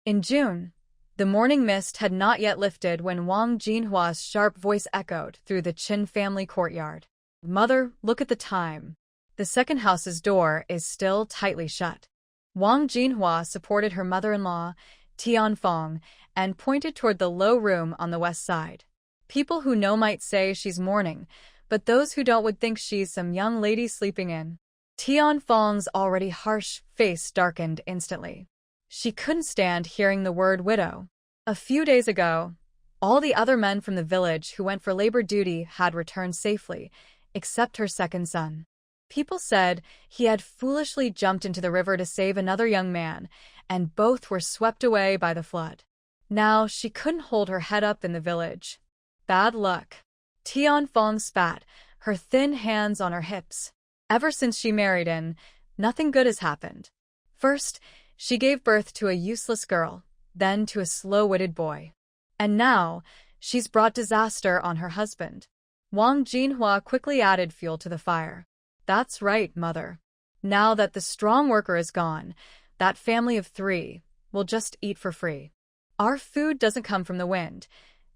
In June, the morning mist had not yet lifted when Wang Jinhua's sharp voice echoed through the Qin family courtyard. "Mother, look at the time. The second house's door is still tightly shut." Wang Jinhua supported her mother-in-law, Tianfeng, and pointed toward the low room on the west side. "People who know might say she's mourning, but those who don't would think she's some young lady sleeping in." Tianfeng's already harsh face darkened instantly. She couldn't stand hearing the word widow. A few days ago, all the other men from the village who went for labor duty had returned safely, except her second son. People said he had foolishly jumped into the river to save another young man, and both were swept away by the flood. Now she couldn't hold her head up in the village. Bad luck. Tianfeng spat, her thin hands on her hips. Ever since she married in, nothing good has happened. First, she gave birth to a useless girl, then to a slow-witted boy. And now, she's brought disaster on her husband. Wang Jinhua quickly added fuel to the fire. "That's right, mother. Now that the strong worker is gone, that family of 3 will just eat for free. Our food doesn't come from the wind.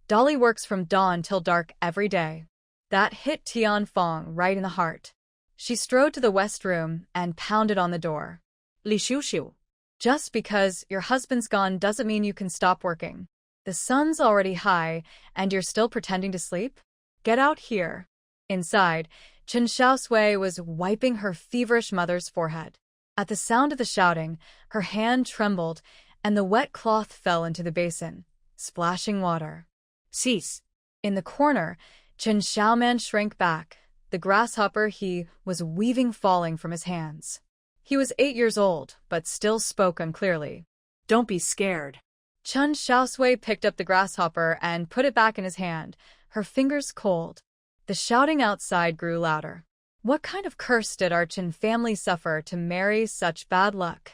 Dolly works from dawn till dark every day." That hit Tianfeng right in the heart. She strode to the west room and pounded on the door. "Li Xiu. Just because your husband's gone doesn't mean you can stop working. The sun's already high, and you're still pretending to sleep? Get out here." Inside, Chen Xiaosui was wiping her feverish mother's forehead. At the sound of the shouting, her hand trembled, and the wet cloth fell into the basin, splashing water. "Cease." In the corner, Chen Xiaoman shrank back, the grasshopper he was weaving falling from his hands. He was 8 years old, but still spoke unclearly. "Don't be scared." Chen Xiaosui picked up the grasshopper and put it back in his hand, her fingers cold. The shouting outside grew louder. What kind of curse did our Chen family suffer to marry such bad luck?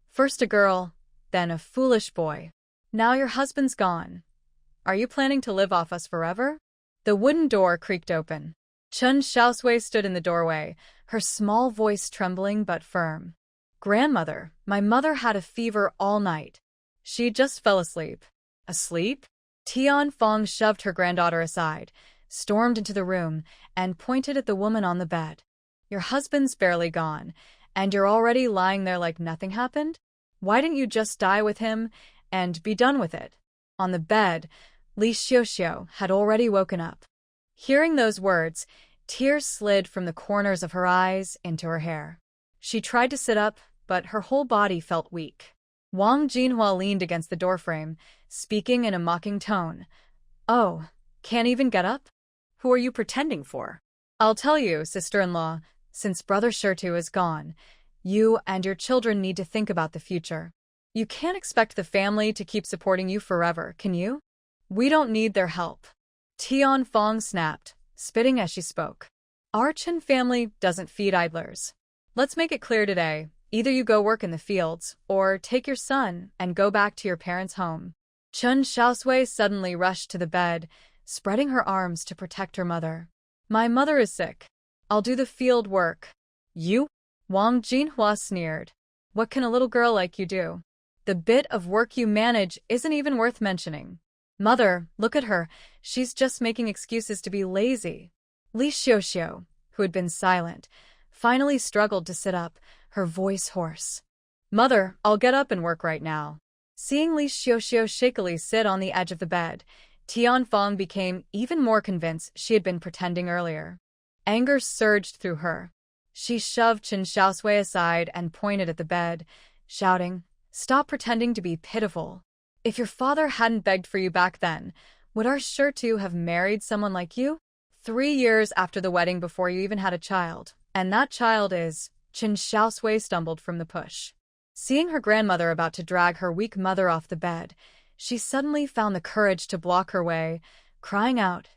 First a girl, then a foolish boy. Now your husband's gone. Are you planning to live off us forever? The wooden door creaked open. Chen Xiaosui stood in the doorway, her small voice trembling but firm. "Grandmother, my mother had a fever all night. She just fell asleep." "Asleep?" Tianfeng shoved her granddaughter aside, stormed into the room, and pointed at the woman on the bed. "Your husband's barely gone, and you're already lying there like nothing happened? Why didn't you just die with him and be done with it?" On the bed, Li Xiuxiu had already woken up. Hearing those words, tears slid from the corners of her eyes into her hair. She tried to sit up, but her whole body felt weak. Wang Jinhua leaned against the doorframe, speaking in a mocking tone. "Oh, can't even get up? Who are you pretending for?" "I'll tell you, sister-in-law, since Brother Shirtu is gone, you and your children need to think about the future. You can't expect the family to keep supporting you forever, can you? We don't need their help." Tianfeng snapped, spitting as she spoke. "Our Chen family doesn't feed idlers. Let's make it clear today. Either you go work in the fields, or take your son and go back to your parents' home." Chen Xiaosui suddenly rushed to the bed, spreading her arms to protect her mother. "My mother is sick. I'll do the field work." "You?" Wang Jinhua sneered. "What can a little girl like you do? The bit of work you manage isn't even worth mentioning." "Mother, look at her. She's just making excuses to be lazy." Li Xiuxiu, who had been silent, finally struggled to sit up, her voice hoarse. "Mother, I'll get up and work right now." Seeing Li Xiuxiu shakily sit on the edge of the bed, Tianfeng became even more convinced she had been pretending earlier. Anger surged through her. She shoved Chen Xiaosui aside and pointed at the bed, shouting, "Stop pretending to be pitiful. If your father hadn't begged for you back then, would our Shirtu have married someone like you? 3 years after the wedding before you even had a child, and that child is..." Chen Xiaosui stumbled from the push. Seeing her grandmother about to drag her weak mother off the bed, she suddenly found the courage to block her way, crying out,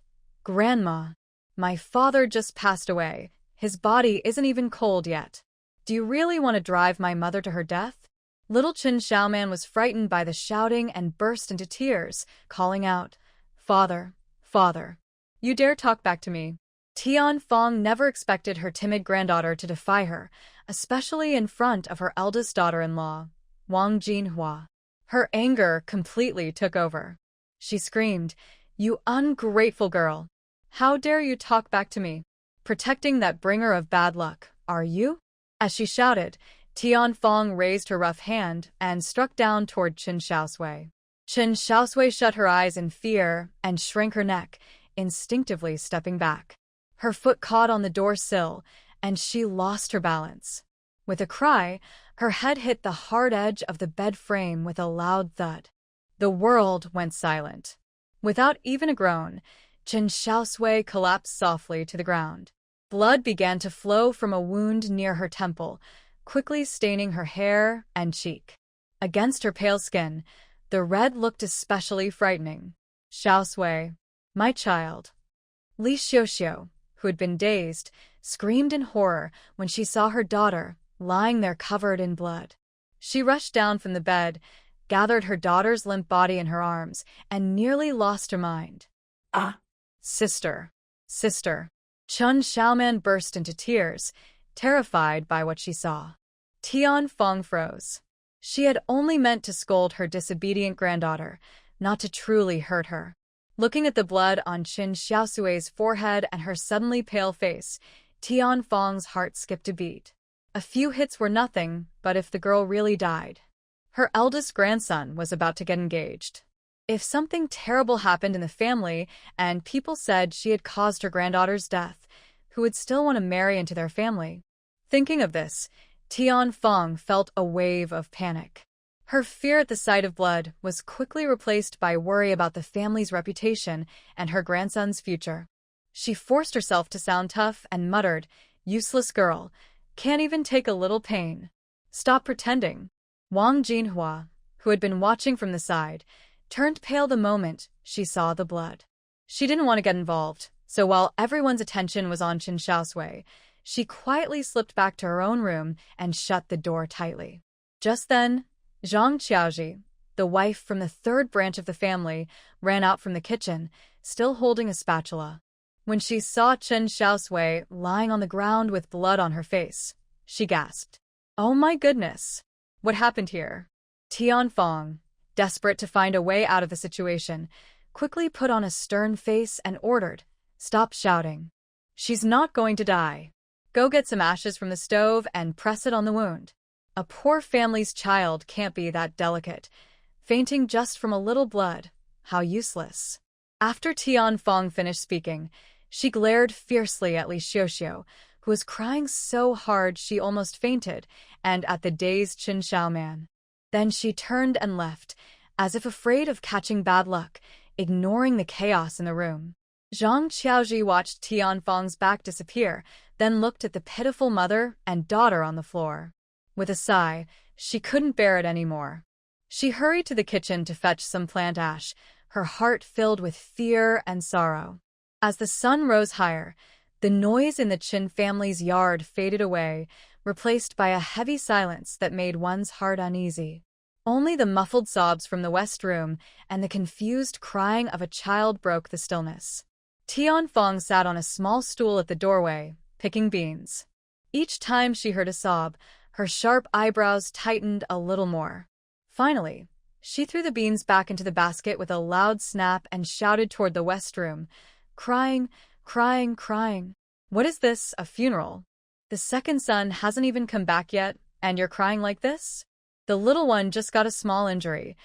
"Grandma, my father just passed away. His body isn't even cold yet. Do you really want to drive my mother to her death?" Little Chen Xiaoman was frightened by the shouting and burst into tears, calling out, "Father, father, you dare talk back to me?" Tianfeng never expected her timid granddaughter to defy her, especially in front of her eldest daughter-in-law, Wang Jinhua. Her anger completely took over. She screamed, "You ungrateful girl! How dare you talk back to me? Protecting that bringer of bad luck, are you?" As she shouted, Tianfeng raised her rough hand and struck down toward Chen Xiaosui. Chen Xiaosui shut her eyes in fear and shrank her neck, instinctively stepping back. Her foot caught on the door sill, and she lost her balance. With a cry, her head hit the hard edge of the bed frame with a loud thud. The world went silent. Without even a groan, Chen Xiaosui collapsed softly to the ground. Blood began to flow from a wound near her temple, quickly staining her hair and cheek. Against her pale skin, the red looked especially frightening. "Xiaosui, my child." Li Xiuxiu, who had been dazed, screamed in horror when she saw her daughter lying there covered in blood. She rushed down from the bed, gathered her daughter's limp body in her arms, and nearly lost her mind. "Ah! Sister! Sister!" Chen Xiaoman burst into tears, terrified by what she saw. Tianfeng froze. She had only meant to scold her disobedient granddaughter, not to truly hurt her. Looking at the blood on Chen Xiaosui's forehead and her suddenly pale face, Tianfeng's heart skipped a beat. A few hits were nothing, but if the girl really died? Her eldest grandson was about to get engaged. If something terrible happened in the family and people said she had caused her granddaughter's death, who would still want to marry into their family? Thinking of this, Tianfeng felt a wave of panic. Her fear at the sight of blood was quickly replaced by worry about the family's reputation and her grandson's future. She forced herself to sound tough and muttered, "Useless girl, can't even take a little pain. Stop pretending." Wang Jinhua, who had been watching from the side, turned pale the moment she saw the blood. She didn't want to get involved, so while everyone's attention was on Chen Xiaosui, she quietly slipped back to her own room and shut the door tightly. Just then, Zhang Qiaoji, the wife from the third branch of the family, ran out from the kitchen, still holding a spatula. When she saw Chen Xiaosui lying on the ground with blood on her face, she gasped, "Oh my goodness! What happened here?" Tianfeng, desperate to find a way out of the situation, quickly put on a stern face and ordered, "Stop shouting. She's not going to die. Go get some ashes from the stove and press it on the wound. A poor family's child can't be that delicate. Fainting just from a little blood. How useless." After Tianfeng finished speaking, she glared fiercely at Li Xiuxiu, who was crying so hard she almost fainted, and at the dazed Chen Xiaoman. Then she turned and left, as if afraid of catching bad luck, ignoring the chaos in the room. Zhang Qiaoji watched Tianfeng's back disappear, then looked at the pitiful mother and daughter on the floor. With a sigh, she couldn't bear it anymore. She hurried to the kitchen to fetch some plant ash, her heart filled with fear and sorrow. As the sun rose higher, the noise in the Chen family's yard faded away, replaced by a heavy silence that made one's heart uneasy. Only the muffled sobs from the west room and the confused crying of a child broke the stillness. Tianfeng sat on a small stool at the doorway, picking beans. Each time she heard a sob, her sharp eyebrows tightened a little more. Finally, she threw the beans back into the basket with a loud snap and shouted toward the west room, "Crying, crying, crying. What is this, a funeral? The second son hasn't even come back yet, and you're crying like this? The little one just got a small injury.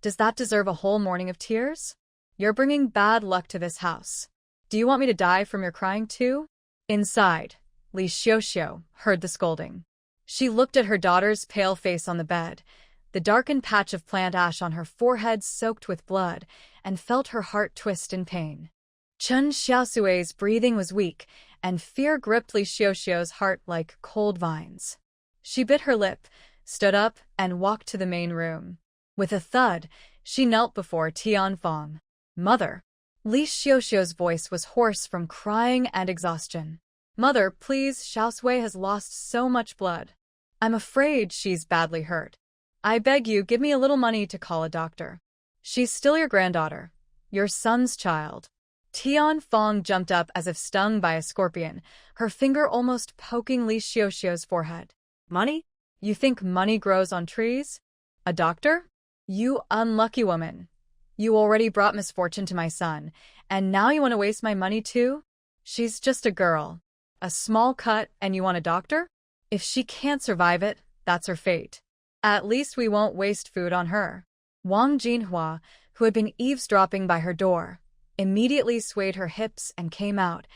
Does that deserve a whole morning of tears? You're bringing bad luck to this house. Do you want me to die from your crying too?" Inside, Li Xiuxiu heard the scolding. She looked at her daughter's pale face on the bed, the darkened patch of plant ash on her forehead soaked with blood, and felt her heart twist in pain. Chen Xiaosui's breathing was weak, and fear gripped Li Xiuxiu's heart like cold vines. She bit her lip, stood up, and walked to the main room. With a thud, she knelt before Tianfeng. "Mother." Li Xiuxiu's voice was hoarse from crying and exhaustion. "Mother, please, Xiaosui has lost so much blood. I'm afraid she's badly hurt. I beg you, give me a little money to call a doctor. She's still your granddaughter, your son's child." Tianfeng jumped up as if stung by a scorpion, her finger almost poking Li Xiuxiu's forehead. "Money? You think money grows on trees? A doctor? You unlucky woman. You already brought misfortune to my son, and now you want to waste my money too? She's just a girl. A small cut, and you want a doctor? If she can't survive it, that's her fate. At least we won't waste food on her. Wang Jinhua, who had been eavesdropping by her door, immediately swayed her hips and came out,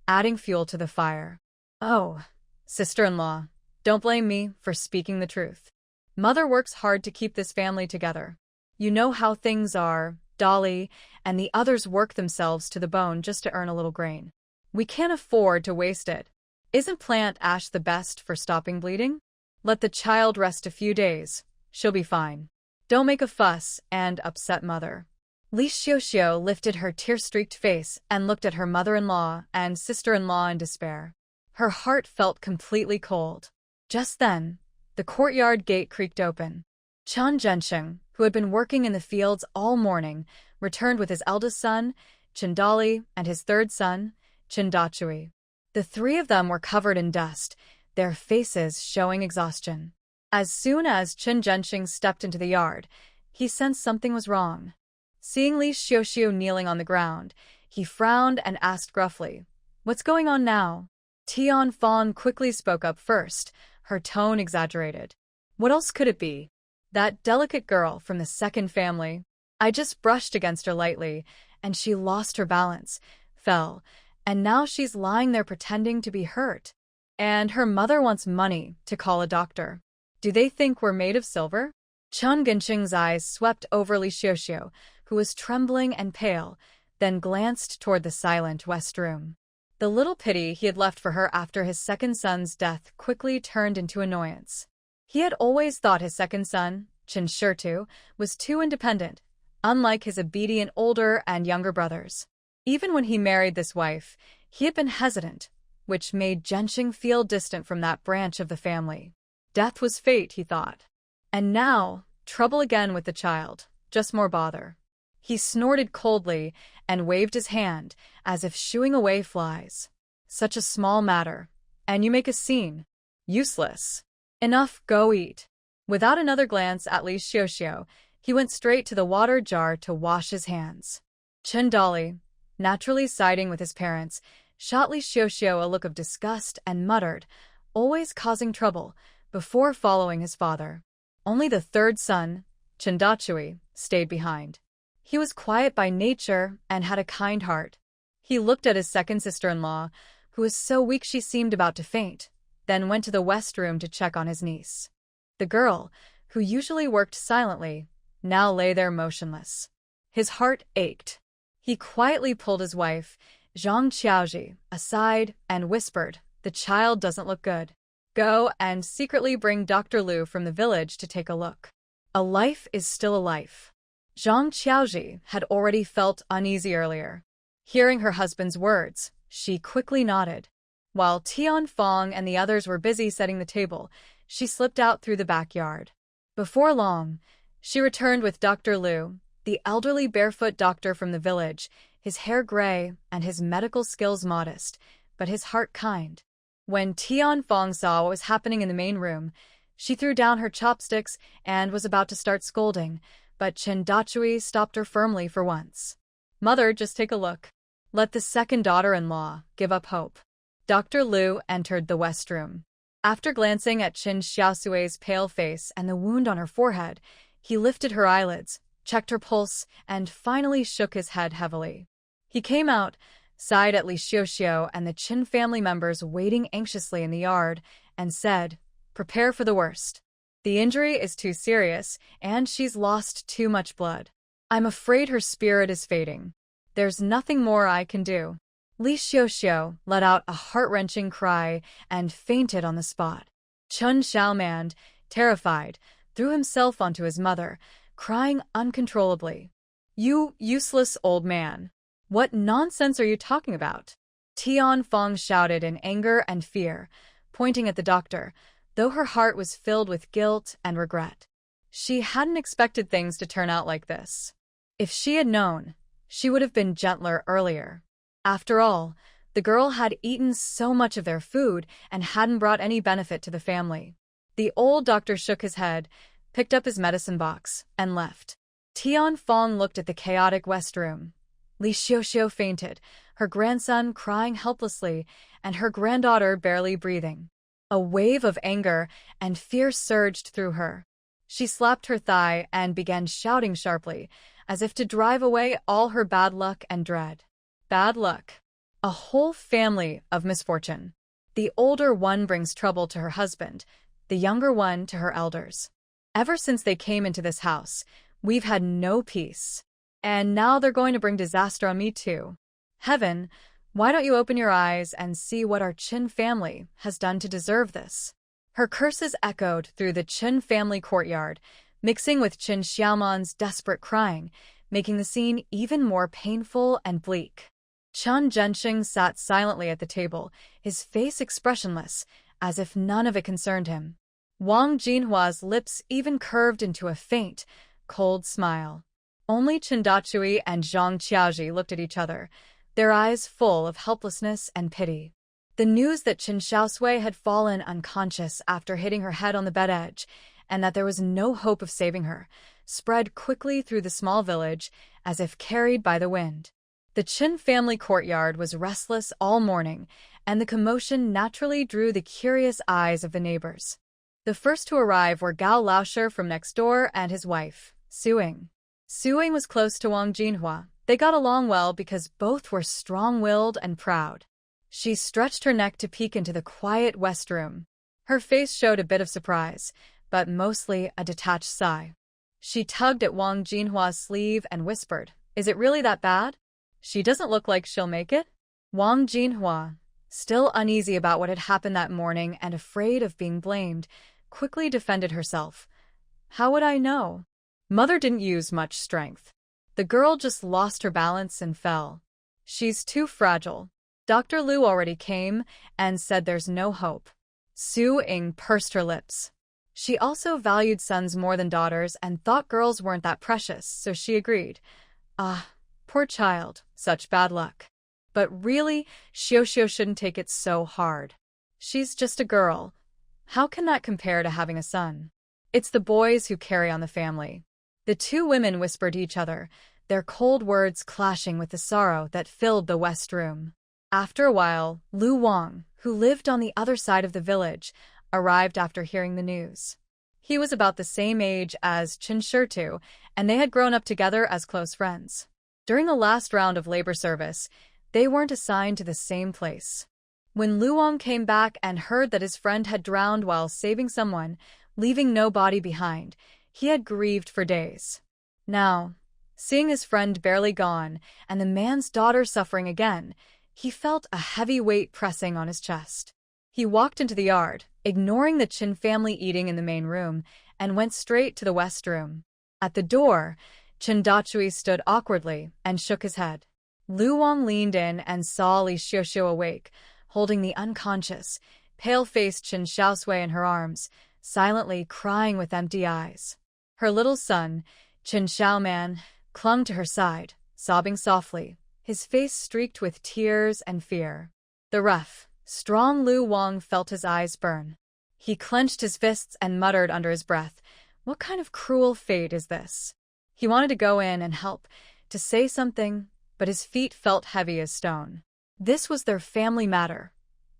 adding fuel to the fire. Oh, sister-in-law, don't blame me for speaking the truth. Mother works hard to keep this family together. You know how things are, Dolly and the others work themselves to the bone just to earn a little grain. We can't afford to waste it. Isn't plant ash the best for stopping bleeding? Let the child rest a few days. She'll be fine. Don't make a fuss and upset Mother. Li Xiaosui lifted her tear-streaked face and looked at her mother-in-law and sister-in-law in despair. Her heart felt completely cold. Just then, the courtyard gate creaked open. Chen Xiaosui, who had been working in the fields all morning, returned with his eldest son, Chen Dolly, and his third son, Chen Xiaosui. The three of them were covered in dust, their faces showing exhaustion. As soon as Chen Xiaosui stepped into the yard, he sensed something was wrong. Seeing Li Xiaosui kneeling on the ground, he frowned and asked gruffly, "What's going on now?" Tian Fong quickly spoke up first, her tone exaggerated. "What else could it be? That delicate girl from the second family. I just brushed against her lightly, and she lost her balance, fell, and now she's lying there pretending to be hurt. And her mother wants money to call a doctor. Do they think we're made of silver?" Chen Genqing's eyes swept over Li Xiaosui, who was trembling and pale, then glanced toward the silent west room. The little pity he had left for her after his second son's death quickly turned into annoyance. He had always thought his second son, Chen Xiaosui, was too independent, unlike his obedient older and younger brothers. Even when he married this wife, he had been hesitant, which made Genqing feel distant from that branch of the family. Death was fate, he thought. And now, trouble again with the child, just more bother. He snorted coldly and waved his hand, as if shooing away flies. Such a small matter, and you make a scene. Useless. Enough, go eat. Without another glance at Li Xiaosui, he went straight to the water jar to wash his hands. Chen Dolly, naturally siding with his parents, shot Li Xiaosui a look of disgust and muttered, always causing trouble, before following his father. Only the third son, Chen Xiaosui, stayed behind. He was quiet by nature and had a kind heart. He looked at his second sister-in-law, who was so weak she seemed about to faint, then went to the west room to check on his niece. The girl, who usually worked silently, now lay there motionless. His heart ached. He quietly pulled his wife, Zhang Qiaoji, aside and whispered, "The child doesn't look good. Go and secretly bring Dr. Liu from the village to take a look. A life is still a life." Zhang Qiaoji had already felt uneasy earlier. Hearing her husband's words, she quickly nodded. While Tian Fong and the others were busy setting the table, she slipped out through the backyard. Before long, she returned with Dr. Liu, the elderly barefoot doctor from the village, his hair gray and his medical skills modest, but his heart kind. When Tian Fong saw what was happening in the main room, she threw down her chopsticks and was about to start scolding, but Chen Xiaosui stopped her firmly for once. "Mother, just take a look. Let the second daughter-in-law give up hope." Dr. Liu entered the west room. After glancing at Chen Xiaosui's pale face and the wound on her forehead, he lifted her eyelids, checked her pulse, and finally shook his head heavily. He came out, sighed at Li Xiaosui and the Chen family members waiting anxiously in the yard, and said, "Prepare for the worst. The injury is too serious, and she's lost too much blood. I'm afraid her spirit is fading. There's nothing more I can do." Li Xiaosui let out a heart-wrenching cry and fainted on the spot. Chen Xiaoman, terrified, threw himself onto his mother, crying uncontrollably. "You useless old man! What nonsense are you talking about?" Tian Fong shouted in anger and fear, pointing at the doctor, though her heart was filled with guilt and regret. She hadn't expected things to turn out like this. If she had known, she would have been gentler earlier. After all, the girl had eaten so much of their food and hadn't brought any benefit to the family. The old doctor shook his head, picked up his medicine box, and left. Tian Fong looked at the chaotic west room. Li Xiaoxiu fainted, her grandson crying helplessly, and her granddaughter barely breathing. A wave of anger and fear surged through her. She slapped her thigh and began shouting sharply, as if to drive away all her bad luck and dread. Bad luck. A whole family of misfortune. The older one brings trouble to her husband, the younger one to her elders. Ever since they came into this house, we've had no peace. And now they're going to bring disaster on me too. Heaven, why don't you open your eyes and see what our Chen family has done to deserve this? Her curses echoed through the Chen family courtyard, mixing with Chen Xiaoman's desperate crying, making the scene even more painful and bleak. Chen Zhenxing sat silently at the table, his face expressionless, as if none of it concerned him. Wang Jinhua's lips even curved into a faint, cold smile. Only Chen Xiaosui and Zhang Qiaoji looked at each other, their eyes full of helplessness and pity. The news that Chen Xiaosui had fallen unconscious after hitting her head on the bed edge, and that there was no hope of saving her, spread quickly through the small village as if carried by the wind. The Chen family courtyard was restless all morning, and the commotion naturally drew the curious eyes of the neighbors. The first to arrive were Gao Laosher from next door and his wife, Suing. Suing was close to Wang Jinhua. They got along well because both were strong-willed and proud. She stretched her neck to peek into the quiet west room. Her face showed a bit of surprise, but mostly a detached sigh. She tugged at Wang Jinhua's sleeve and whispered, "Is it really that bad? She doesn't look like she'll make it?" Wang Jinhua, still uneasy about what had happened that morning and afraid of being blamed, quickly defended herself. "How would I know? Mother didn't use much strength. The girl just lost her balance and fell. She's too fragile. Dr. Liu already came and said there's no hope." Su Ying pursed her lips. She also valued sons more than daughters and thought girls weren't that precious, so she agreed. "Ah, poor child, such bad luck. But really, Xiaoxiu shouldn't take it so hard. She's just a girl. How can that compare to having a son? It's the boys who carry on the family." The two women whispered to each other, their cold words clashing with the sorrow that filled the west room. After a while, Lu Wang, who lived on the other side of the village, arrived after hearing the news. He was about the same age as Chen Xiaosui, and they had grown up together as close friends. During the last round of labor service, they weren't assigned to the same place. When Lu Wang came back and heard that his friend had drowned while saving someone, leaving no body behind, he had grieved for days. Now, seeing his friend barely gone and the man's daughter suffering again, he felt a heavy weight pressing on his chest. He walked into the yard, ignoring the Chen family eating in the main room, and went straight to the west room. At the door, Chen Xiaosui stood awkwardly and shook his head. Lu Wang leaned in and saw Li Xiaoxiu awake, holding the unconscious, pale-faced Chen Xiaosui in her arms, silently crying with empty eyes. Her little son, Chen Xiaoman, clung to her side, sobbing softly, his face streaked with tears and fear. The rough, strong Lu Wang felt his eyes burn. He clenched his fists and muttered under his breath, "What kind of cruel fate is this?" He wanted to go in and help, to say something, but his feet felt heavy as stone. This was their family matter.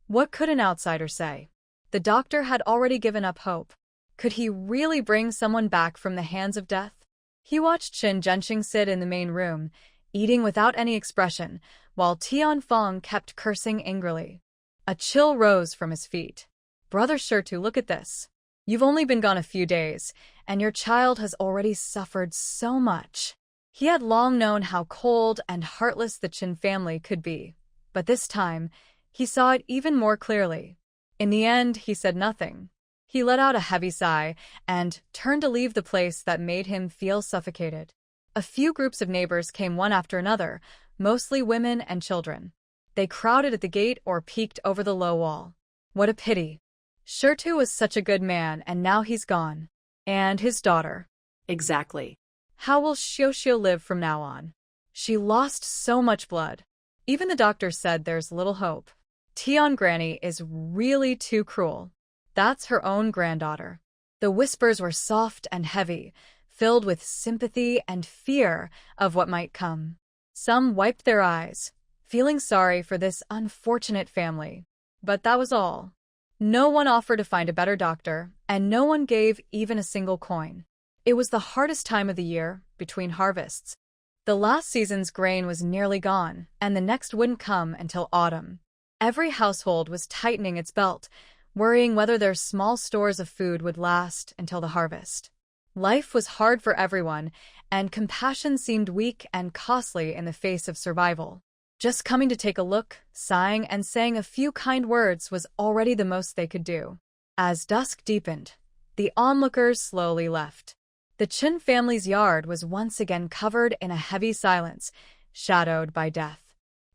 What could an outsider say? The doctor had already given up hope. Could he really bring someone back from the hands of death? He watched Chen Zhenxing sit in the main room, eating without any expression, while Tian Fong kept cursing angrily. A chill rose from his feet. "Brother Shirtu, look at this. You've only been gone a few days, and your child has already suffered so much." He had long known how cold and heartless the Chen family could be, but this time, he saw it even more clearly. In the end, he said nothing. He let out a heavy sigh and turned to leave the place that made him feel suffocated. A few groups of neighbors came one after another, mostly women and children. They crowded at the gate or peeked over the low wall. What a pity. Shirtu was such a good man, and now he's gone. And his daughter. Exactly. How will Xiaoxiu live from now on? She lost so much blood. Even the doctor said there's little hope. Tian Granny is really too cruel. That's her own granddaughter. The whispers were soft and heavy, filled with sympathy and fear of what might come. Some wiped their eyes, feeling sorry for this unfortunate family. But that was all. No one offered to find a better doctor, and no one gave even a single coin. It was the hardest time of the year, between harvests. The last season's grain was nearly gone, and the next wouldn't come until autumn. Every household was tightening its belt, worrying whether their small stores of food would last until the harvest. Life was hard for everyone, and compassion seemed weak and costly in the face of survival. Just coming to take a look, sighing, and saying a few kind words was already the most they could do. As dusk deepened, the onlookers slowly left. The Chen family's yard was once again covered in a heavy silence, shadowed by death.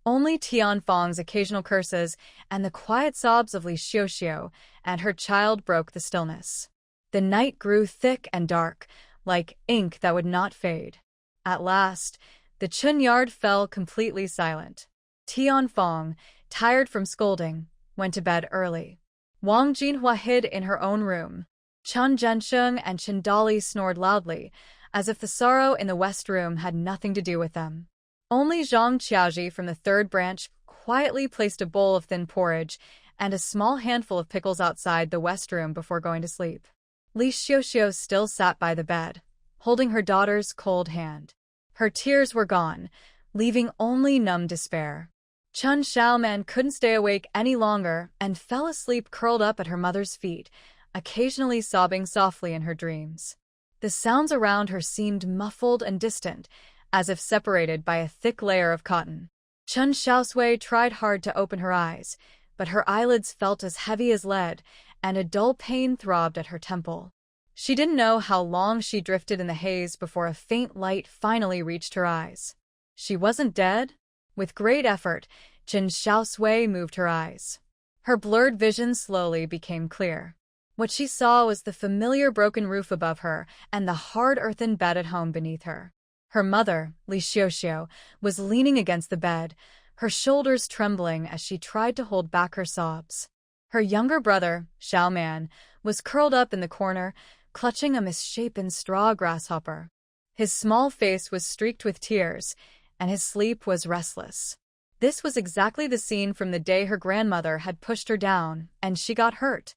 Only Tianfeng's occasional curses and the quiet sobs of Li Xiaosui and her child broke the stillness. The night grew thick and dark, like ink that would not fade. At last, the Chen yard fell completely silent. Tianfeng, tired from scolding, went to bed early. Wang Jinhua hid in her own room. Chen Zhensheng and Chen Dali snored loudly, as if the sorrow in the west room had nothing to do with them. Only Zhang Qiaoji from the third branch quietly placed a bowl of thin porridge and a small handful of pickles outside the west room before going to sleep. Li Xiaosui still sat by the bed, holding her daughter's cold hand. Her tears were gone, leaving only numb despair. Chen Xiaoman couldn't stay awake any longer and fell asleep curled up at her mother's feet, occasionally sobbing softly in her dreams. The sounds around her seemed muffled and distant, as if separated by a thick layer of cotton. Chen Xiaosui tried hard to open her eyes, but her eyelids felt as heavy as lead, and a dull pain throbbed at her temple. She didn't know how long she drifted in the haze before a faint light finally reached her eyes. She wasn't dead? With great effort, Chen Xiaosui moved her eyes. Her blurred vision slowly became clear. What she saw was the familiar broken roof above her and the hard earthen bed at home beneath her. Her mother, Li Xiaosui, was leaning against the bed, her shoulders trembling as she tried to hold back her sobs. Her younger brother, Xiaoman, was curled up in the corner, clutching a misshapen straw grasshopper. His small face was streaked with tears, and his sleep was restless. This was exactly the scene from the day her grandmother had pushed her down, and she got hurt.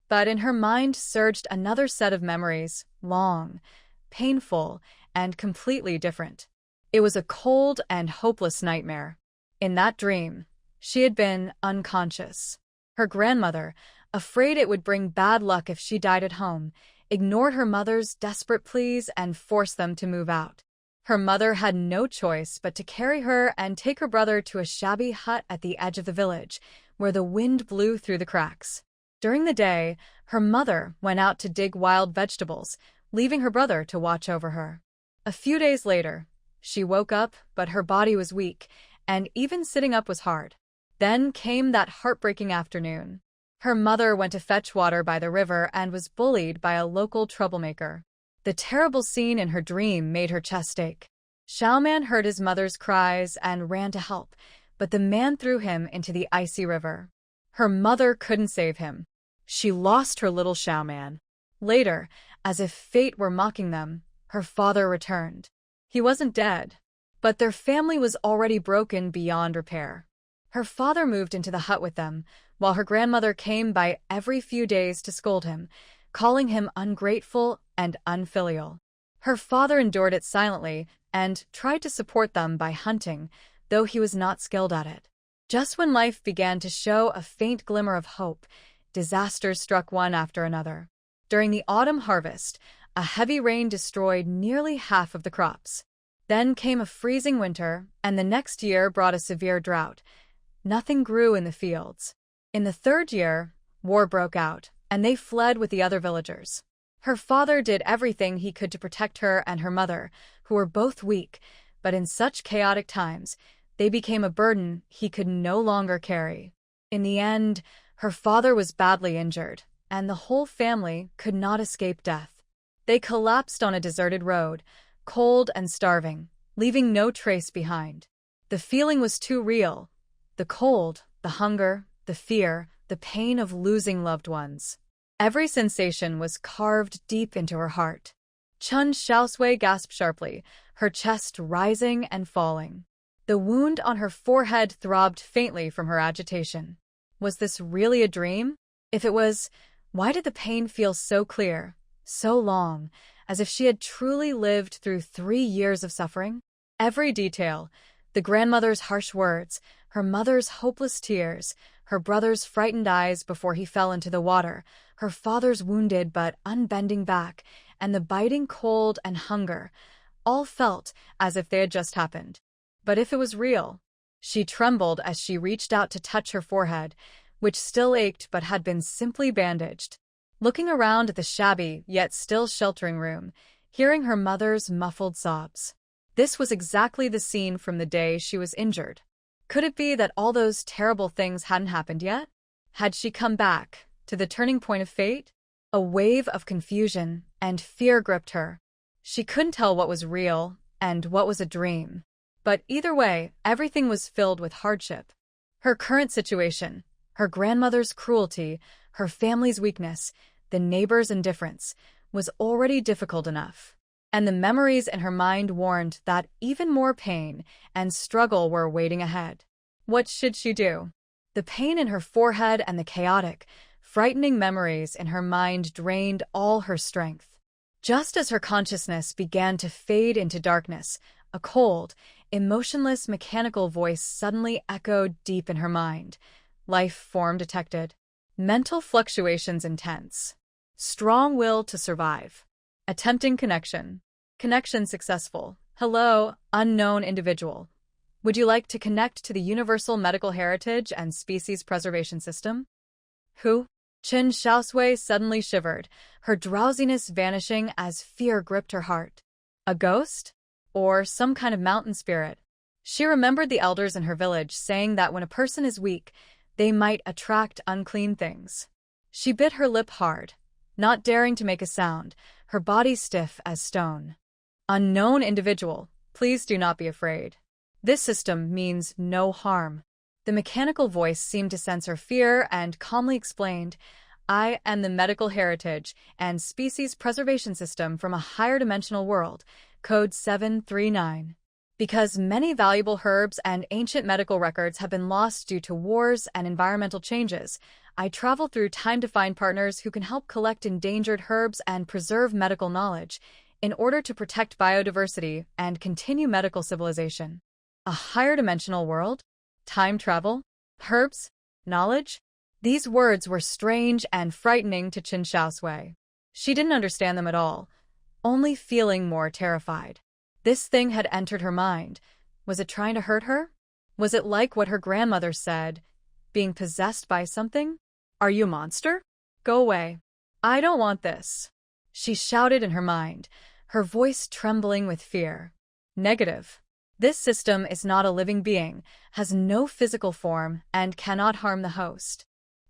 But in her mind surged another set of memories, long, painful, and completely different. It was a cold and hopeless nightmare. In that dream, she had been unconscious. Her grandmother, afraid it would bring bad luck if she died at home, ignored her mother's desperate pleas and forced them to move out. Her mother had no choice but to carry her and take her brother to a shabby hut at the edge of the village, where the wind blew through the cracks. During the day, her mother went out to dig wild vegetables, leaving her brother to watch over her. A few days later, she woke up, but her body was weak, and even sitting up was hard. Then came that heartbreaking afternoon. Her mother went to fetch water by the river and was bullied by a local troublemaker. The terrible scene in her dream made her chest ache. Xiaoman heard his mother's cries and ran to help, but the man threw him into the icy river. Her mother couldn't save him. She lost her little Xiaoman. Later, as if fate were mocking them, her father returned. He wasn't dead, but their family was already broken beyond repair. Her father moved into the hut with them, while her grandmother came by every few days to scold him, calling him ungrateful and unfilial. Her father endured it silently and tried to support them by hunting, though he was not skilled at it. Just when life began to show a faint glimmer of hope, disasters struck one after another. During the autumn harvest, a heavy rain destroyed nearly half of the crops. Then came a freezing winter, and the next year brought a severe drought. Nothing grew in the fields. In the third year, war broke out, and they fled with the other villagers. Her father did everything he could to protect her and her mother, who were both weak, but in such chaotic times, they became a burden he could no longer carry. In the end, her father was badly injured, and the whole family could not escape death. They collapsed on a deserted road, cold and starving, leaving no trace behind. The feeling was too real. The cold, the hunger, the fear, the pain of losing loved ones. Every sensation was carved deep into her heart. Chen Xiaosui gasped sharply, her chest rising and falling. The wound on her forehead throbbed faintly from her agitation. Was this really a dream? If it was, why did the pain feel so clear, so long, as if she had truly lived through 3 years of suffering? Every detail, the grandmother's harsh words, her mother's hopeless tears, her brother's frightened eyes before he fell into the water, her father's wounded but unbending back, and the biting cold and hunger, all felt as if they had just happened. But if it was real? She trembled as she reached out to touch her forehead, which still ached but had been simply bandaged. Looking around at the shabby yet still sheltering room, hearing her mother's muffled sobs. This was exactly the scene from the day she was injured. Could it be that all those terrible things hadn't happened yet? Had she come back to the turning point of fate? A wave of confusion and fear gripped her. She couldn't tell what was real and what was a dream. But either way, everything was filled with hardship. Her current situation, her grandmother's cruelty, her family's weakness, the neighbors' indifference, was already difficult enough. And the memories in her mind warned that even more pain and struggle were waiting ahead. What should she do? The pain in her forehead and the chaotic, frightening memories in her mind drained all her strength. Just as her consciousness began to fade into darkness, a cold, emotionless mechanical voice suddenly echoed deep in her mind. Life form detected. Mental fluctuations intense. Strong will to survive. Attempting connection. Connection successful. Hello, unknown individual. Would you like to connect to the Universal Medical Heritage and Species Preservation System? Who? Chen Xiaosui suddenly shivered, her drowsiness vanishing as fear gripped her heart. A ghost? Or some kind of mountain spirit? She remembered the elders in her village saying that when a person is weak, they might attract unclean things. She bit her lip hard, not daring to make a sound, her body stiff as stone. Unknown individual, please do not be afraid. This system means no harm. The mechanical voice seemed to sense her fear and calmly explained, I am the Medical Heritage and Species Preservation System from a higher dimensional world, code 739. Because many valuable herbs and ancient medical records have been lost due to wars and environmental changes, I travel through time to find partners who can help collect endangered herbs and preserve medical knowledge in order to protect biodiversity and continue medical civilization. A higher dimensional world? Time travel? Herbs? Knowledge? These words were strange and frightening to Chen Xiaosui. She didn't understand them at all, only feeling more terrified. This thing had entered her mind. Was it trying to hurt her? Was it like what her grandmother said, being possessed by something? Are you a monster? Go away. I don't want this. She shouted in her mind, her voice trembling with fear. Negative. This system is not a living being, has no physical form, and cannot harm the host.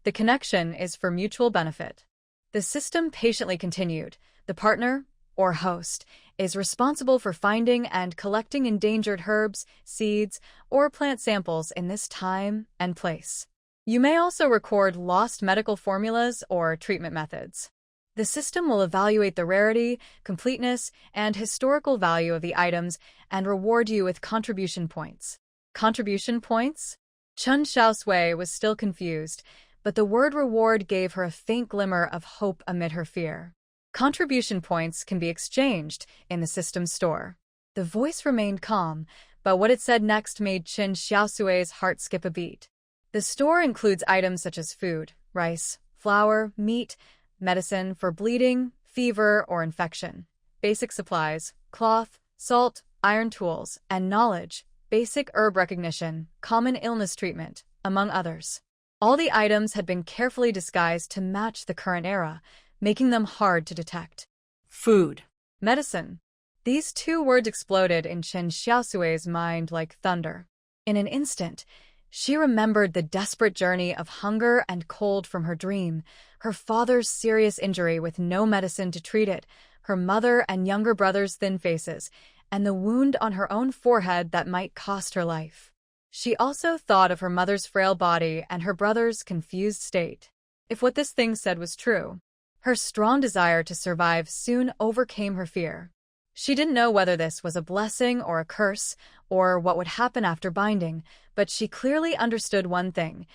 The connection is for mutual benefit. The system patiently continued. The partner, or host, is responsible for finding and collecting endangered herbs, seeds, or plant samples in this time and place. You may also record lost medical formulas or treatment methods. The system will evaluate the rarity, completeness, and historical value of the items and reward you with contribution points. Contribution points? Chen Xiaosui was still confused, but the word reward gave her a faint glimmer of hope amid her fear. Contribution points can be exchanged in the system's store. The voice remained calm, but what it said next made Chen Xiaosui's heart skip a beat. The store includes items such as food, rice, flour, meat, medicine for bleeding, fever, or infection, basic supplies, cloth, salt, iron tools, and knowledge, basic herb recognition, common illness treatment, among others. All the items had been carefully disguised to match the current era, making them hard to detect. Food. Medicine. These two words exploded in Chen Xiaosui's mind like thunder. In an instant, she remembered the desperate journey of hunger and cold from her dream, her father's serious injury with no medicine to treat it, her mother and younger brother's thin faces, and the wound on her own forehead that might cost her life. She also thought of her mother's frail body and her brother's confused state. If what this thing said was true, Her strong desire to survive soon overcame her fear. She didn't know whether this was a blessing or a curse, or what would happen after binding, but she clearly understood one thing.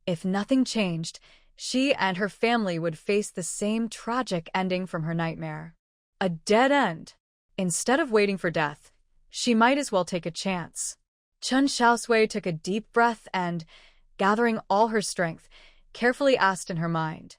If nothing changed, she and her family would face the same tragic ending from her nightmare. A dead end. Instead of waiting for death, she might as well take a chance. Chen Xiaosui took a deep breath and, gathering all her strength, carefully asked in her mind,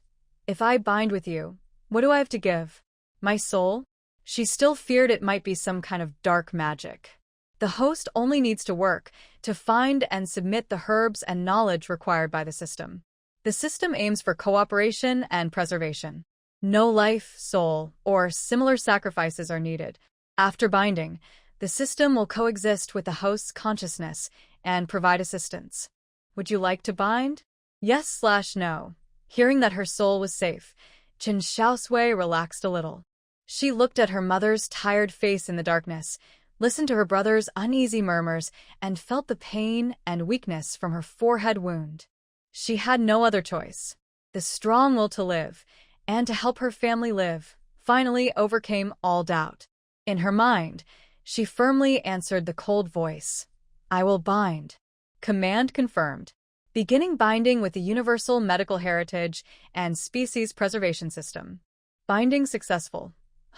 "If I bind with you, what do I have to give? My soul?" She still feared it might be some kind of dark magic. The host only needs to work to find and submit the herbs and knowledge required by the system. The system aims for cooperation and preservation. No life, soul, or similar sacrifices are needed. After binding, the system will coexist with the host's consciousness and provide assistance. Would you like to bind? Yes/no. Hearing that her soul was safe, Chen Xiaosui relaxed a little. She looked at her mother's tired face in the darkness, listened to her brother's uneasy murmurs, and felt the pain and weakness from her forehead wound. She had no other choice. The strong will to live, and to help her family live, finally overcame all doubt. In her mind, she firmly answered the cold voice. "I will bind." Command confirmed. Beginning binding with the Universal Medical Heritage and Species Preservation System. Binding successful.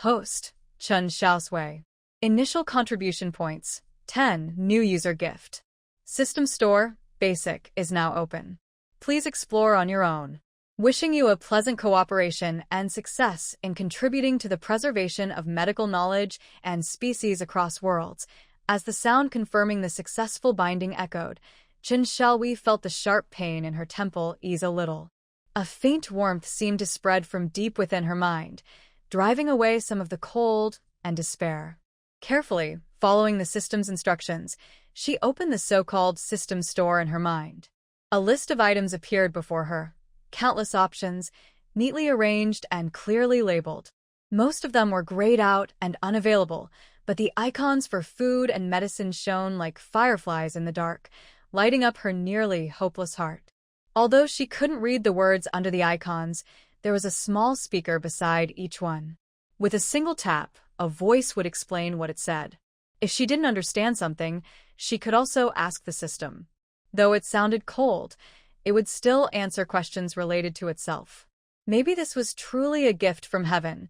Host, Chen Xiaosui. Initial contribution points, 10 new user gift. System store, basic, is now open. Please explore on your own. Wishing you a pleasant cooperation and success in contributing to the preservation of medical knowledge and species across worlds. As the sound confirming the successful binding echoed, Chen Xiaosui felt the sharp pain in her temple ease a little. A faint warmth seemed to spread from deep within her mind, driving away some of the cold and despair. Carefully, following the system's instructions, she opened the so-called system store in her mind. A list of items appeared before her, countless options, neatly arranged and clearly labeled. Most of them were grayed out and unavailable, but the icons for food and medicine shone like fireflies in the dark, lighting up her nearly hopeless heart. Although she couldn't read the words under the icons, there was a small speaker beside each one. With a single tap, a voice would explain what it said. If she didn't understand something, she could also ask the system. Though it sounded cold, it would still answer questions related to itself. Maybe this was truly a gift from heaven,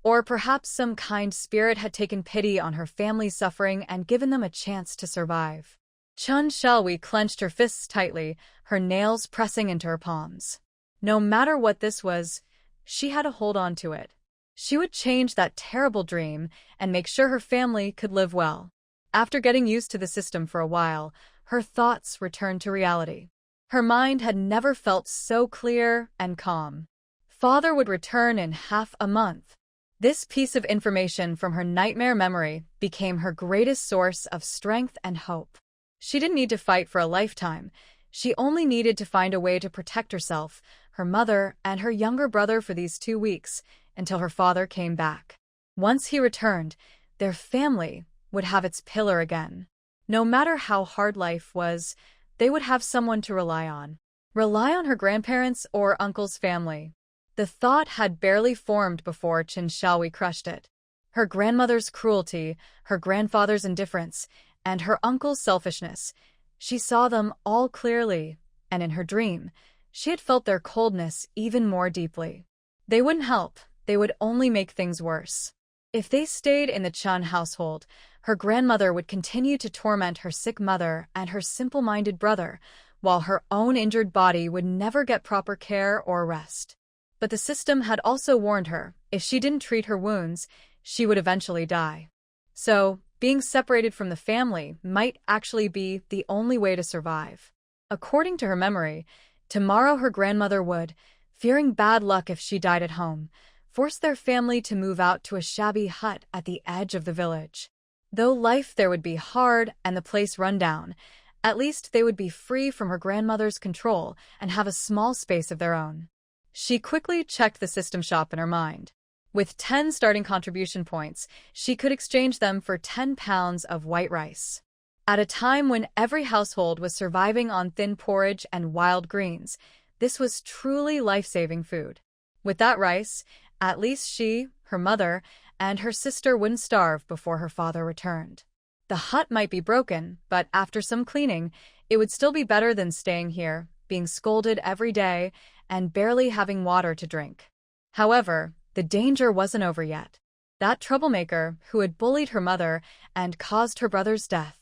or perhaps some kind spirit had taken pity on her family's suffering and given them a chance to survive. Chen Xiaosui clenched her fists tightly, her nails pressing into her palms. No matter what this was, she had to hold on to it. She would change that terrible dream and make sure her family could live well. After getting used to the system for a while, her thoughts returned to reality. Her mind had never felt so clear and calm. Father would return in half a month. This piece of information from her nightmare memory became her greatest source of strength and hope. She didn't need to fight for a lifetime. She only needed to find a way to protect herself, her mother, and her younger brother for these 2 weeks, until her father came back. Once he returned, their family would have its pillar again. No matter how hard life was, they would have someone to rely on. Rely on her grandparents or uncle's family. The thought had barely formed before Chen Xiaosui crushed it. Her grandmother's cruelty, her grandfather's indifference, and her uncle's selfishness. She saw them all clearly, and in her dream, she had felt their coldness even more deeply. They wouldn't help, they would only make things worse. If they stayed in the Chen household, her grandmother would continue to torment her sick mother and her simple-minded brother, while her own injured body would never get proper care or rest. But the system had also warned her, if she didn't treat her wounds, she would eventually die. So, being separated from the family might actually be the only way to survive. According to her memory, tomorrow her grandmother would, fearing bad luck if she died at home, force their family to move out to a shabby hut at the edge of the village. Though life there would be hard and the place run down, at least they would be free from her grandmother's control and have a small space of their own. She quickly checked the system shop in her mind. With 10 starting contribution points, she could exchange them for 10 pounds of white rice. At a time when every household was surviving on thin porridge and wild greens, this was truly life-saving food. With that rice, At least she, her mother, and her sister wouldn't starve before her father returned. The hut might be broken, but after some cleaning, it would still be better than staying here, being scolded every day, and barely having water to drink. However, the danger wasn't over yet. That troublemaker who had bullied her mother and caused her brother's death.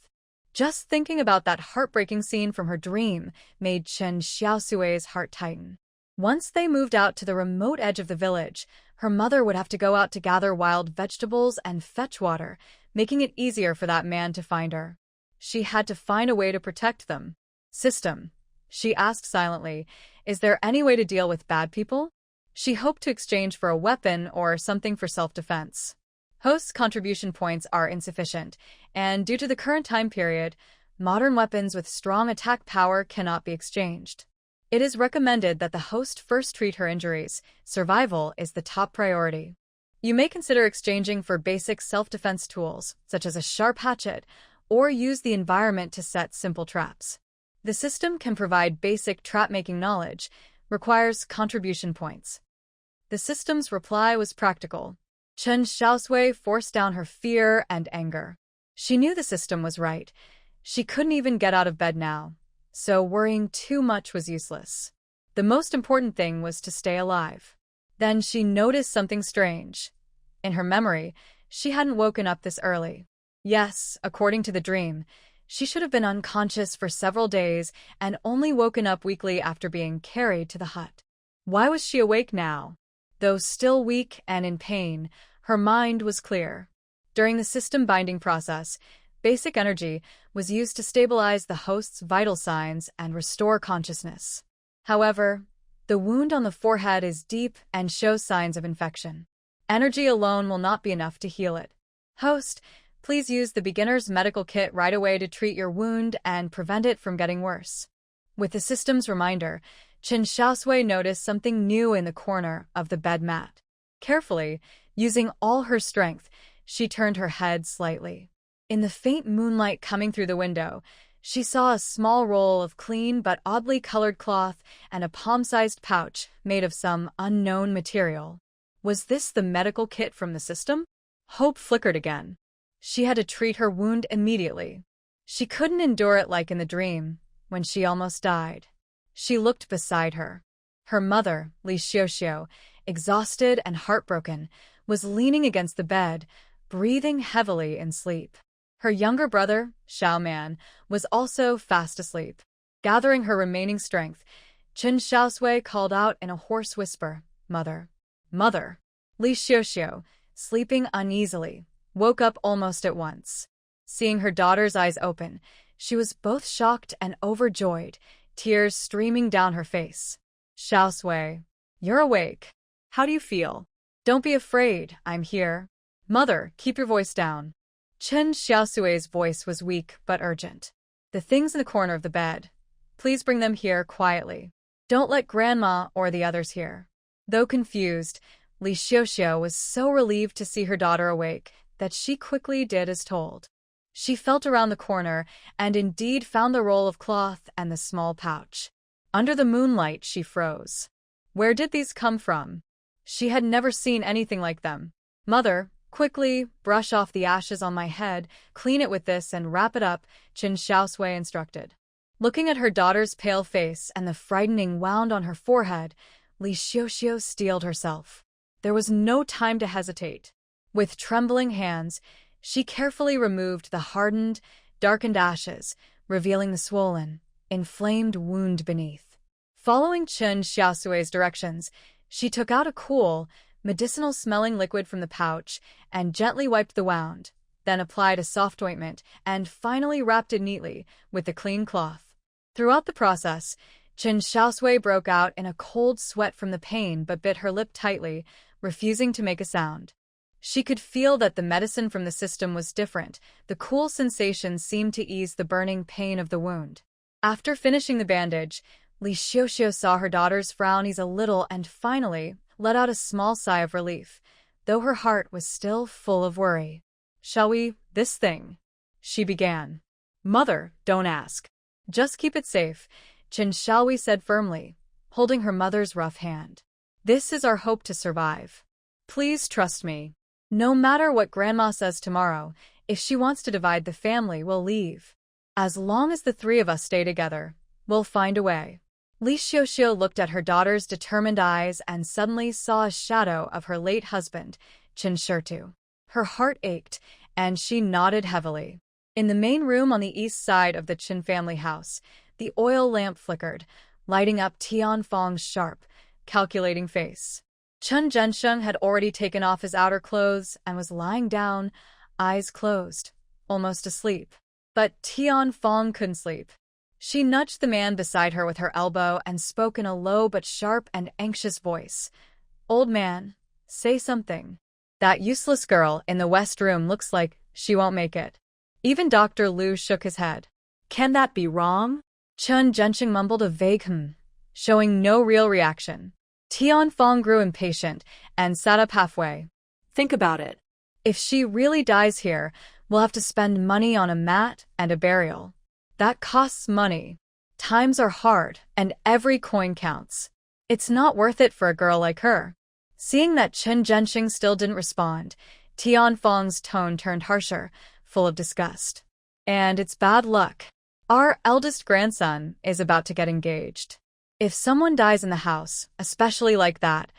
Just thinking about that heartbreaking scene from her dream made Chen Xiaosui's heart tighten. Once they moved out to the remote edge of the village, her mother would have to go out to gather wild vegetables and fetch water, making it easier for that man to find her. She had to find a way to protect them. System, she asked silently, is there any way to deal with bad people? She hoped to exchange for a weapon or something for self-defense. Host's contribution points are insufficient, and due to the current time period, modern weapons with strong attack power cannot be exchanged. It is recommended that the host first treat her injuries. Survival is the top priority. You may consider exchanging for basic self-defense tools, such as a sharp hatchet, or use the environment to set simple traps. The system can provide basic trap-making knowledge, requires contribution points. The system's reply was practical. Chen Xiaosui forced down her fear and anger. She knew the system was right. She couldn't even get out of bed now, so worrying too much was useless. The most important thing was to stay alive. Then she noticed something strange. In her memory, she hadn't woken up this early. Yes, according to the dream, she should have been unconscious for several days and only woken up weekly after being carried to the hut. Why was she awake now? Though still weak and in pain, her mind was clear. During the system binding process, basic energy was used to stabilize the host's vital signs and restore consciousness. However, the wound on the forehead is deep and shows signs of infection. Energy alone will not be enough to heal it. Host, please use the beginner's medical kit right away to treat your wound and prevent it from getting worse. With the system's reminder, Chen Xiaosui noticed something new in the corner of the bed mat. Carefully, using all her strength, she turned her head slightly. In the faint moonlight coming through the window, she saw a small roll of clean but oddly colored cloth and a palm-sized pouch made of some unknown material. Was this the medical kit from the system? Hope flickered again. She had to treat her wound immediately. She couldn't endure it like in the dream, when she almost died. She looked beside her. Her mother, Li Xiaoxiu, exhausted and heartbroken, was leaning against the bed, breathing heavily in sleep. Her younger brother, Xiao Man, was also fast asleep. Gathering her remaining strength, Chen Xiaosui called out in a hoarse whisper, "Mother! Mother!" Li Xiaoxiu, sleeping uneasily, woke up almost at once. Seeing her daughter's eyes open, she was both shocked and overjoyed, tears streaming down her face. "Xiaosui, you're awake. How do you feel? Don't be afraid, I'm here." "Mother, keep your voice down." Chen Xiaosui's voice was weak but urgent. "The things in the corner of the bed. Please bring them here quietly. Don't let Grandma or the others hear." Though confused, Li Xiaoxiu was so relieved to see her daughter awake that she quickly did as told. She felt around the corner and indeed found the roll of cloth and the small pouch. Under the moonlight, she froze. Where did these come from? She had never seen anything like them. "Mother, quickly brush off the ashes on my head, clean it with this and wrap it up," Chen Xiaosui instructed. Looking at her daughter's pale face and the frightening wound on her forehead, Li Xiaoxiu steeled herself. There was no time to hesitate. With trembling hands, she carefully removed the hardened, darkened ashes, revealing the swollen, inflamed wound beneath. Following Chen Xiaosui's directions, she took out a cool, medicinal-smelling liquid from the pouch and gently wiped the wound, then applied a soft ointment and finally wrapped it neatly with the clean cloth. Throughout the process, Chen Xiaosui broke out in a cold sweat from the pain but bit her lip tightly, refusing to make a sound. She could feel that the medicine from the system was different. The cool sensation seemed to ease the burning pain of the wound. After finishing the bandage, Li Xiaoxiu saw her daughter's frown ease a little and finally let out a small sigh of relief, though her heart was still full of worry. "Shall we, this thing?" she began. "Mother, don't ask. Just keep it safe," Chen Xiaosui said firmly, holding her mother's rough hand. "This is our hope to survive." Please trust me. No matter what Grandma says tomorrow, if she wants to divide the family, we'll leave. As long as the three of us stay together, we'll find a way. Li Xiaoxiu looked at her daughter's determined eyes and suddenly saw a shadow of her late husband, Chen Xiaosui. Her heart ached, and she nodded heavily. In the main room on the east side of the Chen family house, the oil lamp flickered, lighting up Tianfeng's sharp, calculating face. Chen Zhensheng had already taken off his outer clothes and was lying down, eyes closed, almost asleep. But Tianfeng couldn't sleep. She nudged the man beside her with her elbow and spoke in a low but sharp and anxious voice. "Old man, say something. That useless girl in the west room looks like she won't make it." Even Dr. Liu shook his head. "Can that be wrong?" Chen Zhensheng mumbled a vague showing no real reaction. Tianfeng grew impatient and sat up halfway. "Think about it. If she really dies here, we'll have to spend money on a mat and a burial. That costs money. Times are hard, and every coin counts. It's not worth it for a girl like her." Seeing that Chen Zhensheng still didn't respond, Tianfeng's tone turned harsher, full of disgust. "And it's bad luck. Our eldest grandson is about to get engaged. If someone dies in the house, especially like that,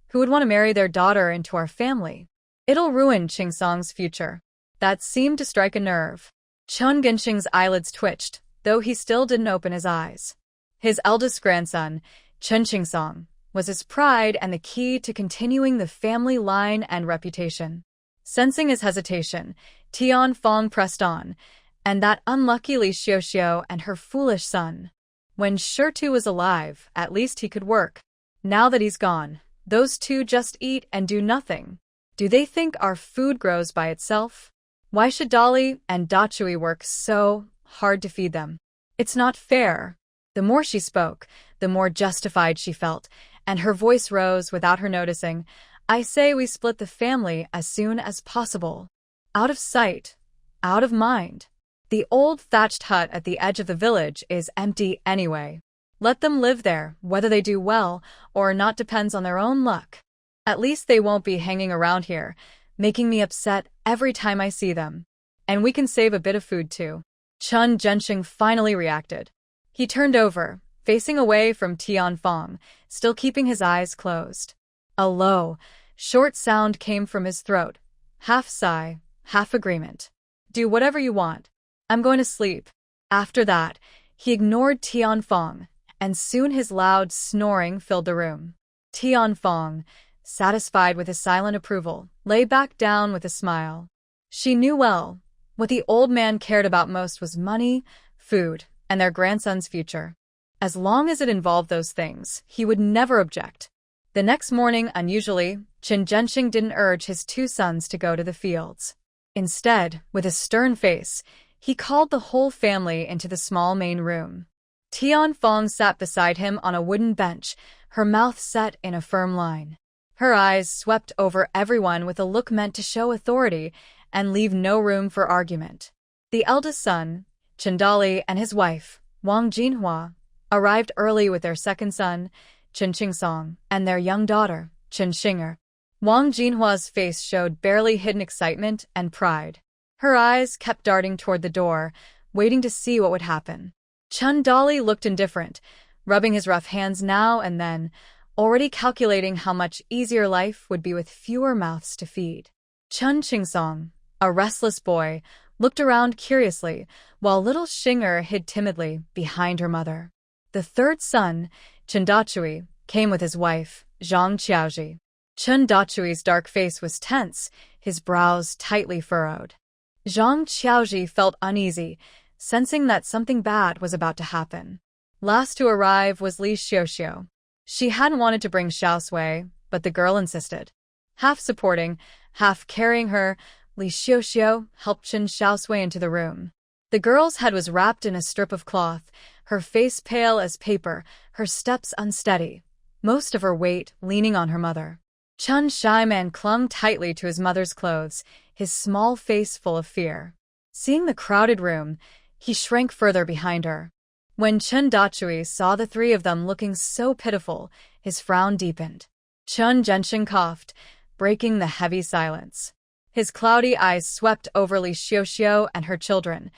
who would want to marry their daughter into our family? It'll ruin Qingsong's future." That seemed to strike a nerve. Chen Gensheng's eyelids twitched, though he still didn't open his eyes. His eldest grandson, Chen Qingsong, was his pride and the key to continuing the family line and reputation. Sensing his hesitation, Tianfeng pressed on, and that unlucky Li Xiaoxiu and her foolish son. When Shirtu was alive, at least he could work. Now that he's gone, those two just eat and do nothing. Do they think our food grows by itself? Why should Dolly and Dachui work so hard to feed them? It's not fair. The more she spoke, the more justified she felt, and her voice rose without her noticing. "I say we split the family as soon as possible. Out of sight, out of mind. The old thatched hut at the edge of the village is empty anyway. Let them live there, whether they do well or not depends on their own luck. At least they won't be hanging around here, making me upset every time I see them. And we can save a bit of food too." Chen Zhensheng finally reacted. He turned over, facing away from Tianfeng, still keeping his eyes closed. A low, short sound came from his throat, half sigh, half agreement. "Do whatever you want. I'm going to sleep." After that, he ignored Tianfeng, and soon his loud snoring filled the room. Tianfeng, satisfied with his silent approval, lay back down with a smile. She knew well, what the old man cared about most was money, food, and their grandson's future. As long as it involved those things, he would never object. The next morning, unusually, Chen Zhensheng didn't urge his two sons to go to the fields. Instead, with a stern face, he called the whole family into the small main room. Tianfeng sat beside him on a wooden bench, her mouth set in a firm line. Her eyes swept over everyone with a look meant to show authority and leave no room for argument. The eldest son, Chen Dali, and his wife, Wang Jinhua, arrived early with their second son, Chen Qingsong, and their young daughter, Chen Xinger. Wang Jinhua's face showed barely hidden excitement and pride. Her eyes kept darting toward the door, waiting to see what would happen. Chen Dali looked indifferent, rubbing his rough hands now and then, already calculating how much easier life would be with fewer mouths to feed. Chen Qingsong, a restless boy, looked around curiously, while little Xinger hid timidly behind her mother. The third son, Chen Dachui, came with his wife, Zhang Qiaoji. Chen Dachui's dark face was tense, his brows tightly furrowed. Zhang Qiaoji felt uneasy, sensing that something bad was about to happen. Last to arrive was Li Xiaoxiu. She hadn't wanted to bring Xiaosui, but the girl insisted. Half supporting, half carrying her, Li Xiaoxiu helped Chen Xiaosui into the room. The girl's head was wrapped in a strip of cloth, her face pale as paper, her steps unsteady, most of her weight leaning on her mother. Chen Xiaoman clung tightly to his mother's clothes, his small face full of fear. Seeing the crowded room, he shrank further behind her. When Chen Dachui saw the three of them looking so pitiful, his frown deepened. Chen Zhensheng coughed, breaking the heavy silence. His cloudy eyes swept over Li Xiaoxiao and her children,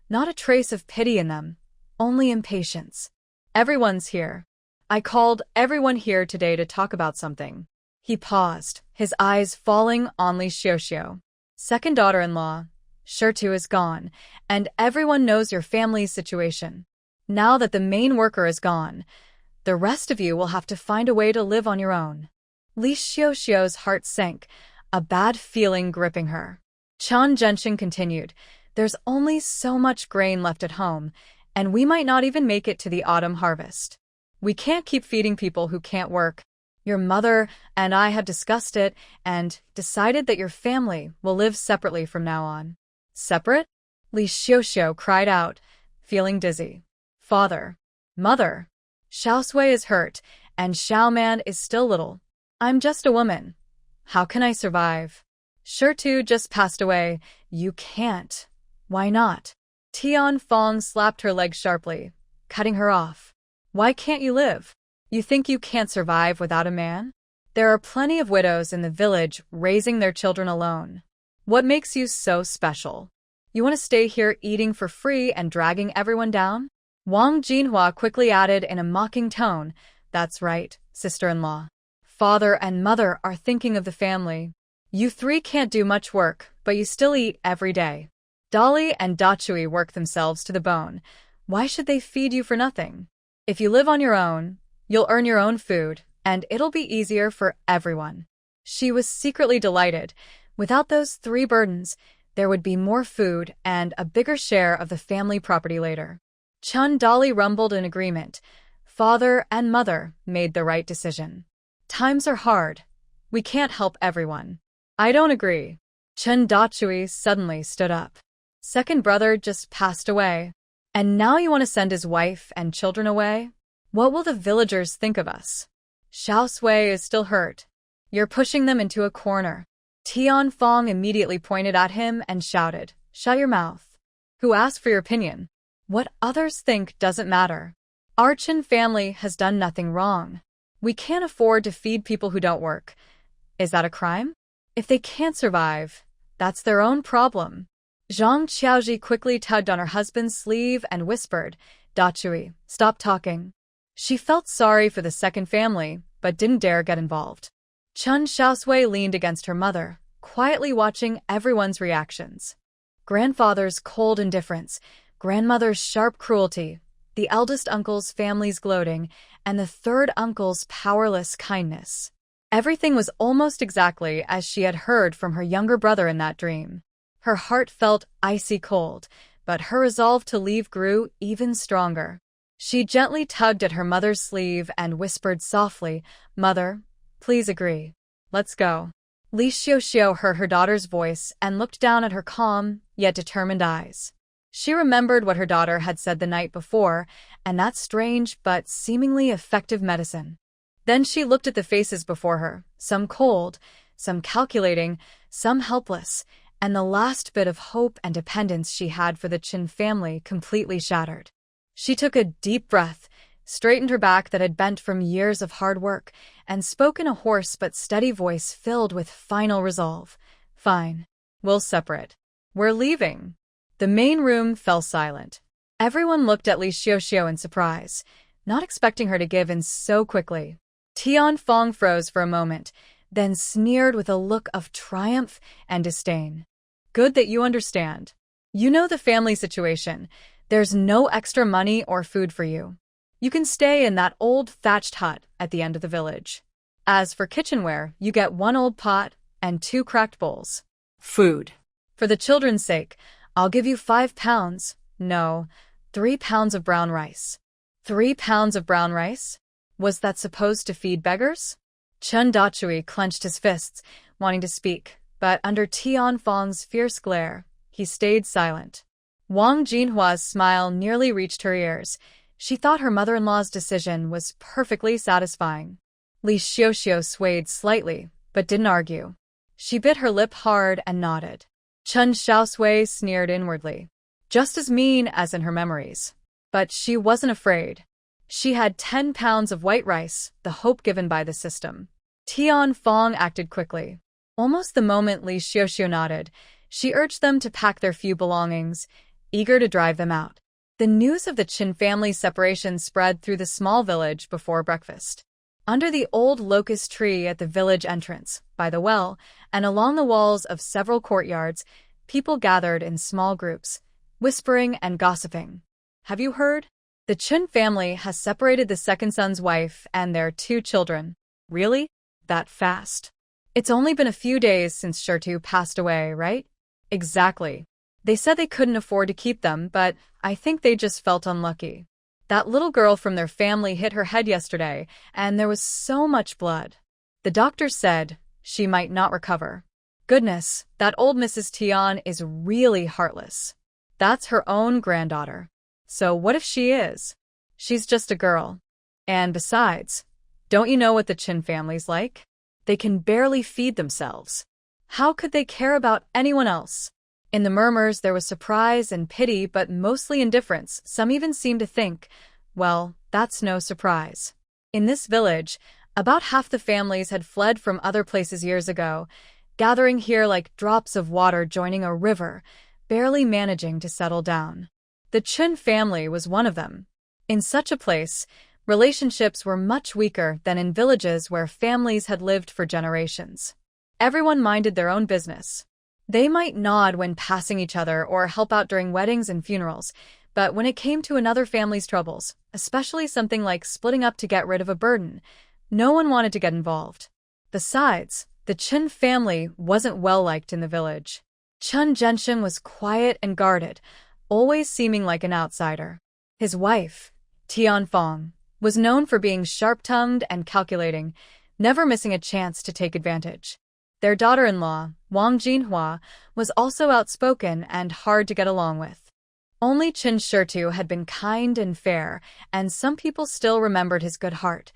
not a trace of pity in them, only impatience. Everyone's here. I called everyone here today to talk about something. He paused, his eyes falling on Li Xiaoxiao. Second daughter-in-law, Shirtu is gone, and everyone knows your family's situation. Now that the main worker is gone, the rest of you will have to find a way to live on your own. Li Xiaoxiao's heart sank, a bad feeling gripping her. Chen Xiaosui continued, there's only so much grain left at home, and we might not even make it to the autumn harvest. We can't keep feeding people who can't work. Your mother and I have discussed it and decided that your family will live separately from now on. Separate? Li Xiaoxiao cried out, feeling dizzy. Father, mother, Xiaosui is hurt, and Xiaoman is still little. I'm just a woman. How can I survive? Shirtu just passed away. You can't. Why not? Tianfeng slapped her leg sharply, cutting her off. Why can't you live? You think you can't survive without a man? There are plenty of widows in the village raising their children alone. What makes you so special? You want to stay here eating for free and dragging everyone down? Wang Jinhua quickly added in a mocking tone, that's right, sister-in-law. Father and mother are thinking of the family. You three can't do much work, but you still eat every day. Dolly and Dachui work themselves to the bone. Why should they feed you for nothing? If you live on your own, you'll earn your own food, and it'll be easier for everyone. She was secretly delighted. Without those three burdens, there would be more food and a bigger share of the family property later. Chen Dolly rumbled in agreement. Father and mother made the right decision. Times are hard. We can't help everyone. I don't agree. Chen Dachui suddenly stood up. Second brother just passed away. And now you want to send his wife and children away? What will the villagers think of us? Xiaosui is still hurt. You're pushing them into a corner. Tianfeng immediately pointed at him and shouted, shut your mouth. Who asked for your opinion? What others think doesn't matter. Our Chen family has done nothing wrong. We can't afford to feed people who don't work. Is that a crime? If they can't survive, that's their own problem. Zhang Qiaoji quickly tugged on her husband's sleeve and whispered, Dachui, stop talking. She felt sorry for the second family, but didn't dare get involved. Chen Xiaosui leaned against her mother, quietly watching everyone's reactions. Grandfather's cold indifference, grandmother's sharp cruelty, the eldest uncle's family's gloating, and the third uncle's powerless kindness. Everything was almost exactly as she had heard from her younger brother in that dream. Her heart felt icy cold, but her resolve to leave grew even stronger. She gently tugged at her mother's sleeve and whispered softly, Mother, please agree. Let's go. Li Xiaoxiao heard her daughter's voice and looked down at her calm, yet determined eyes. She remembered what her daughter had said the night before, and that strange but seemingly effective medicine. Then she looked at the faces before her, some cold, some calculating, some helpless, and the last bit of hope and dependence she had for the Chen family completely shattered. She took a deep breath, straightened her back that had bent from years of hard work, and spoke in a hoarse but steady voice filled with final resolve. Fine. We'll separate. We're leaving. The main room fell silent. Everyone looked at Li Xiaoxiao in surprise, not expecting her to give in so quickly. Tianfeng froze for a moment, then sneered with a look of triumph and disdain. Good that you understand. You know the family situation. There's no extra money or food for you. You can stay in that old thatched hut at the end of the village. As for kitchenware, you get 1 old pot and 2 cracked bowls. Food. For the children's sake, I'll give you 5 pounds. No, 3 pounds of brown rice. 3 pounds of brown rice? Was that supposed to feed beggars? Chen Dachui clenched his fists, wanting to speak, but under Tianfeng's fierce glare, he stayed silent. Wang Jinhua's smile nearly reached her ears. She thought her mother-in-law's decision was perfectly satisfying. Li Xiaoxiao swayed slightly, but didn't argue. She bit her lip hard and nodded. Chen Xiaosui sneered inwardly. Just as mean as in her memories. But she wasn't afraid. She had 10 pounds of white rice, the hope given by the system. Tianfeng acted quickly. Almost the moment Li Xiaosui nodded, she urged them to pack their few belongings, eager to drive them out. The news of the Chen family's separation spread through the small village before breakfast. Under the old locust tree at the village entrance, by the well, and along the walls of several courtyards, people gathered in small groups, whispering and gossiping. Have you heard? The Chen family has separated the second son's wife and their 2 children. Really? That fast? It's only been a few days since Xiaosui passed away, right? Exactly. They said they couldn't afford to keep them, but I think they just felt unlucky. That little girl from their family hit her head yesterday, and there was so much blood. The doctor said she might not recover. Goodness, that old Mrs. Tian is really heartless. That's her own granddaughter. So what if she is? She's just a girl. And besides, don't you know what the Chen family's like? They can barely feed themselves. How could they care about anyone else? In the murmurs, there was surprise and pity, but mostly indifference. Some even seemed to think, well, that's no surprise. In this village, about half the families had fled from other places years ago, gathering here like drops of water joining a river, barely managing to settle down. The Chen family was one of them. In such a place, relationships were much weaker than in villages where families had lived for generations. Everyone minded their own business. They might nod when passing each other or help out during weddings and funerals, but when it came to another family's troubles, especially something like splitting up to get rid of a burden, no one wanted to get involved. Besides, the Chen family wasn't well-liked in the village. Chen Zhensheng was quiet and guarded, always seeming like an outsider. His wife, Tian Fong, was known for being sharp-tongued and calculating, never missing a chance to take advantage. Their daughter-in-law, Wang Jinhua, was also outspoken and hard to get along with. Only Chen Xiaosui had been kind and fair, and some people still remembered his good heart.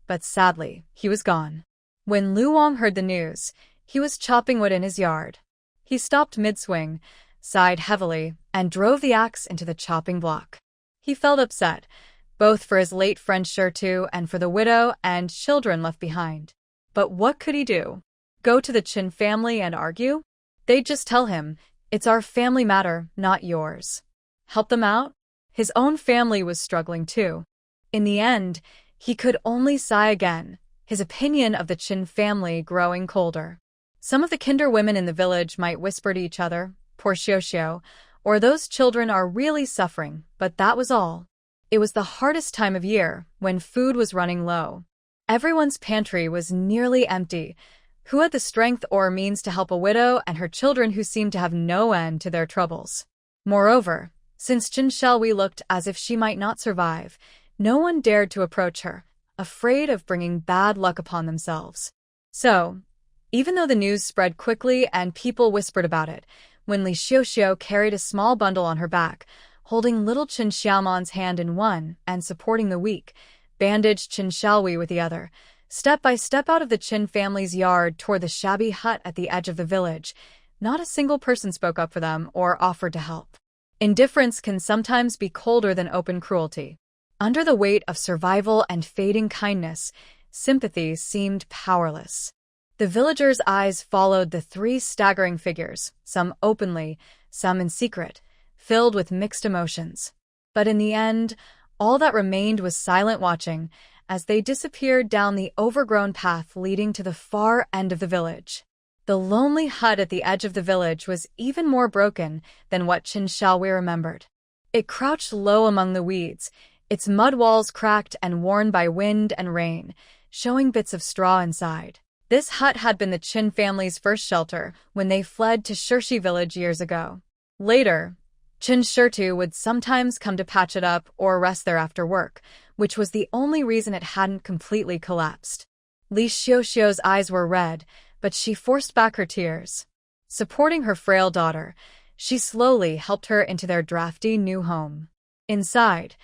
But sadly, he was gone. When Lu Wang heard the news, he was chopping wood in his yard. He stopped mid-swing, sighed heavily, and drove the axe into the chopping block. He felt upset, both for his late friend Xiaosui and for the widow and children left behind. But what could he do? Go to the Chen family and argue? They'd just tell him, it's our family matter, not yours. Help them out? His own family was struggling too. In the end, he could only sigh again, his opinion of the Chen family growing colder. Some of the kinder women in the village might whisper to each other, poor Xiaosui, or those children are really suffering, but that was all. It was the hardest time of year, when food was running low. Everyone's pantry was nearly empty. Who had the strength or means to help a widow and her children who seemed to have no end to their troubles? Moreover, since Chen Xiaosui looked as if she might not survive, no one dared to approach her, afraid of bringing bad luck upon themselves. So, even though the news spread quickly and people whispered about it, when Li Xiaosui carried a small bundle on her back, holding little Chen Xiaoman's hand in one and supporting the weak, bandaged Chen Xiaosui with the other, step by step out of the Chen family's yard toward the shabby hut at the edge of the village, not a single person spoke up for them or offered to help. Indifference can sometimes be colder than open cruelty. Under the weight of survival and fading kindness, sympathy seemed powerless. The villagers' eyes followed the 3 staggering figures, some openly, some in secret, filled with mixed emotions. But in the end, all that remained was silent watching as they disappeared down the overgrown path leading to the far end of the village. The lonely hut at the edge of the village was even more broken than what Chen Xiaosui remembered. It crouched low among the weeds, its mud walls cracked and worn by wind and rain, showing bits of straw inside. This hut had been the Chen family's first shelter when they fled to Shirshi village years ago. Later, Chen Xiaosui would sometimes come to patch it up or rest there after work, which was the only reason it hadn't completely collapsed. Li Xiaoxiu's eyes were red, but she forced back her tears. Supporting her frail daughter, she slowly helped her into their drafty new home. Inside,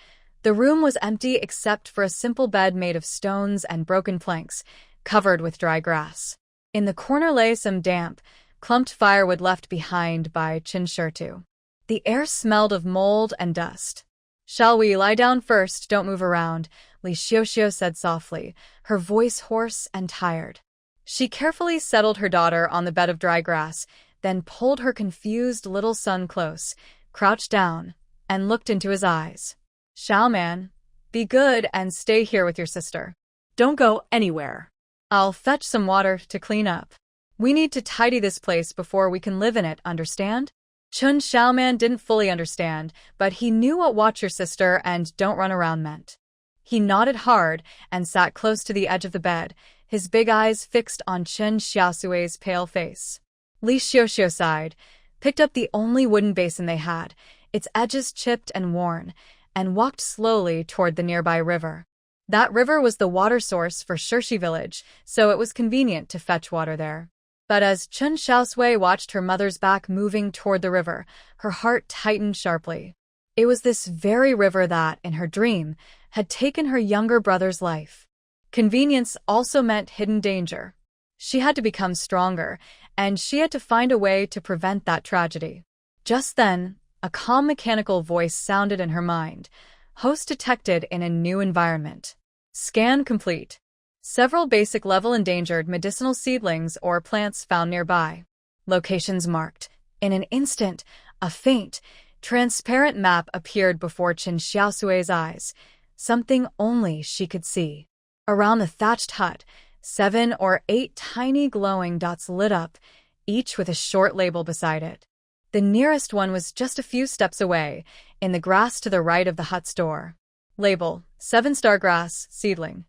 the room was empty except for a simple bed made of stones and broken planks, covered with dry grass. In the corner lay some damp, clumped firewood left behind by Chen Xiaosui. The air smelled of mold and dust. "Shall we lie down first? Don't move around," Li Xiaoxiu said softly, her voice hoarse and tired. She carefully settled her daughter on the bed of dry grass, then pulled her confused little son close, crouched down, and looked into his eyes. Xiaoman, be good and stay here with your sister. Don't go anywhere. I'll fetch some water to clean up. We need to tidy this place before we can live in it, understand? Chen Xiaoman didn't fully understand, but he knew what watch your sister and don't run around meant. He nodded hard and sat close to the edge of the bed, his big eyes fixed on Chen Xiaosui's pale face. Li Xiaoxiu sighed, picked up the only wooden basin they had, its edges chipped and worn, and walked slowly toward the nearby river. That river was the water source for Shirshi village, so it was convenient to fetch water there. But as Chen Xiaosui watched her mother's back moving toward the river, her heart tightened sharply. It was this very river that, in her dream, had taken her younger brother's life. Convenience also meant hidden danger. She had to become stronger, and she had to find a way to prevent that tragedy. Just then, a calm mechanical voice sounded in her mind. Host detected in a new environment. Scan complete. Several basic level endangered medicinal seedlings or plants found nearby. Locations marked. In an instant, a faint, transparent map appeared before Chen Xiaosui's eyes, something only she could see. Around the thatched hut, 7 or 8 tiny glowing dots lit up, each with a short label beside it. The nearest one was just a few steps away, in the grass to the right of the hut's door. Label: 7-star grass, seedling.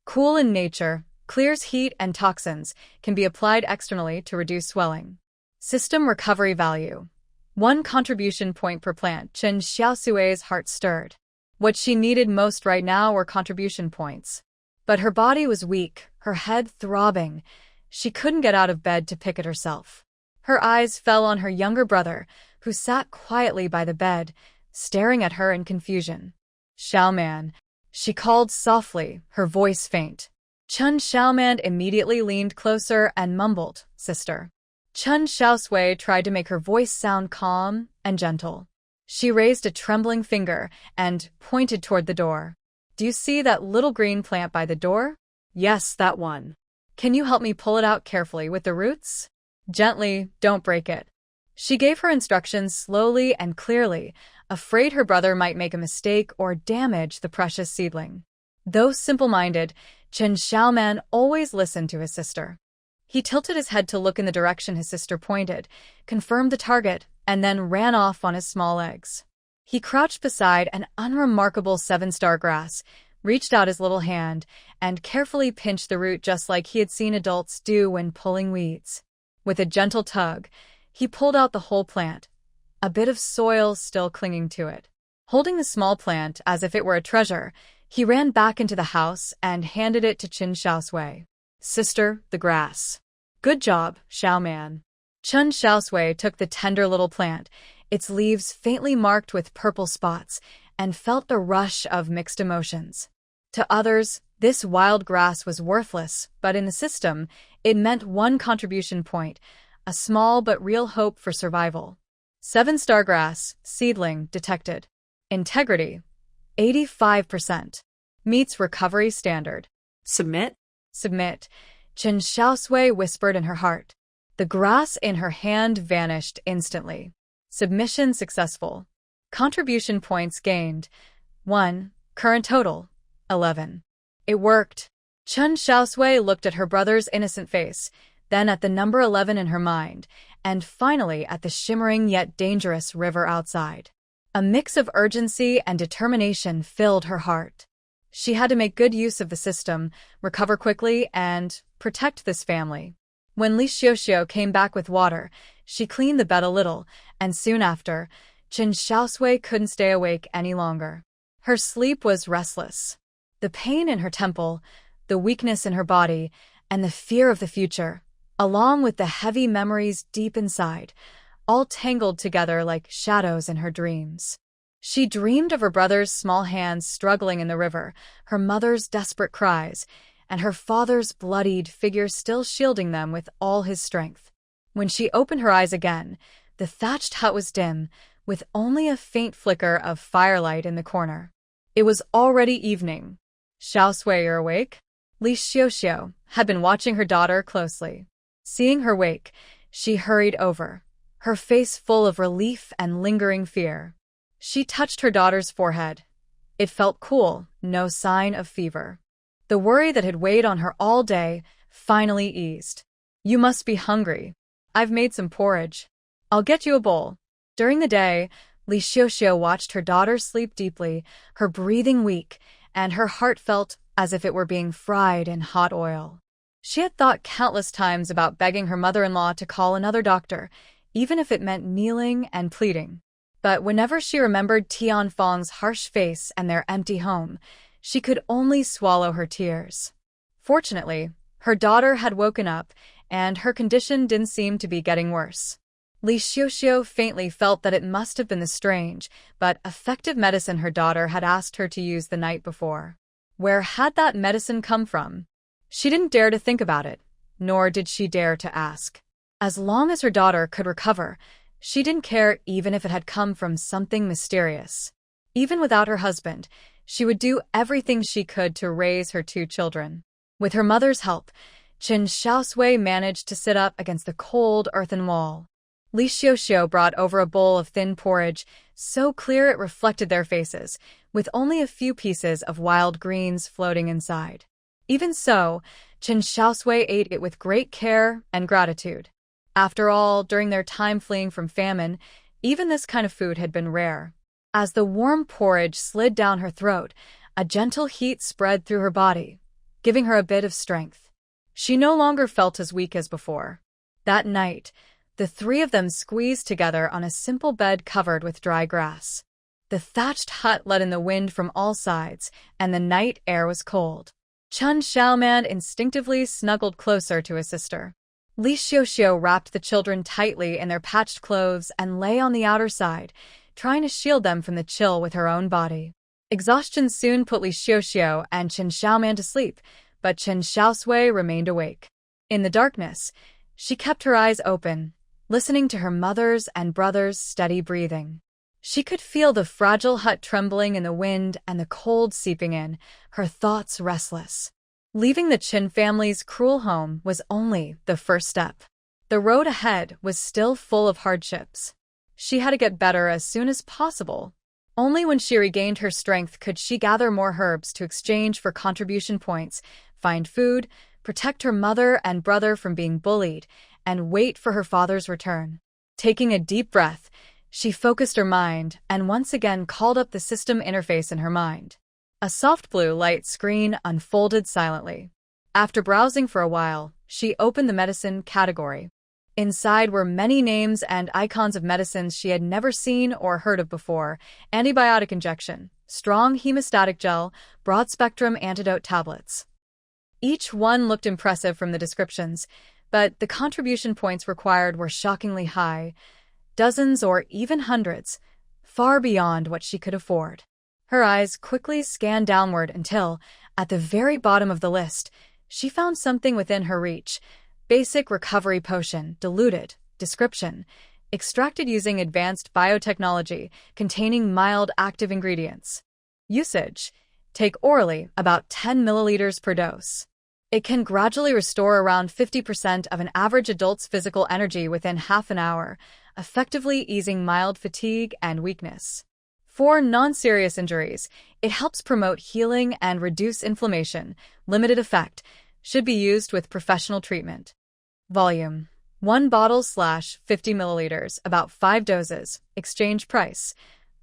Cool in nature, clears heat and toxins, can be applied externally to reduce swelling. System recovery value: 1 contribution point per plant. Chen Xiaosui's heart stirred. What she needed most right now were contribution points. But her body was weak, her head throbbing. She couldn't get out of bed to pick it herself. Her eyes fell on her younger brother, who sat quietly by the bed, staring at her in confusion. Xiaoman, she called softly, her voice faint. Chen Xiaoman immediately leaned closer and mumbled, "Sister." Chen Xiaosui tried to make her voice sound calm and gentle. She raised a trembling finger and pointed toward the door. "Do you see that little green plant by the door?" "Yes, that one." "Can you help me pull it out carefully with the roots? Gently, don't break it." She gave her instructions slowly and clearly, afraid her brother might make a mistake or damage the precious seedling. Though simple-minded, Chen Xiaoman always listened to his sister. He tilted his head to look in the direction his sister pointed, confirmed the target, and then ran off on his small legs. He crouched beside an unremarkable 7-star grass, reached out his little hand, and carefully pinched the root just like he had seen adults do when pulling weeds. With a gentle tug, he pulled out the whole plant, a bit of soil still clinging to it. Holding the small plant as if it were a treasure, he ran back into the house and handed it to Chen Xiaosui. "Sister, the grass." "Good job, Xiaoman." Chen Xiaosui took the tender little plant, its leaves faintly marked with purple spots, and felt the rush of mixed emotions. To others, this wild grass was worthless, but in the system, it meant 1 contribution point, a small but real hope for survival. 7-star grass, seedling, detected. Integrity: 85%. Meets recovery standard. Submit? Submit, Chen Xiaosui whispered in her heart. The grass in her hand vanished instantly. Submission successful. Contribution points gained: 1. Current total: 11. It worked. Chen Xiaosui looked at her brother's innocent face, then at the number 11 in her mind, and finally at the shimmering yet dangerous river outside. A mix of urgency and determination filled her heart. She had to make good use of the system, recover quickly, and protect this family. When Li Xiaoxiu came back with water, she cleaned the bed a little, and soon after, Chen Xiaosui couldn't stay awake any longer. Her sleep was restless. The pain in her temple, the weakness in her body, and the fear of the future, along with the heavy memories deep inside, all tangled together like shadows in her dreams. She dreamed of her brother's small hands struggling in the river, her mother's desperate cries, and her father's bloodied figure still shielding them with all his strength. When she opened her eyes again, the thatched hut was dim, with only a faint flicker of firelight in the corner. It was already evening. "Xiaosui, you're awake?" Li Xiaoxiu had been watching her daughter closely. Seeing her wake, she hurried over, her face full of relief and lingering fear. She touched her daughter's forehead. It felt cool, no sign of fever. The worry that had weighed on her all day finally eased. "You must be hungry. I've made some porridge. I'll get you a bowl." During the day, Li Xiaoxiu watched her daughter sleep deeply, her breathing weak, and her heart felt as if it were being fried in hot oil. She had thought countless times about begging her mother-in-law to call another doctor, even if it meant kneeling and pleading. But whenever she remembered Tianfeng's harsh face and their empty home, she could only swallow her tears. Fortunately, her daughter had woken up, and her condition didn't seem to be getting worse. Li Xiaoxiu faintly felt that it must have been the strange, but effective medicine her daughter had asked her to use the night before. Where had that medicine come from? She didn't dare to think about it, nor did she dare to ask. As long as her daughter could recover, she didn't care even if it had come from something mysterious. Even without her husband, she would do everything she could to raise her 2 children. With her mother's help, Chen Xiaosui managed to sit up against the cold earthen wall. Li Xiaoxiu brought over a bowl of thin porridge, so clear it reflected their faces, with only a few pieces of wild greens floating inside. Even so, Chen Xiaosui ate it with great care and gratitude. After all, during their time fleeing from famine, even this kind of food had been rare. As the warm porridge slid down her throat, a gentle heat spread through her body, giving her a bit of strength. She no longer felt as weak as before. That night, the 3 of them squeezed together on a simple bed covered with dry grass. The thatched hut let in the wind from all sides, and the night air was cold. Chen Xiaoman instinctively snuggled closer to his sister. Li Xiaoxiu wrapped the children tightly in their patched clothes and lay on the outer side, trying to shield them from the chill with her own body. Exhaustion soon put Li Xiaoxiu and Chen Xiaoman to sleep, but Chen Xiaosui remained awake. In the darkness, she kept her eyes open, listening to her mother's and brother's steady breathing. She could feel the fragile hut trembling in the wind and the cold seeping in, her thoughts restless. Leaving the Chen family's cruel home was only the first step. The road ahead was still full of hardships. She had to get better as soon as possible. Only when she regained her strength could she gather more herbs to exchange for contribution points, find food, protect her mother and brother from being bullied, and wait for her father's return. Taking a deep breath, she focused her mind and once again called up the system interface in her mind. A soft blue light screen unfolded silently. After browsing for a while, she opened the medicine category. Inside were many names and icons of medicines she had never seen or heard of before: antibiotic injection, strong hemostatic gel, broad-spectrum antidote tablets. Each one looked impressive from the descriptions, but the contribution points required were shockingly high, dozens or even hundreds, far beyond what she could afford. Her eyes quickly scanned downward until, at the very bottom of the list, she found something within her reach: basic recovery potion, diluted, description, extracted using advanced biotechnology, containing mild active ingredients. Usage: take orally, about 10 milliliters per dose. It can gradually restore around 50% of an average adult's physical energy within half an hour, effectively easing mild fatigue and weakness. For non-serious injuries, it helps promote healing and reduce inflammation. Limited effect. Should be used with professional treatment. Volume: 1 bottle/50 milliliters, about 5 doses. Exchange price: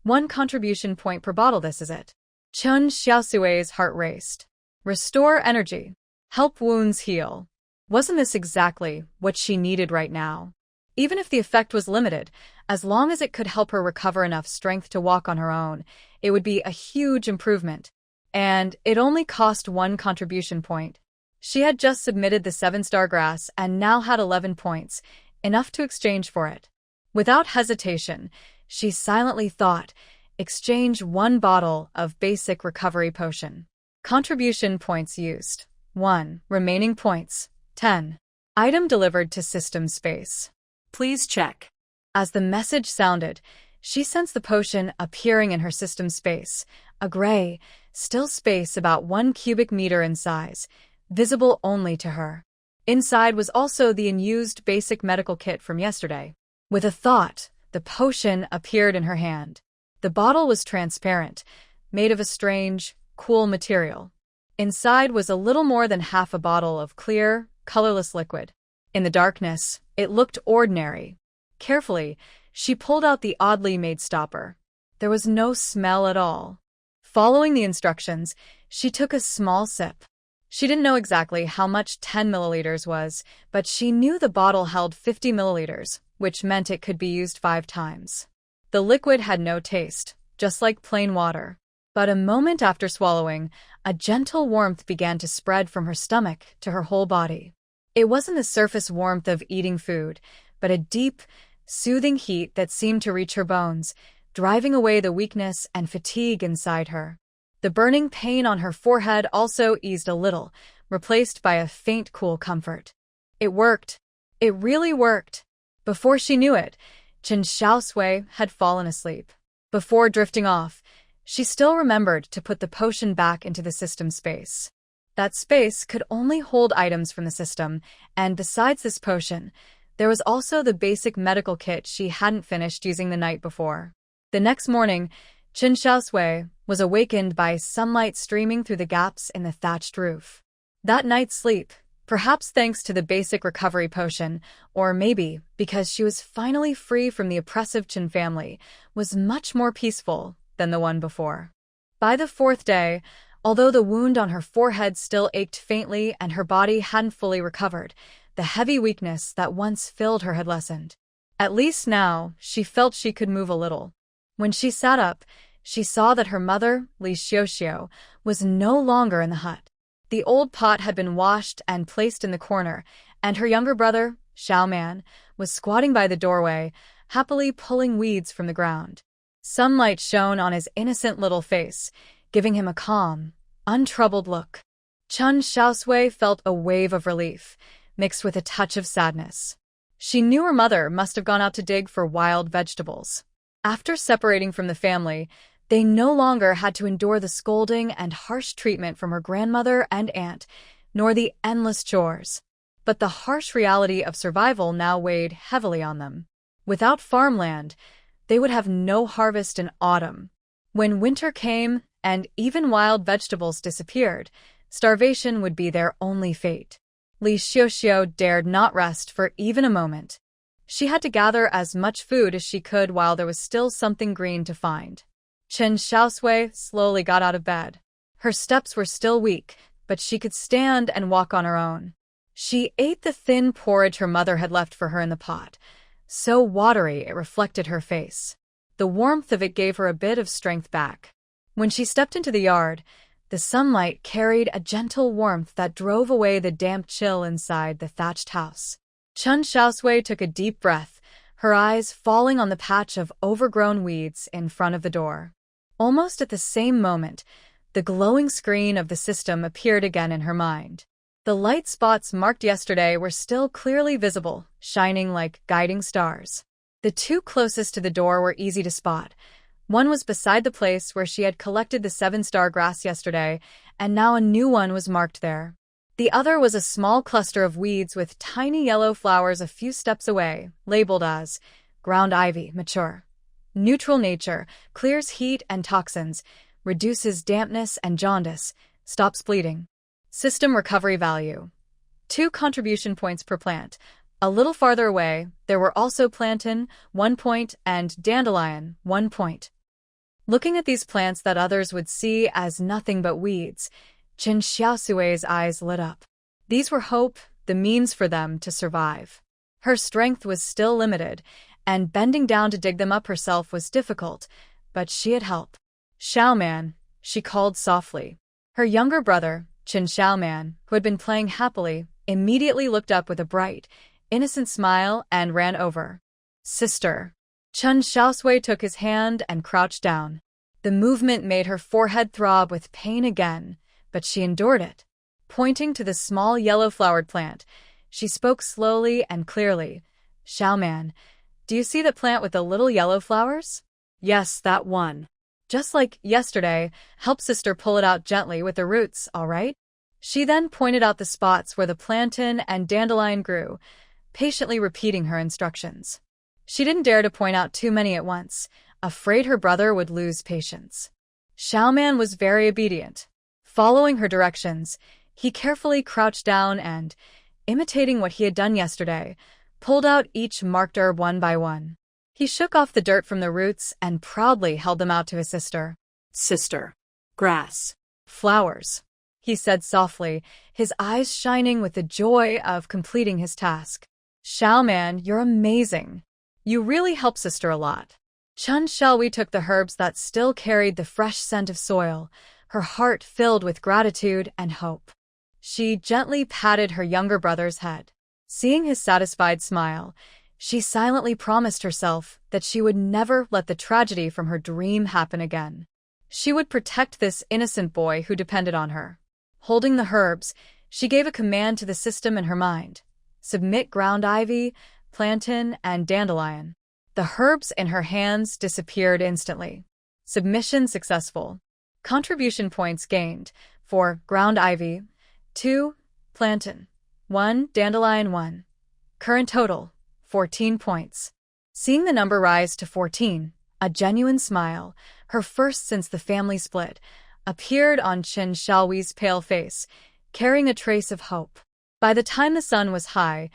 1 contribution point per bottle. This is it. Chen Xiaosui's heart raced. Restore energy. Help wounds heal. Wasn't this exactly what she needed right now? Even if the effect was limited, as long as it could help her recover enough strength to walk on her own, it would be a huge improvement. And it only cost 1 contribution point. She had just submitted the 7-star grass and now had 11 points, enough to exchange for it. Without hesitation, she silently thought, exchange 1 bottle of basic recovery potion. Contribution points used: 1. Remaining points: 10. Item delivered to system space. Please check. As the message sounded, she sensed the potion appearing in her system space, a gray, still space about 1 cubic meter in size, visible only to her. Inside was also the unused basic medical kit from yesterday. With a thought, the potion appeared in her hand. The bottle was transparent, made of a strange, cool material. Inside was a little more than half a bottle of clear, colorless liquid. In the darkness, it looked ordinary. Carefully, she pulled out the oddly made stopper. There was no smell at all. Following the instructions, she took a small sip. She didn't know exactly how much 10 milliliters was, but she knew the bottle held 50 milliliters, which meant it could be used 5 times. The liquid had no taste, just like plain water. But a moment after swallowing, a gentle warmth began to spread from her stomach to her whole body. It wasn't the surface warmth of eating food, but a deep, soothing heat that seemed to reach her bones, driving away the weakness and fatigue inside her. The burning pain on her forehead also eased a little, replaced by a faint cool comfort. It worked. It really worked. Before she knew it, Chen Xiaosui had fallen asleep. Before drifting off, she still remembered to put the potion back into the system space. That space could only hold items from the system, and besides this potion, there was also the basic medical kit she hadn't finished using the night before. The next morning, Chen Xiaosui was awakened by sunlight streaming through the gaps in the thatched roof. That night's sleep, perhaps thanks to the basic recovery potion, or maybe because she was finally free from the oppressive Chen family, was much more peaceful than the one before. By the 4th day, although the wound on her forehead still ached faintly and her body hadn't fully recovered, the heavy weakness that once filled her had lessened. At least now, she felt she could move a little. When she sat up, she saw that her mother, Li Xiaoxiu, was no longer in the hut. The old pot had been washed and placed in the corner, and her younger brother, Xiaoman, was squatting by the doorway, happily pulling weeds from the ground. Sunlight shone on his innocent little face, giving him a calm, untroubled look. Chen Xiaosui felt a wave of relief, mixed with a touch of sadness. She knew her mother must have gone out to dig for wild vegetables. After separating from the family, they no longer had to endure the scolding and harsh treatment from her grandmother and aunt, nor the endless chores. But the harsh reality of survival now weighed heavily on them. Without farmland, they would have no harvest in autumn. When winter came and even wild vegetables disappeared, starvation would be their only fate. Li Xiaoxiu dared not rest for even a moment. She had to gather as much food as she could while there was still something green to find. Chen Xiaosui slowly got out of bed. Her steps were still weak, but she could stand and walk on her own. She ate the thin porridge her mother had left for her in the pot, so watery it reflected her face. The warmth of it gave her a bit of strength back. When she stepped into the yard, the sunlight carried a gentle warmth that drove away the damp chill inside the thatched house. Chen Xiaosui took a deep breath, her eyes falling on the patch of overgrown weeds in front of the door. Almost at the same moment, the glowing screen of the system appeared again in her mind. The light spots marked yesterday were still clearly visible, shining like guiding stars. The 2 closest to the door were easy to spot. One was beside the place where she had collected the 7-star grass yesterday, and now a new one was marked there. The other was a small cluster of weeds with tiny yellow flowers a few steps away, labeled as ground ivy, mature. Neutral nature, clears heat and toxins, reduces dampness and jaundice, stops bleeding. System recovery value. 2 contribution points per plant. A little farther away, there were also plantain, 1 point, and dandelion, 1 point. Looking at these plants that others would see as nothing but weeds, Chen Xiaosui's eyes lit up. These were hope, the means for them to survive. Her strength was still limited, and bending down to dig them up herself was difficult, but she had help. Xiaoman, she called softly. Her younger brother, Chen Xiaoman, who had been playing happily, immediately looked up with a bright, innocent smile and ran over. Sister. Chen Xiaosui took his hand and crouched down. The movement made her forehead throb with pain again, but she endured it. Pointing to the small yellow-flowered plant, she spoke slowly and clearly. Xiaoman, do you see that plant with the little yellow flowers? Yes, that one. Just like yesterday, help sister pull it out gently with the roots, all right? She then pointed out the spots where the plantain and dandelion grew, patiently repeating her instructions. She didn't dare to point out too many at once, afraid her brother would lose patience. Xiaoman was very obedient. Following her directions, he carefully crouched down and, imitating what he had done yesterday, pulled out each marked herb one by one. He shook off the dirt from the roots and proudly held them out to his sister. Sister. Grass. Flowers, he said softly, his eyes shining with the joy of completing his task. Xiaoman, you're amazing. You really help sister a lot. Chen Xiaosui took the herbs that still carried the fresh scent of soil, her heart filled with gratitude and hope. She gently patted her younger brother's head. Seeing his satisfied smile, she silently promised herself that she would never let the tragedy from her dream happen again. She would protect this innocent boy who depended on her. Holding the herbs, she gave a command to the system in her mind. Submit ground ivy, plantain, and dandelion. The herbs in her hands disappeared instantly. Submission successful. Contribution points gained for ground ivy, 2, plantain, 1, dandelion 1. Current total, 14 points. Seeing the number rise to 14, a genuine smile, her first since the family split, appeared on Chen Xiaosui's pale face, carrying a trace of hope. By the time the sun was high,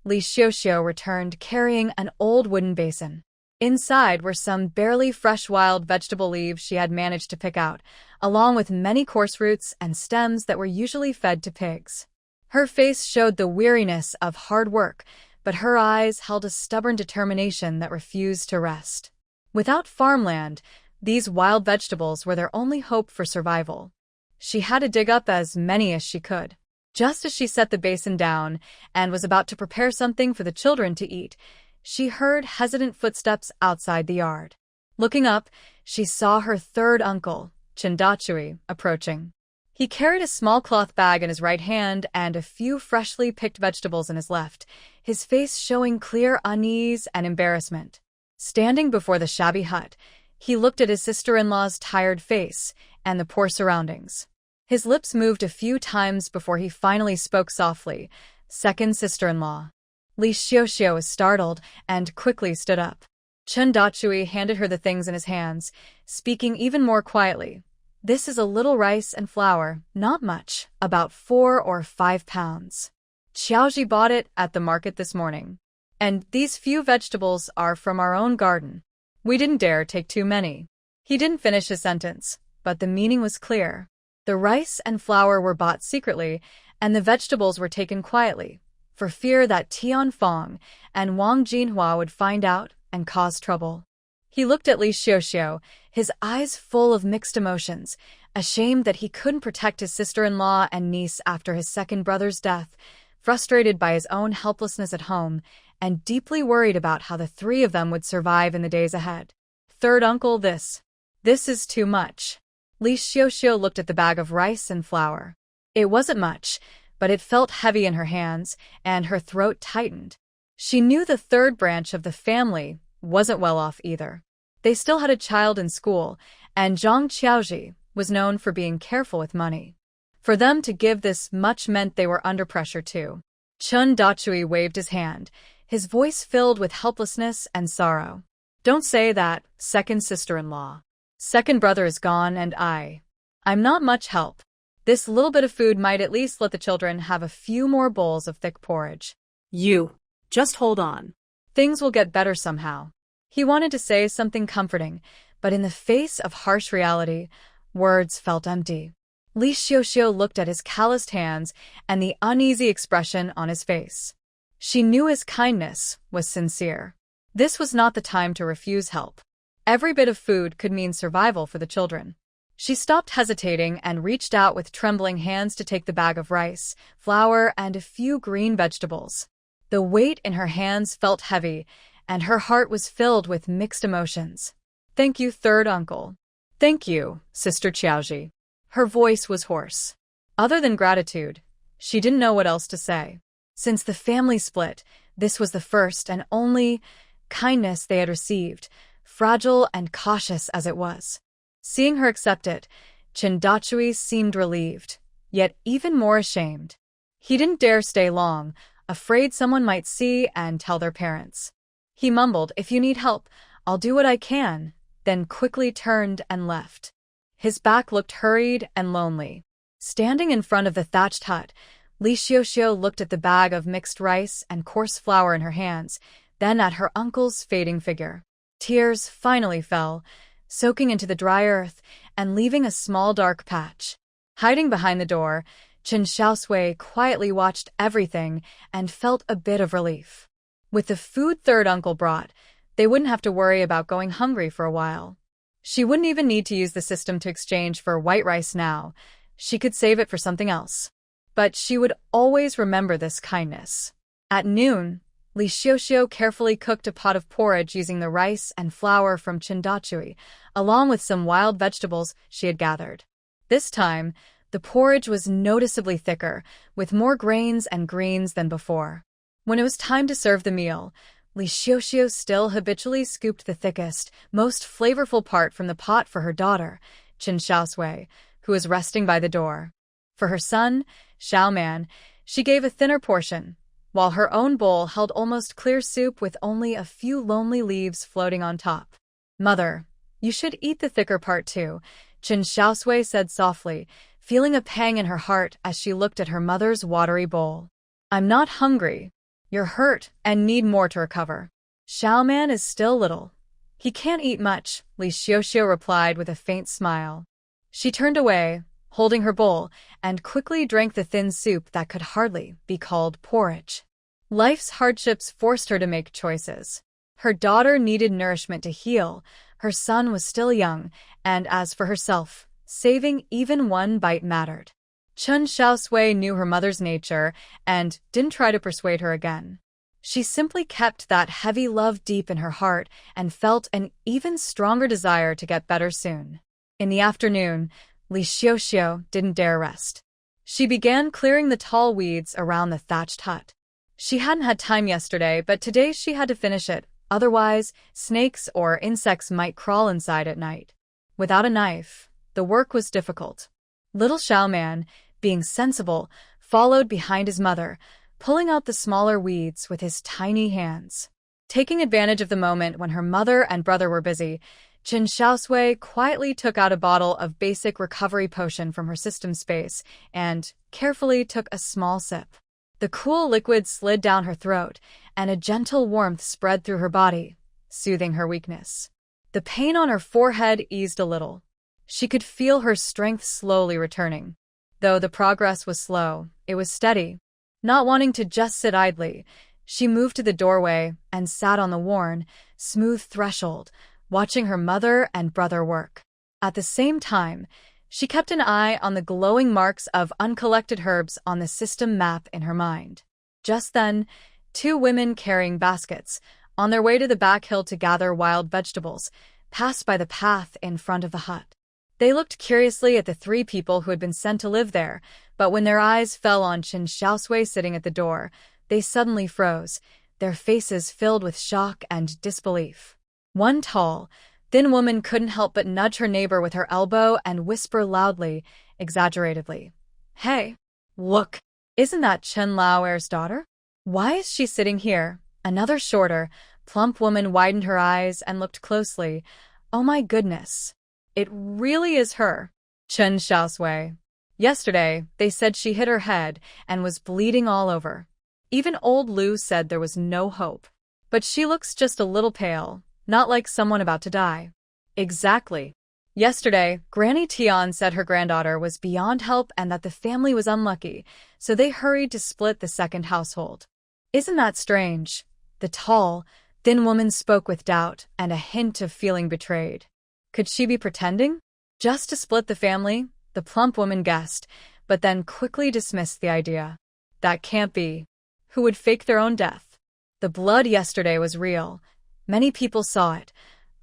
Li Xiaoxiao returned carrying an old wooden basin. Inside were some barely fresh wild vegetable leaves she had managed to pick out, along with many coarse roots and stems that were usually fed to pigs. Her face showed the weariness of hard work, but her eyes held a stubborn determination that refused to rest. Without farmland, these wild vegetables were their only hope for survival. She had to dig up as many as she could. Just as she set the basin down and was about to prepare something for the children to eat, she heard hesitant footsteps outside the yard. Looking up, she saw her third uncle, Chen Xiaosui, approaching. He carried a small cloth bag in his right hand and a few freshly picked vegetables in his left, his face showing clear unease and embarrassment. Standing before the shabby hut, he looked at his sister-in-law's tired face and the poor surroundings. His lips moved a few times before he finally spoke softly, "Second sister-in-law." Li Xiaoxiao was startled and quickly stood up. Chen Xiaosui handed her the things in his hands, speaking even more quietly. "This is a little rice and flour, not much, about 4 or 5 pounds. Xiaoji bought it at the market this morning. And these few vegetables are from our own garden. We didn't dare take too many." He didn't finish his sentence, but the meaning was clear. The rice and flour were bought secretly, and the vegetables were taken quietly, for fear that Tian Fong and Wang Jinhua would find out and cause trouble. He looked at Li Xiaoxiao, his eyes full of mixed emotions, ashamed that he couldn't protect his sister-in-law and niece after his second brother's death, frustrated by his own helplessness at home, and deeply worried about how the three of them would survive in the days ahead. "Third uncle, this is too much." Li Xiaoxiao looked at the bag of rice and flour. It wasn't much, but it felt heavy in her hands, and her throat tightened. She knew the third branch of the family wasn't well off either. They still had a child in school, and Zhang Qiaoji was known for being careful with money. For them to give this much meant they were under pressure too. Chen Xiaosui waved his hand, his voice filled with helplessness and sorrow. "Don't say that, second sister-in-law. Second brother is gone and I'm not much help. This little bit of food might at least let the children have a few more bowls of thick porridge. You. Just hold on. Things will get better somehow." He wanted to say something comforting, but in the face of harsh reality, words felt empty. Li Xiaoxiao looked at his calloused hands and the uneasy expression on his face. She knew his kindness was sincere. This was not the time to refuse help. Every bit of food could mean survival for the children. She stopped hesitating and reached out with trembling hands to take the bag of rice, flour, and a few green vegetables. The weight in her hands felt heavy, and her heart was filled with mixed emotions. "Thank you, third uncle. Thank you, Sister Qiaoji." Her voice was hoarse. Other than gratitude, she didn't know what else to say. Since the family split, this was the first and only kindness they had received, fragile and cautious as it was. Seeing her accept it, Chen Xiaosui seemed relieved. yet even more ashamed. He didn't dare stay long, afraid someone might see and tell their parents. He mumbled, "If you need help, I'll do what I can," then quickly turned and left. His back looked hurried and lonely. Standing in front of the thatched hut, Li Xiaoxiu looked at the bag of mixed rice and coarse flour in her hands, then at her uncle's fading figure. Tears finally fell, soaking into the dry earth and leaving a small dark patch. Hiding behind the door, Chen Xiaosui quietly watched everything and felt a bit of relief. With the food third uncle brought, they wouldn't have to worry about going hungry for a while. She wouldn't even need to use the system to exchange for white rice now. She could save it for something else. But she would always remember this kindness. At noon, Li Xiaoxiu carefully cooked a pot of porridge using the rice and flour from Chen Xiaosui, along with some wild vegetables she had gathered. This time, the porridge was noticeably thicker, with more grains and greens than before. When it was time to serve the meal, Li Xiaoxiu still habitually scooped the thickest, most flavorful part from the pot for her daughter, Chen Xiaosui, who was resting by the door. For her son, Xiaoman, she gave a thinner portion, while her own bowl held almost clear soup with only a few lonely leaves floating on top. "Mother, you should eat the thicker part too," Chen Xiaosui said softly, feeling a pang in her heart as she looked at her mother's watery bowl. "I'm not hungry. You're hurt and need more to recover. Xiaoman is still little. He can't eat much," Li Xiaoxiu replied with a faint smile. She turned away, holding her bowl, and quickly drank the thin soup that could hardly be called porridge. Life's hardships forced her to make choices. Her daughter needed nourishment to heal, her son was still young, and as for herself, saving even one bite mattered. Chen Xiaosui knew her mother's nature and didn't try to persuade her again. She simply kept that heavy love deep in her heart and felt an even stronger desire to get better soon. In the afternoon, Li Xiaoxiu didn't dare rest. She began clearing the tall weeds around the thatched hut. She hadn't had time yesterday, but today she had to finish it, otherwise snakes or insects might crawl inside at night. Without a knife, the work was difficult. Little Xiaoman, being sensible, followed behind his mother, pulling out the smaller weeds with his tiny hands. Taking advantage of the moment when her mother and brother were busy, Chen Xiaosui quietly took out a bottle of basic recovery potion from her system space and carefully took a small sip. The cool liquid slid down her throat, and a gentle warmth spread through her body, soothing her weakness. The pain on her forehead eased a little. She could feel her strength slowly returning. Though the progress was slow, it was steady. Not wanting to just sit idly, she moved to the doorway and sat on the worn, smooth threshold, watching her mother and brother work. At the same time, she kept an eye on the glowing marks of uncollected herbs on the system map in her mind. Just then, two women carrying baskets, on their way to the back hill to gather wild vegetables, passed by the path in front of the hut. They looked curiously at the three people who had been sent to live there, but when their eyes fell on Chen Xiaosui sitting at the door, they suddenly froze, their faces filled with shock and disbelief. One tall, thin woman couldn't help but nudge her neighbor with her elbow and whisper loudly, exaggeratedly, "Hey, look, isn't that Chen Laoer's daughter? Why is she sitting here?" Another shorter, plump woman widened her eyes and looked closely. "Oh my goodness. It really is her." Chen Xiaosui. "Yesterday, they said she hit her head and was bleeding all over. Even old Lu said there was no hope. But she looks just a little pale, not like someone about to die." "Exactly. Yesterday, Granny Tian said her granddaughter was beyond help and that the family was unlucky, so they hurried to split the second household." "Isn't that strange?" The tall, thin woman spoke with doubt and a hint of feeling betrayed. Could she be pretending? Just to split the family, the plump woman guessed, but then quickly dismissed the idea. That can't be. Who would fake their own death? The blood yesterday was real. Many people saw it.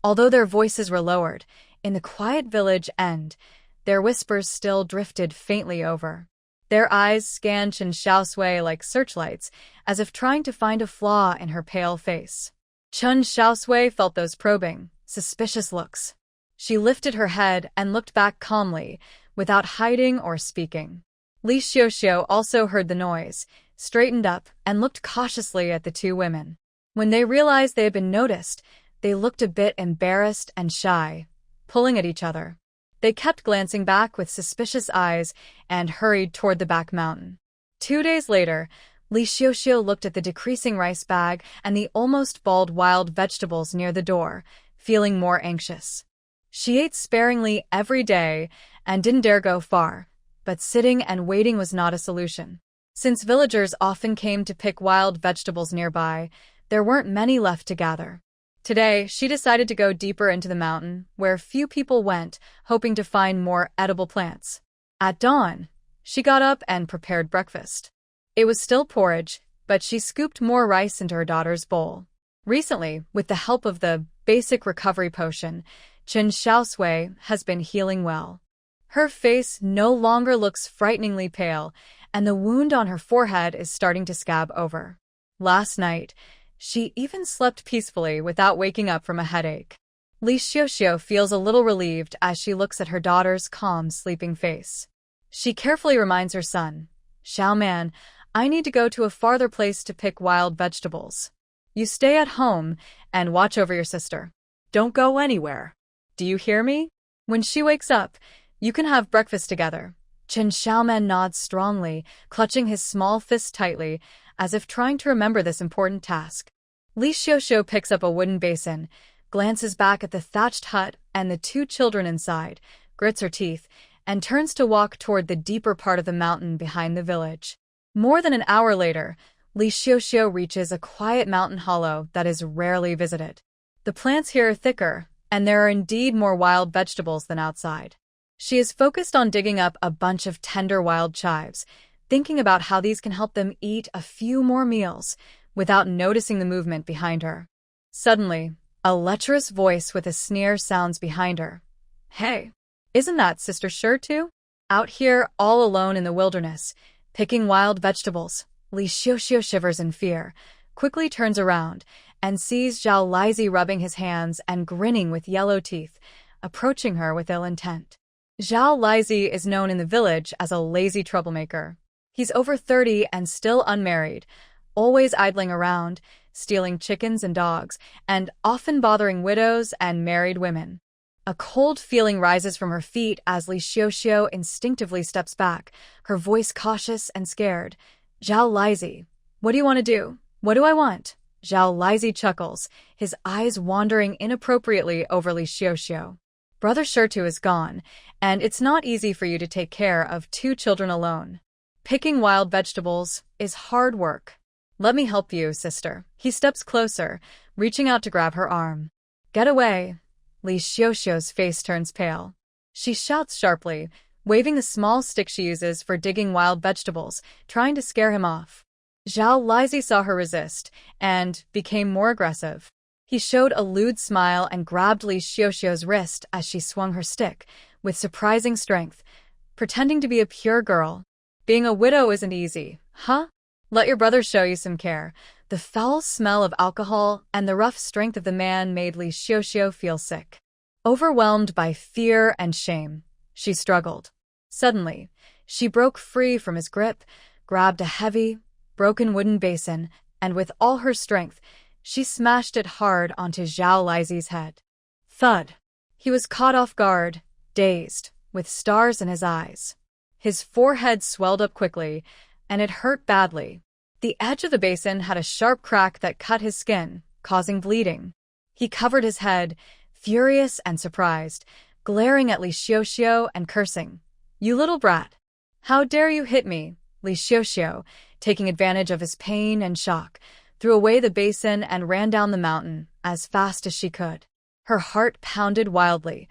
Although their voices were lowered, in the quiet village end, their whispers still drifted faintly over. Their eyes scanned Chen Xiaosui like searchlights, as if trying to find a flaw in her pale face. Chen Xiaosui felt those probing, suspicious looks. She lifted her head and looked back calmly, without hiding or speaking. Li Xiaoxiu also heard the noise, straightened up, and looked cautiously at the two women. When they realized they had been noticed, they looked a bit embarrassed and shy, pulling at each other. They kept glancing back with suspicious eyes and hurried toward the back mountain. 2 days later, Li Xiaoxiu looked at the decreasing rice bag and the almost bald wild vegetables near the door, feeling more anxious. She ate sparingly every day and didn't dare go far, but sitting and waiting was not a solution. Since villagers often came to pick wild vegetables nearby, there weren't many left to gather. Today, she decided to go deeper into the mountain, where few people went, hoping to find more edible plants. At dawn, she got up and prepared breakfast. It was still porridge, but she scooped more rice into her daughter's bowl. Recently, with the help of the basic recovery potion, Chen Xiaosui has been healing well. Her face no longer looks frighteningly pale, and the wound on her forehead is starting to scab over. Last night, she even slept peacefully without waking up from a headache. Li Xiaoxiu feels a little relieved as she looks at her daughter's calm, sleeping face. She carefully reminds her son, "Xiaoman, I need to go to a farther place to pick wild vegetables. You stay at home and watch over your sister. Don't go anywhere. Do you hear me? When she wakes up, you can have breakfast together." Chen Xiaoman nods strongly, clutching his small fist tightly, as if trying to remember this important task. Li Xiaoxiu picks up a wooden basin, glances back at the thatched hut and the two children inside, grits her teeth, and turns to walk toward the deeper part of the mountain behind the village. More than an hour later, Li Xiaoxiu reaches a quiet mountain hollow that is rarely visited. The plants here are thicker, and there are indeed more wild vegetables than outside. She is focused on digging up a bunch of tender wild chives, thinking about how these can help them eat a few more meals, without noticing the movement behind her. Suddenly, a lecherous voice with a sneer sounds behind her. "Hey, isn't that Sister Sure too? Out here all alone in the wilderness, picking wild vegetables." Li Xiaoxiu shivers in fear, quickly turns around, and sees Zhao Lizi rubbing his hands and grinning with yellow teeth, approaching her with ill intent. Zhao Lizi is known in the village as a lazy troublemaker. He's over 30 and still unmarried, always idling around, stealing chickens and dogs, and often bothering widows and married women. A cold feeling rises from her feet as Li Xiaoxiu instinctively steps back, her voice cautious and scared. "Zhao Lizi, what do you want to do? What do I want?" Zhao Lizi chuckles, his eyes wandering inappropriately over Li Xiaoxiu. "Brother Shirtu is gone, and it's not easy for you to take care of two children alone. Picking wild vegetables is hard work. Let me help you, sister." He steps closer, reaching out to grab her arm. "Get away." Li Xiaoxiu's face turns pale. She shouts sharply, waving the small stick she uses for digging wild vegetables, trying to scare him off. Zhao Lizi saw her resist, and became more aggressive. He showed a lewd smile and grabbed Li Xiaoxiu's wrist as she swung her stick, with surprising strength, pretending to be a pure girl. "Being a widow isn't easy, huh? Let your brother show you some care." The foul smell of alcohol and the rough strength of the man made Li Xiaoxiu feel sick. Overwhelmed by fear and shame, she struggled. Suddenly, she broke free from his grip, grabbed a heavy, broken wooden basin, and with all her strength, she smashed it hard onto Zhao Lizi's head. Thud. He was caught off guard, dazed, with stars in his eyes. His forehead swelled up quickly, and it hurt badly. The edge of the basin had a sharp crack that cut his skin, causing bleeding. He covered his head, furious and surprised, glaring at Li Xiaoxiu and cursing. "You little brat! How dare you hit me?" Li Xiaoxiu, taking advantage of his pain and shock, threw away the basin and ran down the mountain as fast as she could. Her heart pounded wildly,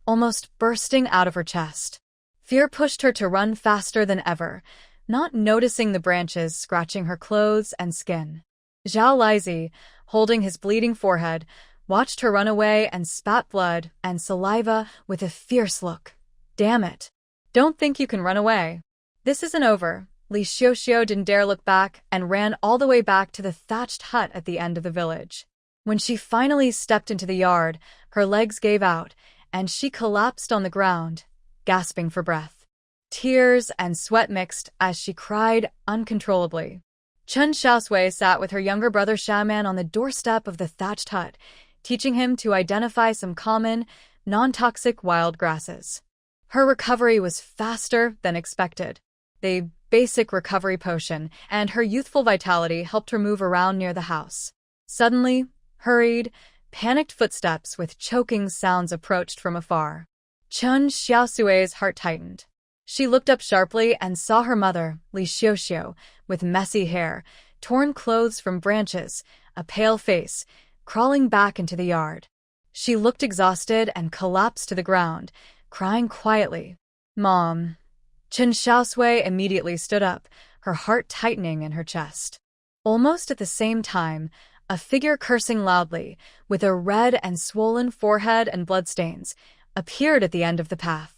almost bursting out of her chest. Fear pushed her to run faster than ever, not noticing the branches scratching her clothes and skin. Zhao Lizi, holding his bleeding forehead, watched her run away and spat blood and saliva with a fierce look. "Damn it. Don't think you can run away. This isn't over." Li Xiaoxiu didn't dare look back and ran all the way back to the thatched hut at the end of the village. When she finally stepped into the yard, her legs gave out, and she collapsed on the ground, gasping for breath. Tears and sweat mixed as she cried uncontrollably. Chen Xiaosui sat with her younger brother Shaman on the doorstep of the thatched hut, teaching him to identify some common, non-toxic wild grasses. Her recovery was faster than expected. The basic recovery potion and her youthful vitality helped her move around near the house. Suddenly, hurried, panicked footsteps with choking sounds approached from afar. Chen Xiaosui's heart tightened. She looked up sharply and saw her mother, Li Xiuxiu, with messy hair, torn clothes from branches, a pale face, crawling back into the yard. She looked exhausted and collapsed to the ground, crying quietly. "Mom." Chen Xiaosui immediately stood up, her heart tightening in her chest. Almost at the same time, a figure cursing loudly, with a red and swollen forehead and bloodstains, appeared at the end of the path.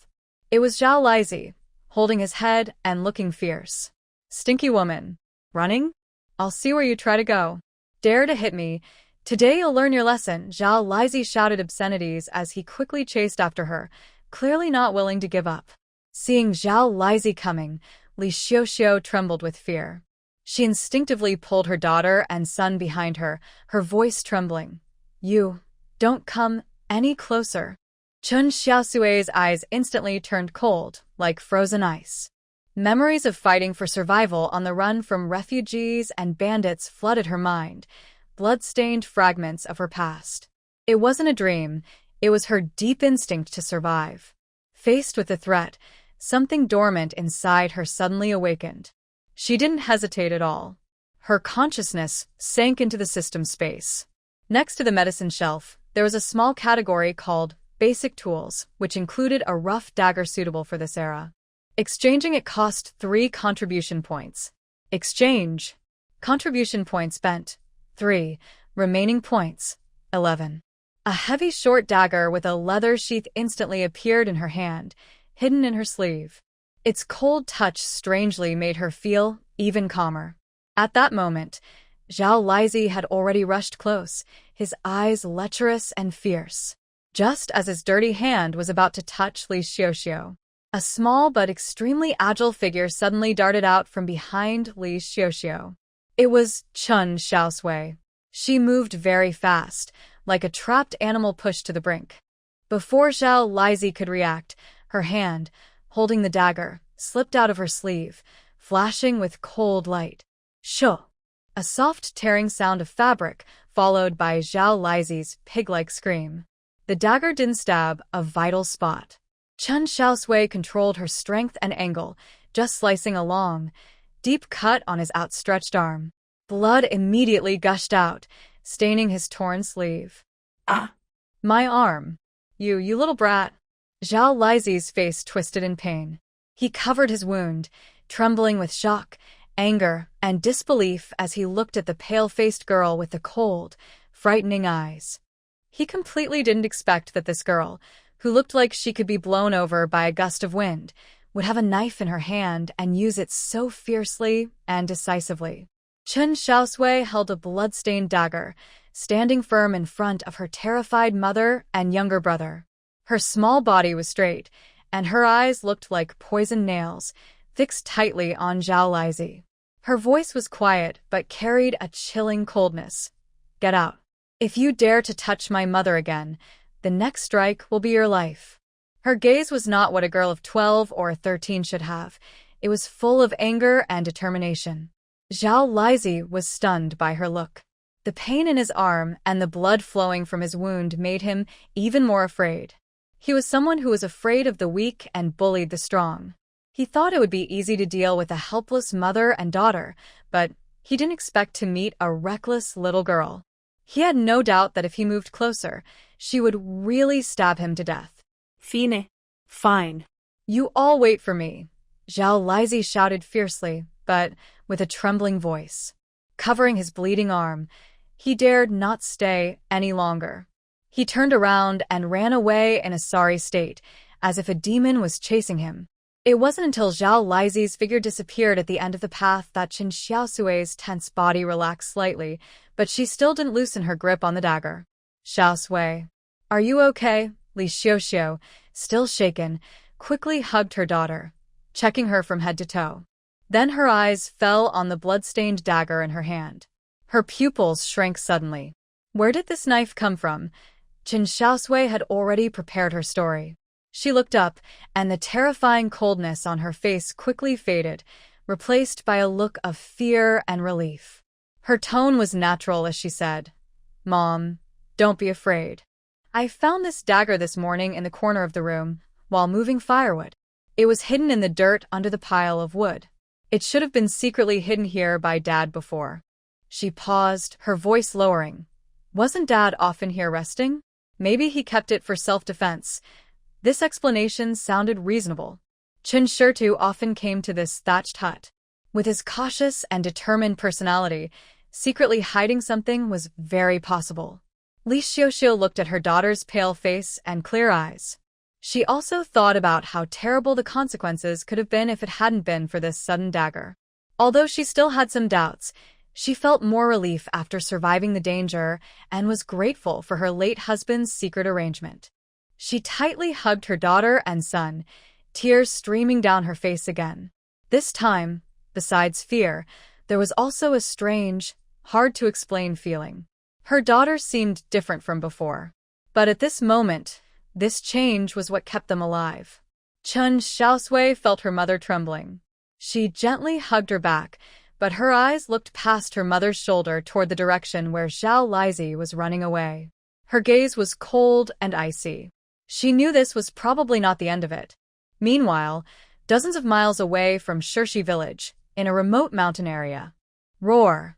It was Zhao Lizi, holding his head and looking fierce. "Stinky woman. Running? I'll see where you try to go. Dare to hit me. Today you'll learn your lesson." Zhao Lizi shouted obscenities as he quickly chased after her, clearly not willing to give up. Seeing Zhao Lizi coming, Li Xiuxiu trembled with fear. She instinctively pulled her daughter and son behind her, her voice trembling. "You, don't come any closer." Chen Xiaosui's eyes instantly turned cold, like frozen ice. Memories of fighting for survival on the run from refugees and bandits flooded her mind, blood-stained fragments of her past. It wasn't a dream, it was her deep instinct to survive. Faced with the threat, something dormant inside her suddenly awakened. She didn't hesitate at all. Her consciousness sank into the system space. Next to the medicine shelf, there was a small category called Basic Tools, which included a rough dagger suitable for this era. Exchanging it cost 3 contribution points. Exchange. Contribution points spent. 3. Remaining points. 11. A heavy short dagger with a leather sheath instantly appeared in her hand, hidden in her sleeve. Its cold touch strangely made her feel even calmer. At that moment, Zhao Lizi had already rushed close, his eyes lecherous and fierce. Just as his dirty hand was about to touch Li Xiuxiu, a small but extremely agile figure suddenly darted out from behind Li Xiuxiu. It was Chen Xiaosui. She moved very fast, like a trapped animal pushed to the brink. Before Zhao Lizi could react, her hand, holding the dagger, slipped out of her sleeve, flashing with cold light. "Sho!" A soft tearing sound of fabric, followed by Zhao Lizi's pig-like scream. The dagger didn't stab a vital spot. Chen Xiaosui controlled her strength and angle, just slicing a long, deep cut on his outstretched arm. Blood immediately gushed out, staining his torn sleeve. "Ah! My arm! You little brat!" Zhao Lizi's face twisted in pain. He covered his wound, trembling with shock, anger, and disbelief as he looked at the pale-faced girl with the cold, frightening eyes. He completely didn't expect that this girl, who looked like she could be blown over by a gust of wind, would have a knife in her hand and use it so fiercely and decisively. Chen Xiaosui held a blood-stained dagger, standing firm in front of her terrified mother and younger brother. Her small body was straight, and her eyes looked like poisoned nails, fixed tightly on Zhao Lizi. Her voice was quiet but carried a chilling coldness. "Get out. If you dare to touch my mother again, the next strike will be your life." Her gaze was not what a girl of 12 or 13 should have. It was full of anger and determination. Zhao Lizi was stunned by her look. The pain in his arm and the blood flowing from his wound made him even more afraid. He was someone who was afraid of the weak and bullied the strong. He thought it would be easy to deal with a helpless mother and daughter, but he didn't expect to meet a reckless little girl. He had no doubt that if he moved closer, she would really stab him to death. "Fine. Fine. You all wait for me," Zhao Lizi shouted fiercely, but with a trembling voice. Covering his bleeding arm, he dared not stay any longer. He turned around and ran away in a sorry state, as if a demon was chasing him. It wasn't until Zhao Lizi's figure disappeared at the end of the path that Chen Xiaosui's tense body relaxed slightly, but she still didn't loosen her grip on the dagger. "Xiaosui, are you okay?" Li Xiuxiu, still shaken, quickly hugged her daughter. checking her from head to toe. Then her eyes fell on the blood-stained dagger in her hand. Her pupils shrank suddenly. Where did this knife come from? Chen Xiaosui had already prepared her story. She looked up, and the terrifying coldness on her face quickly faded, replaced by a look of fear and relief. Her tone was natural as she said, "Mom, don't be afraid. I found this dagger this morning in the corner of the room, while moving firewood. It was hidden in the dirt under the pile of wood. It should have been secretly hidden here by Dad before." She paused, her voice lowering. Wasn't Dad often here resting? Maybe he kept it for self-defense. This explanation sounded reasonable. Chen Xiaosui often came to this thatched hut. With his cautious and determined personality, secretly hiding something was very possible. Li Xiaoxiu looked at her daughter's pale face and clear eyes. She also thought about how terrible the consequences could have been if it hadn't been for this sudden dagger. Although she still had some doubts, she felt more relief after surviving the danger and was grateful for her late husband's secret arrangement. She tightly hugged her daughter and son, tears streaming down her face again. This time, besides fear, there was also a strange, hard-to-explain feeling. Her daughter seemed different from before. But at this moment, this change was what kept them alive. Chen Xiaosui felt her mother trembling. She gently hugged her back, but her eyes looked past her mother's shoulder toward the direction where Zhao Lizi was running away. Her gaze was cold and icy. She knew this was probably not the end of it. Meanwhile, dozens of miles away from Shirshi village, in a remote mountain area, roar.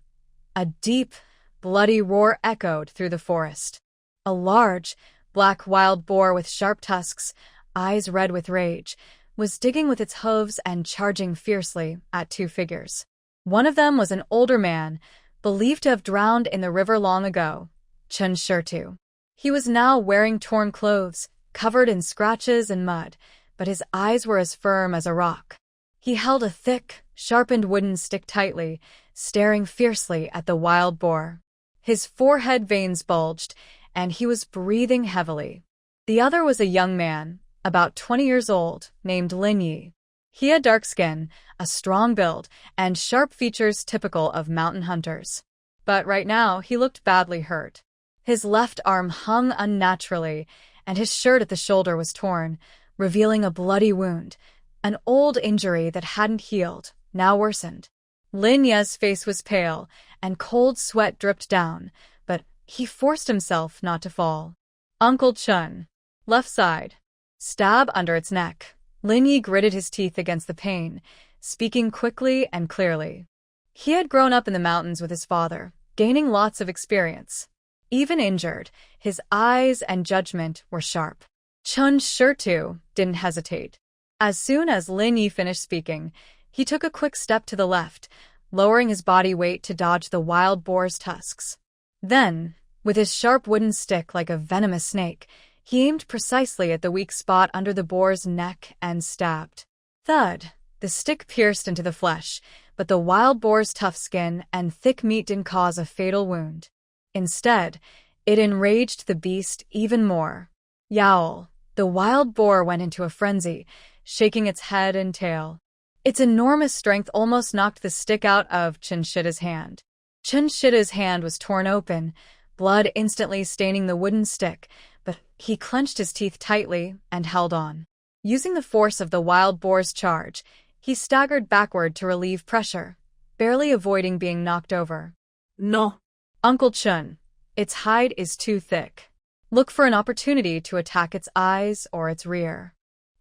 A deep, bloody roar echoed through the forest. A large, black wild boar with sharp tusks, eyes red with rage, was digging with its hooves and charging fiercely at two figures. One of them was an older man, believed to have drowned in the river long ago, Chen Xiaosui. He was now wearing torn clothes, covered in scratches and mud, but his eyes were as firm as a rock. He held a thick, sharpened wooden stick tightly, staring fiercely at the wild boar. His forehead veins bulged, and he was breathing heavily. The other was a young man, about 20 years old, named Lin Yi. He had dark skin, a strong build, and sharp features typical of mountain hunters. But right now, he looked badly hurt. His left arm hung unnaturally, and his shirt at the shoulder was torn, revealing a bloody wound, an old injury that hadn't healed, now worsened. Lin Ye's face was pale, and cold sweat dripped down, but he forced himself not to fall. "Uncle Chen." Left side. Stab under its neck. Lin Yi gritted his teeth against the pain, speaking quickly and clearly. He had grown up in the mountains with his father, gaining lots of experience. Even injured, his eyes and judgment were sharp. Chen Xiaosui didn't hesitate. As soon as Lin Yi finished speaking, he took a quick step to the left, lowering his body weight to dodge the wild boar's tusks. Then, with his sharp wooden stick like a venomous snake, he aimed precisely at the weak spot under the boar's neck and stabbed. Thud! The stick pierced into the flesh, but the wild boar's tough skin and thick meat didn't cause a fatal wound. Instead, it enraged the beast even more. Yowl! The wild boar went into a frenzy, shaking its head and tail. Its enormous strength almost knocked the stick out of Chen Xiaoshui's hand. Chen Xiaoshui's hand was torn open, blood instantly staining the wooden stick, but he clenched his teeth tightly and held on. Using the force of the wild boar's charge, he staggered backward to relieve pressure, barely avoiding being knocked over. No. Uncle Chen, its hide is too thick. Look for an opportunity to attack its eyes or its rear.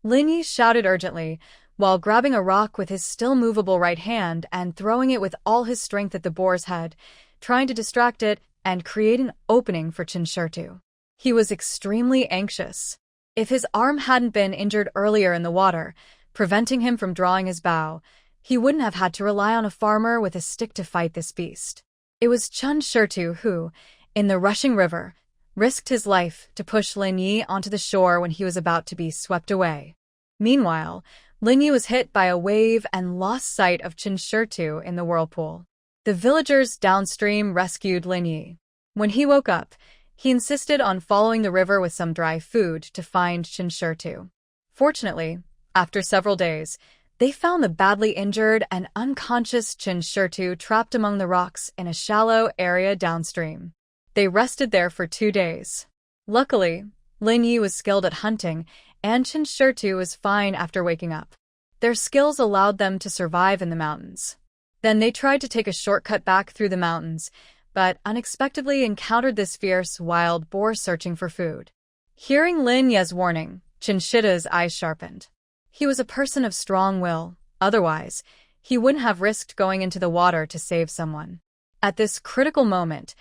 Lin Yi shouted urgently, while grabbing a rock with his still movable right hand and throwing it with all his strength at the boar's head, trying to distract it and create an opening for Chen Xiaosui. He was extremely anxious. If his arm hadn't been injured earlier in the water, preventing him from drawing his bow, he wouldn't have had to rely on a farmer with a stick to fight this beast. It was Chen Xiaosui who, in the rushing river, risked his life to push Lin Yi onto the shore when he was about to be swept away. Meanwhile, Lin Yi was hit by a wave and lost sight of Chen Xiaosui in the whirlpool. The villagers downstream rescued Lin Yi. When he woke up, he insisted on following the river with some dry food to find Chen Xiaosui. Fortunately, after several days, They found the badly injured and unconscious Chen Xiaosui trapped among the rocks in a shallow area downstream. They rested there for 2 days. Luckily, Lin Yi was skilled at hunting, and Chen Xiaosui was fine after waking up. Their skills allowed them to survive in the mountains. Then they tried to take a shortcut back through the mountains, but unexpectedly encountered this fierce wild boar searching for food. Hearing Lin Ye's warning, Chen Xiaosuy's eyes sharpened. He was a person of strong will, otherwise, he wouldn't have risked going into the water to save someone. At this critical moment,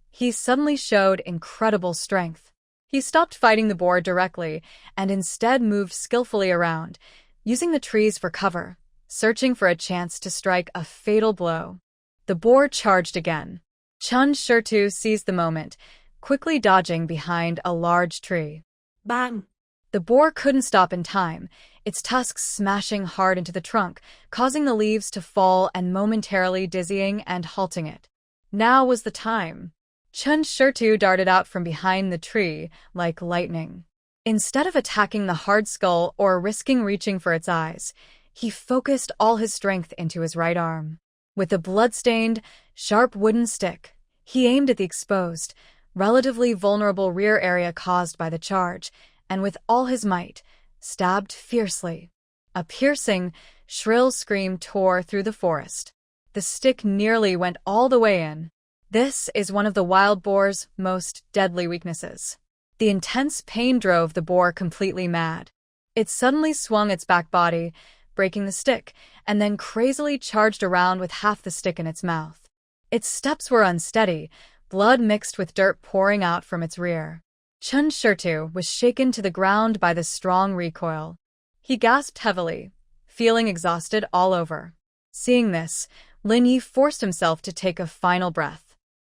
he suddenly showed incredible strength. He stopped fighting the boar directly and instead moved skillfully around, using the trees for cover, searching for a chance to strike a fatal blow. The boar charged again. Chen Xiaosui seized the moment, quickly dodging behind a large tree. Bang! The boar couldn't stop in time, its tusks smashing hard into the trunk, causing the leaves to fall and momentarily dizzying and halting it. Now was the time. Chen Xiaosui darted out from behind the tree like lightning. Instead of attacking the hard skull or risking reaching for its eyes, he focused all his strength into his right arm. With a blood-stained, sharp wooden stick, he aimed at the exposed, relatively vulnerable rear area caused by the charge, and with all his might, stabbed fiercely. A piercing, shrill scream tore through the forest. The stick nearly went all the way in. This is one of the wild boar's most deadly weaknesses. The intense pain drove the boar completely mad. It suddenly swung its back body, breaking the stick, and then crazily charged around with half the stick in its mouth. Its steps were unsteady, blood mixed with dirt pouring out from its rear. Chen Xiaosui was shaken to the ground by the strong recoil. He gasped heavily, feeling exhausted all over. Seeing this, Lin Yi forced himself to take a final breath.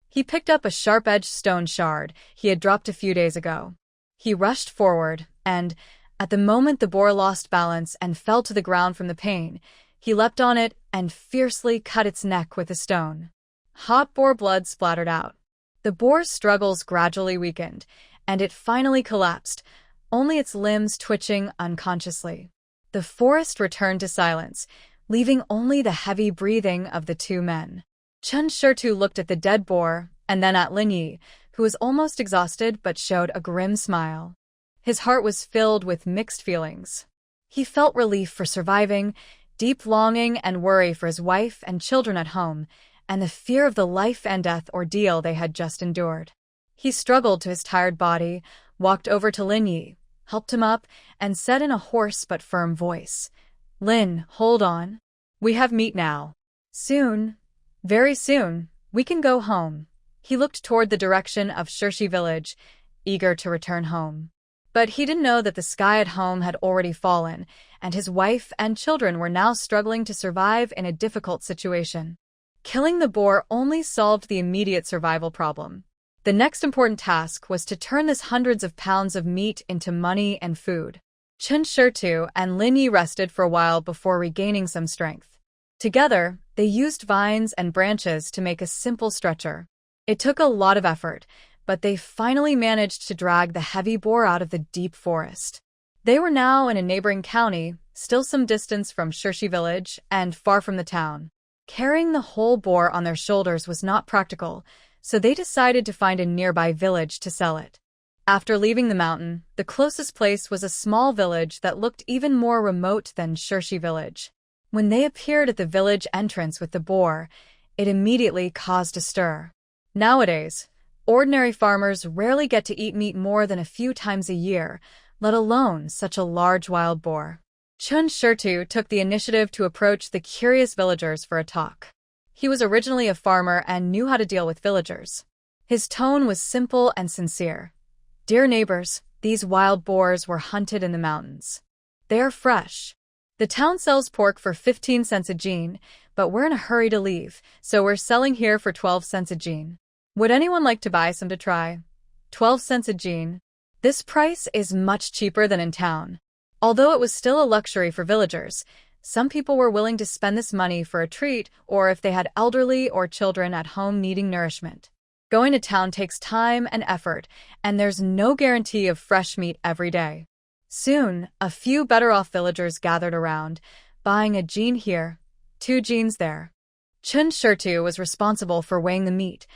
He picked up a sharp-edged stone shard he had dropped a few days ago. He rushed forward, and, at the moment the boar lost balance and fell to the ground from the pain, he leapt on it and fiercely cut its neck with the stone. Hot boar blood splattered out. The boar's struggles gradually weakened, and it finally collapsed, only its limbs twitching unconsciously. The forest returned to silence, leaving only the heavy breathing of the two men. Chen Xiaosui looked at the dead boar, and then at Lin Yi, who was almost exhausted but showed a grim smile. His heart was filled with mixed feelings. He felt relief for surviving, deep longing and worry for his wife and children at home, and the fear of the life-and-death ordeal they had just endured. He struggled to his tired body, walked over to Lin Yi, helped him up, and said in a hoarse but firm voice, "Lin, hold on. We have meat now. Soon, very soon, we can go home." He looked toward the direction of Shirshi village, eager to return home. But he didn't know that the sky at home had already fallen, and his wife and children were now struggling to survive in a difficult situation. Killing the boar only solved the immediate survival problem. The next important task was to turn this hundreds of pounds of meat into money and food. Chen Xiaosui and Lin Yi rested for a while before regaining some strength. Together, they used vines and branches to make a simple stretcher. It took a lot of effort, but they finally managed to drag the heavy boar out of the deep forest. They were now in a neighboring county, still some distance from Shirshi village and far from the town. Carrying the whole boar on their shoulders was not practical, so they decided to find a nearby village to sell it. After leaving the mountain, the closest place was a small village that looked even more remote than Shirshi village. When they appeared at the village entrance with the boar, it immediately caused a stir. Nowadays, ordinary farmers rarely get to eat meat more than a few times a year, let alone such a large wild boar. Chen Xiaosui took the initiative to approach the curious villagers for a talk. He was originally a farmer and knew how to deal with villagers. His tone was simple and sincere. "Dear neighbors, these wild boars were hunted in the mountains. They are fresh. The town sells pork for 15 cents a jean, but we're in a hurry to leave, so we're selling here for 12 cents a jean. Would anyone like to buy some to try? 12 cents a jean. This price is much cheaper than in town." Although it was still a luxury for villagers, some people were willing to spend this money for a treat or if they had elderly or children at home needing nourishment. Going to town takes time and effort, and there's no guarantee of fresh meat every day. Soon, a few better-off villagers gathered around, buying a jean here, 2 jeans there. Chen Xiaosui was responsible for weighing the meat,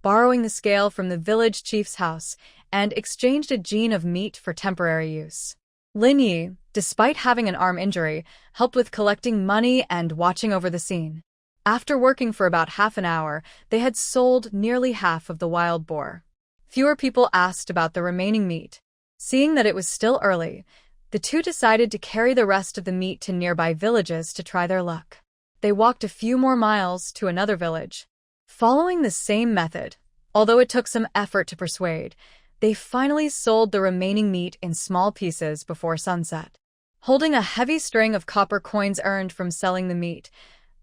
borrowing the scale from the village chief's house, and exchanged a jean of meat for temporary use. Lin Yi, despite having an arm injury, helped with collecting money and watching over the scene. After working for about half an hour, they had sold nearly half of the wild boar. Fewer people asked about the remaining meat. Seeing that it was still early, the two decided to carry the rest of the meat to nearby villages to try their luck. They walked a few more miles to another village. Following the same method, although it took some effort to persuade, they finally sold the remaining meat in small pieces before sunset. Holding a heavy string of copper coins earned from selling the meat,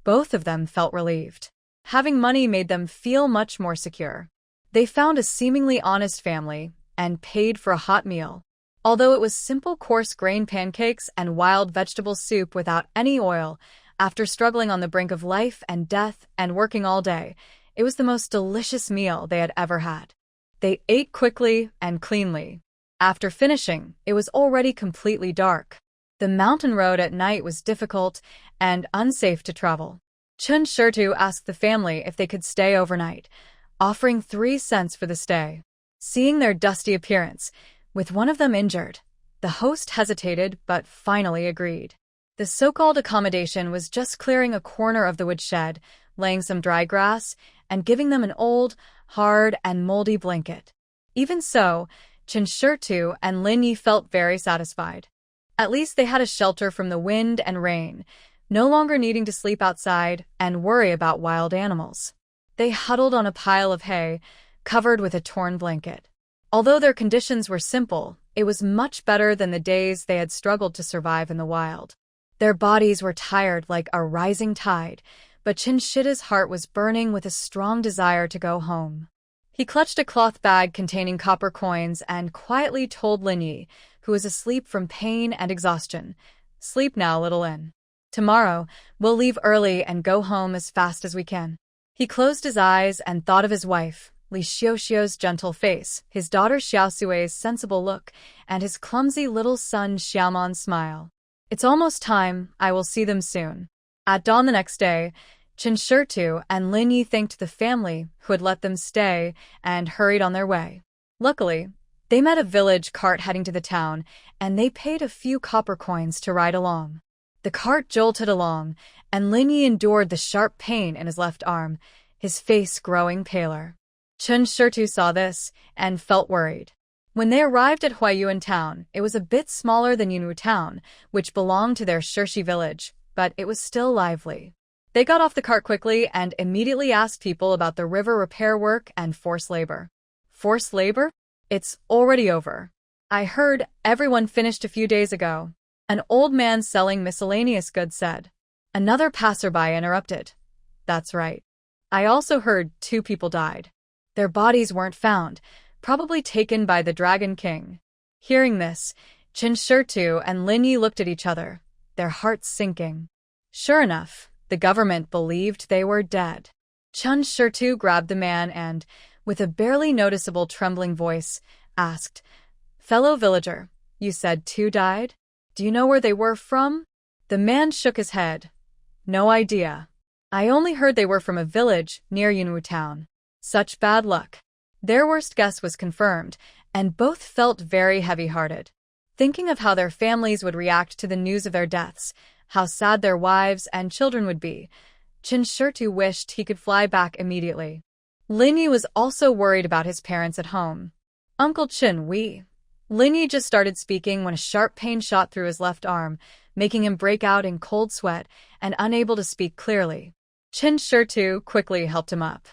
both of them felt relieved. Having money made them feel much more secure. They found a seemingly honest family and paid for a hot meal. Although it was simple coarse grain pancakes and wild vegetable soup without any oil, after struggling on the brink of life and death and working all day, it was the most delicious meal they had ever had. They ate quickly and cleanly. After finishing, it was already completely dark. The mountain road at night was difficult and unsafe to travel. Chen Xiaosui asked the family if they could stay overnight, offering 3 cents for the stay. Seeing their dusty appearance, with one of them injured, the host hesitated but finally agreed. The so-called accommodation was just clearing a corner of the woodshed, laying some dry grass, and giving them an old, hard, and moldy blanket. Even so, Chen Xiaosui and Lin Yi felt very satisfied. At least they had a shelter from the wind and rain, no longer needing to sleep outside and worry about wild animals. They huddled on a pile of hay, covered with a torn blanket. Although their conditions were simple, it was much better than the days they had struggled to survive in the wild. Their bodies were tired like a rising tide, but Chen Xiaoshui's heart was burning with a strong desire to go home. He clutched a cloth bag containing copper coins and quietly told Lin Yi, who was asleep from pain and exhaustion, "Sleep now, little Lin. Tomorrow, we'll leave early and go home as fast as we can." He closed his eyes and thought of his wife, Li Xiaoxiu's gentle face, his daughter Xiaosui's sensible look, and his clumsy little son Xiaoman's smile. "It's almost time, I will see them soon." At dawn the next day, Chen Xiaosui and Lin Yi thanked the family who had let them stay and hurried on their way. Luckily, they met a village cart heading to the town, and they paid a few copper coins to ride along. The cart jolted along, and Lin Yi endured the sharp pain in his left arm, his face growing paler. Chen Xiaosui saw this and felt worried. When they arrived at Huayuan town, it was a bit smaller than Yunwu town, which belonged to their Shirshi village, but it was still lively. They got off the cart quickly and immediately asked people about the river repair work and forced labor. Forced labor? It's already over. I heard everyone finished a few days ago. An old man selling miscellaneous goods said. Another passerby interrupted. That's right. I also heard 2 people died. Their bodies weren't found, probably taken by the Dragon King. Hearing this, Chen Xiaosui and Lin Yi looked at each other, their hearts sinking. Sure enough, the government believed they were dead. Chen Xiaosui grabbed the man and, with a barely noticeable trembling voice, asked, "Fellow villager, you said 2 died? Do you know where they were from?" The man shook his head. "No idea. I only heard they were from a village near Yunwu town." Such bad luck. Their worst guess was confirmed, and both felt very heavy-hearted. Thinking of how their families would react to the news of their deaths, how sad their wives and children would be, Chen Xiaosui wished he could fly back immediately. Lin Yi was also worried about his parents at home. "Uncle Chen, Lin Yi just started speaking when a sharp pain shot through his left arm, making him break out in cold sweat and unable to speak clearly. Chen Xiaosui quickly helped him up.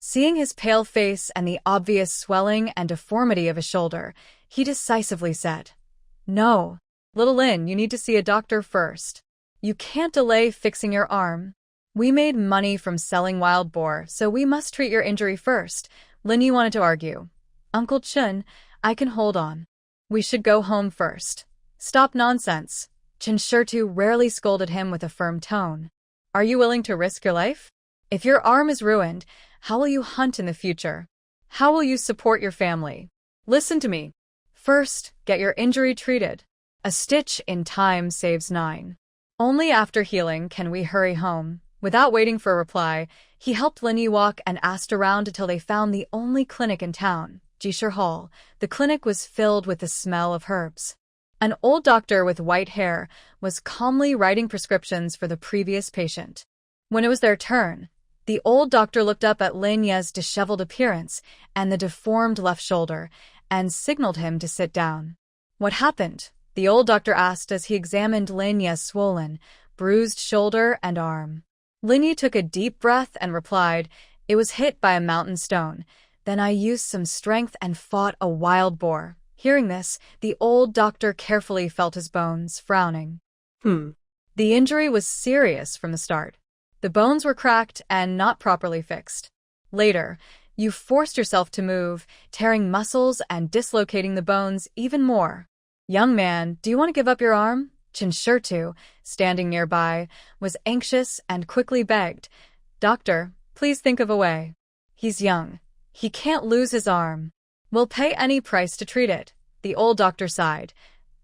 Seeing his pale face and the obvious swelling and deformity of his shoulder, he decisively said, "No, little Lin, you need to see a doctor first. You can't delay fixing your arm. We made money from selling wild boar, so we must treat your injury first." Lin Yi wanted to argue. "Uncle Chen, I can hold on. We should go home first." "Stop nonsense." Chen Xiaosui rarely scolded him with a firm tone. "Are you willing to risk your life? If your arm is ruined, how will you hunt in the future? How will you support your family? Listen to me. First, get your injury treated. A stitch in time saves 9. Only after healing can we hurry home. Without waiting for a reply, he helped Linyi walk and asked around until they found the only clinic in town, Jishir Hall. The clinic was filled with the smell of herbs. An old doctor with white hair was calmly writing prescriptions for the previous patient. When it was their turn, the old doctor looked up at Lin Ye's disheveled appearance and the deformed left shoulder and signaled him to sit down. "What happened?" the old doctor asked as he examined Lin Ye's swollen, bruised shoulder and arm. Lin Ye took a deep breath and replied, "It was hit by a mountain stone. Then I used some strength and fought a wild boar." Hearing this, the old doctor carefully felt his bones, frowning. The injury was serious from the start. The bones were cracked and not properly fixed. Later, you forced yourself to move, tearing muscles and dislocating the bones even more. "Young man, do you want to give up your arm?" Chen Xiaosui, standing nearby, was anxious and quickly begged, "Doctor, please think of a way. He's young. He can't lose his arm. We'll pay any price to treat it." The old doctor sighed.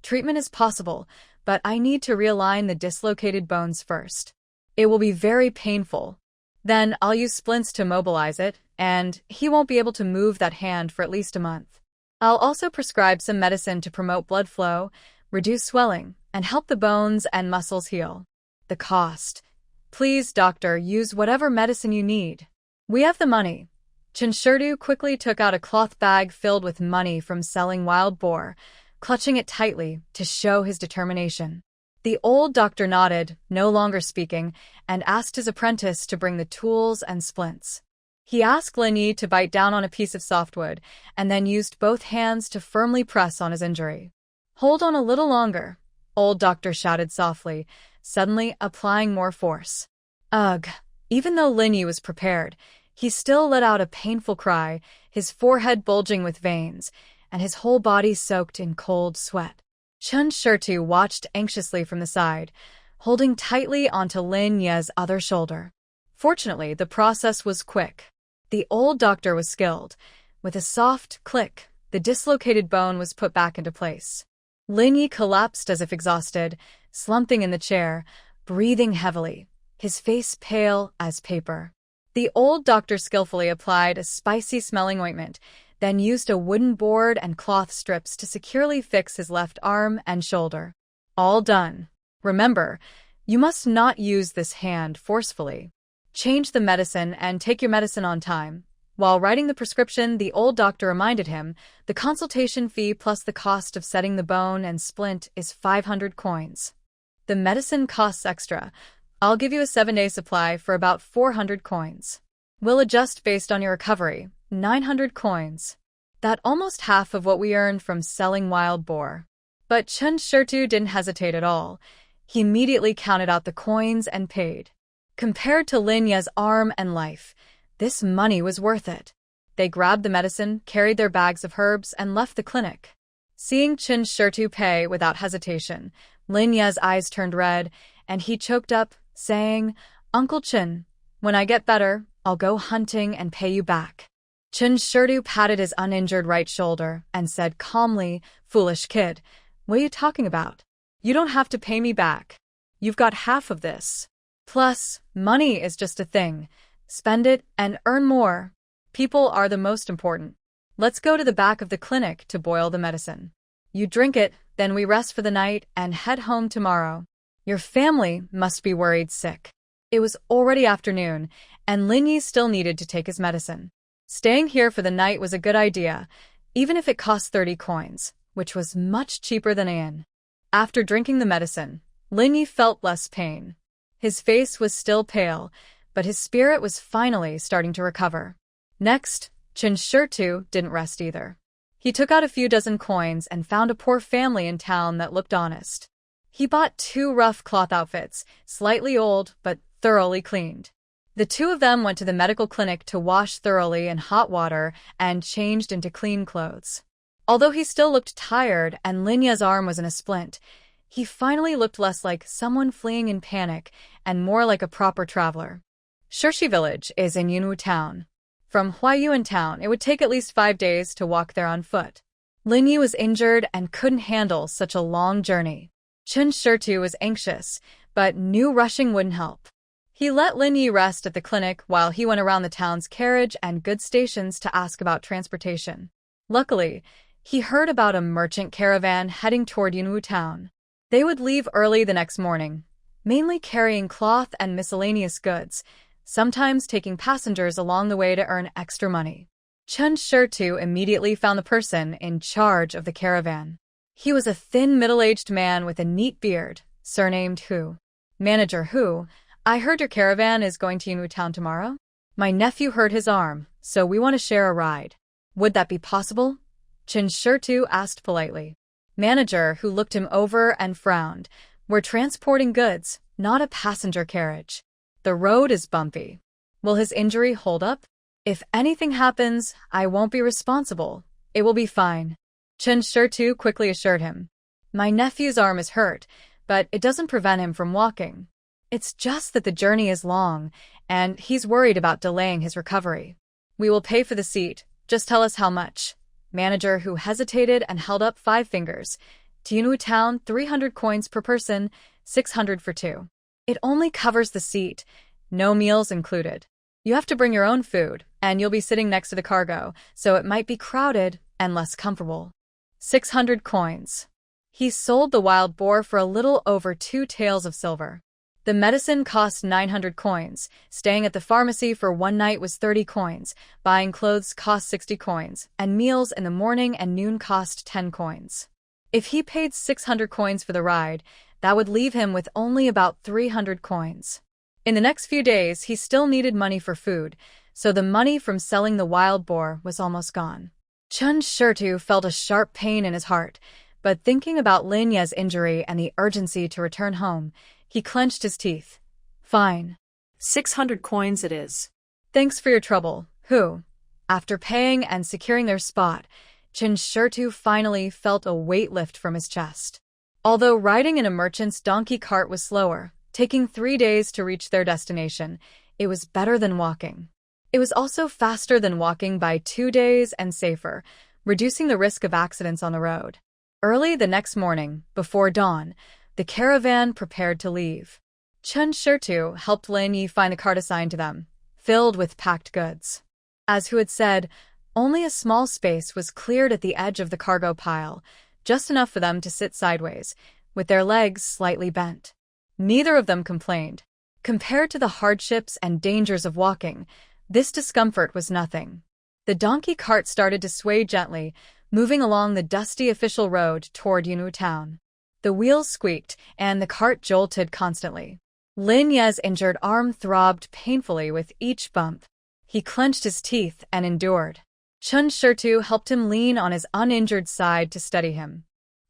"Treatment is possible, but I need to realign the dislocated bones first. It will be very painful. Then I'll use splints to mobilize it, and he won't be able to move that hand for at least a month. I'll also prescribe some medicine to promote blood flow, reduce swelling, and help the bones and muscles heal. The cost. Please, doctor, use whatever medicine you need. We have the money." Chen Xiaosui quickly took out a cloth bag filled with money from selling wild boar, clutching it tightly to show his determination. The old doctor nodded, no longer speaking, and asked his apprentice to bring the tools and splints. He asked Lin Yi to bite down on a piece of softwood, and then used both hands to firmly press on his injury. "Hold on a little longer," old doctor shouted softly, suddenly applying more force. Ugh! Even though Lin Yi was prepared, he still let out a painful cry, his forehead bulging with veins, and his whole body soaked in cold sweat. Chen Xiaosui watched anxiously from the side, holding tightly onto Lin Ye's other shoulder. Fortunately, the process was quick. The old doctor was skilled. With a soft click, the dislocated bone was put back into place. Lin Yi collapsed as if exhausted, slumping in the chair, breathing heavily, his face pale as paper. The old doctor skillfully applied a spicy-smelling ointment, then used a wooden board and cloth strips to securely fix his left arm and shoulder. All done. Remember, you must not use this hand forcefully. Change the medicine and take your medicine on time. While writing the prescription, the old doctor reminded him, the consultation fee plus the cost of setting the bone and splint is 500 coins. The medicine costs extra. I'll give you a 7-day supply for about 400 coins. We'll adjust based on your recovery. 900 coins. That almost half of what we earned from selling wild boar. But Chen Xiaosui didn't hesitate at all. He immediately counted out the coins and paid. Compared to Lin Ye's arm and life, this money was worth it. They grabbed the medicine, carried their bags of herbs, and left the clinic. Seeing Chen Xiaosui pay without hesitation, Lin Ye's eyes turned red, and he choked up, saying, "Uncle Chen, when I get better, I'll go hunting and pay you back." Chen Xiaosui patted his uninjured right shoulder and said calmly, "Foolish kid, what are you talking about? You don't have to pay me back. You've got half of this. Plus, money is just a thing. Spend it and earn more. People are the most important. Let's go to the back of the clinic to boil the medicine. You drink it, then we rest for the night and head home tomorrow. Your family must be worried sick." It was already afternoon, and Lin Yi still needed to take his medicine. Staying here for the night was a good idea, even if it cost 30 coins, which was much cheaper than an inn. After drinking the medicine, Lin Yi felt less pain. His face was still pale, but his spirit was finally starting to recover. Next, Chen Xiaosui didn't rest either. He took out a few dozen coins and found a poor family in town that looked honest. He bought 2 rough cloth outfits, slightly old but thoroughly cleaned. The 2 of them went to the medical clinic to wash thoroughly in hot water and changed into clean clothes. Although he still looked tired and Lin Ye's arm was in a splint, he finally looked less like someone fleeing in panic and more like a proper traveler. Shirshi village is in Yunwu town. From Huaiyuan town, it would take at least 5 days to walk there on foot. Lin Yi was injured and couldn't handle such a long journey. Chen Xiaosui was anxious, but knew rushing wouldn't help. He let Lin Yi rest at the clinic while he went around the town's carriage and goods stations to ask about transportation. Luckily, he heard about a merchant caravan heading toward Yunwu town. They would leave early the next morning, mainly carrying cloth and miscellaneous goods, sometimes taking passengers along the way to earn extra money. Chen Xiaosui immediately found the person in charge of the caravan. He was a thin, middle-aged man with a neat beard, surnamed Hu. Manager Hu, I heard your caravan is going to Yunwu town tomorrow? My nephew hurt his arm, so we want to share a ride. Would that be possible? Chen Xiaosui asked politely. Manager Hu looked him over and frowned. We're transporting goods, not a passenger carriage. The road is bumpy. Will his injury hold up? If anything happens, I won't be responsible. It will be fine. Chen Xiaosui quickly assured him. My nephew's arm is hurt, but it doesn't prevent him from walking. It's just that the journey is long, and he's worried about delaying his recovery. We will pay for the seat. Just tell us how much. Manager Hu hesitated and held up 5 fingers. To Yunwu town, 300 coins per person, 600 for 2. It only covers the seat, no meals included. You have to bring your own food, and you'll be sitting next to the cargo, so it might be crowded and less comfortable. 600 coins. He sold the wild boar for a little over 2 taels of silver. The medicine cost 900 coins, staying at the pharmacy for one night was 30 coins, buying clothes cost 60 coins, and meals in the morning and noon cost 10 coins. If he paid 600 coins for the ride, that would leave him with only about 300 coins. In the next few days, he still needed money for food, so the money from selling the wild boar was almost gone. Chen Xiaosui felt a sharp pain in his heart, but thinking about Lin Ye's injury and the urgency to return home, he clenched his teeth. Fine. 600 coins it is. Thanks for your trouble, Hu. After paying and securing their spot, Chen Xiaosui finally felt a weight lift from his chest. Although riding in a merchant's donkey cart was slower, taking 3 days to reach their destination, it was better than walking. It was also faster than walking by 2 days and safer, reducing the risk of accidents on the road. Early the next morning, before dawn, the caravan prepared to leave. Chen Xiaosui helped Lin Yi find the cart assigned to them, filled with packed goods. As Hu had said, only a small space was cleared at the edge of the cargo pile, just enough for them to sit sideways, with their legs slightly bent. Neither of them complained. Compared to the hardships and dangers of walking, this discomfort was nothing. The donkey cart started to sway gently, moving along the dusty official road toward Yunwu town. The wheels squeaked, and the cart jolted constantly. Lin Ye's injured arm throbbed painfully with each bump. He clenched his teeth and endured. Chen Xiaosui helped him lean on his uninjured side to steady him.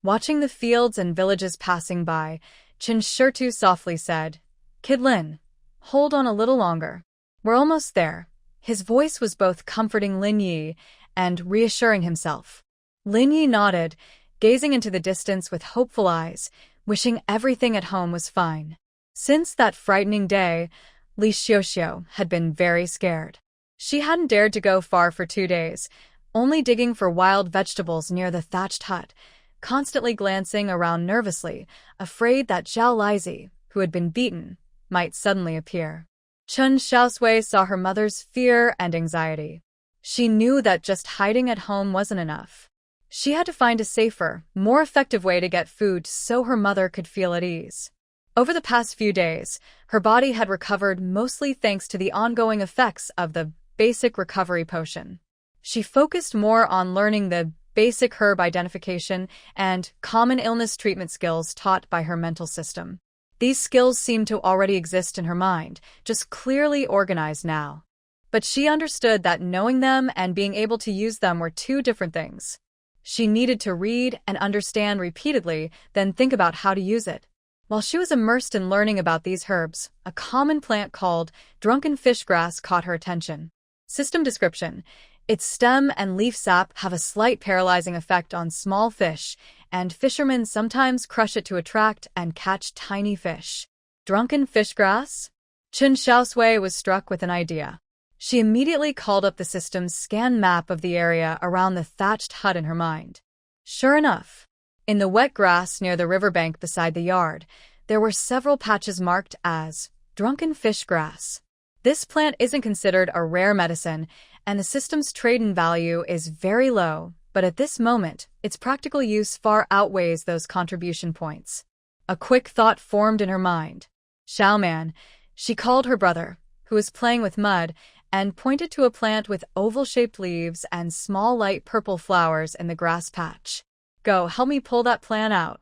Watching the fields and villages passing by, Chen Xiaosui softly said, Kid Lin, hold on a little longer. We're almost there. His voice was both comforting Lin Yi and reassuring himself. Lin Yi nodded, gazing into the distance with hopeful eyes, wishing everything at home was fine. Since that frightening day, Li Xiaoxiao had been very scared. She hadn't dared to go far for 2 days, only digging for wild vegetables near the thatched hut, constantly glancing around nervously, afraid that Zhao Lizi, who had been beaten, might suddenly appear. Chen Xiaosui saw her mother's fear and anxiety. She knew that just hiding at home wasn't enough. She had to find a safer, more effective way to get food so her mother could feel at ease. Over the past few days, her body had recovered mostly thanks to the ongoing effects of the basic recovery potion. She focused more on learning the basic herb identification and common illness treatment skills taught by her mental system. These skills seemed to already exist in her mind, just clearly organized now. But she understood that knowing them and being able to use them were 2 different things. She needed to read and understand repeatedly, then think about how to use it. While she was immersed in learning about these herbs, a common plant called drunken fish grass caught her attention. System description: its stem and leaf sap have a slight paralyzing effect on small fish, and fishermen sometimes crush it to attract and catch tiny fish. Drunken fish grass? Chen Xiaosui was struck with an idea. She immediately called up the system's scan map of the area around the thatched hut in her mind. Sure enough, in the wet grass near the riverbank beside the yard, there were several patches marked as drunken fish grass. This plant isn't considered a rare medicine, and the system's trade-in value is very low, but at this moment, its practical use far outweighs those contribution points. A quick thought formed in her mind. Xiaoman, she called her brother, who was playing with mud, and pointed to a plant with oval-shaped leaves and small light purple flowers in the grass patch. Go, help me pull that plant out.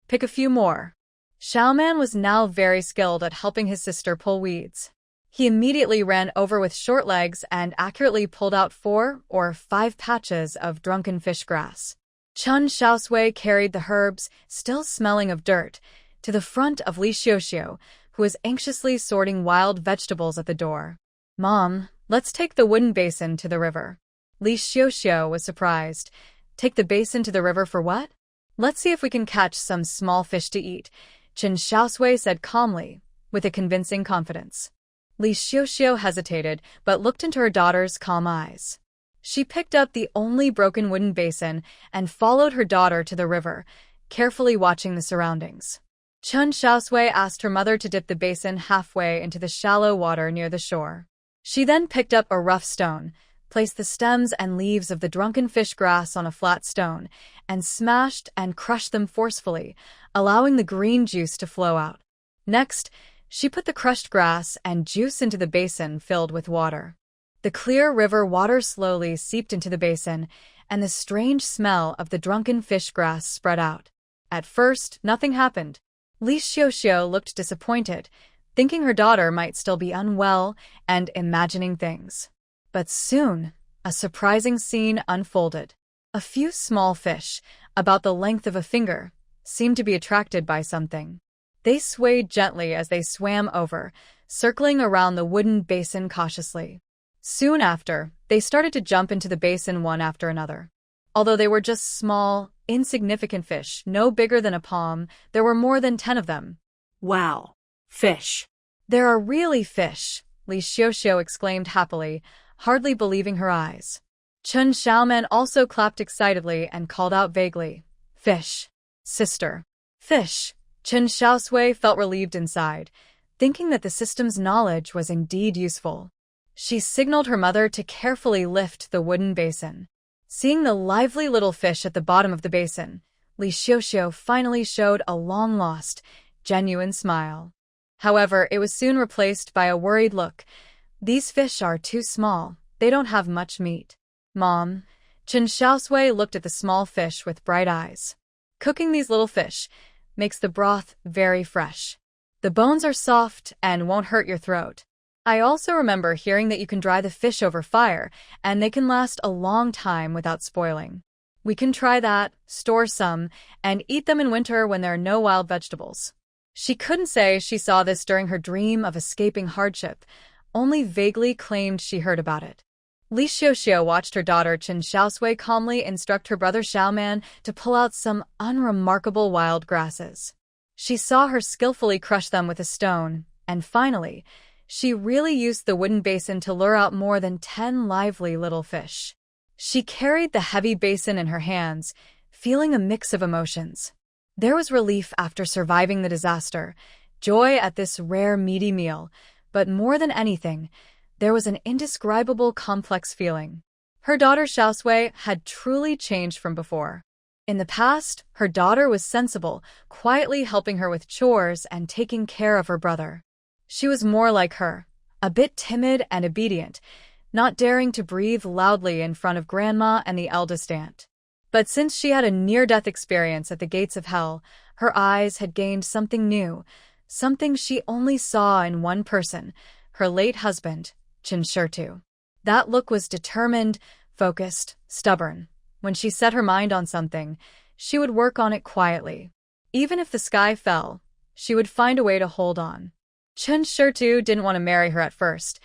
Pick a few more. Xiaoman was now very skilled at helping his sister pull weeds. He immediately ran over with short legs and accurately pulled out 4 or 5 patches of drunken fish grass. Chen Xiaosui carried the herbs, still smelling of dirt, to the front of Li Xiuxiu, who was anxiously sorting wild vegetables at the door. Mom, let's take the wooden basin to the river. Li Xiuxiu was surprised. Take the basin to the river for what? Let's see if we can catch some small fish to eat, Chen Xiaosui said calmly, with a convincing confidence. Li Xiuxiu hesitated, but looked into her daughter's calm eyes. She picked up the only broken wooden basin and followed her daughter to the river, carefully watching the surroundings. Chen Xiaosui asked her mother to dip the basin halfway into the shallow water near the shore. She then picked up a rough stone, placed the stems and leaves of the drunken fish grass on a flat stone, and smashed and crushed them forcefully, allowing the green juice to flow out. Next, she put the crushed grass and juice into the basin filled with water. The clear river water slowly seeped into the basin, and the strange smell of the drunken fish grass spread out. At first, nothing happened. Li Xiuxiu looked disappointed, thinking her daughter might still be unwell and imagining things. But soon, a surprising scene unfolded. A few small fish, about the length of a finger, seemed to be attracted by something. They swayed gently as they swam over, circling around the wooden basin cautiously. Soon after, they started to jump into the basin one after another. Although they were just small, insignificant fish, no bigger than a palm, there were more than 10 of them. Wow. Fish. There are really fish, Li Xiuxiu exclaimed happily, hardly believing her eyes. Chen Xiaoman also clapped excitedly and called out vaguely, Fish. Sister. Fish. Chen Xiaosui felt relieved inside, thinking that the system's knowledge was indeed useful. She signaled her mother to carefully lift the wooden basin. Seeing the lively little fish at the bottom of the basin, Li Xiuxiu finally showed a long-lost, genuine smile. However, it was soon replaced by a worried look. These fish are too small. They don't have much meat. Mom. Chen Xiaosui looked at the small fish with bright eyes. Cooking these little fish makes the broth very fresh. The bones are soft and won't hurt your throat. I also remember hearing that you can dry the fish over fire, and they can last a long time without spoiling. We can try that, store some, and eat them in winter when there are no wild vegetables. She couldn't say she saw this during her dream of escaping hardship, only vaguely claimed she heard about it. Li Xiuxiu watched her daughter Chen Xiaosui calmly instruct her brother Xiaoman to pull out some unremarkable wild grasses. She saw her skillfully crush them with a stone, and finally, she really used the wooden basin to lure out more than 10 lively little fish. She carried the heavy basin in her hands, feeling a mix of emotions. There was relief after surviving the disaster, joy at this rare meaty meal, but more than anything, there was an indescribable complex feeling. Her daughter Xiaosui had truly changed from before. In the past, her daughter was sensible, quietly helping her with chores and taking care of her brother. She was more like her, a bit timid and obedient, not daring to breathe loudly in front of Grandma and the eldest aunt. But since she had a near-death experience at the gates of hell, her eyes had gained something new, something she only saw in one person, her late husband, Chen Xiaosui. That look was determined, focused, stubborn. When she set her mind on something, she would work on it quietly. Even if the sky fell, she would find a way to hold on. Chen Xiaosui didn't want to marry her at first,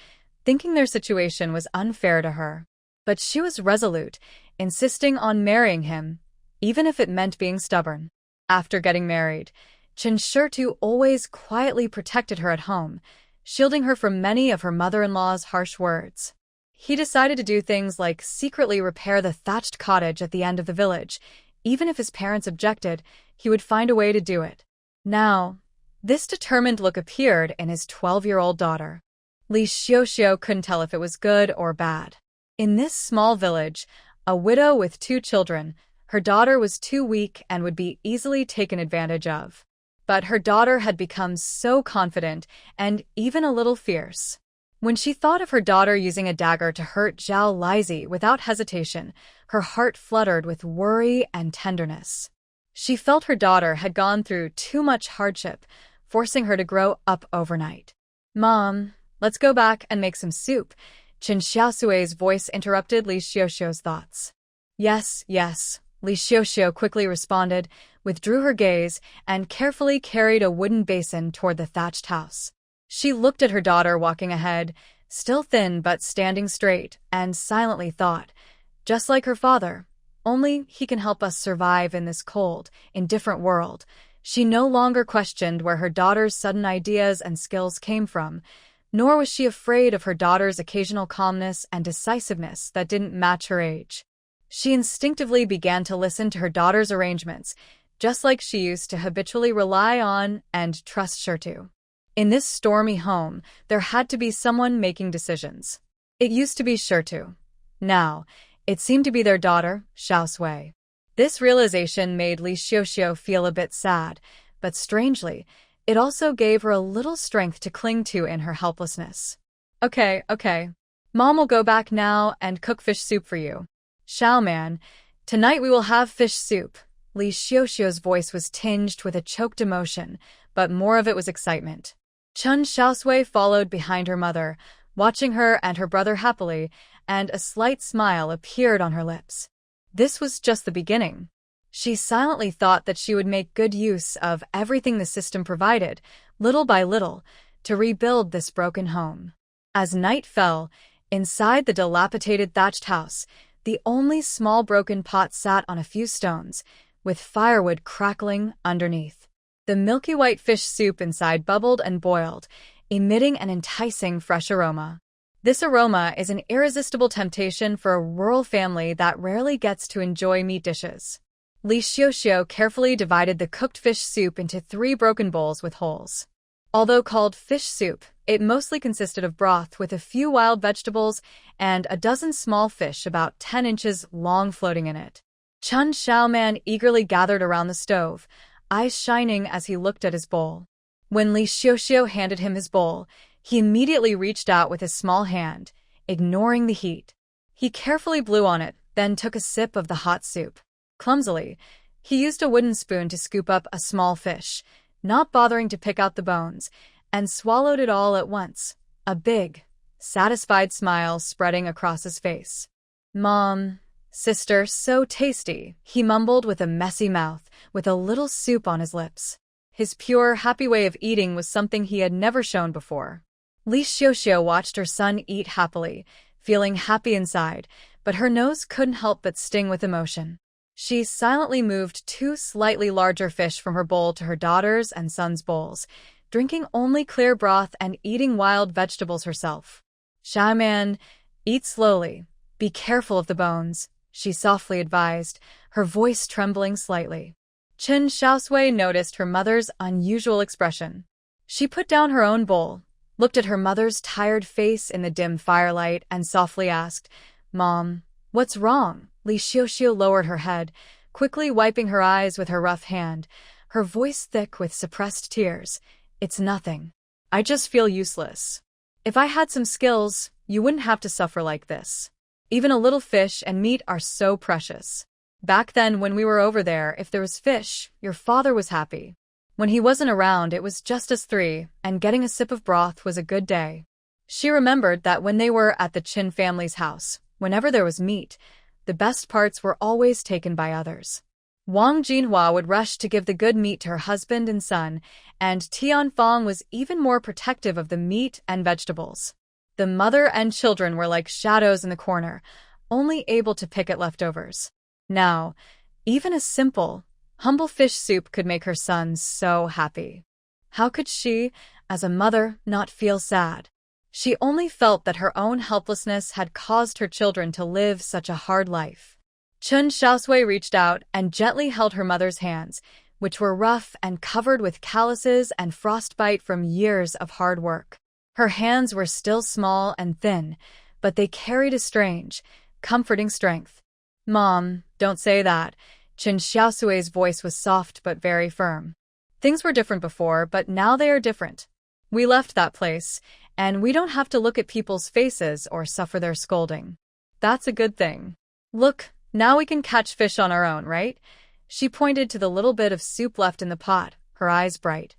thinking their situation was unfair to her. But she was resolute, insisting on marrying him, even if it meant being stubborn. After getting married, Chen Xiaosui always quietly protected her at home, shielding her from many of her mother-in-law's harsh words. He decided to do things like secretly repair the thatched cottage at the end of the village. Even if his parents objected, he would find a way to do it. Now, This determined look appeared in his 12-year-old daughter. Li Xiaoxiu couldn't tell if it was good or bad. In this small village, a widow with 2 children, her daughter was too weak and would be easily taken advantage of. But her daughter had become so confident and even a little fierce. When she thought of her daughter using a dagger to hurt Zhao Lizi without hesitation, her heart fluttered with worry and tenderness. She felt her daughter had gone through too much hardship, forcing her to grow up overnight. "Mom, let's go back and make some soup," Chen Xiaosui's voice interrupted Li Xiaoxiu's thoughts. "Yes, yes," Li Xiaoxiu quickly responded, withdrew her gaze, and carefully carried a wooden basin toward the thatched house. She looked at her daughter walking ahead, still thin but standing straight, and silently thought, just like her father, only he can help us survive in this cold, indifferent world. She no longer questioned where her daughter's sudden ideas and skills came from, nor was she afraid of her daughter's occasional calmness and decisiveness that didn't match her age. She instinctively began to listen to her daughter's arrangements, just like she used to habitually rely on and trust her to. In this stormy home, there had to be someone making decisions. It used to be Shirtu. Now, it seemed to be their daughter, Xiaosui. This realization made Li Xiaoxiu feel a bit sad, but strangely, it also gave her a little strength to cling to in her helplessness. Okay. Mom will go back now and cook fish soup for you. Xiaoman, tonight we will have fish soup. Li Xiaoxiu's voice was tinged with a choked emotion, but more of it was excitement. Chen Xiaosui followed behind her mother, watching her and her brother happily, and a slight smile appeared on her lips. This was just the beginning. She silently thought that she would make good use of everything the system provided, little by little, to rebuild this broken home. As night fell, inside the dilapidated thatched house, the only small broken pot sat on a few stones, with firewood crackling underneath. The milky white fish soup inside bubbled and boiled, emitting an enticing fresh aroma. This aroma is an irresistible temptation for a rural family that rarely gets to enjoy meat dishes. Li Xiaoxiu carefully divided the cooked fish soup into 3 broken bowls with holes. Although called fish soup, it mostly consisted of broth with a few wild vegetables and a dozen small fish about 10 inches long floating in it. Chen Xiaoman eagerly gathered around the stove, eyes shining as he looked at his bowl. When Li Xiaoxiu handed him his bowl, he immediately reached out with his small hand, ignoring the heat. He carefully blew on it, then took a sip of the hot soup. Clumsily, he used a wooden spoon to scoop up a small fish, not bothering to pick out the bones, and swallowed it all at once, a big, satisfied smile spreading across his face. "Mom, sister, so tasty," he mumbled with a messy mouth, with a little soup on his lips. His pure, happy way of eating was something he had never shown before. Li Xiaoxiu watched her son eat happily, feeling happy inside, but her nose couldn't help but sting with emotion. She silently moved 2 slightly larger fish from her bowl to her daughter's and son's bowls, drinking only clear broth and eating wild vegetables herself. "Xiaoman, eat slowly. Be careful of the bones," she softly advised, her voice trembling slightly. Chen Xiaosui noticed her mother's unusual expression. She put down her own bowl, looked at her mother's tired face in the dim firelight, and softly asked, "Mom, what's wrong?" Li Xiaoxiu lowered her head, quickly wiping her eyes with her rough hand, her voice thick with suppressed tears. "It's nothing. I just feel useless. If I had some skills, you wouldn't have to suffer like this. Even a little fish and meat are so precious. Back then when we were over there, if there was fish, your father was happy. When he wasn't around, it was just us 3, and getting a sip of broth was a good day." She remembered that when they were at the Chen family's house, whenever there was meat, the best parts were always taken by others. Wang Jinhua would rush to give the good meat to her husband and son, and Tianfang was even more protective of the meat and vegetables. The mother and children were like shadows in the corner, only able to pick at leftovers. Now, even a simple, humble fish soup could make her son so happy. How could she, as a mother, not feel sad? She only felt that her own helplessness had caused her children to live such a hard life. Chen Xiaosui reached out and gently held her mother's hands, which were rough and covered with calluses and frostbite from years of hard work. Her hands were still small and thin, but they carried a strange, comforting strength. "Mom, don't say that." Chen Xiaosui's voice was soft but very firm. "Things were different before, but now they are different. We left that place, and we don't have to look at people's faces or suffer their scolding. That's a good thing. Look, now we can catch fish on our own, right?" She pointed to the little bit of soup left in the pot, her eyes bright.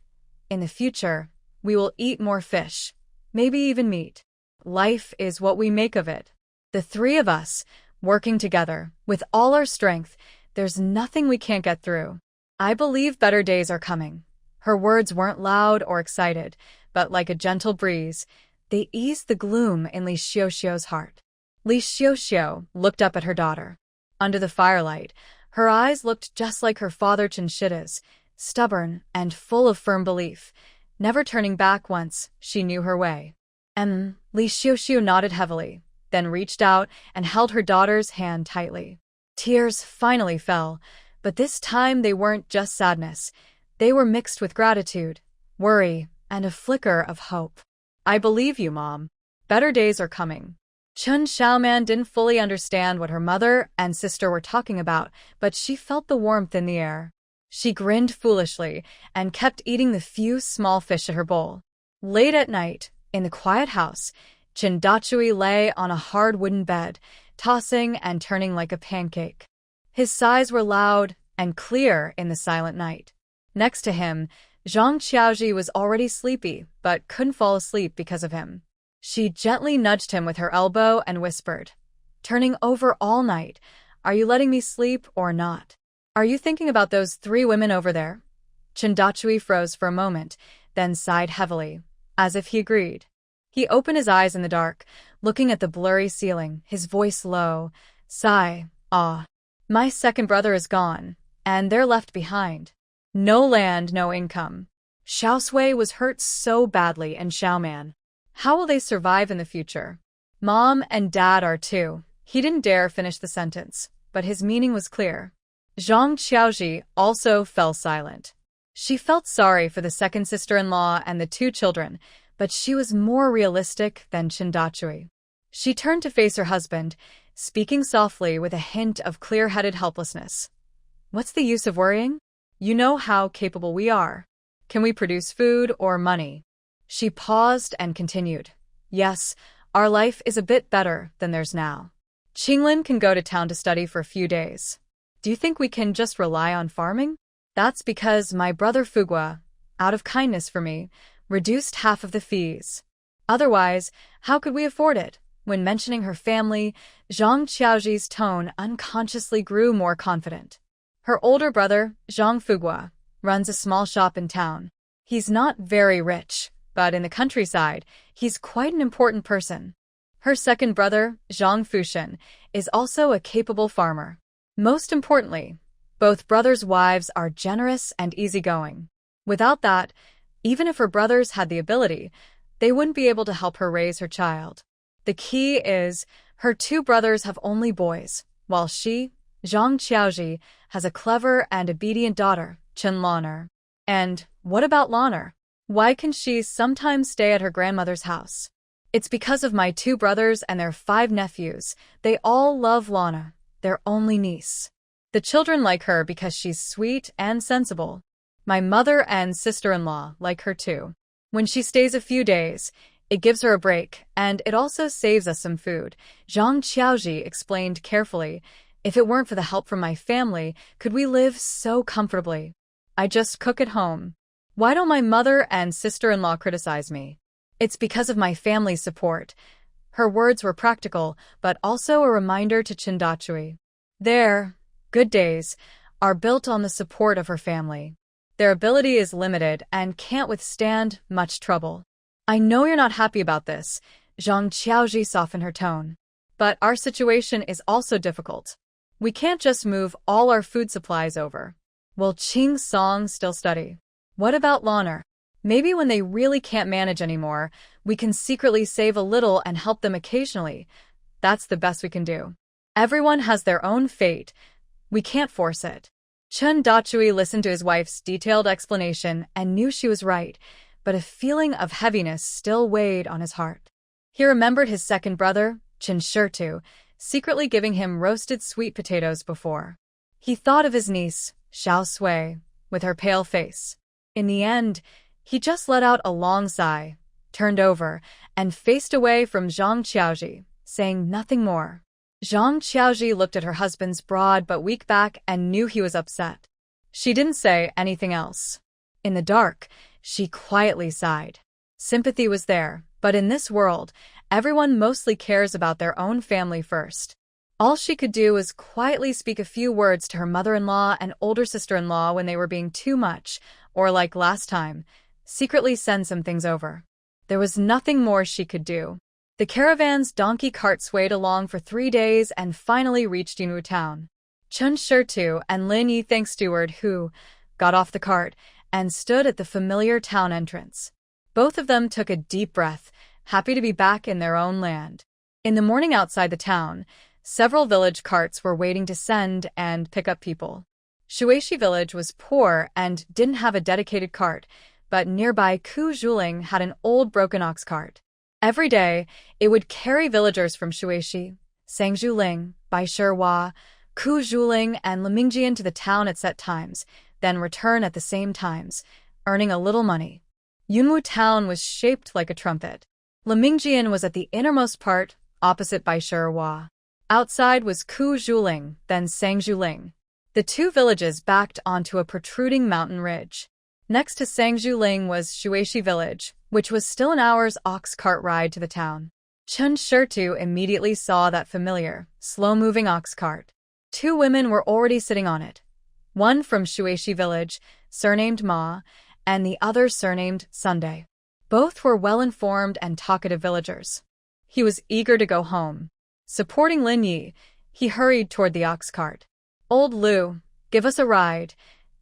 "In the future, we will eat more fish, maybe even meat. Life is what we make of it. The three of us, working together, with all our strength, there's nothing we can't get through. I believe better days are coming." Her words weren't loud or excited, but like a gentle breeze, they eased the gloom in Li Xiuxiu's heart. Li Xiuxiu looked up at her daughter. Under the firelight, her eyes looked just like her father Chen Xiaosui's, stubborn and full of firm belief, never turning back once she knew her way. Li Xiuxiu nodded heavily, then reached out and held her daughter's hand tightly. Tears finally fell, but this time they weren't just sadness. They were mixed with gratitude, worry, and a flicker of hope. "I believe you, Mom. Better days are coming." Chen Xiaoman didn't fully understand what her mother and sister were talking about, but she felt the warmth in the air. She grinned foolishly and kept eating the few small fish at her bowl. Late at night, in the quiet house, Chen Xiaosui lay on a hard wooden bed, tossing and turning like a pancake. His sighs were loud and clear in the silent night. Next to him, Zhang Qiaoji was already sleepy, but couldn't fall asleep because of him. She gently nudged him with her elbow and whispered, "Turning over all night, are you letting me sleep or not? Are you thinking about those three women over there?" Chen Xiaosui froze for a moment, then sighed heavily, as if he agreed. He opened his eyes in the dark, looking at the blurry ceiling, his voice low. "Sigh, ah. My second brother is gone, and they're left behind. No land, no income. Xiaosui was hurt so badly in Xiaoman. How will they survive in the future? Mom and Dad are too." He didn't dare finish the sentence, but his meaning was clear. Zhang Qiaoji also fell silent. She felt sorry for the second sister-in-law and the two children, but she was more realistic than Chen Xiaosui. She turned to face her husband, speaking softly with a hint of clear-headed helplessness. "What's the use of worrying? You know how capable we are. Can we produce food or money?" She paused and continued. "Yes, our life is a bit better than theirs now. Qinglin can go to town to study for a few days. Do you think we can just rely on farming? That's because my brother Fugua, out of kindness for me, reduced half of the fees. Otherwise, how could we afford it?" When mentioning her family, Zhang Qiaoji's tone unconsciously grew more confident. Her older brother, Zhang Fugua, runs a small shop in town. He's not very rich, but in the countryside, he's quite an important person. Her second brother, Zhang Fushen, is also a capable farmer. Most importantly, both brothers' wives are generous and easygoing. Without that, even if her brothers had the ability, they wouldn't be able to help her raise her child. The key is, her two brothers have only boys, while she, Zhang Qiaoji, has a clever and obedient daughter, Chen Laner. And what about Laner? Why can she sometimes stay at her grandmother's house? It's because of my two brothers and their 5 nephews. They all love Lana, their only niece. The children like her because she's sweet and sensible. My mother and sister-in-law like her too. When she stays a few days, it gives her a break, and it also saves us some food," Zhang Qiaoji explained carefully. "If it weren't for the help from my family, could we live so comfortably? I just cook at home. Why don't my mother and sister-in-law criticize me? It's because of my family's support." Her words were practical, but also a reminder to Chen Xiaosui. Their good days are built on the support of her family. Their ability is limited and can't withstand much trouble. "I know you're not happy about this," Zhang Qiaoji softened her tone. "But our situation is also difficult. We can't just move all our food supplies over. Will Qing Song still study? What about Laner? Maybe when they really can't manage anymore, we can secretly save a little and help them occasionally. That's the best we can do. Everyone has their own fate. We can't force it." Chen Xiaosui listened to his wife's detailed explanation and knew she was right, but a feeling of heaviness still weighed on his heart. He remembered his second brother, Chen Xiaosui, secretly giving him roasted sweet potatoes before. He thought of his niece, Xiaosui, with her pale face. In the end, he just let out a long sigh, turned over, and faced away from Zhang Qiaoji, saying nothing more. Zhang Qiaoji looked at her husband's broad but weak back and knew he was upset. She didn't say anything else. In the dark, she quietly sighed. Sympathy was there, but in this world, everyone mostly cares about their own family first. All she could do was quietly speak a few words to her mother-in-law and older sister-in-law when they were being too much, or like last time, secretly send some things over. There was nothing more she could do. The caravan's donkey cart swayed along for 3 days and finally reached Yunwu town. Chen Xiaosui and Lin Yi thanked steward who got off the cart and stood at the familiar town entrance. Both of them took a deep breath, happy to be back in their own land. In the morning outside the town, several village carts were waiting to send and pick up people. Shuishi village was poor and didn't have a dedicated cart, but nearby Ku Zhuling had an old broken ox cart. Every day, it would carry villagers from Shuishi, Sangzhuling, Baishihua, Ku Zhuling, and Limingjian to the town at set times, then return at the same times, earning a little money. Yunwu town was shaped like a trumpet. Limingjian was at the innermost part, opposite Baishihua. Outside was Ku Zhuling, then Sangzhuling. The two villages backed onto a protruding mountain ridge. Next to Sangzhuling was Shuishi village, which was still an hour's ox cart ride to the town. Chen Xiaosui immediately saw that familiar, slow-moving ox cart. 2 women were already sitting on it. One from Shuishi village, surnamed Ma, and the other surnamed Sunday. Both were well-informed and talkative villagers. He was eager to go home. Supporting Lin Yi, he hurried toward the ox cart. "Old Lu, give us a ride,"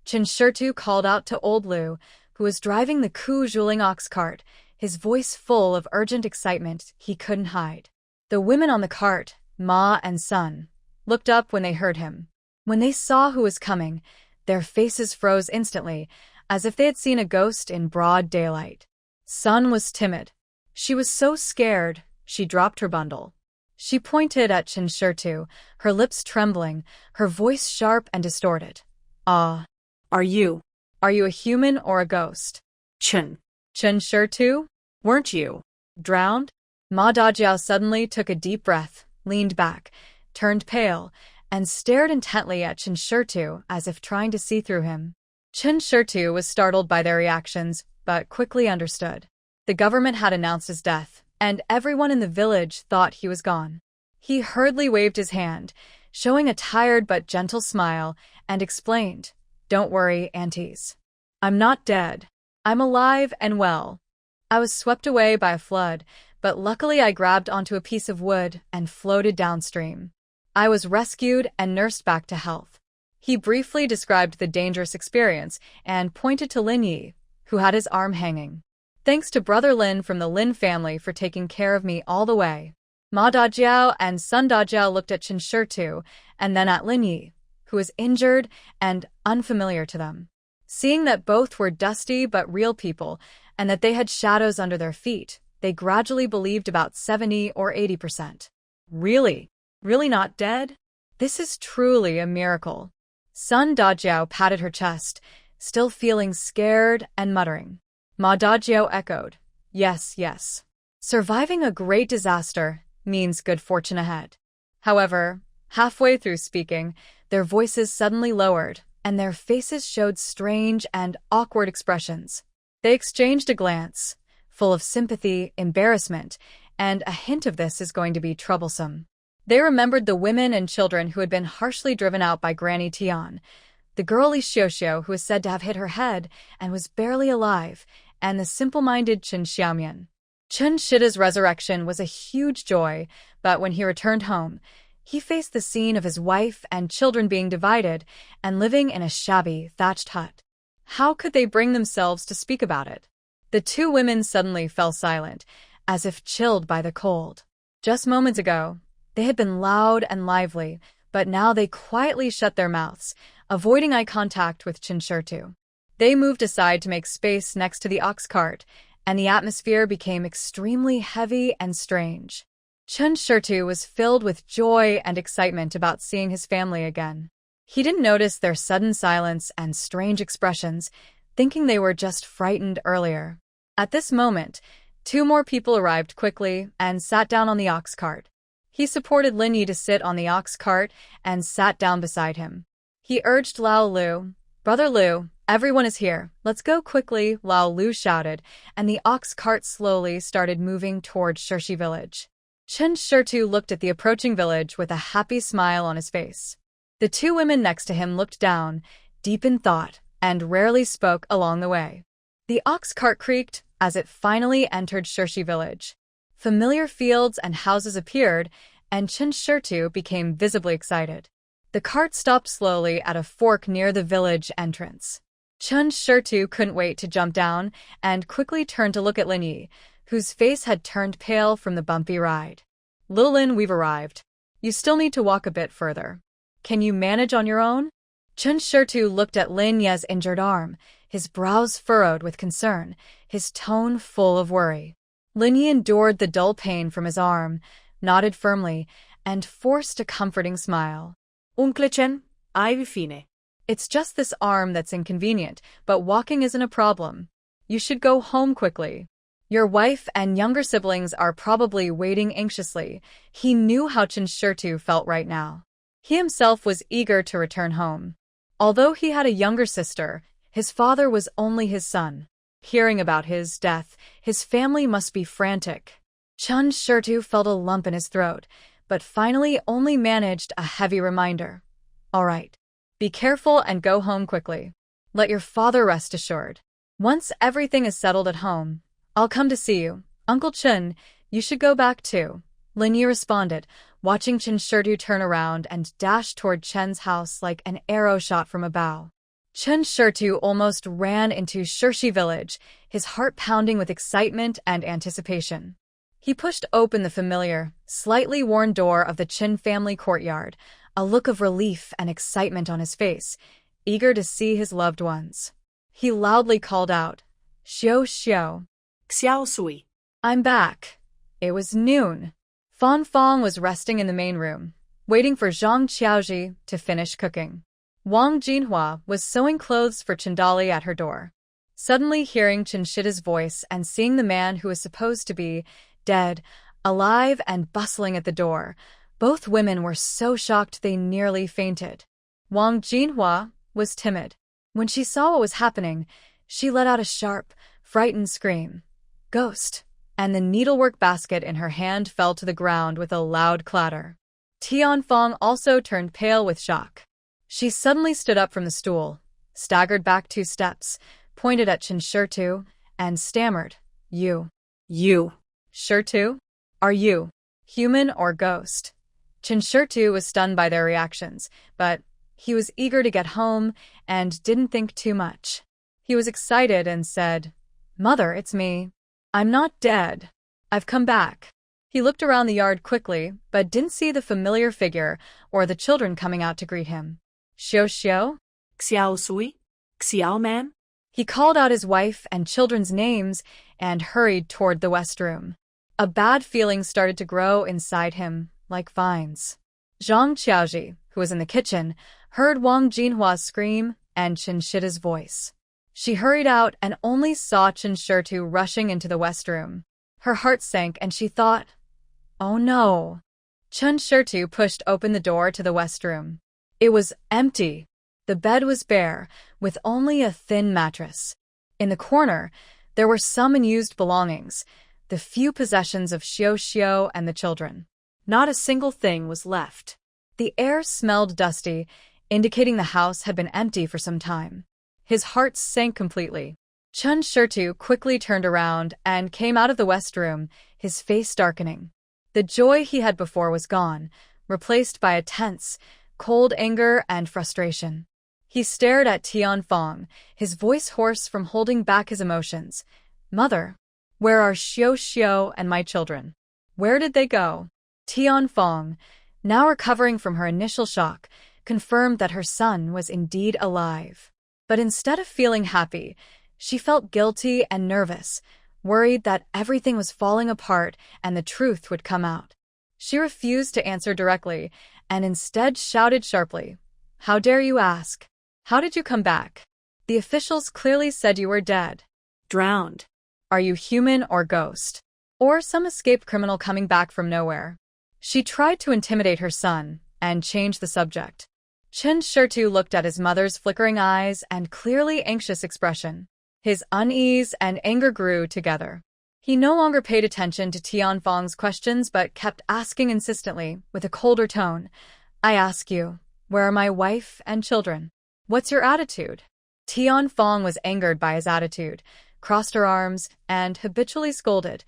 Chen Xiaosui called out to Old Lu, who was driving the Ku Zhuling ox cart, his voice full of urgent excitement he couldn't hide. The women on the cart, Ma and Sun, looked up when they heard him. When they saw who was coming, their faces froze instantly, as if they had seen a ghost in broad daylight. Sun was timid. She was so scared, she dropped her bundle. She pointed at Chen Xiaosui, her lips trembling, her voice sharp and distorted. "Ah, Are you a human or a ghost?" Chen Xiaosui? Weren't you Drowned?" Ma Dajiao suddenly took a deep breath, leaned back, turned pale, and stared intently at Chen Xiaosui as if trying to see through him. Chen Xiaosui was startled by their reactions, but quickly understood. The government had announced his death, and everyone in the village thought he was gone. He hurriedly waved his hand, showing a tired but gentle smile, and explained, "Don't worry, aunties. I'm not dead. I'm alive and well. I was swept away by a flood, but luckily I grabbed onto a piece of wood and floated downstream. I was rescued and nursed back to health." He briefly described the dangerous experience and pointed to Lin Yi, who had his arm hanging. "Thanks to Brother Lin from the Lin family for taking care of me all the way." Ma Dajiao and Sun Dajiao looked at Chen Xiaosui and then at Lin Yi, who was injured and unfamiliar to them. Seeing that both were dusty but real people and that they had shadows under their feet, they gradually believed about 70 or 80%. Really not dead? This is truly a miracle. Sun Dajiao patted her chest, still feeling scared and muttering. Ma Dajiao echoed, Yes. Surviving a great disaster means good fortune ahead." However, halfway through speaking, their voices suddenly lowered, and their faces showed strange and awkward expressions. They exchanged a glance, full of sympathy, embarrassment, and a hint of this is going to be troublesome. They remembered the women and children who had been harshly driven out by Granny Tian, the girl Li Xiuxiu who was said to have hit her head and was barely alive, and the simple-minded Chen Xiaomian. Chen Shida's resurrection was a huge joy, but when he returned home, he faced the scene of his wife and children being divided and living in a shabby, thatched hut. How could they bring themselves to speak about it? The 2 women suddenly fell silent, as if chilled by the cold. Just moments ago, they had been loud and lively, but now they quietly shut their mouths, avoiding eye contact with Chen Xiaosui. They moved aside to make space next to the ox cart, and the atmosphere became extremely heavy and strange. Chen Xiaosui was filled with joy and excitement about seeing his family again. He didn't notice their sudden silence and strange expressions, thinking they were just frightened earlier. At this moment, 2 more people arrived quickly and sat down on the ox cart. He supported Lin Yi to sit on the ox cart and sat down beside him. He urged Lao Lu, "Brother Lu, everyone is here. Let's go quickly," Lao Lu shouted, and the ox cart slowly started moving toward Shirshi village. Chen Xiaosui looked at the approaching village with a happy smile on his face. The 2 women next to him looked down, deep in thought, and rarely spoke along the way. The ox cart creaked as it finally entered Shirshi village. Familiar fields and houses appeared, and Chen Xiaosui became visibly excited. The cart stopped slowly at a fork near the village entrance. Chen Xiaosui couldn't wait to jump down and quickly turned to look at Lin Yi, whose face had turned pale from the bumpy ride. "Little Lin, we've arrived. You still need to walk a bit further. Can you manage on your own?" Chen Xiaosui looked at Lin Yi's injured arm, his brows furrowed with concern, his tone full of worry. Lin Yi endured the dull pain from his arm, nodded firmly, and forced a comforting smile. Uncle Chen, I fine. "It's just this arm that's inconvenient, but walking isn't a problem. You should go home quickly. Your wife and younger siblings are probably waiting anxiously." He knew how Chen Xiaosui felt right now. He himself was eager to return home. Although he had a younger sister, his father was only his son. Hearing about his death, his family must be frantic. Chen Xiaosui felt a lump in his throat, but finally only managed a heavy reminder. "All right. Be careful and go home quickly. Let your father rest assured. Once everything is settled at home, I'll come to see you. Uncle Chen, you should go back too." Lin Yi responded, watching Chen Xiaosui turn around and dash toward Chen's house like an arrow shot from a bow. Chen Xiaosui almost ran into Shirshi village, his heart pounding with excitement and anticipation. He pushed open the familiar, slightly worn door of the Chen family courtyard, a look of relief and excitement on his face, eager to see his loved ones. He loudly called out, "Xiao Xiaosui. I'm back." It was noon. Fan Fang was resting in the main room, waiting for Zhang Qiaoji to finish cooking. Wang Jinhua was sewing clothes for Chendali at her door. Suddenly hearing Chen Shida's voice and seeing the man who was supposed to be dead, alive and bustling at the door, both women were so shocked they nearly fainted. Wang Jinhua was timid. When she saw what was happening, she let out a sharp, frightened scream. "Ghost!" And the needlework basket in her hand fell to the ground with a loud clatter. Tianfang also turned pale with shock. She suddenly stood up from the stool, staggered back 2 steps, pointed at Chen Xiaosui, and stammered, You. Xiaosui? Are you human or ghost?" Chen Xiaosui was stunned by their reactions, but he was eager to get home and didn't think too much. He was excited and said, "Mother, it's me. I'm not dead. I've come back." He looked around the yard quickly, but didn't see the familiar figure or the children coming out to greet him. "Xiao? Xiaosui? Xiaoman?" He called out his wife and children's names and hurried toward the west room. A bad feeling started to grow inside him, like vines. Zhang Qiaoji, who was in the kitchen, heard Wang Jinhua's scream and Chen Shida's voice. She hurried out and only saw Chen Xiaosui rushing into the west room. Her heart sank and she thought, "Oh no." Chen Xiaosui pushed open the door to the west room. It was empty. The bed was bare, with only a thin mattress. In the corner, there were some unused belongings, the few possessions of Xiao and the children. Not a single thing was left. The air smelled dusty, indicating the house had been empty for some time. His heart sank completely. Chen Xiaosui quickly turned around and came out of the west room, his face darkening. The joy he had before was gone, replaced by a tense, cold anger and frustration. He stared at Tianfang, his voice hoarse from holding back his emotions. "Mother, where are Xiao and my children? Where did they go?" Tianfang, now recovering from her initial shock, confirmed that her son was indeed alive. But instead of feeling happy, she felt guilty and nervous, worried that everything was falling apart and the truth would come out. She refused to answer directly and instead shouted sharply, "How dare you ask? How did you come back? The officials clearly said you were dead. Drowned. Are you human or ghost? Or some escaped criminal coming back from nowhere?" She tried to intimidate her son and change the subject. Chen Xiaosui looked at his mother's flickering eyes and clearly anxious expression. His unease and anger grew together. He no longer paid attention to Tianfeng's questions but kept asking insistently, with a colder tone, "I ask you, where are my wife and children? What's your attitude?" Tianfeng was angered by his attitude, crossed her arms, and habitually scolded,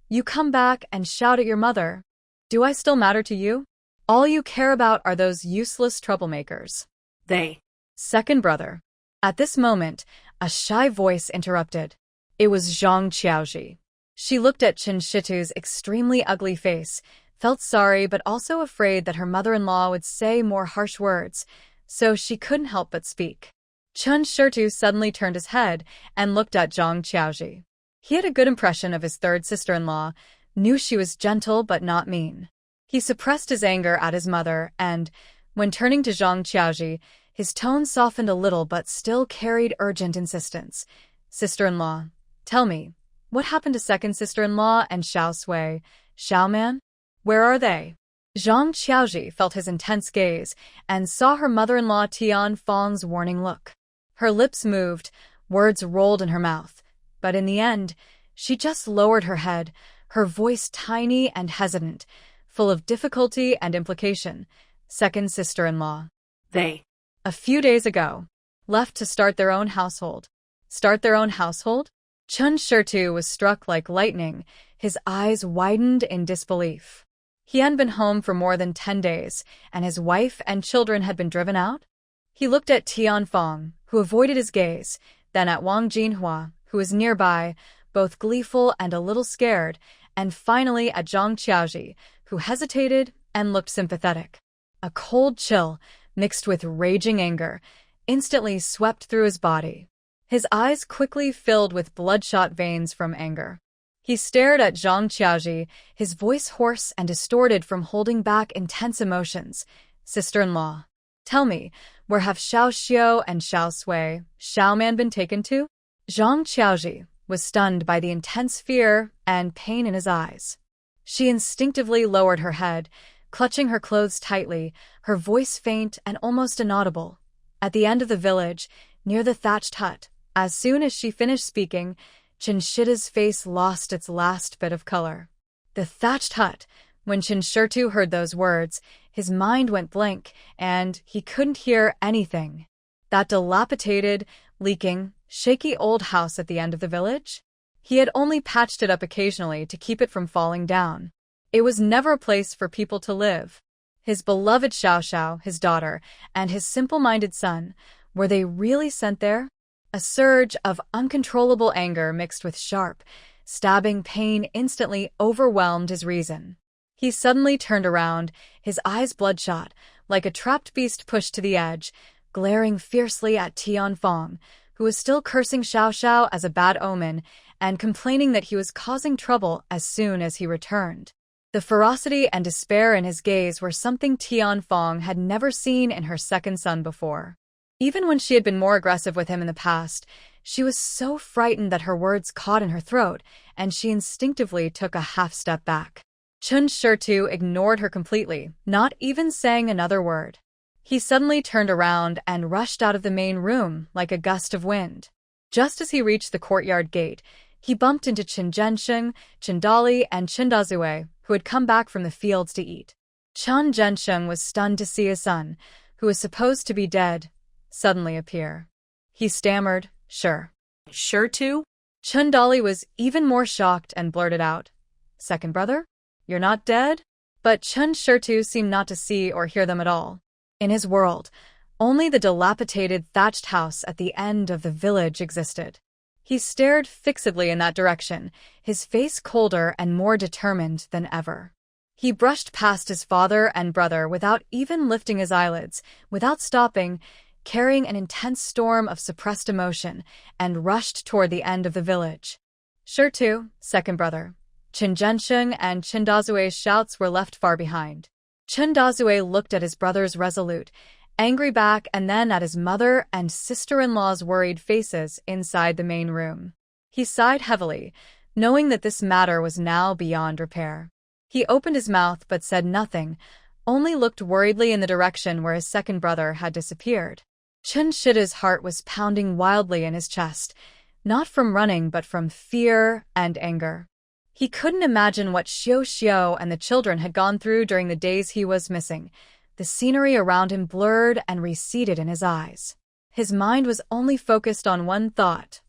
"You come back and shout at your mother. Do I still matter to you? All you care about are those useless troublemakers." They. Second brother. At this moment, a shy voice interrupted. It was Zhang Qiaoji. She looked at Chen Xiaosui's extremely ugly face, felt sorry but also afraid that her mother-in-law would say more harsh words, so she couldn't help but speak. Chen Xiaosui suddenly turned his head and looked at Zhang Qiaoji. He had a good impression of his third sister-in-law, knew she was gentle but not mean. He suppressed his anger at his mother and, when turning to Zhang Qiaoji, his tone softened a little but still carried urgent insistence. "Sister-in-law, tell me, what happened to second sister-in-law and Xiaosui, Xiaoman? Where are they?" Zhang Qiaoji felt his intense gaze and saw her mother-in-law Tianfeng's warning look. Her lips moved, words rolled in her mouth, but in the end, she just lowered her head, her voice tiny and hesitant, full of difficulty and implication. "Second sister-in-law. They. A few days ago. Left to start their own household." Start their own household? Chen Xiaosui was struck like lightning, his eyes widened in disbelief. He hadn't been home for more than 10 days, and his wife and children had been driven out? He looked at Tianfeng, who avoided his gaze, then at Wang Jinhua, who was nearby, both gleeful and a little scared, and finally at Zhang Qiaoji, who hesitated and looked sympathetic. A cold chill, mixed with raging anger, instantly swept through his body. His eyes quickly filled with bloodshot veins from anger. He stared at Zhang Qiaoji, his voice hoarse and distorted from holding back intense emotions. "Sister-in-law, tell me, where have Xiaoxiu and Xiaosui, Xiaoman been taken to?" Zhang Qiaoji was stunned by the intense fear and pain in his eyes. She instinctively lowered her head, clutching her clothes tightly, her voice faint and almost inaudible. At the end of the village, near the thatched hut, as soon as she finished speaking, Chen Xiaosui's face lost its last bit of color. The thatched hut. When Chen Xiaosui heard those words, his mind went blank, and he couldn't hear anything. That dilapidated, leaking, shaky old house at the end of the village? He had only patched it up occasionally to keep it from falling down. It was never a place for people to live. His beloved Xiaoxiu, his daughter, and his simple-minded son, were they really sent there? A surge of uncontrollable anger mixed with sharp, stabbing pain instantly overwhelmed his reason. He suddenly turned around, his eyes bloodshot, like a trapped beast pushed to the edge, glaring fiercely at Tianfeng, who was still cursing Xiaoxiu as a bad omen and complaining that he was causing trouble as soon as he returned. The ferocity and despair in his gaze were something Tianfeng had never seen in her second son before. Even when she had been more aggressive with him in the past, she was so frightened that her words caught in her throat, and she instinctively took a half-step back. Chen Xiaosui ignored her completely, not even saying another word. He suddenly turned around and rushed out of the main room like a gust of wind. Just as he reached the courtyard gate, he bumped into Chen Zhensheng, Chen Dali, and Chen Dazue, who had come back from the fields to eat. Chen Zhensheng was stunned to see his son, who was supposed to be dead, suddenly appear. He stammered, "Sure." "Sure to?" Chen Dali was even more shocked and blurted out, "Second brother? You're not dead?" But Chen Xiaosui seemed not to see or hear them at all. In his world, only the dilapidated thatched house at the end of the village existed. He stared fixedly in that direction, his face colder and more determined than ever. He brushed past his father and brother without even lifting his eyelids, without stopping, carrying an intense storm of suppressed emotion, and rushed toward the end of the village. Sure too, second brother. Chen Zhensheng and Chen Dazue's shouts were left far behind. Chen Dazue looked at his brother's resolute, angry back and then at his mother and sister-in-law's worried faces inside the main room. He sighed heavily, knowing that this matter was now beyond repair. He opened his mouth but said nothing, only looked worriedly in the direction where his second brother had disappeared. Chen Shida's heart was pounding wildly in his chest, not from running but from fear and anger. He couldn't imagine what Xiao and the children had gone through during the days he was missing. The scenery around him blurred and receded in his eyes. His mind was only focused on one thought.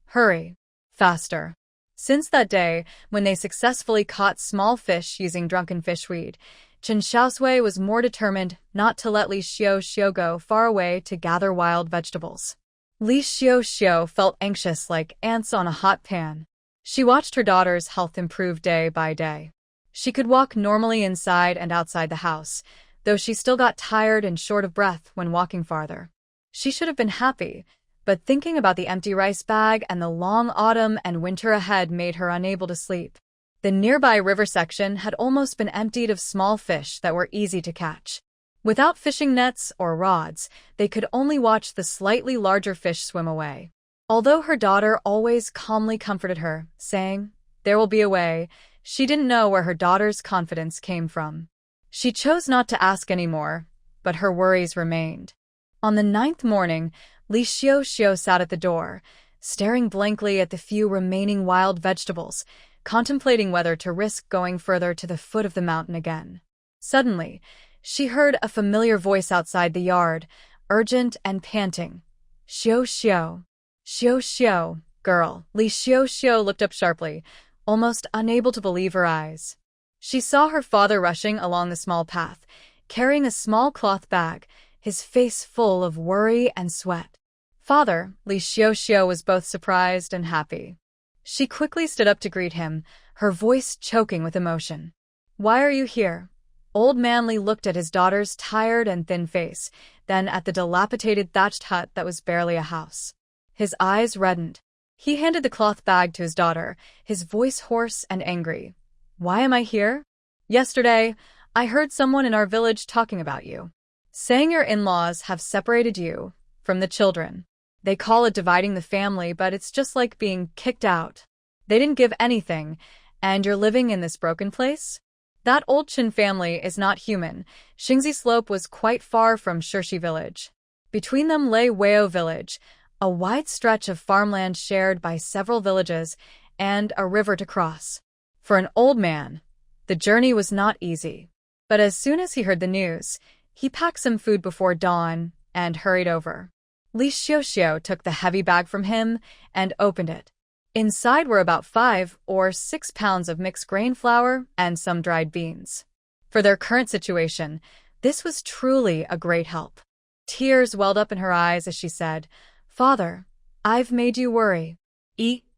Hurry. Faster. Since that day, when they successfully caught small fish using drunken fishweed, Chen Xiaosui was more determined not to let Li Xiao go far away to gather wild vegetables. Li Xiao felt anxious like ants on a hot pan. She watched her daughter's health improve day by day. She could walk normally inside and outside the house, though she still got tired and short of breath when walking farther. She should have been happy, but thinking about the empty rice bag and the long autumn and winter ahead made her unable to sleep. The nearby river section had almost been emptied of small fish that were easy to catch. Without fishing nets or rods, they could only watch the slightly larger fish swim away. Although her daughter always calmly comforted her, saying, "There will be a way," she didn't know where her daughter's confidence came from. She chose not to ask any more, but her worries remained. On the 9th morning, Li Xiao sat at the door, staring blankly at the few remaining wild vegetables, contemplating whether to risk going further to the foot of the mountain again. Suddenly, she heard a familiar voice outside the yard, urgent and panting. Xiao. Xiao, girl. Li Xiao looked up sharply, almost unable to believe her eyes. She saw her father rushing along the small path, carrying a small cloth bag, his face full of worry and sweat. Father, Li Xiao was both surprised and happy. She quickly stood up to greet him, her voice choking with emotion. "Why are you here?" Old man Li looked at his daughter's tired and thin face, then at the dilapidated thatched hut that was barely a house. His eyes reddened. He handed the cloth bag to his daughter, his voice hoarse and angry. "Why am I here? Yesterday, I heard someone in our village talking about you, saying your in-laws have separated you from the children. They call it dividing the family, but it's just like being kicked out. They didn't give anything, and you're living in this broken place? That old Chen family is not human." Xingzi Slope was quite far from Shirshi village. Between them lay Weo village, a wide stretch of farmland shared by several villages, and a river to cross. For an old man, the journey was not easy. But as soon as he heard the news, he packed some food before dawn and hurried over. Li Xiao took the heavy bag from him and opened it. Inside were about 5 or 6 pounds of mixed grain flour and some dried beans. For their current situation, this was truly a great help. Tears welled up in her eyes as she said, "Father, I've made you worry."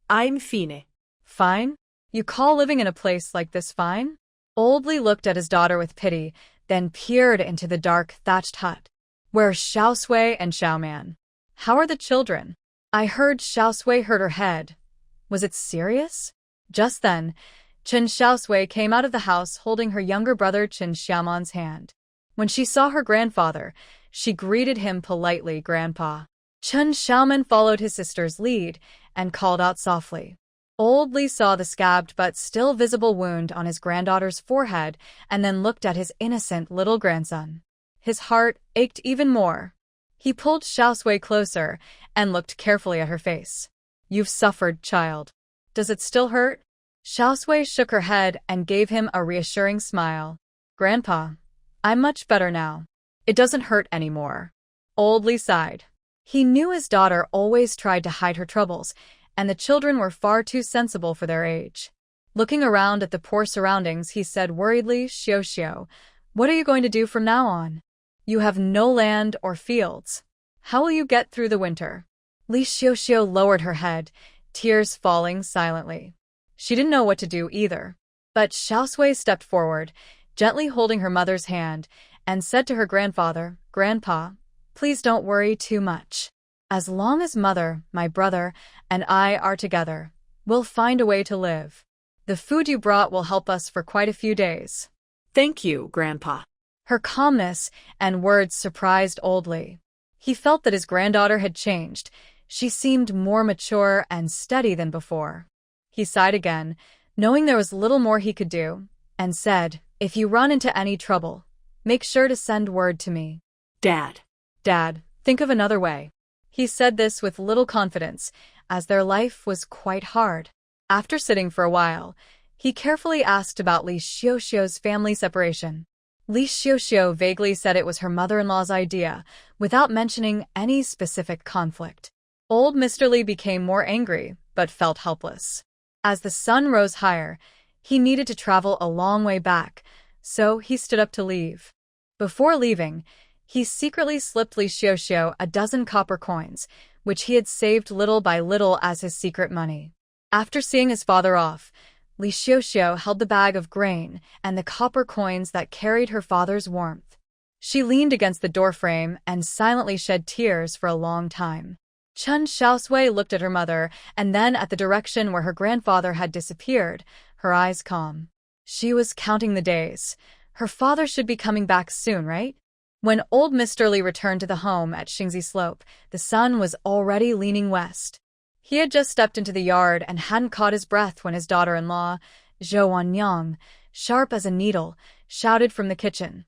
I'm fine. Fine? You call living in a place like this fine? Old Li looked at his daughter with pity, then peered into the dark, thatched hut. "Where Xiaosui and Xiaoman? How are the children? I heard Xiaosui hurt her head. Was it serious?" Just then, Chen Xiaosui came out of the house holding her younger brother Chen Xiaoman's hand. When she saw her grandfather, she greeted him politely, "Grandpa." Chen Xiaoman followed his sister's lead and called out softly. Old Li saw the scabbed but still visible wound on his granddaughter's forehead and then looked at his innocent little grandson. His heart ached even more. He pulled Xiaosui closer and looked carefully at her face. "You've suffered, child. Does it still hurt?" Xiaosui shook her head and gave him a reassuring smile. "Grandpa, I'm much better now. It doesn't hurt anymore." Old Li sighed. He knew his daughter always tried to hide her troubles, and the children were far too sensible for their age. Looking around at the poor surroundings, he said worriedly, "Xiao, what are you going to do from now on? You have no land or fields. How will you get through the winter?" Li Xiao lowered her head, tears falling silently. She didn't know what to do either. But Xiaosui stepped forward, gently holding her mother's hand, and said to her grandfather, "Grandpa, please don't worry too much. As long as mother, my brother, and I are together, we'll find a way to live. The food you brought will help us for quite a few days." Thank you, Grandpa. Her calmness and words surprised Old Li. He felt that his granddaughter had changed. She seemed more mature and steady than before. He sighed again, knowing there was little more he could do, and said, "If you run into any trouble, make sure to send word to me." Dad. "Dad, think of another way." He said this with little confidence, as their life was quite hard. After sitting for a while, he carefully asked about Li Xiaoxiu's family separation. Li Xiaoxiu vaguely said it was her mother-in-law's idea, without mentioning any specific conflict. Old Mr. Li became more angry, but felt helpless. As the sun rose higher, he needed to travel a long way back, so he stood up to leave. Before leaving, he secretly slipped Li Xiaoxiu a dozen copper coins, which he had saved little by little as his secret money. After seeing his father off, Li Xiaoxiu held the bag of grain and the copper coins that carried her father's warmth. She leaned against the doorframe and silently shed tears for a long time. Chen Xiaosui looked at her mother and then at the direction where her grandfather had disappeared, her eyes calm. She was counting the days. Her father should be coming back soon, right? When old Mr. Li returned to the home at Xingzi Slope, the sun was already leaning west. He had just stepped into the yard and hadn't caught his breath when his daughter-in-law, Zhou Wanyang, sharp as a needle, shouted from the kitchen.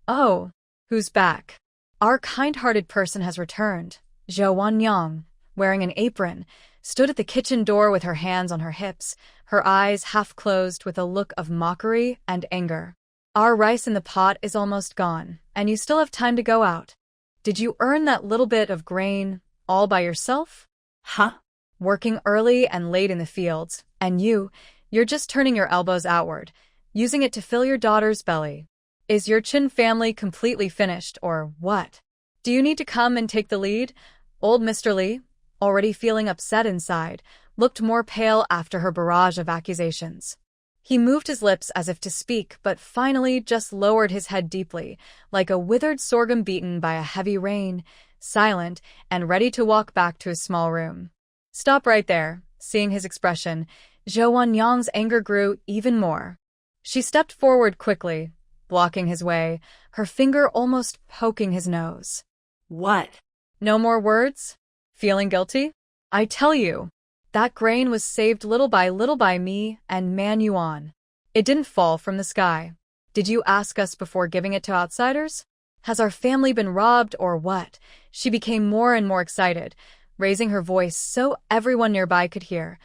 "Oh, who's back? Our kind-hearted person has returned." Zhou Wanyang, wearing an apron, stood at the kitchen door with her hands on her hips, her eyes half closed with a look of mockery and anger. "Our rice in the pot is almost gone, and you still have time to go out. Did you earn that little bit of grain all by yourself? Huh? Working early and late in the fields, and you're just turning your elbows outward, using it to fill your daughter's belly. Is your Chen family completely finished, or what? Do you need to come and take the lead?" Old Mr. Li, already feeling upset inside, looked more pale after her barrage of accusations. He moved his lips as if to speak, but finally just lowered his head deeply, like a withered sorghum beaten by a heavy rain, silent and ready to walk back to his small room. "Stop right there." Seeing his expression, Zhou Wanyang's anger grew even more. She stepped forward quickly, blocking his way, her finger almost poking his nose. What? "No more words? Feeling guilty? I tell you, that grain was saved little by me and manhwa. It didn't fall from the sky. Did you ask us before giving it to outsiders? Has our family been robbed or what?" She became more and more excited, raising her voice so everyone nearby could hear.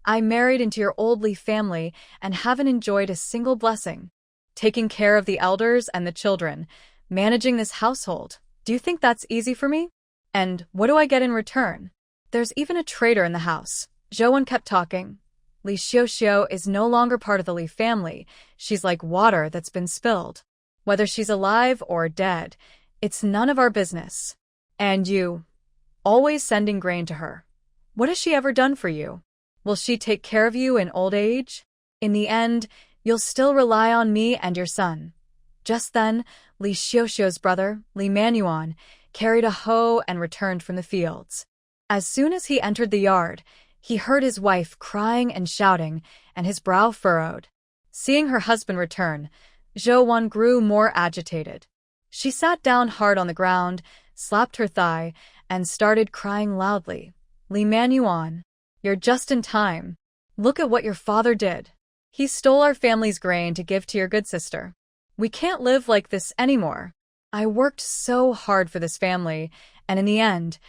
"I married into your old Li family and haven't enjoyed a single blessing. Taking care of the elders and the children, managing this household. Do you think that's easy for me? And what do I get in return? There's even a traitor in the house." Zhou kept talking. "Li Xiaoxiu is no longer part of the Li family. She's like water that's been spilled. Whether she's alive or dead, it's none of our business. And you, always sending grain to her. What has she ever done for you? Will she take care of you in old age? In the end, you'll still rely on me and your son." Just then, Li Xiaoxiu's brother, Li Manuan, carried a hoe and returned from the fields. As soon as he entered the yard, he heard his wife crying and shouting, and his brow furrowed. Seeing her husband return, Zhou Wan grew more agitated. She sat down hard on the ground, slapped her thigh, and started crying loudly. "Li Manuan, you're just in time. Look at what your father did. He stole our family's grain to give to your good sister. We can't live like this anymore. I worked so hard for this family, and in the end,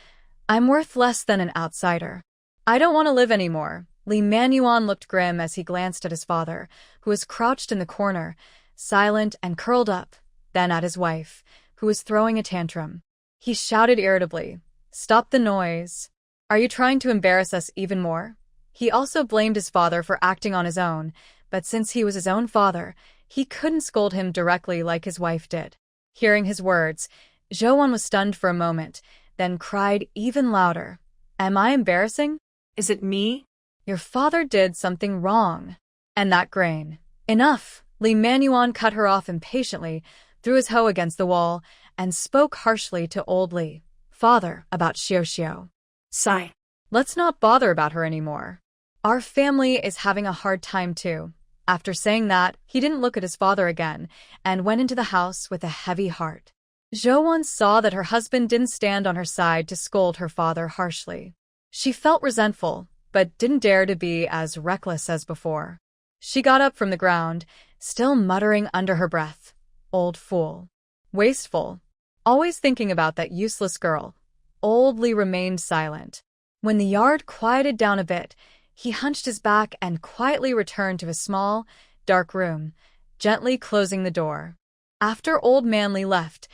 I'm worth less than an outsider. I don't want to live anymore." Li Manuan looked grim as he glanced at his father, who was crouched in the corner, silent and curled up, then at his wife, who was throwing a tantrum. He shouted irritably, "Stop the noise. Are you trying to embarrass us even more?" He also blamed his father for acting on his own, but since he was his own father, he couldn't scold him directly like his wife did. Hearing his words, Zhou Wan was stunned for a moment, then cried even louder. "Am I embarrassing? Is it me? Your father did something wrong. And that grain. Enough! Li Manuan cut her off impatiently, threw his hoe against the wall, and spoke harshly to old Li. Father, about Xiaosui. Sigh. Let's not bother about her anymore. Our family is having a hard time too. After saying that, he didn't look at his father again, and went into the house with a heavy heart. Zhou saw that her husband didn't stand on her side to scold her father harshly. She felt resentful, but didn't dare to be as reckless as before. She got up from the ground, still muttering under her breath, "Old fool. Wasteful. Always thinking about that useless girl." Old Li remained silent. When the yard quieted down a bit, he hunched his back and quietly returned to his small, dark room, gently closing the door. After Old Man Li left,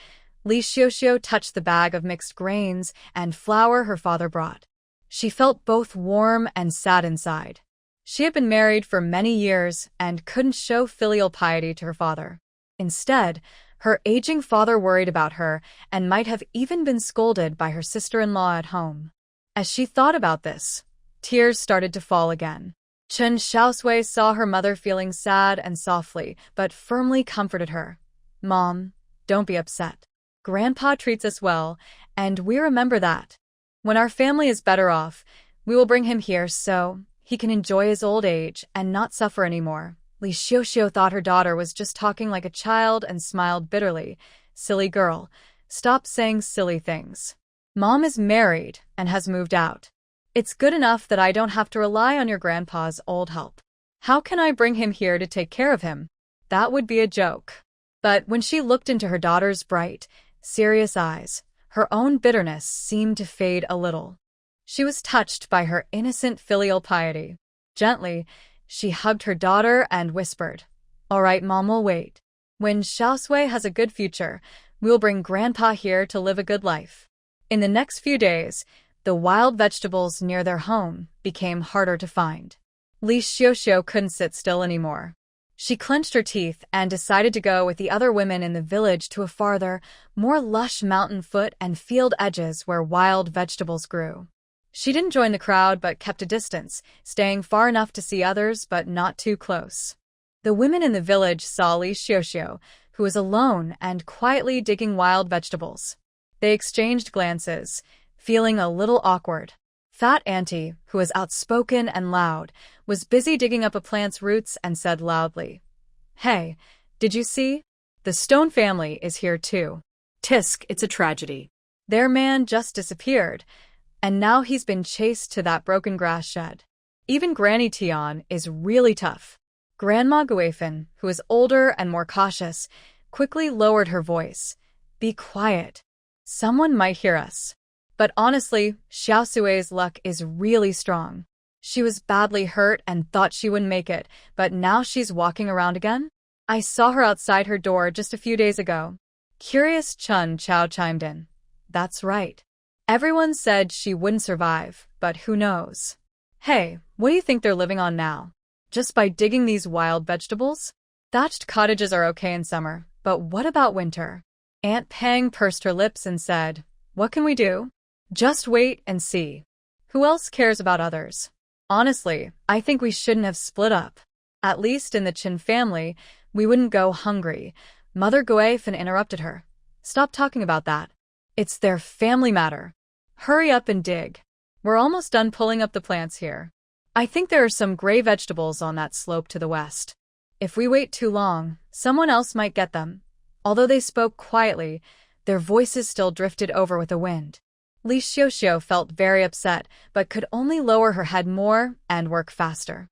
Li Xiaosui touched the bag of mixed grains and flour her father brought. She felt both warm and sad inside. She had been married for many years and couldn't show filial piety to her father. Instead, her aging father worried about her and might have even been scolded by her sister-in-law at home. As she thought about this, tears started to fall again. Chen Xiaosui saw her mother feeling sad and softly, but firmly comforted her. "Mom, don't be upset. Grandpa treats us well, and we remember that. When our family is better off, we will bring him here so he can enjoy his old age and not suffer anymore." Li Xiaosui thought her daughter was just talking like a child and smiled bitterly. "Silly girl, stop saying silly things. Mom is married and has moved out. It's good enough that I don't have to rely on your grandpa's old help. How can I bring him here to take care of him? That would be a joke." But when she looked into her daughter's bright, serious eyes, her own bitterness seemed to fade a little. She was touched by her innocent filial piety. Gently, she hugged her daughter and whispered, "All right, Mom will wait. When Xiaosui has a good future, we'll bring Grandpa here to live a good life." In the next few days, the wild vegetables near their home became harder to find. Li Xiaosui couldn't sit still anymore. She clenched her teeth and decided to go with the other women in the village to a farther, more lush mountain foot and field edges where wild vegetables grew. She didn't join the crowd but kept a distance, staying far enough to see others but not too close. The women in the village saw Li Xiaosui, who was alone and quietly digging wild vegetables. They exchanged glances, feeling a little awkward. Fat Auntie, who was outspoken and loud, was busy digging up a plant's roots and said loudly, "Hey, did you see? The Stone family is here too. Tisk, it's a tragedy. Their man just disappeared, and now he's been chased to that broken grass shed. Even Granny Tian is really tough." Grandma Guifan, who was older and more cautious, quickly lowered her voice. "Be quiet. Someone might hear us." But honestly, Xiaosui's luck is really strong. She was badly hurt and thought she wouldn't make it, but now she's walking around again? "I saw her outside her door just a few days ago." Curious Chen Xiao chimed in. "That's right. Everyone said she wouldn't survive, but who knows? Hey, what do you think they're living on now? Just by digging these wild vegetables? Thatched cottages are okay in summer, but what about winter?" Aunt Pang pursed her lips and said, "What can we do? Just wait and see. Who else cares about others? Honestly, I think we shouldn't have split up. At least in the Chen family, we wouldn't go hungry." Mother Guifan interrupted her. "Stop talking about that. It's their family matter. Hurry up and dig. We're almost done pulling up the plants here. I think there are some gray vegetables on that slope to the west. If we wait too long, someone else might get them." Although they spoke quietly, their voices still drifted over with the wind. Li Xiaosui felt very upset, but could only lower her head more and work faster.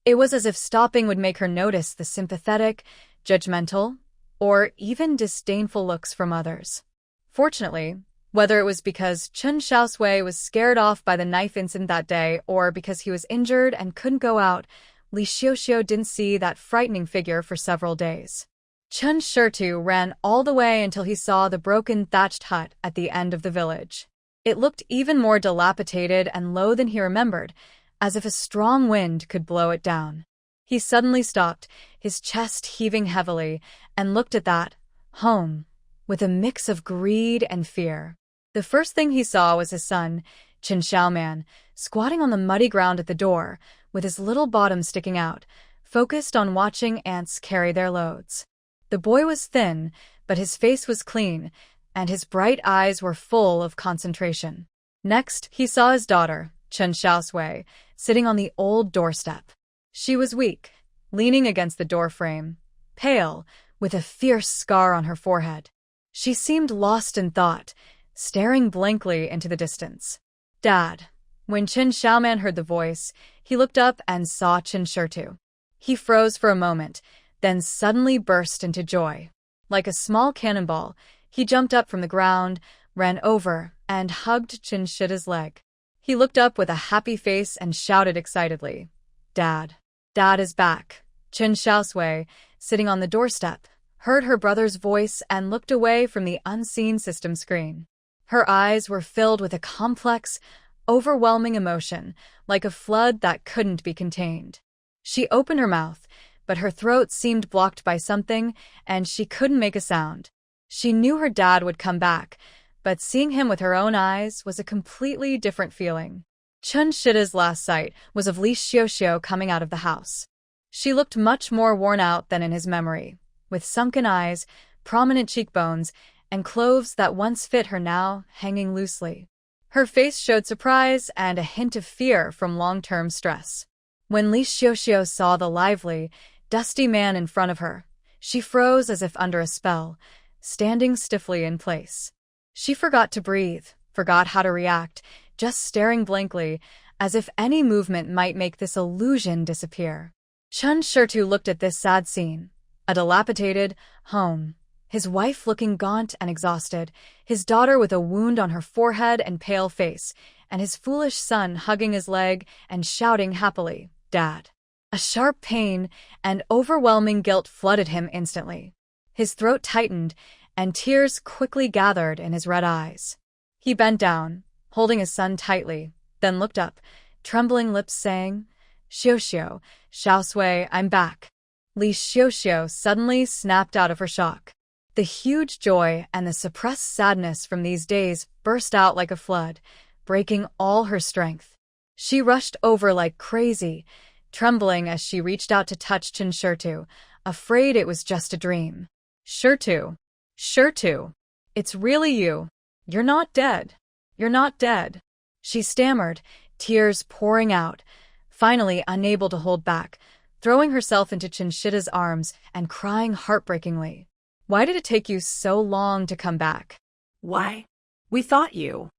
It was as if stopping would make her notice the sympathetic, judgmental, or even disdainful looks from others. Fortunately, whether it was because Chen Xiaosui was scared off by the knife incident that day or because he was injured and couldn't go out, Li Xiaosui didn't see that frightening figure for several days. Chen Xiaosui ran all the way until he saw the broken thatched hut at the end of the village. It looked even more dilapidated and low than he remembered, as if a strong wind could blow it down. He suddenly stopped, his chest heaving heavily, and looked at that home with a mix of greed and fear. The first thing he saw was his son, Chen Xiaoman, squatting on the muddy ground at the door, with his little bottom sticking out, focused on watching ants carry their loads. The boy was thin, but his face was clean, and his bright eyes were full of concentration. Next, he saw his daughter, Chen Xiaosui, sitting on the old doorstep. She was weak, leaning against the doorframe, pale, with a fierce scar on her forehead. She seemed lost in thought, staring blankly into the distance. "Dad." When Chen Xiaoman heard the voice, he looked up and saw Chen Xiaosui. He froze for a moment, then suddenly burst into joy. Like a small cannonball, he jumped up from the ground, ran over, and hugged Chen Xiao's leg. He looked up with a happy face and shouted excitedly, "Dad. Dad is back." Chen Xiaosui, sitting on the doorstep, heard her brother's voice and looked away from the unseen system screen. Her eyes were filled with a complex, overwhelming emotion, like a flood that couldn't be contained. She opened her mouth, but her throat seemed blocked by something, and she couldn't make a sound. She knew her dad would come back, but seeing him with her own eyes was a completely different feeling. Chen Xiao's last sight was of Li Xiaoxiao coming out of the house. She looked much more worn out than in his memory, with sunken eyes, prominent cheekbones, and clothes that once fit her now hanging loosely. Her face showed surprise and a hint of fear from long-term stress. When Li Xiaoxiao saw the lively, dusty man in front of her, she froze as if under a spell, standing stiffly in place. She forgot to breathe, forgot how to react, just staring blankly, as if any movement might make this illusion disappear. Chen Xiaosui looked at this sad scene, a dilapidated home. His wife looking gaunt and exhausted, his daughter with a wound on her forehead and pale face, and his foolish son hugging his leg and shouting happily, "Dad." A sharp pain and overwhelming guilt flooded him instantly. His throat tightened, and tears quickly gathered in his red eyes. He bent down, holding his son tightly, then looked up, trembling lips saying, "Xiaoxiao, Xiaosui, I'm back." Li Xiaoxiao suddenly snapped out of her shock. The huge joy and the suppressed sadness from these days burst out like a flood, breaking all her strength. She rushed over like crazy, trembling as she reached out to touch Chen Xiaosui, afraid it was just a dream. "Xiaosui. Xiaosui. It's really you. You're not dead. You're not dead." She stammered, tears pouring out, finally unable to hold back, throwing herself into Chen Xiao's arms and crying heartbreakingly. "Why did it take you so long to come back?" Why? We thought you.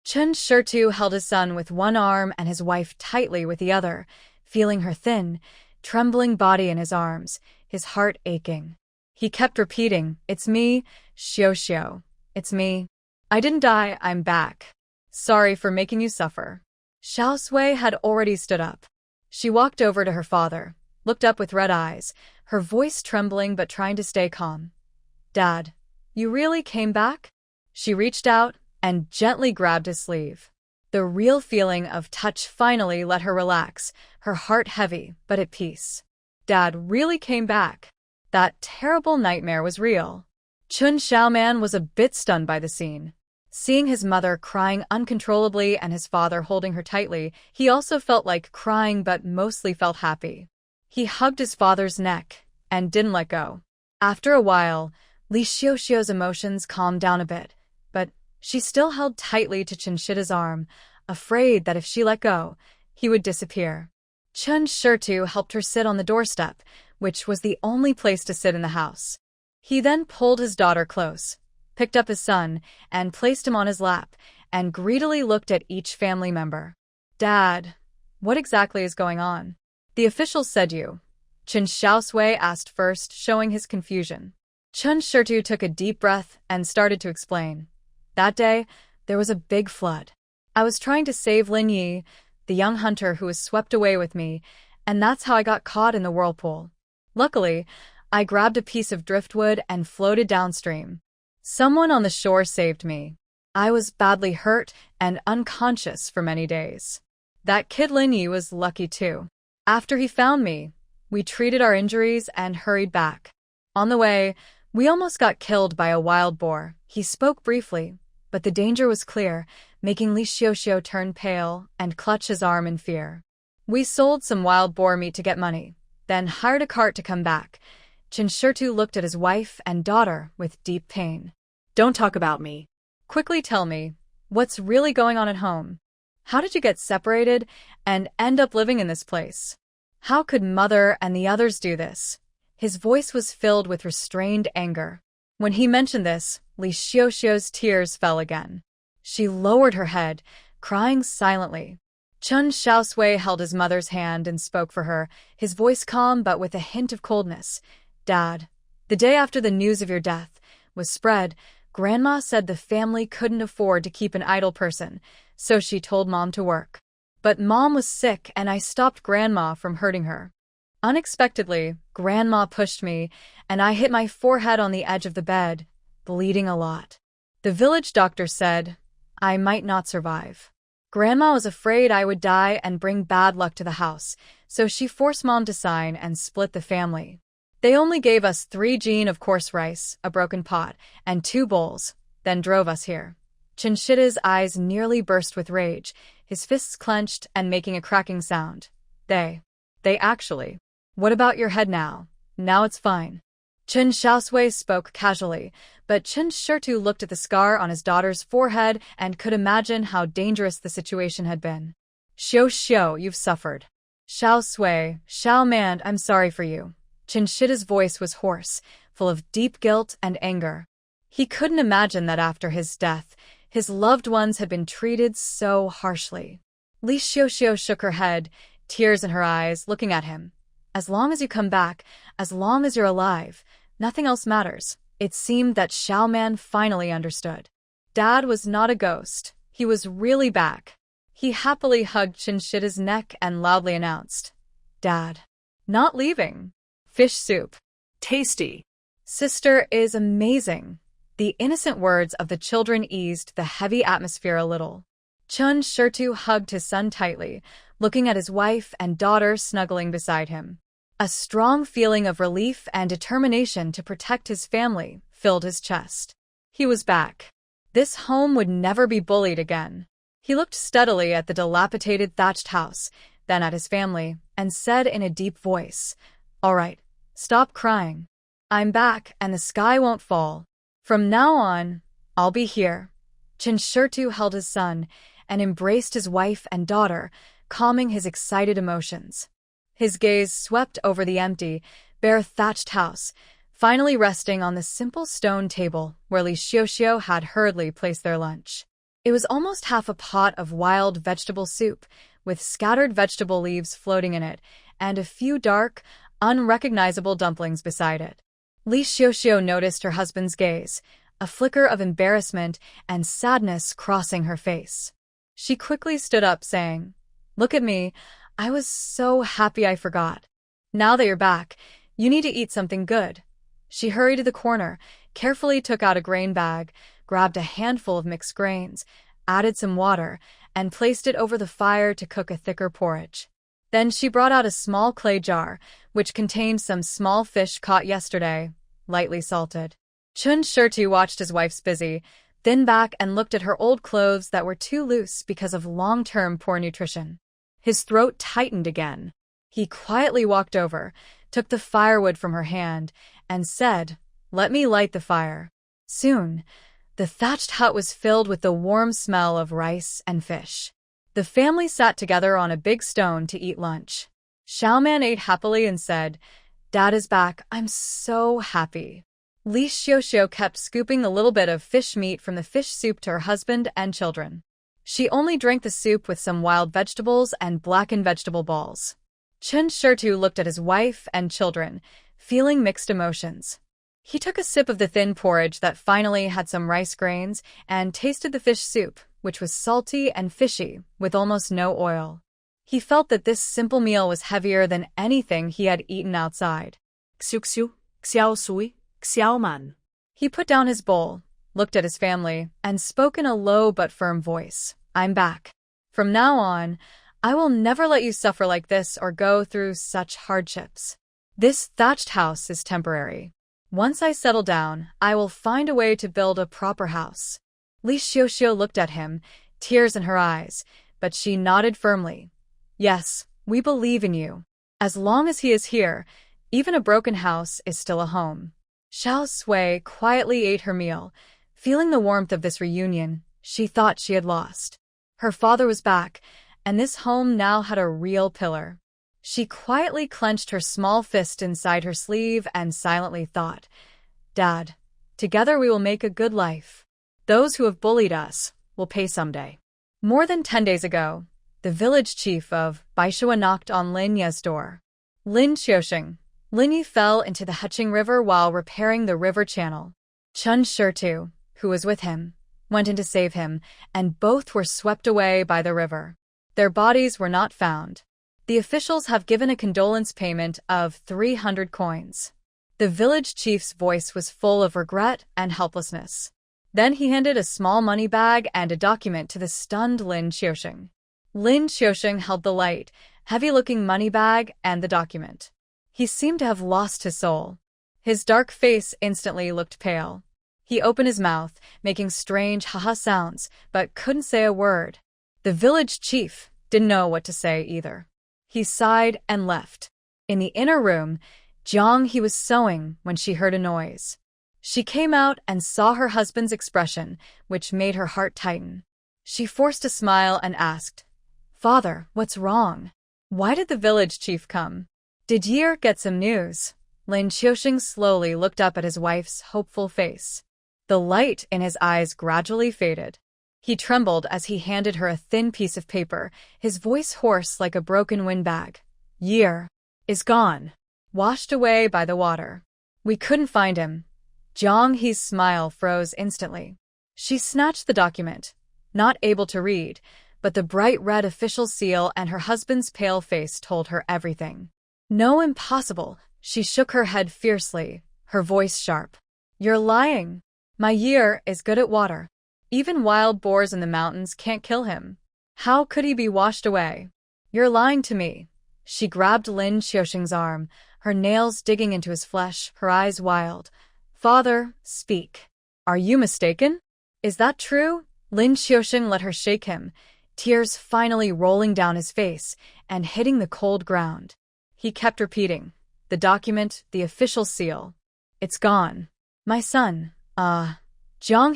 Chen Xiaosui held his son with one arm and his wife tightly with the other, feeling her thin, trembling body in his arms, his heart aching. He kept repeating, "It's me, Xiaoxiao. It's me. I didn't die, I'm back. Sorry for making you suffer." Xiaosui had already stood up. She walked over to her father, looked up with red eyes, her voice trembling but trying to stay calm. "Dad, you really came back?" She reached out and gently grabbed his sleeve. The real feeling of touch finally let her relax, her heart heavy but at peace. Dad really came back. That terrible nightmare was real. Chen Xiaoman was a bit stunned by the scene. Seeing his mother crying uncontrollably and his father holding her tightly, he also felt like crying but mostly felt happy. He hugged his father's neck and didn't let go. After a while, Li Xiaoxiao's emotions calmed down a bit, but she still held tightly to Chen Xiao's arm, afraid that if she let go, he would disappear. Chen Xiaosui helped her sit on the doorstep, which was the only place to sit in the house. He then pulled his daughter close, picked up his son, and placed him on his lap, and greedily looked at each family member. "Dad, what exactly is going on?" "The officials said you." Chen Xiaosui asked first, showing his confusion. Chen Xiaosui took a deep breath and started to explain. "That day, there was a big flood. I was trying to save Lin Yi, the young hunter who was swept away with me, and that's how I got caught in the whirlpool. Luckily, I grabbed a piece of driftwood and floated downstream. Someone on the shore saved me. I was badly hurt and unconscious for many days. That kid Lin Yi was lucky too. After he found me, we treated our injuries and hurried back. On the way, we almost got killed by a wild boar." He spoke briefly, but the danger was clear, making Li Xiaoxiao turn pale and clutch his arm in fear. We sold some wild boar meat to get money, then hired a cart to come back. Chen Xiaosui looked at his wife and daughter with deep pain. Don't talk about me. Quickly tell me, what's really going on at home? How did you get separated and end up living in this place? How could Mother and the others do this? His voice was filled with restrained anger. When he mentioned this, Li Xiaoxiu's tears fell again. She lowered her head, crying silently. Chen Xiaosui held his mother's hand and spoke for her, his voice calm but with a hint of coldness. Dad, the day after the news of your death was spread, Grandma said the family couldn't afford to keep an idle person, so she told Mom to work. But Mom was sick and I stopped Grandma from hurting her. Unexpectedly, Grandma pushed me, and I hit my forehead on the edge of the bed, bleeding a lot. The village doctor said I might not survive. Grandma was afraid I would die and bring bad luck to the house, so she forced Mom to sign and split the family. They only gave us 3 jean of coarse rice, a broken pot, and 2 bowls, then drove us here. Chen Xiao's eyes nearly burst with rage, his fists clenched and making a cracking sound. They actually. What about your head now? Now it's fine. Chen Xiaosui spoke casually, but Chen Xiaosui looked at the scar on his daughter's forehead and could imagine how dangerous the situation had been. Xiao, you've suffered. Xiaosui, Xiaoman, I'm sorry for you. Chen Xiao's voice was hoarse, full of deep guilt and anger. He couldn't imagine that after his death, his loved ones had been treated so harshly. Li Xiaoxiu shook her head, tears in her eyes, looking at him. As long as you come back, as long as you're alive, nothing else matters. It seemed that Xiaoman finally understood. Dad was not a ghost. He was really back. He happily hugged Chen Xiao's neck and loudly announced, Dad, not leaving. Fish soup. Tasty. Sister is amazing. The innocent words of the children eased the heavy atmosphere a little. Chen Xiaosui hugged his son tightly, looking at his wife and daughter snuggling beside him. A strong feeling of relief and determination to protect his family filled his chest. He was back. This home would never be bullied again. He looked steadily at the dilapidated thatched house, then at his family, and said in a deep voice, All right, stop crying. I'm back and the sky won't fall. From now on, I'll be here. Chen Xiaosui held his son and embraced his wife and daughter, calming his excited emotions. His gaze swept over the empty, bare thatched house, finally resting on the simple stone table where Li Xiaoxiu had hurriedly placed their lunch. It was almost half a pot of wild vegetable soup, with scattered vegetable leaves floating in it, and a few dark, unrecognizable dumplings beside it. Li Xiaoxiu noticed her husband's gaze, a flicker of embarrassment and sadness crossing her face. She quickly stood up, saying, Look at me, I was so happy I forgot. Now that you're back, you need to eat something good. She hurried to the corner, carefully took out a grain bag, grabbed a handful of mixed grains, added some water, and placed it over the fire to cook a thicker porridge. Then she brought out a small clay jar, which contained some small fish caught yesterday, lightly salted. Chen Xiaosui watched his wife's busy, thin back and looked at her old clothes that were too loose because of long-term poor nutrition. His throat tightened again. He quietly walked over, took the firewood from her hand, and said, Let me light the fire. Soon, the thatched hut was filled with the warm smell of rice and fish. The family sat together on a big stone to eat lunch. Xiaoman ate happily and said, Dad is back, I'm so happy. Li Xiaoxiu kept scooping the little bit of fish meat from the fish soup to her husband and children. She only drank the soup with some wild vegetables and blackened vegetable balls. Chen Xiaosui looked at his wife and children, feeling mixed emotions. He took a sip of the thin porridge that finally had some rice grains and tasted the fish soup, which was salty and fishy, with almost no oil. He felt that this simple meal was heavier than anything he had eaten outside. Xiu, Xiaosui, Xiaoman. He put down his bowl, looked at his family, and spoke in a low but firm voice. I'm back. From now on, I will never let you suffer like this or go through such hardships. This thatched house is temporary. Once I settle down, I will find a way to build a proper house. Li Xiaoxiu looked at him, tears in her eyes, but she nodded firmly. Yes, We believe in you. As long as he is here, even a broken house is still a home. Xiaosui quietly ate her meal. Feeling the warmth of this reunion, she thought she had lost. Her father was back, and this home now had a real pillar. She quietly clenched her small fist inside her sleeve and silently thought, Dad, together we will make a good life. Those who have bullied us will pay someday. More than 10 days ago, the village chief of Baishuo knocked on Lin Ye's door. Lin Xiaosui. Lin Ye fell into the Huqing River while repairing the river channel. Chen Xiaosui, who was with him, went in to save him, and both were swept away by the river. Their bodies were not found. The officials have given a condolence payment of 300 coins. The village chief's voice was full of regret and helplessness. Then he handed a small money bag and a document to the stunned Lin Xiaosui. Lin Xiaosui held the light, heavy-looking money bag and the document. He seemed to have lost his soul. His dark face instantly looked pale. He opened his mouth, making strange ha-ha sounds, but couldn't say a word. The village chief didn't know what to say either. He sighed and left. In the inner room, He was sewing when she heard a noise. She came out and saw her husband's expression, which made her heart tighten. She forced a smile and asked, Father, what's wrong? Why did the village chief come? Did Ye get some news? Lin Xiaosui slowly looked up at his wife's hopeful face. The light in his eyes gradually faded. He trembled as he handed her a thin piece of paper, his voice hoarse like a broken windbag. Ye is gone, washed away by the water. We couldn't find him. He's smile froze instantly. She snatched the document, not able to read, but the bright red official seal and her husband's pale face told her everything. No, impossible. She shook her head fiercely, her voice sharp. You're lying. My Ye is good at water. Even wild boars in the mountains can't kill him. How could he be washed away? You're lying to me. She grabbed Lin Xiaoshui's arm, her nails digging into his flesh, her eyes wild. Father, speak. Are you mistaken? Is that true? Lin Xiaoshui let her shake him, tears finally rolling down his face and hitting the cold ground. He kept repeating, the document, the official seal. It's gone. My son,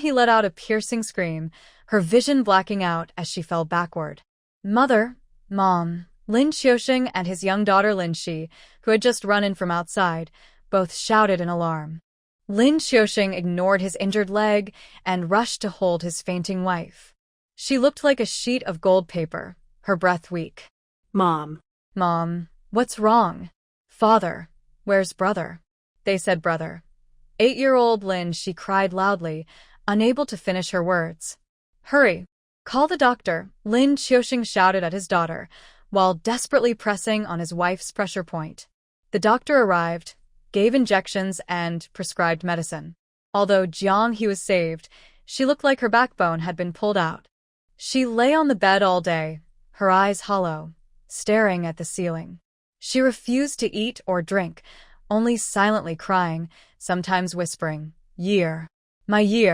He let out a piercing scream, her vision blacking out as she fell backward. Mother, Mom, Lin Xiaoshui and his young daughter Lin Shi, who had just run in from outside, both shouted in alarm. Lin Xiaoshui ignored his injured leg and rushed to hold his fainting wife. She looked like a sheet of gold paper, her breath weak. Mom, what's wrong? Father, where's brother? They said brother. 8-year-old Lin, she cried loudly, unable to finish her words. Hurry, call the doctor, Lin Xiaoshui shouted at his daughter, while desperately pressing on his wife's pressure point. The doctor arrived, gave injections and prescribed medicine. Although He was saved, she looked like her backbone had been pulled out. She lay on the bed all day, her eyes hollow, staring at the ceiling. She refused to eat or drink, only silently crying, sometimes whispering, Ye, my Ye.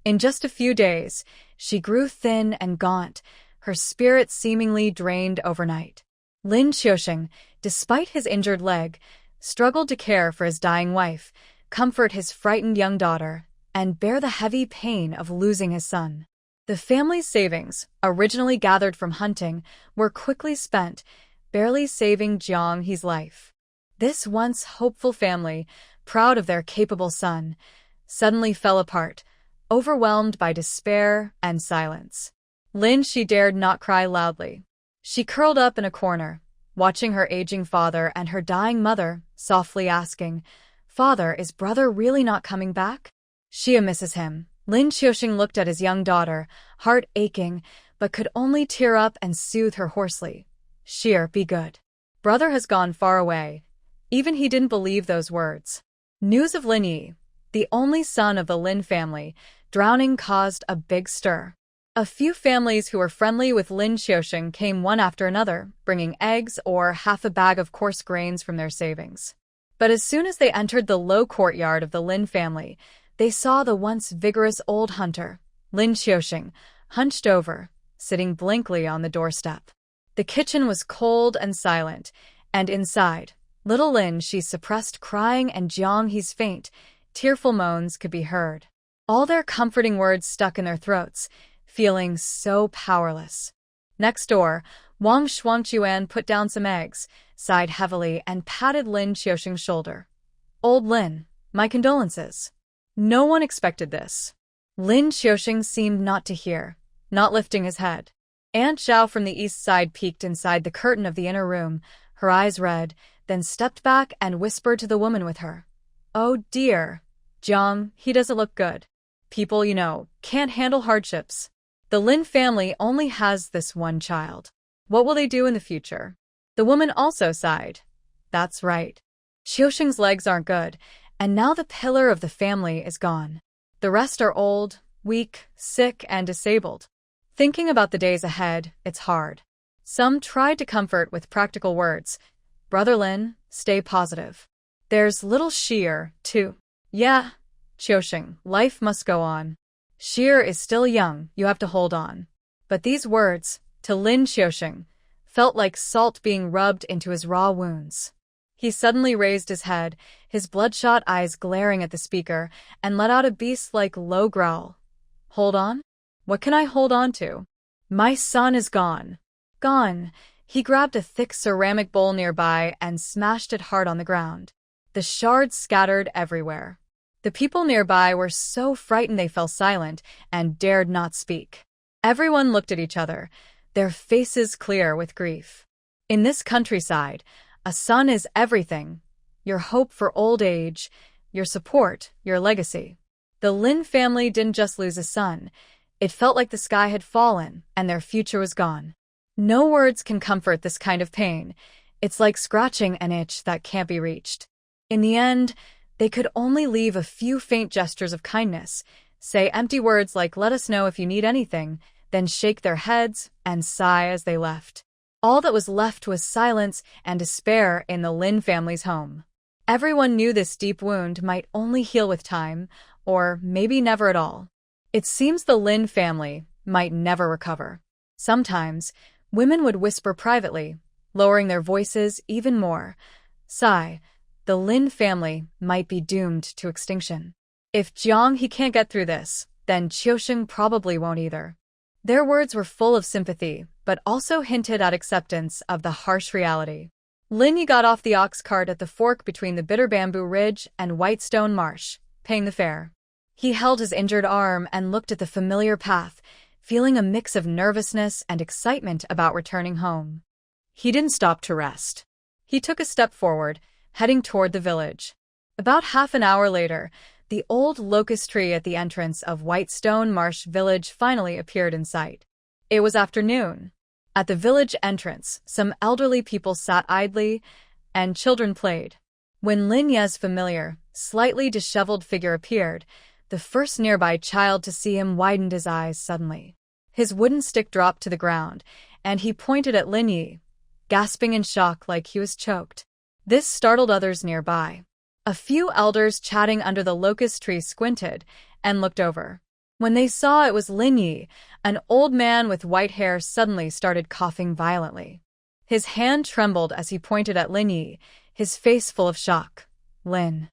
In just a few days, she grew thin and gaunt, her spirit seemingly drained overnight. Lin Xiaoshui, despite his injured leg, struggled to care for his dying wife, comfort his frightened young daughter, and bear the heavy pain of losing his son. The family's savings, originally gathered from hunting, were quickly spent, barely saving He's life. This once hopeful family, proud of their capable son, suddenly fell apart, overwhelmed by despair and silence. Lin, she dared not cry loudly. She curled up in a corner, watching her aging father and her dying mother, softly asking, Father, is brother really not coming back? She misses him. Lin Xiaoshui looked at his young daughter, heart aching, but could only tear up and soothe her hoarsely. Be good. Brother has gone far away. Even he didn't believe those words. News of Lin Yi, the only son of the Lin family, drowning caused a big stir. A few families who were friendly with Lin Xiaoshui came one after another, bringing eggs or half a bag of coarse grains from their savings. But as soon as they entered the low courtyard of the Lin family, they saw the once vigorous old hunter, Lin Xiaoshui, hunched over, sitting blankly on the doorstep. The kitchen was cold and silent, and inside, little Lin, she suppressed crying, and Jiang He's faint, tearful moans could be heard. All their comforting words stuck in their throats, feeling so powerless. Next door, Wang Shuangchuan put down some eggs, sighed heavily, and patted Lin Xiaoxing's shoulder. Old Lin, my condolences. No one expected this. Lin Xiaoxing seemed not to hear, not lifting his head. Aunt Zhao from the east side peeked inside the curtain of the inner room, her eyes red, then stepped back and whispered to the woman with her. Oh dear. Jiang, he doesn't look good. People, can't handle hardships. The Lin family only has this one child. What will they do in the future? The woman also sighed. That's right. Xiaoxing's legs aren't good, and now the pillar of the family is gone. The rest are old, weak, sick, and disabled. Thinking about the days ahead, it's hard. Some tried to comfort with practical words. Brother Lin, stay positive. There's little Sheer, too. Yeah, Xiaoxing, life must go on. Sheer is still young, you have to hold on. But these words, to Lin Xiaoxing, felt like salt being rubbed into his raw wounds. He suddenly raised his head, his bloodshot eyes glaring at the speaker, and let out a beast-like low growl. Hold on? What can I hold on to? My son is gone. Gone. He grabbed a thick ceramic bowl nearby and smashed it hard on the ground. The shards scattered everywhere. The people nearby were so frightened they fell silent and dared not speak. Everyone looked at each other, their faces clear with grief. In this countryside, a son is everything. Your hope for old age, your support, your legacy. The Lin family didn't just lose a son. It felt like the sky had fallen and their future was gone. No words can comfort this kind of pain. It's like scratching an itch that can't be reached. In the end, they could only leave a few faint gestures of kindness, say empty words like let us know if you need anything, then shake their heads and sigh as they left. All that was left was silence and despair in the Lin family's home. Everyone knew this deep wound might only heal with time, or maybe never at all. It seems the Lin family might never recover. Sometimes, women would whisper privately, lowering their voices even more. Sigh, the Lin family might be doomed to extinction. If Jiang he can't get through this, then Xiaoxing probably won't either. Their words were full of sympathy, but also hinted at acceptance of the harsh reality. Lin Yi got off the ox cart at the fork between the Bitter Bamboo Ridge and Whitestone Marsh, paying the fare. He held his injured arm and looked at the familiar path, feeling a mix of nervousness and excitement about returning home. He didn't stop to rest. He took a step forward, heading toward the village. About half an hour later, the old locust tree at the entrance of Whitestone Marsh Village finally appeared in sight. It was afternoon. At the village entrance, some elderly people sat idly, and children played. When Lin Ye's familiar, slightly disheveled figure appeared, the first nearby child to see him widened his eyes suddenly. His wooden stick dropped to the ground, and he pointed at Lin Yi, gasping in shock like he was choked. This startled others nearby. A few elders chatting under the locust tree squinted and looked over. When they saw it was Lin Yi, an old man with white hair suddenly started coughing violently. His hand trembled as he pointed at Lin Yi, his face full of shock. Lin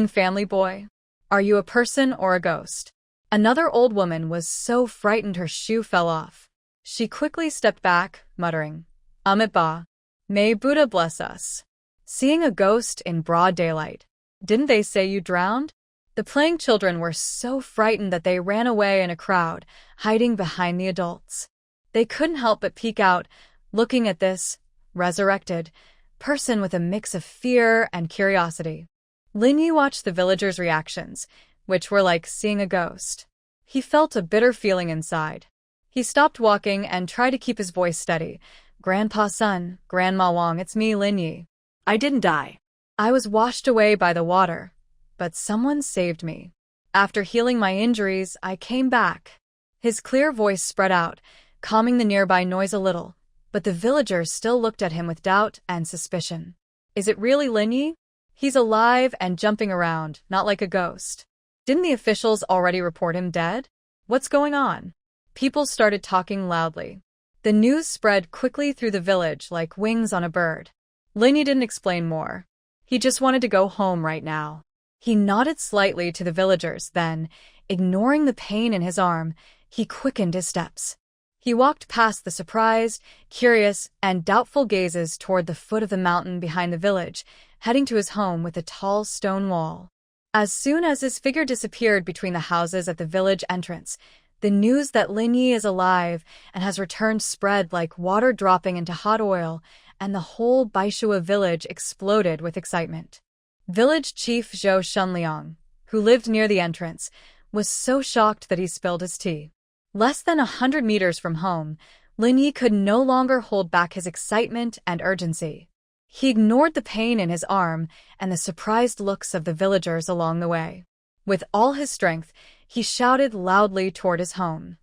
family boy? Are you a person or a ghost? Another old woman was so frightened her shoe fell off. She quickly stepped back, muttering, Amit Ba. May Buddha bless us. Seeing a ghost in broad daylight. Didn't they say you drowned? The playing children were so frightened that they ran away in a crowd, hiding behind the adults. They couldn't help but peek out, looking at this resurrected person with a mix of fear and curiosity. Lin Yi watched the villagers' reactions, which were like seeing a ghost. He felt a bitter feeling inside. He stopped walking and tried to keep his voice steady. Grandpa's son, Grandma Wang, it's me, Lin Yi. I didn't die. I was washed away by the water, but someone saved me. After healing my injuries, I came back. His clear voice spread out, calming the nearby noise a little, but the villagers still looked at him with doubt and suspicion. Is it really Lin Yi? He's alive and jumping around, not like a ghost. Didn't the officials already report him dead? What's going on? People started talking loudly. The news spread quickly through the village like wings on a bird. Lin Yi didn't explain more. He just wanted to go home right now. He nodded slightly to the villagers, then, ignoring the pain in his arm, he quickened his steps. He walked past the surprised, curious, and doubtful gazes toward the foot of the mountain behind the village, heading to his home with a tall stone wall. As soon as his figure disappeared between the houses at the village entrance, the news that Lin Yi is alive and has returned spread like water dropping into hot oil, and the whole Baishua village exploded with excitement. Village chief Zhou Shunliang, who lived near the entrance, was so shocked that he spilled his tea. Less than 100 meters from home, Lin Yi could no longer hold back his excitement and urgency. He ignored the pain in his arm and the surprised looks of the villagers along the way. With all his strength, he shouted loudly toward his home.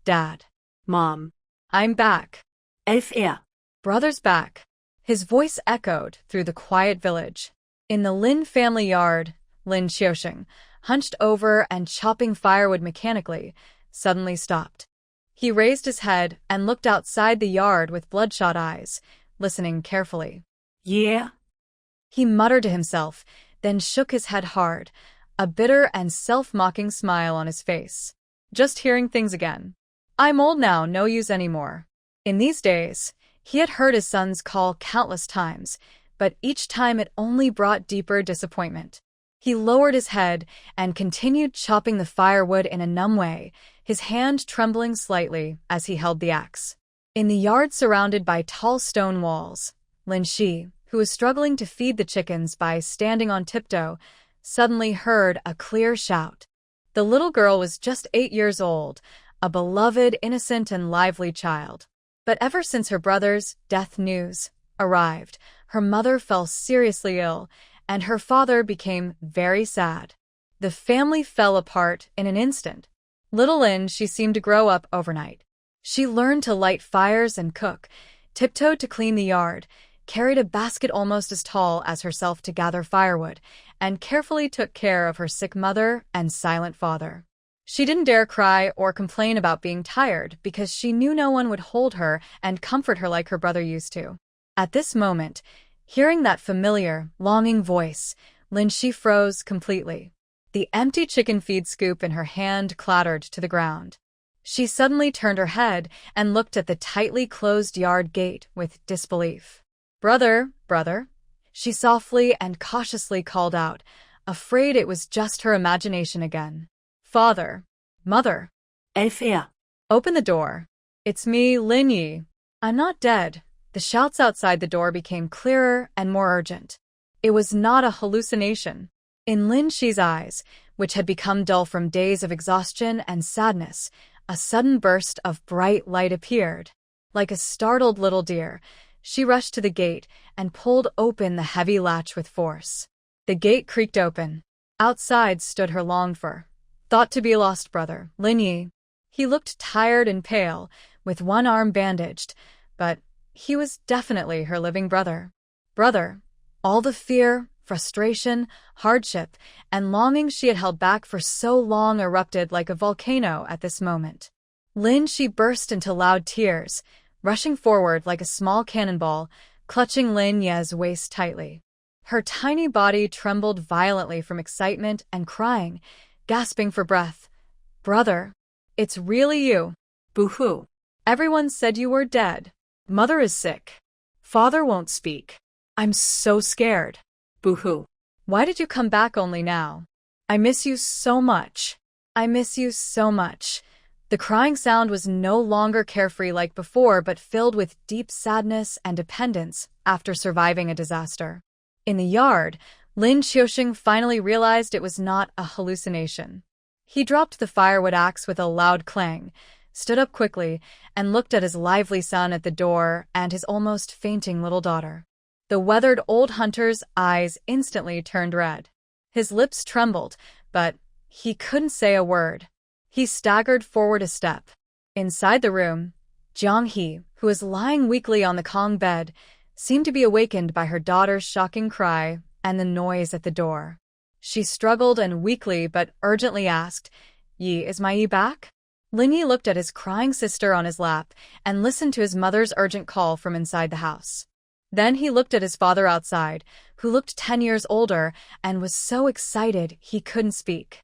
"Dad. Mom. I'm back. Er. Brother's back." His voice echoed through the quiet village. In the Lin family yard, Lin Xiaosui, hunched over and chopping firewood mechanically, suddenly stopped. He raised his head and looked outside the yard with bloodshot eyes, listening carefully. Yeah? He muttered to himself, then shook his head hard, a bitter and self-mocking smile on his face. Just hearing things again. "I'm old now, no use anymore." In these days, he had heard his son's call countless times, but each time it only brought deeper disappointment. He lowered his head and continued chopping the firewood in a numb way, his hand trembling slightly as he held the axe. In the yard surrounded by tall stone walls, Lin Shi, who was struggling to feed the chickens by standing on tiptoe, suddenly heard a clear shout. The little girl was just 8 years old, a beloved, innocent, and lively child. But ever since her brother's death news arrived, her mother fell seriously ill, and her father became very sad. The family fell apart in an instant. Little Lin, she seemed to grow up overnight. She learned to light fires and cook, tiptoed to clean the yard, carried a basket almost as tall as herself to gather firewood, and carefully took care of her sick mother and silent father. She didn't dare cry or complain about being tired because she knew no one would hold her and comfort her like her brother used to. At this moment, hearing that familiar, longing voice, Lin Shi froze completely. The empty chicken feed scoop in her hand clattered to the ground. She suddenly turned her head and looked at the tightly closed yard gate with disbelief. "Brother, brother," she softly and cautiously called out, afraid it was just her imagination again. "Father, mother." Er. "Open the door. It's me, Lin Yi. I'm not dead." The shouts outside the door became clearer and more urgent. It was not a hallucination. In Lin Shi's eyes, which had become dull from days of exhaustion and sadness, a sudden burst of bright light appeared. Like a startled little deer, she rushed to the gate and pulled open the heavy latch with force. The gate creaked open. Outside stood her longed-for, thought-to-be-lost brother, Lin Yi. He looked tired and pale, with one arm bandaged, but he was definitely her living brother. Brother. All the fear, frustration, hardship, and longing she had held back for so long erupted like a volcano at this moment. Lin Shi burst into loud tears, rushing forward like a small cannonball, clutching Lin Ye's waist tightly. Her tiny body trembled violently from excitement and crying, gasping for breath. "Brother, it's really you." Boo-hoo. "Everyone said you were dead. Mother is sick. Father won't speak. I'm so scared." Boo-hoo. "Why did you come back only now? I miss you so much. I miss you so much." The crying sound was no longer carefree like before, but filled with deep sadness and dependence after surviving a disaster. In the yard, Lin Xiaosui finally realized it was not a hallucination. He dropped the firewood axe with a loud clang, stood up quickly, and looked at his lively son at the door and his almost fainting little daughter. The weathered old hunter's eyes instantly turned red. His lips trembled, but he couldn't say a word. He staggered forward a step. Inside the room, Jiang He, who was lying weakly on the Kong bed, seemed to be awakened by her daughter's shocking cry and the noise at the door. She struggled and weakly but urgently asked, "Yi, is my Yi back?" Lin Yi looked at his crying sister on his lap and listened to his mother's urgent call from inside the house. Then he looked at his father outside, who looked 10 years older and was so excited he couldn't speak.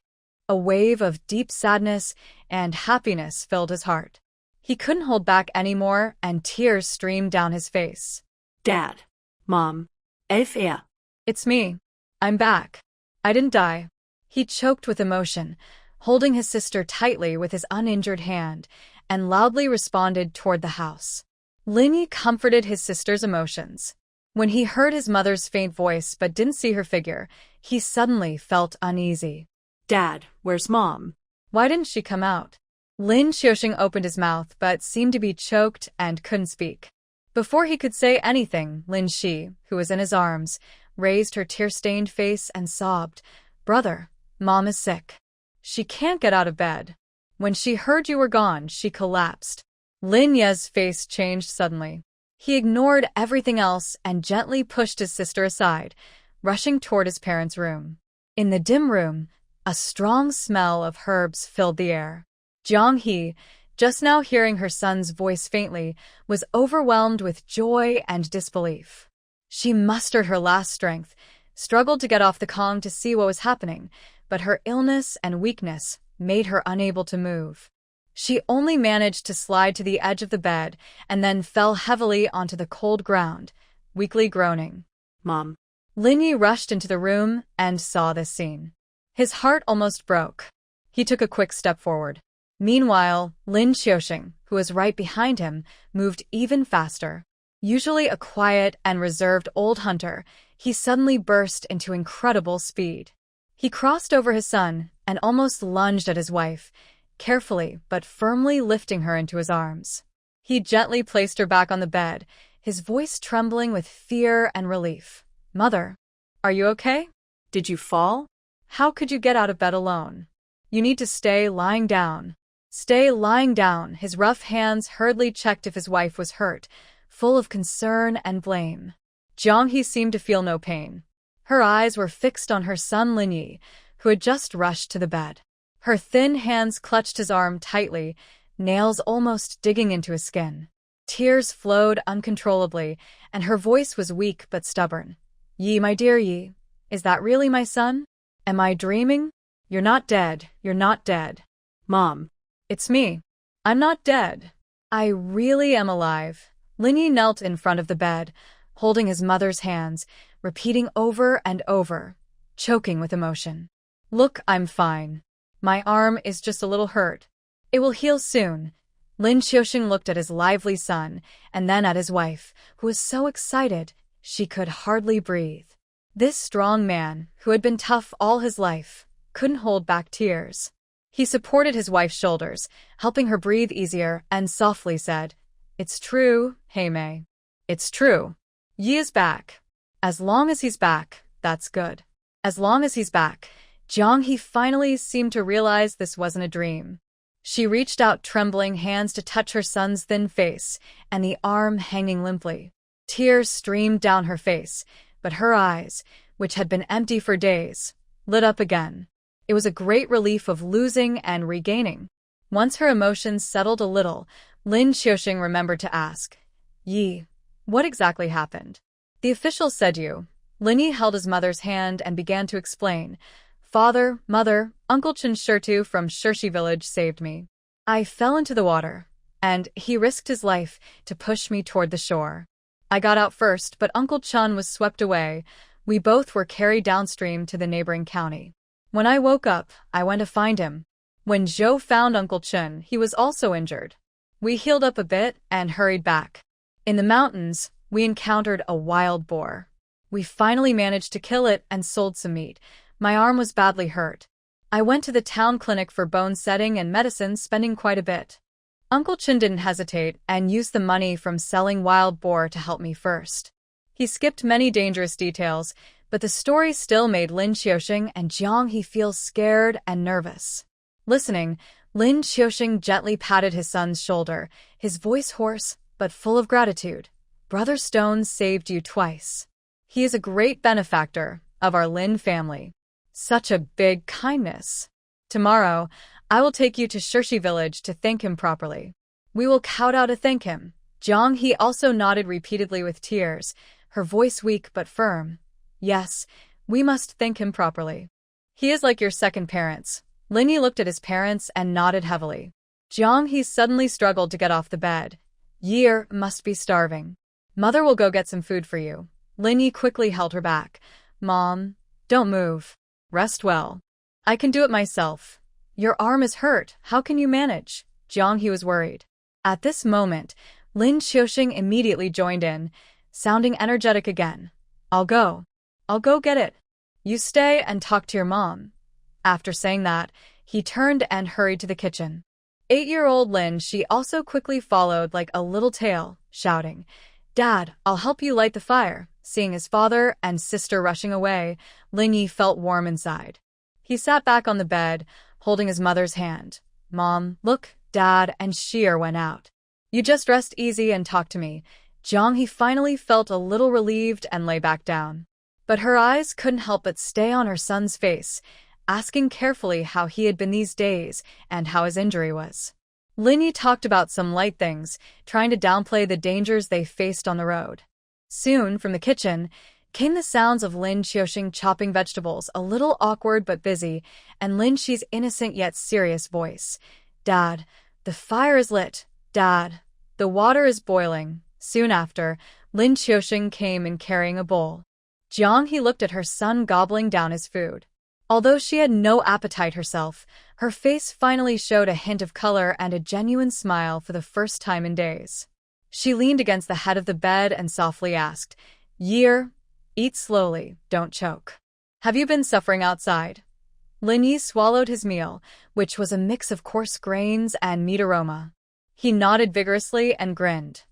A wave of deep sadness and happiness filled his heart. He couldn't hold back anymore, and tears streamed down his face. Dad. Mom. Er. It's me. I'm back. I didn't die. He choked with emotion, holding his sister tightly with his uninjured hand, and loudly responded toward the house. Lin Yi comforted his sister's emotions. When he heard his mother's faint voice but didn't see her figure, he suddenly felt uneasy. Dad, where's Mom? Why didn't she come out? Lin Xiaosui opened his mouth but seemed to be choked and couldn't speak. Before he could say anything, Lin Shi, who was in his arms, raised her tear-stained face and sobbed, "Brother, Mom is sick. She can't get out of bed. When she heard you were gone, she collapsed." Lin Ye's face changed suddenly. He ignored everything else and gently pushed his sister aside, rushing toward his parents' room. In the dim room, a strong smell of herbs filled the air. Jiang He, just now hearing her son's voice faintly, was overwhelmed with joy and disbelief. She mustered her last strength, struggled to get off the Kong to see what was happening, but her illness and weakness made her unable to move. She only managed to slide to the edge of the bed and then fell heavily onto the cold ground, weakly groaning. Mom. Lin Yi rushed into the room and saw this scene. His heart almost broke. He took a quick step forward. Meanwhile, Lin Xiaosui, who was right behind him, moved even faster. Usually a quiet and reserved old hunter, he suddenly burst into incredible speed. He crossed over his son and almost lunged at his wife, carefully but firmly lifting her into his arms. He gently placed her back on the bed, his voice trembling with fear and relief. "Mother, are you okay? Did you fall? How could you get out of bed alone? You need to stay lying down." Stay lying down. His rough hands hurriedly checked if his wife was hurt, full of concern and blame. Jiang He seemed to feel no pain. Her eyes were fixed on her son Lin Yi, who had just rushed to the bed. Her thin hands clutched his arm tightly, nails almost digging into his skin. Tears flowed uncontrollably, and her voice was weak but stubborn. "Yi, my dear Yi, is that really my son? Am I dreaming? You're not dead. You're not dead." Mom. "It's me. I'm not dead. I really am alive." Lin Yi knelt in front of the bed, holding his mother's hands, repeating over and over, choking with emotion. "Look, I'm fine. My arm is just a little hurt. It will heal soon." Lin Xiaosui looked at his lively son and then at his wife, who was so excited she could hardly breathe. This strong man, who had been tough all his life, couldn't hold back tears. He supported his wife's shoulders, helping her breathe easier, and softly said, "It's true, Mei. It's true. Yi is back. As long as he's back, that's good." As long as he's back, Jiang He finally seemed to realize this wasn't a dream. She reached out trembling hands to touch her son's thin face and the arm hanging limply. Tears streamed down her face, but her eyes, which had been empty for days, lit up again. It was a great relief of losing and regaining. Once her emotions settled a little, Lin Xiaosui remembered to ask, "Yi, what exactly happened?" "The official said you." Lin Yi held his mother's hand and began to explain. "Father, mother, Uncle Chen Xiaosui from Shirshi village saved me. I fell into the water, and he risked his life to push me toward the shore. I got out first, but Uncle Chen was swept away. We both were carried downstream to the neighboring county. When I woke up, I went to find him. When Zhou found Uncle Chen, he was also injured. We healed up a bit and hurried back. In the mountains, we encountered a wild boar. We finally managed to kill it and sold some meat. My arm was badly hurt. I went to the town clinic for bone setting and medicine, spending quite a bit. Uncle Chen didn't hesitate and used the money from selling wild boar to help me first. He skipped many dangerous details, but the story still made Lin Xiaosui and Jiang He feel scared and nervous. Listening, Lin Xiaosui gently patted his son's shoulder, his voice hoarse but full of gratitude. "Brother Stone saved you twice. He is a great benefactor of our Lin family. Such a big kindness. Tomorrow, I will take you to Shirshi village to thank him properly. We will kowtow to thank him. Jiang He also nodded repeatedly with tears, her voice weak but firm. Yes, we must thank him properly. He is like your second parents. Lin Yi looked at his parents and nodded heavily. Jiang He suddenly struggled to get off the bed. Year must be starving. Mother will go get some food for you. Lin Yi quickly held her back. Mom, don't move. Rest well. I can do it myself. Your arm is hurt. How can you manage? Jiang He was worried. At this moment, Lin Xiaoxing immediately joined in, sounding energetic again. I'll go get it. You stay and talk to your mom. After saying that, he turned and hurried to the kitchen. 8-year-old Lin Shi also quickly followed like a little tail, shouting, Dad, I'll help you light the fire. Seeing his father and sister rushing away, Lin Yi felt warm inside. He sat back on the bed, holding his mother's hand. Mom, look, Dad and Xier went out. You just rest easy and talk to me. Jiang He finally felt a little relieved and lay back down. But her eyes couldn't help but stay on her son's face, asking carefully how he had been these days and how his injury was. Lin Yi talked about some light things, trying to downplay the dangers they faced on the road. Soon, from the kitchen, came the sounds of Lin Xiaoxing chopping vegetables, a little awkward but busy, and Lin Shi's innocent yet serious voice. Dad, the fire is lit. Dad, the water is boiling. Soon after, Lin Xiaoxing came in carrying a bowl. Jiang He looked at her son gobbling down his food. Although she had no appetite herself, her face finally showed a hint of color and a genuine smile for the first time in days. She leaned against the head of the bed and softly asked, Year, eat slowly, don't choke. Have you been suffering outside? Lin Yi swallowed his meal, which was a mix of coarse grains and meat aroma. He nodded vigorously and grinned.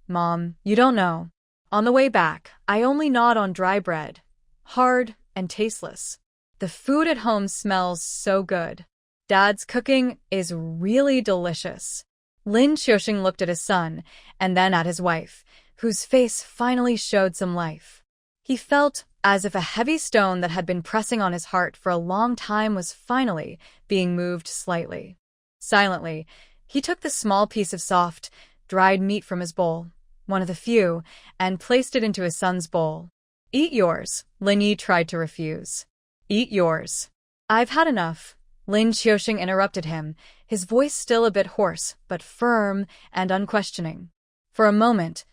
Mom, you don't know. On the way back, I only gnawed on dry bread. Hard and tasteless. The food at home smells so good. Dad's cooking is really delicious. Lin Xiaoxing looked at his son, and then at his wife, whose face finally showed some life. He felt as if a heavy stone that had been pressing on his heart for a long time was finally being moved slightly. Silently, he took the small piece of soft, dried meat from his bowl, one of the few, and placed it into his son's bowl. Eat yours, Lin Yi tried to refuse. Eat yours. I've had enough. Lin Xiaoxing interrupted him, his voice still a bit hoarse, but firm and unquestioning. For a moment,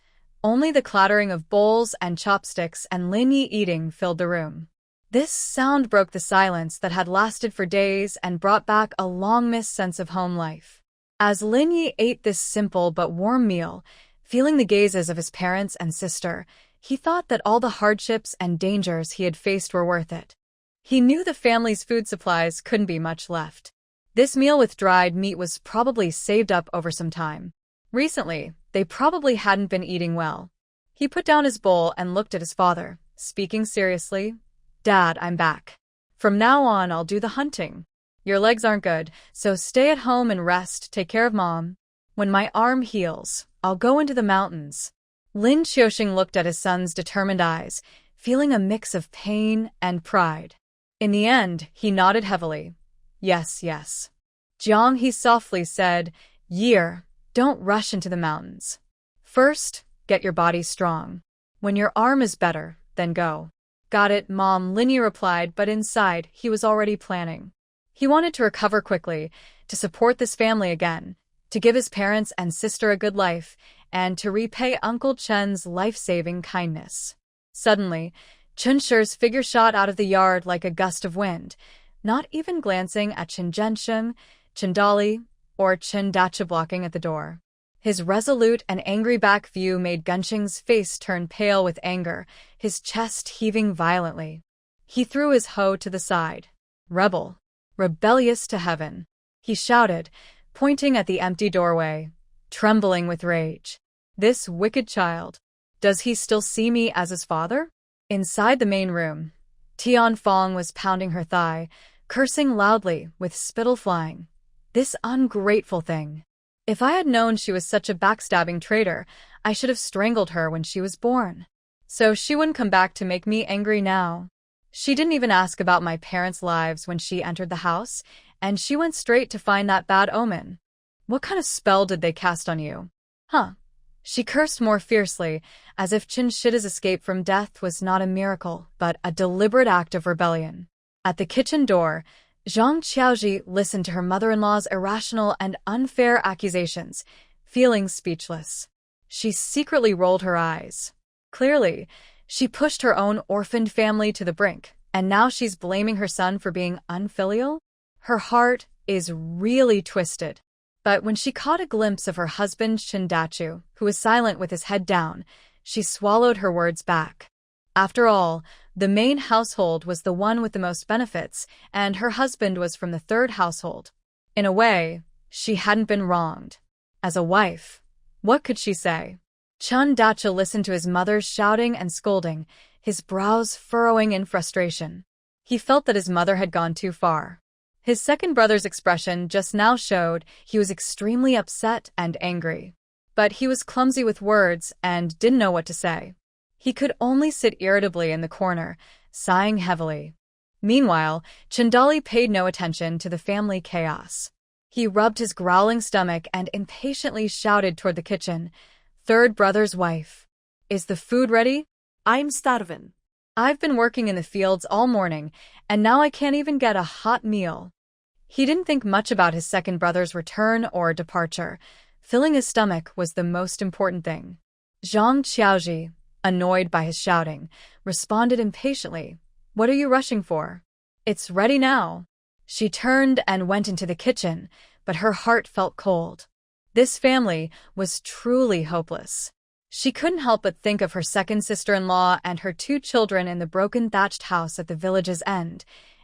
only the clattering of bowls and chopsticks and Lin Yi eating filled the room. This sound broke the silence that had lasted for days and brought back a long-missed sense of home life. As Lin Yi ate this simple but warm meal, feeling the gazes of his parents and sister, he thought that all the hardships and dangers he had faced were worth it. He knew the family's food supplies couldn't be much left. This meal with dried meat was probably saved up over some time. Recently, they probably hadn't been eating well. He put down his bowl and looked at his father, speaking seriously. Dad, I'm back. From now on, I'll do the hunting. Your legs aren't good, so stay at home and rest, take care of Mom. When my arm heals, I'll go into the mountains. Lin Xiaoxing looked at his son's determined eyes, feeling a mix of pain and pride. In the end, he nodded heavily. Yes, yes. Jiang He softly said, Year, don't rush into the mountains. First, get your body strong. When your arm is better, then go. Got it, Mom, Lin Yi replied, but inside, he was already planning. He wanted to recover quickly, to support this family again, to give his parents and sister a good life, and to repay Uncle Chen's life-saving kindness. Suddenly, Chen Shi's figure shot out of the yard like a gust of wind, not even glancing at Chen Zhensheng, Chen Dali, or Chen Dacha blocking at the door. His resolute and angry back view made Gunsheng's face turn pale with anger, his chest heaving violently. He threw his hoe to the side. Rebel. Rebellious to heaven. He shouted, pointing at the empty doorway, trembling with rage. This wicked child. Does he still see me as his father? Inside the main room, Tian Fong was pounding her thigh, cursing loudly, with spittle flying. This ungrateful thing. If I had known she was such a backstabbing traitor, I should have strangled her when she was born. So she wouldn't come back to make me angry now. She didn't even ask about my parents' lives when she entered the house, and she went straight to find that bad omen. What kind of spell did they cast on you? Huh? She cursed more fiercely, as if Chen Xiaoshui's escape from death was not a miracle, but a deliberate act of rebellion. At the kitchen door, Zhang Xiaoji listened to her mother-in-law's irrational and unfair accusations, feeling speechless. She secretly rolled her eyes. Clearly, she pushed her own orphaned family to the brink, and now she's blaming her son for being unfilial? Her heart is really twisted. But when she caught a glimpse of her husband Chen Dachu, who was silent with his head down, she swallowed her words back. After all, the main household was the one with the most benefits, and her husband was from the third household. In a way, she hadn't been wronged. As a wife, what could she say? Chen Dachu listened to his mother's shouting and scolding, his brows furrowing in frustration. He felt that his mother had gone too far. His second brother's expression just now showed he was extremely upset and angry. But he was clumsy with words and didn't know what to say. He could only sit irritably in the corner, sighing heavily. Meanwhile, Chandali paid no attention to the family chaos. He rubbed his growling stomach and impatiently shouted toward the kitchen. Third brother's wife. Is the food ready? I'm starving. I've been working in the fields all morning, and now I can't even get a hot meal. He didn't think much about his second brother's return or departure. Filling his stomach was the most important thing. Zhang Xiaoji, annoyed by his shouting, responded impatiently. What are you rushing for? It's ready now. She turned and went into the kitchen, but her heart felt cold. This family was truly hopeless. She couldn't help but think of her second sister-in-law and her 2 children in the broken thatched house at the village's end,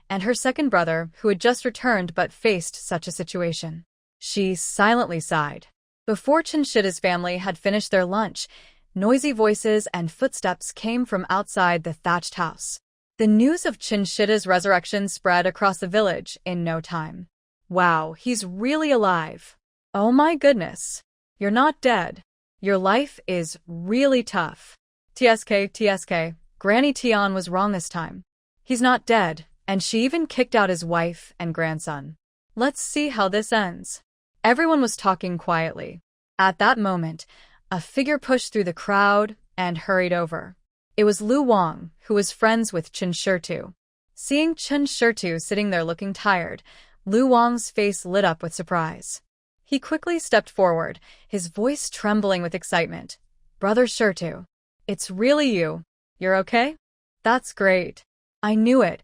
and her second brother who had just returned but faced such a situation. She silently sighed. Before Chen Xiaoshui's family had finished their lunch, noisy voices and footsteps came from outside the thatched house. The news of Chen Xiaoshui's resurrection spread across the village in no time. Wow, he's really alive. Oh my goodness. You're not dead. Your life is really tough. TSK, Granny Tian was wrong this time. He's not dead, and she even kicked out his wife and grandson. Let's see how this ends. Everyone was talking quietly. At that moment, a figure pushed through the crowd and hurried over. It was Lu Wang, who was friends with Chen Xiaosui. Seeing Chen Xiaosui sitting there looking tired, Lu Wang's face lit up with surprise. He quickly stepped forward, his voice trembling with excitement. Brother Xiaosui, it's really you. You're okay? That's great. I knew it.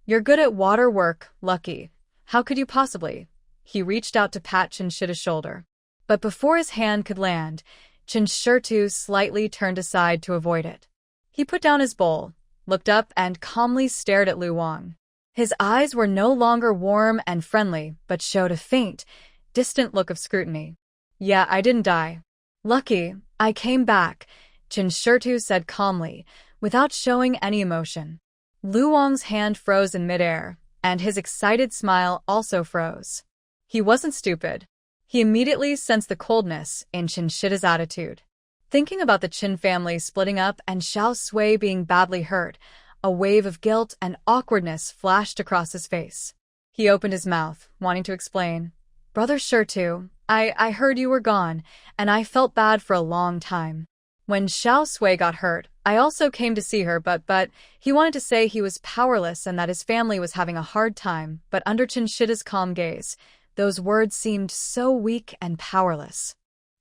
You're good at water work, Lucky. How could you possibly? He reached out to pat Chen Xiaoshui's shoulder. But before his hand could land, Chen Xiaosui slightly turned aside to avoid it. He put down his bowl, looked up and calmly stared at Lu Wang. His eyes were no longer warm and friendly, but showed a faint, distant look of scrutiny. Yeah, I didn't die. Lucky, I came back, Chen Xiaosui said calmly, without showing any emotion. Lu Wang's hand froze in midair, and his excited smile also froze. He wasn't stupid. He immediately sensed the coldness in Chen Xiaoshui's attitude. Thinking about the Chen family splitting up and Xiaosui being badly hurt, a wave of guilt and awkwardness flashed across his face. He opened his mouth, wanting to explain. Brother Xiaosui, I heard you were gone, and I felt bad for a long time. When Xiaosui got hurt, I also came to see her, but he wanted to say he was powerless and that his family was having a hard time, but under Chen Xiaoshui's calm gaze, those words seemed so weak and powerless.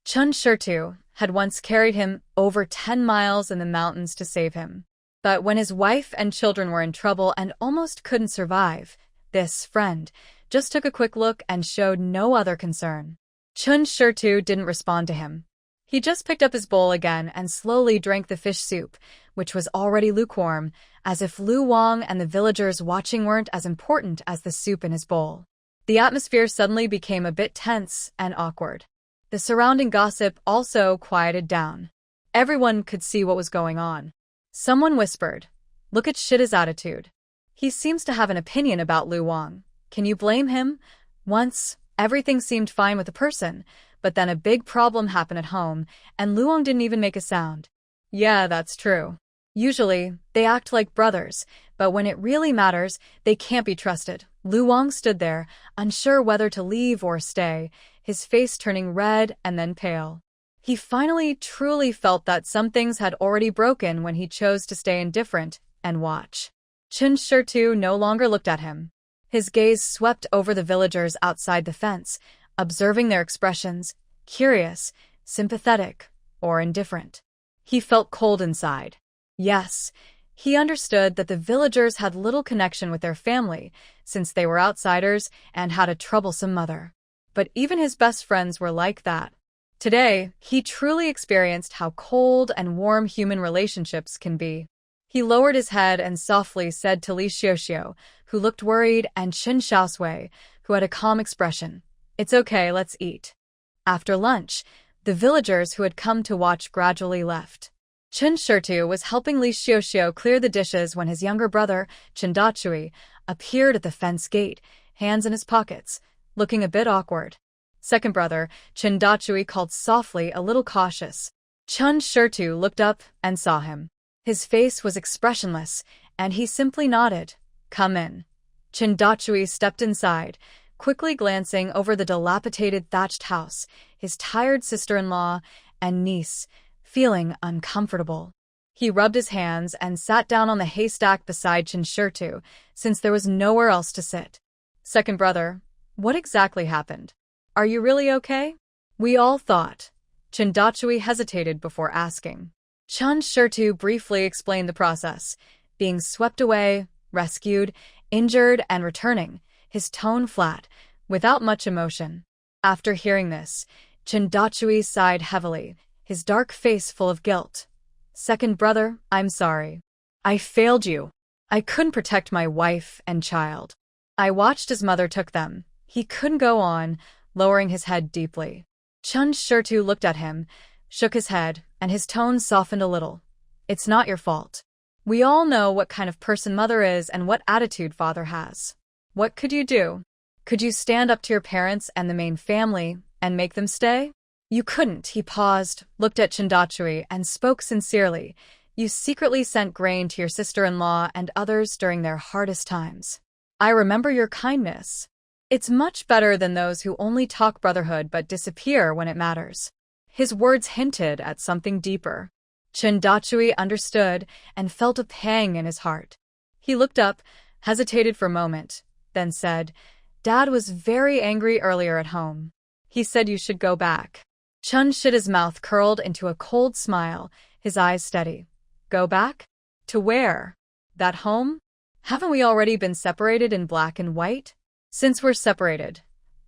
Chen Xiaosui had once carried him over 10 miles in the mountains to save him. But when his wife and children were in trouble and almost couldn't survive, this friend just took a quick look and showed no other concern. Chen Xiaosui didn't respond to him. He just picked up his bowl again and slowly drank the fish soup, which was already lukewarm, as if Lu Wang and the villagers watching weren't as important as the soup in his bowl. The atmosphere suddenly became a bit tense and awkward. The surrounding gossip also quieted down. Everyone could see what was going on. Someone whispered, "Look at Shida's attitude. He seems to have an opinion about Lu Wang. Can you blame him? Once, everything seemed fine with the person, but then a big problem happened at home, and Lu Wang didn't even make a sound." Yeah, that's true. Usually, they act like brothers, but when it really matters, they can't be trusted, Lu Wang stood there, unsure whether to leave or stay, his face turning red and then pale. He finally truly felt that some things had already broken when he chose to stay indifferent and watch. Chen Xiaosui no longer looked at him. His gaze swept over the villagers outside the fence, observing their expressions, curious, sympathetic, or indifferent. He felt cold inside. Yes, he understood that the villagers had little connection with their family, since they were outsiders and had a troublesome mother. But even his best friends were like that. Today, he truly experienced how cold and warm human relationships can be. He lowered his head and softly said to Li Xiaoxiu, who looked worried, and Chen Xiaosui, who had a calm expression, "It's okay, let's eat." After lunch, the villagers who had come to watch gradually left. Chen Xiaosui was helping Li Xiaoxiu clear the dishes when his younger brother, Chen Xiaosui, appeared at the fence gate, hands in his pockets, looking a bit awkward. Second brother, Chen Xiaosui, called softly, a little cautious. Chen Xiaosui looked up and saw him. His face was expressionless, and he simply nodded. "Come in." Chen Xiaosui stepped inside, quickly glancing over the dilapidated thatched house, his tired sister-in-law and niece, feeling uncomfortable. He rubbed his hands and sat down on the haystack beside Chen Xiaosui, since there was nowhere else to sit. "Second brother, what exactly happened? Are you really okay?" "We all thought." Chen Xiaosui hesitated before asking. Chen Xiaosui briefly explained the process, being swept away, rescued, injured, and returning, his tone flat, without much emotion. After hearing this, Chen Xiaosui sighed heavily, his dark face full of guilt. "Second brother, I'm sorry. I failed you. I couldn't protect my wife and child. I watched as mother took them." He couldn't go on, lowering his head deeply. Chen Xiaosui looked at him, shook his head, and his tone softened a little. "It's not your fault. We all know what kind of person mother is and what attitude father has. What could you do? Could you stand up to your parents and the main family and make them stay? You couldn't." He paused, looked at Chen Xiaosui, and spoke sincerely. "You secretly sent grain to your sister-in-law and others during their hardest times. I remember your kindness. It's much better than those who only talk brotherhood but disappear when it matters." His words hinted at something deeper. Chen Xiaosui understood and felt a pang in his heart. He looked up, hesitated for a moment, then said, "Dad was very angry earlier at home. He said you should go back." Chen Shida's mouth curled into a cold smile, his eyes steady. "Go back? To where? That home? Haven't we already been separated in black and white? Since we're separated,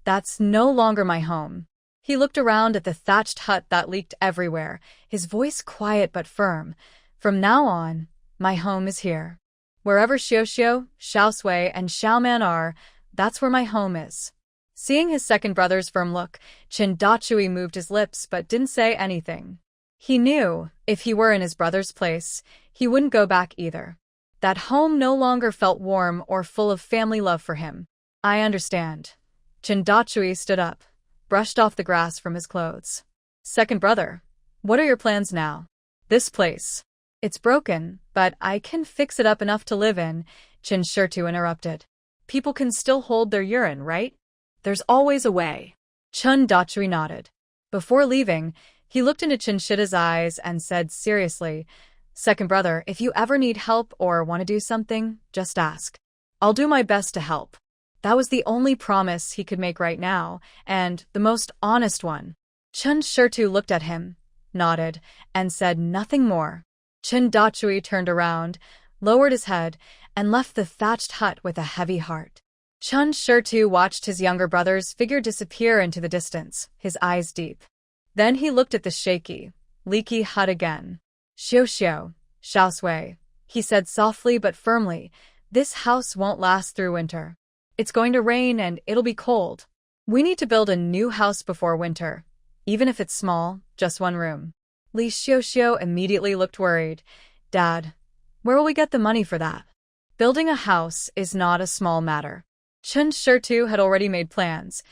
that's no longer my home." He looked around at the thatched hut that leaked everywhere, his voice quiet but firm. "From now on, my home is here. Wherever Xiaoxiu, Xiaosui, and Xiaoman are, that's where my home is." Seeing his second brother's firm look, Chen Xiaosui moved his lips but didn't say anything. He knew, if he were in his brother's place, he wouldn't go back either. That home no longer felt warm or full of family love for him. "I understand." Chen Xiaosui stood up, brushed off the grass from his clothes. "Second brother, what are your plans now?" "This place. It's broken, but I can fix it up enough to live in," Chen Xiaosui interrupted. "People can still hold their urine, right?" There's always a way. Chen Xiaosui nodded. Before leaving, he looked into Chen Shida's eyes and said seriously, "Second brother, if you ever need help or want to do something, just ask. I'll do my best to help." That was the only promise he could make right now, and the most honest one. Chen Xiaosui looked at him, nodded, and said nothing more. Chen Xiaosui turned around, lowered his head, and left the thatched hut with a heavy heart. Chen Xiaosui watched his younger brother's figure disappear into the distance, his eyes deep. Then he looked at the shaky, leaky hut again. "Xiaoxiu, Xiaosui," he said softly but firmly, "this house won't last through winter. It's going to rain and it'll be cold. We need to build a new house before winter, even if it's small, just one room." Li Xiaoxiu immediately looked worried. "Dad, where will we get the money for that? Building a house is not a small matter." Chen Xiaosui had already made plans.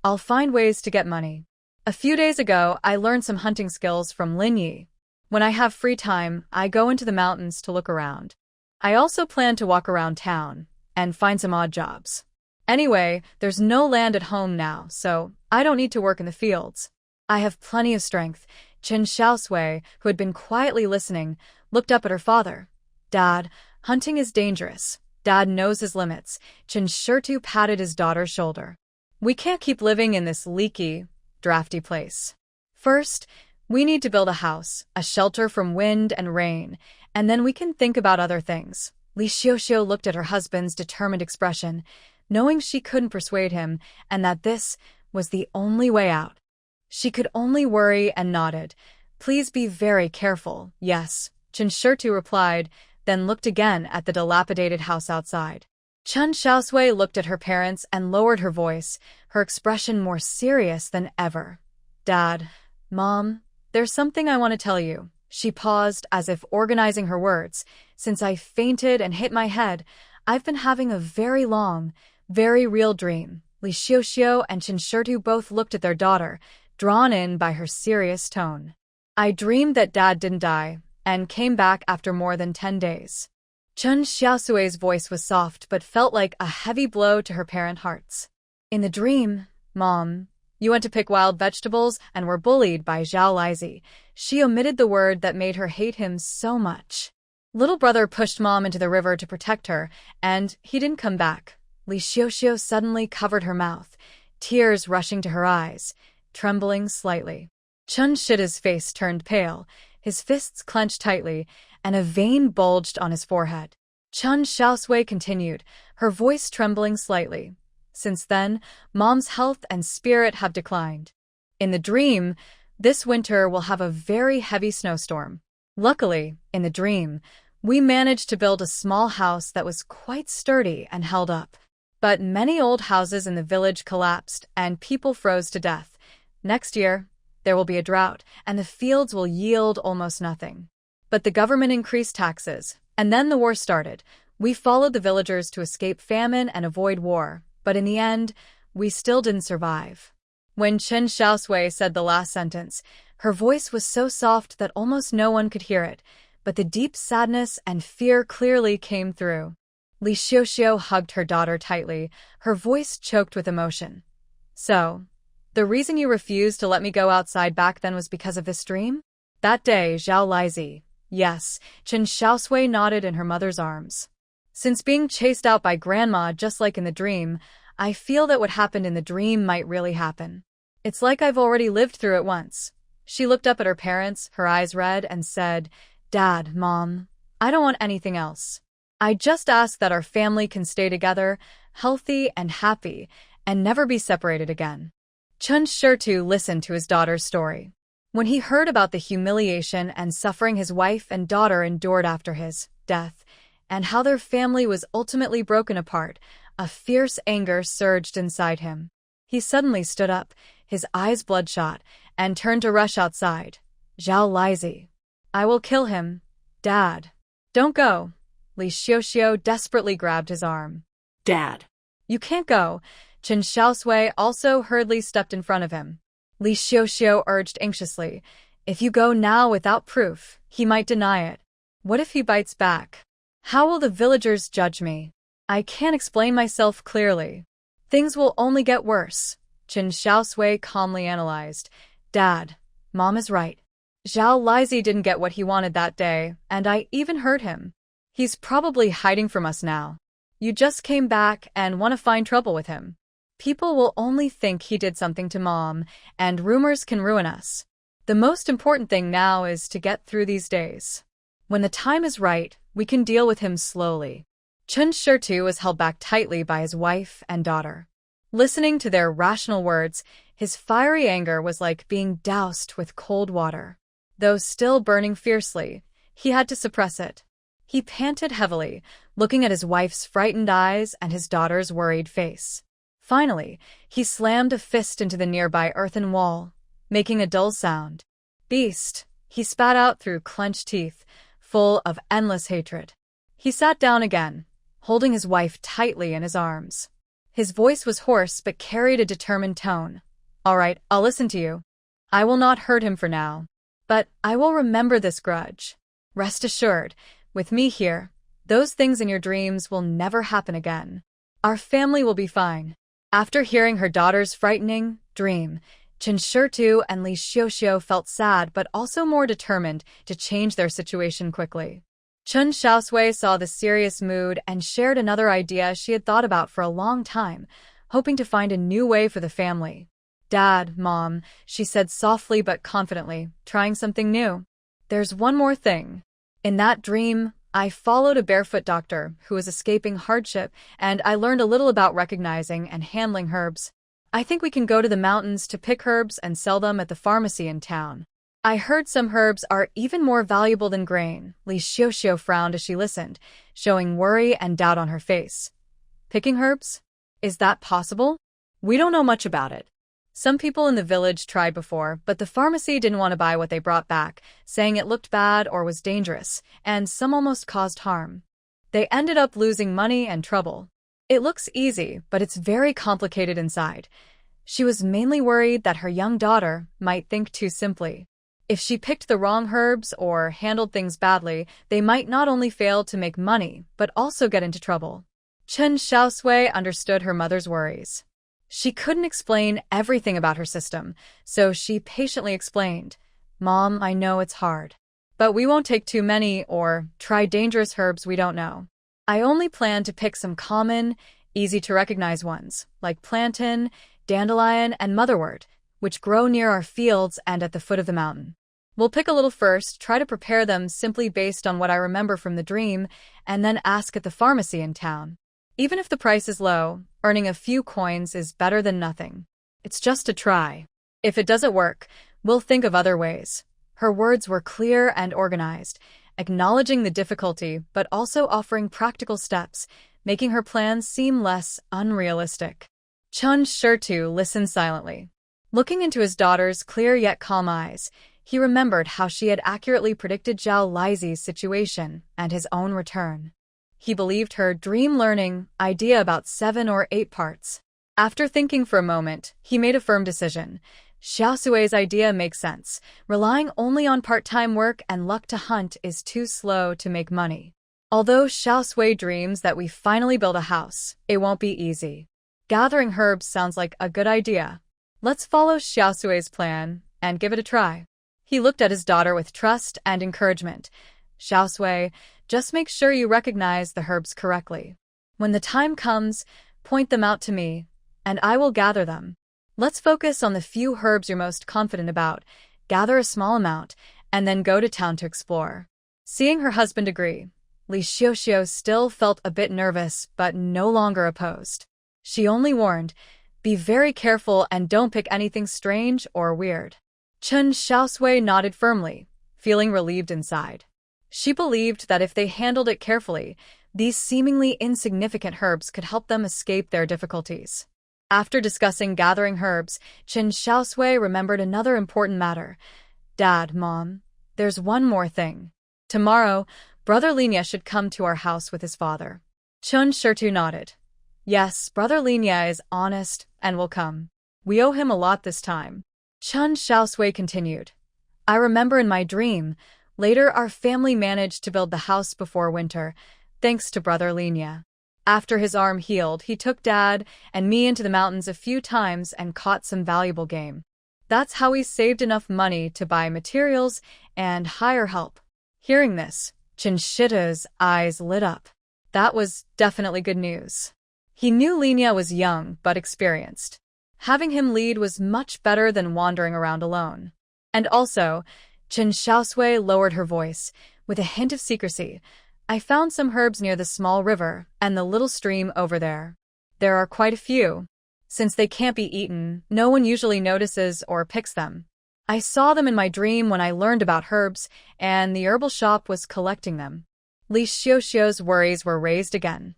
"I'll find ways to get money. A few days ago, I learned some hunting skills from Lin Yi. When I have free time, I go into the mountains to look around. I also plan to walk around town and find some odd jobs. Anyway, there's no land at home now, so I don't need to work in the fields. I have plenty of strength. Chen Xiaosui, who had been quietly listening, looked up at her father. Dad, hunting is dangerous. Dad knows his limits. Chen Xiaosui patted his daughter's shoulder. We can't keep living in this leaky, drafty place. First, we need to build a house, a shelter from wind and rain, and then we can think about other things. Li Xiaoxiu looked at her husband's determined expression, knowing she couldn't persuade him and that this was the only way out. She could only worry and nodded. Please be very careful. Yes, Chen Xiaosui replied, then looked again at the dilapidated house outside. Chen Xiaosui looked at her parents and lowered her voice, her expression more serious than ever. Dad, Mom, there's something I want to tell you. She paused as if organizing her words. Since I fainted and hit my head, I've been having a very long, very real dream. Li Xiaoxiu and Chen Xiaosui both looked at their daughter, drawn in by her serious tone. I dreamed that Dad didn't die, and came back after more than 10 days. Chen Xiaosui's voice was soft but felt like a heavy blow to her parent hearts. In the dream, Mom, you went to pick wild vegetables and were bullied by Zhao Lizi. She omitted the word that made her hate him so much. Little brother pushed Mom into the river to protect her, and he didn't come back. Li Xiaoxiu suddenly covered her mouth, tears rushing to her eyes, trembling slightly. Chen Shida's face turned pale, his fists clenched tightly, and a vein bulged on his forehead. Chen Xiaosui continued, her voice trembling slightly. Since then, Mom's health and spirit have declined. In the dream, this winter we'll have a very heavy snowstorm. Luckily, in the dream, we managed to build a small house that was quite sturdy and held up. But many old houses in the village collapsed and people froze to death. Next year, there will be a drought, and the fields will yield almost nothing. But the government increased taxes, and then the war started. We followed the villagers to escape famine and avoid war, but in the end, we still didn't survive. When Chen Xiaosui said the last sentence, her voice was so soft that almost no one could hear it, but the deep sadness and fear clearly came through. Li Xiaoxiu hugged her daughter tightly, her voice choked with emotion. So, the reason you refused to let me go outside back then was because of this dream? That day, Zhao Lizi. Yes, Chen Xiaosui nodded in her mother's arms. Since being chased out by Grandma just like in the dream, I feel that what happened in the dream might really happen. It's like I've already lived through it once. She looked up at her parents, her eyes red, and said, Dad, Mom, I don't want anything else. I just ask that our family can stay together, healthy and happy, and never be separated again. Chen Xiaosui listened to his daughter's story. When he heard about the humiliation and suffering his wife and daughter endured after his death, and how their family was ultimately broken apart, a fierce anger surged inside him. He suddenly stood up, his eyes bloodshot, and turned to rush outside. Zhao Lizi. I will kill him. Dad. Don't go. Li Xiaoxiu desperately grabbed his arm. Dad. You can't go. Chen Xiaosui also hurriedly stepped in front of him. Li Xiaoxiu urged anxiously, if you go now without proof, he might deny it. What if he bites back? How will the villagers judge me? I can't explain myself clearly. Things will only get worse. Chen Xiaosui calmly analyzed. Dad, Mom is right. Zhao Lizi didn't get what he wanted that day, and I even heard him. He's probably hiding from us now. You just came back and want to find trouble with him. People will only think he did something to Mom, and rumors can ruin us. The most important thing now is to get through these days. When the time is right, we can deal with him slowly. Chen Xiaosui was held back tightly by his wife and daughter. Listening to their rational words, his fiery anger was like being doused with cold water. Though still burning fiercely, he had to suppress it. He panted heavily, looking at his wife's frightened eyes and his daughter's worried face. Finally, he slammed a fist into the nearby earthen wall, making a dull sound. Beast, he spat out through clenched teeth, full of endless hatred. He sat down again, holding his wife tightly in his arms. His voice was hoarse but carried a determined tone. All right, I'll listen to you. I will not hurt him for now. But I will remember this grudge. Rest assured, with me here, those things in your dreams will never happen again. Our family will be fine. After hearing her daughter's frightening dream, Chen Xiaosui and Li Xiaoxiu felt sad but also more determined to change their situation quickly. Chen Xiaosui saw the serious mood and shared another idea she had thought about for a long time, hoping to find a new way for the family. "Dad, Mom," she said softly but confidently, trying something new. "There's one more thing. In that dream, I followed a barefoot doctor who was escaping hardship, and I learned a little about recognizing and handling herbs. I think we can go to the mountains to pick herbs and sell them at the pharmacy in town. I heard some herbs are even more valuable than grain." Li Xiaoxiu frowned as she listened, showing worry and doubt on her face. "Picking herbs? Is that possible? We don't know much about it. Some people in the village tried before, but the pharmacy didn't want to buy what they brought back, saying it looked bad or was dangerous, and some almost caused harm. They ended up losing money and trouble. It looks easy, but it's very complicated inside." She was mainly worried that her young daughter might think too simply. If she picked the wrong herbs or handled things badly, they might not only fail to make money, but also get into trouble. Chen Xiaosui understood her mother's worries. She couldn't explain everything about her system, so she patiently explained, "Mom, I know it's hard. But we won't take too many or try dangerous herbs we don't know. I only plan to pick some common, easy-to-recognize ones, like plantain, dandelion, and motherwort, which grow near our fields and at the foot of the mountain. We'll pick a little first, try to prepare them simply based on what I remember from the dream, and then ask at the pharmacy in town. Even if the price is low, earning a few coins is better than nothing. It's just a try. If it doesn't work, we'll think of other ways." Her words were clear and organized, acknowledging the difficulty but also offering practical steps, making her plans seem less unrealistic. Chen Xiaosui listened silently. Looking into his daughter's clear yet calm eyes, he remembered how she had accurately predicted Zhao Lizi's situation and his own return. He believed her dream-learning idea about 7 or 8 parts. After thinking for a moment, he made a firm decision. Xiaosui's idea makes sense. Relying only on part-time work and luck to hunt is too slow to make money. Although Xiaosui dreams that we finally build a house, it won't be easy. Gathering herbs sounds like a good idea. Let's follow Xiaosui's plan and give it a try. He looked at his daughter with trust and encouragement. "Xiaosui, just make sure you recognize the herbs correctly. When the time comes, point them out to me, and I will gather them. Let's focus on the few herbs you're most confident about, gather a small amount, and then go to town to explore." Seeing her husband agree, Li Xiaoxiu still felt a bit nervous but no longer opposed. She only warned, "Be very careful and don't pick anything strange or weird." Chen Xiaosui nodded firmly, feeling relieved inside. She believed that if they handled it carefully, these seemingly insignificant herbs could help them escape their difficulties. After discussing gathering herbs, Chen Xiaosui remembered another important matter. "Dad, Mom, there's one more thing. Tomorrow, Brother Linya should come to our house with his father." Chen Xiaosui nodded. "Yes, Brother Linya is honest and will come. We owe him a lot this time." Chen Xiaosui continued. "I remember in my dream, later our family managed to build the house before winter, thanks to Brother Linya. After his arm healed, he took Dad and me into the mountains a few times and caught some valuable game. That's how we saved enough money to buy materials and hire help." Hearing this, Chen Xiaosui's eyes lit up. That was definitely good news. He knew Linya was young but experienced. Having him lead was much better than wandering around alone. And also, Chen Xiaosui lowered her voice, with a hint of secrecy. "I found some herbs near the small river and the little stream over there. There are quite a few. Since they can't be eaten, no one usually notices or picks them. I saw them in my dream when I learned about herbs, and the herbal shop was collecting them." Li Xiaoxiu's worries were raised again.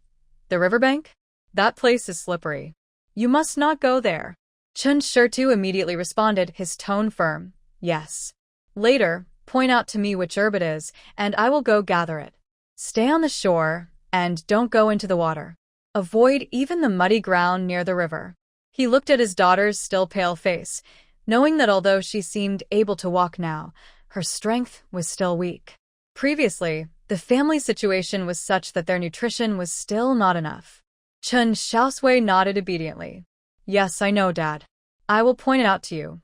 "The riverbank? That place is slippery. You must not go there." Chen Xiaosui immediately responded, his tone firm. "Yes. Later, point out to me which herb it is, and I will go gather it. Stay on the shore, and don't go into the water. Avoid even the muddy ground near the river." He looked at his daughter's still pale face, knowing that although she seemed able to walk now, her strength was still weak. Previously, the family situation was such that their nutrition was still not enough. Chen Xiaosui nodded obediently. Yes, I know, Dad. I will point it out to you.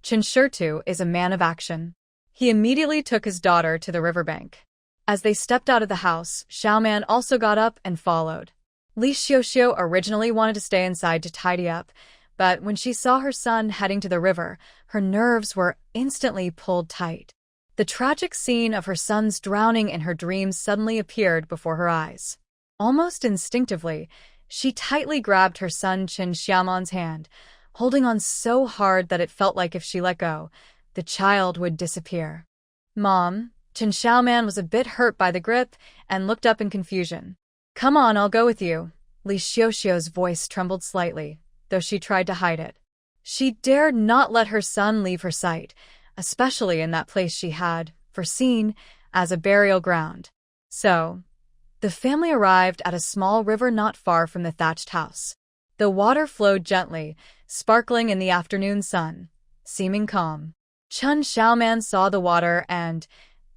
Chen Xiaosui is a man of action. He immediately took his daughter to the riverbank. As they stepped out of the house, Xiaoman also got up and followed. Li Xiaoxiu originally wanted to stay inside to tidy up, but when she saw her son heading to the river, her nerves were instantly pulled tight. The tragic scene of her son's drowning in her dreams suddenly appeared before her eyes. Almost instinctively, she tightly grabbed her son Chen Xiaoman's hand, holding on so hard that it felt like if she let go, the child would disappear. Mom, Chen Xiaoman was a bit hurt by the grip and looked up in confusion. Come on, I'll go with you. Li Xiaoxiu's voice trembled slightly, though she tried to hide it. She dared not let her son leave her sight, especially in that place she had foreseen as a burial ground. So, the family arrived at a small river not far from the thatched house. The water flowed gently, sparkling in the afternoon sun, seeming calm. Chen Xiaoman saw the water and,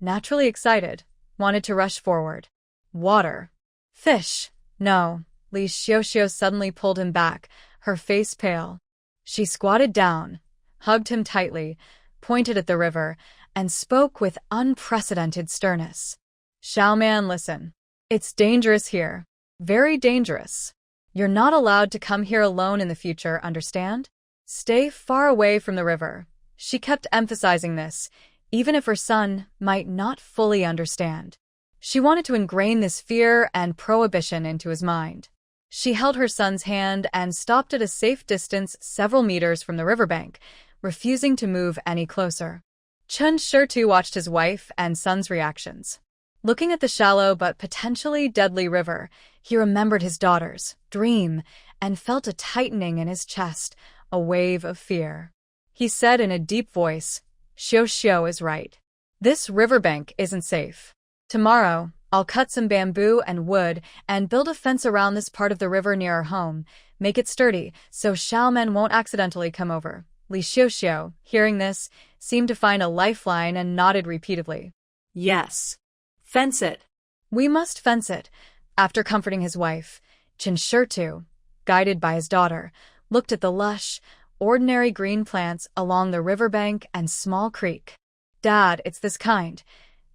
naturally excited, wanted to rush forward. Water. Fish. No. Li Xiaoxiu suddenly pulled him back, her face pale. She squatted down, hugged him tightly, pointed at the river, and spoke with unprecedented sternness. Xiaoman, listen. It's dangerous here. Very dangerous. You're not allowed to come here alone in the future, understand? Stay far away from the river. She kept emphasizing this, even if her son might not fully understand. She wanted to ingrain this fear and prohibition into his mind. She held her son's hand and stopped at a safe distance several meters from the riverbank, refusing to move any closer. Chen Xiaosui watched his wife and son's reactions. Looking at the shallow but potentially deadly river, he remembered his daughter's dream and felt a tightening in his chest, a wave of fear. He said in a deep voice, Xiaoxiu is right. This riverbank isn't safe. Tomorrow, I'll cut some bamboo and wood and build a fence around this part of the river near our home, make it sturdy so Xiaoman won't accidentally come over. Li Xiaoxiu, hearing this, seemed to find a lifeline and nodded repeatedly. Yes. Fence it. We must fence it. After comforting his wife, Chen Xiaosui, guided by his daughter, looked at the lush, ordinary green plants along the riverbank and small creek. Dad, it's this kind.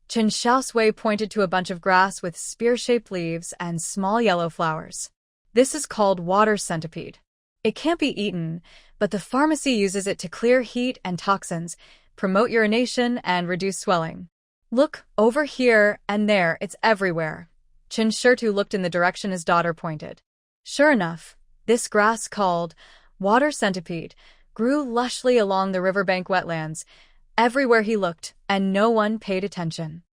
Chen Xiaosui pointed to a bunch of grass with spear-shaped leaves and small yellow flowers. This is called water centipede. It can't be eaten, but the pharmacy uses it to clear heat and toxins, promote urination, and reduce swelling. Look, over here and there, it's everywhere. Chen Xiaosui looked in the direction his daughter pointed. Sure enough, this grass called water centipede grew lushly along the riverbank wetlands, everywhere he looked, and no one paid attention.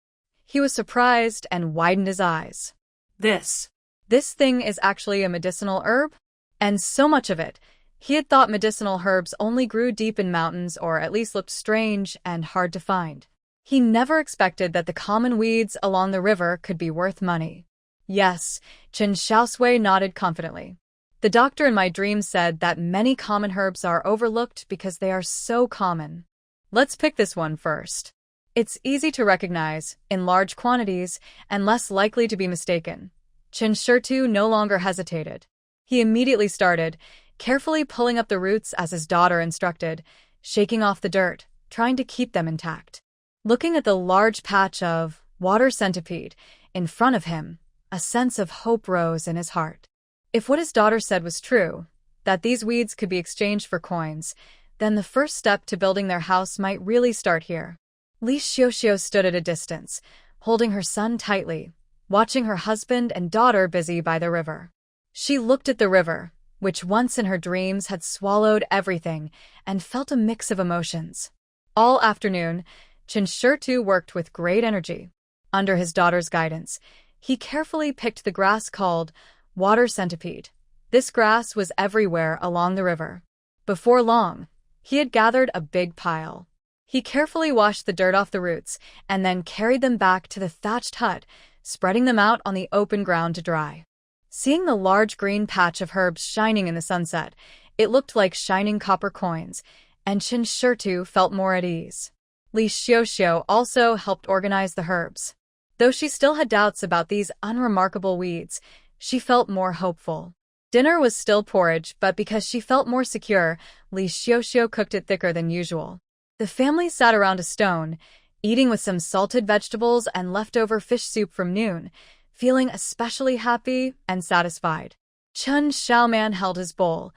He was surprised and widened his eyes. This thing is actually a medicinal herb? And so much of it. He had thought medicinal herbs only grew deep in mountains or at least looked strange and hard to find. He never expected that the common weeds along the river could be worth money. Yes, Chen Xiaosui nodded confidently. The doctor in my dream said that many common herbs are overlooked because they are so common. Let's pick this one first. It's easy to recognize, in large quantities, and less likely to be mistaken. Chen Xiaosui no longer hesitated. He immediately started, carefully pulling up the roots as his daughter instructed, shaking off the dirt, trying to keep them intact. Looking at the large patch of water centipede in front of him, a sense of hope rose in his heart. If what his daughter said was true, that these weeds could be exchanged for coins, then the first step to building their house might really start here. Li Xiaoxiu stood at a distance, holding her son tightly, watching her husband and daughter busy by the river. She looked at the river, which once in her dreams had swallowed everything, and felt a mix of emotions. All afternoon, Chen Xiaosui worked with great energy. Under his daughter's guidance, he carefully picked the grass called water centipede. This grass was everywhere along the river. Before long, he had gathered a big pile. He carefully washed the dirt off the roots and then carried them back to the thatched hut, spreading them out on the open ground to dry. Seeing the large green patch of herbs shining in the sunset, it looked like shining copper coins, and Chen Xiaosui felt more at ease. Li Xiaoxiu also helped organize the herbs. Though she still had doubts about these unremarkable weeds, she felt more hopeful. Dinner was still porridge, but because she felt more secure, Li Xiaoxiu cooked it thicker than usual. The family sat around a stone, eating with some salted vegetables and leftover fish soup from noon, feeling especially happy and satisfied. Chen Xiaoman held his bowl,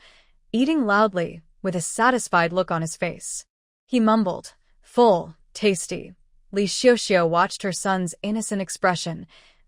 eating loudly, with a satisfied look on his face. He mumbled, "Full, tasty." Li Xiaoxiu watched her son's innocent expression,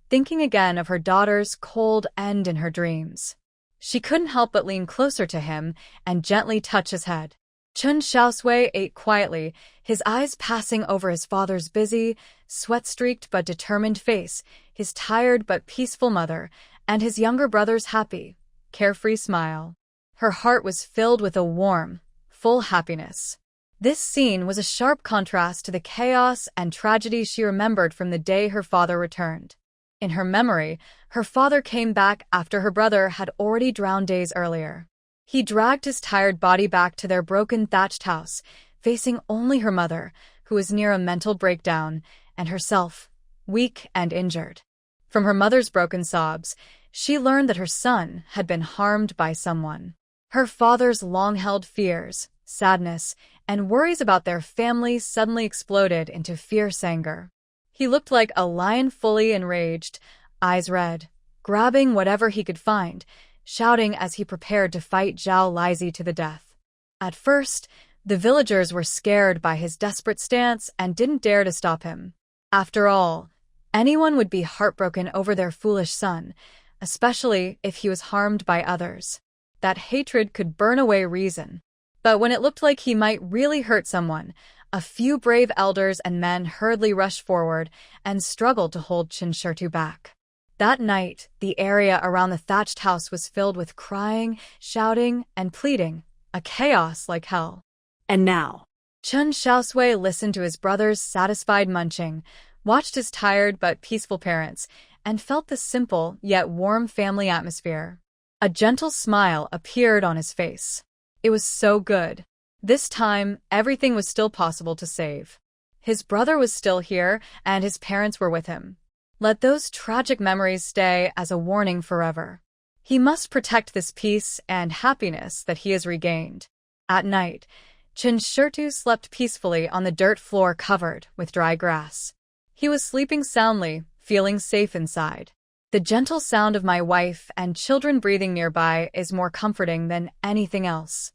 thinking again of her daughter's cold end in her dreams. She couldn't help but lean closer to him and gently touch his head. Chen Xiaosui ate quietly, his eyes passing over his father's busy, sweat-streaked but determined face, his tired but peaceful mother, and his younger brother's happy, carefree smile. Her heart was filled with a warm, full happiness. This scene was a sharp contrast to the chaos and tragedy she remembered from the day her father returned. In her memory, her father came back after her brother had already drowned days earlier. He dragged his tired body back to their broken thatched house, facing only her mother, who was near a mental breakdown, and herself, weak and injured. From her mother's broken sobs, she learned that her son had been harmed by someone. Her father's long-held fears, sadness, and worries about their family suddenly exploded into fierce anger. He looked like a lion fully enraged, eyes red, grabbing whatever he could find, shouting as he prepared to fight Zhao Lizi to the death. At first, the villagers were scared by his desperate stance and didn't dare to stop him. After all, anyone would be heartbroken over their foolish son, especially if he was harmed by others. That hatred could burn away reason. But when it looked like he might really hurt someone, a few brave elders and men hurriedly rushed forward and struggled to hold Chen Xiaosui back. That night, the area around the thatched house was filled with crying, shouting, and pleading, a chaos like hell. And now, Chen Xiaosui listened to his brother's satisfied munching, watched his tired but peaceful parents, and felt the simple yet warm family atmosphere. A gentle smile appeared on his face. It was so good. This time, everything was still possible to save. His brother was still here, and his parents were with him. Let those tragic memories stay as a warning forever. He must protect this peace and happiness that he has regained. At night, Chen Xiaosui slept peacefully on the dirt floor covered with dry grass. He was sleeping soundly, feeling safe inside. The gentle sound of my wife and children breathing nearby is more comforting than anything else.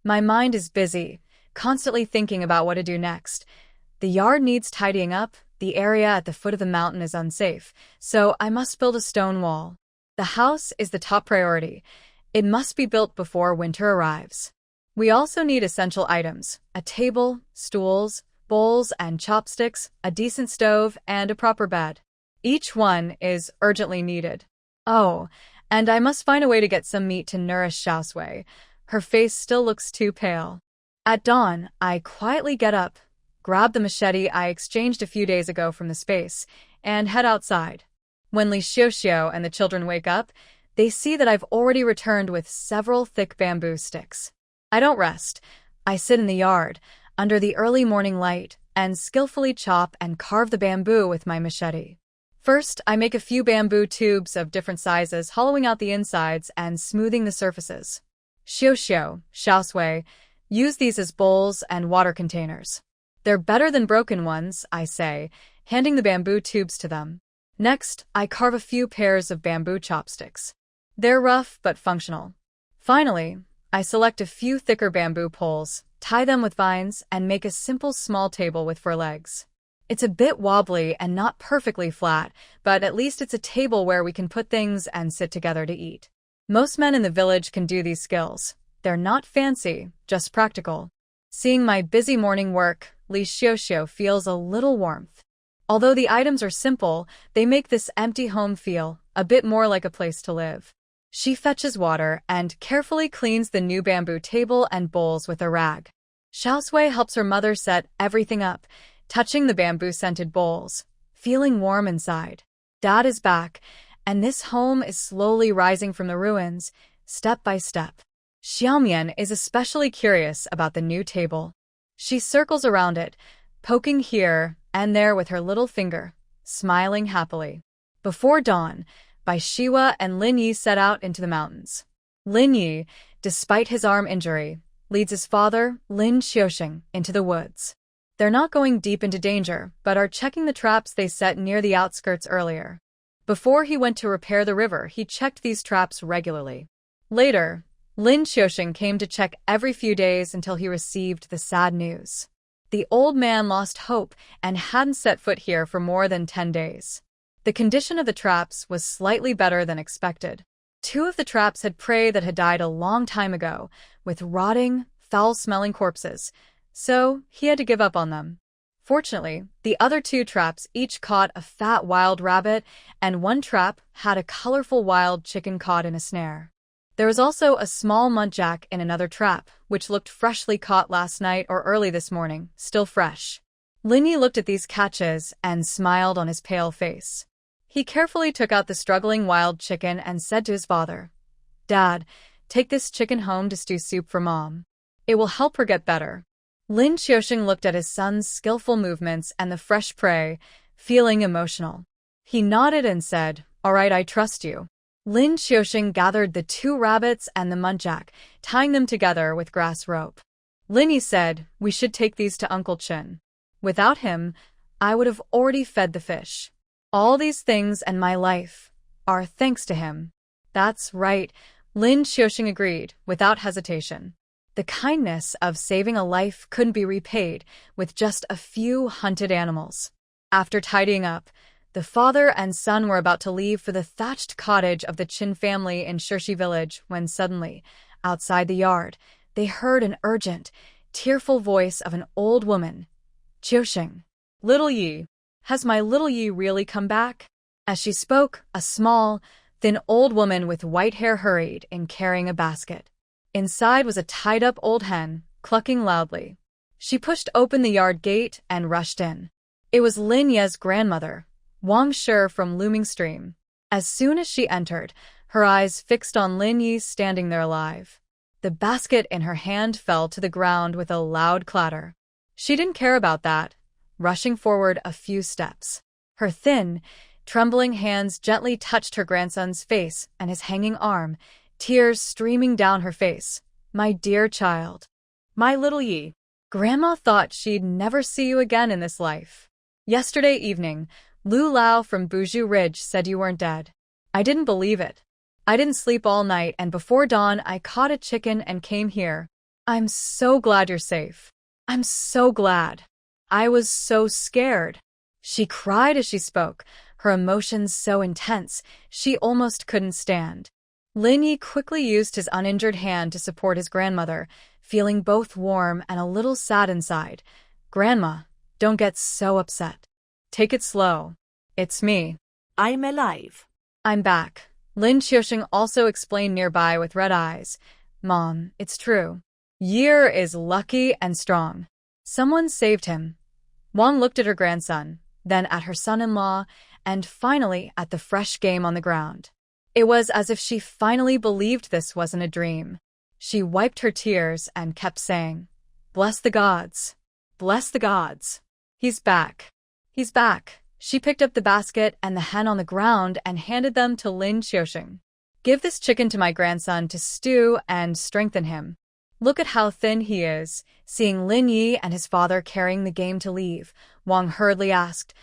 My mind is busy, constantly thinking about what to do next. The yard needs tidying up, the area at the foot of the mountain is unsafe, so I must build a stone wall. The house is the top priority. It must be built before winter arrives. We also need essential items: a table, stools, bowls and chopsticks, a decent stove, and a proper bed. Each one is urgently needed. Oh, and I must find a way to get some meat to nourish Xiaosui. Her face still looks too pale. At dawn, I quietly get up, grab the machete I exchanged a few days ago from the space, and head outside. When Li Xiaoxiu and the children wake up, they see that I've already returned with several thick bamboo sticks. I don't rest. I sit in the yard, under the early morning light, and skillfully chop and carve the bamboo with my machete. First, I make a few bamboo tubes of different sizes, hollowing out the insides and smoothing the surfaces. Xiaosui, use these as bowls and water containers. They're better than broken ones, I say, handing the bamboo tubes to them. Next, I carve a few pairs of bamboo chopsticks. They're rough but functional. Finally, I select a few thicker bamboo poles, tie them with vines, and make a simple small table with 4 legs. It's a bit wobbly and not perfectly flat, but at least it's a table where we can put things and sit together to eat. Most men in the village can do these skills. They're not fancy, just practical. Seeing my busy morning work, Li Xiaoxiu feels a little warmth. Although the items are simple, they make this empty home feel a bit more like a place to live. She fetches water and carefully cleans the new bamboo table and bowls with a rag. Xiaosui helps her mother set everything up, touching the bamboo-scented bowls, feeling warm inside. Dad is back, and this home is slowly rising from the ruins, step by step. Xiaomian is especially curious about the new table. She circles around it, poking here and there with her little finger, smiling happily. Before dawn, Bai Shiwa and Lin Yi set out into the mountains. Lin Yi, despite his arm injury, leads his father, Lin Xiaosui, into the woods. They're not going deep into danger, but are checking the traps they set near the outskirts earlier. Before he went to repair the river, he checked these traps regularly. Later, Lin Xiaosui came to check every few days until he received the sad news. The old man lost hope and hadn't set foot here for more than 10 days. The condition of the traps was slightly better than expected. 2 of the traps had prey that had died a long time ago, with rotting, foul-smelling corpses, so he had to give up on them. Fortunately, the other 2 traps each caught a fat wild rabbit, and 1 trap had a colorful wild chicken caught in a snare. There was also a small muntjac in another trap, which looked freshly caught last night or early this morning, still fresh. Lin Yi looked at these catches and smiled on his pale face. He carefully took out the struggling wild chicken and said to his father, "Dad, take this chicken home to stew soup for Mom. It will help her get better." Lin Xiaosui looked at his son's skillful movements and the fresh prey, feeling emotional. He nodded and said, "All right, I trust you." Lin Xiaosui gathered the 2 rabbits and the muntjac, tying them together with grass rope. Lin Yi said, "We should take these to Uncle Chen. Without him, I would have already fed the fish. All these things and my life are thanks to him." "That's right," Lin Xiaosui agreed, without hesitation. The kindness of saving a life couldn't be repaid with just a few hunted animals. After tidying up, the father and son were about to leave for the thatched cottage of the Chen family in Shirshi village when suddenly, outside the yard, they heard an urgent, tearful voice of an old woman. "Xiaosui, little Yi, has my little Yi really come back?" As she spoke, a small, thin old woman with white hair hurried in carrying a basket. Inside was a tied-up old hen, clucking loudly. She pushed open the yard gate and rushed in. It was Lin Ye's grandmother, Wang Shi from Looming Stream. As soon as she entered, her eyes fixed on Lin Yi standing there alive. The basket in her hand fell to the ground with a loud clatter. She didn't care about that, rushing forward a few steps. Her thin, trembling hands gently touched her grandson's face and his hanging arm, tears streaming down her face. "My dear child. My little Yi. Grandma thought she'd never see you again in this life. Yesterday evening, Lu Lao from Buzhu Ridge said you weren't dead. I didn't believe it. I didn't sleep all night, and before dawn I caught a chicken and came here. I'm so glad you're safe. I'm so glad. I was so scared." She cried as she spoke, her emotions so intense she almost couldn't stand. Lin Yi quickly used his uninjured hand to support his grandmother, feeling both warm and a little sad inside. "Grandma, don't get so upset. Take it slow. It's me. I'm alive. I'm back." Lin Xiaosui also explained nearby with red eyes. "Mom, it's true. Year is lucky and strong. Someone saved him." Wang looked at her grandson, then at her son-in-law, and finally at the fresh game on the ground. It was as if she finally believed this wasn't a dream. She wiped her tears and kept saying, "Bless the gods. Bless the gods. He's back. He's back." She picked up the basket and the hen on the ground and handed them to Lin Xiaosui. "Give this chicken to my grandson to stew and strengthen him. Look at how thin he is." Seeing Lin Yi and his father carrying the game to leave, Wang hurriedly asked,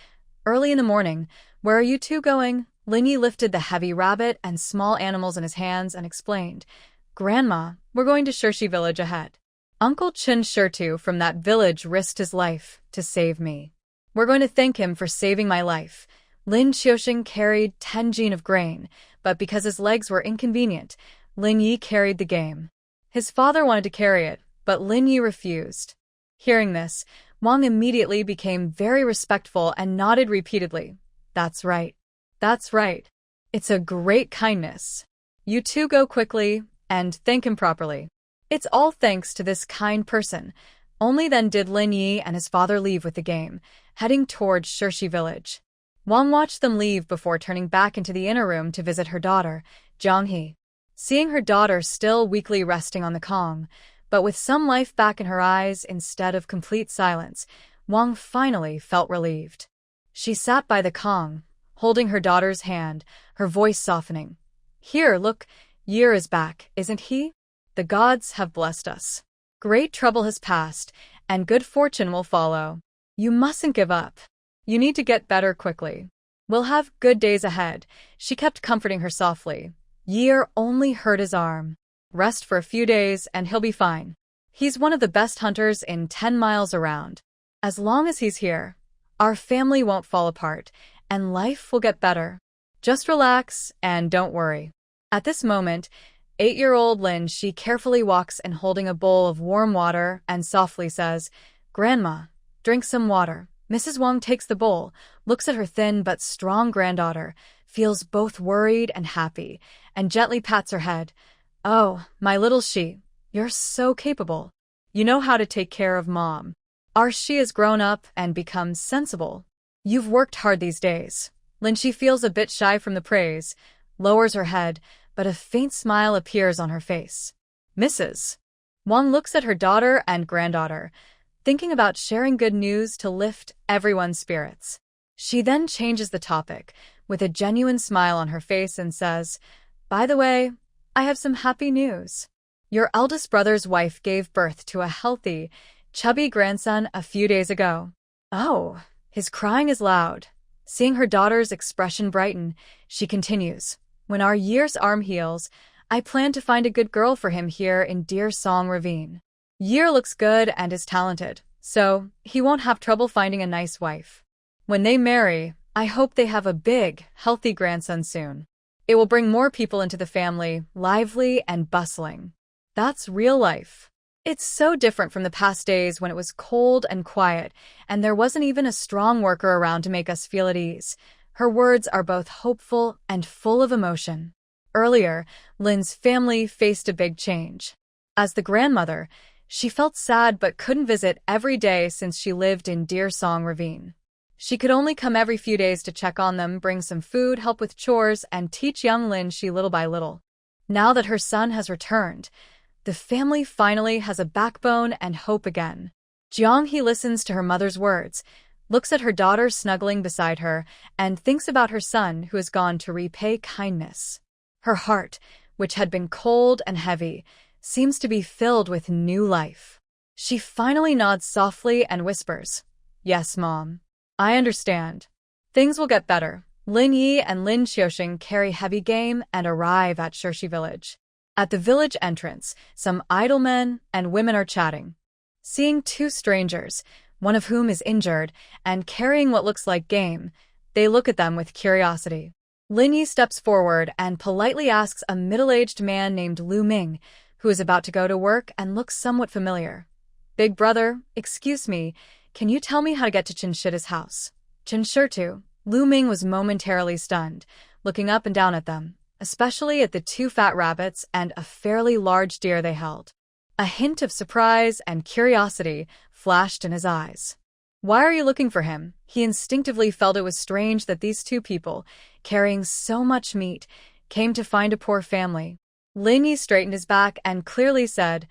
"Early in the morning, where are you 2 going?" Lin Yi lifted the heavy rabbit and small animals in his hands and explained, "Grandma, we're going to Shirshi village ahead. Uncle Chen Xiaosui from that village risked his life to save me. We're going to thank him for saving my life." Lin Xiaosui carried 10 jin of grain, but because his legs were inconvenient, Lin Yi carried the game. His father wanted to carry it, but Lin Yi refused. Hearing this, Wang immediately became very respectful and nodded repeatedly. "That's right. That's right. It's a great kindness. You 2 go quickly and thank him properly. It's all thanks to this kind person." Only then did Lin Yi and his father leave with the game, heading towards Shirshi village. Wang watched them leave before turning back into the inner room to visit her daughter, Jiang He. Seeing her daughter still weakly resting on the Kong, but with some life back in her eyes instead of complete silence, Wang finally felt relieved. She sat by the Kong, holding her daughter's hand, her voice softening. "Here, look, Year is back, isn't he? The gods have blessed us. Great trouble has passed, and good fortune will follow. You mustn't give up. You need to get better quickly. We'll have good days ahead, she kept comforting her softly. Year only hurt his arm. Rest for a few days and he'll be fine. He's one of the best hunters in 10 miles around. As long as he's here, our family won't fall apart, and life will get better. Just relax and don't worry. At this moment, 8-year-old Lin Shi carefully walks in holding a bowl of warm water and softly says, "Grandma, drink some water." Mrs. Wang takes the bowl, looks at her thin but strong granddaughter, feels both worried and happy, and gently pats her head. "Oh, my little Shi, you're so capable. You know how to take care of Mom. Our Shi has grown up and become sensible. You've worked hard these days." Lin Shi feels a bit shy from the praise, lowers her head, but a faint smile appears on her face. Mrs. Wang looks at her daughter and granddaughter, thinking about sharing good news to lift everyone's spirits. She then changes the topic, with a genuine smile on her face and says, "By the way, I have some happy news. Your eldest brother's wife gave birth to a healthy, chubby grandson a few days ago." "Oh." His crying is loud. Seeing her daughter's expression brighten, she continues, "When our Year's arm heals, I plan to find a good girl for him here in Deer Song Ravine. Year looks good and is talented, so he won't have trouble finding a nice wife. When they marry, I hope they have a big, healthy grandson soon. It will bring more people into the family, lively and bustling. That's real life. It's so different from the past days when it was cold and quiet, and there wasn't even a strong worker around to make us feel at ease." Her words are both hopeful and full of emotion. Earlier, Lin's family faced a big change. As the grandmother, she felt sad but couldn't visit every day since she lived in Deer Song Ravine. She could only come every few days to check on them, bring some food, help with chores, and teach young Lin Shi little by little. Now that her son has returned, the family finally has a backbone and hope again. Jiang He listens to her mother's words, looks at her daughter snuggling beside her, and thinks about her son who has gone to repay kindness. Her heart, which had been cold and heavy, seems to be filled with new life. She finally nods softly and whispers, "Yes, Mom. I understand. Things will get better." Lin Yi and Lin Xiaosui carry heavy game and arrive at Shirshi village. At the village entrance, some idle men and women are chatting. Seeing two strangers, one of whom is injured and carrying what looks like game, they look at them with curiosity. Lin Yi steps forward and politely asks a middle-aged man named Lu Ming, who is about to go to work and looks somewhat familiar. "Big brother, excuse me, can you tell me how to get to Chen Shi's house?" Chen Shi. Lu Ming was momentarily stunned, looking up and down at them, especially at the two fat rabbits and a fairly large deer they held. A hint of surprise and curiosity flashed in his eyes. "Why are you looking for him?" He instinctively felt it was strange that these two people, carrying so much meat, came to find a poor family. Lin Yi straightened his back and clearly said,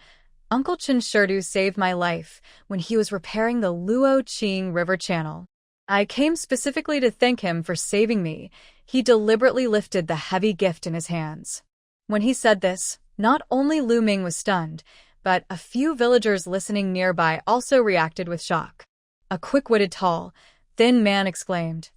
"Uncle Chen Xiaosui saved my life when he was repairing the Luo Qing River channel. I came specifically to thank him for saving me." He deliberately lifted the heavy gift in his hands. When he said this, not only Lu Ming was stunned, but a few villagers listening nearby also reacted with shock. A quick-witted, tall, thin man exclaimed,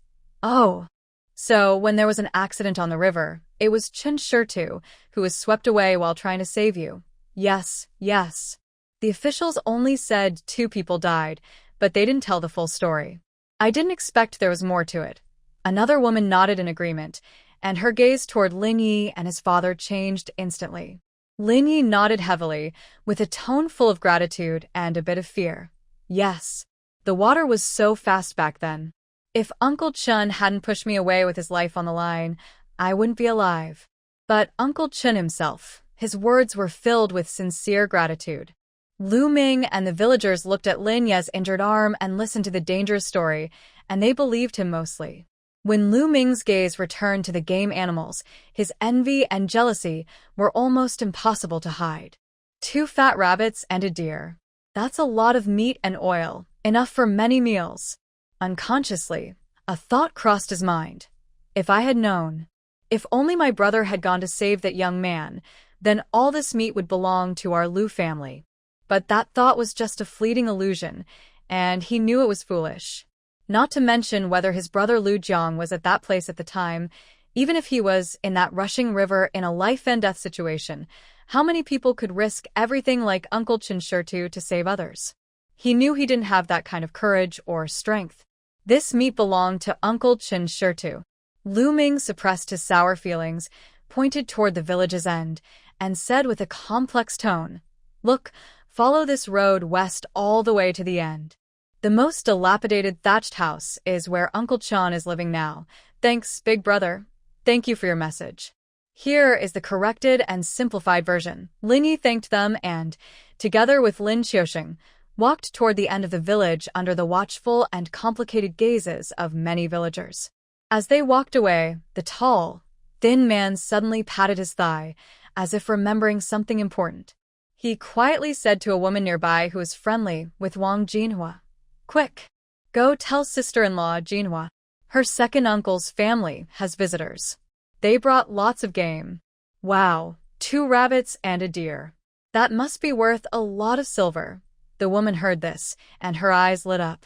"Oh, so when there was an accident on the river, it was Chen Xiaosui who was swept away while trying to save you?" "Yes, yes." The officials only said 2 people died, but they didn't tell the full story. "I didn't expect there was more to it." Another woman nodded in agreement, and her gaze toward Lin Yi and his father changed instantly. Lin Yi nodded heavily, with a tone full of gratitude and a bit of fear. "Yes. The water was so fast back then. If Uncle Chen hadn't pushed me away with his life on the line, I wouldn't be alive." But Uncle Chen himself, his words were filled with sincere gratitude. Lu Ming and the villagers looked at Lin Yi's injured arm and listened to the dangerous story, and they believed him mostly. When Lu Ming's gaze returned to the game animals, his envy and jealousy were almost impossible to hide. 2 fat rabbits and a deer. That's a lot of meat and oil, enough for many meals. Unconsciously, a thought crossed his mind. If I had known. If only my brother had gone to save that young man, then all this meat would belong to our Lu family. But that thought was just a fleeting illusion, and he knew it was foolish. Not to mention whether his brother Lu Jiang was at that place at the time. Even if he was in that rushing river in a life-and-death situation, how many people could risk everything like Uncle Chen Xiaosui to save others? He knew he didn't have that kind of courage or strength. This meat belonged to Uncle Chen Xiaosui. Lu Ming suppressed his sour feelings, pointed toward the village's end, and said with a complex tone, "Look, follow this road west all the way to the end. The most dilapidated thatched house is where Uncle Chan is living now. Thanks, big brother. Thank you for your message." Here is the corrected and simplified version. Lin Yi thanked them and, together with Lin Xiaoxing, walked toward the end of the village under the watchful and complicated gazes of many villagers. As they walked away, the tall, thin man suddenly patted his thigh, as if remembering something important. He quietly said to a woman nearby who was friendly with Wang Jinhua, "Quick, go tell sister-in-law Jinhua. Her second uncle's family has visitors. They brought lots of game. Wow, 2 rabbits and a deer. That must be worth a lot of silver." The woman heard this, and her eyes lit up.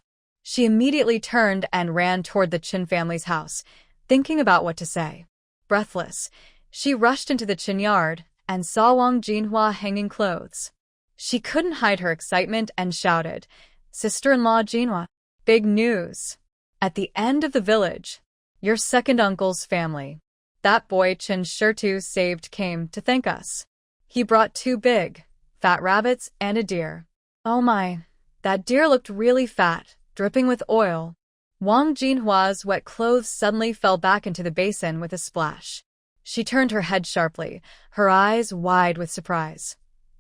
She immediately turned and ran toward the Chen family's house, thinking about what to say. Breathless, she rushed into the Chen yard and saw Wang Jinhua hanging clothes. She couldn't hide her excitement and shouted, "Sister-in-law Jinhua, big news! At the end of the village, your second uncle's family. That boy Chen Xiaosui saved came to thank us. He brought 2 big, fat rabbits and a deer. Oh my, that deer looked really fat, dripping with oil." Wang Jinhua's wet clothes suddenly fell back into the basin with a splash. She turned her head sharply, her eyes wide with surprise.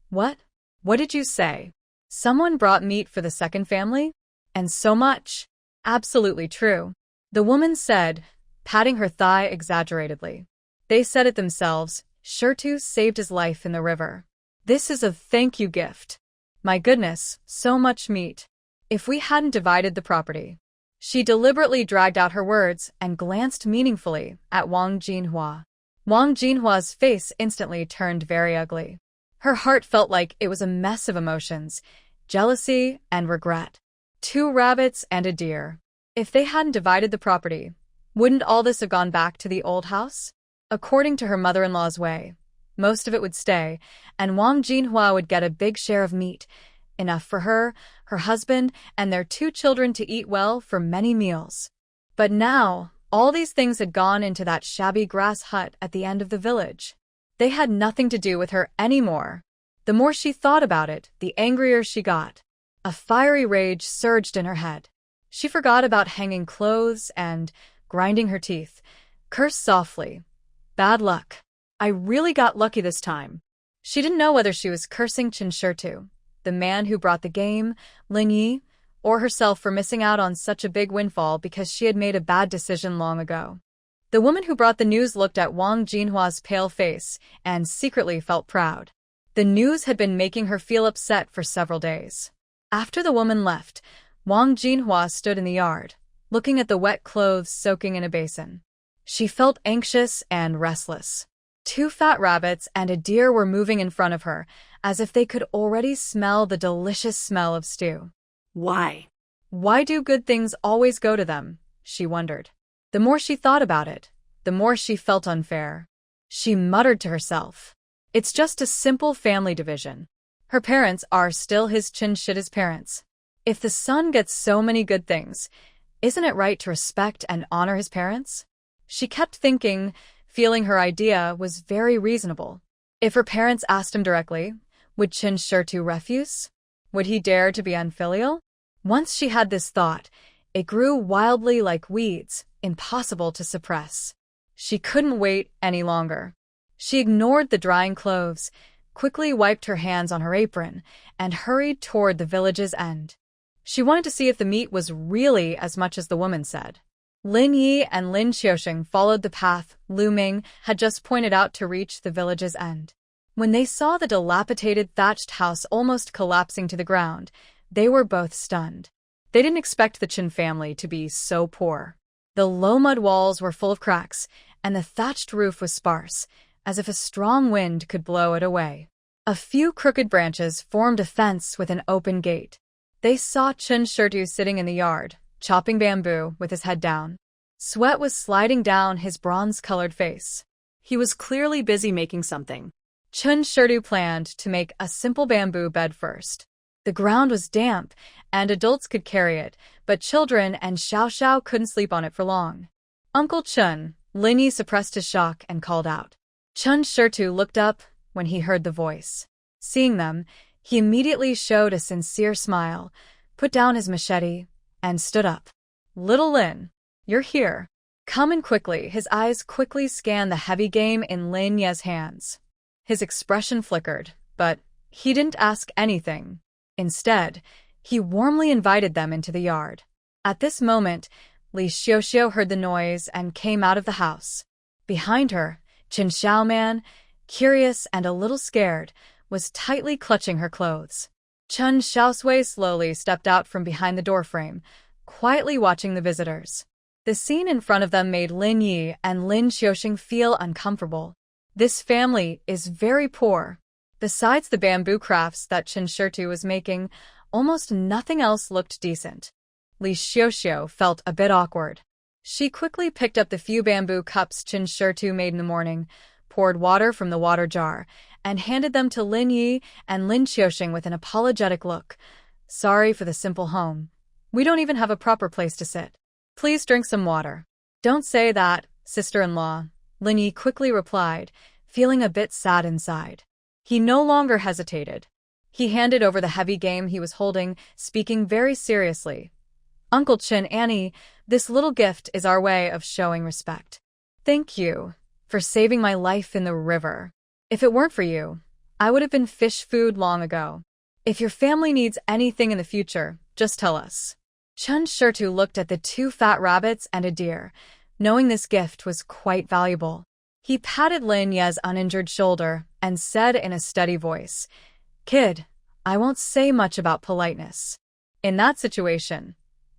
What? What did you say? Someone brought meat for the second family? And so much? Absolutely true. The woman said, patting her thigh exaggeratedly. They said it themselves, Xiaosui saved his life in the river. This is a thank you gift. My goodness, so much meat. If we hadn't divided the property. She deliberately dragged out her words and glanced meaningfully at Wang Jinhua. Wang Jinhua's face instantly turned very ugly. Her heart felt like it was a mess of emotions, jealousy and regret. 2 rabbits and a deer. If they hadn't divided the property, wouldn't all this have gone back to the old house? According to her mother-in-law's way, most of it would stay, and Wang Jinhua would get a big share of meat, enough for her, her husband, and their 2 children to eat well for many meals. But now, all these things had gone into that shabby grass hut at the end of the village. They had nothing to do with her anymore. The more she thought about it, the angrier she got. A fiery rage surged in her head. She forgot about hanging clothes and, grinding her teeth, cursed softly. Bad luck. I really got lucky this time. She didn't know whether she was cursing Chen Xiaosui, the man who brought the game, Lin Yi, or herself for missing out on such a big windfall because she had made a bad decision long ago. The woman who brought the news looked at Wang Jinhua's pale face and secretly felt proud. The news had been making her feel upset for several days. After the woman left, Wang Jinhua stood in the yard, looking at the wet clothes soaking in a basin. She felt anxious and restless. 2 fat rabbits and a deer were moving in front of her, as if they could already smell the delicious smell of stew. Why? Why do good things always go to them? She wondered. The more she thought about it, the more she felt unfair. She muttered to herself. It's just a simple family division. Her parents are still his Chen Shida's parents. If the son gets so many good things, isn't it right to respect and honor his parents? She kept thinking, feeling her idea was very reasonable. If her parents asked him directly, would Chen Xiaosui refuse? Would he dare to be unfilial? Once she had this thought, it grew wildly like weeds, impossible to suppress. She couldn't wait any longer. She ignored the drying clothes, quickly wiped her hands on her apron, and hurried toward the village's end. She wanted to see if the meat was really as much as the woman said. Lin Yi and Lin Xiaoxing followed the path Lu Ming had just pointed out to reach the village's end. When they saw the dilapidated thatched house almost collapsing to the ground, they were both stunned. They didn't expect the Chen family to be so poor. The low mud walls were full of cracks, and the thatched roof was sparse, as if a strong wind could blow it away. A few crooked branches formed a fence with an open gate. They saw Chen Xiaosui sitting in the yard, chopping bamboo with his head down. Sweat was sliding down his bronze-colored face. He was clearly busy making something. Chen Xiaosui planned to make a simple bamboo bed first. The ground was damp, and adults could carry it, but children and Xiao couldn't sleep on it for long. Uncle Chen, Lin Yi suppressed his shock and called out. Chen Xiaosui looked up when he heard the voice. Seeing them, he immediately showed a sincere smile, put down his machete, and stood up. Little Lin, you're here. Come in quickly. His eyes quickly scanned the heavy game in Lin Ye's hands. His expression flickered, but he didn't ask anything. Instead, he warmly invited them into the yard. At this moment, Li Xiaoxiao heard the noise and came out of the house. Behind her, Chen Xiaoman, curious and a little scared, was tightly clutching her clothes. Chen Xiaosui slowly stepped out from behind the doorframe, quietly watching the visitors. The scene in front of them made Lin Yi and Lin Xiaoxing feel uncomfortable. This family is very poor. Besides the bamboo crafts that Chen Xiaosui was making, almost nothing else looked decent. Li Xiaoxiao felt a bit awkward. She quickly picked up the few bamboo cups Chen Xiaosui made in the morning, poured water from the water jar, and handed them to Lin Yi and Lin Xiaoxing with an apologetic look. Sorry for the simple home. We don't even have a proper place to sit. Please drink some water. Don't say that, sister-in-law, Lin Yi quickly replied, feeling a bit sad inside. He no longer hesitated. He handed over the heavy game he was holding, speaking very seriously. Uncle Chen, Annie, this little gift is our way of showing respect. Thank you for saving my life in the river. If it weren't for you, I would have been fish food long ago. If your family needs anything in the future, just tell us. Chen Xiaosui looked at the 2 fat rabbits and a deer, knowing this gift was quite valuable. He patted Lin Ye's uninjured shoulder and said in a steady voice, Kid, I won't say much about politeness. In that situation,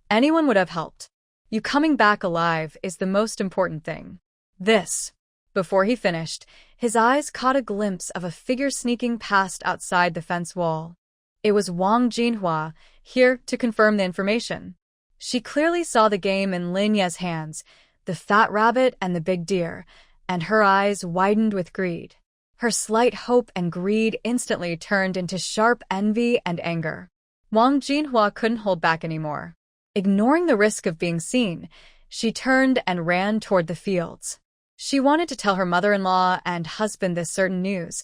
anyone would have helped. You coming back alive is the most important thing. This. Before he finished, his eyes caught a glimpse of a figure sneaking past outside the fence wall. It was Wang Jinhua, here to confirm the information. She clearly saw the game in Lin Ye's hands, the fat rabbit and the big deer, and her eyes widened with greed. Her slight hope and greed instantly turned into sharp envy and anger. Wang Jinhua couldn't hold back anymore. Ignoring the risk of being seen, she turned and ran toward the fields. She wanted to tell her mother-in-law and husband this certain news,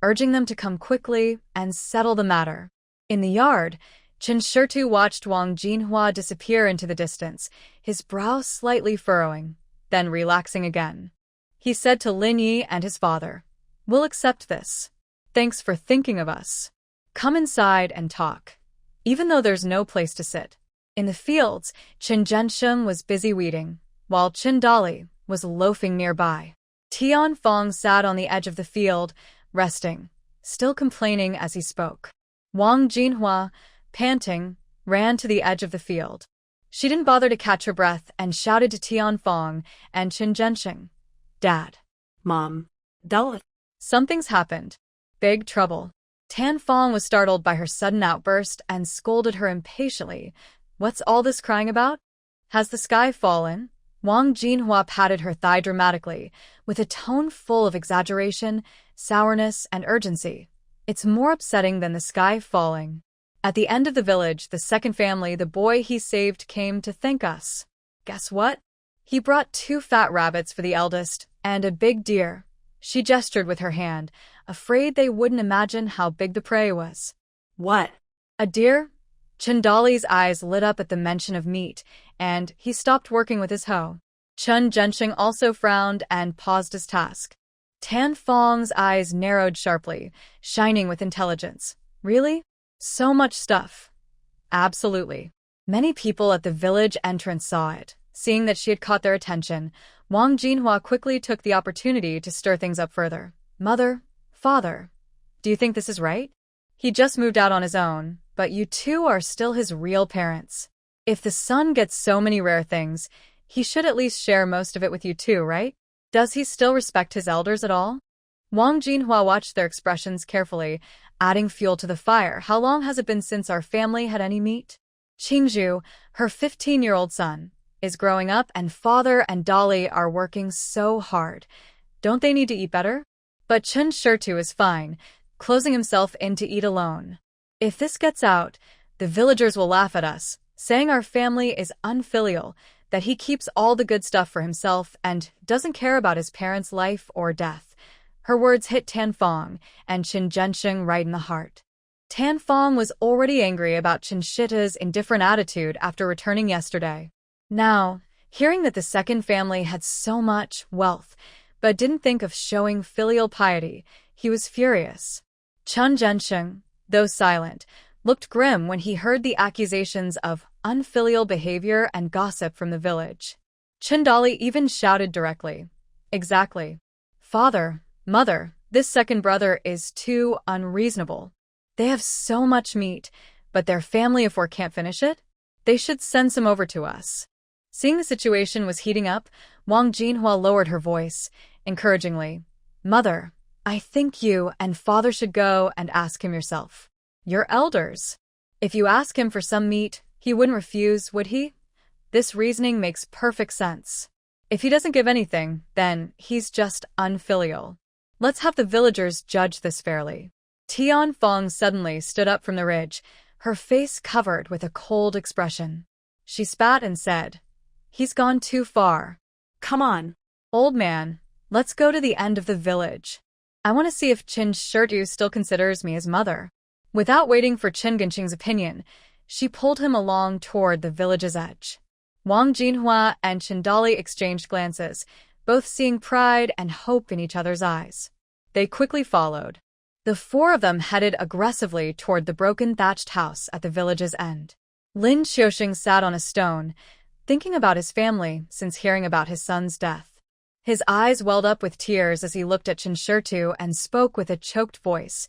urging them to come quickly and settle the matter. In the yard, Chen Xiaosui watched Wang Jinhua disappear into the distance, his brow slightly furrowing, then relaxing again. He said to Lin Yi and his father, We'll accept this. Thanks for thinking of us. Come inside and talk. Even though there's no place to sit. In the fields, Chen Zhensheng was busy weeding, while Chen Dali was loafing nearby. Tian Fong sat on the edge of the field, resting, still complaining as he spoke. Wang Jinhua, panting, ran to the edge of the field. She didn't bother to catch her breath and shouted to Tian Fong and Chen Zhensheng, Dad. Mom. Della. Something's happened. Big trouble. Tian Fong was startled by her sudden outburst and scolded her impatiently. What's all this crying about? Has the sky fallen? Wang Jinhua patted her thigh dramatically, with a tone full of exaggeration, sourness, and urgency. It's more upsetting than the sky falling. At the end of the village, the second family the boy he saved came to thank us. Guess what? He brought 2 fat rabbits for the eldest, and a big deer. She gestured with her hand, afraid they wouldn't imagine how big the prey was. What? A deer? Chen Dali's eyes lit up at the mention of meat, and he stopped working with his hoe. Chen Zhensheng also frowned and paused his task. Tian Fong's eyes narrowed sharply, shining with intelligence. Really? So much stuff. Absolutely. Many people at the village entrance saw it. Seeing that she had caught their attention, Wang Jinhua quickly took the opportunity to stir things up further. Mother, father, do you think this is right? He just moved out on his own, but you two are still his real parents. If the son gets so many rare things, he should at least share most of it with you too, right? Does he still respect his elders at all? Wang Jinhua watched their expressions carefully, adding fuel to the fire. How long has it been since our family had any meat? Qingzhu, her 15-year-old son, is growing up and father and Dolly are working so hard. Don't they need to eat better? But Chen Xiaosui is fine, closing himself in to eat alone. If this gets out, the villagers will laugh at us, saying our family is unfilial, that he keeps all the good stuff for himself and doesn't care about his parents' life or death. Her words hit Tan Fong and Qin Zhensheng right in the heart. Tan Fong was already angry about Chen Shita's indifferent attitude after returning yesterday. Now, hearing that the second family had so much wealth, but didn't think of showing filial piety, he was furious. Chen Zhensheng, though silent, looked grim when he heard the accusations of unfilial behavior and gossip from the village. Chen Dolly even shouted directly, "Exactly. Father, mother, this second brother is too unreasonable. They have so much meat, but their family of four can't finish it? They should send some over to us." Seeing the situation was heating up, Wang Jinhua lowered her voice, encouragingly. "Mother, I think you and father should go and ask him yourself. Your elders. If you ask him for some meat, he wouldn't refuse, would he? This reasoning makes perfect sense. If he doesn't give anything, then he's just unfilial. Let's have the villagers judge this fairly." Tian Fong suddenly stood up from the ridge, her face covered with a cold expression. She spat and said, "He's gone too far. Come on. Old man, let's go to the end of the village. I want to see if Chen Xiaosui still considers me his mother." Without waiting for Chen Genqing's opinion, she pulled him along toward the village's edge. Wang Jinhua and Chen Dolly exchanged glances, both seeing pride and hope in each other's eyes. They quickly followed. The four of them headed aggressively toward the broken thatched house at the village's end. Lin Xiaoxing sat on a stone, thinking about his family since hearing about his son's death. His eyes welled up with tears as he looked at Chen Xiaosui and spoke with a choked voice.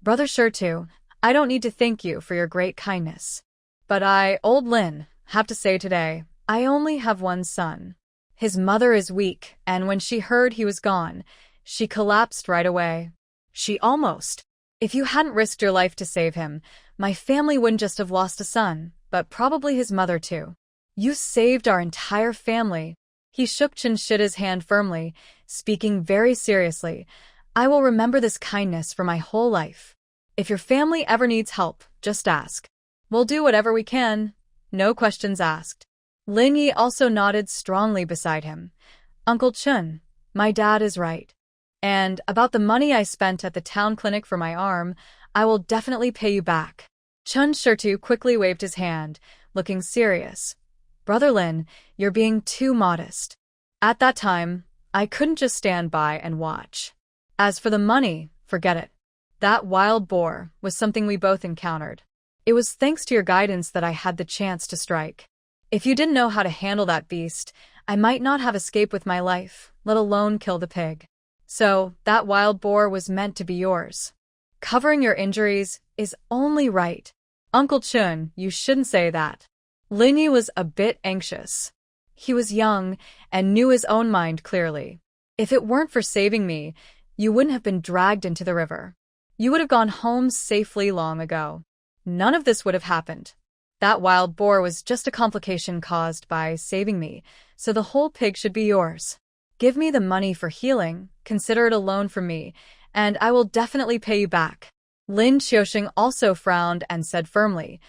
"Brother Xiaosui, I don't need to thank you for your great kindness. But I, old Lin, have to say today, I only have one son. His mother is weak, and when she heard he was gone, she collapsed right away. She almost. If you hadn't risked your life to save him, my family wouldn't just have lost a son, but probably his mother too. You saved our entire family." He shook Chen Shita's hand firmly, speaking very seriously. "I will remember this kindness for my whole life. If your family ever needs help, just ask. We'll do whatever we can. No questions asked." Lin Yi also nodded strongly beside him. "Uncle Chen, my dad is right. And about the money I spent at the town clinic for my arm, I will definitely pay you back." Chen Xiaosui quickly waved his hand, looking serious. "Brother Lin, you're being too modest. At that time, I couldn't just stand by and watch. As for the money, forget it. That wild boar was something we both encountered. It was thanks to your guidance that I had the chance to strike. If you didn't know how to handle that beast, I might not have escaped with my life, let alone kill the pig. So, that wild boar was meant to be yours. Covering your injuries is only right." "Uncle Chen, you shouldn't say that." Lin Yi was a bit anxious. He was young and knew his own mind clearly. "If it weren't for saving me, you wouldn't have been dragged into the river. You would have gone home safely long ago. None of this would have happened. That wild boar was just a complication caused by saving me, so the whole pig should be yours. Give me the money for healing, consider it a loan from me, and I will definitely pay you back." Lin Xiaoxing also frowned and said firmly,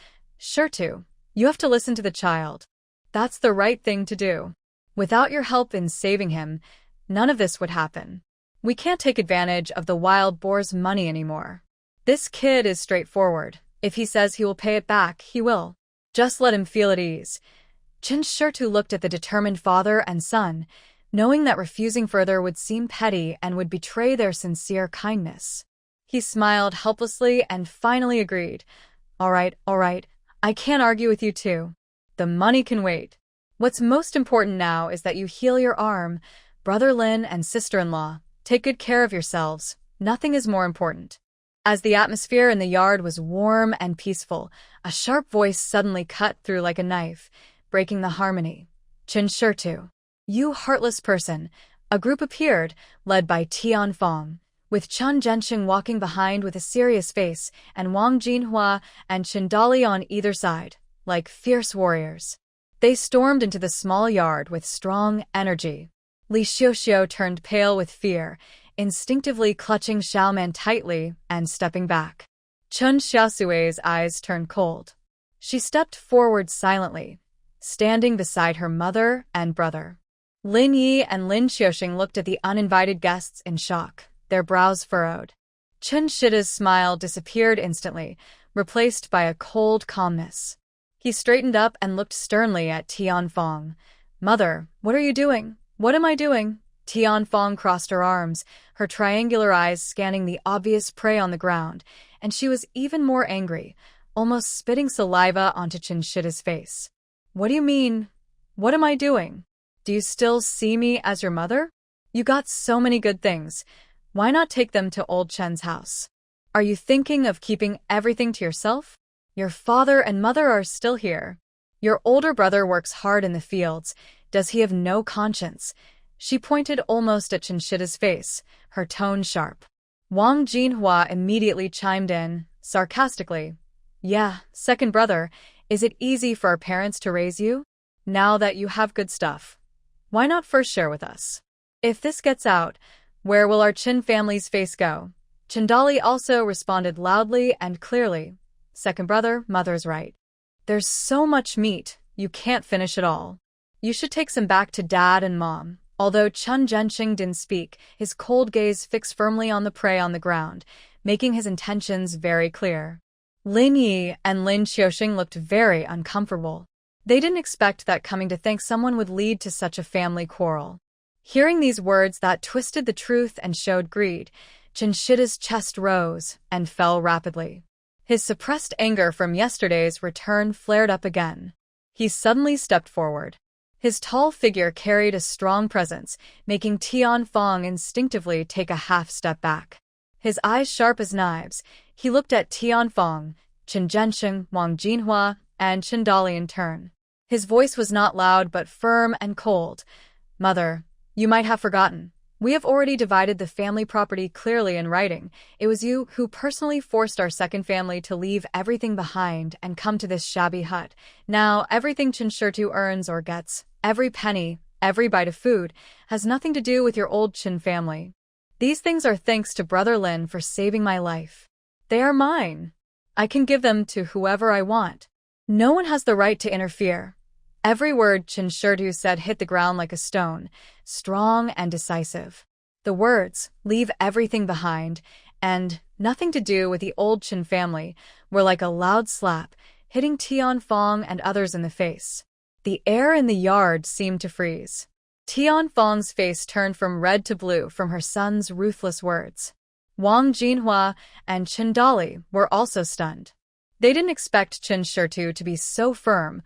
"Xiaosui, you have to listen to the child. That's the right thing to do. Without your help in saving him, none of this would happen. We can't take advantage of the wild boar's money anymore. This kid is straightforward. If he says he will pay it back, he will. Just let him feel at ease." Chen Xiaosui looked at the determined father and son, knowing that refusing further would seem petty and would betray their sincere kindness. He smiled helplessly and finally agreed. All right, I can't argue with you two. The money can wait. What's most important now is that you heal your arm. Brother Lin and sister-in-law, take good care of yourselves. Nothing is more important." As the atmosphere in the yard was warm and peaceful, a sharp voice suddenly cut through like a knife, breaking the harmony. "Chen Xiaosui, you heartless person, A group appeared, led by Tianfeng, with Chen Zhenxing walking behind with a serious face and Wang Jinhua and Chen Dali on either side, like fierce warriors. They stormed into the small yard with strong energy. Li Xiuxiu turned pale with fear, instinctively clutching Xiaoman tightly and stepping back. Chen Xiaosui's eyes turned cold. She stepped forward silently, standing beside her mother and brother. Lin Yi and Lin Xiuxing looked at the uninvited guests in shock, their brows furrowed. Chen Shida's smile disappeared instantly, replaced by a cold calmness. He straightened up and looked sternly at Tianfeng. "Mother, what are you doing? What am I doing?" Tianfeng crossed her arms, her triangular eyes scanning the obvious prey on the ground, and she was even more angry, almost spitting saliva onto Chen Shida's face. "What do you mean? What am I doing? Do you still see me as your mother? You got so many good things. Why not take them to old Chen's house? Are you thinking of keeping everything to yourself? Your father and mother are still here. Your older brother works hard in the fields. Does he have no conscience?" She pointed almost at Chen Shida's face, her tone sharp. Wang Jinhua immediately chimed in, sarcastically. "Yeah, second brother, is it easy for our parents to raise you? Now that you have good stuff, why not first share with us? If this gets out, where will our Chen family's face go?" Chendali also responded loudly and clearly. "Second brother, mother's right. There's so much meat, you can't finish it all. You should take some back to dad and mom." Although Chen Zhenxing didn't speak, his cold gaze fixed firmly on the prey on the ground, making his intentions very clear. Lin Yi and Lin Xiuxing looked very uncomfortable. They didn't expect that coming to think someone would lead to such a family quarrel. Hearing these words that twisted the truth and showed greed, Chen Shida's chest rose and fell rapidly. His suppressed anger from yesterday's return flared up again. He suddenly stepped forward. His tall figure carried a strong presence, making Tianfeng instinctively take a half step back. His eyes sharp as knives, he looked at Tianfeng, Chen Zhenxing, Wang Jinhua, and Chen Dali in turn. His voice was not loud but firm and cold. "Mother, you might have forgotten. We have already divided the family property clearly in writing. It was you who personally forced our second family to leave everything behind and come to this shabby hut. Now, everything Chen Shitu earns or gets, every penny, every bite of food, has nothing to do with your old Chen family. These things are thanks to Brother Lin for saving my life. They are mine. I can give them to whoever I want. No one has the right to interfere." Every word Chen Shitu said hit the ground like a stone, strong and decisive. The words, "leave everything behind," and "nothing to do with the old Chen family," were like a loud slap, hitting Tianfeng and others in the face. The air in the yard seemed to freeze. Tianfeng's face turned from red to blue from her son's ruthless words. Wang Jinhua and Chen Dali were also stunned. They didn't expect Chen Shitu to be so firm,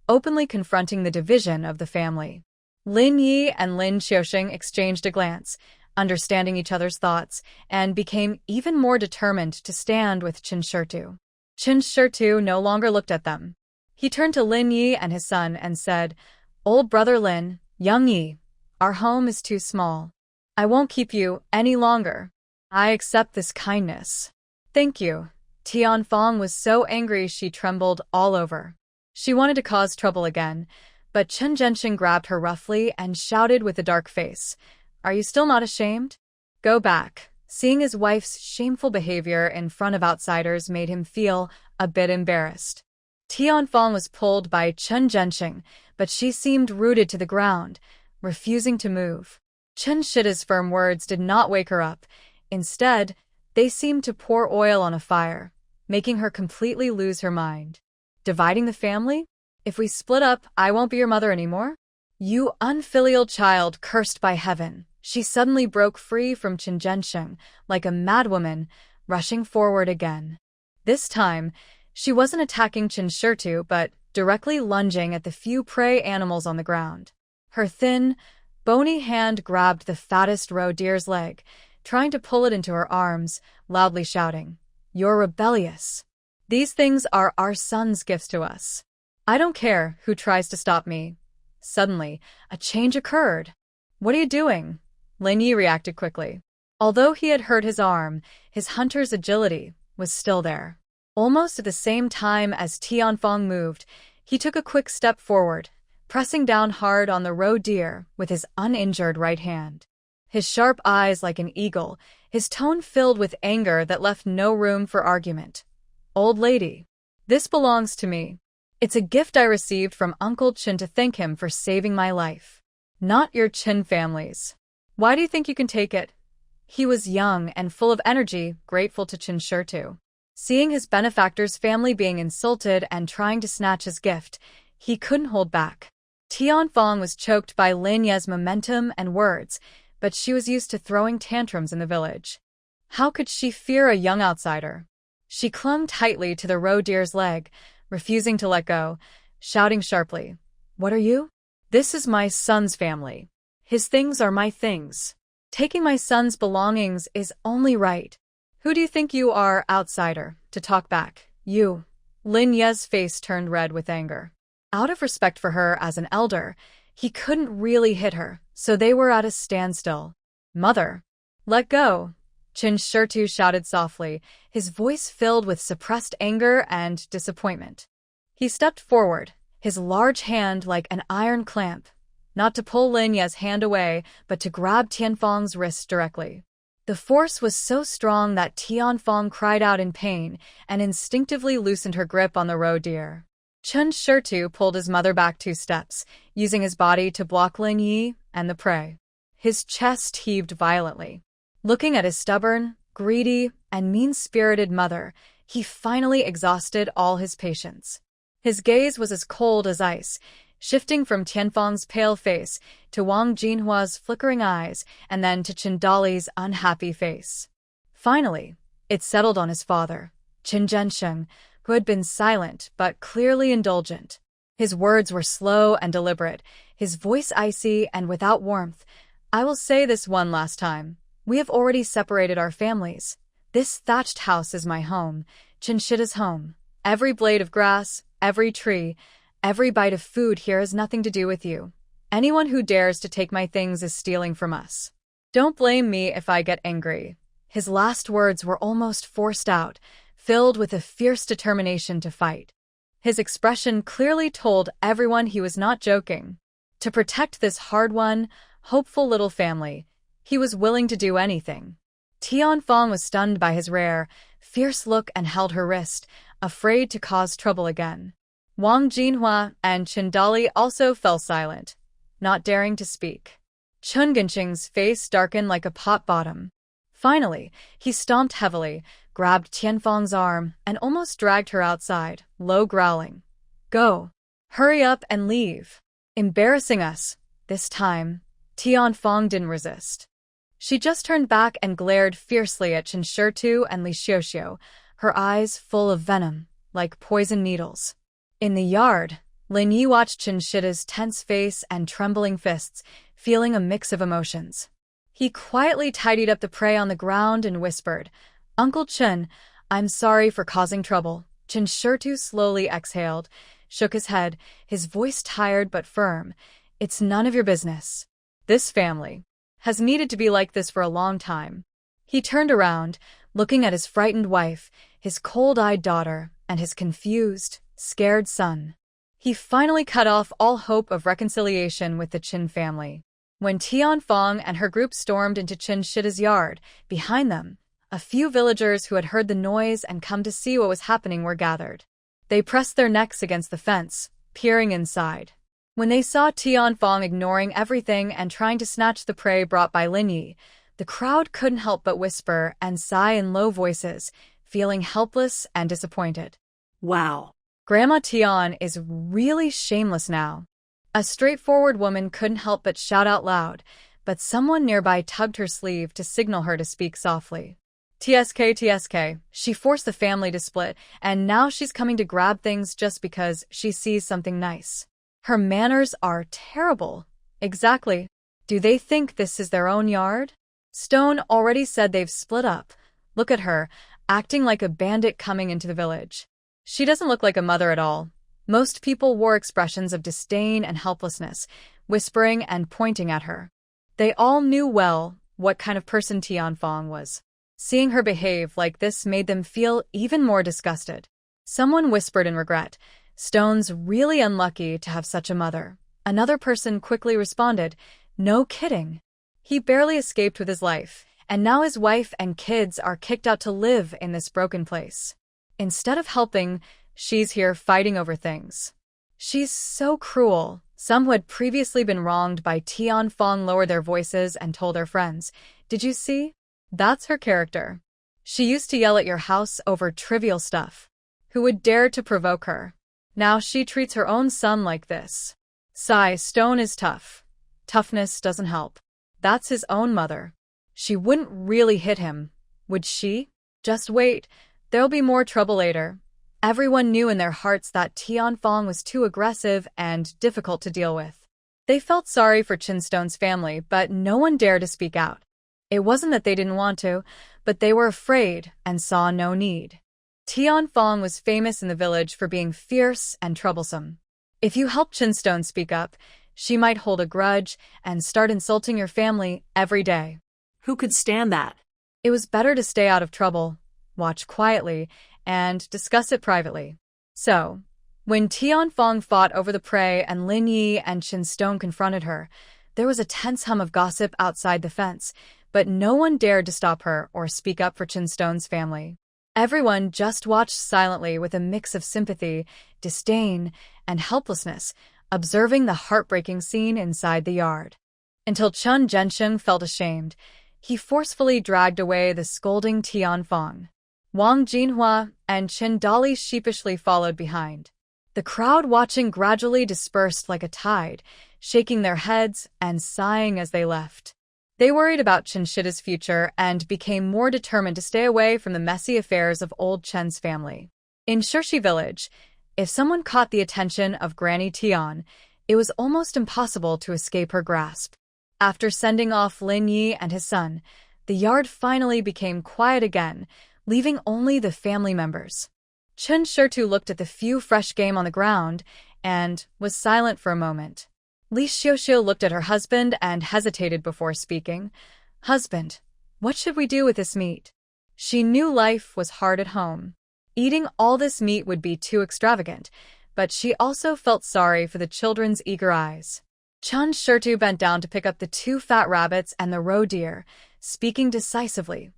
openly confronting the division of the family. Lin Yi and Lin Xiuxing exchanged a glance, understanding each other's thoughts, and became even more determined to stand with Chen Shitu. Chen Shitu no longer looked at them. He turned to Lin Yi and his son and said, "Old brother Lin, young Yi, our home is too small. I won't keep you any longer. I accept this kindness." "Thank you." Tianfeng was so angry she trembled all over. She wanted to cause trouble again, but Chen Zhenxing grabbed her roughly and shouted with a dark face, "Are you still not ashamed? Go back." Seeing his wife's shameful behavior in front of outsiders made him feel a bit embarrassed. Tianfeng was pulled by Chen Zhenxing, but she seemed rooted to the ground, refusing to move. Chen Shida's firm words did not wake her up. Instead, they seemed to pour oil on a fire, making her completely lose her mind. "Dividing the family? If we split up, I won't be your mother anymore? You unfilial child cursed by heaven." She suddenly broke free from Chen Zhenxing, like a madwoman, rushing forward again. This time, she wasn't attacking Chen Shitu but directly lunging at the few prey animals on the ground. Her thin, bony hand grabbed the fattest roe deer's leg, trying to pull it into her arms, loudly shouting, "You're rebellious. These things are our son's gifts to us. I don't care who tries to stop me." Suddenly, a change occurred. "What are you doing?" Lin Yi reacted quickly. Although he had hurt his arm, his hunter's agility was still there. Almost at the same time as Tianfeng moved, he took a quick step forward, pressing down hard on the roe deer with his uninjured right hand. His sharp eyes like an eagle, his tone filled with anger that left no room for argument. "Old lady, this belongs to me. It's a gift I received from Uncle Chen to thank him for saving my life. Not your Chen family's. Why do you think you can take it?" He was young and full of energy, grateful to Chen Xiaosui. Seeing his benefactor's family being insulted and trying to snatch his gift, he couldn't hold back. Tianfeng was choked by Lin Ye's momentum and words, but she was used to throwing tantrums in the village. How could she fear a young outsider? She clung tightly to the roe deer's leg, refusing to let go, shouting sharply, "What are you? This is my son's family. His things are my things. Taking my son's belongings is only right. Who do you think you are, outsider, to talk back? You." Lin Ye's face turned red with anger. Out of respect for her as an elder, he couldn't really hit her, so they were at a standstill. "Mother, let go," Chen Xiaosui shouted softly, his voice filled with suppressed anger and disappointment. He stepped forward, his large hand like an iron clamp, not to pull Lin Ye's hand away, but to grab Tianfeng's wrist directly. The force was so strong that Tianfeng cried out in pain and instinctively loosened her grip on the roe deer. Chen Xiaosui pulled his mother back 2 steps, using his body to block Lin Yi and the prey. His chest heaved violently. Looking at his stubborn, greedy, and mean-spirited mother, he finally exhausted all his patience. His gaze was as cold as ice, shifting from Tianfeng's pale face to Wang Jinhua's flickering eyes and then to Chen Dali's unhappy face. Finally, it settled on his father, Chen Zhensheng, who had been silent but clearly indulgent. His words were slow and deliberate, his voice icy and without warmth. "I will say this one last time. We have already separated our families. This thatched house is my home, Chinchida's home. Every blade of grass, every tree, every bite of food here has nothing to do with you. Anyone who dares to take my things is stealing from us. Don't blame me if I get angry." His last words were almost forced out, filled with a fierce determination to fight. His expression clearly told everyone he was not joking. To protect this hard-won, hopeful little family, he was willing to do anything. Tianfeng was stunned by his rare, fierce look and held her wrist, afraid to cause trouble again. Wang Jinhua and Chen Dali also fell silent, not daring to speak. Chen Genqing's face darkened like a pot bottom. Finally, he stomped heavily, grabbed Tianfeng's arm, and almost dragged her outside, low growling. "Go. Hurry up and leave. Embarrassing us." This time, Tianfeng didn't resist. She just turned back and glared fiercely at Chen Xiaosui and Li Xiuxiu, her eyes full of venom, like poison needles. In the yard, Lin Yi watched Chen Shida's tense face and trembling fists, feeling a mix of emotions. He quietly tidied up the prey on the ground and whispered, "Uncle Chen, I'm sorry for causing trouble." Chen Xiaosui slowly exhaled, shook his head, his voice tired but firm. "It's none of your business. This family has needed to be like this for a long time." He turned around, looking at his frightened wife, his cold-eyed daughter, and his confused, scared son. He finally cut off all hope of reconciliation with the Chen family. When Tianfeng and her group stormed into Chen Shida's yard, behind them, a few villagers who had heard the noise and come to see what was happening were gathered. They pressed their necks against the fence, peering inside. When they saw Tianfeng ignoring everything and trying to snatch the prey brought by Lin Yi, the crowd couldn't help but whisper and sigh in low voices, feeling helpless and disappointed. Wow. Grandma Tian is really shameless now. A straightforward woman couldn't help but shout out loud, but someone nearby tugged her sleeve to signal her to speak softly. "TSK, TSK, she forced the family to split, and now she's coming to grab things just because she sees something nice. Her manners are terrible." "Exactly. Do they think this is their own yard? Stone already said they've split up. Look at her, acting like a bandit coming into the village. She doesn't look like a mother at all." Most people wore expressions of disdain and helplessness, whispering and pointing at her. They all knew well what kind of person Tianfang was. Seeing her behave like this made them feel even more disgusted. Someone whispered in regret, "Stone's really unlucky to have such a mother." Another person quickly responded, "No kidding. He barely escaped with his life, and now his wife and kids are kicked out to live in this broken place. Instead of helping, she's here fighting over things. She's so cruel." Some who had previously been wronged by Tianfang lowered their voices and told their friends, "Did you see? That's her character. She used to yell at your house over trivial stuff. Who would dare to provoke her? Now she treats her own son like this." Sigh, Stone is tough. Toughness doesn't help. That's his own mother. She wouldn't really hit him, would she? Just wait, there'll be more trouble later. Everyone knew in their hearts that Tianfang was too aggressive and difficult to deal with. They felt sorry for Chen Stone's family, but no one dared to speak out. It wasn't that they didn't want to, but they were afraid and saw no need. Tianfang was famous in the village for being fierce and troublesome. If you helped Chen Stone speak up, she might hold a grudge and start insulting your family every day. Who could stand that? It was better to stay out of trouble, watch quietly, and discuss it privately. So, when Tianfang fought over the prey and Lin Yi and Chen Stone confronted her, there was a tense hum of gossip outside the fence, but no one dared to stop her or speak up for Chen Stone's family. Everyone just watched silently with a mix of sympathy, disdain, and helplessness, observing the heartbreaking scene inside the yard. Until Chen Zhensheng felt ashamed, he forcefully dragged away the scolding Tianfang. Wang Jinhua and Chen Dali sheepishly followed behind. The crowd watching gradually dispersed like a tide, shaking their heads and sighing as they left. They worried about Chen Shida's future and became more determined to stay away from the messy affairs of old Chen's family. In Shirshi village, if someone caught the attention of Granny Tian, it was almost impossible to escape her grasp. After sending off Lin Yi and his son, the yard finally became quiet again, leaving only the family members. Chen Xiaosui looked at the few fresh game on the ground and was silent for a moment. Li Xiaoxiu looked at her husband and hesitated before speaking. "Husband, what should we do with this meat?" She knew life was hard at home. Eating all this meat would be too extravagant, but she also felt sorry for the children's eager eyes. Chen Xiaosui bent down to pick up the 2 fat rabbits and the roe deer, speaking decisively.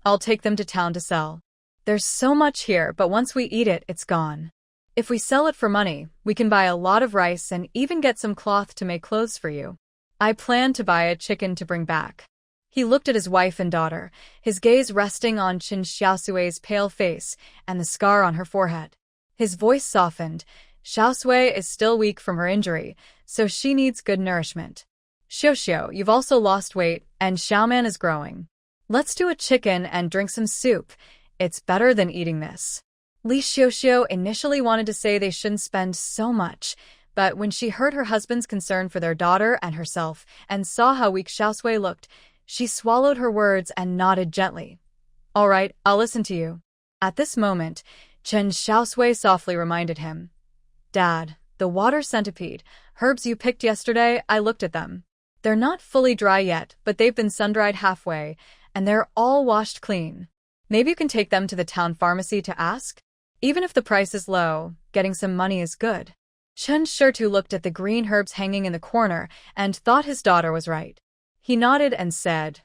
"I'll take them to town to sell. There's so much here, but once we eat it, it's gone. If we sell it for money, we can buy a lot of rice and even get some cloth to make clothes for you. I plan to buy a chicken to bring back." He looked at his wife and daughter, his gaze resting on Chen Xiaosui's pale face and the scar on her forehead. His voice softened. "Xiaosui is still weak from her injury, so she needs good nourishment. Xiaoxiu, you've also lost weight, and Xiaoman is growing. Let's do a chicken and drink some soup. It's better than eating this." Li Xiaoxiu initially wanted to say they shouldn't spend so much, but when she heard her husband's concern for their daughter and herself and saw how weak Xiaosui looked, she swallowed her words and nodded gently. "All right, I'll listen to you." At this moment, Chen Xiaosui softly reminded him. "Dad, the water centipede, herbs you picked yesterday, I looked at them. They're not fully dry yet, but they've been sun-dried halfway, and they're all washed clean. Maybe you can take them to the town pharmacy to ask? Even if the price is low, getting some money is good." Chen Xiaosui looked at the green herbs hanging in the corner and thought his daughter was right. He nodded and said,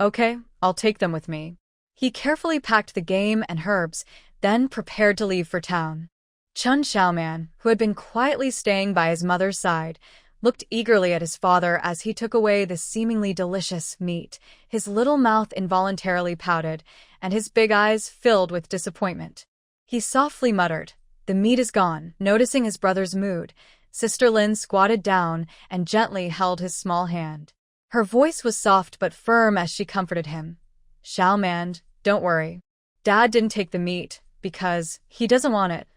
"Okay, I'll take them with me." He carefully packed the game and herbs, then prepared to leave for town. Chen Xiaoman, who had been quietly staying by his mother's side, looked eagerly at his father as he took away the seemingly delicious meat. His little mouth involuntarily pouted, and his big eyes filled with disappointment. He softly muttered, "The meat is gone." Noticing his brother's mood, Sister Lin squatted down and gently held his small hand. Her voice was soft but firm as she comforted him. "Xiaoman, don't worry. Dad didn't take the meat because he doesn't want it.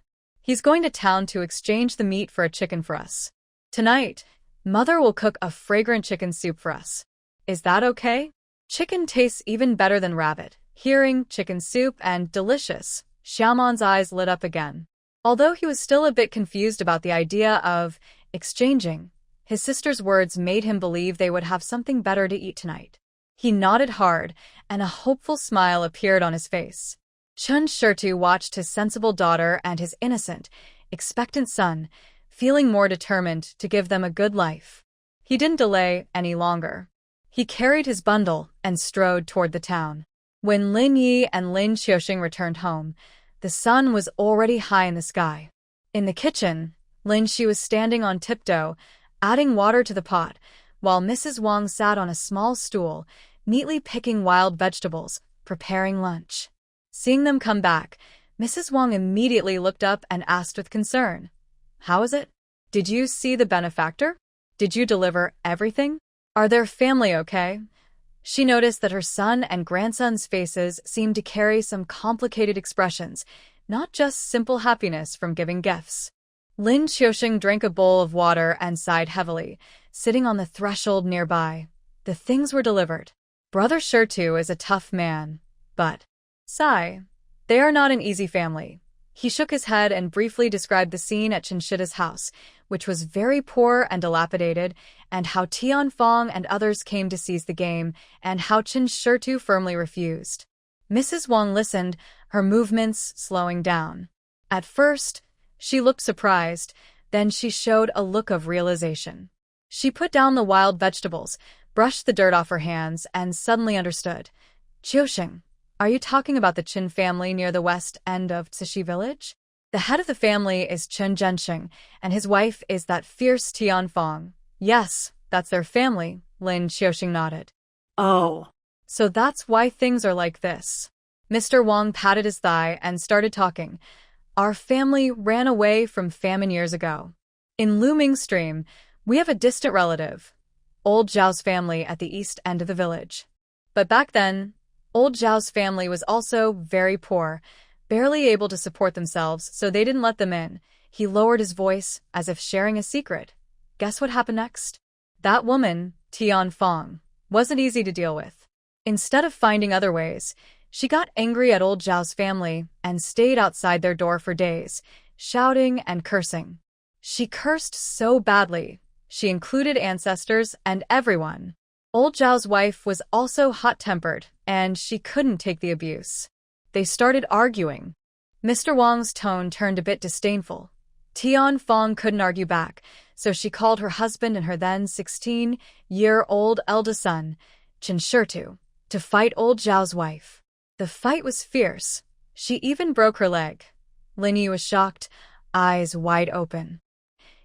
He's going to town to exchange the meat for a chicken for us. Tonight, Mother will cook a fragrant chicken soup for us. Is that okay?" Chicken tastes even better than rabbit. Hearing chicken soup and delicious, Xiaoman's eyes lit up again. Although he was still a bit confused about the idea of exchanging, His sister's words made him believe they would have something better to eat tonight. He nodded hard, and a hopeful smile appeared on his face. Chen Xiaosui watched his sensible daughter and his innocent, expectant son, feeling more determined to give them a good life. He didn't delay any longer. He carried his bundle and strode toward the town. When Lin Yi and Lin Xiaoxing returned home, the sun was already high in the sky. In the kitchen, Lin Xi was standing on tiptoe, adding water to the pot, while Mrs. Wang sat on a small stool, neatly picking wild vegetables, preparing lunch. Seeing them come back, Mrs. Wang immediately looked up and asked with concern, "How is it? Did you see the benefactor? Did you deliver everything? Are their family okay?" She noticed that her son and grandson's faces seemed to carry some complicated expressions, not just simple happiness from giving gifts. Lin Xiaoxing drank a bowl of water and sighed heavily, sitting on the threshold nearby. The things were delivered. Brother Shirtu is a tough man, but sigh. They are not an easy family. He shook his head and briefly described the scene at Chinshita's house, which was very poor and dilapidated, and how Tianfang and others came to seize the game, and how Chen Xiaosui firmly refused. Mrs. Wang listened, her movements slowing down. At first, she looked surprised, then she showed a look of realization. She put down the wild vegetables, brushed the dirt off her hands, and suddenly understood. "Qiuxing, are you talking about the Chen family near the west end of Cishi village? The head of the family is Chen Zhenxing, and his wife is that fierce Tianfang." "Yes, that's their family," Lin Xiaoxing nodded. Oh. "So that's why things are like this." Mr. Wang patted his thigh and started talking. "Our family ran away from famine years ago. In Luming Stream, we have a distant relative, Old Zhao's family at the east end of the village. But back then, Old Zhao's family was also very poor, barely able to support themselves, so they didn't let them in." He lowered his voice, as if sharing a secret. "Guess what happened next? That woman, Tianfang, wasn't easy to deal with. Instead of finding other ways, she got angry at Old Zhao's family and stayed outside their door for days, shouting and cursing. She cursed so badly, she included ancestors and everyone. Old Zhao's wife was also hot-tempered, and she couldn't take the abuse. They started arguing." Mr. Wang's tone turned a bit disdainful. Tianfang couldn't argue back, so she called her husband and her then 16-year-old eldest son, Chen Xiaosui, to fight Old Zhao's wife. The fight was fierce. She even broke her leg. Lin Yi was shocked, eyes wide open.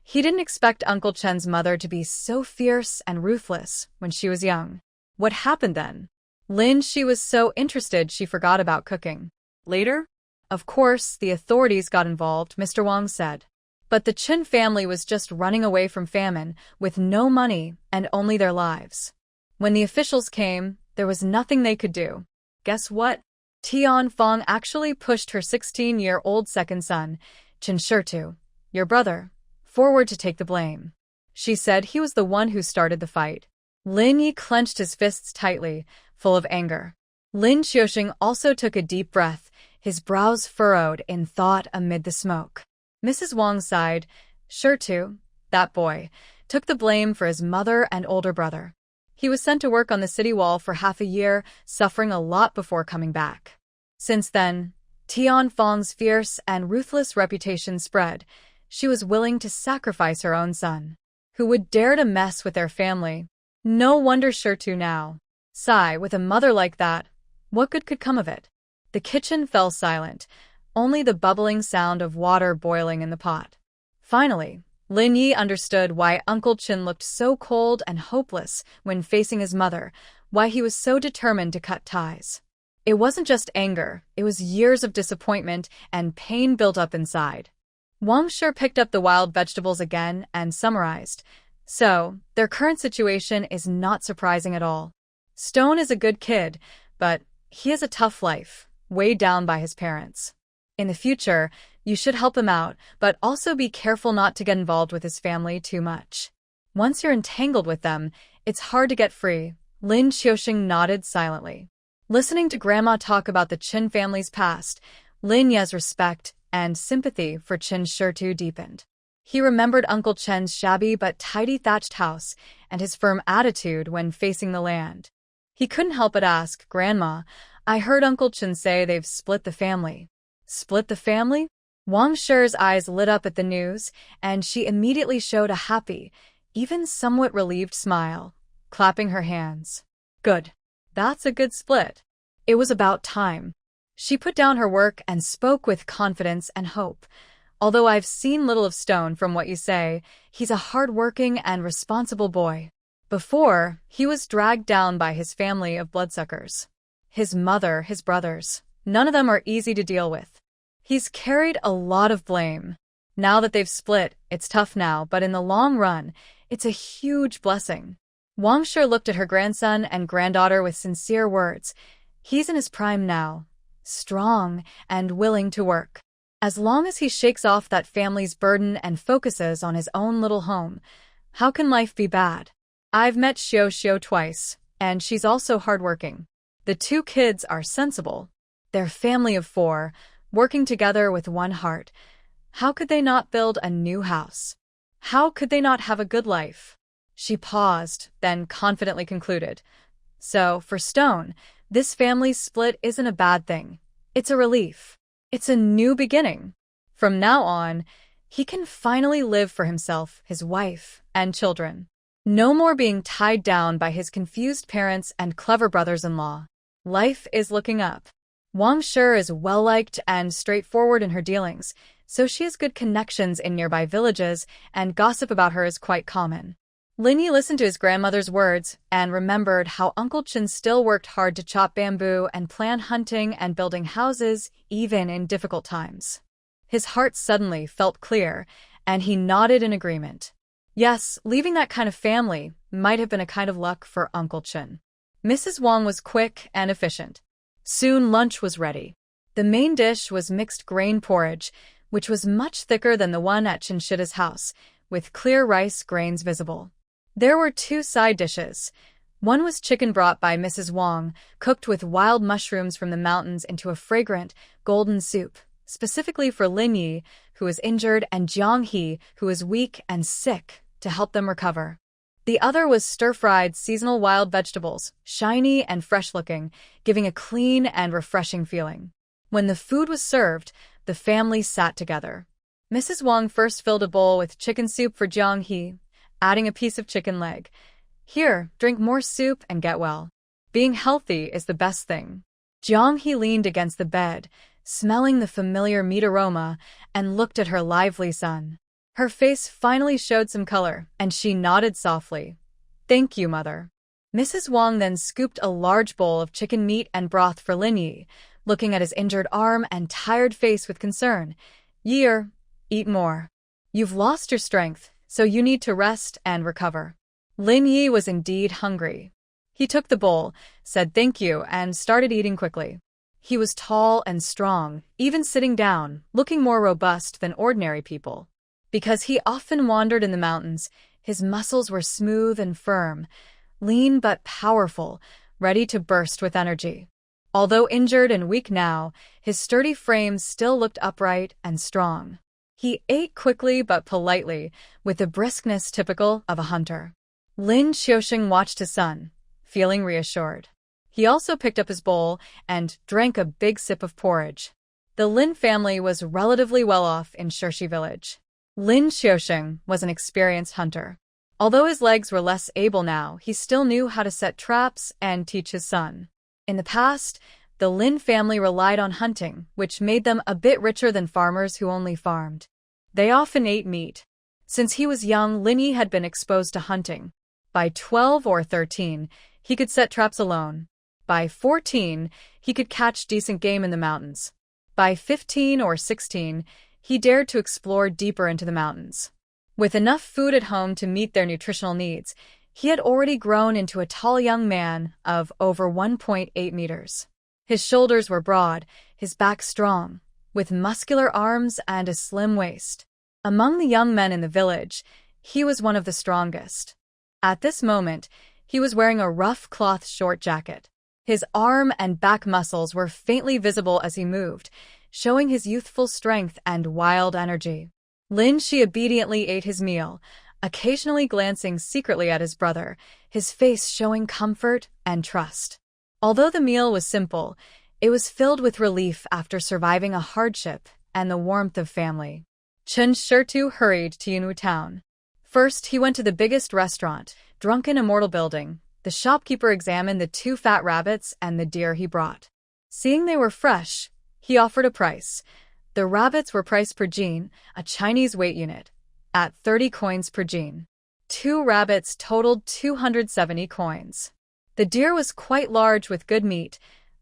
He didn't expect Uncle Chen's mother to be so fierce and ruthless when she was young. What happened then? Lin Xi was so interested she forgot about cooking. Later, of course, the authorities got involved, Mr. Wang said. But the Chen family was just running away from famine, with no money and only their lives. When the officials came, there was nothing they could do. Guess what? Tianfang actually pushed her 16-year-old second son, Chen Xiaosui, your brother, forward to take the blame. She said he was the one who started the fight. Lin Yi clenched his fists tightly, full of anger. Lin Xiaoxing also took a deep breath, his brows furrowed in thought amid the smoke. Mrs. Wang sighed. Xiaotu, that boy, took the blame for his mother and older brother. He was sent to work on the city wall for half a year, suffering a lot before coming back. Since then, Tianfang's fierce and ruthless reputation spread. She was willing to sacrifice her own son. Who would dare to mess with their family? No wonder Xiaotu now. Sigh, with a mother like that, what good could come of it? The kitchen fell silent, only the bubbling sound of water boiling in the pot. Finally, Lin Yi understood why Uncle Chen looked so cold and hopeless when facing his mother, why he was so determined to cut ties. It wasn't just anger, it was years of disappointment and pain built up inside. Wang Shi picked up the wild vegetables again and summarized. So, their current situation is not surprising at all. Stone is a good kid, but he has a tough life, weighed down by his parents. In the future, you should help him out, but also be careful not to get involved with his family too much. Once you're entangled with them, it's hard to get free. Lin Xiaoxing nodded silently. Listening to Grandma talk about the Chen family's past, Lin Ye's respect and sympathy for Chen Xiaotu deepened. He remembered Uncle Chen's shabby but tidy thatched house and his firm attitude when facing the land. He couldn't help but ask, "Grandma, I heard Uncle Chen say they've split the family." "Split the family?" Wang Shi's eyes lit up at the news, and she immediately showed a happy, even somewhat relieved smile, clapping her hands. "Good. That's a good split. It was about time." She put down her work and spoke with confidence and hope. "Although I've seen little of Stone from what you say, he's a hard-working and responsible boy. Before, he was dragged down by his family of bloodsuckers. His mother, his brothers, none of them are easy to deal with. He's carried a lot of blame. Now that they've split, it's tough now, but in the long run, it's a huge blessing." Wang Shi looked at her grandson and granddaughter with sincere words. He's in his prime now, strong and willing to work. As long as he shakes off that family's burden and focuses on his own little home, how can life be bad? I've met Xiao twice, and she's also hardworking. The two kids are sensible. They're family of 4, working together with one heart. How could they not build a new house? How could they not have a good life? She paused, then confidently concluded. So, for Stone, this family split isn't a bad thing. It's a relief. It's a new beginning. From now on, he can finally live for himself, his wife, and children. No more being tied down by his confused parents and clever brothers-in-law. Life is looking up. Wang Shi is well-liked and straightforward in her dealings, so she has good connections in nearby villages, and gossip about her is quite common. Lin Yi listened to his grandmother's words and remembered how Uncle Chen still worked hard to chop bamboo and plan hunting and building houses, even in difficult times. His heart suddenly felt clear, and he nodded in agreement. Yes, leaving that kind of family might have been a kind of luck for Uncle Chen. Mrs. Wang was quick and efficient. Soon lunch was ready. The main dish was mixed grain porridge, which was much thicker than the one at Chen Shida's house, with clear rice grains visible. There were 2 side dishes. One was chicken brought by Mrs. Wang, cooked with wild mushrooms from the mountains into a fragrant, golden soup, specifically for Lin Yi, who was injured, and Jiang He, who was weak and sick, to help them recover. The other was stir-fried seasonal wild vegetables, shiny and fresh-looking, giving a clean and refreshing feeling. When the food was served, the family sat together. Mrs. Wang first filled a bowl with chicken soup for Jiang He, adding a piece of chicken leg. "Here, drink more soup and get well. Being healthy is the best thing." Jiang He leaned against the bed, smelling the familiar meat aroma, and looked at her lively son. Her face finally showed some color, and she nodded softly. "Thank you, Mother." Mrs. Wang then scooped a large bowl of chicken meat and broth for Lin Yi, looking at his injured arm and tired face with concern. "Yi, eat more. You've lost your strength, so you need to rest and recover." Lin Yi was indeed hungry. He took the bowl, said thank you, and started eating quickly. He was tall and strong, even sitting down, looking more robust than ordinary people. Because he often wandered in the mountains, his muscles were smooth and firm, lean but powerful, ready to burst with energy. Although injured and weak now, his sturdy frame still looked upright and strong. He ate quickly but politely, with the briskness typical of a hunter. Lin Xiaosui watched his son, feeling reassured. He also picked up his bowl and drank a big sip of porridge. The Lin family was relatively well off in Shirshi village. Lin Xiaosui was an experienced hunter. Although his legs were less able now, he still knew how to set traps and teach his son. In the past, the Lin family relied on hunting, which made them a bit richer than farmers who only farmed. They often ate meat. Since he was young, Lin Yi had been exposed to hunting. By 12 or 13, he could set traps alone. By 14, he could catch decent game in the mountains. By 15 or 16, he dared to explore deeper into the mountains. With enough food at home to meet their nutritional needs, he had already grown into a tall young man of over 1.8 meters. His shoulders were broad, his back strong, with muscular arms and a slim waist. Among the young men in the village, he was one of the strongest. At this moment, he was wearing a rough cloth short jacket. His arm and back muscles were faintly visible as he moved, showing his youthful strength and wild energy. Lin Shi obediently ate his meal, occasionally glancing secretly at his brother, his face showing comfort and trust. Although the meal was simple, it was filled with relief after surviving a hardship and the warmth of family. Chen Xiaosui hurried to Yunwu town. First, he went to the biggest restaurant, Drunken Immortal Building. The shopkeeper examined the 2 fat rabbits and the deer he brought. Seeing they were fresh, he offered a price. The rabbits were priced per jin, a Chinese weight unit, at 30 coins per jin. 2 rabbits totaled 270 coins. The deer was quite large with good meat,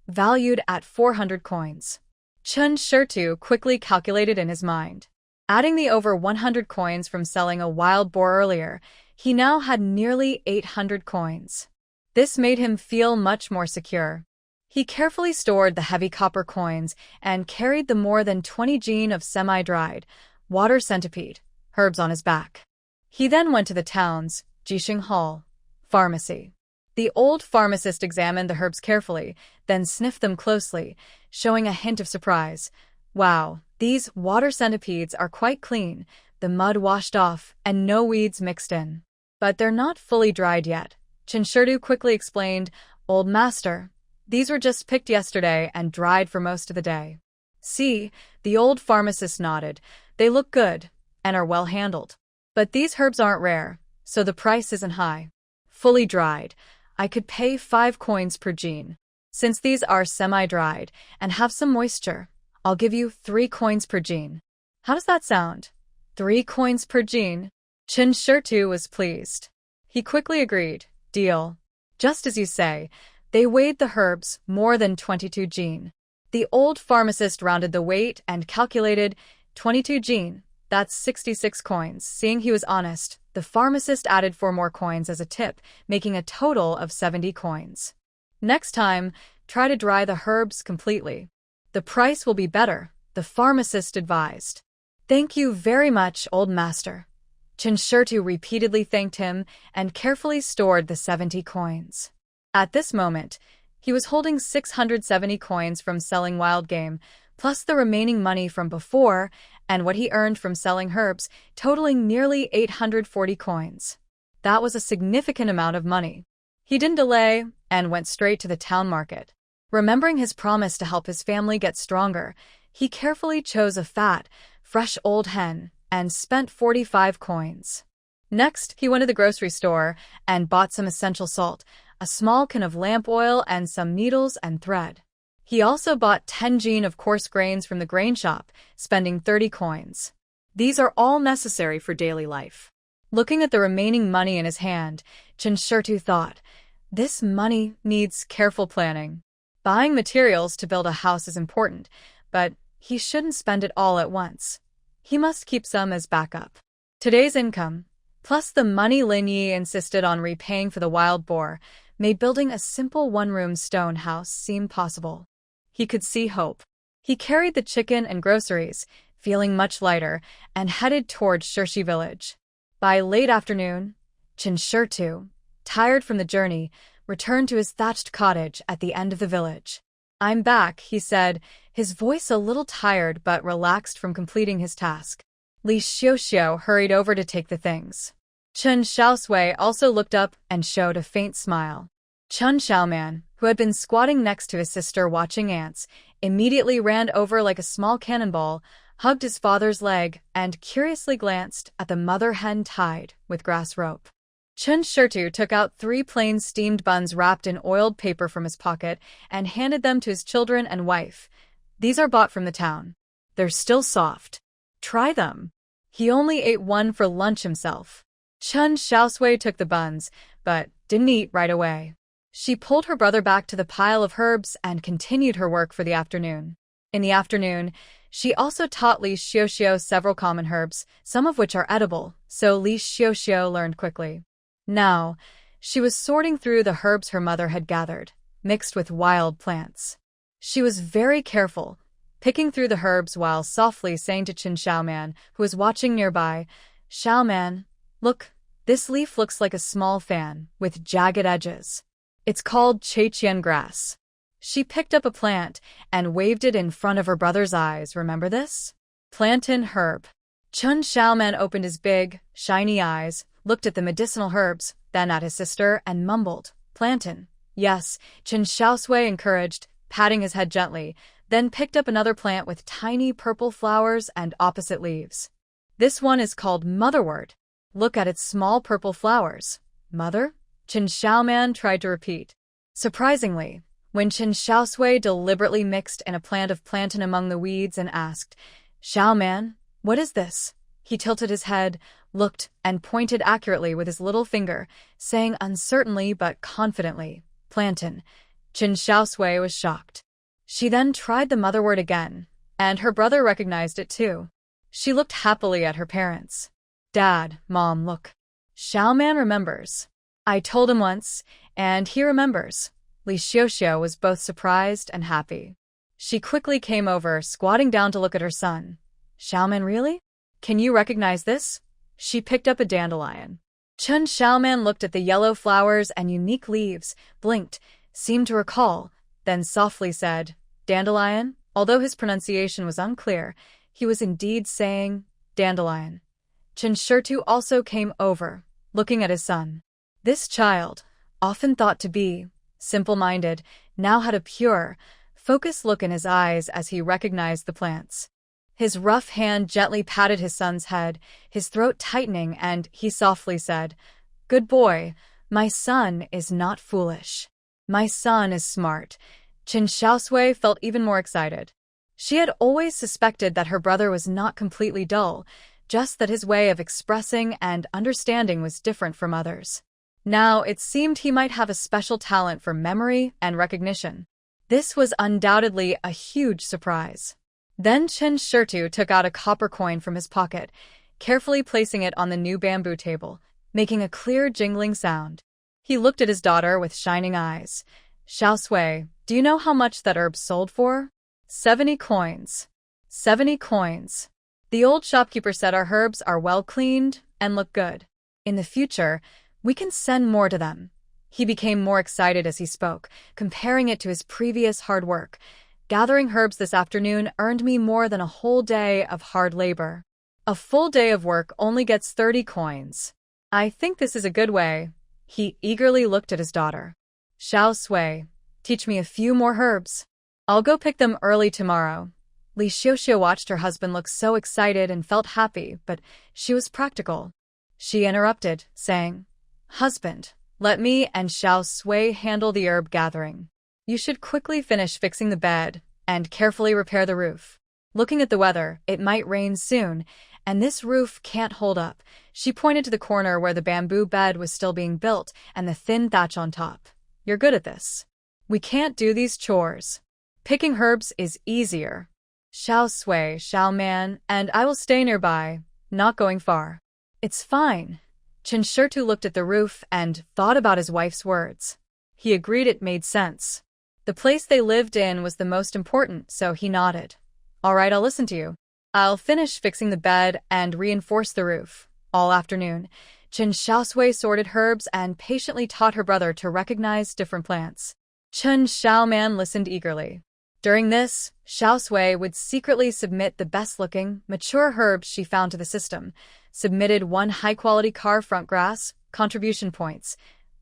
valued at 400 coins. Chen Xiaosui quickly calculated in his mind. Adding the over 100 coins from selling a wild boar earlier, he now had nearly 800 coins. This made him feel much more secure. He carefully stored the heavy copper coins and carried the more than 20 jin of semi-dried, water centipede, herbs on his back. He then went to the town's Jixing Hall pharmacy. The old pharmacist examined the herbs carefully, then sniffed them closely, showing a hint of surprise. Wow, these water centipedes are quite clean, the mud washed off, and no weeds mixed in. But they're not fully dried yet. Chen Xiaosui quickly explained, "Old master, these were just picked yesterday and dried for most of the day." "See," the old pharmacist nodded, "they look good and are well handled. But these herbs aren't rare, so the price isn't high. Fully dried, I could pay 5 coins per jin. Since these are semi-dried and have some moisture, I'll give you 3 coins per jin. How does that sound? 3 coins per jin?" Chen Xiaosui was pleased. He quickly agreed, "Deal. Just as you say." They weighed the herbs more than 22 jin. The old pharmacist rounded the weight and calculated 22 jin. That's 66 coins. Seeing he was honest, the pharmacist added 4 more coins as a tip, making a total of 70 coins. "Next time, try to dry the herbs completely. The price will be better," the pharmacist advised. "Thank you very much, old master." Chen Xiaosui repeatedly thanked him and carefully stored the 70 coins. At this moment, he was holding 670 coins from selling wild game, plus the remaining money from before and what he earned from selling herbs, totaling nearly 840 coins. That was a significant amount of money. He didn't delay and went straight to the town market. Remembering his promise to help his family get stronger, he carefully chose a fat, fresh old hen and spent 45 coins. Next, he went to the grocery store and bought some essential salt, a small can of lamp oil, and some needles and thread. He also bought 10 jin of coarse grains from the grain shop, spending 30 coins. These are all necessary for daily life. Looking at the remaining money in his hand, Chen Xiaosui thought, "This money needs careful planning. Buying materials to build a house is important, but he shouldn't spend it all at once. He must keep some as backup." Today's income, plus the money Lin Yi insisted on repaying for the wild boar, made building a simple one-room stone house seem possible. He could see hope. He carried the chicken and groceries, feeling much lighter, and headed toward Shirshi village. By late afternoon, Chen Xiaosui, tired from the journey, returned to his thatched cottage at the end of the village. "I'm back," he said, his voice a little tired but relaxed from completing his task. Li Xiaoxiao hurried over to take the things. Chen Xiaosui also looked up and showed a faint smile. Chen Xiaoman, who had been squatting next to his sister watching ants, immediately ran over like a small cannonball, hugged his father's leg, and curiously glanced at the mother hen tied with grass rope. Chen Xiaosui took out 3 plain steamed buns wrapped in oiled paper from his pocket and handed them to his children and wife. "These are bought from the town. They're still soft. Try them." He only ate one for lunch himself. Chen Xiaosui took the buns, but didn't eat right away. She pulled her brother back to the pile of herbs and continued her work for the afternoon. In the afternoon, she also taught Li Xiaoxiao several common herbs, some of which are edible, so Li Xiaoxiao learned quickly. Now, she was sorting through the herbs her mother had gathered, mixed with wild plants. She was very careful, picking through the herbs while softly saying to Chen Xiaoman, who was watching nearby, "Xiaoman, look, this leaf looks like a small fan, with jagged edges. It's called Chaiqian grass." She picked up a plant and waved it in front of her brother's eyes. "Remember this? Plantain herb." Chen Xiaoman opened his big, shiny eyes, looked at the medicinal herbs, then at his sister, and mumbled, "Plantain." "Yes," Chen Xiaosui encouraged, patting his head gently, then picked up another plant with tiny purple flowers and opposite leaves. "This one is called motherwort. Look at its small purple flowers." "Mother?" Chen Xiaoman tried to repeat. Surprisingly, when Chen Xiaosui deliberately mixed in a plant of plantain among the weeds and asked, "Xiaoman, what is this?" he tilted his head, looked, and pointed accurately with his little finger, saying uncertainly but confidently, "Plantain." Chen Xiaosui was shocked. She then tried the motherwort again, and her brother recognized it too. She looked happily at her parents. "Dad, Mom, look. Xiaoman remembers. I told him once, and he remembers." Li Xiaoxiao was both surprised and happy. She quickly came over, squatting down to look at her son. "Xiaoman, really? Can you recognize this?" She picked up a dandelion. Chen Xiaoman looked at the yellow flowers and unique leaves, blinked, seemed to recall, then softly said, "Dandelion?" Although his pronunciation was unclear, he was indeed saying, "Dandelion." Chen Xiaosui also came over, looking at his son. This child, often thought to be simple-minded, now had a pure, focused look in his eyes as he recognized the plants. His rough hand gently patted his son's head, his throat tightening, and he softly said, "Good boy, my son is not foolish. My son is smart." Chen Xiaosui felt even more excited. She had always suspected that her brother was not completely dull, just that his way of expressing and understanding was different from others. Now it seemed he might have a special talent for memory and recognition. This was undoubtedly a huge surprise. Then Chen Xiaosui took out a copper coin from his pocket, carefully placing it on the new bamboo table, making a clear jingling sound. He looked at his daughter with shining eyes. "Xiaosui, do you know how much that herb sold for?" 70 coins. 70 coins. The old shopkeeper said our herbs are well cleaned and look good. In the future, we can send more to them. He became more excited as he spoke, comparing it to his previous hard work. "Gathering herbs this afternoon earned me more than a whole day of hard labor. A full day of work only gets 30 coins. I think this is a good way." He eagerly looked at his daughter. "Xiaosui, teach me a few more herbs. I'll go pick them early tomorrow." Li Xiaoxiao watched her husband look so excited and felt happy, but she was practical. She interrupted, saying, "Husband, let me and Xiaosui handle the herb gathering. You should quickly finish fixing the bed and carefully repair the roof. Looking at the weather, it might rain soon, and this roof can't hold up." She pointed to the corner where the bamboo bed was still being built and the thin thatch on top. "You're good at this. We can't do these chores. Picking herbs is easier. Xiaosui, Xiaoman, and I will stay nearby, not going far." "It's fine." Chen Xiaosui looked at the roof and thought about his wife's words. He agreed it made sense. The place they lived in was the most important, so he nodded. "All right, I'll listen to you. I'll finish fixing the bed and reinforce the roof." All afternoon, Chen Xiaosui sorted herbs and patiently taught her brother to recognize different plants. Chen Xiaoman listened eagerly. During this, Xiaosui would secretly submit the best-looking, mature herbs she found to the system. Submitted 1 high-quality carved front grass, contribution points.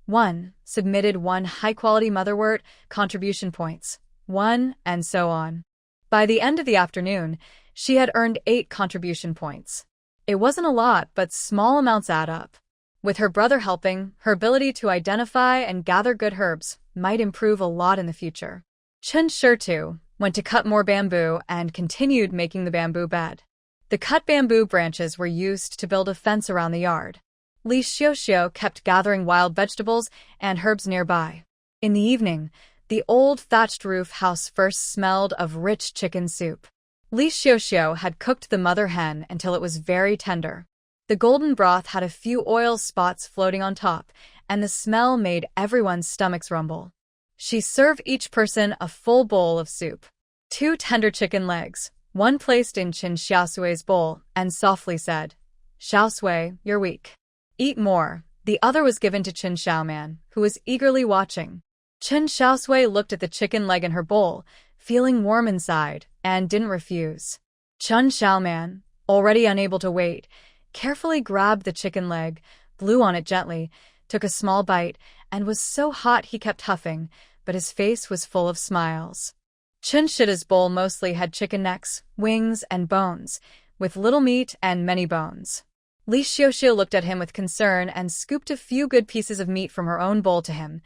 1. Submitted 1 high-quality motherwort, contribution points. 1, and so on. By the end of the afternoon, she had earned 8 contribution points. It wasn't a lot, but small amounts add up. With her brother helping, her ability to identify and gather good herbs might improve a lot in the future. Chen Xiaosui went to cut more bamboo and continued making the bamboo bed. The cut bamboo branches were used to build a fence around the yard. Li Xiaoxiao kept gathering wild vegetables and herbs nearby. In the evening, the old thatched roof house first smelled of rich chicken soup. Li Xiaoxiao had cooked the mother hen until it was very tender. The golden broth had a few oil spots floating on top, and the smell made everyone's stomachs rumble. She served each person a full bowl of soup. 2 tender chicken legs, 1 placed in Chen Xiaosui's bowl, and softly said, "Xiaosui, you're weak. Eat more." The other was given to Chen Xiaoman, who was eagerly watching. Chen Xiaosui looked at the chicken leg in her bowl, feeling warm inside, and didn't refuse. Chen Xiaoman, already unable to wait, carefully grabbed the chicken leg, blew on it gently, took a small bite, and was so hot he kept huffing, but his face was full of smiles. Chen Xiaosui's bowl mostly had chicken necks, wings, and bones, with little meat and many bones. Li Xiaoxiu looked at him with concern and scooped a few good pieces of meat from her own bowl to him.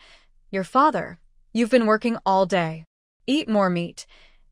"Your father, you've been working all day. Eat more meat."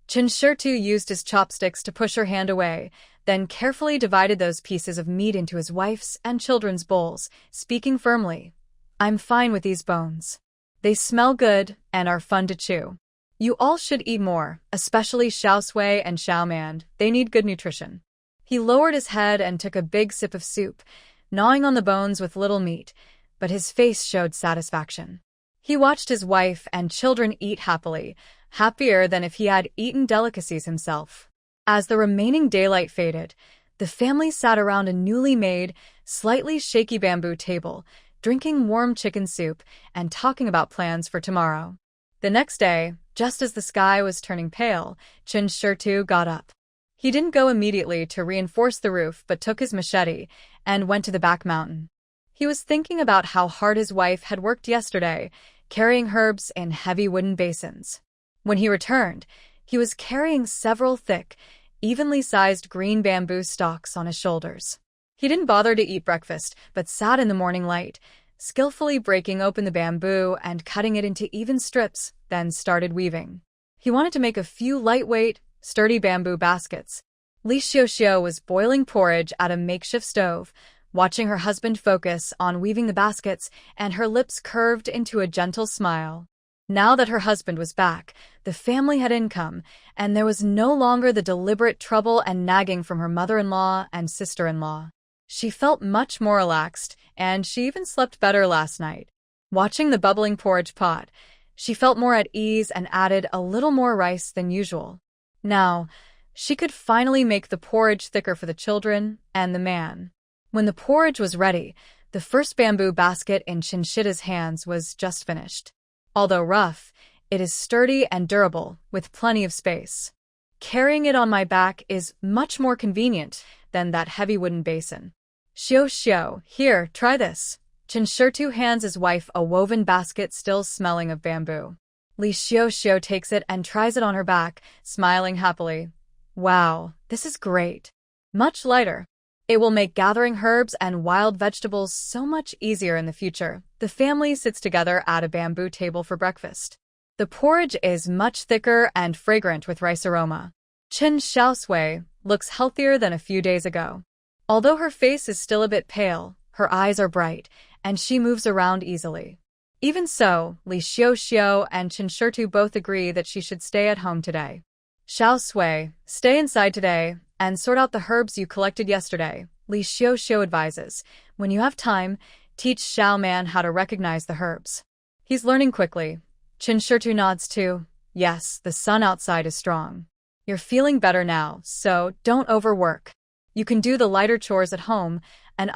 Chen Xiaosui used his chopsticks to push her hand away, then carefully divided those pieces of meat into his wife's and children's bowls, speaking firmly. "I'm fine with these bones. They smell good and are fun to chew. You all should eat more, especially Xiaosui and Xiaoman. They need good nutrition." He lowered his head and took a big sip of soup, gnawing on the bones with little meat, but his face showed satisfaction. He watched his wife and children eat happily, happier than if he had eaten delicacies himself. As the remaining daylight faded, the family sat around a newly made, slightly shaky bamboo table, drinking warm chicken soup and talking about plans for tomorrow. The next day, just as the sky was turning pale, Chen Xiaosui got up. He didn't go immediately to reinforce the roof but took his machete and went to the back mountain. He was thinking about how hard his wife had worked yesterday, carrying herbs in heavy wooden basins. When he returned, he was carrying several thick, evenly sized green bamboo stalks on his shoulders. He didn't bother to eat breakfast, but sat in the morning light, skillfully breaking open the bamboo and cutting it into even strips, then started weaving. He wanted to make a few lightweight, sturdy bamboo baskets. Li Xiaoxiu was boiling porridge at a makeshift stove, watching her husband focus on weaving the baskets, and her lips curved into a gentle smile. Now that her husband was back, the family had income, and there was no longer the deliberate trouble and nagging from her mother-in-law and sister-in-law. She felt much more relaxed, and she even slept better last night. Watching the bubbling porridge pot, she felt more at ease and added a little more rice than usual. Now, she could finally make the porridge thicker for the children and the man. When the porridge was ready, the first bamboo basket in Chen Xiaosui's hands was just finished. Although rough, it is sturdy and durable, with plenty of space. Carrying it on my back is much more convenient than that heavy wooden basin. "Xiaoxiu, here, try this." Chen Xiaosui hands his wife a woven basket still smelling of bamboo. Li Xiaoxiu takes it and tries it on her back, smiling happily. "Wow, this is great. Much lighter. It will make gathering herbs and wild vegetables so much easier in the future." The family sits together at a bamboo table for breakfast. The porridge is much thicker and fragrant with rice aroma. Chen Xiaosui looks healthier than a few days ago. Although her face is still a bit pale, her eyes are bright, and she moves around easily. Even so, Li Xiaoxiu and Chen Xiaosui both agree that she should stay at home today. "Xiaosui, stay inside today and sort out the herbs you collected yesterday," Li Xiaoxiu advises. "When you have time, teach Xiaoman how to recognize the herbs." He's learning quickly. Chen Xiaosui nods too. "Yes, the sun outside is strong. You're feeling better now, so don't overwork. You can do the lighter chores at home, and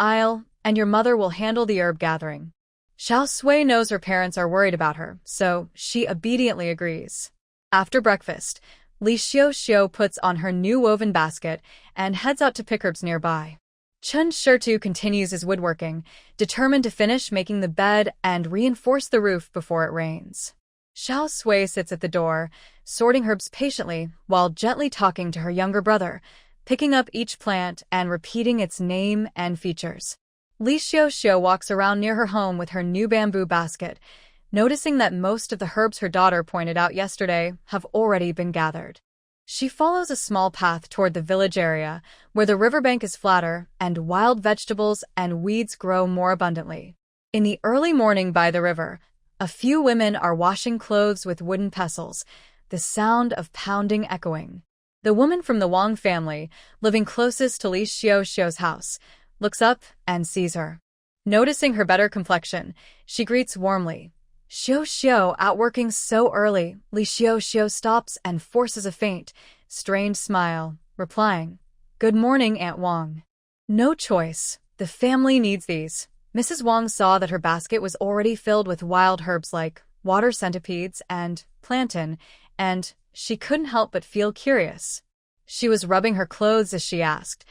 your mother will handle the herb gathering." Xiaosui knows her parents are worried about her, so she obediently agrees. After breakfast, Li Xiaoxiu puts on her new woven basket and heads out to pick herbs nearby. Chen Xiaosui continues his woodworking, determined to finish making the bed and reinforce the roof before it rains. Xiaosui sits at the door, sorting herbs patiently while gently talking to her younger brother, picking up each plant and repeating its name and features. Li Xiaoxiu walks around near her home with her new bamboo basket, noticing that most of the herbs her daughter pointed out yesterday have already been gathered. She follows a small path toward the village area, where the riverbank is flatter and wild vegetables and weeds grow more abundantly. In the early morning by the river, a few women are washing clothes with wooden pestles, the sound of pounding echoing. The woman from the Wang family, living closest to Li Xiaoxiu's house, looks up and sees her. Noticing her better complexion, she greets warmly. "Xiaoxiu, out working so early." Li Xiaoxiu stops and forces a faint, strained smile, replying, "Good morning, Aunt Wang." No choice. The family needs these. Mrs. Wang saw that her basket was already filled with wild herbs like water centipedes and plantain, and she couldn't help but feel curious. She was rubbing her clothes as she asked,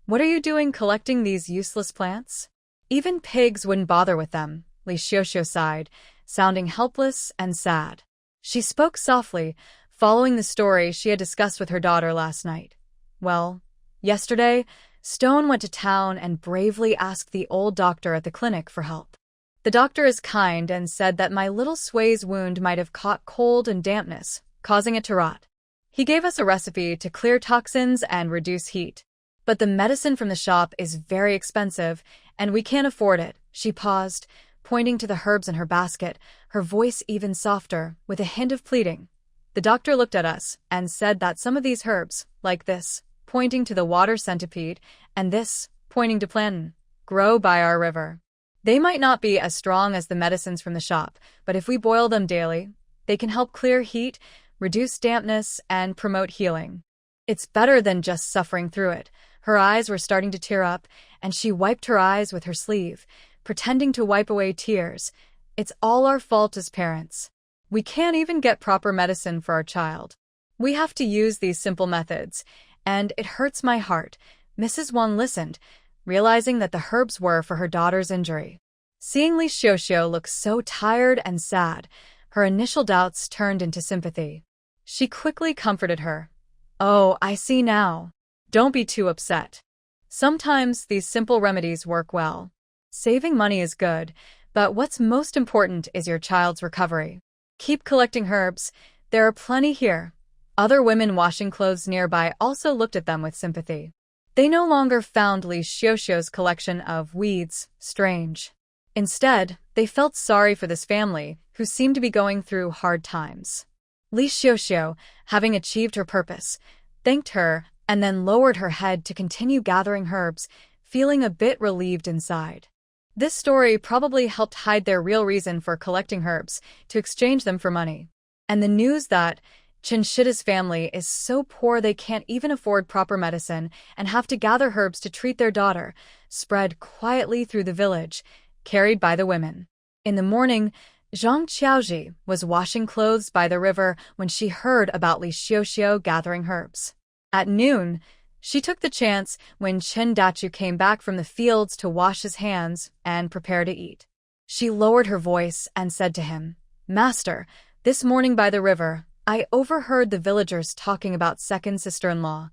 What are you doing collecting these useless plants? Even pigs wouldn't bother with them, Li Xiaosui sighed, sounding helpless and sad. She spoke softly, following the story she had discussed with her daughter last night. Well, yesterday, Stone went to town and bravely asked the old doctor at the clinic for help. The doctor is kind and said that my little Sui's wound might have caught cold and dampness, causing it to rot. He gave us a recipe to clear toxins and reduce heat. But the medicine from the shop is very expensive, and we can't afford it. She paused, pointing to the herbs in her basket, her voice even softer, with a hint of pleading. The doctor looked at us and said that some of these herbs, like this, pointing to the water centipede, and this, pointing to plantain, grow by our river. They might not be as strong as the medicines from the shop, but if we boil them daily, they can help clear heat, reduce dampness, and promote healing. It's better than just suffering through it. Her eyes were starting to tear up, and she wiped her eyes with her sleeve, pretending to wipe away tears. It's all our fault as parents. We can't even get proper medicine for our child. We have to use these simple methods, and it hurts my heart. Mrs. Wang listened, realizing that the herbs were for her daughter's injury. Seeing Li Xiaosui look so tired and sad, her initial doubts turned into sympathy. She quickly comforted her. "Oh, I see now. Don't be too upset. Sometimes these simple remedies work well. Saving money is good, but what's most important is your child's recovery. Keep collecting herbs. There are plenty here." Other women washing clothes nearby also looked at them with sympathy. They no longer found Li Xiaoshui's collection of weeds strange. Instead, they felt sorry for this family, who seemed to be going through hard times. Li Xiaoshui, having achieved her purpose, thanked her and then lowered her head to continue gathering herbs, feeling a bit relieved inside. This story probably helped hide their real reason for collecting herbs, to exchange them for money. And the news that Chen Xiaoshui's family is so poor they can't even afford proper medicine and have to gather herbs to treat their daughter spread quietly through the village, carried by the women. In the morning, Zhang Qiaoji was washing clothes by the river when she heard about Li Xiaoshui gathering herbs. At noon, she took the chance when Chen Dachu came back from the fields to wash his hands and prepare to eat. She lowered her voice and said to him, "Master, this morning by the river, I overheard the villagers talking about second sister-in-law."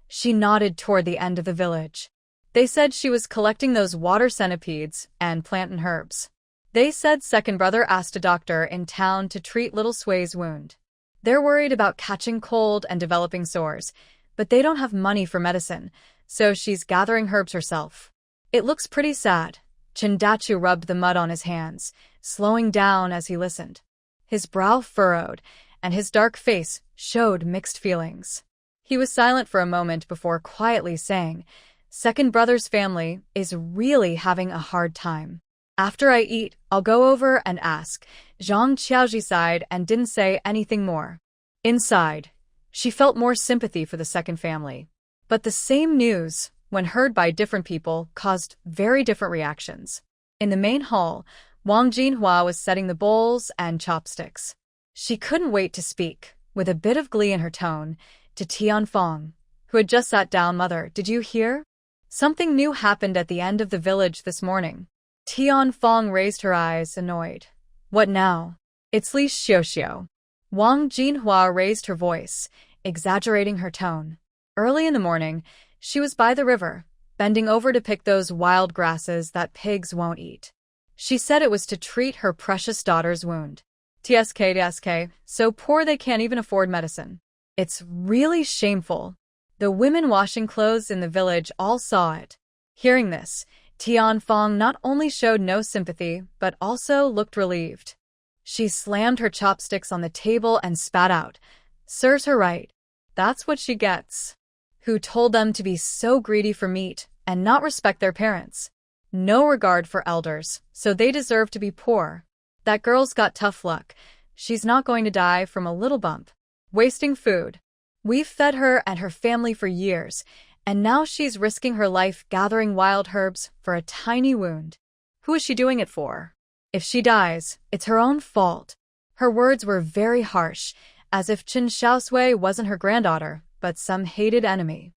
She nodded toward the end of the village. "They said she was collecting those water centipedes and plantain herbs. They said second brother asked a doctor in town to treat little Sui's wound. They're worried about catching cold and developing sores, but they don't have money for medicine, so she's gathering herbs herself." It looks pretty sad. Chen Dachu rubbed the mud on his hands, slowing down as he listened. His brow furrowed, and his dark face showed mixed feelings. He was silent for a moment before quietly saying, "Second brother's family is really having a hard time. After I eat, I'll go over and ask." Zhang Qiaoji sighed and didn't say anything more. Inside, she felt more sympathy for the second family. But the same news, when heard by different people, caused very different reactions. In the main hall, Wang Jinhua was setting the bowls and chopsticks. She couldn't wait to speak, with a bit of glee in her tone, to Tianfeng, who had just sat down. "Mother, did you hear? Something new happened at the end of the village this morning." Tianfeng raised her eyes, annoyed. "What now?" "It's Li Xiaoshui." Wang Jinhua raised her voice, exaggerating her tone. Early in the morning, she was by the river, bending over to pick those wild grasses that pigs won't eat. She said it was to treat her precious daughter's wound. TSK, so poor they can't even afford medicine. It's really shameful. The women washing clothes in the village all saw it. Hearing this, Tianfeng not only showed no sympathy, but also looked relieved. She slammed her chopsticks on the table and spat out, "Serves her right. That's what she gets. Who told them to be so greedy for meat and not respect their parents? No regard for elders, so they deserve to be poor. That girl's got tough luck. She's not going to die from a little bump. Wasting food. We've fed her and her family for years, and now she's risking her life gathering wild herbs for a tiny wound. Who is she doing it for? If she dies, it's her own fault." Her words were very harsh, as if Chen Xiaosui wasn't her granddaughter, but some hated enemy.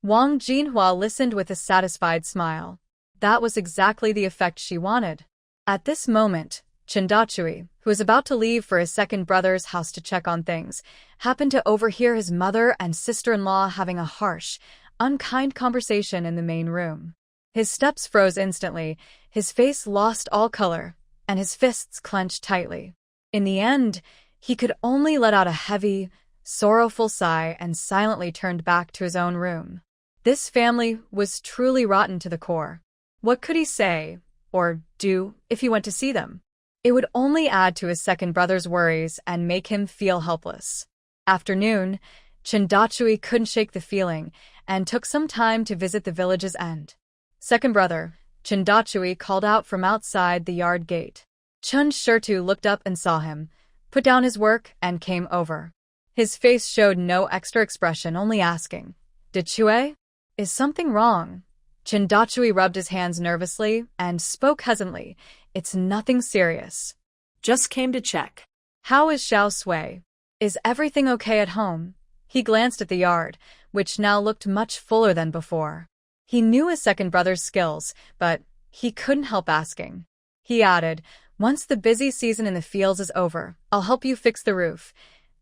Wang Jinhua listened with a satisfied smile. That was exactly the effect she wanted. At this moment, Chen Xiaosui, who was about to leave for his second brother's house to check on things, happened to overhear his mother and sister-in-law having a harsh, unkind conversation in the main room. His steps froze instantly, his face lost all color, and his fists clenched tightly. In the end, he could only let out a heavy, sorrowful sigh and silently turned back to his own room. This family was truly rotten to the core. What could he say, or do, if he went to see them? It would only add to his second brother's worries and make him feel helpless. After noon, Chen Xiaosui couldn't shake the feeling and took some time to visit the village's end. Second brother, Chen Xiaosui, called out from outside the yard gate. Chen Xiaosui looked up and saw him, put down his work, and came over. His face showed no extra expression, only asking, "Did Chue? Is something wrong?" Chen Xiaosui rubbed his hands nervously and spoke hesitantly, "It's nothing serious. Just came to check." How is Xiaosui? Is everything okay at home? He glanced at the yard, which now looked much fuller than before. He knew his second brother's skills, but he couldn't help asking. He added, "Once the busy season in the fields is over, I'll help you fix the roof."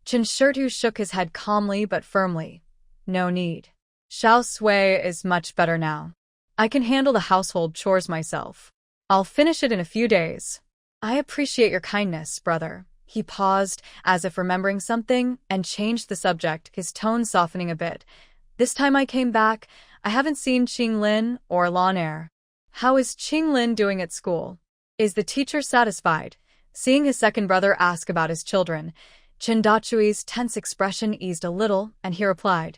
Chen Xiaosui shook his head calmly but firmly. "No need. Xiaosui is much better now. I can handle the household chores myself. I'll finish it in a few days." "I appreciate your kindness, brother." He paused, as if remembering something, and changed the subject, his tone softening a bit. "This time I came back, I haven't seen Qinglin or Lan Er. How is Qinglin doing at school? Is the teacher satisfied?" Seeing his second brother ask about his children, Chen Xiaosui's tense expression eased a little, and he replied,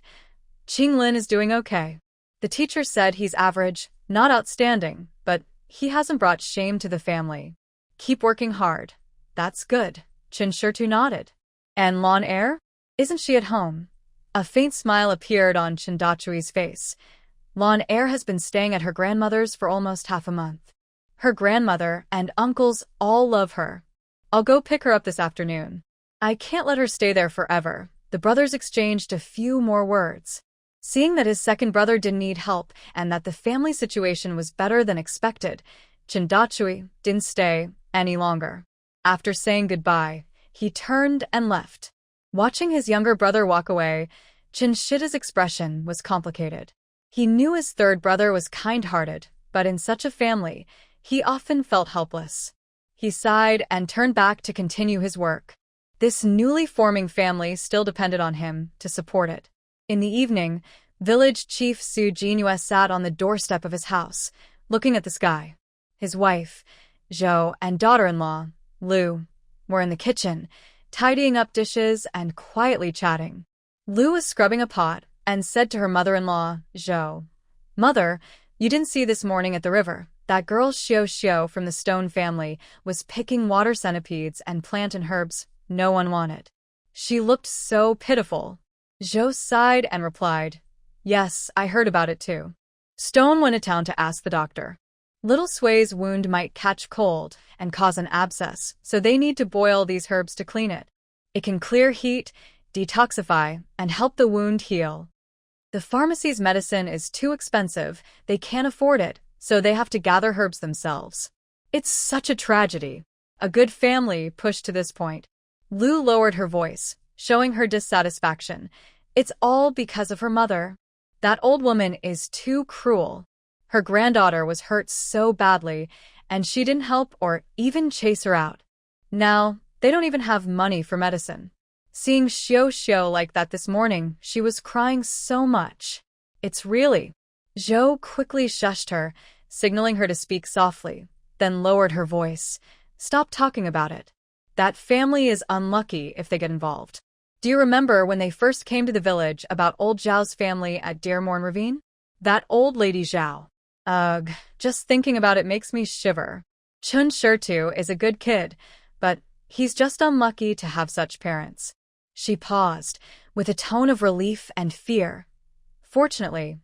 "Qinglin is doing okay. The teacher said he's average, not outstanding, but he hasn't brought shame to the family. Keep working hard." "That's good." Chen Xiaosui nodded. "And Lan Er? Isn't she at home?" A faint smile appeared on Chen Xiaosui's face. "Lan Er has been staying at her grandmother's for almost half a month. Her grandmother and uncles all love her. I'll go pick her up this afternoon. I can't let her stay there forever." The brothers exchanged a few more words. Seeing that his second brother didn't need help and that the family situation was better than expected, Chen Xiaosui didn't stay any longer. After saying goodbye, he turned and left. Watching his younger brother walk away, Chen Xiaoshui's expression was complicated. He knew his third brother was kind-hearted, but in such a family, he often felt helpless. He sighed and turned back to continue his work. This newly forming family still depended on him to support it. In the evening, village chief Su Jinhua sat on the doorstep of his house, looking at the sky. His wife, Zhou, and daughter-in-law, Lu, were in the kitchen, tidying up dishes and quietly chatting. Lu was scrubbing a pot and said to her mother-in-law, Zhou, "Mother, you didn't see this morning at the river. That girl Xiao from the Stone family was picking water centipedes and plant and herbs no one wanted. She looked so pitiful." Zhou sighed and replied, "Yes, I heard about it too. Stone went to town to ask the doctor. Little Sui's wound might catch cold and cause an abscess, so they need to boil these herbs to clean it. It can clear heat, detoxify, and help the wound heal. The pharmacy's medicine is too expensive, they can't afford it, so they have to gather herbs themselves. It's such a tragedy. A good family pushed to this point." Lu lowered her voice, showing her dissatisfaction. "It's all because of her mother. That old woman is too cruel. Her granddaughter was hurt so badly, and she didn't help or even chase her out. Now, they don't even have money for medicine. Seeing Xiao like that this morning, she was crying so much. It's really—" Zhou quickly shushed her, signaling her to speak softly, then lowered her voice. "Stop talking about it. That family is unlucky if they get involved. Do you remember when they first came to the village about old Zhao's family at Reborn Ravine? That old lady Zhao. Ugh, just thinking about it makes me shiver. Chen Xiaosui is a good kid, but he's just unlucky to have such parents." She paused, with a tone of relief and fear. "Fortunately,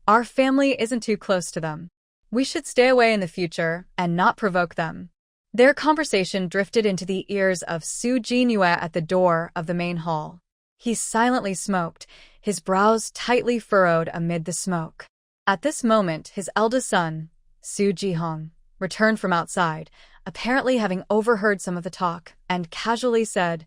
our family isn't too close to them. We should stay away in the future and not provoke them." Their conversation drifted into the ears of Su Jinhua at the door of the main hall. He silently smoked, his brows tightly furrowed amid the smoke. At this moment, his eldest son, Su Jihong, returned from outside, apparently having overheard some of the talk, and casually said,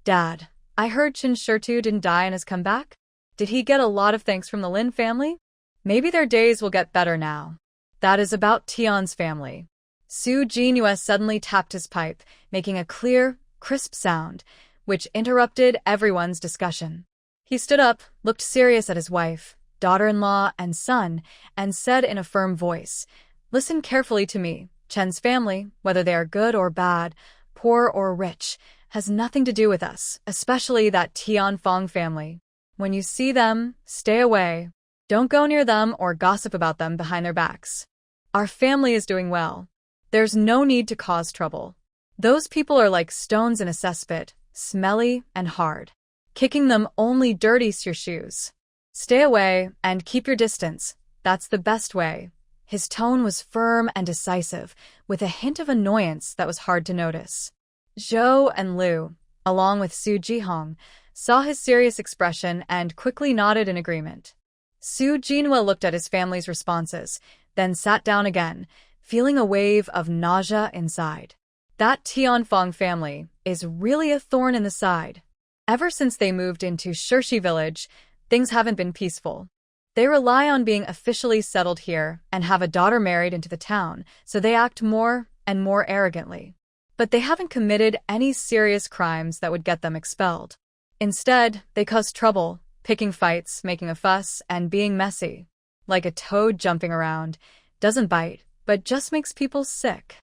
"Dad, I heard Chen Xiaosui didn't die and has come back? Did he get a lot of thanks from the Lin family? Maybe their days will get better now." "That is about Tian's family." Su Jinhua suddenly tapped his pipe, making a clear, crisp sound, which interrupted everyone's discussion. He stood up, looked serious at his wife, daughter-in-law, and son, and said in a firm voice, "Listen carefully to me. Chen's family, whether they are good or bad, poor or rich, has nothing to do with us, especially that Tianfang family. When you see them, stay away. Don't go near them or gossip about them behind their backs. Our family is doing well. There's no need to cause trouble. Those people are like stones in a cesspit, smelly and hard. Kicking them only dirties your shoes. Stay away and keep your distance. That's the best way." His tone was firm and decisive, with a hint of annoyance that was hard to notice. Zhou and Liu, along with Su Jihong, saw his serious expression and quickly nodded in agreement. Su Jinhua looked at his family's responses, then sat down again, feeling a wave of nausea inside. That Tianfang family is really a thorn in the side. Ever since they moved into Shirshi village, things haven't been peaceful. They rely on being officially settled here and have a daughter married into the town, so they act more and more arrogantly. But they haven't committed any serious crimes that would get them expelled. Instead, they cause trouble, picking fights, making a fuss, and being messy. Like a toad jumping around, doesn't bite, but just makes people sick.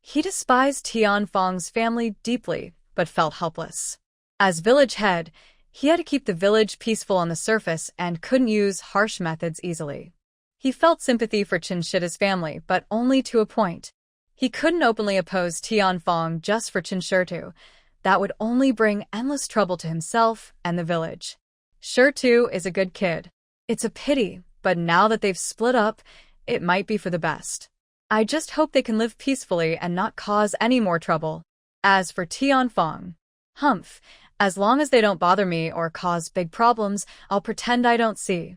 He despised Tianfang's family deeply, but felt helpless. As village head, he had to keep the village peaceful on the surface and couldn't use harsh methods easily. He felt sympathy for Chen Xiaoshui's family, but only to a point. He couldn't openly oppose Tianfang just for Chen Xiaoshui. That would only bring endless trouble to himself and the village. Xiaoshui is a good kid. It's a pity, but now that they've split up, it might be for the best. I just hope they can live peacefully and not cause any more trouble. As for Tianfang, humph, as long as they don't bother me or cause big problems, I'll pretend I don't see.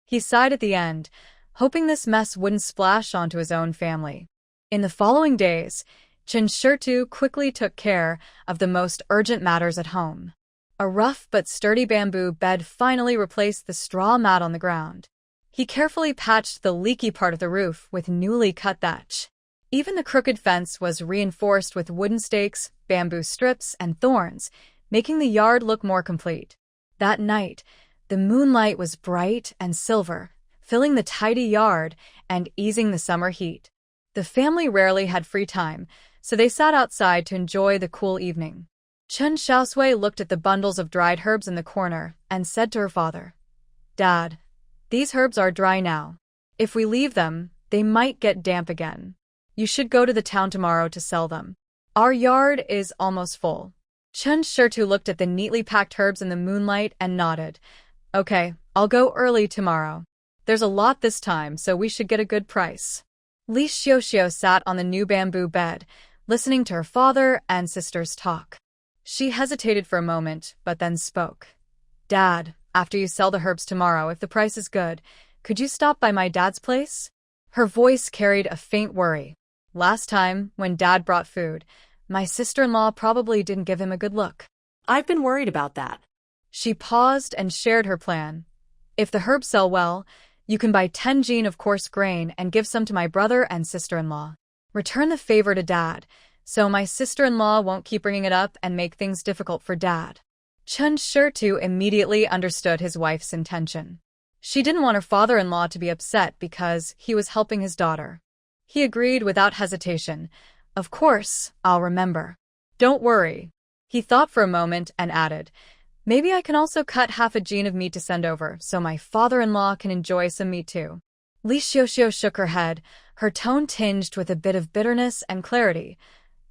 He sighed at the end, hoping this mess wouldn't splash onto his own family. In the following days, Chen Xiaoshui quickly took care of the most urgent matters at home. A rough but sturdy bamboo bed finally replaced the straw mat on the ground. He carefully patched the leaky part of the roof with newly cut thatch. Even the crooked fence was reinforced with wooden stakes, bamboo strips, and thorns, making the yard look more complete. That night, the moonlight was bright and silver, filling the tidy yard and easing the summer heat. The family rarely had free time, so they sat outside to enjoy the cool evening. Chen Xiaosui looked at the bundles of dried herbs in the corner and said to her father, "Dad, these herbs are dry now. If we leave them, they might get damp again. You should go to the town tomorrow to sell them. Our yard is almost full." Chen Xiaoshui looked at the neatly packed herbs in the moonlight and nodded. "Okay, I'll go early tomorrow. There's a lot this time, so we should get a good price." Li Xiaoxiao sat on the new bamboo bed, listening to her father and sister's talk. She hesitated for a moment, but then spoke. "Dad, after you sell the herbs tomorrow, if the price is good, could you stop by my dad's place?" Her voice carried a faint worry. "Last time, when Dad brought food, my sister-in-law probably didn't give him a good look." I've been worried about that. She paused and shared her plan. "If the herbs sell well, you can buy 10 jin of coarse grain and give some to my brother and sister-in-law. Return the favor to Dad, so my sister-in-law won't keep bringing it up and make things difficult for Dad." Chen Xiaoshui immediately understood his wife's intention. She didn't want her father-in-law to be upset because he was helping his daughter. He agreed without hesitation. "Of course, I'll remember. Don't worry." He thought for a moment and added, "Maybe I can also cut half a jin of meat to send over, so my father-in-law can enjoy some meat too." Li Xiaoxiao shook her head, her tone tinged with a bit of bitterness and clarity.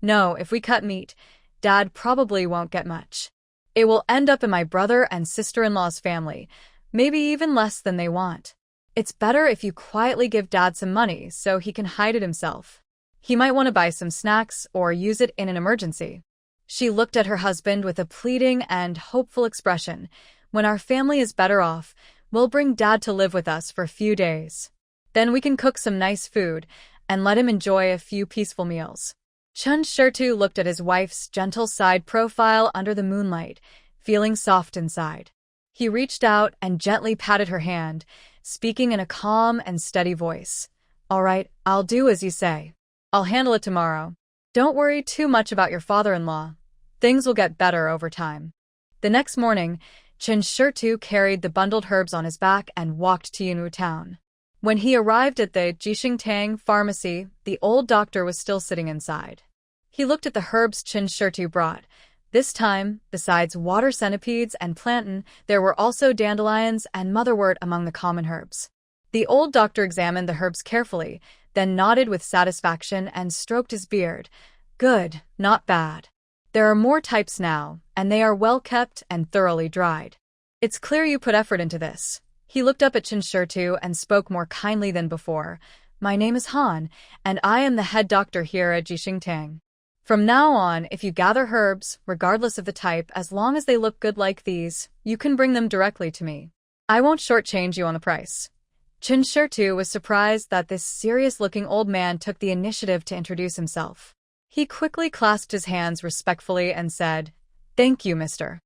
"No, if we cut meat, Dad probably won't get much. It will end up in my brother and sister-in-law's family, maybe even less than they want. It's better if you quietly give Dad some money so he can hide it himself. He might want to buy some snacks or use it in an emergency." She looked at her husband with a pleading and hopeful expression. When our family is better off, we'll bring Dad to live with us for a few days. Then we can cook some nice food and let him enjoy a few peaceful meals. Chen Xiaosui looked at his wife's gentle side profile under the moonlight, feeling soft inside. He reached out and gently patted her hand, speaking in a calm and steady voice. "All right, I'll do as you say. I'll handle it tomorrow. Don't worry too much about your father-in-law. Things will get better over time." The next morning, Chen Xiaosui carried the bundled herbs on his back and walked to Yunwu town. When he arrived at the Jixingtang pharmacy, the old doctor was still sitting inside. He looked at the herbs Chen Xiaosui brought. This time, besides water centipedes and plantain, there were also dandelions and motherwort among the common herbs. The old doctor examined the herbs carefully, then nodded with satisfaction and stroked his beard. "Good, not bad. There are more types now, and they are well kept and thoroughly dried. It's clear you put effort into this." He looked up at Chen Xiaosui and spoke more kindly than before. "My name is Han, and I am the head doctor here at Jixingtang. From now on, if you gather herbs, regardless of the type, as long as they look good like these, you can bring them directly to me. I won't shortchange you on the price." Chen Xiaosui was surprised that this serious-looking old man took the initiative to introduce himself. He quickly clasped his hands respectfully and said, "Thank you, Mr.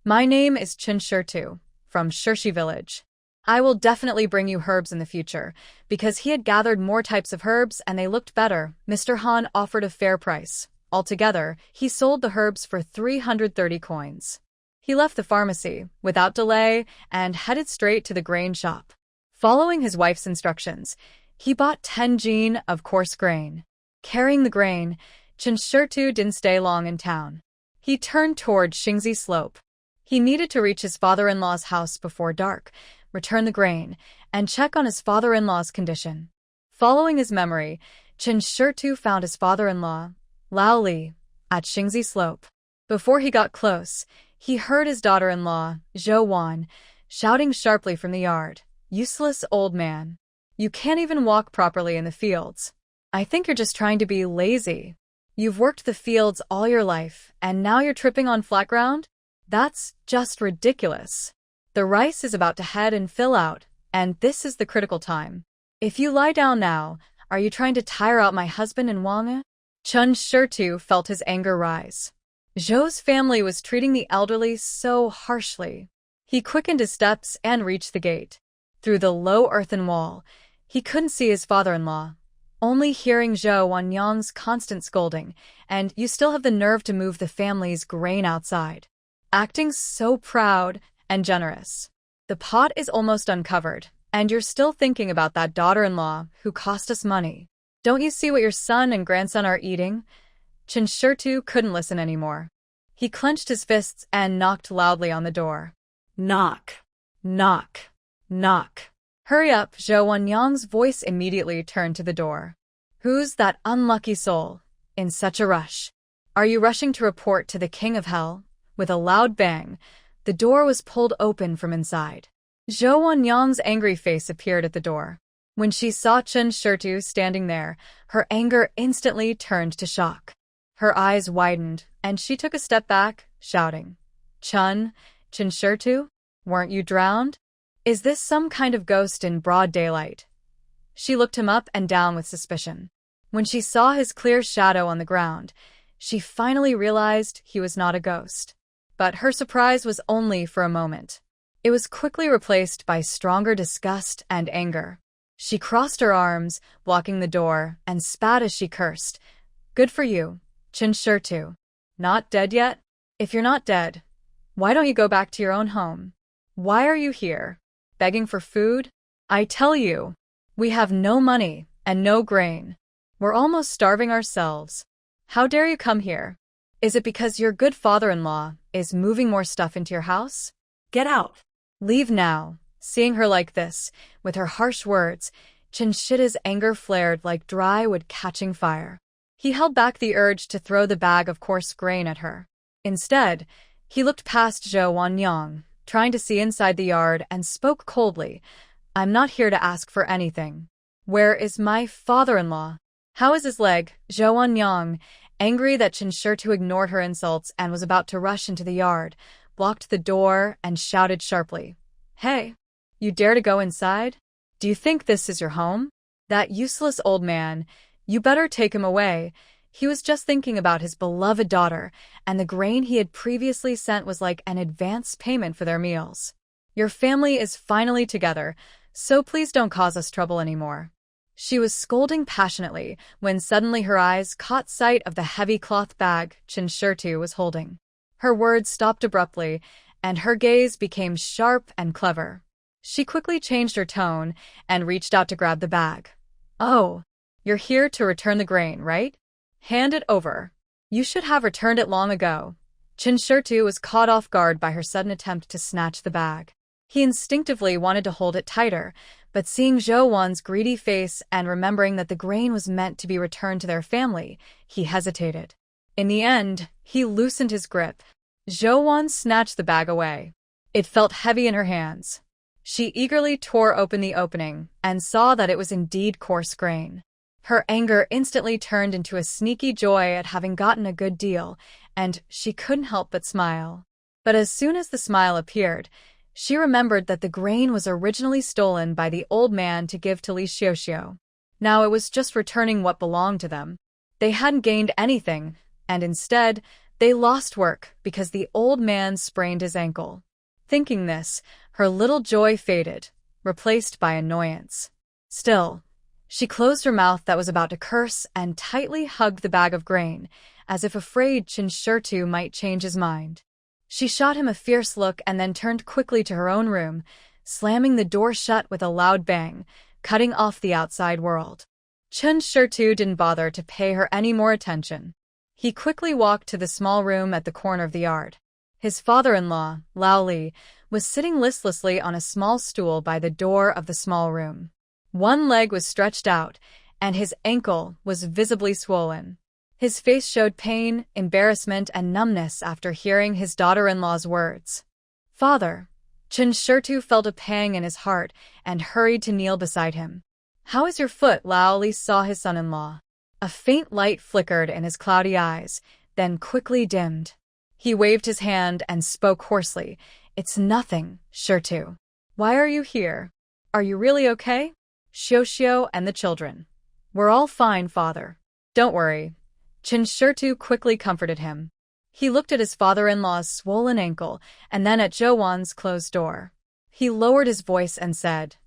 My name is Chen Xiaosui, from Shirshi village. I will definitely bring you herbs in the future." Because he had gathered more types of herbs and they looked better, Mr. Han offered a fair price. Altogether, he sold the herbs for 330 coins. He left the pharmacy, without delay, and headed straight to the grain shop. Following his wife's instructions, he bought 10 jin of coarse grain. Carrying the grain, Chen Xiaosui didn't stay long in town. He turned toward Xingzi Slope. He needed to reach his father-in-law's house before dark, return the grain, and check on his father-in-law's condition. Following his memory, Chen Xiaosui found his father-in-law, Lao Li, at Xingzi Slope. Before he got close, he heard his daughter-in-law, Zhou Wan, shouting sharply from the yard, "Useless old man. You can't even walk properly in the fields. I think you're just trying to be lazy. You've worked the fields all your life, and now you're tripping on flat ground? That's just ridiculous. The rice is about to head and fill out, and this is the critical time. If you lie down now, are you trying to tire out my husband and Wang?" Chen Xiaosui felt his anger rise. Zhou's family was treating the elderly so harshly. He quickened his steps and reached the gate. Through the low earthen wall, he couldn't see his father-in-law, only hearing Zhou Wanyang's constant scolding, "And you still have the nerve to move the family's grain outside. Acting so proud and generous. The pot is almost uncovered, and you're still thinking about that daughter-in-law who cost us money. Don't you see what your son and grandson are eating?" Chen Xiaosui couldn't listen anymore. He clenched his fists and knocked loudly on the door. "Knock, knock, knock. Hurry up!" Zhou Wanyang's voice immediately turned to the door. "Who's that unlucky soul, in such a rush? Are you rushing to report to the King of Hell?" With a loud bang, the door was pulled open from inside. Zhou Wanyang's angry face appeared at the door. When she saw Chen Xiaosui standing there, her anger instantly turned to shock. Her eyes widened, and she took a step back, shouting, Chen Xiaosui, weren't you drowned? Is this some kind of ghost in broad daylight?" She looked him up and down with suspicion. When she saw his clear shadow on the ground, she finally realized he was not a ghost. But her surprise was only for a moment. It was quickly replaced by stronger disgust and anger. She crossed her arms, blocking the door, and spat as she cursed. "Good for you, Chen Xiaosui. Not dead yet? If you're not dead, why don't you go back to your own home? Why are you here? Begging for food? I tell you, we have no money and no grain. We're almost starving ourselves. How dare you come here? Is it because your good father-in-law is moving more stuff into your house? Get out. Leave now." Seeing her like this, with her harsh words, Chen Xiaoshui's anger flared like dry wood catching fire. He held back the urge to throw the bag of coarse grain at her. Instead, he looked past Zhou Wanyang, trying to see inside the yard, and spoke coldly, "I'm not here to ask for anything. Where is my father-in-law? How is his leg?" Zhou Wanyang, Angry that Chen Xiaosui ignored her insults and was about to rush into the yard, blocked the door and shouted sharply, "Hey! You dare to go inside? Do you think this is your home? That useless old man, you better take him away." He was just thinking about his beloved daughter, and the grain he had previously sent was like an advance payment for their meals. "Your family is finally together, so please don't cause us trouble anymore." She was scolding passionately when suddenly her eyes caught sight of the heavy cloth bag Chen Xiaosui was holding. Her words stopped abruptly, and her gaze became sharp and clever. She quickly changed her tone and reached out to grab the bag. "Oh, you're here to return the grain, right? Hand it over. You should have returned it long ago." Chen Xiaosui was caught off guard by her sudden attempt to snatch the bag. He instinctively wanted to hold it tighter, but seeing Zhou Wan's greedy face and remembering that the grain was meant to be returned to their family, he hesitated. In the end, he loosened his grip. Zhou Wan snatched the bag away. It felt heavy in her hands. She eagerly tore open the opening and saw that it was indeed coarse grain. Her anger instantly turned into a sneaky joy at having gotten a good deal, and she couldn't help but smile. But as soon as the smile appeared, she remembered that the grain was originally stolen by the old man to give to Li Xiaoxiu. Now it was just returning what belonged to them. They hadn't gained anything, and instead, they lost work because the old man sprained his ankle. Thinking this, her little joy faded, replaced by annoyance. Still, she closed her mouth that was about to curse and tightly hugged the bag of grain, as if afraid Chen Xiaosui might change his mind. She shot him a fierce look and then turned quickly to her own room, slamming the door shut with a loud bang, cutting off the outside world. Chen Xiaosui didn't bother to pay her any more attention. He quickly walked to the small room at the corner of the yard. His father-in-law, Lao Li, was sitting listlessly on a small stool by the door of the small room. One leg was stretched out, and his ankle was visibly swollen. His face showed pain, embarrassment, and numbness after hearing his daughter-in-law's words. "Father." Chen Xiaosui felt a pang in his heart and hurried to kneel beside him. "How is your foot?" Lao Li saw his son-in-law. A faint light flickered in his cloudy eyes, then quickly dimmed. He waved his hand and spoke hoarsely. "It's nothing, Xiaosui. Why are you here? Are you really okay?" "Xiaoxiu and the children. We're all fine, father. Don't worry." Chen Xiaosui quickly comforted him. He looked at his father-in-law's swollen ankle and then at Zhou Wan's closed door. He lowered his voice and said,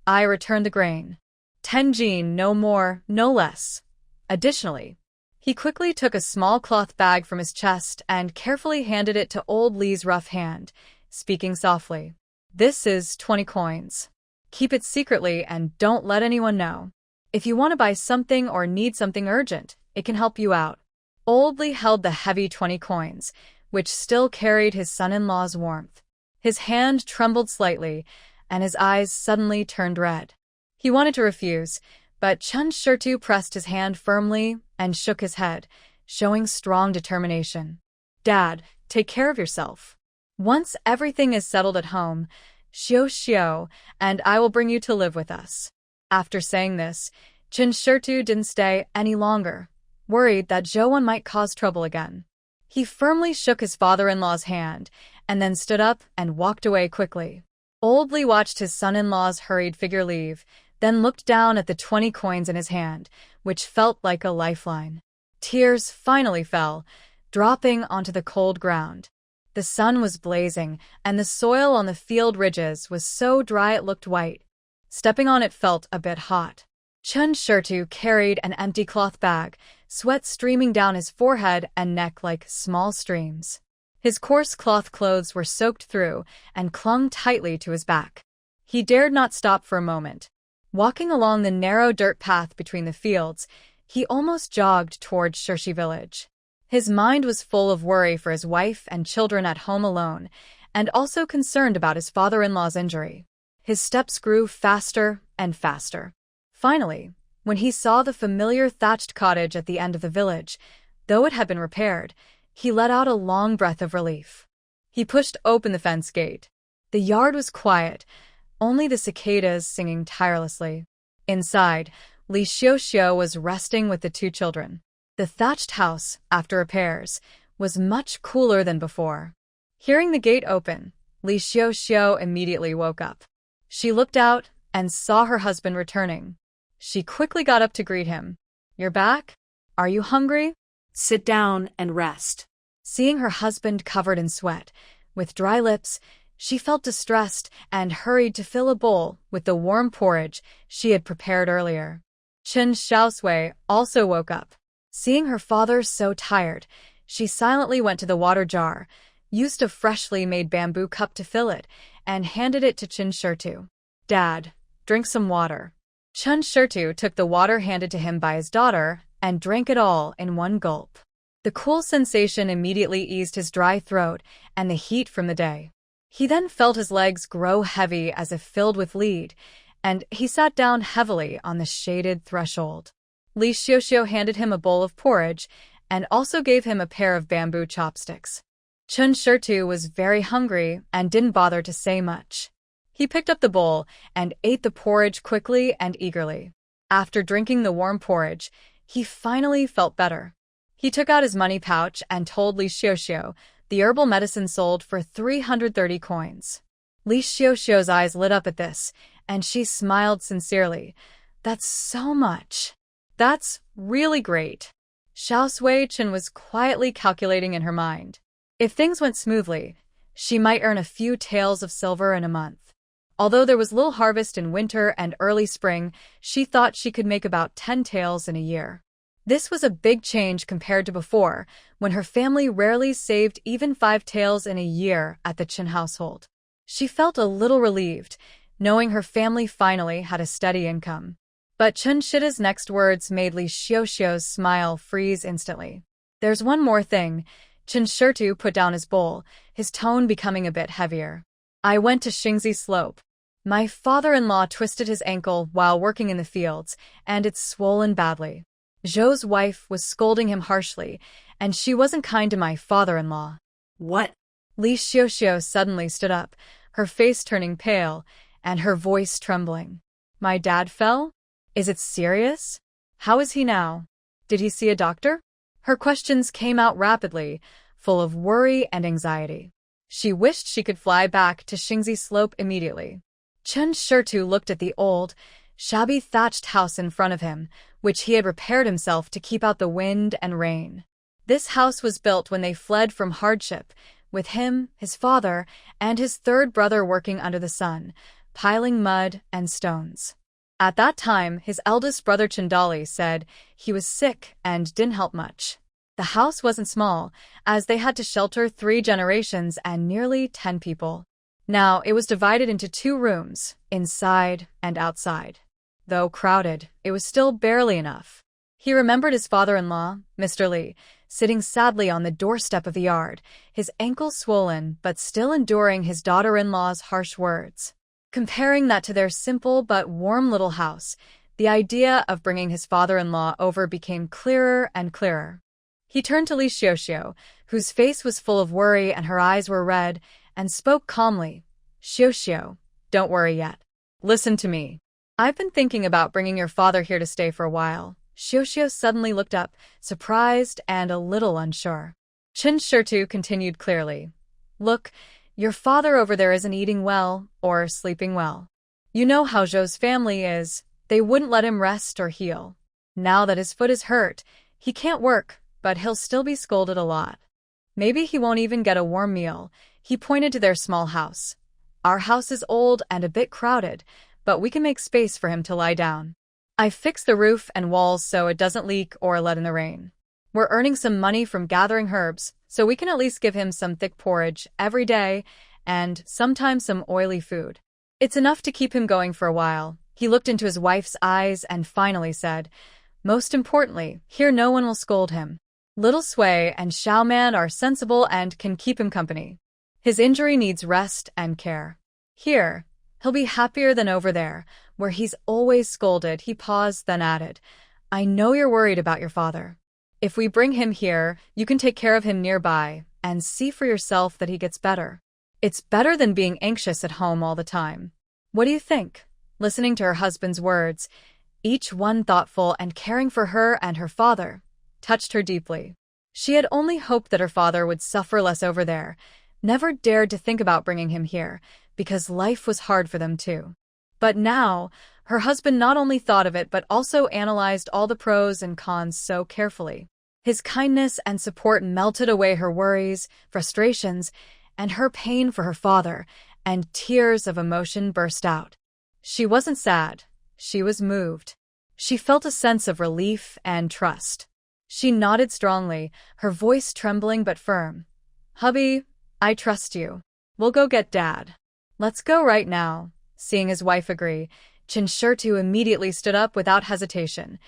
"I return the grain. 10 jin, no more, no less." Additionally, he quickly took a small cloth bag from his chest and carefully handed it to old Li's rough hand, speaking softly. "This is 20 coins. Keep it secretly and don't let anyone know. If you want to buy something or need something urgent, it can help you out." Old Li held the heavy 20 coins, which still carried his son-in-law's warmth. His hand trembled slightly, and his eyes suddenly turned red. He wanted to refuse, but Chen Xiaosui pressed his hand firmly and shook his head, showing strong determination. "Dad, take care of yourself. Once everything is settled at home, Xiaoxiu and I will bring you to live with us." After saying this, Chen Xiaosui didn't stay any longer, worried that Zhou Wan might cause trouble again. He firmly shook his father-in-law's hand and then stood up and walked away quickly. Old Li watched his son-in-law's hurried figure leave, then looked down at the 20 coins in his hand, which felt like a lifeline. Tears finally fell, dropping onto the cold ground. The sun was blazing, and the soil on the field ridges was so dry it looked white. Stepping on it felt a bit hot. Chen Xiaosui carried an empty cloth bag, sweat streaming down his forehead and neck like small streams. His coarse cloth clothes were soaked through and clung tightly to his back. He dared not stop for a moment. Walking along the narrow dirt path between the fields, he almost jogged toward Shirshi village. His mind was full of worry for his wife and children at home alone, and also concerned about his father-in-law's injury. His steps grew faster and faster. Finally, when he saw the familiar thatched cottage at the end of the village, though it had been repaired, he let out a long breath of relief. He pushed open the fence gate. The yard was quiet, only the cicadas singing tirelessly. Inside, Li Xiaoxiu was resting with the two children. The thatched house, after repairs, was much cooler than before. Hearing the gate open, Li Xiaoxiu immediately woke up. She looked out and saw her husband returning. She quickly got up to greet him. "You're back? Are you hungry?" Sit down and rest. Seeing her husband covered in sweat, with dry lips, she felt distressed and hurried to fill a bowl with the warm porridge she had prepared earlier. Chen Xiaosui also woke up. Seeing her father so tired, she silently went to the water jar, used a freshly made bamboo cup to fill it, and handed it to Chen Xiaosui. "Dad, drink some water." Chen Xiaosui took the water handed to him by his daughter and drank it all in one gulp. The cool sensation immediately eased his dry throat and the heat from the day. He then felt his legs grow heavy as if filled with lead, and he sat down heavily on the shaded threshold. Li Xiaoxiu handed him a bowl of porridge and also gave him a pair of bamboo chopsticks. Chen Xiaosui was very hungry and didn't bother to say much. He picked up the bowl and ate the porridge quickly and eagerly. After drinking the warm porridge, he finally felt better. He took out his money pouch and told Li Xiaoxiu the herbal medicine sold for 330 coins. Li Xiaoxiu's eyes lit up at this, and she smiled sincerely. "That's so much. That's really great." Xiaosui Chen was quietly calculating in her mind. If things went smoothly, she might earn a few taels of silver in a month. Although there was little harvest in winter and early spring, she thought she could make about 10 taels in a year. This was a big change compared to before, when her family rarely saved even 5 taels in a year at the Chen household. She felt a little relieved, knowing her family finally had a steady income. But Chen Shida's next words made Li Xiaoxiu's smile freeze instantly. "There's one more thing." Chen Xiaosui put down his bowl, his tone becoming a bit heavier. "I went to Xingzi Slope. My father-in-law twisted his ankle while working in the fields, and it's swollen badly. Zhou's wife was scolding him harshly, and she wasn't kind to my father-in-law." What? Li Xiaoxiu suddenly stood up, her face turning pale, and her voice trembling. "My dad fell? Is it serious? How is he now? Did he see a doctor?" Her questions came out rapidly, full of worry and anxiety. She wished she could fly back to Xingzi Slope immediately. Chen Xiaosui looked at the old, shabby thatched house in front of him, which he had repaired himself to keep out the wind and rain. This house was built when they fled from hardship, with him, his father, and his third brother working under the sun, piling mud and stones. At that time, his eldest brother Chandali said he was sick and didn't help much. The house wasn't small, as they had to shelter 3 generations and nearly 10 people. Now, it was divided into 2 rooms, inside and outside. Though crowded, it was still barely enough. He remembered his father-in-law, Mr. Li, sitting sadly on the doorstep of the yard, his ankle swollen but still enduring his daughter-in-law's harsh words. Comparing that to their simple but warm little house, the idea of bringing his father-in-law over became clearer and clearer. He turned to Li Xiaoxiu, whose face was full of worry and her eyes were red, and spoke calmly. "Xiaoxiu, don't worry yet. Listen to me. I've been thinking about bringing your father here to stay for a while." Xiaoxiu suddenly looked up, surprised and a little unsure. Chen Xiaosui continued clearly. "Look, your father over there isn't eating well or sleeping well. You know how Zhou's family is. They wouldn't let him rest or heal. Now that his foot is hurt, he can't work, but he'll still be scolded a lot. Maybe he won't even get a warm meal." He pointed to their small house. "Our house is old and a bit crowded, but we can make space for him to lie down. I've fixed the roof and walls so it doesn't leak or let in the rain. We're earning some money from gathering herbs, so we can at least give him some thick porridge every day and sometimes some oily food. It's enough to keep him going for a while." He looked into his wife's eyes and finally said, "Most importantly, here no one will scold him. Little Sui and Xiaoman are sensible and can keep him company. His injury needs rest and care. Here, he'll be happier than over there, where he's always scolded." He paused, then added, "I know you're worried about your father. If we bring him here, you can take care of him nearby and see for yourself that he gets better. It's better than being anxious at home all the time. What do you think?" Listening to her husband's words, each one thoughtful and caring for her and her father, touched her deeply. She had only hoped that her father would suffer less over there, never dared to think about bringing him here, because life was hard for them too. But now, her husband not only thought of it but also analyzed all the pros and cons so carefully. His kindness and support melted away her worries, frustrations, and her pain for her father, and tears of emotion burst out. She wasn't sad. She was moved. She felt a sense of relief and trust. She nodded strongly, her voice trembling but firm. "Hubby, I trust you. We'll go get Dad. Let's go right now." Seeing his wife agree, Chen Xiaosui immediately stood up without hesitation.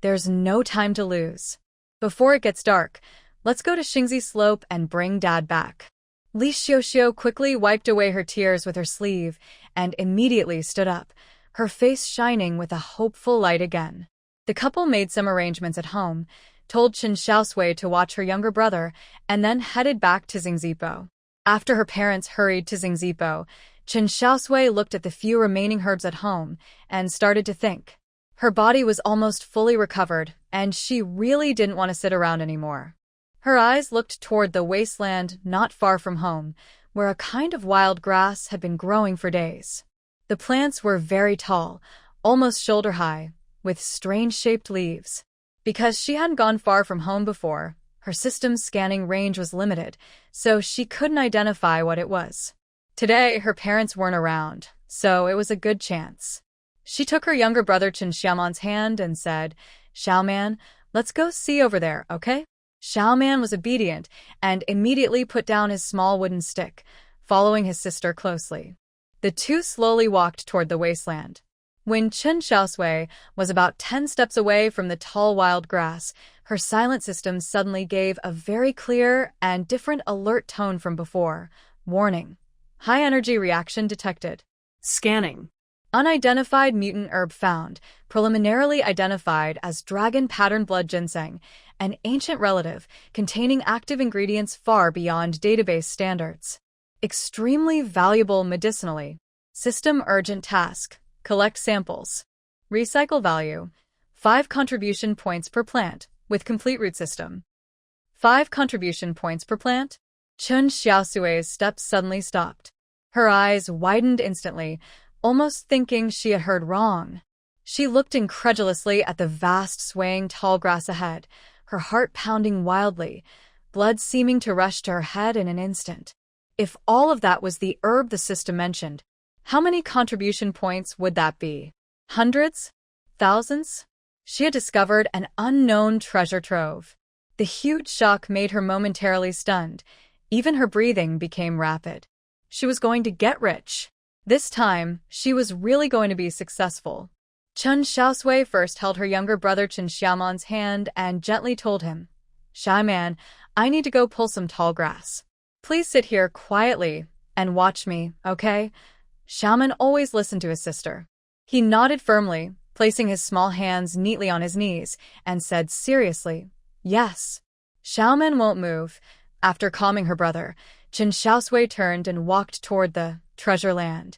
"There's no time to lose. Before it gets dark, let's go to Xingzi Slope and bring Dad back." Li Xiaoxiu quickly wiped away her tears with her sleeve and immediately stood up, her face shining with a hopeful light again. The couple made some arrangements at home, told Chen Xiaosui to watch her younger brother, and then headed back to Xingzipo. After her parents hurried to Xingzipo, Chen Xiaosui looked at the few remaining herbs at home and started to think. Her body was almost fully recovered, and she really didn't want to sit around anymore. Her eyes looked toward the wasteland not far from home, where a kind of wild grass had been growing for days. The plants were very tall, almost shoulder-high, with strange-shaped leaves. Because she hadn't gone far from home before, her system's scanning range was limited, so she couldn't identify what it was. Today, her parents weren't around, so it was a good chance. She took her younger brother Chen Xiaoman's hand and said, "Xiaoman, let's go see over there, okay?" Xiaoman was obedient and immediately put down his small wooden stick, following his sister closely. The two slowly walked toward the wasteland. When Chen Xiaosui was about 10 steps away from the tall wild grass, her silent system suddenly gave a very clear and different alert tone from before. Warning. High-energy reaction detected. Scanning. Unidentified mutant herb found, preliminarily identified as dragon pattern blood ginseng, an ancient relative containing active ingredients far beyond database standards. Extremely valuable medicinally. System urgent task. Collect samples. Recycle value. 5 contribution points per plant, with complete root system. 5 contribution points per plant? Chen Xiaosui's steps suddenly stopped. Her eyes widened instantly, almost thinking she had heard wrong. She looked incredulously at the vast swaying tall grass ahead, her heart pounding wildly, blood seeming to rush to her head in an instant. If all of that was the herb the system mentioned, how many contribution points would that be? Hundreds? Thousands? She had discovered an unknown treasure trove. The huge shock made her momentarily stunned. Even her breathing became rapid. She was going to get rich. This time, she was really going to be successful. Chen Xiaosui first held her younger brother Chen Xiaoman's hand and gently told him, "Xiaoman, I need to go pull some tall grass. Please sit here quietly and watch me, okay?" Xiaoman always listened to his sister. He nodded firmly, placing his small hands neatly on his knees, and said seriously, "Yes." Xiaoman won't move. After calming her brother, Chen Xiaosui turned and walked toward the treasure land.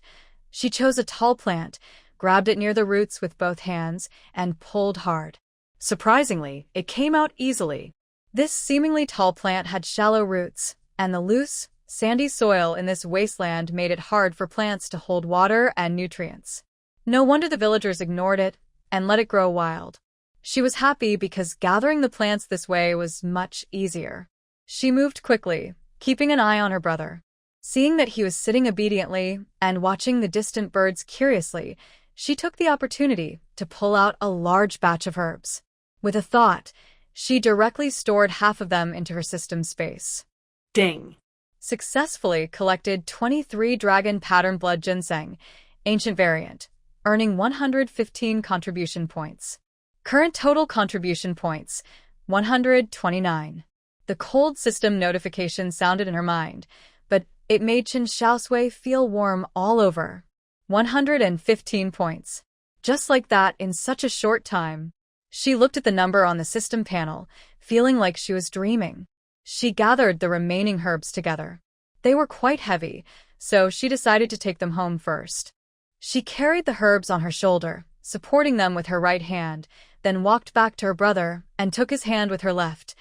She chose a tall plant, grabbed it near the roots with both hands, and pulled hard. Surprisingly, it came out easily. This seemingly tall plant had shallow roots, and the loose, sandy soil in this wasteland made it hard for plants to hold water and nutrients. No wonder the villagers ignored it and let it grow wild. She was happy because gathering the plants this way was much easier. She moved quickly, keeping an eye on her brother. Seeing that he was sitting obediently and watching the distant birds curiously, she took the opportunity to pull out a large batch of herbs. With a thought, she directly stored half of them into her system space. Ding. Successfully collected 23 dragon pattern blood ginseng, ancient variant, earning 115 contribution points. Current total contribution points, 129. The cold system notification sounded in her mind, but it made Chen Xiaosui feel warm all over. 115 points. Just like that in such a short time. She looked at the number on the system panel, feeling like she was dreaming. She gathered the remaining herbs together. They were quite heavy, so she decided to take them home first. She carried the herbs on her shoulder, supporting them with her right hand, then walked back to her brother and took his hand with her left.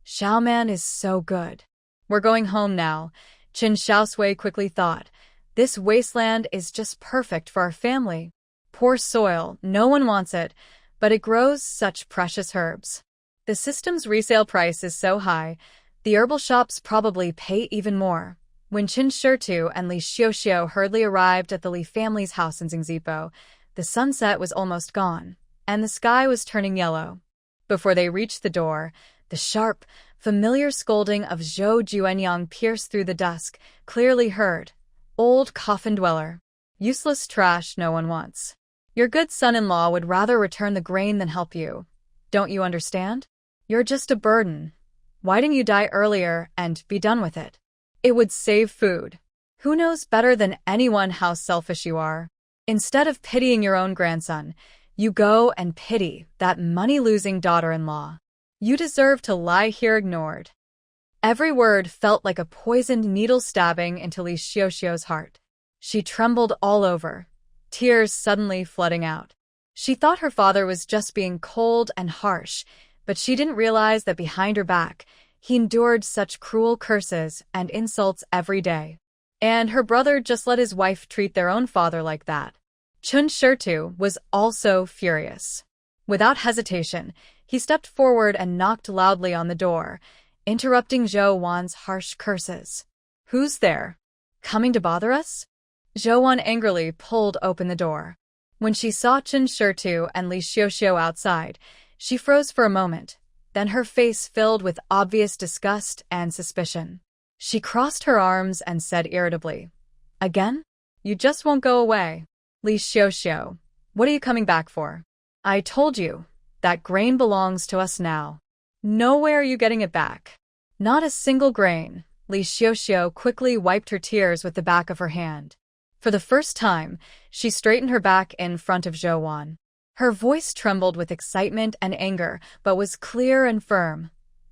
Xiaoman is so good. We're going home now, Chen Xiaosui quickly thought. This wasteland is just perfect for our family. Poor soil, no one wants it, but it grows such precious herbs. The system's resale price is so high, the herbal shops probably pay even more. When Chen Xiaosui and Li Xiaoxiao hurriedly arrived at the Li family's house in Xingzipo, the sunset was almost gone, and the sky was turning yellow. Before they reached the door, the sharp, familiar scolding of Zhou Juanyang pierced through the dusk, clearly heard. Old coffin dweller. Useless trash no one wants. Your good son-in-law would rather return the grain than help you. Don't you understand? You're just a burden. Why didn't you die earlier and be done with it? It would save food. Who knows better than anyone how selfish you are? Instead of pitying your own grandson, you go and pity that money-losing daughter-in-law. You deserve to lie here ignored. Every word felt like a poisoned needle stabbing into Li Xiaoxiao's heart. She trembled all over, tears suddenly flooding out. She thought her father was just being cold and harsh, but she didn't realize that behind her back, he endured such cruel curses and insults every day. And her brother just let his wife treat their own father like that. Chen Xiaosui was also furious. Without hesitation, he stepped forward and knocked loudly on the door, interrupting Zhou Wan's harsh curses. Who's there? Coming to bother us? Zhou Wan angrily pulled open the door. When she saw Chen Xiaosui and Li Xiaoxiao outside, she froze for a moment. Then her face filled with obvious disgust and suspicion. She crossed her arms and said irritably, "Again? You just won't go away. Li Xiaoxiao, what are you coming back for? I told you, that grain belongs to us now. No way are you getting it back." Not a single grain. Li Xiaoxiao quickly wiped her tears with the back of her hand. For the first time, she straightened her back in front of Zhou Wan. Her voice trembled with excitement and anger, but was clear and firm.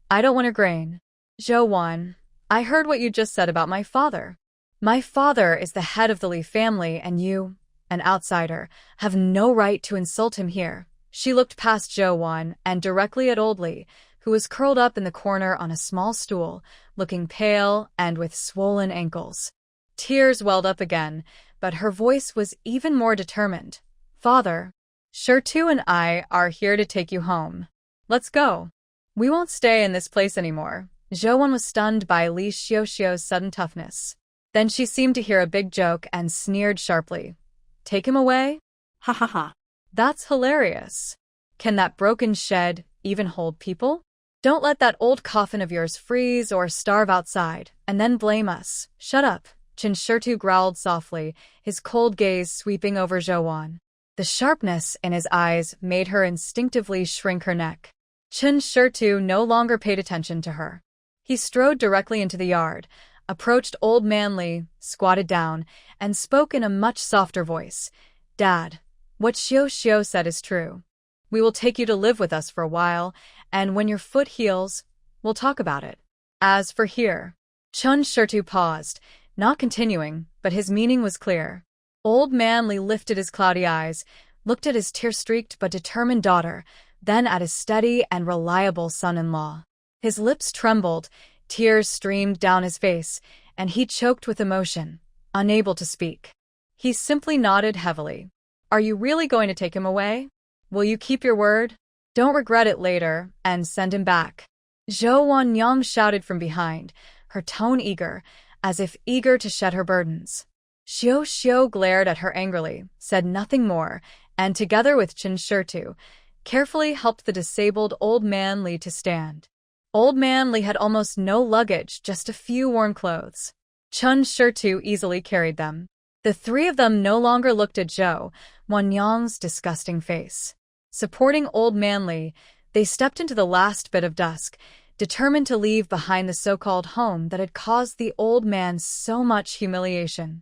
"I don't want a grain. Zhou Wan, I heard what you just said about my father. My father is the head of the Li family, and you, an outsider, have no right to insult him here." She looked past Zhou Wan and directly at old Li, who was curled up in the corner on a small stool, looking pale and with swollen ankles. Tears welled up again, but her voice was even more determined. "Father, Xiaotu and I are here to take you home. Let's go. We won't stay in this place anymore." Zhou Wan was stunned by Li Xiaoxiao's sudden toughness. Then she seemed to hear a big joke and sneered sharply. "Take him away? Ha ha ha. That's hilarious. Can that broken shed even hold people? Don't let that old coffin of yours freeze or starve outside, and then blame us. Shut up." Chen Xiaosui growled softly, his cold gaze sweeping over Zhou Wan. The sharpness in his eyes made her instinctively shrink her neck. Chen Xiaosui no longer paid attention to her. He strode directly into the yard, approached old man Li, squatted down, and spoke in a much softer voice. "Dad, what Xiaoxiao said is true. We will take you to live with us for a while, and when your foot heals, we'll talk about it. As for here..." Chen Xiaosui paused, not continuing, but his meaning was clear. Old man Li lifted his cloudy eyes, looked at his tear-streaked but determined daughter, then at his steady and reliable son-in-law. His lips trembled, tears streamed down his face, and he choked with emotion, unable to speak. He simply nodded heavily. "Are you really going to take him away? Will you keep your word? Don't regret it later, and send him back." Zhou Wanyang shouted from behind, her tone eager, as if eager to shed her burdens. Xiaoxiao glared at her angrily, said nothing more, and together with Chen Xiaosui, carefully helped the disabled old man Li to stand. Old man Li had almost no luggage, just a few worn clothes. Chen Xiaosui easily carried them. The three of them no longer looked at Zhou Wanyang's disgusting face. Supporting old man Li, they stepped into the last bit of dusk, determined to leave behind the so-called home that had caused the old man so much humiliation.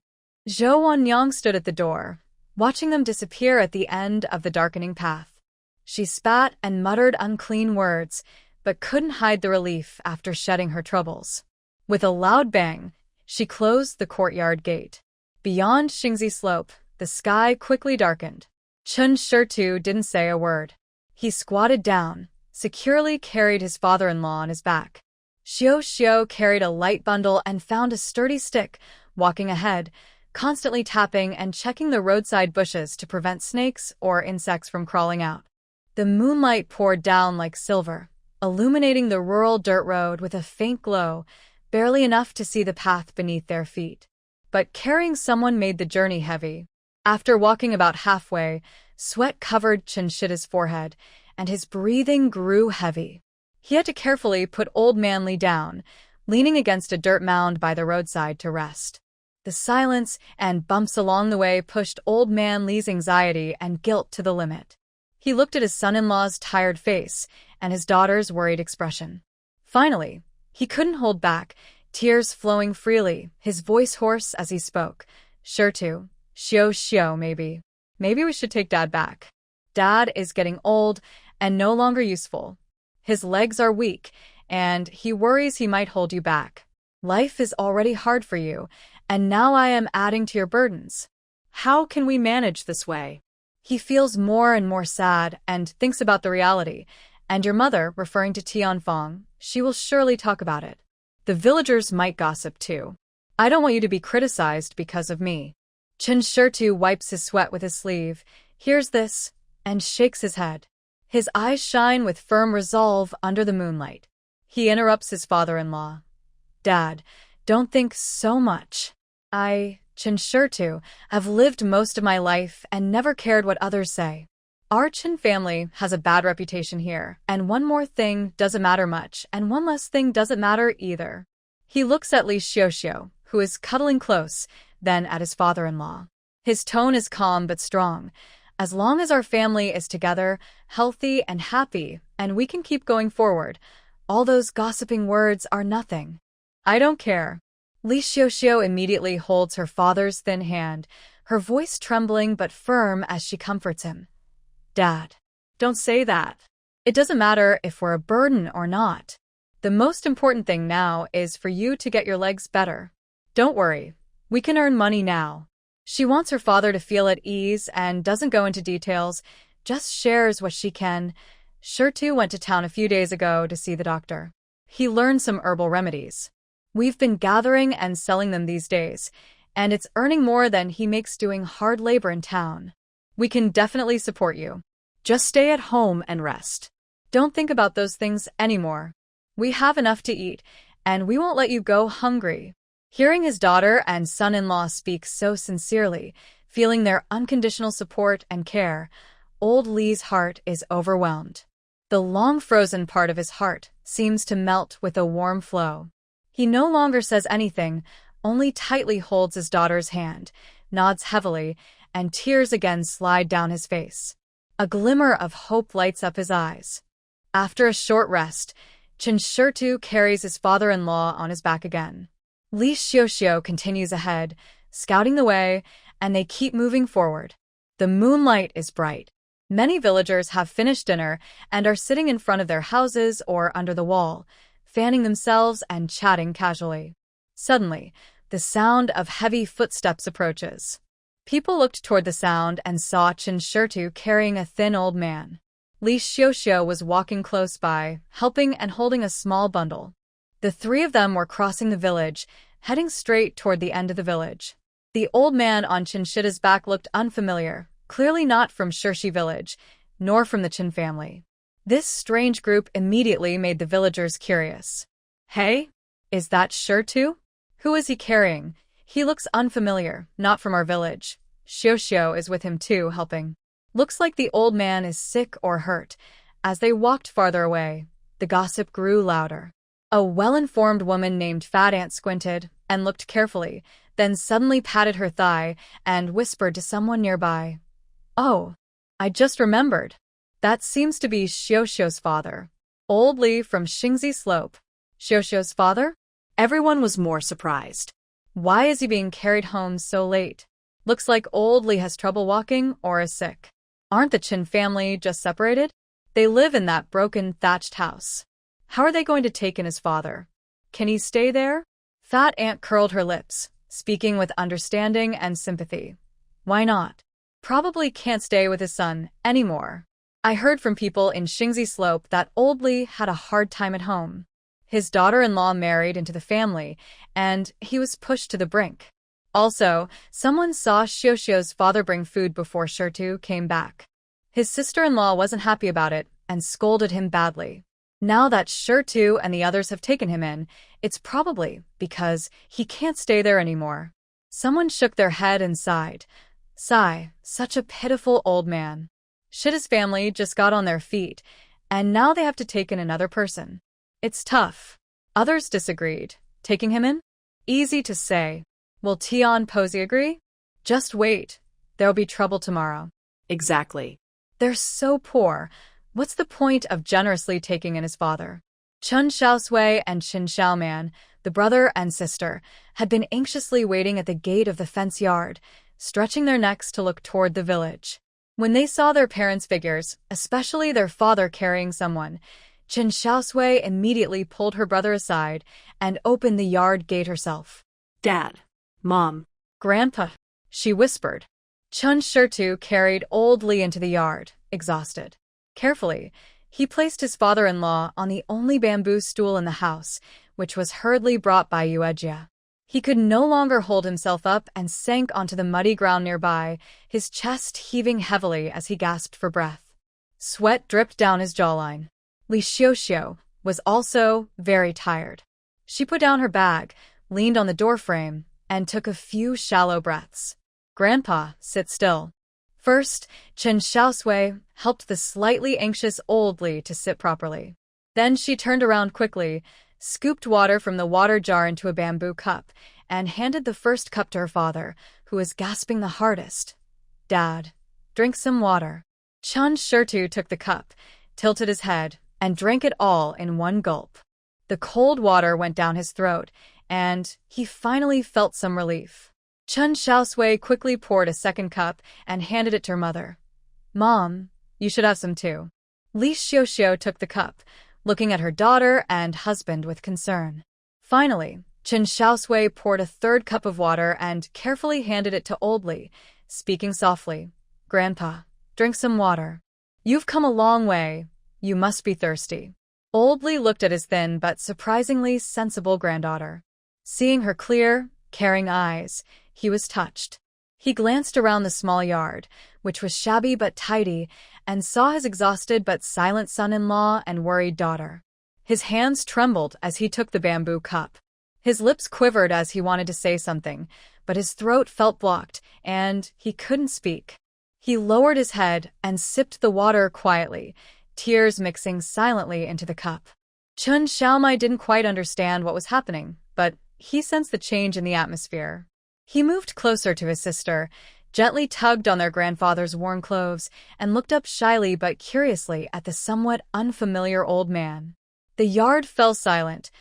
Zhou Wanyang stood at the door, watching them disappear at the end of the darkening path. She spat and muttered unclean words, but couldn't hide the relief after shedding her troubles. With a loud bang, she closed the courtyard gate. Beyond Xingzi Slope, the sky quickly darkened. Chen Xiaosui didn't say a word. He squatted down, securely carried his father-in-law on his back. Xiao carried a light bundle and found a sturdy stick, walking ahead, constantly tapping and checking the roadside bushes to prevent snakes or insects from crawling out. The moonlight poured down like silver, illuminating the rural dirt road with a faint glow, barely enough to see the path beneath their feet. But carrying someone made the journey heavy. After walking about halfway, sweat covered Chen Xiaosui's forehead, and his breathing grew heavy. He had to carefully put Old Man Li down, leaning against a dirt mound by the roadside to rest. The silence and bumps along the way pushed Old Man Li's anxiety and guilt to the limit. He looked at his son-in-law's tired face and his daughter's worried expression. Finally, he couldn't hold back, tears flowing freely, his voice hoarse as he spoke. Sure to. Xiao, maybe. Maybe we should take Dad back. Dad is getting old and no longer useful. His legs are weak, and he worries he might hold you back. Life is already hard for you, and now I am adding to your burdens. How can we manage this way? He feels more and more sad and thinks about the reality, and your mother, referring to Tianfang, she will surely talk about it. The villagers might gossip too. I don't want you to be criticized because of me. Chen Xiaosui wipes his sweat with his sleeve, hears this, and shakes his head. His eyes shine with firm resolve under the moonlight. He interrupts his father-in-law. Dad, don't think so much. Chen Xiaosui, have lived most of my life and never cared what others say. Our Chen family has a bad reputation here, and one more thing doesn't matter much, and one less thing doesn't matter either. He looks at Li Xiaosui, who is cuddling close, then at his father-in-law. His tone is calm but strong. As long as our family is together, healthy and happy, and we can keep going forward, all those gossiping words are nothing. I don't care. Li Xiaosui immediately holds her father's thin hand, her voice trembling but firm as she comforts him. Dad, don't say that. It doesn't matter if we're a burden or not. The most important thing now is for you to get your legs better. Don't worry, we can earn money now. She wants her father to feel at ease and doesn't go into details, just shares what she can. Xiaosui went to town a few days ago to see the doctor. He learned some herbal remedies. We've been gathering and selling them these days, and it's earning more than he makes doing hard labor in town. We can definitely support you. Just stay at home and rest. Don't think about those things anymore. We have enough to eat, and we won't let you go hungry. Hearing his daughter and son-in-law speak so sincerely, feeling their unconditional support and care, old Li's heart is overwhelmed. The long-frozen part of his heart seems to melt with a warm flow. He no longer says anything, only tightly holds his daughter's hand, nods heavily, and tears again slide down his face. A glimmer of hope lights up his eyes. After a short rest, Chen Xiaosui carries his father-in-law on his back again. Li Xiaosui continues ahead, scouting the way, and they keep moving forward. The moonlight is bright. Many villagers have finished dinner and are sitting in front of their houses or under the wall, fanning themselves and chatting casually. Suddenly, the sound of heavy footsteps approaches. People looked toward the sound and saw Chen Xiaosui carrying a thin old man. Li Xiaosui was walking close by, helping and holding a small bundle. The three of them were crossing the village, heading straight toward the end of the village. The old man on Chen Xiaoshui's back looked unfamiliar, clearly not from Shirshi village, nor from the Chen family. This strange group immediately made the villagers curious. Hey, is that Xiaosui? Who is he carrying? He looks unfamiliar, not from our village. Xiaosui is with him too, helping. Looks like the old man is sick or hurt. As they walked farther away, the gossip grew louder. A well-informed woman named Fat Aunt squinted and looked carefully, then suddenly patted her thigh and whispered to someone nearby. Oh, I just remembered. That seems to be Xiaoshui's father. Old Li from Xingzi Slope. Xiaoshui's father? Everyone was more surprised. Why is he being carried home so late? Looks like old Li has trouble walking or is sick. Aren't the Chen family just separated? They live in that broken thatched house. How are they going to take in his father? Can he stay there? Fat Aunt curled her lips, speaking with understanding and sympathy. Why not? Probably can't stay with his son anymore. I heard from people in Xingzi Slope that old Li had a hard time at home. His daughter-in-law married into the family, and he was pushed to the brink. Also, someone saw Xiaoxiu's father bring food before Shitu came back. His sister-in-law wasn't happy about it and scolded him badly. Now that Shitu and the others have taken him in, it's probably because he can't stay there anymore. Someone shook their head and sighed. Sigh, such a pitiful old man. Shita's family just got on their feet, and now they have to take in another person. It's tough. Others disagreed. Taking him in? Easy to say. Will Tian Posey agree? Just wait. There'll be trouble tomorrow. Exactly. They're so poor. What's the point of generously taking in his father? Chen Xiaosui and Chen Xiaoman, the brother and sister, had been anxiously waiting at the gate of the fence yard, stretching their necks to look toward the village. When they saw their parents' figures, especially their father carrying someone, Chen Xiaosui immediately pulled her brother aside and opened the yard gate herself. Dad. Mom. Grandpa, she whispered. Chen Shitu carried old Li into the yard, exhausted. Carefully, he placed his father-in-law on the only bamboo stool in the house, which was hurriedly brought by Yuejia. He could no longer hold himself up and sank onto the muddy ground nearby, his chest heaving heavily as he gasped for breath. Sweat dripped down his jawline. Li Xiaoxiu was also very tired. She put down her bag, leaned on the doorframe, and took a few shallow breaths. Grandpa, sit still. First, Chen Xiaosui helped the slightly anxious old Li to sit properly. Then she turned around quickly, scooped water from the water jar into a bamboo cup, and handed the first cup to her father, who was gasping the hardest. Dad, drink some water. Chen Shitu took the cup, tilted his head, and drank it all in one gulp. The cold water went down his throat, and he finally felt some relief. Chen Xiaosui quickly poured a second cup and handed it to her mother. Mom, you should have some too. Li Xiaoxiu took the cup, looking at her daughter and husband with concern. Finally, Chen Xiaosui poured a third cup of water and carefully handed it to old Li, speaking softly. Grandpa, drink some water. You've come a long way. You must be thirsty. Old Li looked at his thin but surprisingly sensible granddaughter. Seeing her clear, caring eyes, he was touched. He glanced around the small yard, which was shabby but tidy, and saw his exhausted but silent son-in-law and worried daughter. His hands trembled as he took the bamboo cup. His lips quivered as he wanted to say something, but his throat felt blocked, and he couldn't speak. He lowered his head and sipped the water quietly, tears mixing silently into the cup. Chen Xiaomai didn't quite understand what was happening, but he sensed the change in the atmosphere. He moved closer to his sister, gently tugged on their grandfather's worn clothes, and looked up shyly but curiously at the somewhat unfamiliar old man. The yard fell silent,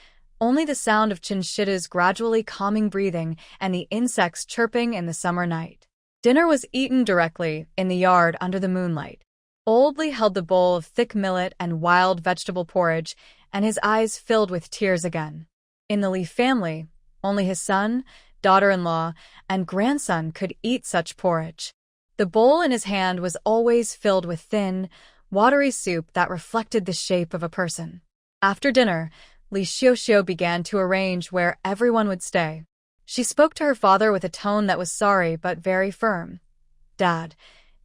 only the sound of Chinchita's gradually calming breathing and the insects chirping in the summer night. Dinner was eaten directly in the yard under the moonlight. Old Li held the bowl of thick millet and wild vegetable porridge, and his eyes filled with tears again. In the Li family, only his son, daughter-in-law, and grandson could eat such porridge. The bowl in his hand was always filled with thin, watery soup that reflected the shape of a person. After dinner, Li Xiaoxiu began to arrange where everyone would stay. She spoke to her father with a tone that was sorry but very firm. Dad,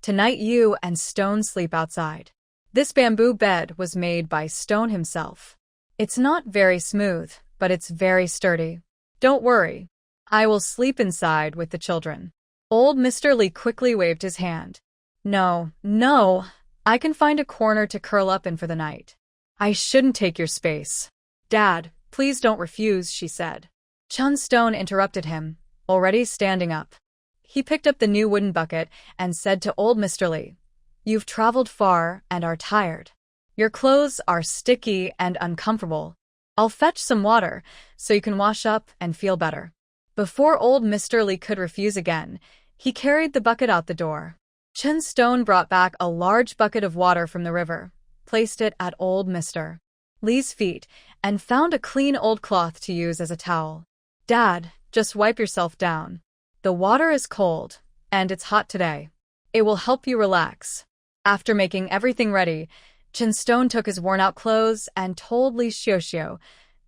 tonight you and Stone sleep outside. This bamboo bed was made by Stone himself. It's not very smooth, but it's very sturdy. Don't worry. I will sleep inside with the children. Old Mr. Li quickly waved his hand. No, I can find a corner to curl up in for the night. I shouldn't take your space. Dad, please don't refuse, she said. Chun Stone interrupted him, already standing up. He picked up the new wooden bucket and said to old Mr. Li, You've traveled far and are tired. Your clothes are sticky and uncomfortable. I'll fetch some water so you can wash up and feel better. Before old Mr. Li could refuse again, he carried the bucket out the door. Chen Stone brought back a large bucket of water from the river, placed it at old Mr. Li's feet, and found a clean old cloth to use as a towel. Dad, just wipe yourself down. The water is cold, and it's hot today. It will help you relax. After making everything ready, Chen Stone took his worn-out clothes and told Li Xiaoxiu,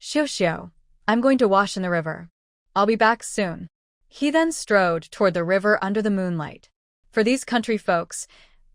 "Xiaoxiu, I'm going to wash in the river. I'll be back soon." He then strode toward the river under the moonlight. For these country folks,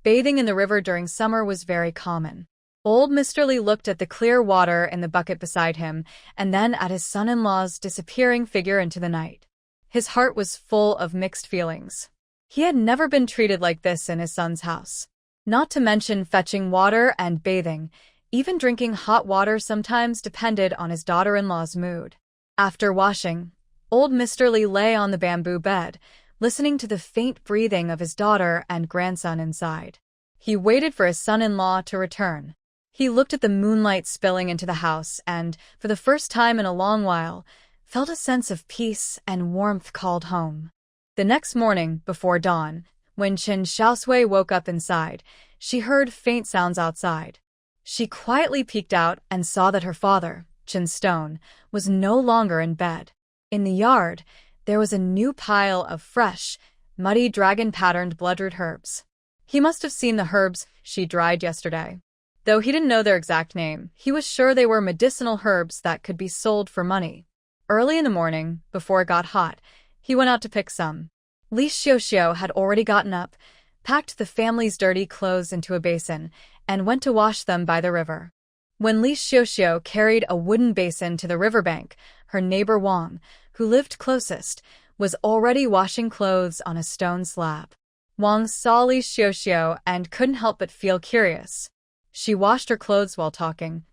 bathing in the river during summer was very common. Old Mr. Li looked at the clear water in the bucket beside him and then at his son-in-law's disappearing figure into the night. His heart was full of mixed feelings. He had never been treated like this in his son's house. Not to mention fetching water and bathing, even drinking hot water sometimes depended on his daughter-in-law's mood. After washing, old Mr. Li lay on the bamboo bed, listening to the faint breathing of his daughter and grandson inside. He waited for his son-in-law to return. He looked at the moonlight spilling into the house and, for the first time in a long while, felt a sense of peace and warmth called home. The next morning, before dawn, when Chen Xiaosui woke up inside, she heard faint sounds outside. She quietly peeked out and saw that her father, Chen Stone, was no longer in bed. In the yard, there was a new pile of fresh, muddy dragon-patterned bloodroot herbs. He must have seen the herbs she dried yesterday. Though he didn't know their exact name, he was sure they were medicinal herbs that could be sold for money. Early in the morning, before it got hot, he went out to pick some. Li Xiaoxiu had already gotten up, packed the family's dirty clothes into a basin, and went to wash them by the river. When Li Xiaoxiu carried a wooden basin to the riverbank, her neighbor Wang, who lived closest, was already washing clothes on a stone slab. Wang saw Li Xiaoxiu and couldn't help but feel curious. She washed her clothes while talking.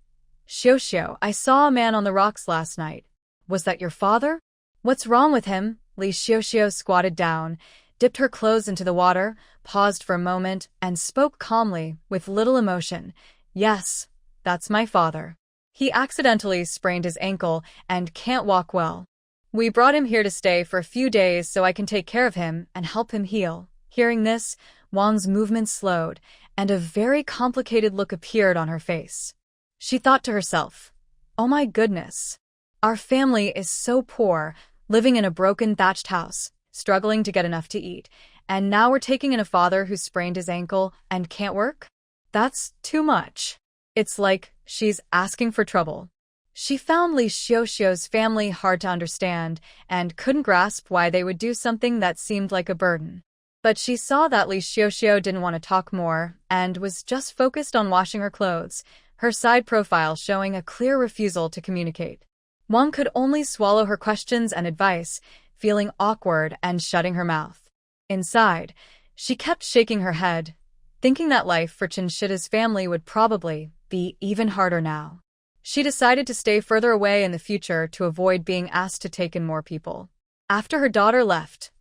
"Xiaoxiu, I saw a man on the rocks last night. Was that your father? What's wrong with him?" Li Xiaoxiu squatted down, dipped her clothes into the water, paused for a moment, and spoke calmly, with little emotion. "Yes, that's my father. He accidentally sprained his ankle and can't walk well. We brought him here to stay for a few days so I can take care of him and help him heal." Hearing this, Wang's movements slowed, and a very complicated look appeared on her face. She thought to herself, "Oh my goodness. Our family is so poor, living in a broken thatched house, struggling to get enough to eat, and now we're taking in a father who sprained his ankle and can't work? That's too much. It's like she's asking for trouble." She found Li Xiaoxiu's family hard to understand and couldn't grasp why they would do something that seemed like a burden. But she saw that Li Xiaoxiu didn't want to talk more and was just focused on washing her clothes, her side profile showing a clear refusal to communicate. Wang could only swallow her questions and advice, feeling awkward and shutting her mouth. Inside, she kept shaking her head, thinking that life for Chen Shida's family would probably be even harder now. She decided to stay further away in the future to avoid being asked to take in more people. After her daughter left,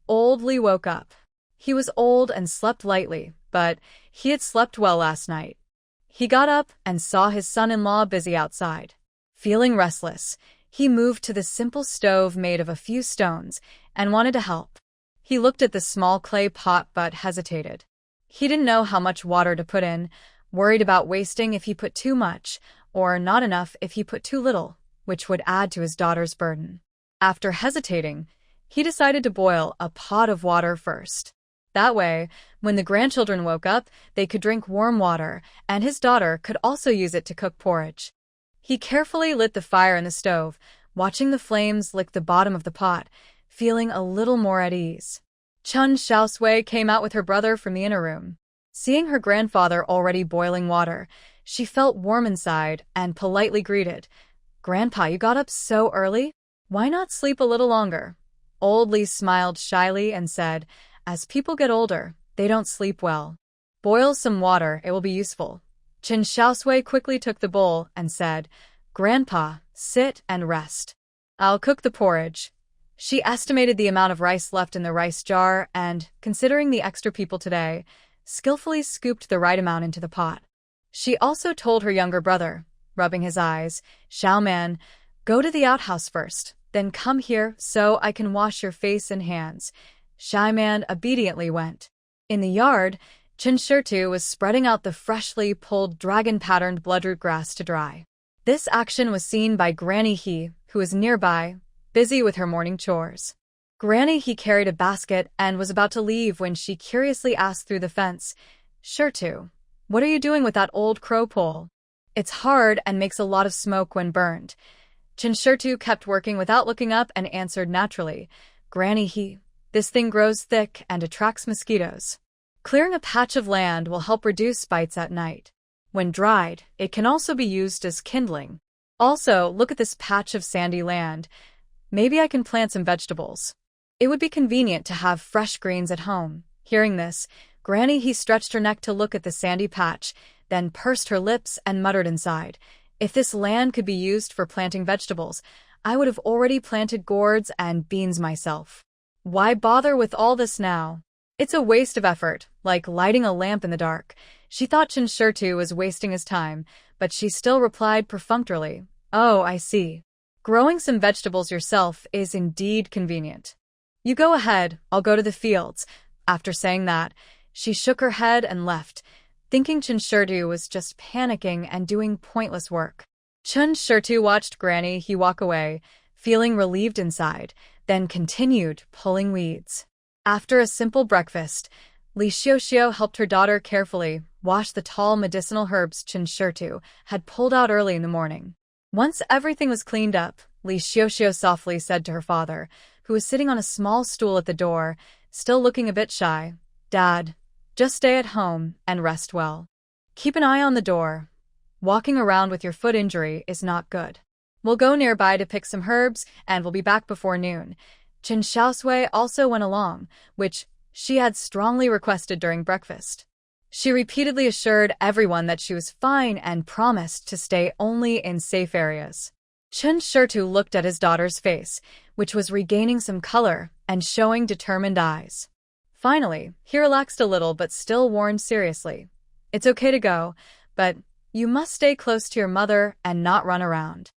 old Li woke up. He was old and slept lightly, but he had slept well last night. He got up and saw his son-in-law busy outside. Feeling restless, he moved to the simple stove made of a few stones and wanted to help. He looked at the small clay pot but hesitated. He didn't know how much water to put in, worried about wasting if he put too much, or not enough if he put too little, which would add to his daughter's burden. After hesitating, he decided to boil a pot of water first. That way, when the grandchildren woke up, they could drink warm water, and his daughter could also use it to cook porridge. He carefully lit the fire in the stove, watching the flames lick the bottom of the pot, feeling a little more at ease. Chen Xiaosui came out with her brother from the inner room. Seeing her grandfather already boiling water, she felt warm inside and politely greeted, "Grandpa, you got up so early? Why not sleep a little longer?" Old Li smiled shyly and said, "As people get older, they don't sleep well. Boil some water, it will be useful." Chen Xiaosui quickly took the bowl and said, "Grandpa, sit and rest. I'll cook the porridge." She estimated the amount of rice left in the rice jar and, considering the extra people today, skillfully scooped the right amount into the pot. She also told her younger brother, rubbing his eyes, "Xiaoman, go to the outhouse first, then come here so I can wash your face and hands." Xiaoman obediently went. In the yard, Chen Xiaosui was spreading out the freshly pulled dragon-patterned bloodroot grass to dry. This action was seen by Granny He, who was nearby, busy with her morning chores. Granny He carried a basket and was about to leave when she curiously asked through the fence, Sure to. What are you doing with that old crow pole? It's hard and makes a lot of smoke when burned. Chen Xiaosui kept working without looking up and answered naturally. Granny, this thing grows thick and attracts mosquitoes. Clearing a patch of land will help reduce bites at night. When dried, it can also be used as kindling. Also, look at this patch of sandy land. Maybe I can plant some vegetables. It would be convenient to have fresh greens at home. Hearing this, Granny stretched her neck to look at the sandy patch, then pursed her lips and muttered inside. If this land could be used for planting vegetables, I would have already planted gourds and beans myself. Why bother with all this now? It's a waste of effort, like lighting a lamp in the dark. She thought Chen Xiaosui was wasting his time, but she still replied perfunctorily. Oh, I see. Growing some vegetables yourself is indeed convenient. You go ahead, I'll go to the fields. After saying that, she shook her head and left, thinking Chen Xiaosui was just panicking and doing pointless work. Chen Xiaosui watched Granny walk away, feeling relieved inside, then continued pulling weeds. After a simple breakfast, Li Xiaoxiao helped her daughter carefully wash the tall medicinal herbs Chen Xiaosui had pulled out early in the morning. Once everything was cleaned up, Li Xiaoxiao softly said to her father, who was sitting on a small stool at the door, still looking a bit shy, Dad, just stay at home and rest well. Keep an eye on the door. Walking around with your foot injury is not good. We'll go nearby to pick some herbs and we'll be back before noon. Chen Xiaosui also went along, which she had strongly requested during breakfast. She repeatedly assured everyone that she was fine and promised to stay only in safe areas. Chen Xiaosui looked at his daughter's face, which was regaining some color and showing determined eyes. Finally, he relaxed a little but still warned seriously. It's okay to go, but you must stay close to your mother and not run around.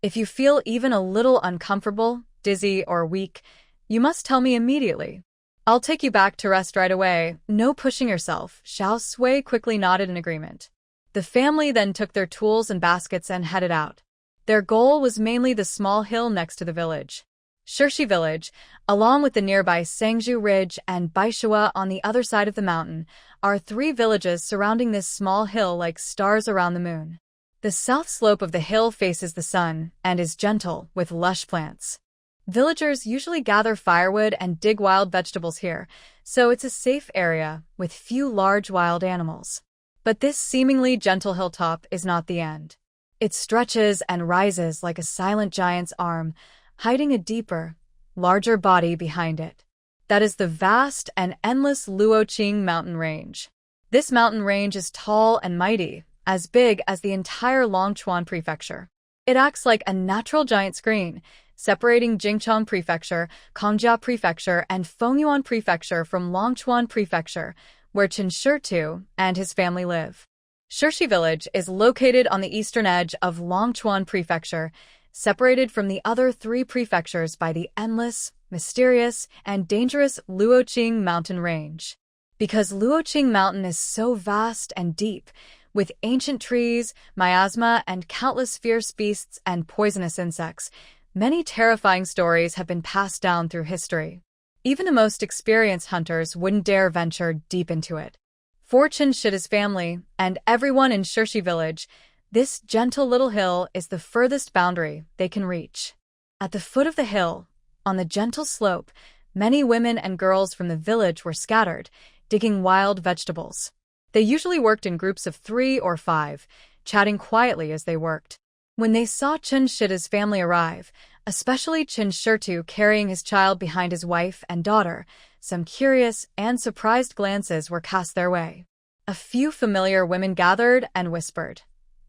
If you feel even a little uncomfortable, dizzy, or weak, you must tell me immediately. I'll take you back to rest right away. No pushing yourself. Xiaosui quickly nodded in agreement. The family then took their tools and baskets and headed out. Their goal was mainly the small hill next to the village. Shirshi village, along with the nearby Sangju Ridge and Baishua on the other side of the mountain, are 3 villages surrounding this small hill like stars around the moon. The south slope of the hill faces the sun and is gentle with lush plants. Villagers usually gather firewood and dig wild vegetables here, so it's a safe area with few large wild animals. But this seemingly gentle hilltop is not the end. It stretches and rises like a silent giant's arm, hiding a deeper, larger body behind it. That is the vast and endless Luoqing mountain range. This mountain range is tall and mighty, as big as the entire Longchuan Prefecture. It acts like a natural giant screen, separating Jingchong Prefecture, Kongjia Prefecture, and Fengyuan Prefecture from Longchuan Prefecture, where Chen Xiaosui and his family live. Shirshi village is located on the eastern edge of Longchuan Prefecture, separated from the other 3 prefectures by the endless, mysterious, and dangerous Luoqing mountain range. Because Luoqing mountain is so vast and deep, with ancient trees, miasma, and countless fierce beasts and poisonous insects, many terrifying stories have been passed down through history. Even the most experienced hunters wouldn't dare venture deep into it. For Chen Xiaoshui's family and everyone in Shirshi village, this gentle little hill is the furthest boundary they can reach. At the foot of the hill, on the gentle slope, many women and girls from the village were scattered, digging wild vegetables. They usually worked in groups of 3 or 5, chatting quietly as they worked. When they saw Chen Xiaoshui's family arrive, especially Chen Xiaosui carrying his child behind his wife and daughter, some curious and surprised glances were cast their way. A few familiar women gathered and whispered,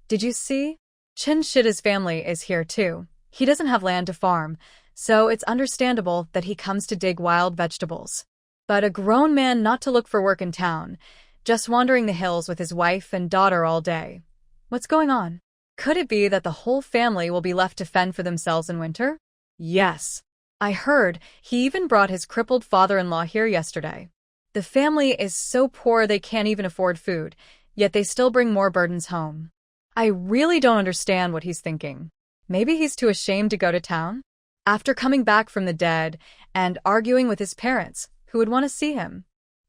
"Did you see? Chen Xiaoshui's family is here too. He doesn't have land to farm, so it's understandable that he comes to dig wild vegetables. But a grown man not to look for work in town, just wandering the hills with his wife and daughter all day. What's going on? Could it be that the whole family will be left to fend for themselves in winter? Yes. I heard he even brought his crippled father-in-law here yesterday. The family is so poor they can't even afford food, yet they still bring more burdens home. I really don't understand what he's thinking. Maybe he's too ashamed to go to town? After coming back from the dead and arguing with his parents, who would want to see him?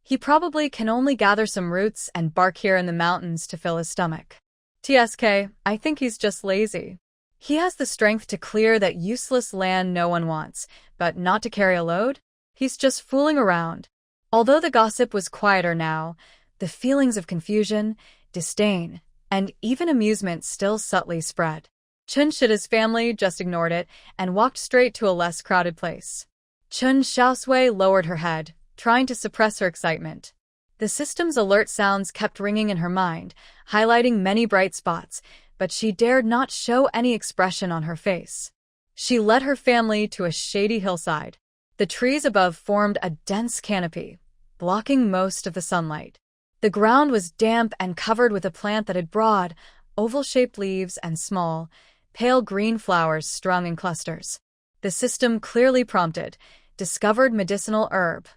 He probably can only gather some roots and bark here in the mountains to fill his stomach. TSK, I think he's just lazy. He has the strength to clear that useless land no one wants, but not to carry a load? He's just fooling around. Although the gossip was quieter now, the feelings of confusion, disdain, and even amusement still subtly spread. Chen Xiaosuy's family just ignored it and walked straight to a less crowded place. Chen Xiaosui lowered her head, trying to suppress her excitement. The system's alert sounds kept ringing in her mind, highlighting many bright spots, but she dared not show any expression on her face. She led her family to a shady hillside. The trees above formed a dense canopy, blocking most of the sunlight. The ground was damp and covered with a plant that had broad, oval-shaped leaves and small, pale green flowers strung in clusters. The system clearly prompted, discovered medicinal herb,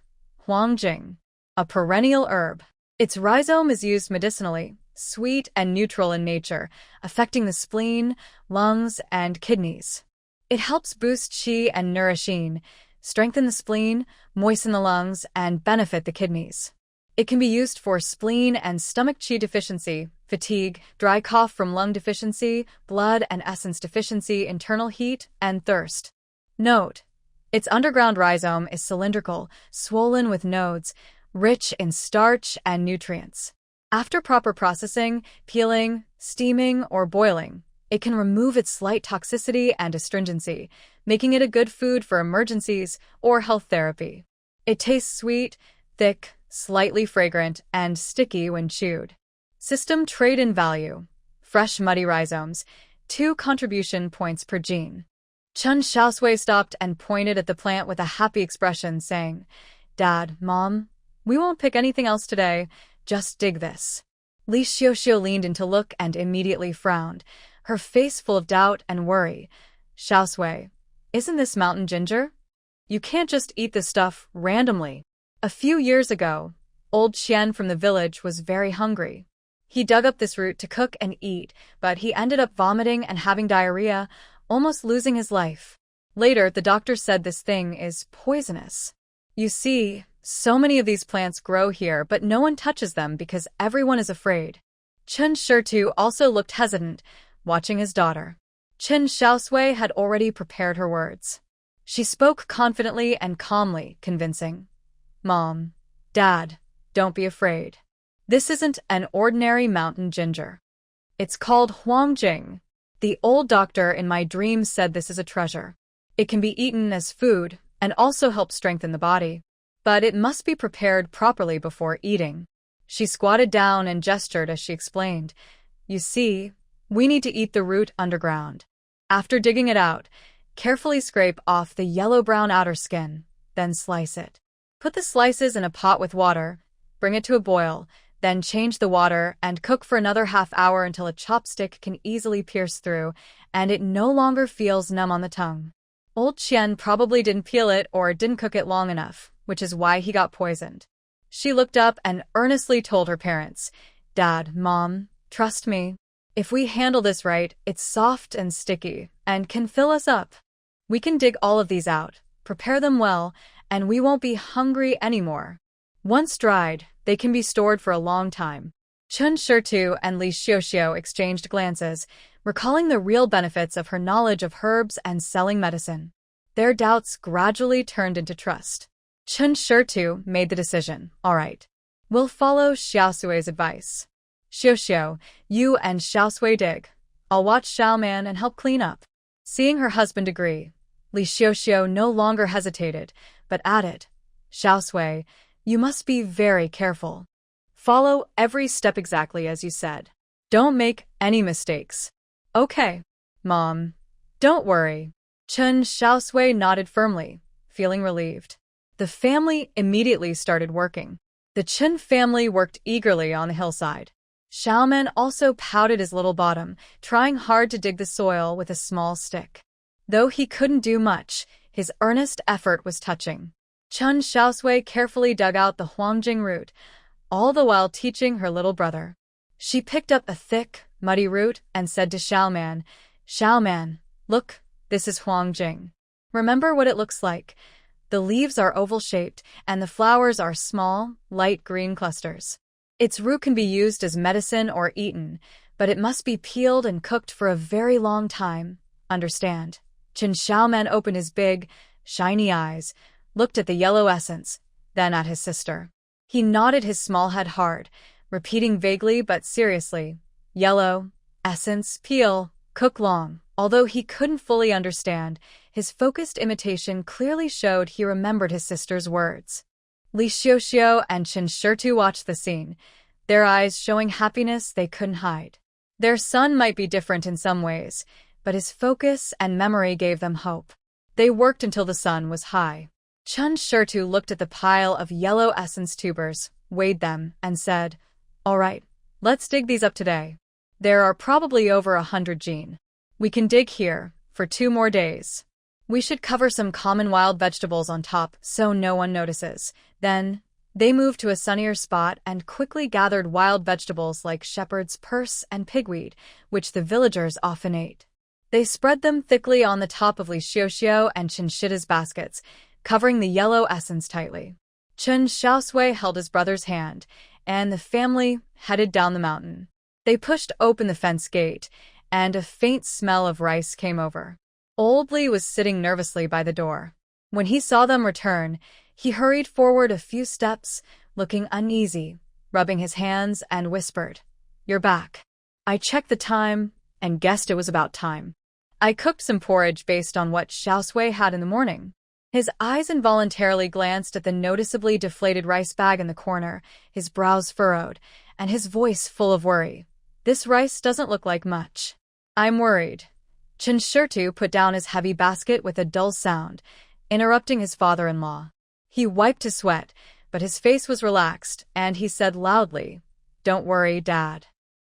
huangjing, a perennial herb. Its rhizome is used medicinally, sweet and neutral in nature, affecting the spleen, lungs, and kidneys. It helps boost qi and nourishing, strengthen the spleen, moisten the lungs, and benefit the kidneys. It can be used for spleen and stomach qi deficiency, fatigue, dry cough from lung deficiency, blood and essence deficiency, internal heat, and thirst. Note: its underground rhizome is cylindrical, swollen with nodes, rich in starch and nutrients. After proper processing, peeling, steaming, or boiling, it can remove its slight toxicity and astringency, making it a good food for emergencies or health therapy. It tastes sweet, thick, slightly fragrant, and sticky when chewed. System trade-in value: fresh muddy rhizomes, 2 contribution points per gene. Chen Xiaosui stopped and pointed at the plant with a happy expression, saying, "Dad, Mom, we won't pick anything else today, just dig this." Li Xiaoxiu leaned in to look and immediately frowned, her face full of doubt and worry. "Xiaosui, isn't this mountain ginger? You can't just eat this stuff randomly." A few years ago, old Qian from the village was very hungry. He dug up this root to cook and eat, but he ended up vomiting and having diarrhea, almost losing his life. Later, the doctor said this thing is poisonous. You see, so many of these plants grow here, but no one touches them because everyone is afraid. Chen Xiaosui also looked hesitant, watching his daughter. Chen Xiaosui had already prepared her words. She spoke confidently and calmly, convincing. "Mom, Dad, don't be afraid. This isn't an ordinary mountain ginger. It's called huangjing. The old doctor in my dreams said this is a treasure. It can be eaten as food and also help strengthen the body. But it must be prepared properly before eating." She squatted down and gestured as she explained. "You see, we need to eat the root underground. After digging it out, carefully scrape off the yellow-brown outer skin, then slice it. Put the slices in a pot with water, bring it to a boil, then change the water and cook for another half-hour until a chopstick can easily pierce through and it no longer feels numb on the tongue." Old Qian probably didn't peel it or didn't cook it long enough, which is why he got poisoned. She looked up and earnestly told her parents, "Dad, Mom, trust me. If we handle this right, it's soft and sticky and can fill us up. We can dig all of these out, prepare them well, and we won't be hungry anymore. Once dried, they can be stored for a long time." Chen Xiaosui and Li Xiaoxiu exchanged glances, recalling the real benefits of her knowledge of herbs and selling medicine. Their doubts gradually turned into trust. Chen Xiaosui made the decision. "All right. We'll follow Xiaosui's advice. Xiaoxiu, you and Xiaosui dig. I'll watch Xiaoman and help clean up." Seeing her husband agree, Li Xiaoxiu no longer hesitated, but added, "Xiaosui, you must be very careful. Follow every step exactly as you said. Don't make any mistakes." "Okay, Mom. Don't worry." Chen Xiaosui nodded firmly, feeling relieved. The family immediately started working. The Chen family worked eagerly on the hillside. Xiaoman also pouted his little bottom, trying hard to dig the soil with a small stick. Though he couldn't do much, his earnest effort was touching. Chen Xiaosui carefully dug out the huangjing root, all the while teaching her little brother. She picked up a thick, muddy root and said to Xiaoman, "Xiaoman, look, this is huangjing. Remember what it looks like. The leaves are oval-shaped, and the flowers are small, light green clusters. Its root can be used as medicine or eaten, but it must be peeled and cooked for a very long time. Understand? Chen Xiaoman opened his big, shiny eyes, looked at the yellow essence, then at his sister. He nodded his small head hard, repeating vaguely but seriously, "Yellow, essence, peel, cook long." Although he couldn't fully understand, his focused imitation clearly showed he remembered his sister's words. Li Xiaoxiu and Chen Xiaosui watched the scene, their eyes showing happiness they couldn't hide. Their son might be different in some ways, but his focus and memory gave them hope. They worked until the sun was high. Chen Xiaosui looked at the pile of yellow essence tubers, weighed them, and said, "All right, let's dig these up today. There are probably over 100 gene. We can dig here for 2 more days. We should cover some common wild vegetables on top so no one notices." Then, they moved to a sunnier spot and quickly gathered wild vegetables like shepherd's purse and pigweed, which the villagers often ate. They spread them thickly on the top of Li Xiaoxiu and Chen Shida's baskets, covering the yellow essence tightly. Chen Xiaosui held his brother's hand, and the family headed down the mountain. They pushed open the fence gate, and a faint smell of rice came over. Old Li was sitting nervously by the door. When he saw them return, he hurried forward a few steps, looking uneasy, rubbing his hands, and whispered, "You're back." I checked the time and guessed it was about time. I cooked some porridge based on what Xiaosui had in the morning. His eyes involuntarily glanced at the noticeably deflated rice bag in the corner, his brows furrowed, and his voice full of worry. "This rice doesn't look like much." "I'm worried." Chen Xiaosui put down his heavy basket with a dull sound, interrupting his father-in-law. He wiped his sweat, but his face was relaxed, and he said loudly, "Don't worry, Dad.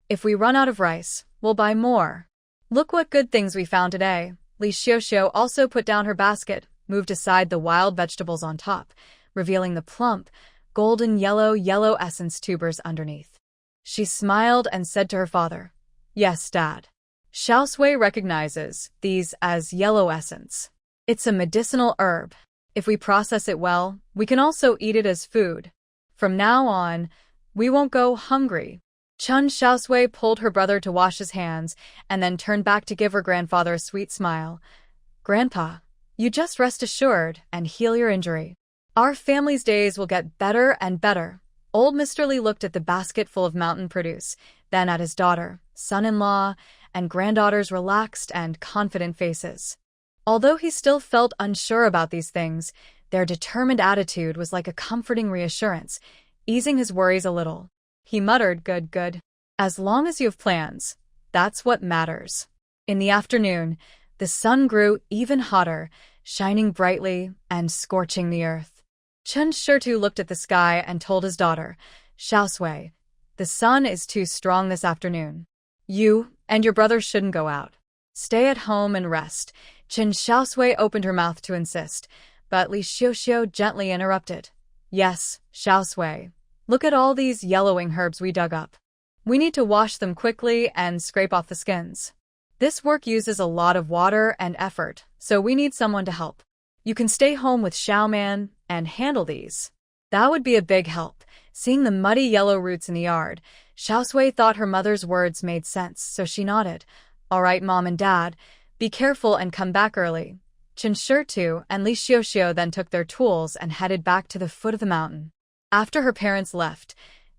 If we run out of rice, we'll buy more. Look what good things we found today." Li Xiaoxiu also put down her basket, moved aside the wild vegetables on top, revealing the plump, golden yellow essence tubers underneath. She smiled and said to her father, "Yes, Dad. Xiaosui recognizes these as yellow essence. It's a medicinal herb. If we process it well, we can also eat it as food. From now on, we won't go hungry." Chen Xiaosui pulled her brother to wash his hands and then turned back to give her grandfather a sweet smile. "Grandpa, you just rest assured and heal your injury. Our family's days will get better and better." Old Mr. Li looked at the basket full of mountain produce, then at his daughter, son-in-law, and granddaughter's relaxed and confident faces. Although he still felt unsure about these things, their determined attitude was like a comforting reassurance, easing his worries a little. He muttered, Good. As long as you have plans, that's what matters." In the afternoon, the sun grew even hotter, shining brightly and scorching the earth. Chen Xiaosui looked at the sky and told his daughter, "Xiaosui, the sun is too strong this afternoon. You and your brother shouldn't go out. Stay at home and rest." Chen Xiaosui opened her mouth to insist, but Li Xiaoxiu gently interrupted. "Yes, Xiaosui. Look at all these yellowing herbs we dug up. We need to wash them quickly and scrape off the skins. This work uses a lot of water and effort, so we need someone to help. You can stay home with Xiaoman and handle these." That would be a big help. Seeing the muddy yellow roots in the yard, Xiaosui thought her mother's words made sense, so she nodded. "All right, Mom and Dad, be careful and come back early." Chen Xiaosui and Li Xiaoxiu then took their tools and headed back to the foot of the mountain. After her parents left,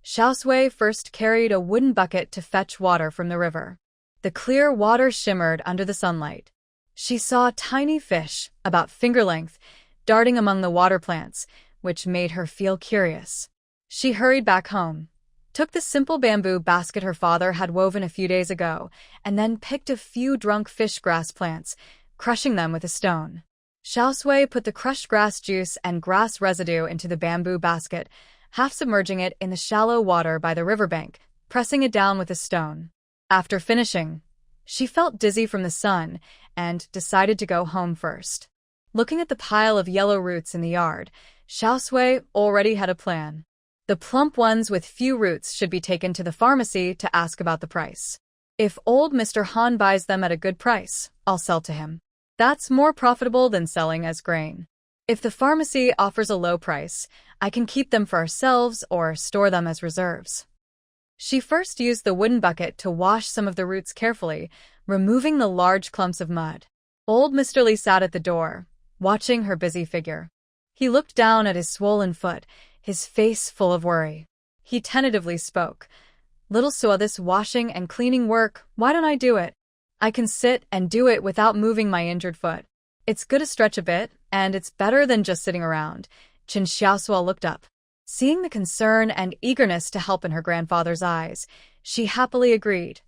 Xiaosui first carried a wooden bucket to fetch water from the river. The clear water shimmered under the sunlight. She saw tiny fish, about finger length, darting among the water plants, which made her feel curious. She hurried back home, took the simple bamboo basket her father had woven a few days ago, and then picked a few drunk fish grass plants, crushing them with a stone. Xiaosui put the crushed grass juice and grass residue into the bamboo basket, half submerging it in the shallow water by the riverbank, pressing it down with a stone. After finishing, she felt dizzy from the sun and decided to go home first. Looking at the pile of yellow roots in the yard, Xiaosui already had a plan. The plump ones with few roots should be taken to the pharmacy to ask about the price. If old Mr. Han buys them at a good price, I'll sell to him. That's more profitable than selling as grain. If the pharmacy offers a low price, I can keep them for ourselves or store them as reserves. She first used the wooden bucket to wash some of the roots carefully, removing the large clumps of mud. Old Mr. Lee sat at the door, watching her busy figure. He looked down at his swollen foot, his face full of worry. He tentatively spoke. "Little Sua, this washing and cleaning work, why don't I do it? I can sit and do it without moving my injured foot. It's good to stretch a bit, and it's better than just sitting around." Chen Xiaosui looked up. Seeing the concern and eagerness to help in her grandfather's eyes, she happily agreed.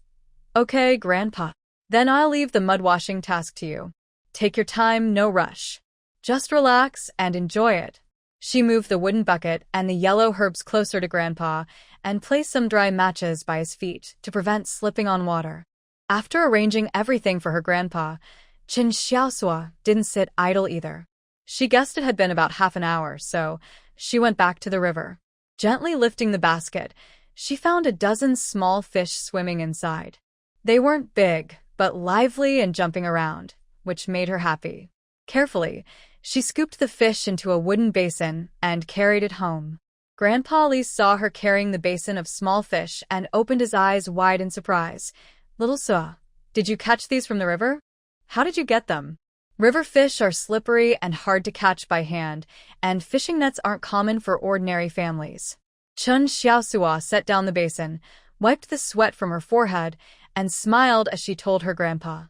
"Okay, Grandpa. Then I'll leave the mud washing task to you. Take your time, no rush. Just relax and enjoy it." She moved the wooden bucket and the yellow herbs closer to Grandpa and placed some dry matches by his feet to prevent slipping on water. After arranging everything for her grandpa, Chen Xiaosui didn't sit idle either. She guessed it had been about half an hour, so she went back to the river. Gently lifting the basket, she found a dozen small fish swimming inside. They weren't big, but lively and jumping around, which made her happy. Carefully, she scooped the fish into a wooden basin and carried it home. Grandpa Lee saw her carrying the basin of small fish and opened his eyes wide in surprise. "Little Sua, did you catch these from the river? How did you get them?" River fish are slippery and hard to catch by hand, and fishing nets aren't common for ordinary families. Chen Xiaosui set down the basin, wiped the sweat from her forehead, and smiled as she told her grandpa.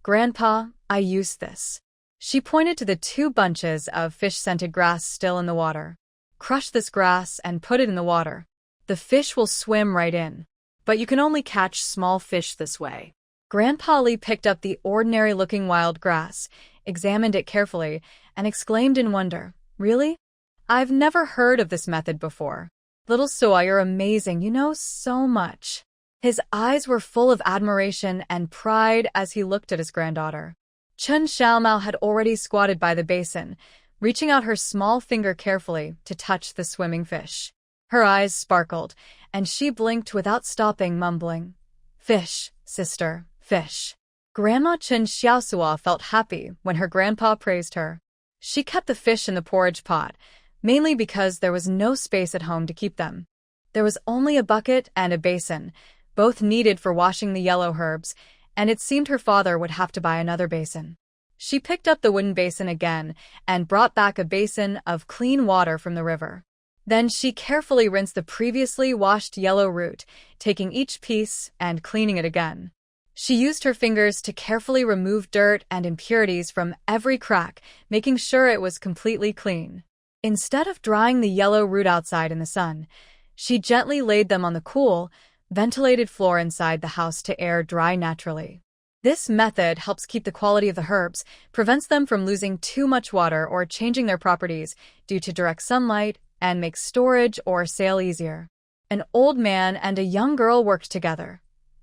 "Grandpa, I used this." She pointed to the 2 bunches of fish-scented grass still in the water. "Crush this grass and put it in the water. The fish will swim right in. But you can only catch small fish this way." Grandpa Lee picked up the ordinary-looking wild grass, examined it carefully, and exclaimed in wonder, "Really? I've never heard of this method before. Little Sua, you're amazing, you know so much." His eyes were full of admiration and pride as he looked at his granddaughter. Chen Xiaomao had already squatted by the basin, reaching out her small finger carefully to touch the swimming fish. Her eyes sparkled, and she blinked without stopping, mumbling, "Fish, sister, fish." Grandma Chen Xiaosui felt happy when her grandpa praised her. She kept the fish in the porridge pot, mainly because there was no space at home to keep them. There was only a bucket and a basin, both needed for washing the yellow herbs, and it seemed her father would have to buy another basin. She picked up the wooden basin again and brought back a basin of clean water from the river. Then she carefully rinsed the previously washed yellow root, taking each piece and cleaning it again. She used her fingers to carefully remove dirt and impurities from every crack, making sure it was completely clean. Instead of drying the yellow root outside in the sun, she gently laid them on the cool, ventilated floor inside the house to air dry naturally. This method helps keep the quality of the herbs, prevents them from losing too much water or changing their properties due to direct sunlight, and makes storage or sale easier. An old man and a young girl worked together.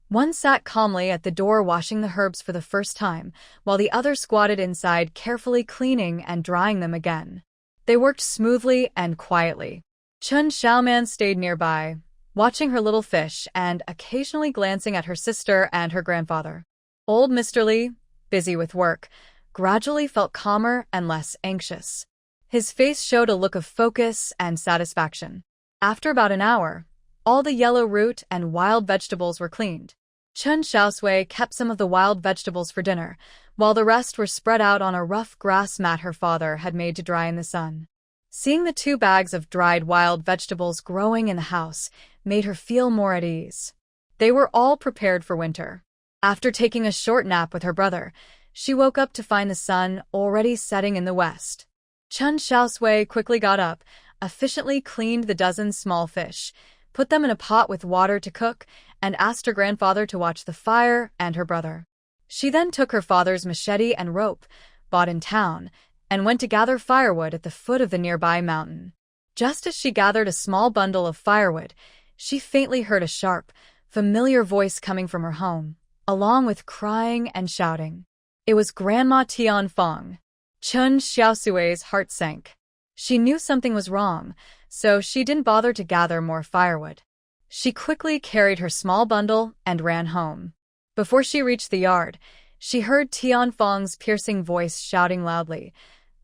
One sat calmly at the door washing the herbs for the first time, while the other squatted inside carefully cleaning and drying them again. They worked smoothly and quietly. Chen Xiaoman stayed nearby, watching her little fish and occasionally glancing at her sister and her grandfather. Old Mr. Lee, busy with work, gradually felt calmer and less anxious. His face showed a look of focus and satisfaction. After about an hour, all the yellow root and wild vegetables were cleaned. Chen Xiaosui kept some of the wild vegetables for dinner, while the rest were spread out on a rough grass mat her father had made to dry in the sun. Seeing the 2 bags of dried wild vegetables growing in the house made her feel more at ease. They were all prepared for winter. After taking a short nap with her brother, she woke up to find the sun already setting in the west. Chen Xiaosui quickly got up, efficiently cleaned the dozen small fish, put them in a pot with water to cook, and asked her grandfather to watch the fire and her brother. She then took her father's machete and rope, bought in town, and went to gather firewood at the foot of the nearby mountain. Just as she gathered a small bundle of firewood, she faintly heard a sharp, familiar voice coming from her home, along with crying and shouting. It was Grandma Tianfeng. Chen Xiaosui's heart sank. She knew something was wrong, so she didn't bother to gather more firewood. She quickly carried her small bundle and ran home. Before she reached the yard, she heard Tianfeng's piercing voice shouting loudly,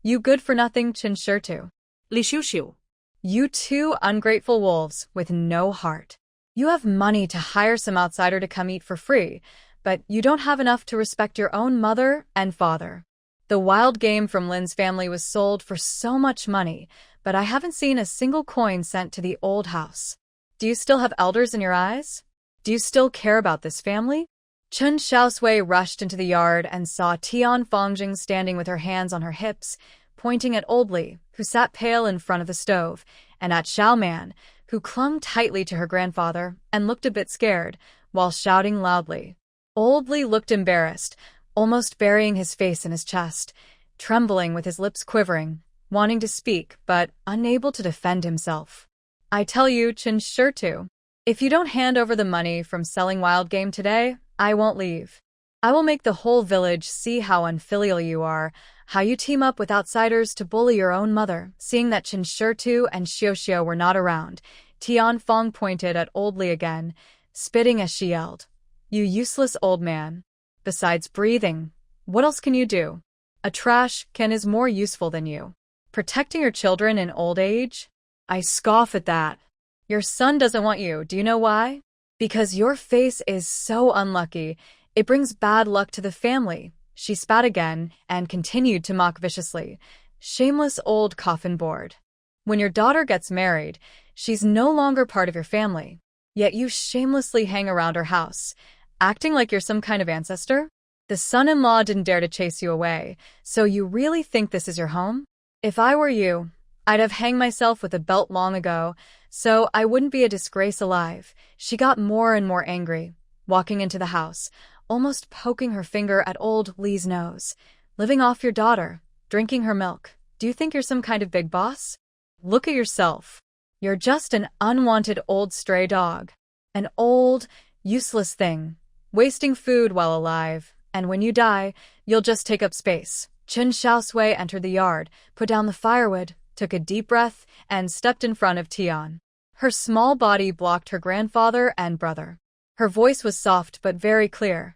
You good-for-nothing Chen Xiaosui. RICHEST. You two ungrateful wolves with no heart. You have money to hire some outsider to come eat for free, but you don't have enough to respect your own mother and father. The wild game from Lin's family was sold for so much money, but I haven't seen a single coin sent to the old house. Do you still have elders in your eyes? Do you still care about this family? Chen Xiaosui rushed into the yard and saw Tian Fongjing standing with her hands on her hips, pointing at Old Li, who sat pale in front of the stove, and at Xiao Man, who clung tightly to her grandfather and looked a bit scared, while shouting loudly. Old Li looked embarrassed, almost burying his face in his chest, trembling with his lips quivering, wanting to speak but unable to defend himself. I tell you, Chen Xiaosui, if you don't hand over the money from selling wild game today, I won't leave. I will make the whole village see how unfilial you are, how you team up with outsiders to bully your own mother. Seeing that Chen Xiaosui and Xiaoxiao were not around, Tian Fong pointed at Old Li again, spitting as she yelled, "You useless old man. Besides breathing, what else can you do? A trash can is more useful than you. Protecting your children in old age? I scoff at that. Your son doesn't want you, do you know why? Because your face is so unlucky, it brings bad luck to the family." She spat again and continued to mock viciously. Shameless old coffin board. When your daughter gets married, she's no longer part of your family. Yet you shamelessly hang around her house, acting like you're some kind of ancestor? The son-in-law didn't dare to chase you away, so you really think this is your home? If I were you, I'd have hanged myself with a belt long ago, so I wouldn't be a disgrace alive. She got more and more angry, walking into the house, almost poking her finger at Old Li's nose. Living off your daughter, drinking her milk. Do you think you're some kind of big boss? Look at yourself. You're just an unwanted old stray dog. An old, useless thing, wasting food while alive, and when you die, you'll just take up space. Chen Xiaosui entered the yard, put down the firewood, took a deep breath, and stepped in front of Tian. Her small body blocked her grandfather and brother. Her voice was soft but very clear.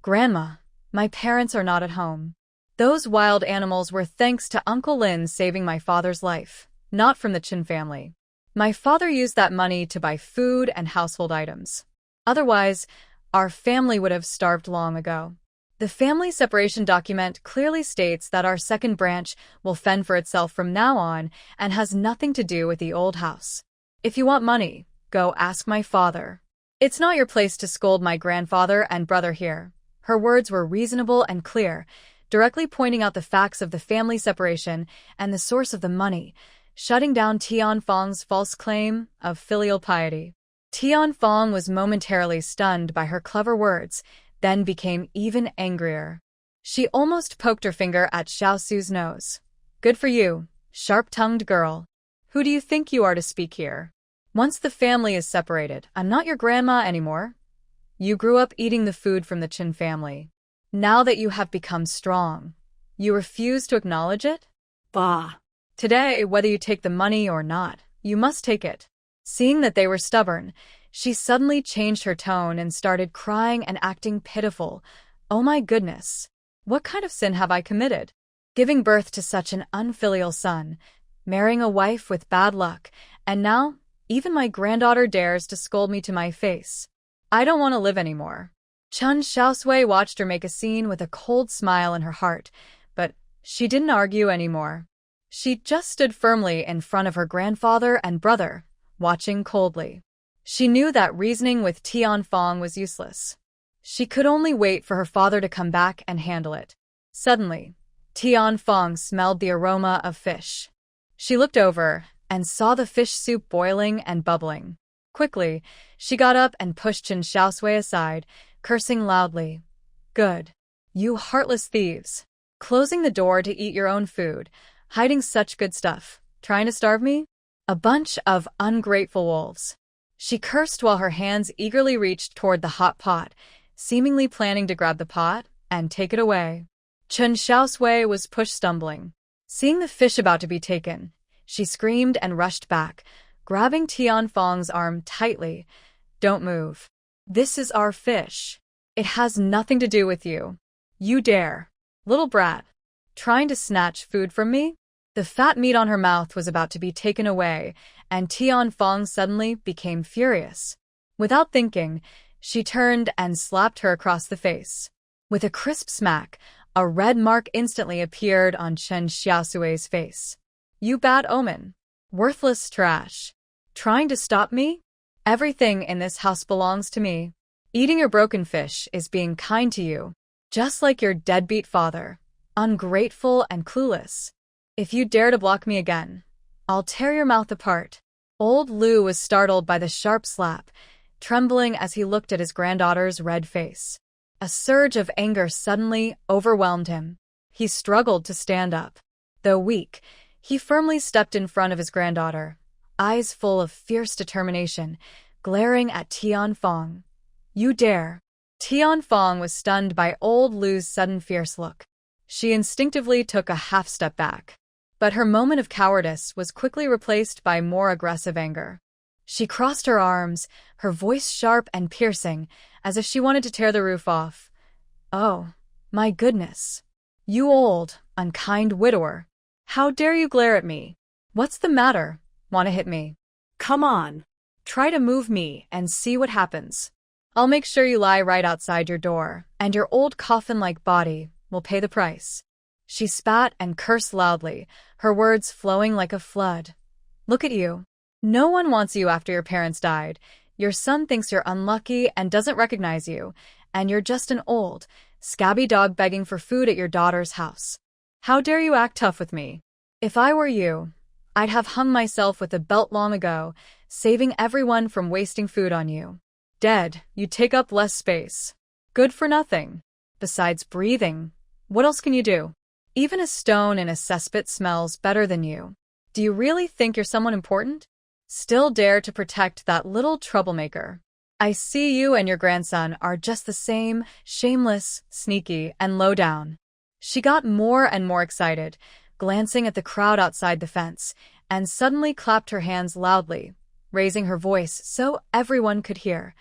"Grandma, my parents are not at home. Those wild animals were thanks to Uncle Lin saving my father's life, not from the Chen family. My father used that money to buy food and household items. Otherwise, our family would have starved long ago. The family separation document clearly states that our second branch will fend for itself from now on and has nothing to do with the old house. If you want money, go ask my father. It's not your place to scold my grandfather and brother here." Her words were reasonable and clear, directly pointing out the facts of the family separation and the source of the money, shutting down Tian Fong's false claim of filial piety. Tian Fong was momentarily stunned by her clever words, then became even angrier. She almost poked her finger at Xiaosui's nose. "Good for you, sharp-tongued girl. Who do you think you are to speak here? Once the family is separated, I'm not your grandma anymore. You grew up eating the food from the Chen family. Now that you have become strong, you refuse to acknowledge it? Bah. Today, whether you take the money or not, you must take it." Seeing that they were stubborn, she suddenly changed her tone and started crying and acting pitiful. "Oh my goodness, what kind of sin have I committed? Giving birth to such an unfilial son, marrying a wife with bad luck, and now even my granddaughter dares to scold me to my face. I don't want to live anymore." Chen Xiaosui watched her make a scene with a cold smile in her heart, but she didn't argue anymore. She just stood firmly in front of her grandfather and brother, watching coldly. She knew that reasoning with Tian Fong was useless. She could only wait for her father to come back and handle it. Suddenly, Tian Fong smelled the aroma of fish. She looked over and saw the fish soup boiling and bubbling. Quickly, she got up and pushed Chen Xiaosui aside, cursing loudly. "Good. You heartless thieves. Closing the door to eat your own food, hiding such good stuff, trying to starve me? A bunch of ungrateful wolves." She cursed while her hands eagerly reached toward the hot pot, seemingly planning to grab the pot and take it away. Chen Xiaosui was pushed stumbling. Seeing the fish about to be taken, she screamed and rushed back, grabbing Tian Fong's arm tightly. "Don't move. This is our fish. It has nothing to do with you. You dare. Little brat. Trying to snatch food from me? The fat meat on her mouth was about to be taken away, and Tianfang suddenly became furious. Without thinking, she turned and slapped her across the face. With a crisp smack, a red mark instantly appeared on Chen Xiaosui's face. You bad omen. Worthless trash. Trying to stop me? Everything in this house belongs to me. Eating your broken fish is being kind to you. Just like your deadbeat father. Ungrateful and clueless. If you dare to block me again, I'll tear your mouth apart. Old Lu was startled by the sharp slap, trembling as he looked at his granddaughter's red face. A surge of anger suddenly overwhelmed him. He struggled to stand up. Though weak, he firmly stepped in front of his granddaughter, eyes full of fierce determination, glaring at Tianfang. You dare. Tianfang was stunned by old Lu's sudden fierce look. She instinctively took a half step back. But her moment of cowardice was quickly replaced by more aggressive anger. She crossed her arms, her voice sharp and piercing, as if she wanted to tear the roof off. Oh, my goodness. You old, unkind widower. How dare you glare at me? What's the matter? Want to hit me? Come on. Try to move me and see what happens. I'll make sure you lie right outside your door, and your old coffin-like body will pay the price. She spat and cursed loudly, her words flowing like a flood. Look at you. No one wants you after your parents died. Your son thinks you're unlucky and doesn't recognize you, and you're just an old, scabby dog begging for food at your daughter's house. How dare you act tough with me? If I were you, I'd have hung myself with a belt long ago, saving everyone from wasting food on you. Dead, you take up less space. Good for nothing. Besides breathing, what else can you do? Even a stone in a cesspit smells better than you. Do you really think you're someone important? Still dare to protect that little troublemaker. I see you and your grandson are just the same, shameless, sneaky, and low down. She got more and more excited, glancing at the crowd outside the fence, and suddenly clapped her hands loudly, raising her voice so everyone could hear.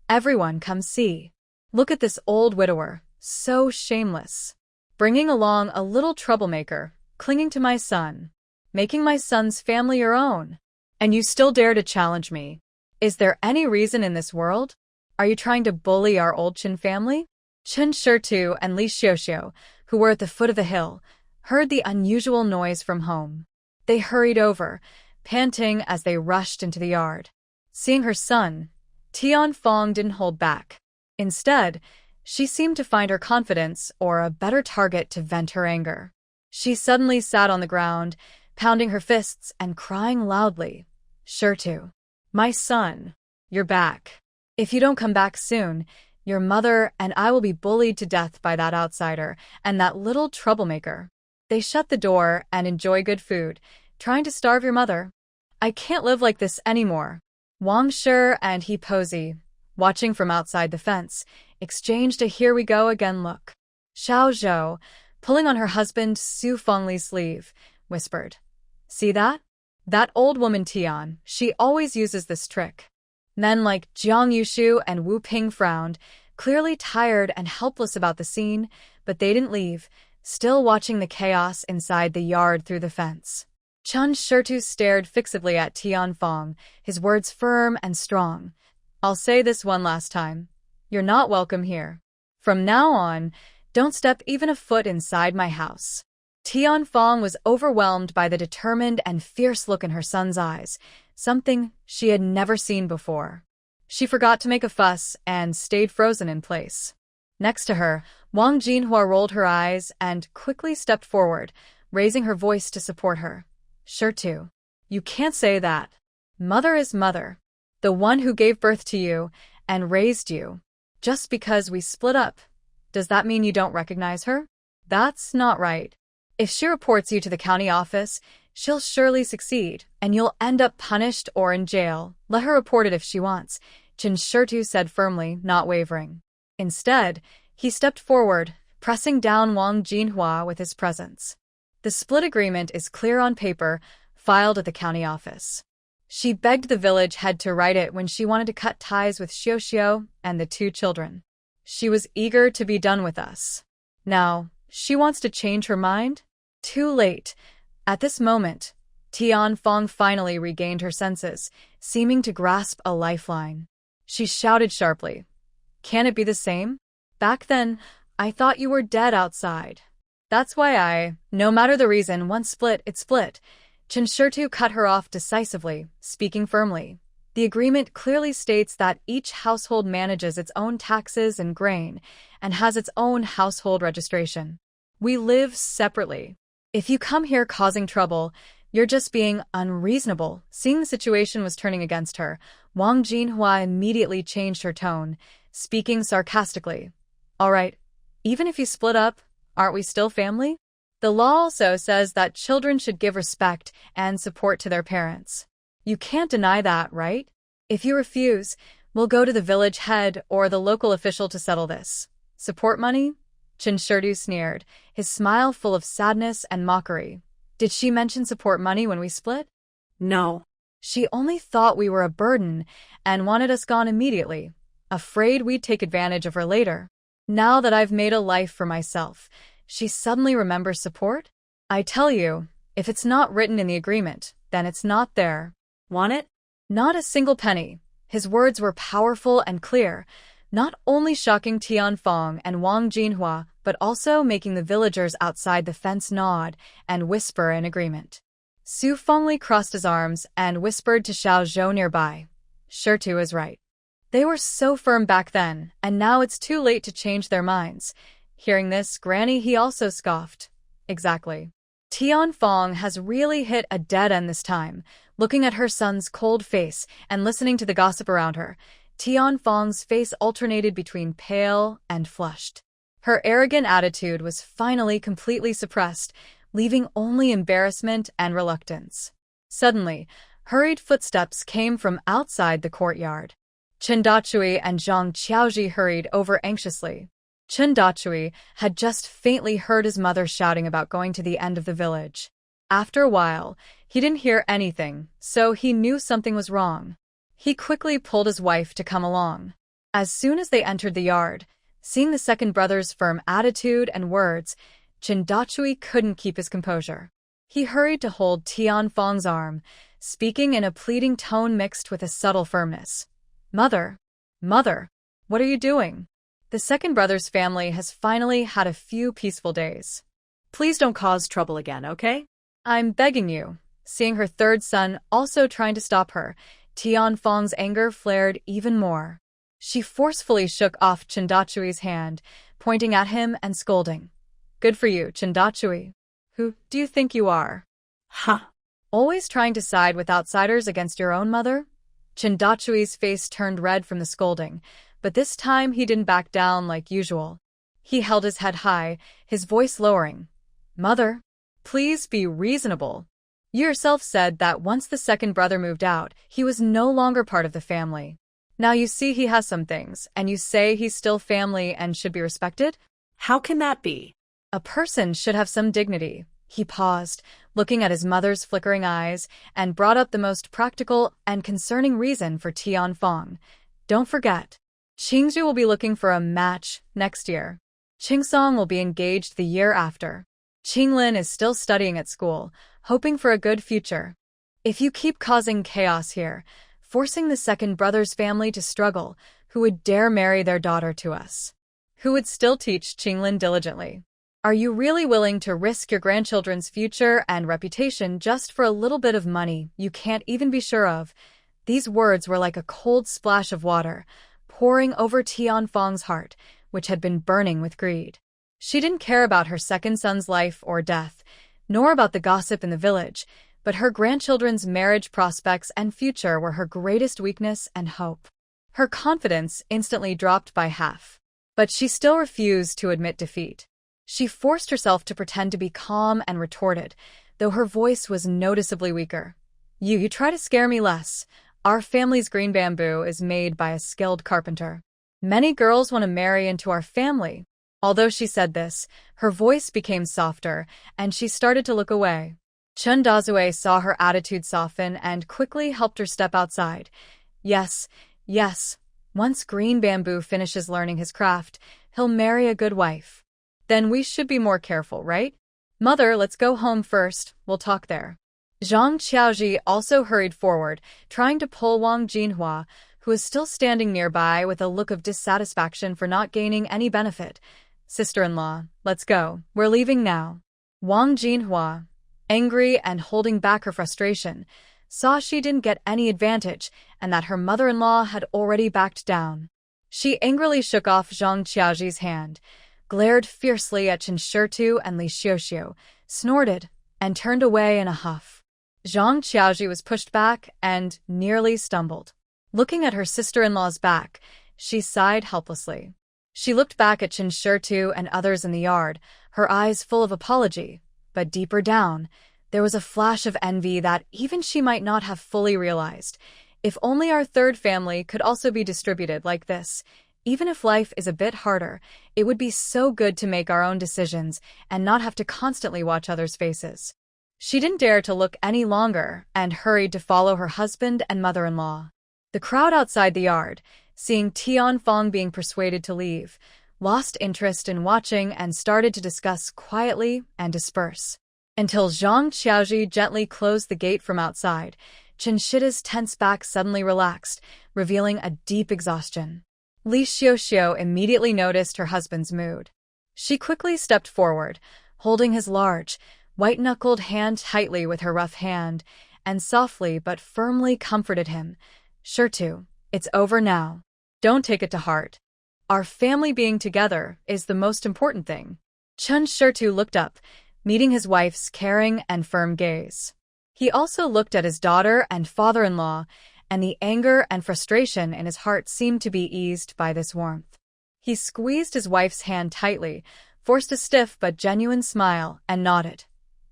Everyone, come see. Look at this old widower, so shameless. Bringing along a little troublemaker, clinging to my son, making my son's family your own. And you still dare to challenge me. Is there any reason in this world? Are you trying to bully our old Chen family? Chen Xiaosui and Li Xiuxiu, who were at the foot of the hill, heard the unusual noise from home. They hurried over, panting as they rushed into the yard. Seeing her son, Tianfang didn't hold back. Instead, she seemed to find her confidence or a better target to vent her anger. She suddenly sat on the ground, pounding her fists and crying loudly. Sure to. My son, you're back. If you don't come back soon, your mother and I will be bullied to death by that outsider and that little troublemaker. They shut the door and enjoy good food, trying to starve your mother. I can't live like this anymore. Wang Shi and He Posey, watching from outside the fence, exchanged a here we go again look. Xiao Zhou, pulling on her husband Su Fengli's sleeve, whispered, See that? That old woman Tian, she always uses this trick. Men like Jiang Yushu and Wu Ping frowned, clearly tired and helpless about the scene, but they didn't leave, still watching the chaos inside the yard through the fence. Chen Xiaosui stared fixedly at Tianfang, his words firm and strong. I'll say this one last time. You're not welcome here. From now on, don't step even a foot inside my house. Tianfang was overwhelmed by the determined and fierce look in her son's eyes, something she had never seen before. She forgot to make a fuss and stayed frozen in place. Next to her, Wang Jinhua rolled her eyes and quickly stepped forward, raising her voice to support her. Sure to. You can't say that. Mother is mother. The one who gave birth to you and raised you. Just because we split up, does that mean you don't recognize her? That's not right. If she reports you to the county office, she'll surely succeed, and you'll end up punished or in jail. Let her report it if she wants, Chen Xiaosui said firmly, not wavering. Instead, he stepped forward, pressing down Wang Jinhua with his presence. The split agreement is clear on paper, filed at the county office. She begged the village head to write it when she wanted to cut ties with Xiuxiu and the two children. She was eager to be done with us. Now, She wants to change her mind? Too late. At this moment, Tianfeng finally regained her senses, seeming to grasp a lifeline. She shouted sharply, "Can it be the same? Back then, I thought you were dead outside. That's why no matter the reason, once split, it's split." Chen Xiaosui cut her off decisively, speaking firmly. The agreement clearly states that each household manages its own taxes and grain, and has its own household registration. We live separately. If you come here causing trouble, you're just being unreasonable. Seeing the situation was turning against her, Wang Jinhua immediately changed her tone, speaking sarcastically. "All right, even if you split up, aren't we still family? The law also says that children should give respect and support to their parents. You can't deny that, right? If you refuse, we'll go to the village head or the local official to settle this. Support money?" Chen Xiaosui sneered, his smile full of sadness and mockery. "Did she mention support money when we split?" No. "She only thought we were a burden and wanted us gone immediately, afraid we'd take advantage of her later. Now that I've made a life for myself, she suddenly remembers support? I tell you, if it's not written in the agreement, then it's not there." Want it? "Not a single penny." His words were powerful and clear, not only shocking Tianfeng and Wang Jinhua, but also making the villagers outside the fence nod and whisper in agreement. Su Fengli crossed his arms and whispered to Xiao Zhou nearby. "Shirtu is right. They were so firm back then, and now it's too late to change their minds." Hearing this, Granny he also scoffed. "Exactly. Tianfeng has really hit a dead end this time." Looking at her son's cold face and listening to the gossip around her, Tianfeng's face alternated between pale and flushed. Her arrogant attitude was finally completely suppressed, leaving only embarrassment and reluctance. Suddenly, hurried footsteps came from outside the courtyard. Chen Xiaosui and Zhang Qiaozhi hurried over anxiously. Chen Xiaosui had just faintly heard his mother shouting about going to the end of the village. After a while, he didn't hear anything, so he knew something was wrong. He quickly pulled his wife to come along. As soon as they entered the yard, seeing the second brother's firm attitude and words, Chen Xiaosui couldn't keep his composure. He hurried to hold Tianfeng's arm, speaking in a pleading tone mixed with a subtle firmness. Mother, what are you doing? The second brother's family has finally had a few peaceful days. Please don't cause trouble again, okay? I'm begging you." Seeing her third son also trying to stop her, Tianfeng's anger flared even more. She forcefully shook off Chen Xiaosui's hand, pointing at him and scolding. "Good for you, Chen Xiaosui. Who do you think you are? Ha! Always trying to side with outsiders against your own mother?" Chen Xiaosui's face turned red from the scolding, but this time he didn't back down like usual. He held his head high, his voice lowering. "Mother, please be reasonable. You yourself said that once the second brother moved out, he was no longer part of the family. Now you see he has some things, and you say he's still family and should be respected? How can that be? A person should have some dignity." He paused, looking at his mother's flickering eyes, and brought up the most practical and concerning reason for Tianfeng. "Don't forget, Qingzhu will be looking for a match next year. Qingsong will be engaged the year after. Qinglin is still studying at school, hoping for a good future. If you keep causing chaos here, forcing the second brother's family to struggle, who would dare marry their daughter to us? Who would still teach Qinglin diligently? Are you really willing to risk your grandchildren's future and reputation just for a little bit of money you can't even be sure of?" These words were like a cold splash of water, pouring over Tianfeng's heart, which had been burning with greed. She didn't care about her second son's life or death, nor about the gossip in the village, but her grandchildren's marriage prospects and future were her greatest weakness and hope. Her confidence instantly dropped by half. But she still refused to admit defeat. She forced herself to pretend to be calm and retorted, though her voice was noticeably weaker. You try to scare me less. Our family's green bamboo is made by a skilled carpenter. Many girls want to marry into our family." Although she said this, her voice became softer, and she started to look away. Chen Xiaosui saw her attitude soften and quickly helped her step outside. Yes. Once Green Bamboo finishes learning his craft, he'll marry a good wife. Then we should be more careful, right? Mother, let's go home first. We'll talk there. Zhang Xiaoji also hurried forward, trying to pull Wang Jinhua, who was still standing nearby with a look of dissatisfaction for not gaining any benefit. Sister-in-law, let's go. We're leaving now. Wang Jinhua, angry and holding back her frustration, saw she didn't get any advantage and that her mother-in-law had already backed down. She angrily shook off Zhang Qiaoji's hand, glared fiercely at Chen Xiaosui and Li Xiuxiu, snorted, and turned away in a huff. Zhang Qiaoji was pushed back and nearly stumbled. Looking at her sister-in-law's back, she sighed helplessly. She looked back at Chen Xiaosui and others in the yard, her eyes full of apology, but deeper down, there was a flash of envy that even she might not have fully realized. If only our third family could also be distributed like this. Even if life is a bit harder, it would be so good to make our own decisions and not have to constantly watch others' faces. She didn't dare to look any longer and hurried to follow her husband and mother-in-law. The crowd outside the yard, seeing Tianfeng being persuaded to leave, lost interest in watching and started to discuss quietly and disperse. Until Zhang Qiaoji gently closed the gate from outside, Chen Shida's tense back suddenly relaxed, revealing a deep exhaustion. Li Xiuxiu immediately noticed her husband's mood. She quickly stepped forward, holding his large, white-knuckled hand tightly with her rough hand, and softly but firmly comforted him. Xiutu, it's over now. Don't take it to heart. Our family being together is the most important thing. Chen Xiutu looked up, meeting his wife's caring and firm gaze. He also looked at his daughter and father-in-law, and the anger and frustration in his heart seemed to be eased by this warmth. He squeezed his wife's hand tightly, forced a stiff but genuine smile, and nodded.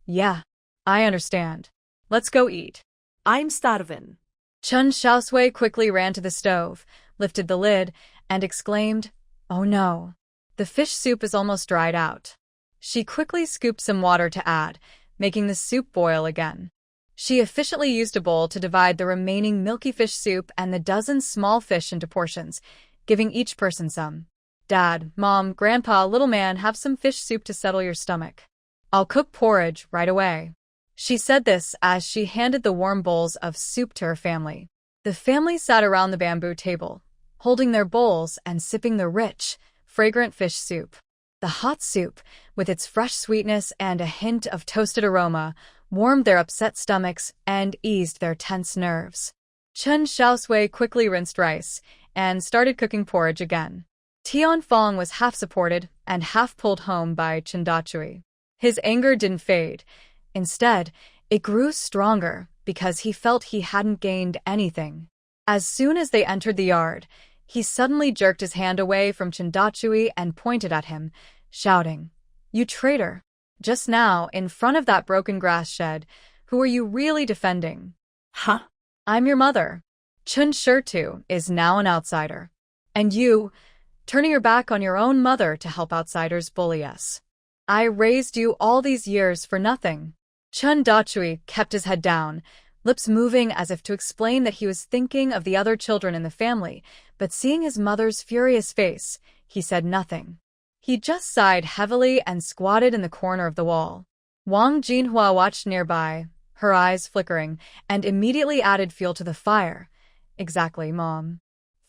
Yeah, I understand. Let's go eat. I'm starving. Chen Xiaosui quickly ran to the stove, lifted the lid, and exclaimed, "Oh no, the fish soup is almost dried out." She quickly scooped some water to add, making the soup boil again. She efficiently used a bowl to divide the remaining milky fish soup and the dozen small fish into portions, giving each person some. Dad, Mom, Grandpa, little man, have some fish soup to settle your stomach. I'll cook porridge right away. She said this as she handed the warm bowls of soup to her family. The family sat around the bamboo table, holding their bowls and sipping the rich, fragrant fish soup. The hot soup, with its fresh sweetness and a hint of toasted aroma, warmed their upset stomachs and eased their tense nerves. Chen Xiaosui quickly rinsed rice and started cooking porridge again. Tianfeng was half supported and half pulled home by Chen Xiaosui. His anger didn't fade. Instead, it grew stronger because he felt he hadn't gained anything. As soon as they entered the yard, he suddenly jerked his hand away from Chen Xiaosui and pointed at him, shouting, "You traitor! Just now, in front of that broken grass shed, who are you really defending?" Huh? I'm your mother. Chen Xiutu is now an outsider. And you, turning your back on your own mother to help outsiders bully us. I raised you all these years for nothing. Chen Xiaosui kept his head down, lips moving as if to explain that he was thinking of the other children in the family, but seeing his mother's furious face, he said nothing. He just sighed heavily and squatted in the corner of the wall. Wang Jinhua watched nearby, her eyes flickering, and immediately added fuel to the fire. Exactly, Mom.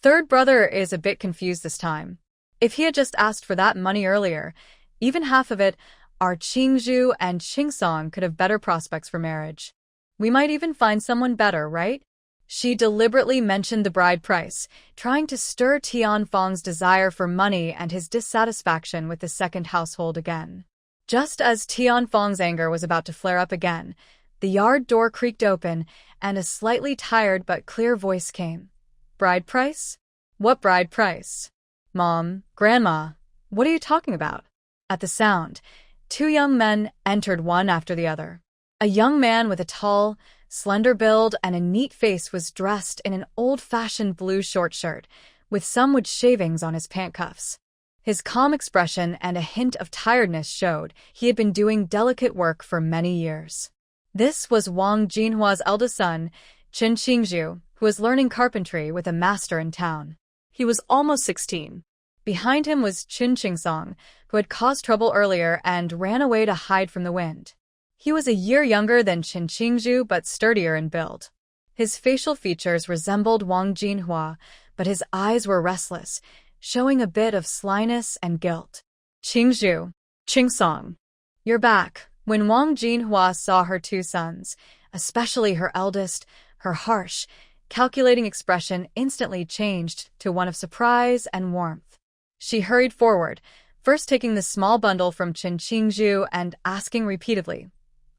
Third brother is a bit confused this time. If he had just asked for that money earlier, even half of it, our Qingzhu and Qingsong could have better prospects for marriage. We might even find someone better, right? She deliberately mentioned the bride price, trying to stir Tianfeng's desire for money and his dissatisfaction with the second household again. Just as Tianfeng's anger was about to flare up again, the yard door creaked open, and a slightly tired but clear voice came. Bride price? What bride price? Mom, Grandma, what are you talking about? At the sound, two young men entered one after the other. A young man with a tall, slender build and a neat face was dressed in an old-fashioned blue short shirt, with some wood shavings on his pant cuffs. His calm expression and a hint of tiredness showed he had been doing delicate work for many years. This was Wang Jinhua's eldest son, Chen Qingzhu, who was learning carpentry with a master in town. He was almost 16. Behind him was Chen Xiaosui, who had caused trouble earlier and ran away to hide from the wind. He was a year younger than Chen Xiaosui but sturdier in build. His facial features resembled Wang Jinhua, but his eyes were restless, showing a bit of slyness and guilt. "Qingzhu, Qingsong, you're back." When Wang Jinhua saw her two sons, especially her eldest, her harsh, calculating expression instantly changed to one of surprise and warmth. She hurried forward, first taking the small bundle from Chen Qingzhu and asking repeatedly,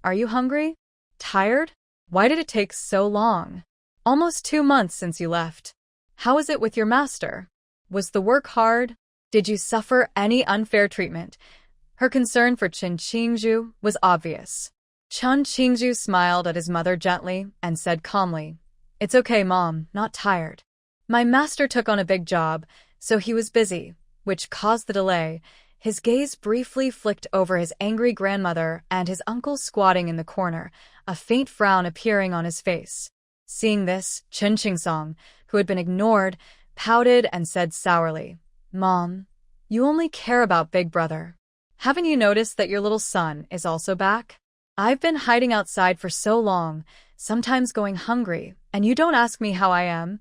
"Are you hungry? Tired? Why did it take so long? Almost 2 months since you left. How is it with your master? Was the work hard? Did you suffer any unfair treatment?" Her concern for Chen Qingzhu was obvious. Chen Qingzhu smiled at his mother gently and said calmly, "It's okay, Mom, not tired. My master took on a big job, so he was busy, which caused the delay." His gaze briefly flicked over his angry grandmother and his uncle squatting in the corner, a faint frown appearing on his face. Seeing this, Chen Xiaosui, who had been ignored, pouted and said sourly, "Mom, you only care about Big Brother. Haven't you noticed that your little son is also back? I've been hiding outside for so long, sometimes going hungry, and you don't ask me how I am."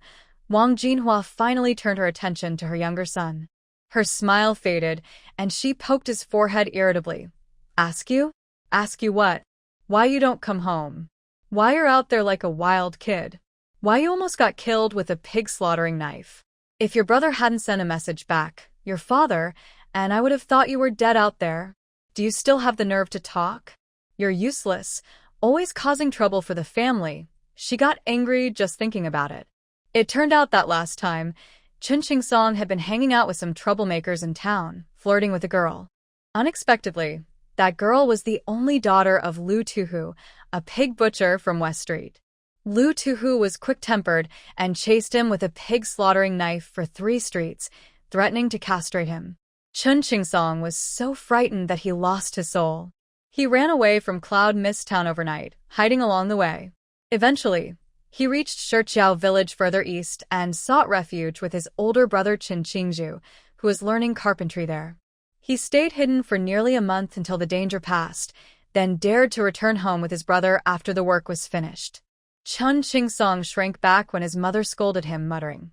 Wang Jinhua finally turned her attention to her younger son. Her smile faded, and she poked his forehead irritably. "Ask you? Ask you what? Why you don't come home? Why you're out there like a wild kid? Why you almost got killed with a pig slaughtering knife? If your brother hadn't sent a message back, your father, and I would have thought you were dead out there. Do you still have the nerve to talk? You're useless, always causing trouble for the family." She got angry just thinking about it. It turned out that last time, Chen Xiaosui had been hanging out with some troublemakers in town, flirting with a girl. Unexpectedly, that girl was the only daughter of Lu Tuhu, a pig butcher from West Street. Lu Tuhu was quick-tempered and chased him with a pig-slaughtering knife for 3 streets, threatening to castrate him. Chen Xiaosui was so frightened that he lost his soul. He ran away from Cloud Mist Town overnight, hiding along the way. Eventually, he reached Shichiao village further east and sought refuge with his older brother Chen Qingzhu, who was learning carpentry there. He stayed hidden for nearly a month until the danger passed, then dared to return home with his brother after the work was finished. Chen Xiaosui shrank back when his mother scolded him, muttering,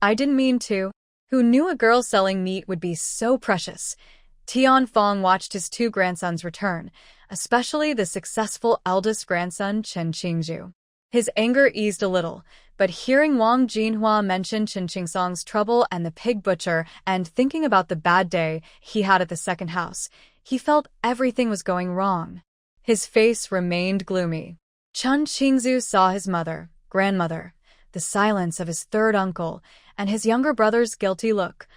"I didn't mean to." Who knew a girl selling meat would be so precious? Tianfeng watched his 2 grandsons return, especially the successful eldest grandson Chen Qingzhu. His anger eased a little, but hearing Wang Jinhua mention Chen Xiaosung's trouble and the pig butcher and thinking about the bad day he had at the second house, he felt everything was going wrong. His face remained gloomy. Chen Qingzhu saw his mother, grandmother, the silence of his third uncle, and his younger brother's guilty look,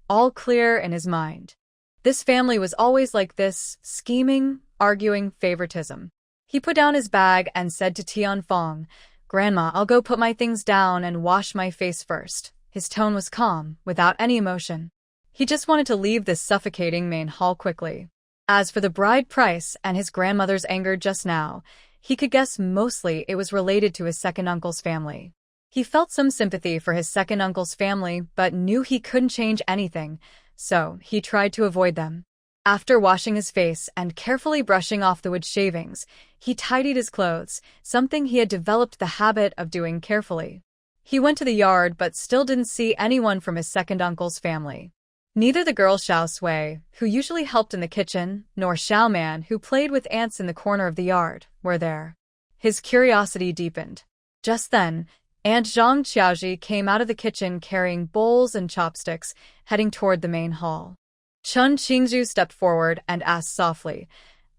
all clear in his mind. This family was always like this, scheming, arguing, favoritism. He put down his bag and said to Tianfeng, "Grandma, I'll go put my things down and wash my face first." His tone was calm, without any emotion. He just wanted to leave this suffocating main hall quickly. As for the bride price and his grandmother's anger just now, he could guess mostly it was related to his second uncle's family. He felt some sympathy for his second uncle's family, but knew he couldn't change anything, so he tried to avoid them. After washing his face and carefully brushing off the wood shavings, he tidied his clothes, something he had developed the habit of doing carefully. He went to the yard but still didn't see anyone from his second uncle's family. Neither the girl Xiaosui, who usually helped in the kitchen, nor Xiaoman, who played with ants in the corner of the yard, were there. His curiosity deepened. Just then, Aunt Zhang Qiaoji came out of the kitchen carrying bowls and chopsticks, heading toward the main hall. Chen Qingzhu stepped forward and asked softly,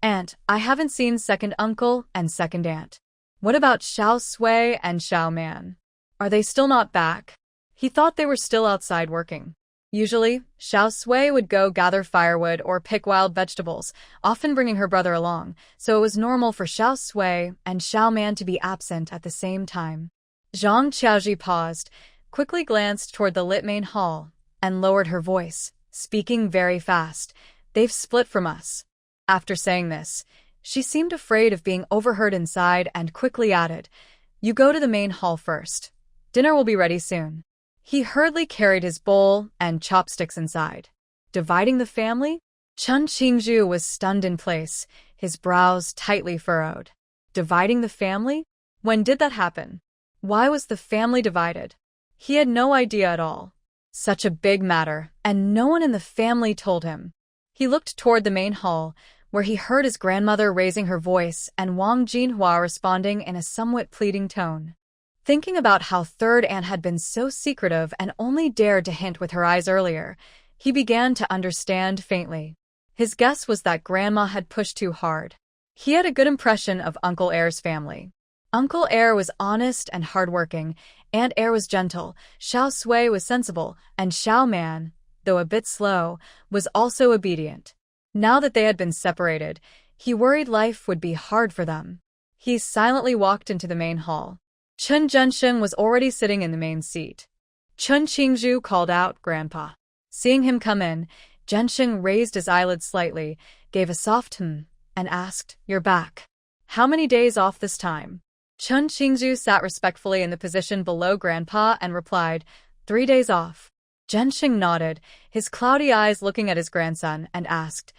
"Aunt, I haven't seen second uncle and second aunt. What about Xiaosui and Xiaoman? Are they still not back?" He thought they were still outside working. Usually, Xiaosui would go gather firewood or pick wild vegetables, often bringing her brother along, so it was normal for Xiaosui and Xiaoman to be absent at the same time. Zhang Qiaoji paused, quickly glanced toward the lit main hall, and lowered her voice, speaking very fast. "They've split from us." After saying this, she seemed afraid of being overheard inside and quickly added, "You go to the main hall first. Dinner will be ready soon." He hurriedly carried his bowl and chopsticks inside. Dividing the family? Chen Xiaosui was stunned in place, his brows tightly furrowed. Dividing the family? When did that happen? Why was the family divided? He had no idea at all. Such a big matter, and no one in the family told him. He looked toward the main hall, where he heard his grandmother raising her voice and Wang Jinhua responding in a somewhat pleading tone. Thinking about how Third Aunt had been so secretive and only dared to hint with her eyes earlier, he began to understand faintly. His guess was that Grandma had pushed too hard. He had a good impression of Uncle Air's family. Uncle Air was honest and hardworking, Aunt Air was gentle, Xiaosui was sensible, and Xiao Man, though a bit slow, was also obedient. Now that they had been separated, he worried life would be hard for them. He silently walked into the main hall. Chen Zhensheng was already sitting in the main seat. Chen Qingzhu called out, "Grandpa." Seeing him come in, Zhensheng raised his eyelids slightly, gave a soft and asked, "You're back. How many days off this time?" Chen Qingzhu sat respectfully in the position below Grandpa and replied, 3 days off. Zhensheng nodded, his cloudy eyes looking at his grandson, and asked,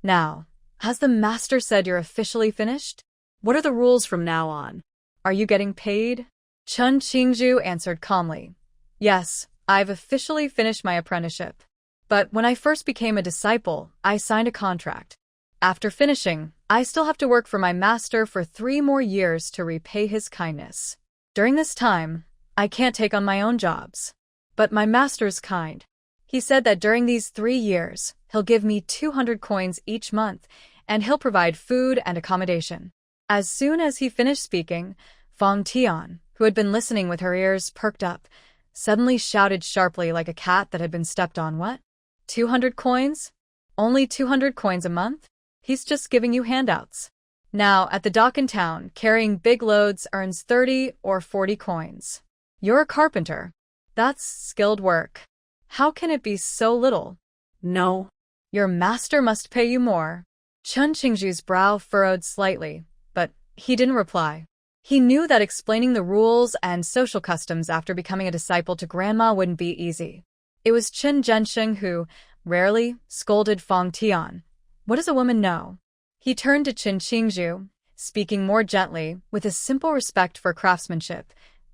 "Now, has the master said you're officially finished? What are the rules from now on? Are you getting paid?" Chen Qingzhu answered calmly, "Yes, I've officially finished my apprenticeship. But when I first became a disciple, I signed a contract. After finishing, I still have to work for my master for 3 more years to repay his kindness. During this time, I can't take on my own jobs. But my master's kind. He said that during these 3 years, he'll give me 200 coins each month, and he'll provide food and accommodation." As soon as he finished speaking, Fang Tian, who had been listening with her ears perked up, suddenly shouted sharply like a cat that had been stepped on. "What? 200 coins? Only 200 coins a month? He's just giving you handouts." Now, at the dock in town, carrying big loads earns 30 or 40 coins. You're a carpenter. That's skilled work. How can it be so little? No. Your master must pay you more. Chen Qingzhu's brow furrowed slightly, but he didn't reply. He knew that explaining the rules and social customs after becoming a disciple to Grandma wouldn't be easy. It was Chen Zhensheng who, rarely, scolded Fang Tian. What does a woman know? He turned to Chen Qingzhu, speaking more gently, with a simple respect for craftsmanship.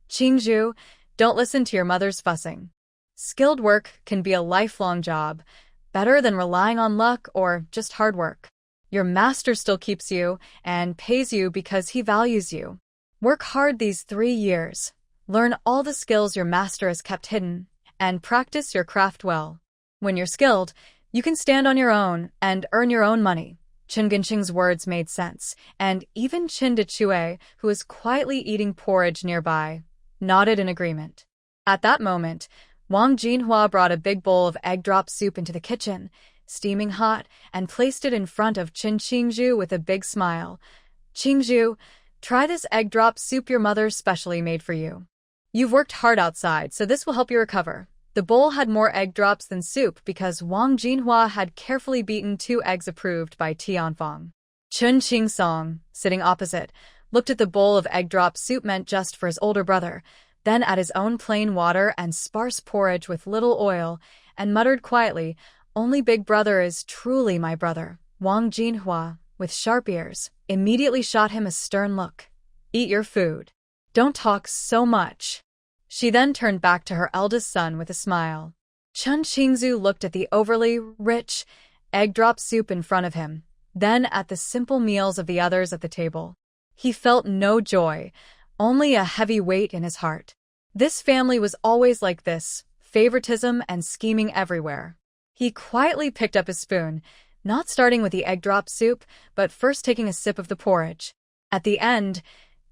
"Qingzhu, don't listen to your mother's fussing. Skilled work can be a lifelong job, better than relying on luck or just hard work. Your master still keeps you and pays you because he values you. Work hard these 3 years. Learn all the skills your master has kept hidden, and practice your craft well. When you're skilled, you can stand on your own and earn your own money." Chen Gensheng's words made sense, and even Chen Dechue, who was quietly eating porridge nearby, nodded in agreement. At that moment, Wang Jinhua brought a big bowl of egg drop soup into the kitchen, steaming hot, and placed it in front of Chen Qingzhu with a big smile. "Qingzhu, try this egg drop soup your mother specially made for you. You've worked hard outside, so this will help you recover." The bowl had more egg drops than soup because Wang Jinhua had carefully beaten 2 eggs approved by Tianfang. Chen Qingsong, sitting opposite, looked at the bowl of egg drop soup meant just for his older brother, then at his own plain water and sparse porridge with little oil, and muttered quietly, "Only big brother is truly my brother." Wang Jinhua, with sharp ears, immediately shot him a stern look. "Eat your food. Don't talk so much." She then turned back to her eldest son with a smile. Chen Qingzhu looked at the overly rich egg drop soup in front of him, then at the simple meals of the others at the table. He felt no joy, only a heavy weight in his heart. This family was always like this, favoritism and scheming everywhere. He quietly picked up his spoon, not starting with the egg drop soup, but first taking a sip of the porridge. At the end,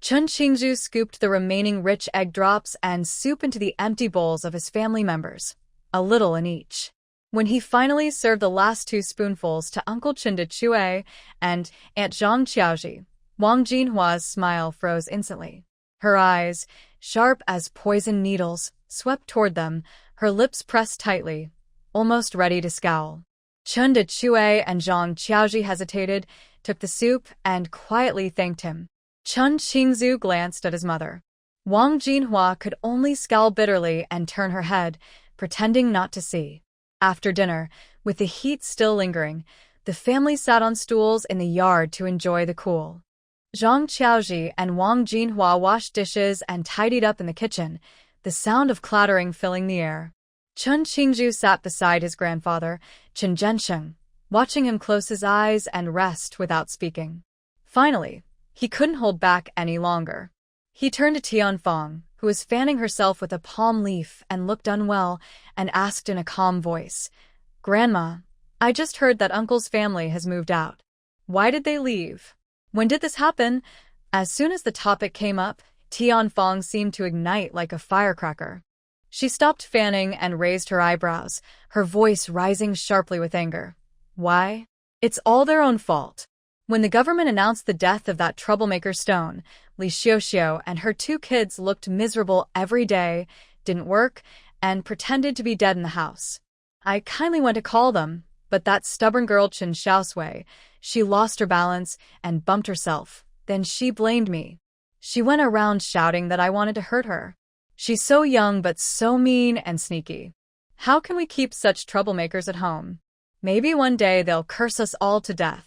Chen Qingzhu scooped the remaining rich egg drops and soup into the empty bowls of his family members, a little in each. When he finally served the last 2 spoonfuls to Uncle Chen Dechue and Aunt Zhang Qiaoji, Wang Jinhua's smile froze instantly. Her eyes, sharp as poison needles, swept toward them, her lips pressed tightly, almost ready to scowl. Chen Dechue and Zhang Qiaoji hesitated, took the soup, and quietly thanked him. Chen Qingzhu glanced at his mother. Wang Jinhua could only scowl bitterly and turn her head, pretending not to see. After dinner, with the heat still lingering, the family sat on stools in the yard to enjoy the cool. Zhang Xiaoji and Wang Jinhua washed dishes and tidied up in the kitchen, the sound of clattering filling the air. Chen Qingzhu sat beside his grandfather, Chen Zhensheng, watching him close his eyes and rest without speaking. Finally, he couldn't hold back any longer. He turned to Tianfang, who was fanning herself with a palm leaf and looked unwell, and asked in a calm voice, "Grandma, I just heard that Uncle's family has moved out. Why did they leave? When did this happen?" As soon as the topic came up, Tianfang seemed to ignite like a firecracker. She stopped fanning and raised her eyebrows, her voice rising sharply with anger. "Why? It's all their own fault. When the government announced the death of that troublemaker Stone, Li Xiuxiu and her 2 kids looked miserable every day, didn't work, and pretended to be dead in the house. I kindly went to call them, but that stubborn girl Chen Xiaosui, she lost her balance and bumped herself. Then she blamed me. She went around shouting that I wanted to hurt her. She's so young but so mean and sneaky. How can we keep such troublemakers at home? Maybe one day they'll curse us all to death.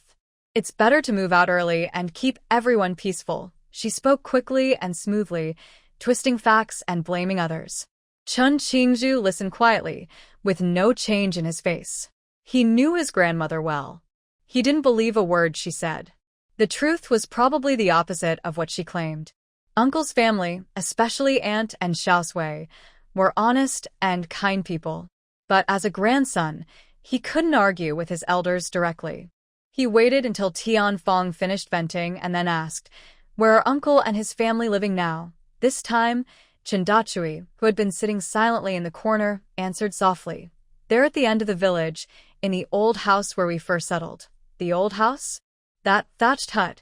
It's better to move out early and keep everyone peaceful." She spoke quickly and smoothly, twisting facts and blaming others. Chen Qingzhu listened quietly, with no change in his face. He knew his grandmother well. He didn't believe a word she said. The truth was probably the opposite of what she claimed. Uncle's family, especially Aunt and Xiaosui, were honest and kind people. But as a grandson, he couldn't argue with his elders directly. He waited until Tianfang finished venting and then asked, "Where are Uncle and his family living now?" This time, Chen Xiaosui, who had been sitting silently in the corner, answered softly, "They're at the end of the village, in the old house where we first settled." "The old house? That thatched hut?"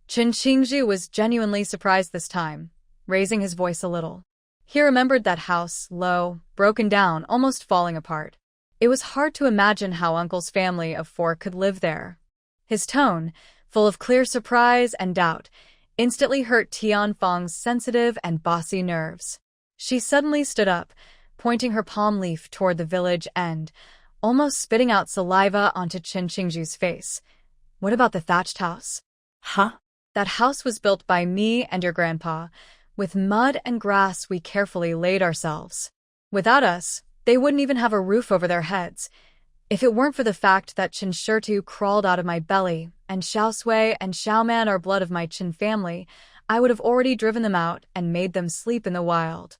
Chen Qingzhu was genuinely surprised this time, raising his voice a little. He remembered that house, low, broken down, almost falling apart. It was hard to imagine how Uncle's family of 4 could live there. His tone, full of clear surprise and doubt, instantly hurt Tianfang's sensitive and bossy nerves. She suddenly stood up, pointing her palm leaf toward the village end, almost spitting out saliva onto Chen Qingzhu's face. "What about the thatched house?" Huh? "That house was built by me and your grandpa. With mud and grass we carefully laid ourselves. Without us, they wouldn't even have a roof over their heads. If it weren't for the fact that Chen Xiaosui crawled out of my belly, and Xiaosui and Xiaoman are blood of my Chen family, I would have already driven them out and made them sleep in the wild.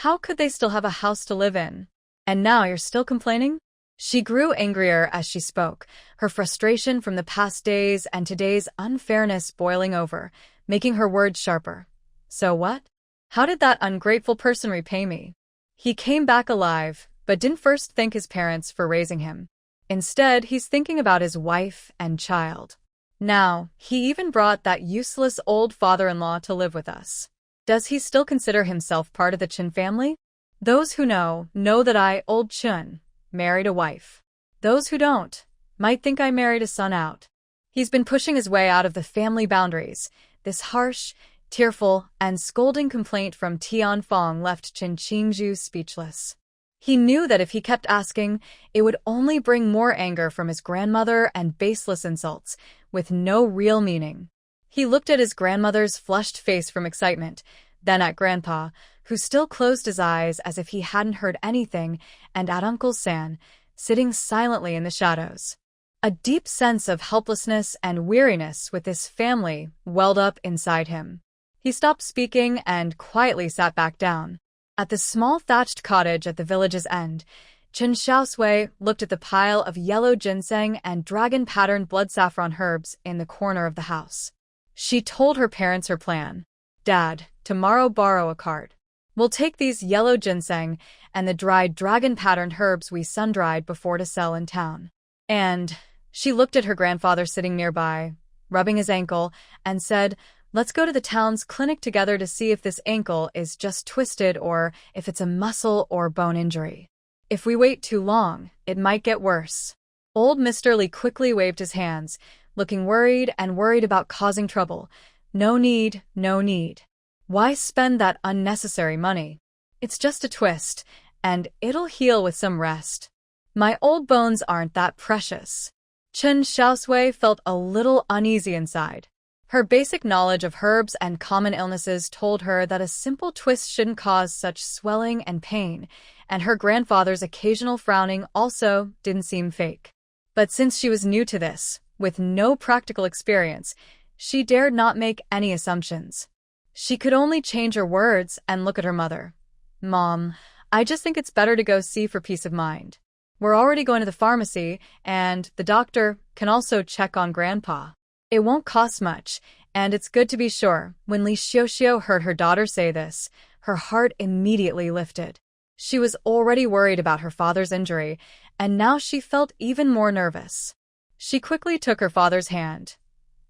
How could they still have a house to live in? And now you're still complaining?" She grew angrier as she spoke, her frustration from the past days and today's unfairness boiling over, making her words sharper. "So what? How did that ungrateful person repay me? He came back alive, but didn't first thank his parents for raising him. Instead, he's thinking about his wife and child. Now, he even brought that useless old father-in-law to live with us. Does he still consider himself part of the Chen family? Those who know that I, old Chen, married a wife. Those who don't might think I married a son out. He's been pushing his way out of the family boundaries." This harsh, tearful, and scolding complaint from Tianfang left Chen Qingzhu speechless. He knew that if he kept asking, it would only bring more anger from his grandmother and baseless insults, with no real meaning. He looked at his grandmother's flushed face from excitement, then at Grandpa, who still closed his eyes as if he hadn't heard anything, and at Uncle San, sitting silently in the shadows. A deep sense of helplessness and weariness with this family welled up inside him. He stopped speaking and quietly sat back down. At the small thatched cottage at the village's end, Chen Xiaosui looked at the pile of yellow ginseng and dragon-patterned blood saffron herbs in the corner of the house. She told her parents her plan. "Dad, tomorrow borrow a cart. We'll take these yellow ginseng and the dried dragon-patterned herbs we sun-dried before to sell in town." And she looked at her grandfather sitting nearby, rubbing his ankle, and said, "Let's go to the town's clinic together to see if this ankle is just twisted or if it's a muscle or bone injury. If we wait too long, it might get worse." Old Mr. Li quickly waved his hands, looking worried about causing trouble. No need, no need. Why spend that unnecessary money? It's just a twist, and it'll heal with some rest. My old bones aren't that precious. Chen Xiaosui felt a little uneasy inside. Her basic knowledge of herbs and common illnesses told her that a simple twist shouldn't cause such swelling and pain, and her grandfather's occasional frowning also didn't seem fake. But since she was new to this, with no practical experience, she dared not make any assumptions. She could only change her words and look at her mother. "Mom, I just think it's better to go see for peace of mind. We're already going to the pharmacy, and the doctor can also check on Grandpa. It won't cost much, and it's good to be sure." When Li Xiaoxiu heard her daughter say this, her heart immediately lifted. She was already worried about her father's injury, and now she felt even more nervous. She quickly took her father's hand.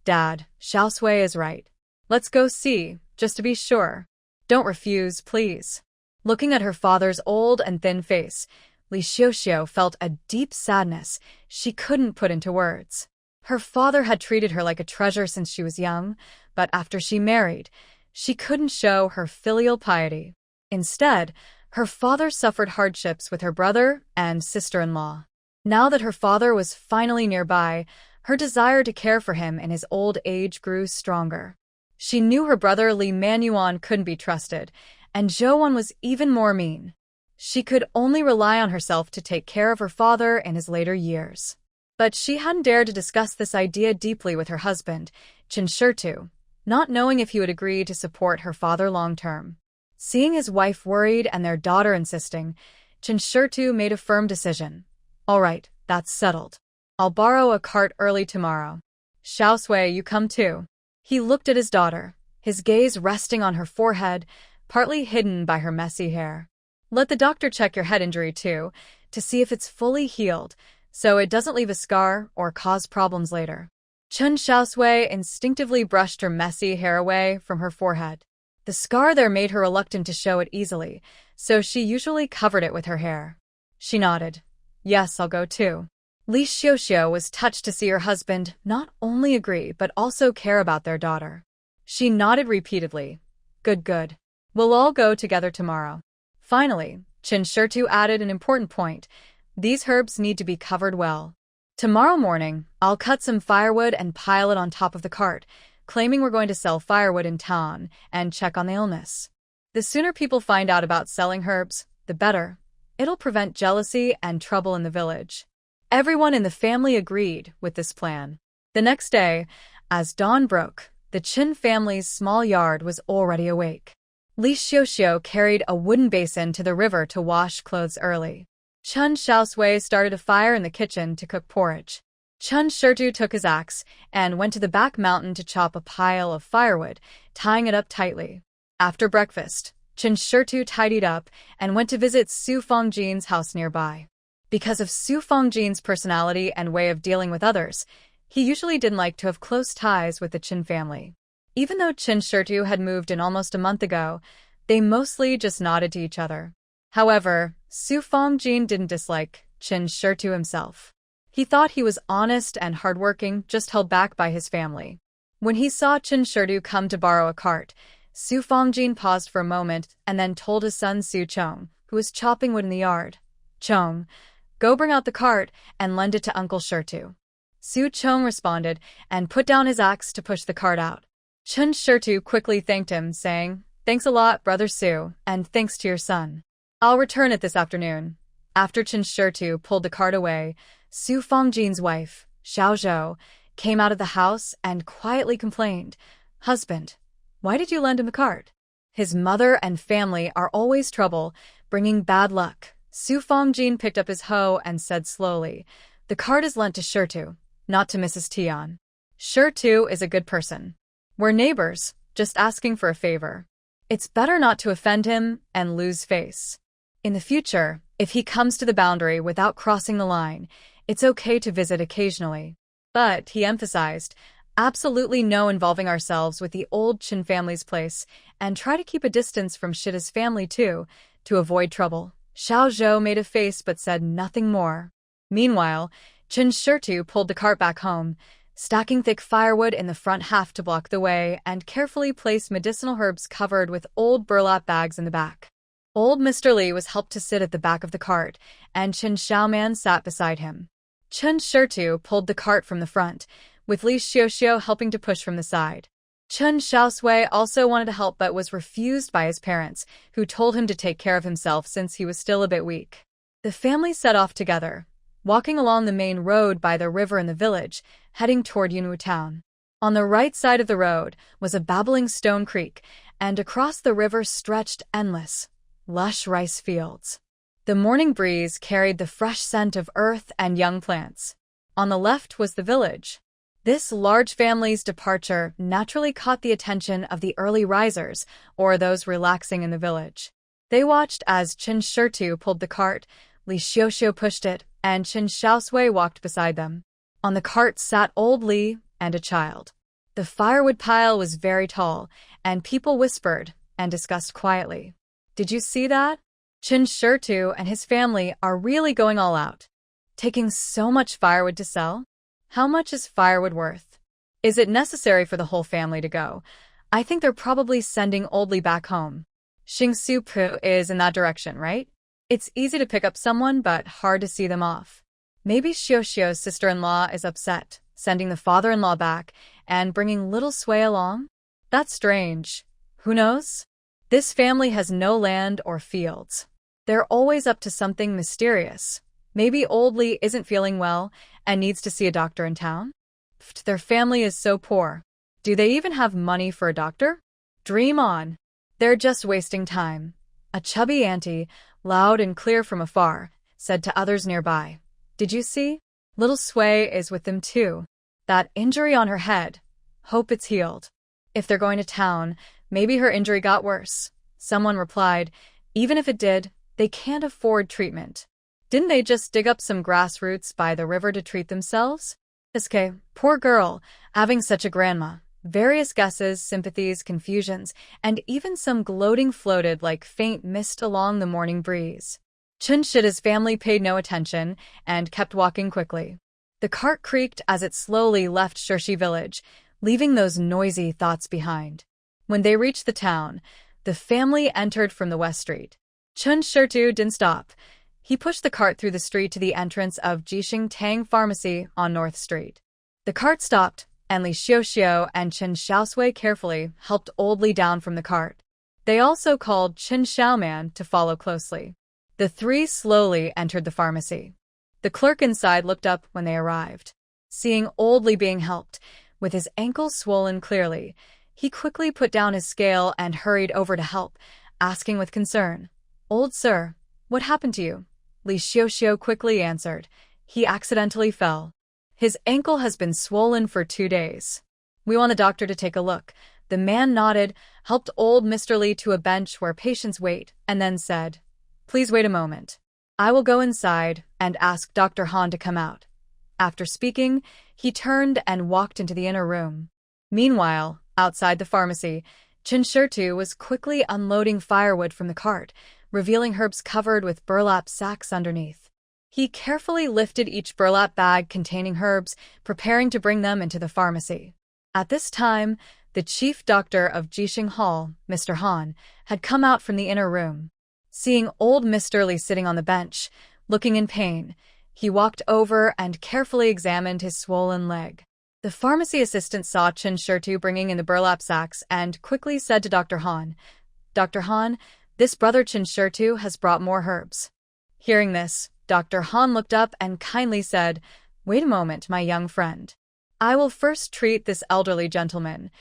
"Dad, Xiaosui is right. Let's go see, just to be sure. Don't refuse, please." Looking at her father's old and thin face, Li Xiaoxiu felt a deep sadness she couldn't put into words. Her father had treated her like a treasure since she was young, but after she married, she couldn't show her filial piety. Instead, her father suffered hardships with her brother and sister-in-law. Now that her father was finally nearby, her desire to care for him in his old age grew stronger. She knew her brother Li Manuan couldn't be trusted, and Zhouwan was even more mean. She could only rely on herself to take care of her father in his later years. But she hadn't dared to discuss this idea deeply with her husband, Chen Xiaosui, not knowing if he would agree to support her father long-term. Seeing his wife worried and their daughter insisting, Chen Xiaosui made a firm decision. "All right, that's settled. I'll borrow a cart early tomorrow. Xiaosui, you come too." He looked at his daughter, his gaze resting on her forehead, partly hidden by her messy hair. "Let the doctor check your head injury too, to see if it's fully healed, so it doesn't leave a scar or cause problems later." Chen Xiaosui instinctively brushed her messy hair away from her forehead. The scar there made her reluctant to show it easily, so she usually covered it with her hair. She nodded. "Yes, I'll go too." Li Xiaoxiu was touched to see her husband not only agree but also care about their daughter. She nodded repeatedly. "Good, good. We'll all go together tomorrow." Finally, Chen Xiaosui added an important point. "These herbs need to be covered well. Tomorrow morning, I'll cut some firewood and pile it on top of the cart, claiming we're going to sell firewood in town and check on the illness. The sooner people find out about selling herbs, the better. It'll prevent jealousy and trouble in the village." Everyone in the family agreed with this plan. The next day, as dawn broke, the Chen family's small yard was already awake. Li Xiaoxiu carried a wooden basin to the river to wash clothes early. Chen Xiaosui started a fire in the kitchen to cook porridge. Chen Xiaosui took his axe and went to the back mountain to chop a pile of firewood, tying it up tightly. After breakfast, Chen Xiaosui tidied up and went to visit Su Fongjin's house nearby. Because of Su Fongjin's personality and way of dealing with others, he usually didn't like to have close ties with the Chen family. Even though Chen Xiaosui had moved in almost a month ago, they mostly just nodded to each other. However, Su Fongjin didn't dislike Chen Xiaosui himself. He thought he was honest and hardworking, just held back by his family. When he saw Chen Xiaosui come to borrow a cart, Su Fongjin paused for a moment and then told his son Su Chong, who was chopping wood in the yard, "Chong, go bring out the cart and lend it to Uncle Xiaosui." Su Chong responded and put down his axe to push the cart out. Chen Xiaosui quickly thanked him, saying, "Thanks a lot, Brother Su, and thanks to your son. I'll return it this afternoon." After Chen Xiaosui pulled the cart away, Su Fongjin's wife, Xiao Zhou, came out of the house and quietly complained, "Husband, why did you lend him the cart? His mother and family are always trouble, bringing bad luck." Su Fongjin picked up his hoe and said slowly, "The cart is lent to Xiaosui, not to Mrs. Tian. Xiaosui is a good person. We're neighbors, just asking for a favor. It's better not to offend him and lose face. In the future, if he comes to the boundary without crossing the line, it's okay to visit occasionally." But, he emphasized, absolutely no involving ourselves with the old Chen family's place, and try to keep a distance from Shida's family too, to avoid trouble. Xiao Zhou made a face but said nothing more. Meanwhile, Chen Xiaosui pulled the cart back home, stacking thick firewood in the front half to block the way, and carefully placed medicinal herbs covered with old burlap bags in the back. Old Mr. Li was helped to sit at the back of the cart, and Chen Xiaoman sat beside him. Chen Xiaosui pulled the cart from the front, with Li Xiaoxiu helping to push from the side. Chen Xiaosui also wanted to help but was refused by his parents, who told him to take care of himself since he was still a bit weak. The family set off together, walking along the main road by the river in the village, heading toward Yunwu town. On the right side of the road was a babbling stone creek, and across the river stretched endless, lush rice fields. The morning breeze carried the fresh scent of earth and young plants. On the left was the village. This large family's departure naturally caught the attention of the early risers, or those relaxing in the village. They watched as Chen Xiaosui pulled the cart, Li Xiaoxiu pushed it, and Chen Xiaosui walked beside them. On the cart sat old Li and a child. The firewood pile was very tall, and people whispered and discussed quietly. "Did you see that? Chen Xiaosui and his family are really going all out. Taking so much firewood to sell? How much is firewood worth? Is it necessary for the whole family to go? I think they're probably sending old Li back home." Xingsu is in that direction, right? It's easy to pick up someone, but hard to see them off. Maybe Xiaoxiu's sister-in-law is upset, sending the father-in-law back and bringing little Sui along? That's strange. Who knows? This family has no land or fields. They're always up to something mysterious. Maybe old Li isn't feeling well and needs to see a doctor in town? Their family is so poor. Do they even have money for a doctor? Dream on. They're just wasting time. A chubby auntie, loud and clear from afar, said to others nearby. "Did you see? Little Sui is with them too. That injury on her head. Hope it's healed. If they're going to town, maybe her injury got worse." Someone replied, "Even if it did, they can't afford treatment. Didn't they just dig up some grassroots by the river to treat themselves?" "SK, poor girl, having such a grandma." Various guesses, sympathies, confusions, and even some gloating floated like faint mist along the morning breeze. Chen Shida's family paid no attention and kept walking quickly. The cart creaked as it slowly left Shirshi village, leaving those noisy thoughts behind. When they reached the town, the family entered from the west street. Chen Xiaosui didn't stop. He pushed the cart through the street to the entrance of Jixing Tang Pharmacy on North Street. The cart stopped, and Li Xiaoxiu and Chen Xiaosui carefully helped old Li down from the cart. They also called Chen Xiaoman to follow closely. The three slowly entered the pharmacy. The clerk inside looked up when they arrived. Seeing old Li being helped, with his ankles swollen clearly, he quickly put down his scale and hurried over to help, asking with concern, "Old sir, what happened to you?" Li Xiaoxiu quickly answered, "He accidentally fell. His ankle has been swollen for 2 days. We want a doctor to take a look." The man nodded, helped old Mr. Li to a bench where patients wait, and then said, "Please wait a moment. I will go inside and ask Dr. Han to come out." After speaking, he turned and walked into the inner room. Meanwhile, outside the pharmacy, Chen Xiaosui was quickly unloading firewood from the cart, revealing herbs covered with burlap sacks underneath. He carefully lifted each burlap bag containing herbs, preparing to bring them into the pharmacy. At this time, the chief doctor of Jixing Hall, Mr. Han, had come out from the inner room. Seeing old Mr. Li sitting on the bench, looking in pain, he walked over and carefully examined his swollen leg. The pharmacy assistant saw Chen Xiaosui bringing in the burlap sacks and quickly said to Dr. Han, "Dr. Han, this brother Chen Xiaosui has brought more herbs." Hearing this, Dr. Han looked up and kindly said, "Wait a moment, my young friend. I will first treat this elderly gentleman."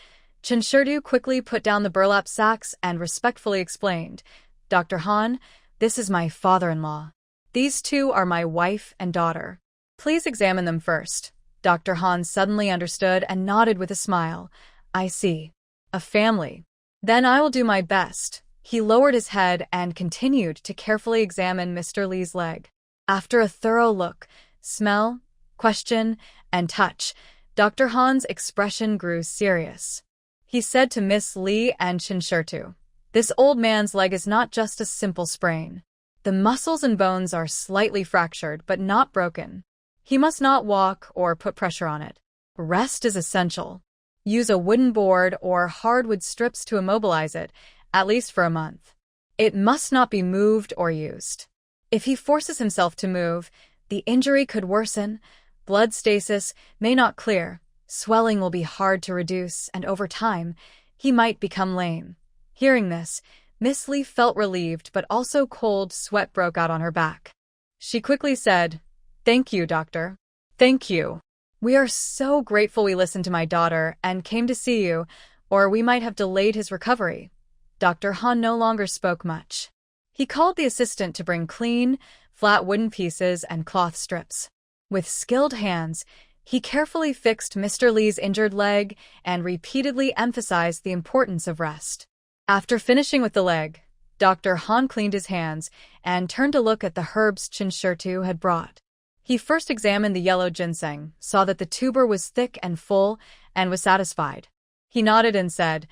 Chen Xiaosui quickly put down the burlap sacks and respectfully explained, "Dr. Han, this is my father-in-law. These two are my wife and daughter. Please examine them first." Dr. Han suddenly understood and nodded with a smile. "I see. A family. Then I will do my best." He lowered his head and continued to carefully examine Mr. Li's leg. After a thorough look, smell, question, and touch, Dr. Han's expression grew serious. He said to Miss Li and Chen Xiaosui, "This old man's leg is not just a simple sprain. The muscles and bones are slightly fractured but not broken. He must not walk or put pressure on it. Rest is essential. Use a wooden board or hardwood strips to immobilize it, at least for a month. It must not be moved or used. If he forces himself to move, the injury could worsen, blood stasis may not clear, swelling will be hard to reduce, and over time, he might become lame. Hearing this, Miss Lee felt relieved, but also cold sweat broke out on her back. She quickly said, "Thank you, doctor. Thank you. We are so grateful we listened to my daughter and came to see you, or we might have delayed his recovery." Dr. Han no longer spoke much. He called the assistant to bring clean, flat wooden pieces and cloth strips. With skilled hands, he carefully fixed Mr. Lee's injured leg and repeatedly emphasized the importance of rest. After finishing with the leg, Dr. Han cleaned his hands and turned to look at the herbs Chen Xiaosui had brought. He first examined the yellow ginseng, saw that the tuber was thick and full, and was satisfied. He nodded and said,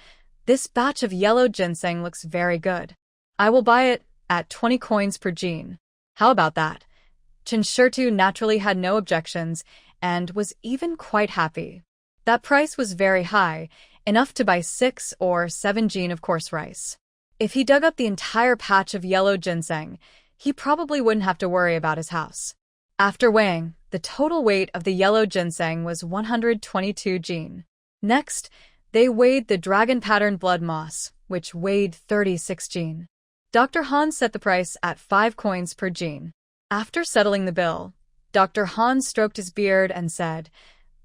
"This batch of yellow ginseng looks very good. I will buy it at 20 coins per gene. How about that?" Chen Xiaosui naturally had no objections and was even quite happy. That price was very high, enough to buy 6 or 7 gene of coarse rice. If he dug up the entire patch of yellow ginseng, he probably wouldn't have to worry about his house. After weighing, the total weight of the yellow ginseng was 122 gene. Next, they weighed the dragon-patterned blood moss, which weighed 36 gene. Dr. Han set the price at 5 coins per gene. After settling the bill, Dr. Han stroked his beard and said,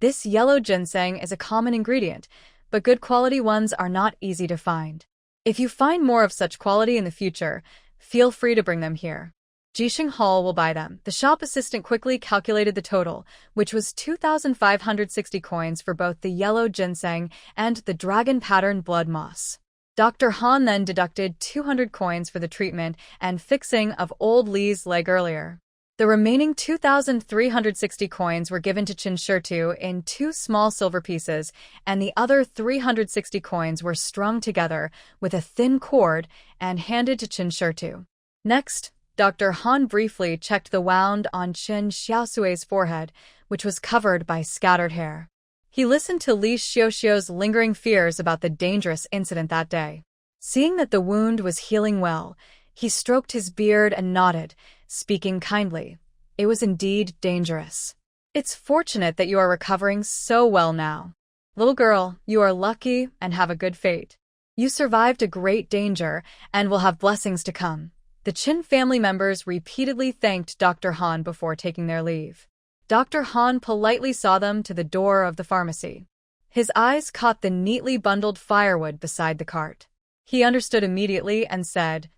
"This yellow ginseng is a common ingredient, but good quality ones are not easy to find. If you find more of such quality in the future, feel free to bring them here. Jisheng Hall will buy them." The shop assistant quickly calculated the total, which was 2,560 coins for both the yellow ginseng and the dragon-patterned blood moss. Dr. Han then deducted 200 coins for the treatment and fixing of old Lee's leg earlier. The remaining 2,360 coins were given to Chen Xiaosui in 2 small silver pieces, and the other 360 coins were strung together with a thin cord and handed to Chen Xiaosui. Next, Dr. Han briefly checked the wound on Chen Xiaosui's forehead, which was covered by scattered hair. He listened to Li Xiaoxiu's lingering fears about the dangerous incident that day. Seeing that the wound was healing well, he stroked his beard and nodded, speaking kindly. It was indeed dangerous. "It's fortunate that you are recovering so well now. Little girl, you are lucky and have a good fate. You survived a great danger and will have blessings to come." The Chen family members repeatedly thanked Dr. Han before taking their leave. Dr. Han politely saw them to the door of the pharmacy. His eyes caught the neatly bundled firewood beside the cart. He understood immediately and said,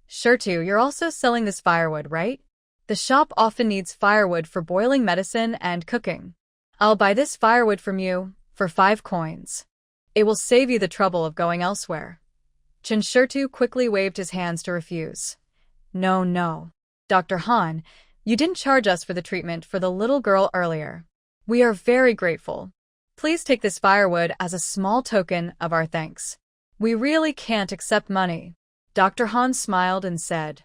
"Xiaosui, you're also selling this firewood, right? The shop often needs firewood for boiling medicine and cooking. I'll buy this firewood from you for 5 coins. It will save you the trouble of going elsewhere." Chen Xiaosui quickly waved his hands to refuse. No, Dr. Han, you didn't charge us for the treatment for the little girl earlier. We are very grateful. Please take this firewood as a small token of our thanks. We really can't accept money." Dr. Han smiled and said,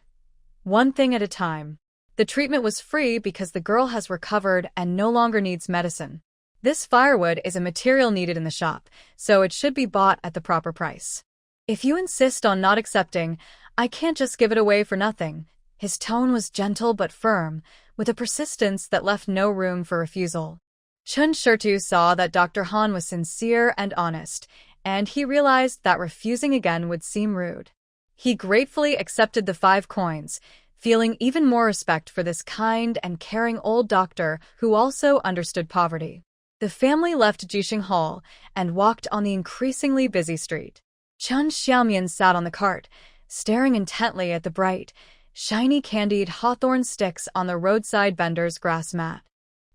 "One thing at a time. The treatment was free because the girl has recovered and no longer needs medicine. This firewood is a material needed in the shop, so it should be bought at the proper price. If you insist on not accepting, I can't just give it away for nothing." His tone was gentle but firm, with a persistence that left no room for refusal. Chen Xiaosui saw that Dr. Han was sincere and honest, and he realized that refusing again would seem rude. He gratefully accepted the 5 coins, feeling even more respect for this kind and caring old doctor who also understood poverty. The family left Jisheng Hall and walked on the increasingly busy street. Chen Xiaomian sat on the cart, staring intently at the bright, shiny candied hawthorn sticks on the roadside vendor's grass mat.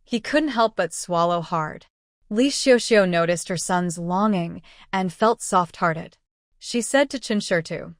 He couldn't help but swallow hard. Li Xiaoxiu noticed her son's longing and felt soft-hearted. She said to Chen Xiaosui,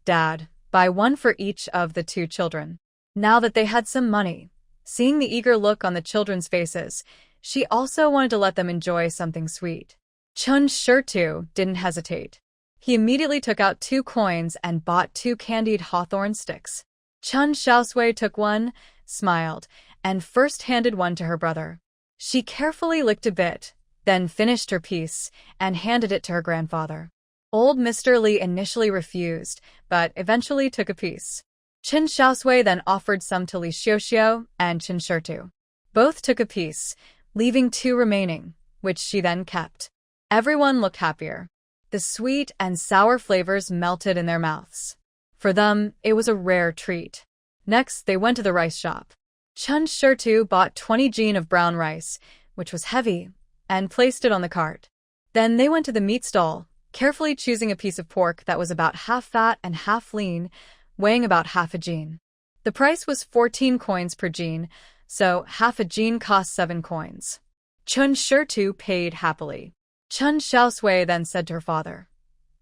"Dad, buy 1 for each of the 2 children." Now that they had some money, seeing the eager look on the children's faces, she also wanted to let them enjoy something sweet. Chen Xiaosui didn't hesitate. He immediately took out 2 coins and bought 2 candied hawthorn sticks. Chen Xiaosui took one, smiled, and first handed one to her brother. She carefully licked a bit, then finished her piece and handed it to her grandfather. Old Mr. Li initially refused, but eventually took a piece. Chen Xiaosui then offered some to Li Xiuxiu and Chen Xiaosui. Both took a piece, leaving 2 remaining, which she then kept. Everyone looked happier. The sweet and sour flavors melted in their mouths. For them, it was a rare treat. Next, they went to the rice shop. Chen Xiaosui bought 20 jin of brown rice, which was heavy, and placed it on the cart. Then they went to the meat stall, carefully choosing a piece of pork that was about half fat and half lean, weighing about half a jin. The price was 14 coins per jin, so half a jin cost 7 coins. Chen Xiaosui paid happily. Chen Xiaosui then said to her father,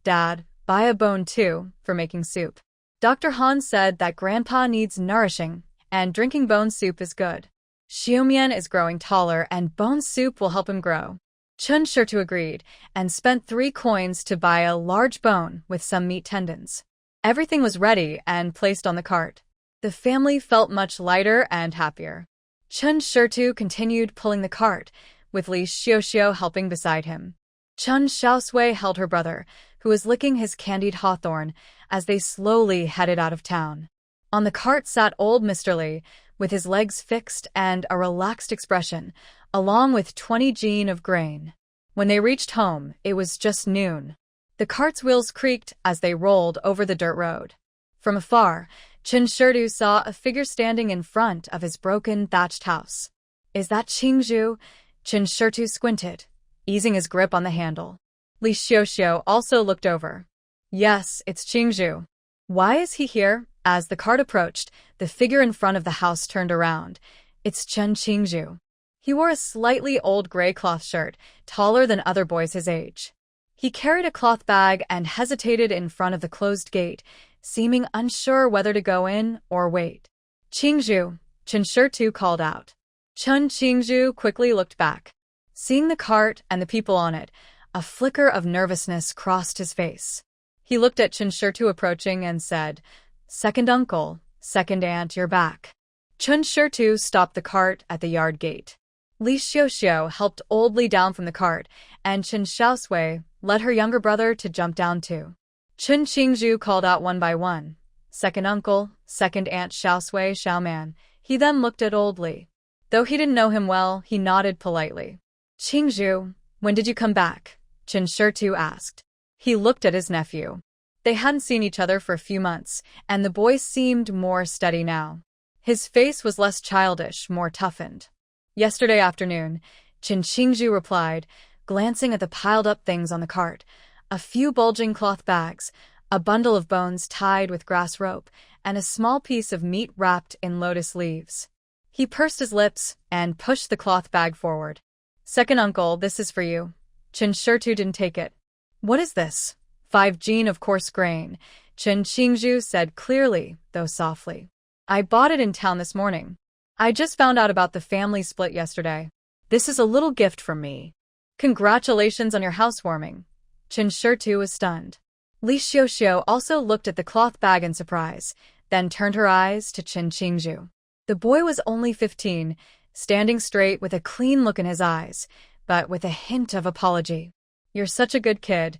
"Dad, buy a bone too, for making soup. Dr. Han said that Grandpa needs nourishing, and drinking bone soup is good. Xiumian is growing taller, and bone soup will help him grow." Chen Xiaosui agreed, and spent 3 coins to buy a large bone with some meat tendons. Everything was ready and placed on the cart. The family felt much lighter and happier. Chen Xiaosui continued pulling the cart, with Li Xiuxiu helping beside him. Chen Xiaosui held her brother, who was licking his candied hawthorn, as they slowly headed out of town. On the cart sat old Mr. Li, with his legs fixed and a relaxed expression, along with 20 jin of grain. When they reached home, it was just noon. The cart's wheels creaked as they rolled over the dirt road. From afar, Chen Xiaosui saw a figure standing in front of his broken thatched house. "Is that Qingzhu?" Chen Xiaosui squinted, easing his grip on the handle. Li Xiuxiu also looked over. "Yes, it's Qingzhu. Why is he here?" As the cart approached, the figure in front of the house turned around. "It's Chen Qingzhu." He wore a slightly old gray cloth shirt, taller than other boys his age. He carried a cloth bag and hesitated in front of the closed gate, seeming unsure whether to go in or wait. "Qingzhu," Chen Xiaosui called out. Chen Qingzhu quickly looked back. Seeing the cart and the people on it, a flicker of nervousness crossed his face. He looked at Chen Xiaosui approaching and said, "Second uncle, second aunt, you're back." Chen Xiaosui stopped the cart at the yard gate. Li Xiuxiu helped old Li down from the cart, and Chen Xiaosui led her younger brother to jump down too. Chen Qingzhu called out one by one, "Second uncle, second aunt Xiaosui, Xiaoman." He then looked at old Li. Though he didn't know him well, he nodded politely. "Qingzhu, when did you come back?" Chen Xiaosui asked. He looked at his nephew. They hadn't seen each other for a few months, and the boy seemed more steady now. His face was less childish, more toughened. "Yesterday afternoon," Chen Qingzhu replied, glancing at the piled-up things on the cart. A few bulging cloth bags, a bundle of bones tied with grass rope, and a small piece of meat wrapped in lotus leaves. He pursed his lips and pushed the cloth bag forward. "Second uncle, this is for you." Chen Xiaosui didn't take it. "What is this?" 5 jin of coarse grain, Chen Qingzhu said clearly, though softly. "I bought it in town this morning. I just found out about the family split yesterday. This is a little gift from me." "Congratulations on your housewarming." Chen Xiaosui was stunned. Li Xiuxiu also looked at the cloth bag in surprise, then turned her eyes to Chen Qingzhu. The boy was only 15, standing straight with a clean look in his eyes, but with a hint of apology. "You're such a good kid."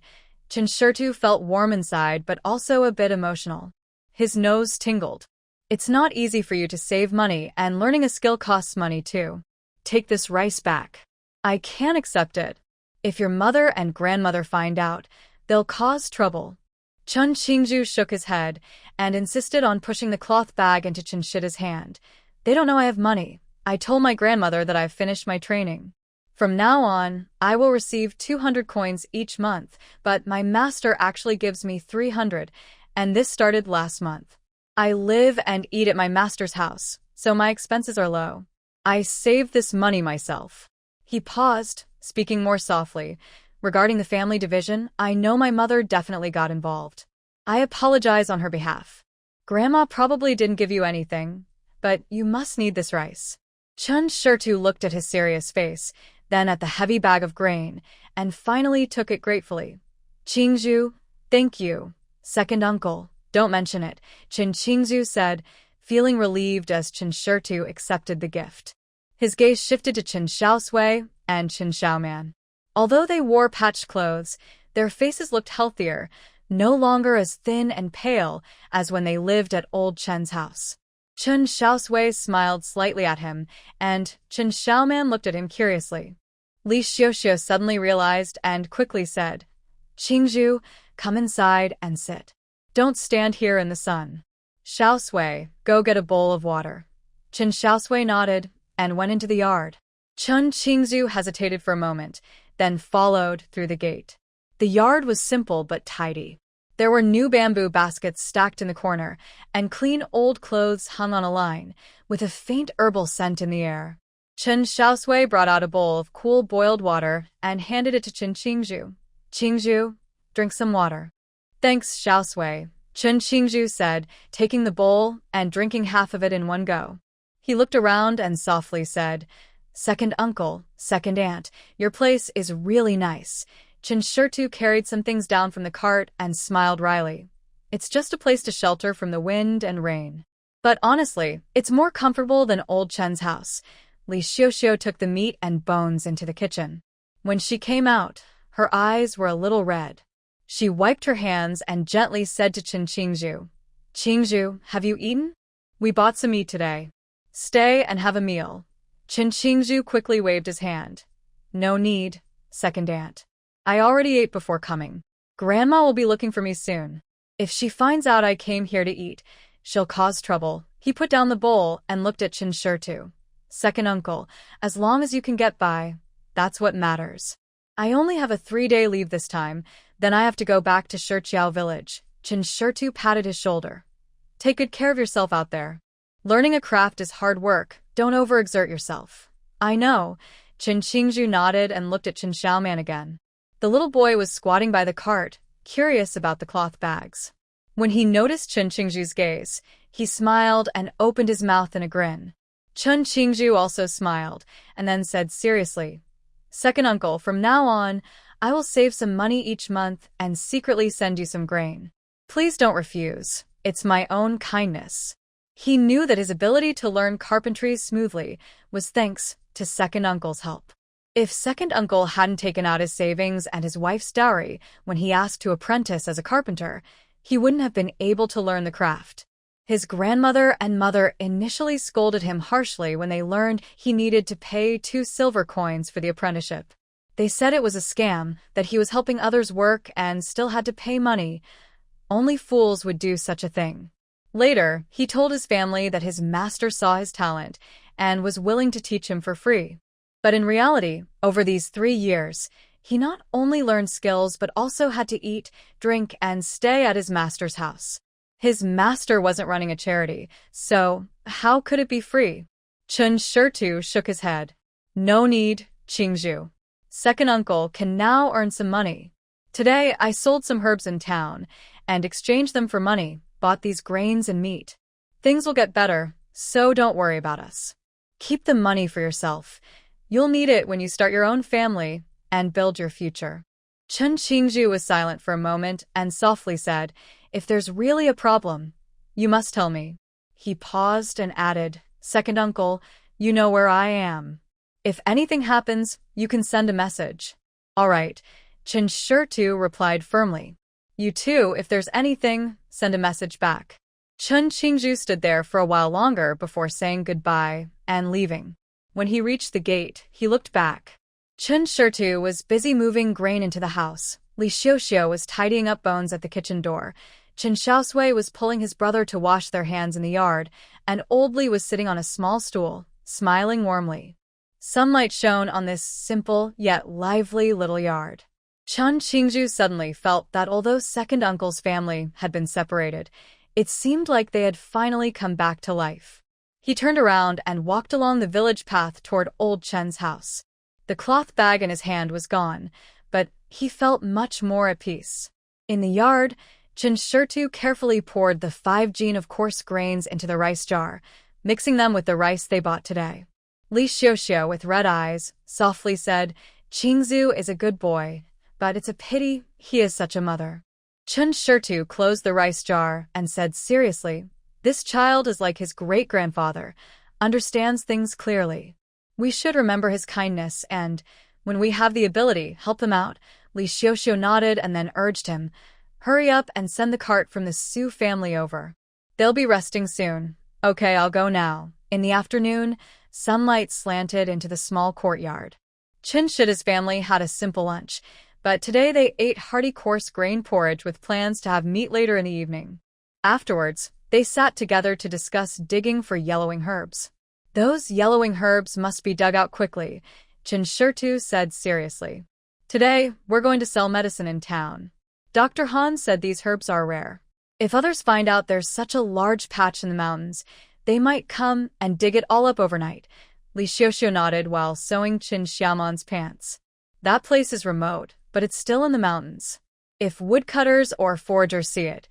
Chen Xiaosui felt warm inside, but also a bit emotional. His nose tingled. "It's not easy for you to save money, and learning a skill costs money too. Take this rice back." "I can't accept it. If your mother and grandmother find out, they'll cause trouble." Chen Qingzhu shook his head and insisted on pushing the cloth bag into Chen Shida's hand. "They don't know I have money. I told my grandmother that I've finished my training. From now on, I will receive 200 coins each month, but my master actually gives me 300, and this started last month. I live and eat at my master's house, so my expenses are low. I saved this money myself." He paused, speaking more softly. "Regarding the family division, I know my mother definitely got involved. I apologize on her behalf. Grandma probably didn't give you anything, but you must need this rice." Chen Xiaosui looked at his serious face, then at the heavy bag of grain, and finally took it gratefully. "Qingzhu, thank you. Second uncle, don't mention it," Chen Qingzhu said, feeling relieved as Chen Xiaosui accepted the gift. His gaze shifted to Chen Xiaosui and Chen Xiaoman. Although they wore patched clothes, their faces looked healthier, no longer as thin and pale as when they lived at old Chen's house. Chen Xiaosui smiled slightly at him, and Chen Xiaoman looked at him curiously. Li Xiuxiu suddenly realized and quickly said, "Qingzhu, come inside and sit. Don't stand here in the sun. Xiaosui, go get a bowl of water." Chen Xiaosui nodded and went into the yard. Chen Qingzhu hesitated for a moment, then followed through the gate. The yard was simple but tidy. There were new bamboo baskets stacked in the corner, and clean old clothes hung on a line, with a faint herbal scent in the air. Chen Xiaosui brought out a bowl of cool boiled water and handed it to Chen Qingzhu. "Qingzhu, drink some water." "Thanks, Xiaosui," Chen Qingzhu said, taking the bowl and drinking half of it in one go. He looked around and softly said, "Second uncle, second aunt, your place is really nice." Chen Xiaosui carried some things down from the cart and smiled wryly. "It's just a place to shelter from the wind and rain. But honestly, it's more comfortable than old Chen's house." Li Xiuxiu took the meat and bones into the kitchen. When she came out, her eyes were a little red. She wiped her hands and gently said to Chen Qingzhu, "Qingzhu, have you eaten? We bought some meat today. Stay and have a meal." Chen Qingzhu quickly waved his hand. "No need, second aunt. I already ate before coming. Grandma will be looking for me soon. If she finds out I came here to eat, she'll cause trouble." He put down the bowl and looked at Chen Xiaosui. "Second uncle, as long as you can get by, that's what matters. I only have a 3-day leave this time, then I have to go back to Shiqiao village." Chen Xiaosui patted his shoulder. "Take good care of yourself out there. Learning a craft is hard work, don't overexert yourself." "I know." Chen Qingzhu nodded and looked at Chen Xiaoman again. The little boy was squatting by the cart, curious about the cloth bags. When he noticed Chen Qingzhu's gaze, he smiled and opened his mouth in a grin. Chen Qingzhu also smiled, and then said seriously, "Second uncle, from now on, I will save some money each month and secretly send you some grain. Please don't refuse, it's my own kindness." He knew that his ability to learn carpentry smoothly was thanks to second uncle's help. If second uncle hadn't taken out his savings and his wife's dowry when he asked to apprentice as a carpenter, he wouldn't have been able to learn the craft. His grandmother and mother initially scolded him harshly when they learned he needed to pay 2 silver coins for the apprenticeship. They said it was a scam, that he was helping others work and still had to pay money. Only fools would do such a thing. Later, he told his family that his master saw his talent and was willing to teach him for free. But in reality, over these 3 years, he not only learned skills but also had to eat, drink, and stay at his master's house. His master wasn't running a charity, so how could it be free? Chen Xiaosui shook his head. "No need, Qingzhu. Second uncle can now earn some money. Today I sold some herbs in town and exchanged them for money, bought these grains and meat. Things will get better, so don't worry about us. Keep the money for yourself. You'll need it when you start your own family and build your future." Chen Qingzhu was silent for a moment and softly said, "If there's really a problem, you must tell me." He paused and added, "Second uncle, you know where I am. If anything happens, you can send a message." "All right," Chen Xiaosui replied firmly. "You too, if there's anything, send a message back." Chen Qingzhu stood there for a while longer before saying goodbye and leaving. When he reached the gate, he looked back. Chen Xiaosui was busy moving grain into the house. Li Xiuxiu was tidying up bones at the kitchen door. Chen Xiaosui was pulling his brother to wash their hands in the yard, and Old Li was sitting on a small stool, smiling warmly. Sunlight shone on this simple yet lively little yard. Chen Qingzhu suddenly felt that although second uncle's family had been separated, it seemed like they had finally come back to life. He turned around and walked along the village path toward old Chen's house. The cloth bag in his hand was gone, but he felt much more at peace. In the yard, Chen Xiaosui carefully poured the 5 jin of coarse grains into the rice jar, mixing them with the rice they bought today. Li Xiuxiu, with red eyes, softly said, "Qingzhu is a good boy, but it's a pity he is such a mother." Chen Xiaosui closed the rice jar and said seriously, "This child is like his great-grandfather, understands things clearly. We should remember his kindness and When we have the ability, help them out. Li Xiaosui nodded and then urged him, hurry up and send the cart from the Su family over. They'll be resting soon. Okay, I'll go now. In the afternoon, sunlight slanted into the small courtyard. Chen Xiaoshui's family had a simple lunch, but today they ate hearty coarse grain porridge with plans to have meat later in the evening. Afterwards, they sat together to discuss digging for yellowing herbs. Those yellowing herbs must be dug out quickly, Chen Xiaosui said seriously. Today, we're going to sell medicine in town. Dr. Han said these herbs are rare. If others find out there's such a large patch in the mountains, they might come and dig it all up overnight. Li Xiaoshui nodded while sewing Chen Xiaoman's pants. That place is remote, but it's still in the mountains. If woodcutters or foragers see it.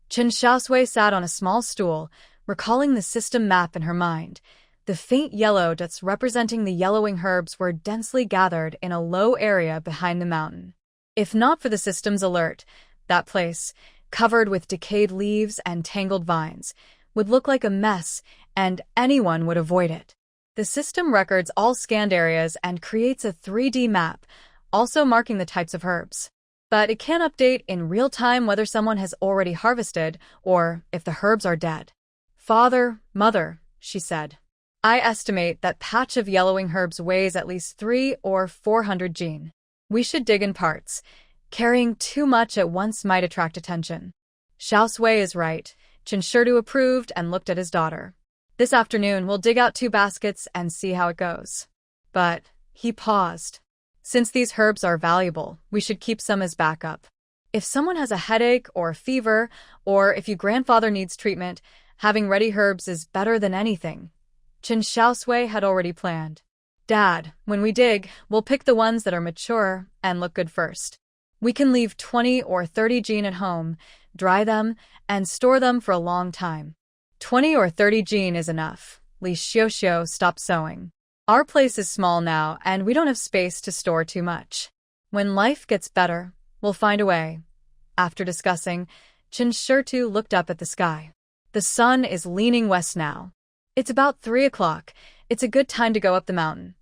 Chen Xiaosui sat on a small stool, recalling the system map in her mind. The faint yellow dots representing the yellowing herbs were densely gathered in a low area behind the mountain. If not for the system's alert, that place, covered with decayed leaves and tangled vines, would look like a mess, and anyone would avoid it. The system records all scanned areas and creates a 3D map, also marking the types of herbs. But it can't update in real time whether someone has already harvested or if the herbs are dead. Father, mother, she said. I estimate that patch of yellowing herbs weighs at least 300 or 400 jin. We should dig in parts. Carrying too much at once might attract attention. Xiaosui is right. Chen Xiaoshui approved and looked at his daughter. This afternoon we'll dig out 2 baskets and see how it goes. But he paused. Since these herbs are valuable, we should keep some as backup. If someone has a headache or fever, or if your grandfather needs treatment, having ready herbs is better than anything. Chen Xiaosui had already planned. Dad, when we dig, we'll pick the ones that are mature and look good first. We can leave 20 or 30 jin at home, dry them, and store them for a long time. 20 or 30 jin is enough. Li Xiaoshui stopped sewing. Our place is small now, and we don't have space to store too much. When life gets better, we'll find a way. After discussing, Chen Xiaoshui looked up at the sky. The sun is leaning west now. It's about 3 o'clock. It's a good time to go up the mountain.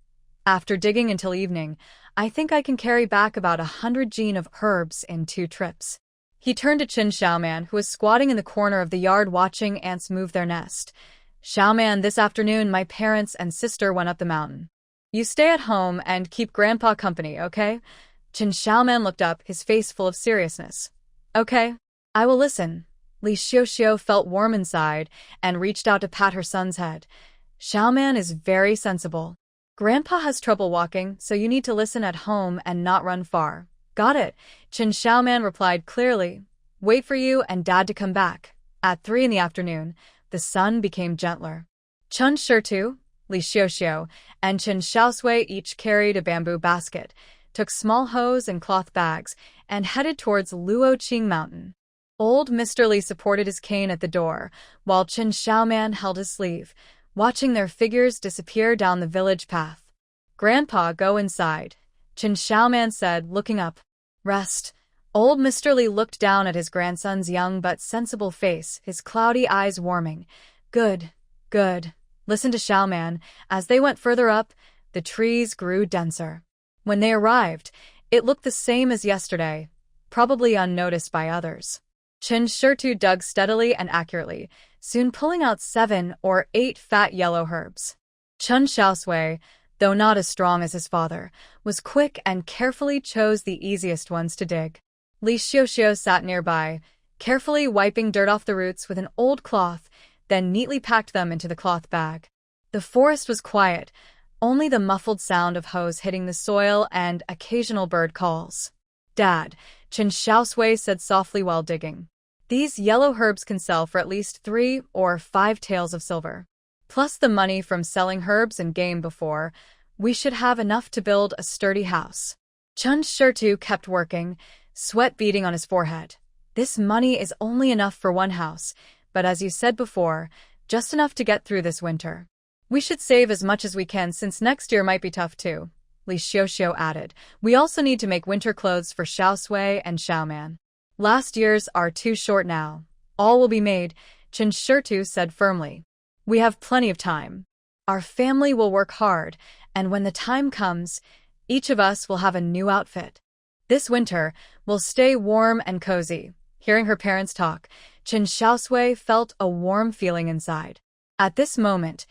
After digging until evening, I think I can carry back about 100 jin of herbs in 2 trips. He turned to Chen Xiaoman, who was squatting in the corner of the yard watching ants move their nest. Xiaoman, this afternoon my parents and sister went up the mountain. You stay at home and keep Grandpa company, okay? Chen Xiaoman looked up, his face full of seriousness. Okay, I will listen. Li Xiaoshui felt warm inside and reached out to pat her son's head. Xiaoman is very sensible. Grandpa has trouble walking, so you need to listen at home and not run far. Got it, Chen Xiaoman replied clearly. Wait for you and Dad to come back. At 3 in the afternoon, the sun became gentler. Chen Xiaosui, Li Xiaoshui, and Chen Xiaosui each carried a bamboo basket, took small hose and cloth bags, and headed towards Luoqing Mountain. Old Mr. Li supported his cane at the door, while Chen Xiaoman held his sleeve, watching their figures disappear down the village path. Grandpa, go inside, Chen Xiaoman said, looking up. Rest. Old Mr. Li looked down at his grandson's young but sensible face, his cloudy eyes warming. Good, good. Listen to Xiaoman. As they went further up, the trees grew denser. When they arrived, it looked the same as yesterday, probably unnoticed by others. Chen Xiaoshui dug steadily and accurately, soon pulling out 7 or 8 fat yellow herbs. Chen Xiaosui, though not as strong as his father, was quick and carefully chose the easiest ones to dig. Li Xiaoshui sat nearby, carefully wiping dirt off the roots with an old cloth, then neatly packed them into the cloth bag. The forest was quiet, only the muffled sound of hose hitting the soil and occasional bird calls. Dad, Chen Xiaosui said softly while digging. These yellow herbs can sell for at least 3 or 5 taels of silver. Plus the money from selling herbs and game before, we should have enough to build a sturdy house. Chen Xiaoshui kept working, sweat beading on his forehead. This money is only enough for one house, but as you said before, just enough to get through this winter. We should save as much as we can since next year might be tough too, Li Xiaoshui added. We also need to make winter clothes for Xiaosui and Xiaoman. Last year's are too short now. All will be made, Chen Xiaoshui said firmly. We have plenty of time. Our family will work hard, and when the time comes, Each of us will have a new outfit. This winter, we'll stay warm and cozy. Hearing her parents talk, Chen Xiaosui felt a warm feeling inside. At this moment,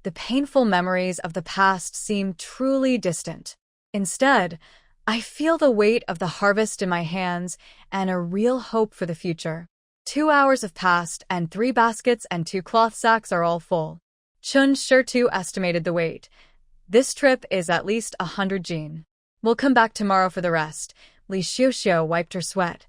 the painful memories of the past seem truly distant. Instead, I feel the weight of the harvest in my hands and a real hope for the future. 2 hours have passed and 3 baskets and 2 cloth sacks are all full. Chen Xiaosui estimated the weight. This trip is at least 100 jin. We'll come back tomorrow for the rest. Li Xiaoxiao wiped her sweat.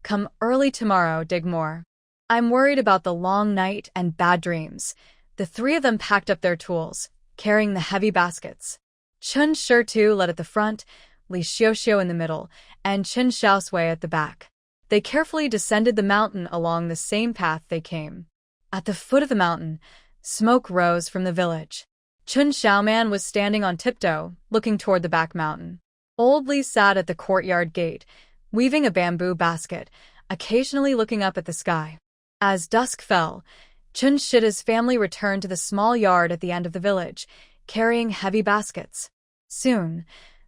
Come early tomorrow, dig more. I'm worried about the long night and bad dreams. The 3 of them packed up their tools, carrying the heavy baskets. Chen Xiaosui led at the front, Li Xiaoxiao in the middle, and Chen Xiaosui at the back. They carefully descended the mountain along the same path they came. At the foot of the mountain, smoke rose from the village. Chen Xiaoman was standing on tiptoe, looking toward the back mountain. Old Li sat at the courtyard gate, weaving a bamboo basket, occasionally looking up at the sky. As dusk fell, Chen Xiao's family returned to the small yard at the end of the village, carrying heavy baskets. Soon,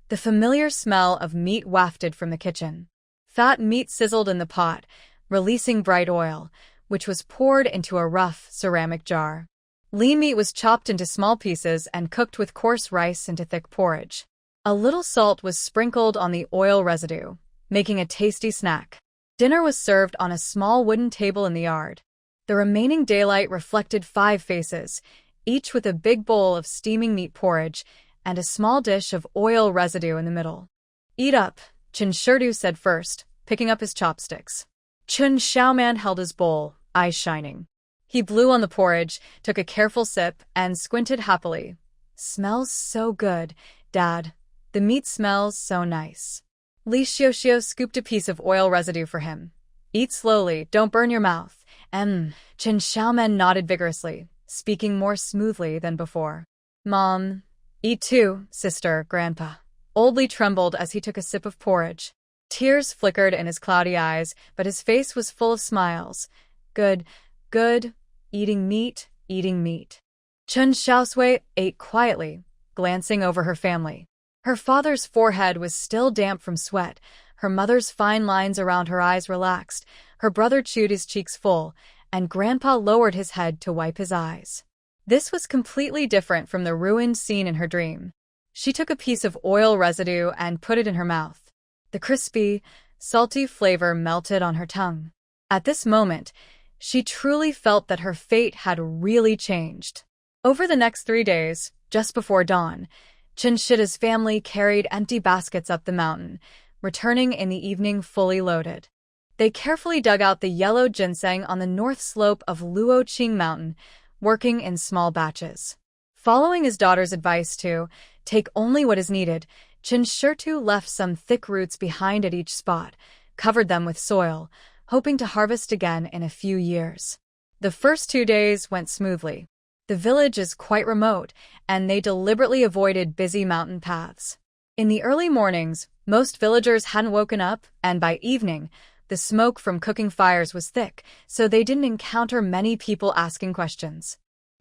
the familiar smell of meat wafted from the kitchen. Fat meat sizzled in the pot, releasing bright oil, which was poured into a rough ceramic jar. Lean meat was chopped into small pieces and cooked with coarse rice into thick porridge. A little salt was sprinkled on the oil residue, making a tasty snack. Dinner was served on a small wooden table in the yard. The remaining daylight reflected 5 faces, each with a big bowl of steaming meat porridge and a small dish of oil residue in the middle. Eat up, Chen Xiaosui said first, picking up his chopsticks. Chen Xiaoman held his bowl, eyes shining. He blew on the porridge, took a careful sip, and squinted happily. Smells so good, Dad. The meat smells so nice. Li Xiaoxiao scooped a piece of oil residue for him. Eat slowly, don't burn your mouth. Chen Xiaoman nodded vigorously, speaking more smoothly than before. Mom, eat too, sister, Grandpa. Old Li trembled as he took a sip of porridge. Tears flickered in his cloudy eyes, but his face was full of smiles. Good, good, eating meat, eating meat. Chen Xiaosui ate quietly, glancing over her family. Her father's forehead was still damp from sweat, her mother's fine lines around her eyes relaxed, her brother chewed his cheeks full, and Grandpa lowered his head to wipe his eyes. This was completely different from the ruined scene in her dream. She took a piece of oil residue and put it in her mouth. The crispy, salty flavor melted on her tongue. At this moment, she truly felt that her fate had really changed. Over the next 3 days, just before dawn, Chen Xiao's family carried empty baskets up the mountain, returning in the evening fully loaded. They carefully dug out the yellow ginseng on the north slope of Luoqing Mountain, working in small batches. Following his daughter's advice to take only what is needed, Chen Xiaosui left some thick roots behind at each spot, covered them with soil, hoping to harvest again in a few years. The first 2 days went smoothly. The village is quite remote, and they deliberately avoided busy mountain paths. In the early mornings, most villagers hadn't woken up, and by evening, the smoke from cooking fires was thick, so they didn't encounter many people asking questions.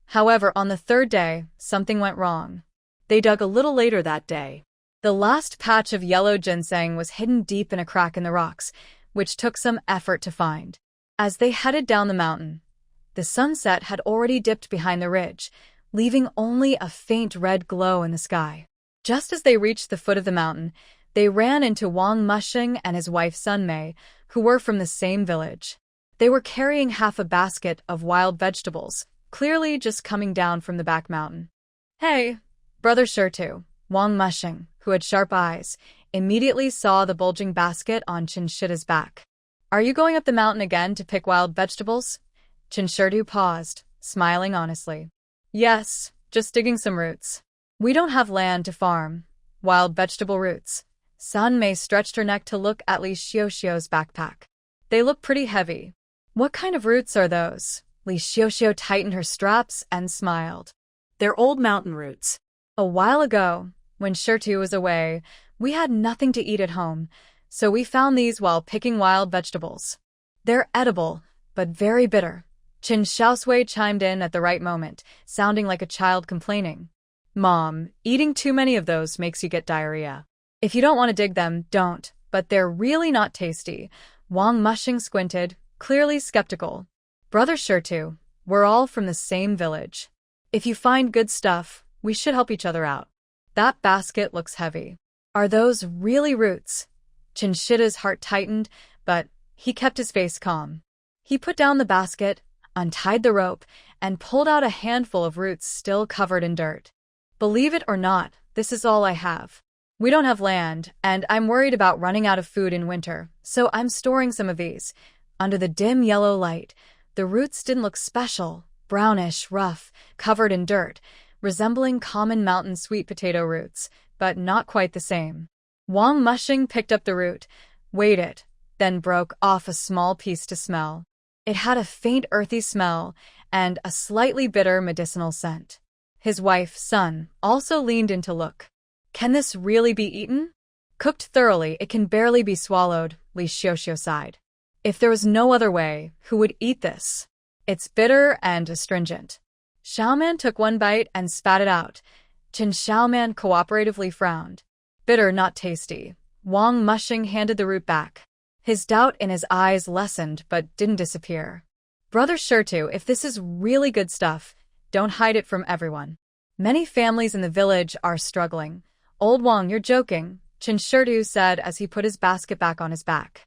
However, on the 3rd day, something went wrong. They dug a little later that day. The last patch of yellow ginseng was hidden deep in a crack in the rocks, which took some effort to find. As they headed down the mountain, the sunset had already dipped behind the ridge, leaving only a faint red glow in the sky. Just as they reached the foot of the mountain, they ran into Wang Mushing and his wife Sun Mei, who were from the same village. They were carrying half a basket of wild vegetables, clearly just coming down from the back mountain. Hey, Brother Xiaosui, Wang Mushing, who had sharp eyes, immediately saw the bulging basket on Chen Xiao's back. Are you going up the mountain again to pick wild vegetables? Chen Xiaosui paused, smiling honestly. Yes, just digging some roots. We don't have land to farm. Wild vegetable roots. Sun Mei stretched her neck to look at Li Xiaoxiao's backpack. They look pretty heavy. What kind of roots are those? Li Xiaoxiao tightened her straps and smiled. They're old mountain roots. A while ago, when Xiaosui was away, we had nothing to eat at home, so we found these while picking wild vegetables. They're edible, but very bitter. Chen Xiaosui chimed in at the right moment, sounding like a child complaining. Mom, eating too many of those makes you get diarrhea. If you don't want to dig them, don't, but they're really not tasty. Wang Mushing squinted, clearly skeptical. Brother Shirtu, we're all from the same village. If you find good stuff, we should help each other out. That basket looks heavy. Are those really roots? Chinshida's heart tightened, but he kept his face calm. He put down the basket, untied the rope, and pulled out a handful of roots still covered in dirt. Believe it or not, this is all I have. We don't have land, and I'm worried about running out of food in winter, so I'm storing some of these. Under the dim yellow light, the roots didn't look special, brownish, rough, covered in dirt, resembling common mountain sweet potato roots, but not quite the same. Wang Mushing picked up the root, weighed it, then broke off a small piece to smell. It had a faint earthy smell and a slightly bitter medicinal scent. His wife, Sun, also leaned in to look. Can this really be eaten? Cooked thoroughly, it can barely be swallowed, Li Xiaosui sighed. If there was no other way, who would eat this? It's bitter and astringent. Xiaoman took one bite and spat it out. Chen Xiaoman cooperatively frowned. Bitter, not tasty. Wang Mushing handed the root back. His doubt in his eyes lessened but didn't disappear. Brother Shirtu, if this is really good stuff, don't hide it from everyone. Many families in the village are struggling. Old Wang, you're joking, Chen Xiaosui said as he put his basket back on his back.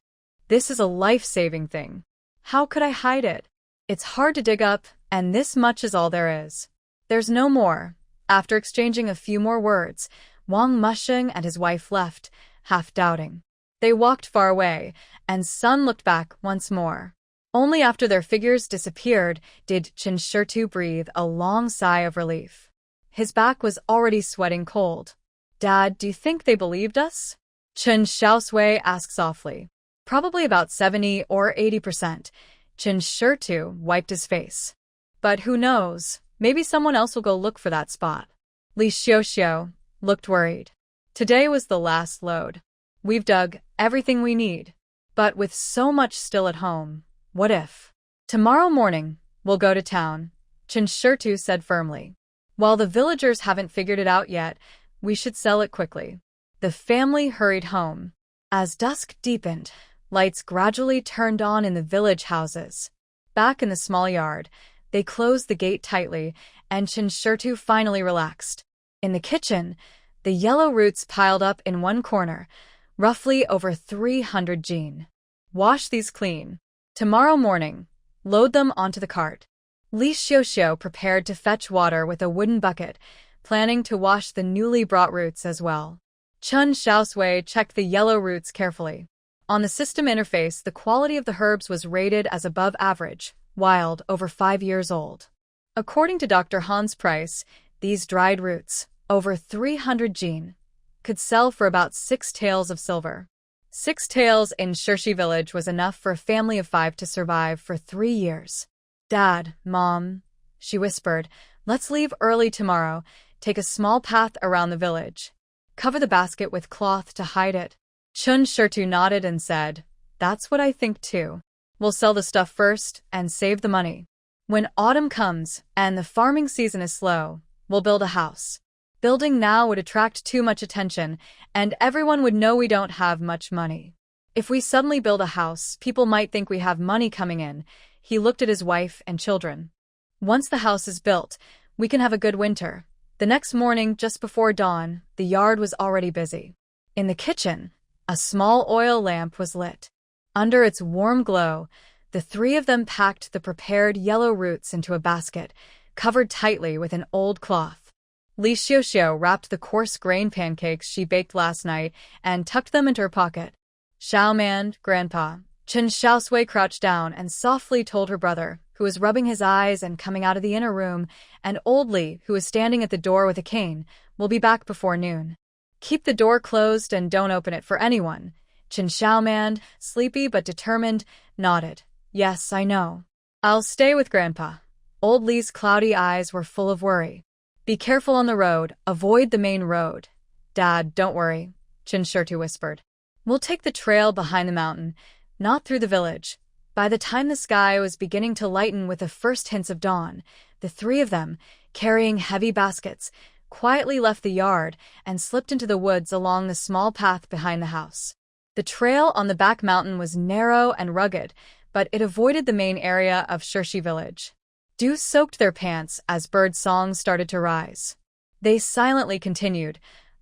This is a life-saving thing. How could I hide it? It's hard to dig up, and this much is all there is. There's no more. After exchanging a few more words, Wang Mushing and his wife left, half doubting. They walked far away, and Sun looked back once more. Only after their figures disappeared did Chen Xiaosui breathe a long sigh of relief. His back was already sweating cold. Dad, do you think they believed us? Chen Xiaosui asked softly. Probably about 70 or 80%. Chen Xiaosui wiped his face. But who knows? Maybe someone else will go look for that spot. Li Xiaosui looked worried. Today was the last load. We've dug everything we need. But with so much still at home, what if? Tomorrow morning, we'll go to town, Chen Xiaosui said firmly. While the villagers haven't figured it out yet, we should sell it quickly. The family hurried home. As dusk deepened, lights gradually turned on in the village houses. Back in the small yard, they closed the gate tightly, and Chen Xiaosui finally relaxed. In the kitchen, the yellow roots piled up in one corner, roughly over 300 jin. Wash these clean. Tomorrow morning, load them onto the cart. Li Xiaosui prepared to fetch water with a wooden bucket, planning to wash the newly brought roots as well. Chen Xiaosui checked the yellow roots carefully. On the system interface, the quality of the herbs was rated as above average, wild, over 5 years old. According to Dr. Han's price, these dried roots, over 300 jin, could sell for about 6 taels of silver. 6 taels in Shirshi village was enough for a family of 5 to survive for 3 years. Dad, Mom, she whispered, let's leave early tomorrow, take a small path around the village. Cover the basket with cloth to hide it. Chen Xiaosui nodded and said, that's what I think too. We'll sell the stuff first and save the money. When autumn comes and the farming season is slow, we'll build a house. Building now would attract too much attention, and everyone would know we don't have much money. If we suddenly build a house, people might think we have money coming in. He looked at his wife and children. Once the house is built, we can have a good winter. The next morning, just before dawn, the yard was already busy. In the kitchen, a small oil lamp was lit. Under its warm glow, the 3 of them packed the prepared yellow roots into a basket, covered tightly with an old cloth. Li Xiaosui wrapped the coarse grain pancakes she baked last night and tucked them into her pocket. Xiaoman, Grandpa. Chen Xiaosui crouched down and softly told her brother, who was rubbing his eyes and coming out of the inner room, and old Li, who was standing at the door with a cane, will be back before noon. Keep the door closed and don't open it for anyone. Chen Xiaoman, sleepy but determined, nodded. Yes, I know. I'll stay with Grandpa. Old Li's cloudy eyes were full of worry. Be careful on the road, avoid the main road. Dad, don't worry, Chen Xiaosui whispered. We'll take the trail behind the mountain, not through the village. By the time the sky was beginning to lighten with the first hints of dawn, the 3 of them, carrying heavy baskets, quietly left the yard and slipped into the woods along the small path behind the house. The trail on the back mountain was narrow and rugged, but it avoided the main area of Shirshi village. Dew soaked their pants as bird songs started to rise. They silently continued,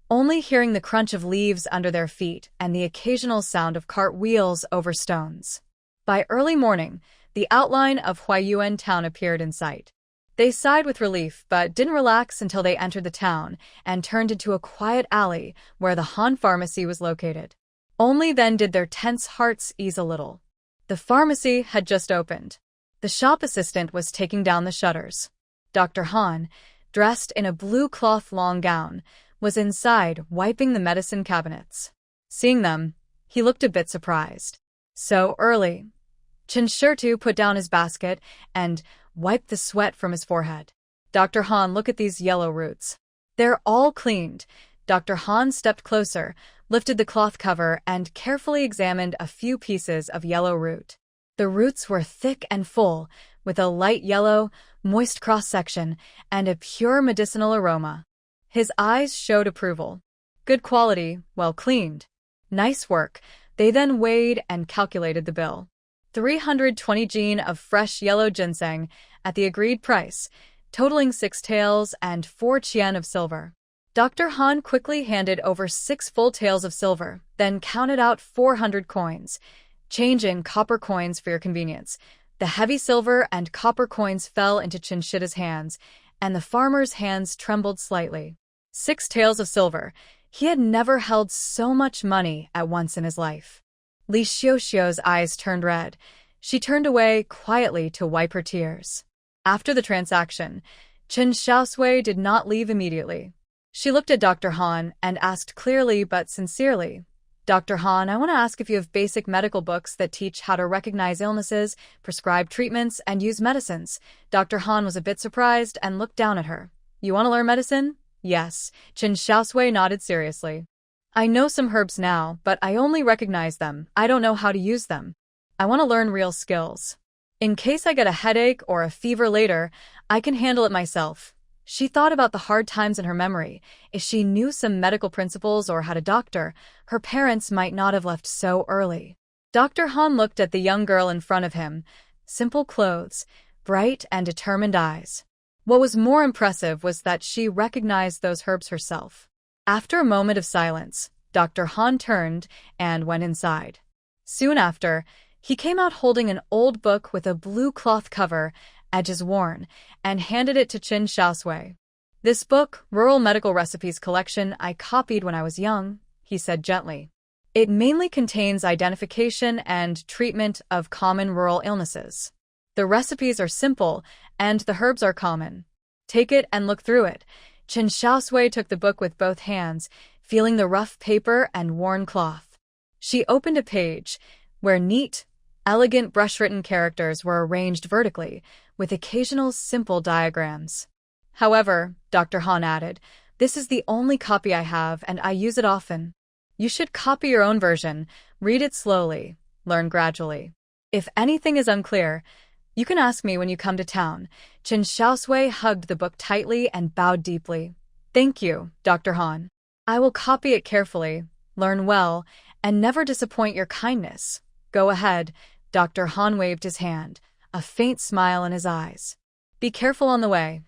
only hearing the crunch of leaves under their feet and the occasional sound of cart wheels over stones. By early morning, the outline of Huaiyuan town appeared in sight. They sighed with relief but didn't relax until they entered the town and turned into a quiet alley where the Han pharmacy was located. Only then did their tense hearts ease a little. The pharmacy had just opened. The shop assistant was taking down the shutters. Dr. Han, dressed in a blue cloth long gown, was inside wiping the medicine cabinets. Seeing them, he looked a bit surprised. So early. Chen Xiaosui put down his basket and wiped the sweat from his forehead. Dr. Han, look at these yellow roots. They're all cleaned. Dr. Han stepped closer, lifted the cloth cover, and carefully examined a few pieces of yellow root. The roots were thick and full, with a light yellow, moist cross-section and a pure medicinal aroma. His eyes showed approval. Good quality, well cleaned. Nice work. They then weighed and calculated the bill. 320 jin of fresh yellow ginseng at the agreed price, totaling 6 taels and 4 qian of silver. Dr. Han quickly handed over 6 full taels of silver, then counted out 400 coins. Change in copper coins for your convenience. The heavy silver and copper coins fell into Chinchida's hands, and the farmer's hands trembled slightly. 6 taels of silver. He had never held so much money at once in his life. Li Xiaoxiu's eyes turned red. She turned away quietly to wipe her tears. After the transaction, Chen Xiaosui did not leave immediately. She looked at Dr. Han and asked clearly but sincerely, Dr. Han, I want to ask if you have basic medical books that teach how to recognize illnesses, prescribe treatments, and use medicines. Dr. Han was a bit surprised and looked down at her. You want to learn medicine? Yes. Chen Xiaosui nodded seriously. I know some herbs now, but I only recognize them. I don't know how to use them. I want to learn real skills. In case I get a headache or a fever later, I can handle it myself. She thought about the hard times in her memory. If she knew some medical principles or had a doctor, her parents might not have left so early. Dr. Han looked at the young girl in front of him. Simple clothes, bright and determined eyes. What was more impressive was that she recognized those herbs herself. After a moment of silence, Dr. Han turned and went inside. Soon after, he came out holding an old book with a blue cloth cover, edges worn, and handed it to Chen Xiaosui. This book, Rural Medical Recipes Collection, I copied when I was young, he said gently. It mainly contains identification and treatment of common rural illnesses. The recipes are simple, and the herbs are common. Take it and look through it. Chen Xiaosui took the book with both hands, feeling the rough paper and worn cloth. She opened a page, where neat, elegant brush-written characters were arranged vertically, with occasional simple diagrams. However, Dr. Han added, this is the only copy I have and I use it often. You should copy your own version, read it slowly, learn gradually. If anything is unclear, you can ask me when you come to town. Chen Xiaosui hugged the book tightly and bowed deeply. Thank you, Dr. Han. I will copy it carefully, learn well, and never disappoint your kindness. Go ahead. Dr. Han waved his hand, a faint smile in his eyes. Be careful on the way.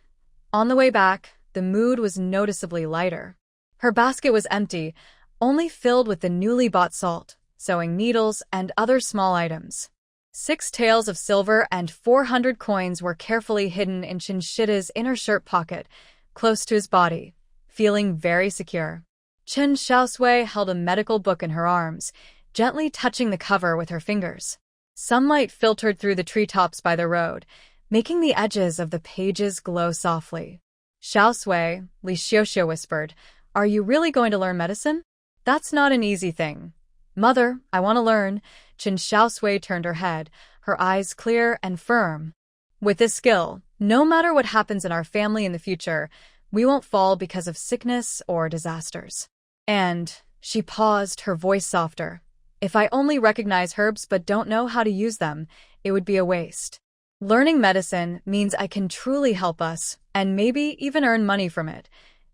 On the way back, the mood was noticeably lighter. Her basket was empty, only filled with the newly bought salt, sewing needles, and other small items. 6 taels of silver and 400 coins were carefully hidden in Chinshida's inner shirt pocket, close to his body, feeling very secure. Chen Xiaosui held a medical book in her arms, gently touching the cover with her fingers. Sunlight filtered through the treetops by the road, making the edges of the pages glow softly. Xiaosui, Li Xiaoxiu whispered, are you really going to learn medicine? That's not an easy thing. Mother, I want to learn. Chen Xiaosui turned her head, her eyes clear and firm. With this skill, no matter what happens in our family in the future, we won't fall because of sickness or disasters. And, she paused, her voice softer. If I only recognize herbs but don't know how to use them, it would be a waste. Learning medicine means I can truly help us, and maybe even earn money from it.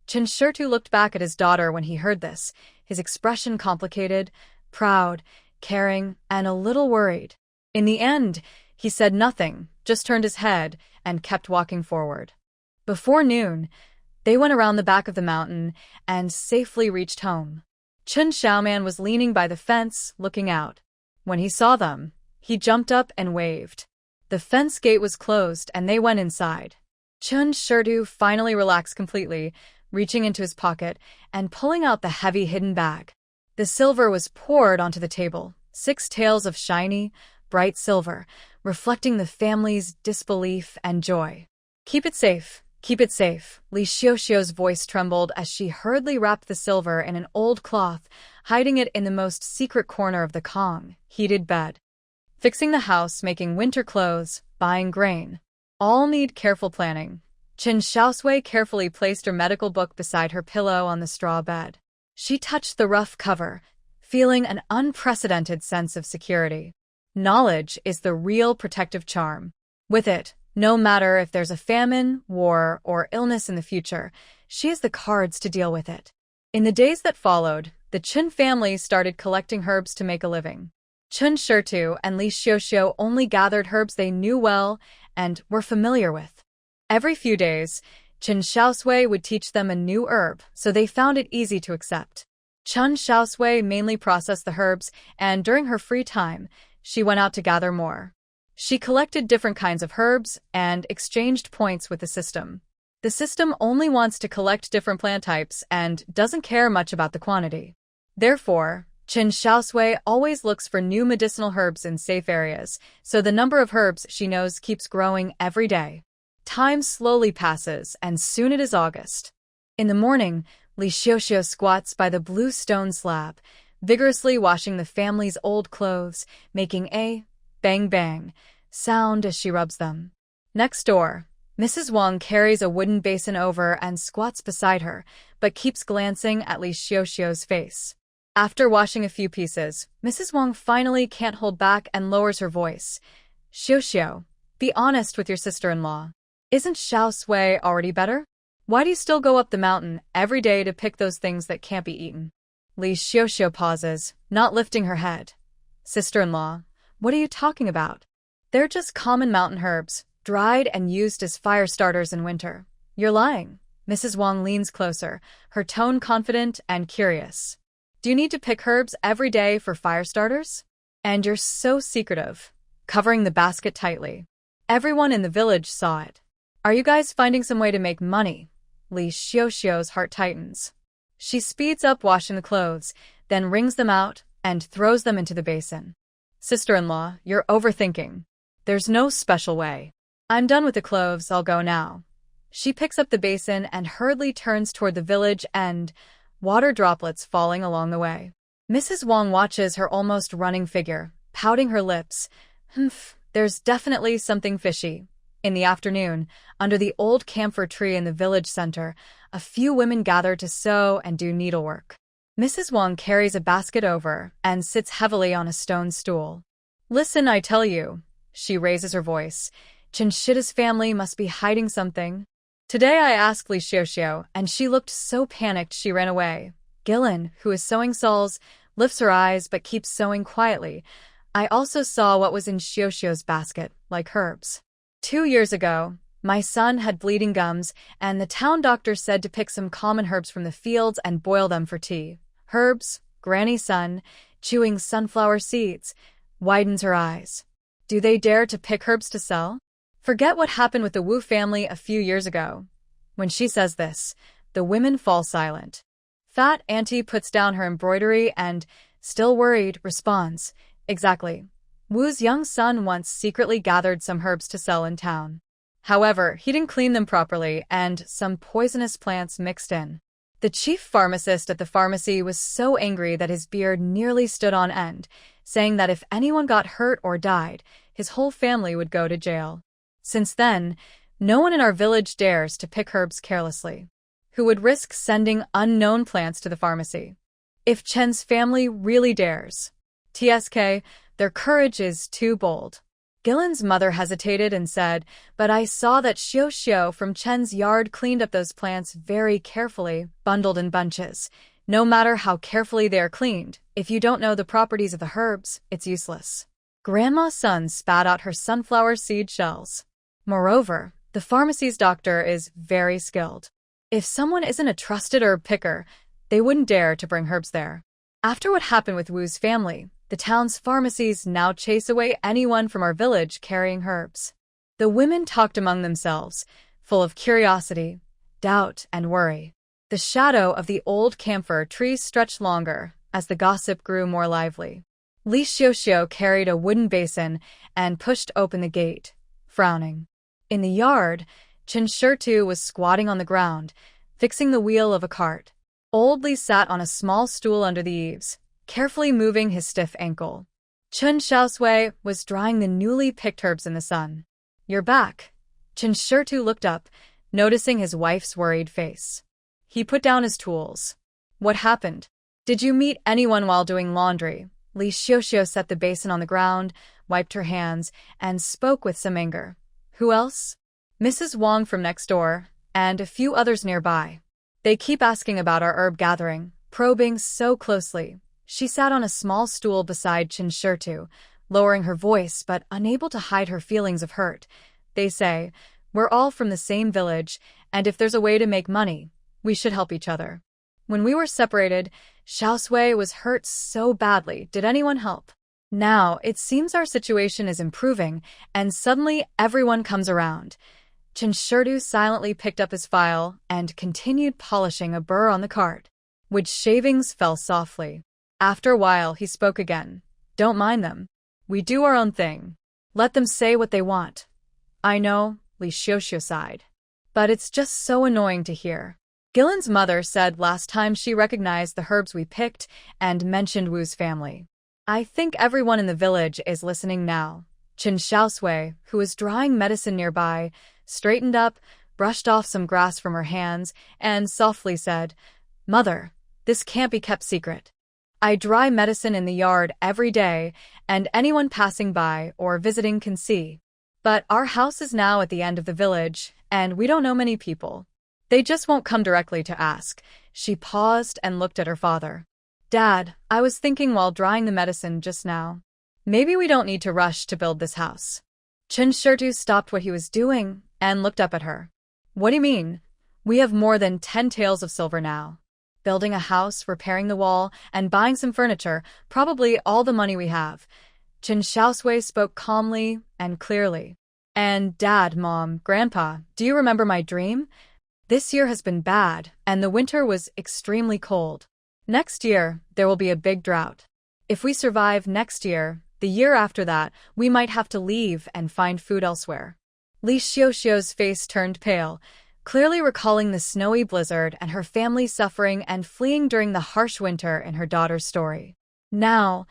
Chen Xiaosui looked back at his daughter when he heard this, his expression complicated, proud, caring, and a little worried. In the end, he said nothing, just turned his head and kept walking forward. Before noon, they went around the back of the mountain and safely reached home. Chen Xiaoman was leaning by the fence, looking out. When he saw them, he jumped up and waved. The fence gate was closed and they went inside. Chen Xiaosui finally relaxed completely, reaching into his pocket and pulling out the heavy hidden bag. The silver was poured onto the table, 6 taels of shiny, bright silver, reflecting the family's disbelief and joy. Keep it safe, Li Xiaoxiu's voice trembled as she hurriedly wrapped the silver in an old cloth, hiding it in the most secret corner of the heated bed. Fixing the house, making winter clothes, buying grain. All need careful planning. Chen Xiaosui carefully placed her medical book beside her pillow on the straw bed. She touched the rough cover, feeling an unprecedented sense of security. Knowledge is the real protective charm. With it, no matter if there's a famine, war, or illness in the future, she has the cards to deal with it. In the days that followed, the Chen family started collecting herbs to make a living. Chen Xiaosui and Li Xiaoxiu only gathered herbs they knew well and were familiar with. Every few days, Chen Xiaosui would teach them a new herb, so they found it easy to accept. Chen Xiaosui mainly processed the herbs, and during her free time, she went out to gather more. She collected different kinds of herbs and exchanged points with the system. The system only wants to collect different plant types and doesn't care much about the quantity. Therefore, Chen Xiaosui always looks for new medicinal herbs in safe areas, so the number of herbs she knows keeps growing every day. Time slowly passes, and soon it is August. In the morning, Li Xiaoxiu squats by the blue stone slab, vigorously washing the family's old clothes, making a bang-bang sound as she rubs them. Next door, Mrs. Wang carries a wooden basin over and squats beside her, but keeps glancing at Li Xiaoxiu's face. After washing a few pieces, Mrs. Wang finally can't hold back and lowers her voice. Xiaoxiu, be honest with your sister-in-law. Isn't Xiaosui already better? Why do you still go up the mountain every day to pick those things that can't be eaten? Li Xiaoxiu pauses, not lifting her head. Sister-in-law, what are you talking about? They're just common mountain herbs, dried and used as fire starters in winter. You're lying. Mrs. Wang leans closer, her tone confident and curious. Do you need to pick herbs every day for fire starters? And you're so secretive, covering the basket tightly. Everyone in the village saw it. Are you guys finding some way to make money? Li Xiaoxiu's heart tightens. She speeds up washing the clothes, then wrings them out and throws them into the basin. Sister-in-law, you're overthinking. There's no special way. I'm done with the clothes, I'll go now. She picks up the basin and hurriedly turns toward the village end, water droplets falling along the way. Mrs. Wang watches her almost running figure, pouting her lips. There's definitely something fishy. In the afternoon, under the old camphor tree in the village center, a few women gather to sew and do needlework. Mrs. Wang carries a basket over and sits heavily on a stone stool. Listen, I tell you. She raises her voice. Chen Xiaoshui's family must be hiding something. Today I asked Li Xiaoxiu, and she looked so panicked she ran away. Gillen, who is sewing shawls, lifts her eyes but keeps sewing quietly. I also saw what was in Xiaoxiu's basket, like herbs. 2 years ago, my son had bleeding gums, and the town doctor said to pick some common herbs from the fields and boil them for tea. Herbs, Granny's son, chewing sunflower seeds, widens her eyes. Do they dare to pick herbs to sell? Forget what happened with the Wu family a few years ago. When she says this, the women fall silent. Fat Auntie puts down her embroidery and, still worried, responds, Exactly. Wu's young son once secretly gathered some herbs to sell in town. However, he didn't clean them properly and some poisonous plants mixed in. The chief pharmacist at the pharmacy was so angry that his beard nearly stood on end, saying that if anyone got hurt or died, his whole family would go to jail. Since then, no one in our village dares to pick herbs carelessly. Who would risk sending unknown plants to the pharmacy? If Chen's family really dares. TSK, their courage is too bold. Gillen's mother hesitated and said, "But I saw that Xiao from Chen's yard cleaned up those plants very carefully, bundled in bunches. No matter how carefully they are cleaned, if you don't know the properties of the herbs, it's useless." Grandma's son spat out her sunflower seed shells. Moreover, the pharmacy's doctor is very skilled. If someone isn't a trusted herb picker, they wouldn't dare to bring herbs there. After what happened with Wu's family, the town's pharmacies now chase away anyone from our village carrying herbs. The women talked among themselves, full of curiosity, doubt, and worry. The shadow of the old camphor trees stretched longer as the gossip grew more lively. Li Xiaoxiu carried a wooden basin and pushed open the gate, frowning. In the yard, Chen Xiaosui was squatting on the ground, fixing the wheel of a cart. Old Li sat on a small stool under the eaves, carefully moving his stiff ankle. Chen Xiaosui was drying the newly picked herbs in the sun. "You're back." Chen Xiaosui looked up, noticing his wife's worried face. He put down his tools. "What happened? Did you meet anyone while doing laundry?" Li Xiaoxiu set the basin on the ground, wiped her hands, and spoke with some anger. "Who else?" "Mrs. Wang from next door, and a few others nearby. They keep asking about our herb gathering, probing so closely." She sat on a small stool beside Chen Xiaosui, lowering her voice but unable to hide her feelings of hurt. "They say, we're all from the same village, and if there's a way to make money, we should help each other. When we were separated, Xiaosui was hurt so badly. Did anyone help? Now, it seems our situation is improving, and suddenly everyone comes around." Chen Xiaosui silently picked up his file and continued polishing a burr on the cart, which shavings fell softly. After a while, he spoke again. "Don't mind them. We do our own thing. Let them say what they want." "I know," Li Xiaoxiu sighed. "But it's just so annoying to hear." Gillen's mother said last time she recognized the herbs we picked and mentioned Wu's family. "I think everyone in the village is listening now." Chen Xiaosui, who was drying medicine nearby, straightened up, brushed off some grass from her hands, and softly said, "Mother, this can't be kept secret. I dry medicine in the yard every day, and anyone passing by or visiting can see. But our house is now at the end of the village, and we don't know many people. They just won't come directly to ask." She paused and looked at her father. "Dad, I was thinking while drying the medicine just now. Maybe we don't need to rush to build this house." Chen Xiaosui stopped what he was doing and looked up at her. "What do you mean? We have more than 10 taels of silver now. Building a house, repairing the wall, and buying some furniture, probably all the money we have." Chen Xiaosui spoke calmly and clearly. "And Dad, Mom, Grandpa, do you remember my dream? This year has been bad, and the winter was extremely cold. Next year, there will be a big drought. If we survive next year, the year after that, we might have to leave and find food elsewhere." Li Xiaoxiu's face turned pale, clearly recalling the snowy blizzard and her family suffering and fleeing during the harsh winter in her daughter's story. Now,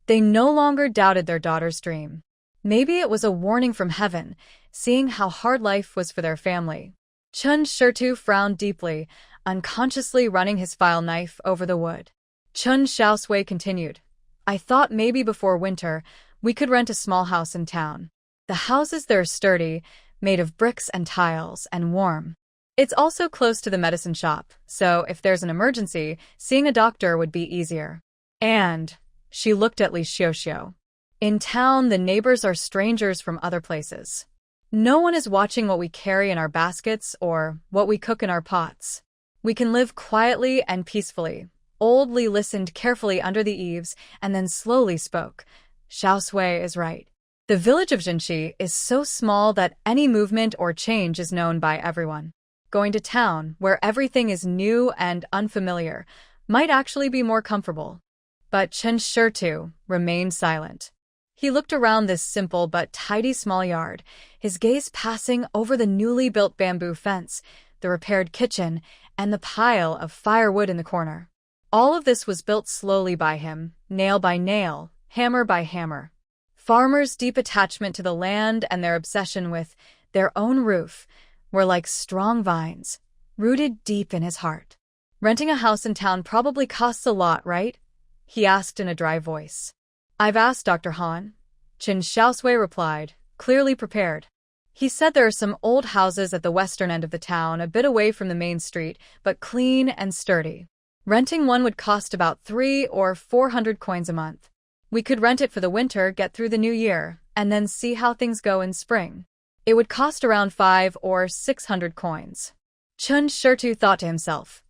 they no longer doubted their daughter's dream. Maybe it was a warning from heaven, seeing how hard life was for their family. Chen Xiaosui frowned deeply, unconsciously running his file knife over the wood. Chen Xiaosui continued, "I thought maybe before winter, we could rent a small house in town. The houses there are sturdy, made of bricks and tiles, and warm. It's also close to the medicine shop, so if there's an emergency, seeing a doctor would be easier. And," she looked at Li Xiaoxiu, "in town the neighbors are strangers from other places. No one is watching what we carry in our baskets or what we cook in our pots. We can live quietly and peacefully." Old Li listened carefully under the eaves and then slowly spoke. "Xiaosui is right. The village of Jinxi is so small that any movement or change is known by everyone. Going to town, where everything is new and unfamiliar, might actually be more comfortable." But Chen Xiaosui remained silent. He looked around this simple but tidy small yard, his gaze passing over the newly built bamboo fence, the repaired kitchen, and the pile of firewood in the corner. All of this was built slowly by him, nail by nail, hammer by hammer. Farmers' deep attachment to the land and their obsession with their own roof were like strong vines, rooted deep in his heart. "Renting a house in town probably costs a lot, right?" he asked in a dry voice. "I've asked Dr. Han." Chen Xiaosui replied, clearly prepared. He said there are some old houses at the western end of the town, a bit away from the main street, but clean and sturdy. Renting one would cost about 300 or 400 coins a month. We could rent it for the winter, get through the new year, and then see how things go in spring. It would cost around 500 or 600 coins. Chen Xiaosui thought to himself.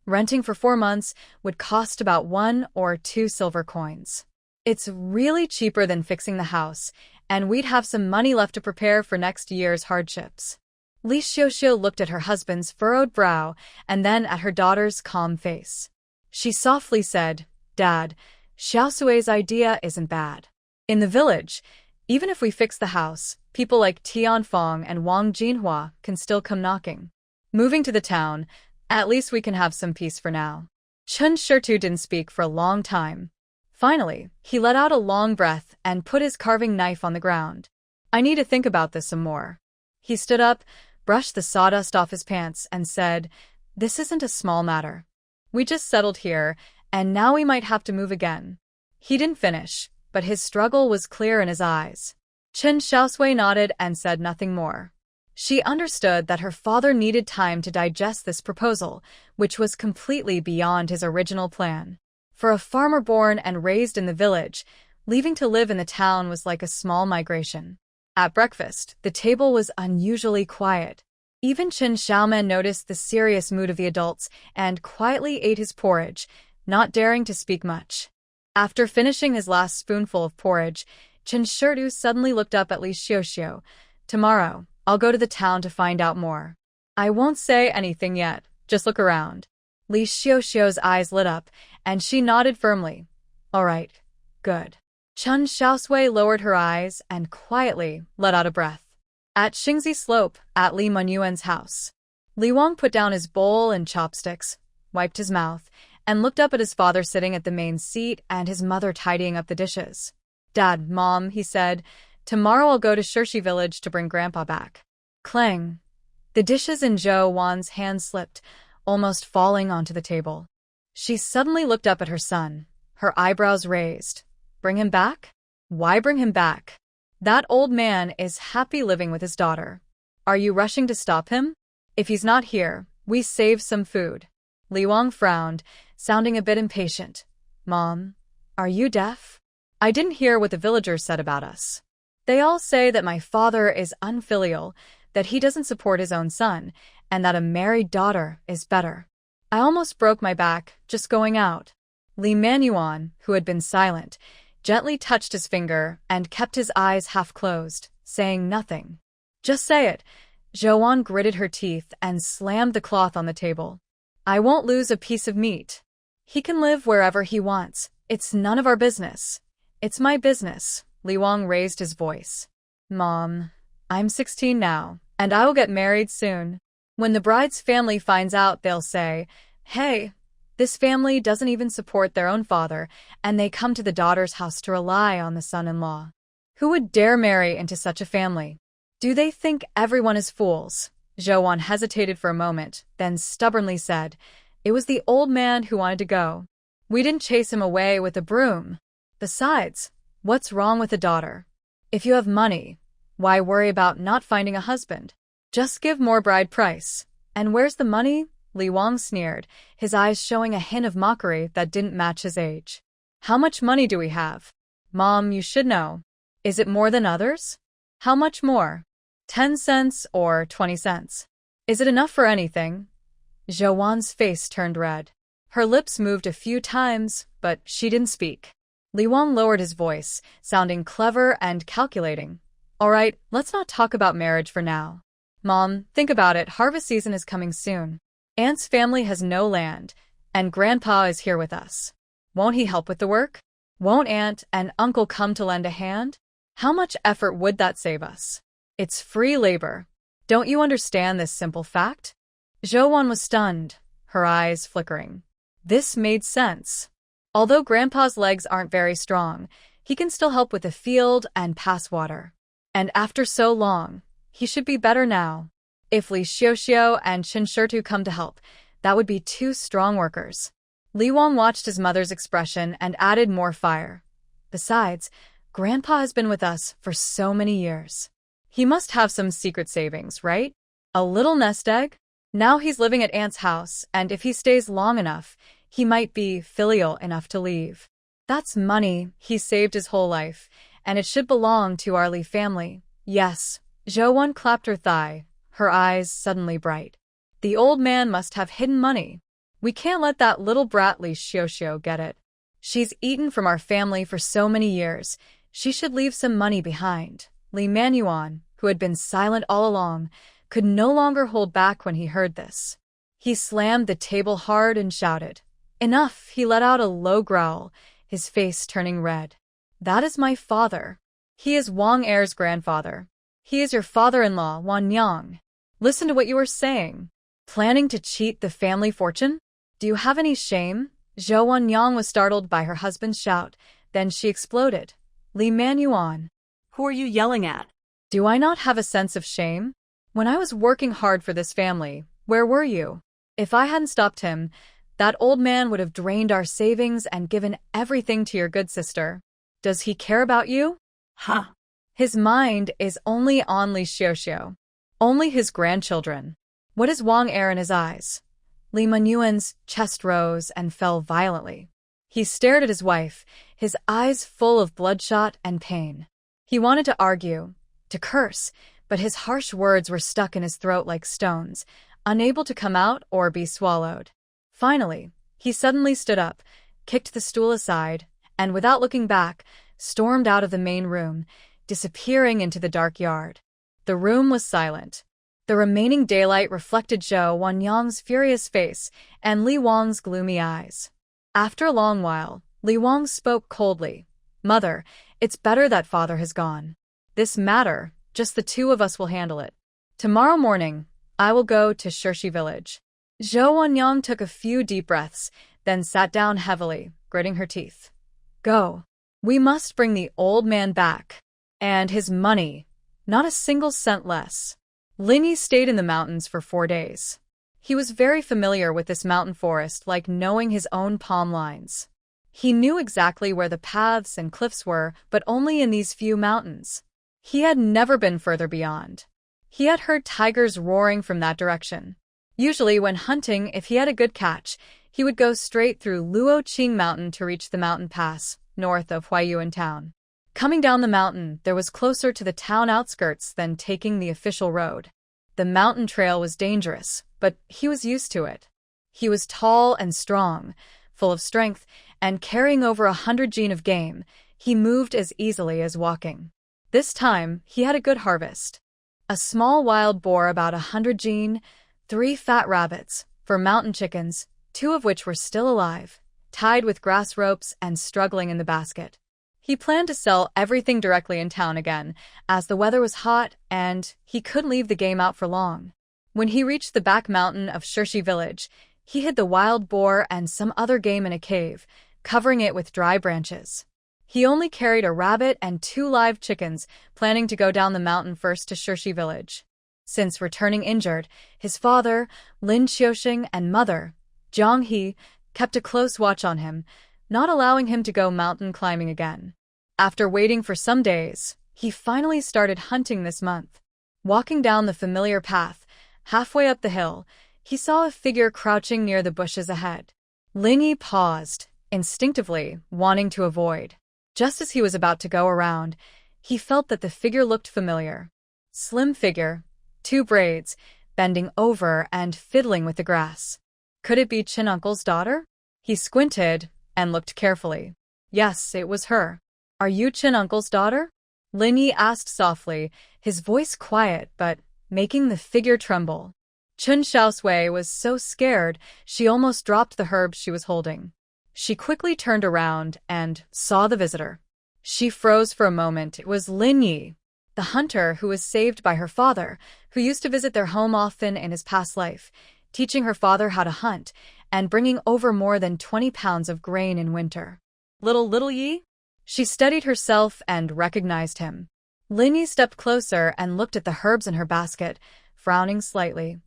Renting for 4 months would cost about 1 or 2 silver coins. It's really cheaper than fixing the house, and we'd have some money left to prepare for next year's hardships. Li Xiaoxiu looked at her husband's furrowed brow and then at her daughter's calm face. She softly said, "Dad, Xiaosui's idea isn't bad. In the village, even if we fix the house, people like Tianfeng and Wang Jinhua can still come knocking. Moving to the town, at least we can have some peace for now." Chen Xiaosui didn't speak for a long time. Finally, he let out a long breath and put his carving knife on the ground. "I need to think about this some more." He stood up, brushed the sawdust off his pants, and said, "This isn't a small matter. We just settled here, and now we might have to move again." He didn't finish, but his struggle was clear in his eyes. Chen Xiaosui nodded and said nothing more. She understood that her father needed time to digest this proposal, which was completely beyond his original plan. For a farmer born and raised in the village, leaving to live in the town was like a small migration. At breakfast, the table was unusually quiet. Even Chen Xiaoman noticed the serious mood of the adults and quietly ate his porridge, not daring to speak much. After finishing his last spoonful of porridge, Chen Xiaosui suddenly looked up at Li Xiaoxiu. "Tomorrow, I'll go to the town to find out more. I won't say anything yet, just look around." Li Xiaoxiu's eyes lit up, and she nodded firmly. "All right, good." Chen Xiaosui lowered her eyes and quietly let out a breath. At Xingzi Slope, at Li Menyuan's house, Li Wang put down his bowl and chopsticks, wiped his mouth, and looked up at his father sitting at the main seat and his mother tidying up the dishes. "Dad, Mom," he said, "tomorrow I'll go to Shirshi village to bring Grandpa back." Clang! The dishes in Zhou Wan's hand slipped, almost falling onto the table. She suddenly looked up at her son, her eyebrows raised. "Bring him back? Why bring him back? That old man is happy living with his daughter. Are you rushing to stop him? If he's not here, we save some food." Li Wang frowned, sounding a bit impatient. "Mom, are you deaf? I didn't hear what the villagers said about us. They all say that my father is unfilial, that he doesn't support his own son, and that a married daughter is better. I almost broke my back just going out." Li Menyuan, who had been silent, gently touched his finger and kept his eyes half closed, saying nothing. "Just say it." Zhou Wan gritted her teeth and slammed the cloth on the table. "I won't lose a piece of meat. He can live wherever he wants. It's none of our business." "It's my business." Li Wang raised his voice. "Mom, I'm 16 now, and I will get married soon. When the bride's family finds out, they'll say, 'Hey, this family doesn't even support their own father, and they come to the daughter's house to rely on the son-in-law. Who would dare marry into such a family? Do they think everyone is fools?'" Zhou Wan hesitated for a moment, then stubbornly said, "It was the old man who wanted to go. We didn't chase him away with a broom. Besides, what's wrong with a daughter? If you have money, why worry about not finding a husband? Just give more bride price. And where's the money?" Li Wang sneered, his eyes showing a hint of mockery that didn't match his age. "How much money do we have? Mom, you should know. Is it more than others? How much more? 10 cents or 20 cents? Is it enough for anything?" Zhou Wan's face turned red. Her lips moved a few times, but she didn't speak. Li Wang lowered his voice, sounding clever and calculating. "All right, let's not talk about marriage for now. Mom, think about it, harvest season is coming soon. Aunt's family has no land, and Grandpa is here with us. Won't he help with the work? Won't Aunt and Uncle come to lend a hand? How much effort would that save us? It's free labor. Don't you understand this simple fact?" Zhou Wan was stunned, her eyes flickering. This made sense. Although Grandpa's legs aren't very strong, he can still help with the field and pass water. And after so long, he should be better now. If Li Xiaoxiu and Chen Xiaosui come to help, that would be 2 strong workers. Li Wang watched his mother's expression and added more fire. "Besides, Grandpa has been with us for so many years. He must have some secret savings, right? A little nest egg? Now he's living at Aunt's house, and if he stays long enough, he might be filial enough to leave. That's money he saved his whole life, and it should belong to our Li family. Yes. Zhou clapped her thigh, her eyes suddenly bright. The old man must have hidden money. We can't let that little brat Li Xiaosui get it. She's eaten from our family for so many years. She should leave some money behind. Li Manuan, who had been silent all along, could no longer hold back when he heard this. He slammed the table hard and shouted, "Enough!" He let out a low growl, his face turning red. "That is my father. He is Wang Er's grandfather. He is your father-in-law, Wan Yang. Listen to what you are saying. Planning to cheat the family fortune? Do you have any shame?" Zhou Wanyang was startled by her husband's shout, then she exploded. "Li Manuan. Who are you yelling at? Do I not have a sense of shame? When I was working hard for this family, where were you? If I hadn't stopped him, that old man would have drained our savings and given everything to your good sister. Does he care about you? Ha! His mind is only on Li Xiaosui. Only his grandchildren. What is Wang Er in his eyes?" Li Manuan's chest rose and fell violently. He stared at his wife, his eyes full of bloodshot and pain. He wanted to argue, to curse, but his harsh words were stuck in his throat like stones, unable to come out or be swallowed. Finally, he suddenly stood up, kicked the stool aside, and without looking back, stormed out of the main room, disappearing into the dark yard. The room was silent. The remaining daylight reflected Zhou Wanyang's furious face and Li Wang's gloomy eyes. After a long while, Li Wang spoke coldly. "Mother, it's better that father has gone. This matter, just the two of us will handle it. Tomorrow morning, I will go to Shirshi village." Zhou Wanyang took a few deep breaths, then sat down heavily, gritting her teeth. "Go. We must bring the old man back. And his money. Not a single cent less." Lin Yi stayed in the mountains for 4 days. He was very familiar with this mountain forest, like knowing his own palm lines. He knew exactly where the paths and cliffs were, but only in these few mountains. He had never been further beyond. He had heard tigers roaring from that direction. Usually when hunting, if he had a good catch, he would go straight through Luoqing Mountain to reach the mountain pass, north of Huaiyuan town. Coming down the mountain, there was closer to the town outskirts than taking the official road. The mountain trail was dangerous, but he was used to it. He was tall and strong, full of strength, and carrying over 100 jin of game, he moved as easily as walking. This time, he had a good harvest. A small wild boar about 100 jin, 3 fat rabbits, 4 mountain chickens, 2 of which were still alive, tied with grass ropes and struggling in the basket. He planned to sell everything directly in town again, as the weather was hot and he couldn't leave the game out for long. When he reached the back mountain of Shirshi village, he hid the wild boar and some other game in a cave, covering it with dry branches. He only carried a rabbit and 2 live chickens, planning to go down the mountain first to Shirshi village. Since returning injured, his father, Lin Xiaoxing, and mother, Zhang He, kept a close watch on him, not allowing him to go mountain climbing again. After waiting for some days, he finally started hunting this month. Walking down the familiar path, halfway up the hill, he saw a figure crouching near the bushes ahead. Lin Yi paused, instinctively wanting to avoid. Just as he was about to go around, he felt that the figure looked familiar. Slim figure, 2 braids, bending over and fiddling with the grass. Could it be Chen Uncle's daughter? He squinted and looked carefully. Yes, it was her. "Are you Chen Uncle's daughter?" Lin Yi asked softly, his voice quiet but making the figure tremble. Chen Xiaosui was so scared she almost dropped the herbs she was holding. She quickly turned around and saw the visitor. She froze for a moment. It was Lin Yi, the hunter who was saved by her father, who used to visit their home often in his past life, teaching her father how to hunt and bringing over more than 20 pounds of grain in winter. Little Yi? She steadied herself and recognized him. Lin Yi stepped closer and looked at the herbs in her basket, frowning slightly.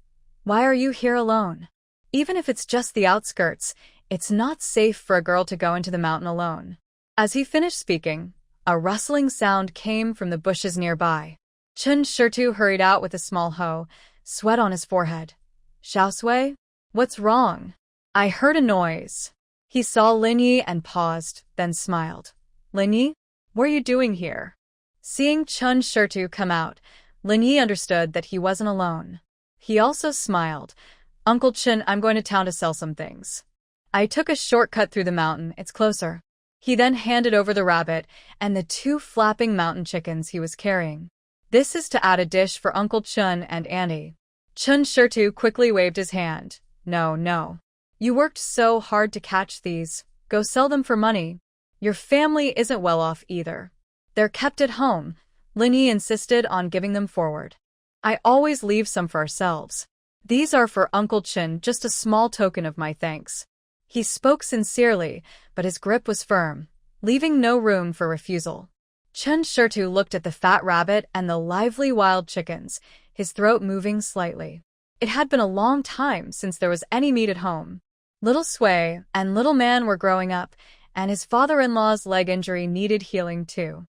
"Why are you here alone? Even if it's just the outskirts, it's not safe for a girl to go into the mountain alone." As he finished speaking, a rustling sound came from the bushes nearby. Chen Xiaosui hurried out with a small hoe, sweat on his forehead. Xiaosui? What's wrong? I heard a noise. He saw Lin Yi and paused, then smiled. Lin Yi? What are you doing here? Seeing Chen Xiaosui come out, Lin Yi understood that he wasn't alone. He also smiled. Uncle Chen, I'm going to town to sell some things. I took a shortcut through the mountain, it's closer. He then handed over the rabbit and the 2 flapping mountain chickens he was carrying. This is to add a dish for Uncle Chen and Auntie. Chen Xiaosui quickly waved his hand. No. You worked so hard to catch these. Go sell them for money. Your family isn't well off either. They're kept at home. Lin Yi insisted on giving them forward. I always leave some for ourselves. These are for Uncle Chen, just a small token of my thanks. He spoke sincerely, but his grip was firm, leaving no room for refusal. Chen Xiaosui looked at the fat rabbit and the lively wild chickens, his throat moving slightly. It had been a long time since there was any meat at home. Little Sui and Little Man were growing up, and his father-in-law's leg injury needed healing too.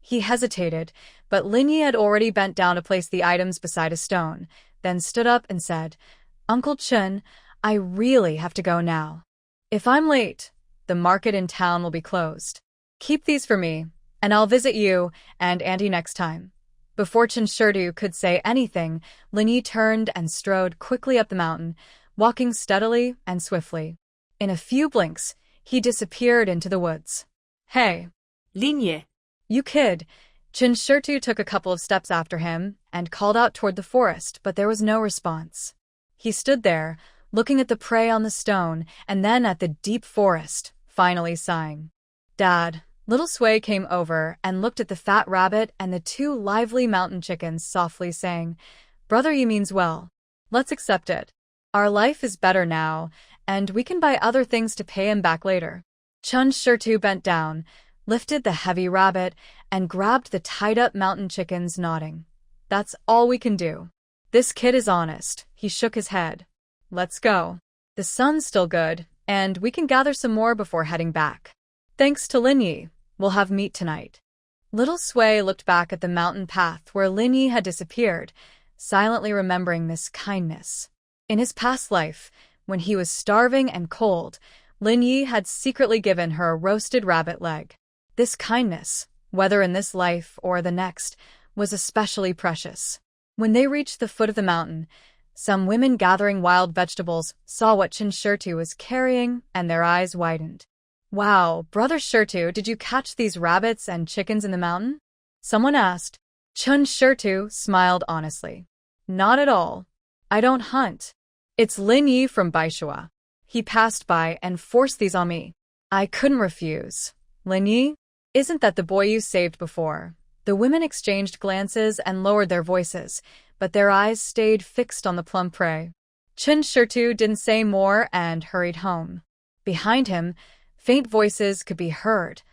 He hesitated, but Lin Yi had already bent down to place the items beside a stone, then stood up and said, Uncle Chen, I really have to go now. If I'm late, the market in town will be closed. Keep these for me, and I'll visit you and Auntie next time. Before Chen Xiaosui could say anything, Lin Yi turned and strode quickly up the mountain, walking steadily and swiftly. In a few blinks, he disappeared into the woods. Hey! Lin Yi. You kid! Chen Xiaosui took a couple of steps after him and called out toward the forest, but there was no response. He stood there, looking at the prey on the stone and then at the deep forest, finally sighing. Dad! Little Sui came over and looked at the fat rabbit and the 2 lively mountain chickens, softly saying, Brother Yi means well. Let's accept it. Our life is better now, and we can buy other things to pay him back later. Chen Xiaosui bent down, lifted the heavy rabbit, and grabbed the tied-up mountain chickens, nodding. That's all we can do. This kid is honest. He shook his head. Let's go. The sun's still good, and we can gather some more before heading back. Thanks to Lin Yi, we'll have meat tonight. Little Sui looked back at the mountain path where Lin Yi had disappeared, silently remembering this kindness. In his past life, when he was starving and cold, Lin Yi had secretly given her a roasted rabbit leg. This kindness, whether in this life or the next, was especially precious. When they reached the foot of the mountain, some women gathering wild vegetables saw what Chen Xiaosui was carrying, and their eyes widened. Wow, Brother Xiaosui, did you catch these rabbits and chickens in the mountain? Someone asked. Chen Xiaosui smiled honestly. Not at all. I don't hunt. It's Lin Yi from Baishua. He passed by and forced these on me. I couldn't refuse. Lin Yi? Isn't that the boy you saved before? The women exchanged glances and lowered their voices, but their eyes stayed fixed on the plump prey. Chen Xiaosui didn't say more and hurried home. Behind him, faint voices could be heard.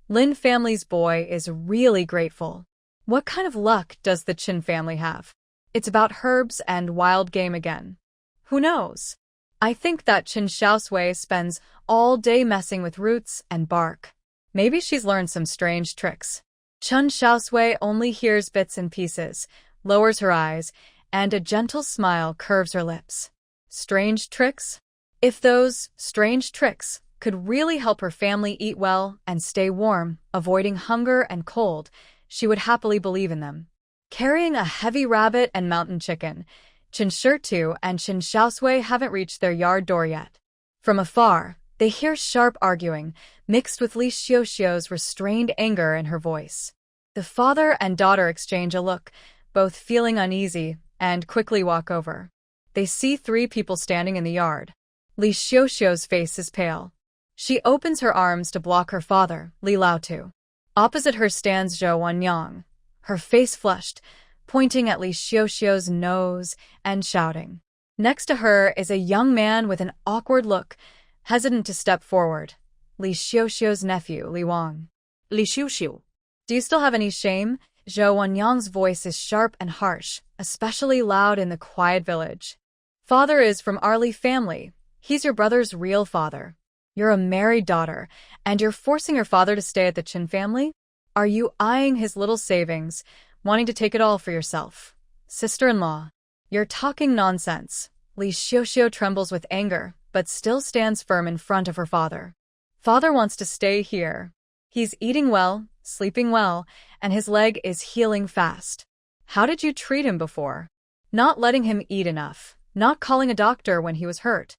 Lin family's boy is really grateful. What kind of luck does the Chen family have? It's about herbs and wild game again. Who knows? I think that Chen Xiaosui spends all day messing with roots and bark. Maybe she's learned some strange tricks. Chen Xiaosui only hears bits and pieces, lowers her eyes, and a gentle smile curves her lips. Strange tricks? If those strange tricks could really help her family eat well and stay warm, avoiding hunger and cold, she would happily believe in them. Carrying a heavy rabbit and mountain chicken, Chen Xiaosui and Chen Xiaosui haven't reached their yard door yet. From afar, they hear sharp arguing, mixed with Li Xiaoxiu's restrained anger in her voice. The father and daughter exchange a look, both feeling uneasy, and quickly walk over. They see 3 people standing in the yard. Li Xiaoxiu's face is pale. She opens her arms to block her father, Li Laotu. Opposite her stands Zhou Wanyang, her face flushed, pointing at Li Xiaoxiu's nose and shouting. Next to her is a young man with an awkward look, hesitant to step forward. Li Xiaoxiu's nephew, Li Wang. Li Xiaoxiu. Do you still have any shame? Zhou Wanyang's voice is sharp and harsh, especially loud in the quiet village. Father is from our Li family. He's your brother's real father. You're a married daughter, and you're forcing your father to stay at the Chen family? Are you eyeing his little savings, wanting to take it all for yourself. Sister-in-law. You're talking nonsense. Li Xiaoxiu trembles with anger, but still stands firm in front of her father. Father wants to stay here. He's eating well, sleeping well, and his leg is healing fast. How did you treat him before? Not letting him eat enough, not calling a doctor when he was hurt.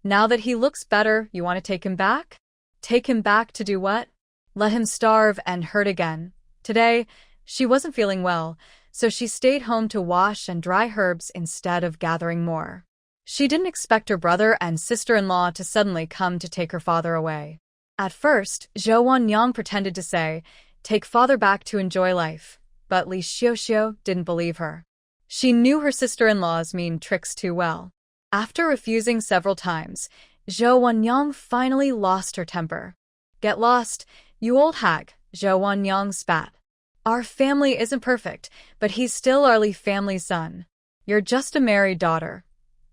Now that he looks better, you want to take him back? Take him back to do what? Let him starve and hurt again. Today, she wasn't feeling well, so she stayed home to wash and dry herbs instead of gathering more. She didn't expect her brother and sister-in-law to suddenly come to take her father away. At first, Zhou Wanyang pretended to say, "Take father back to enjoy life," but Li Xiaoxiu didn't believe her. She knew her sister-in-law's mean tricks too well. After refusing several times, Zhou Wanyang finally lost her temper. "Get lost, you old hag," Zhou Wanyang spat. "Our family isn't perfect, but he's still our Li family's son. You're just a married daughter.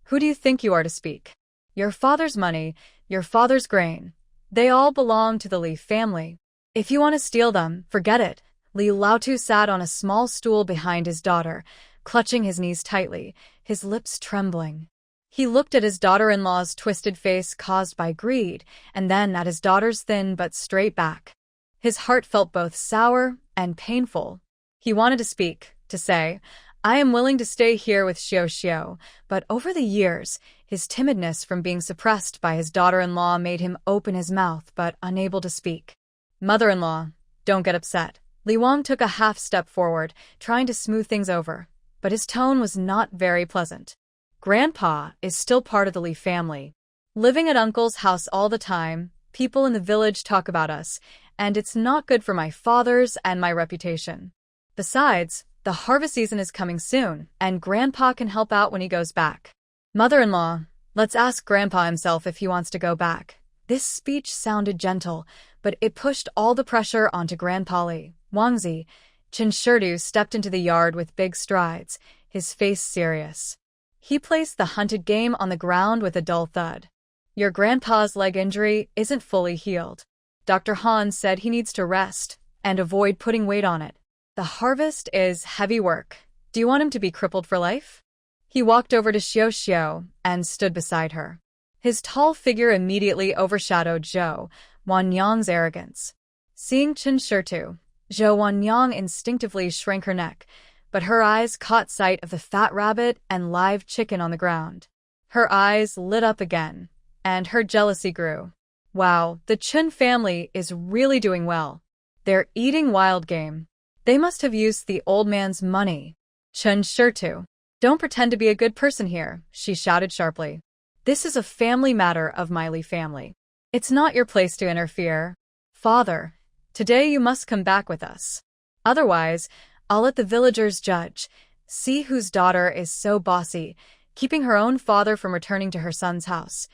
Who do you think you are to speak? Your father's money, your father's grain, they all belong to the Li family. If you want to steal them, forget it." Li Laotu sat on a small stool behind his daughter, clutching his knees tightly, his lips trembling. He looked at his daughter-in-law's twisted face caused by greed, and then at his daughter's thin but straight back. His heart felt both sour and painful. He wanted to speak, to say, "I am willing to stay here with Xiaoxiu," but over the years, his timidness from being suppressed by his daughter-in-law made him open his mouth but unable to speak. "Mother-in-law, don't get upset." Li Wang took a half step forward, trying to smooth things over, but his tone was not very pleasant. "Grandpa is still part of the Li family. Living at Uncle's house all the time, people in the village talk about us, and it's not good for my father's and my reputation. Besides, the harvest season is coming soon, and Grandpa can help out when he goes back. Mother-in-law, let's ask Grandpa himself if he wants to go back." This speech sounded gentle, but it pushed all the pressure onto Grandpa Li. Wangzi, Chen Xiaosui stepped into the yard with big strides, his face serious. He placed the hunted game on the ground with a dull thud. "Your grandpa's leg injury isn't fully healed. Dr. Han said he needs to rest and avoid putting weight on it. The harvest is heavy work. Do you want him to be crippled for life?" He walked over to Xiaoxiu and stood beside her. His tall figure immediately overshadowed Zhou Wanyang's arrogance. Seeing Chen Xiaosui, Zhou Wanyang instinctively shrank her neck, but her eyes caught sight of the fat rabbit and live chicken on the ground. Her eyes lit up again, and her jealousy grew. Wow, the Chen family is really doing well. They're eating wild game. They must have used the old man's money. Chen Xiaosui, don't pretend to be a good person here, she shouted sharply. This is a family matter of my Li family. It's not your place to interfere. Father, today you must come back with us. Otherwise, I'll let the villagers judge. See whose daughter is so bossy, keeping her own father from returning to her son's house.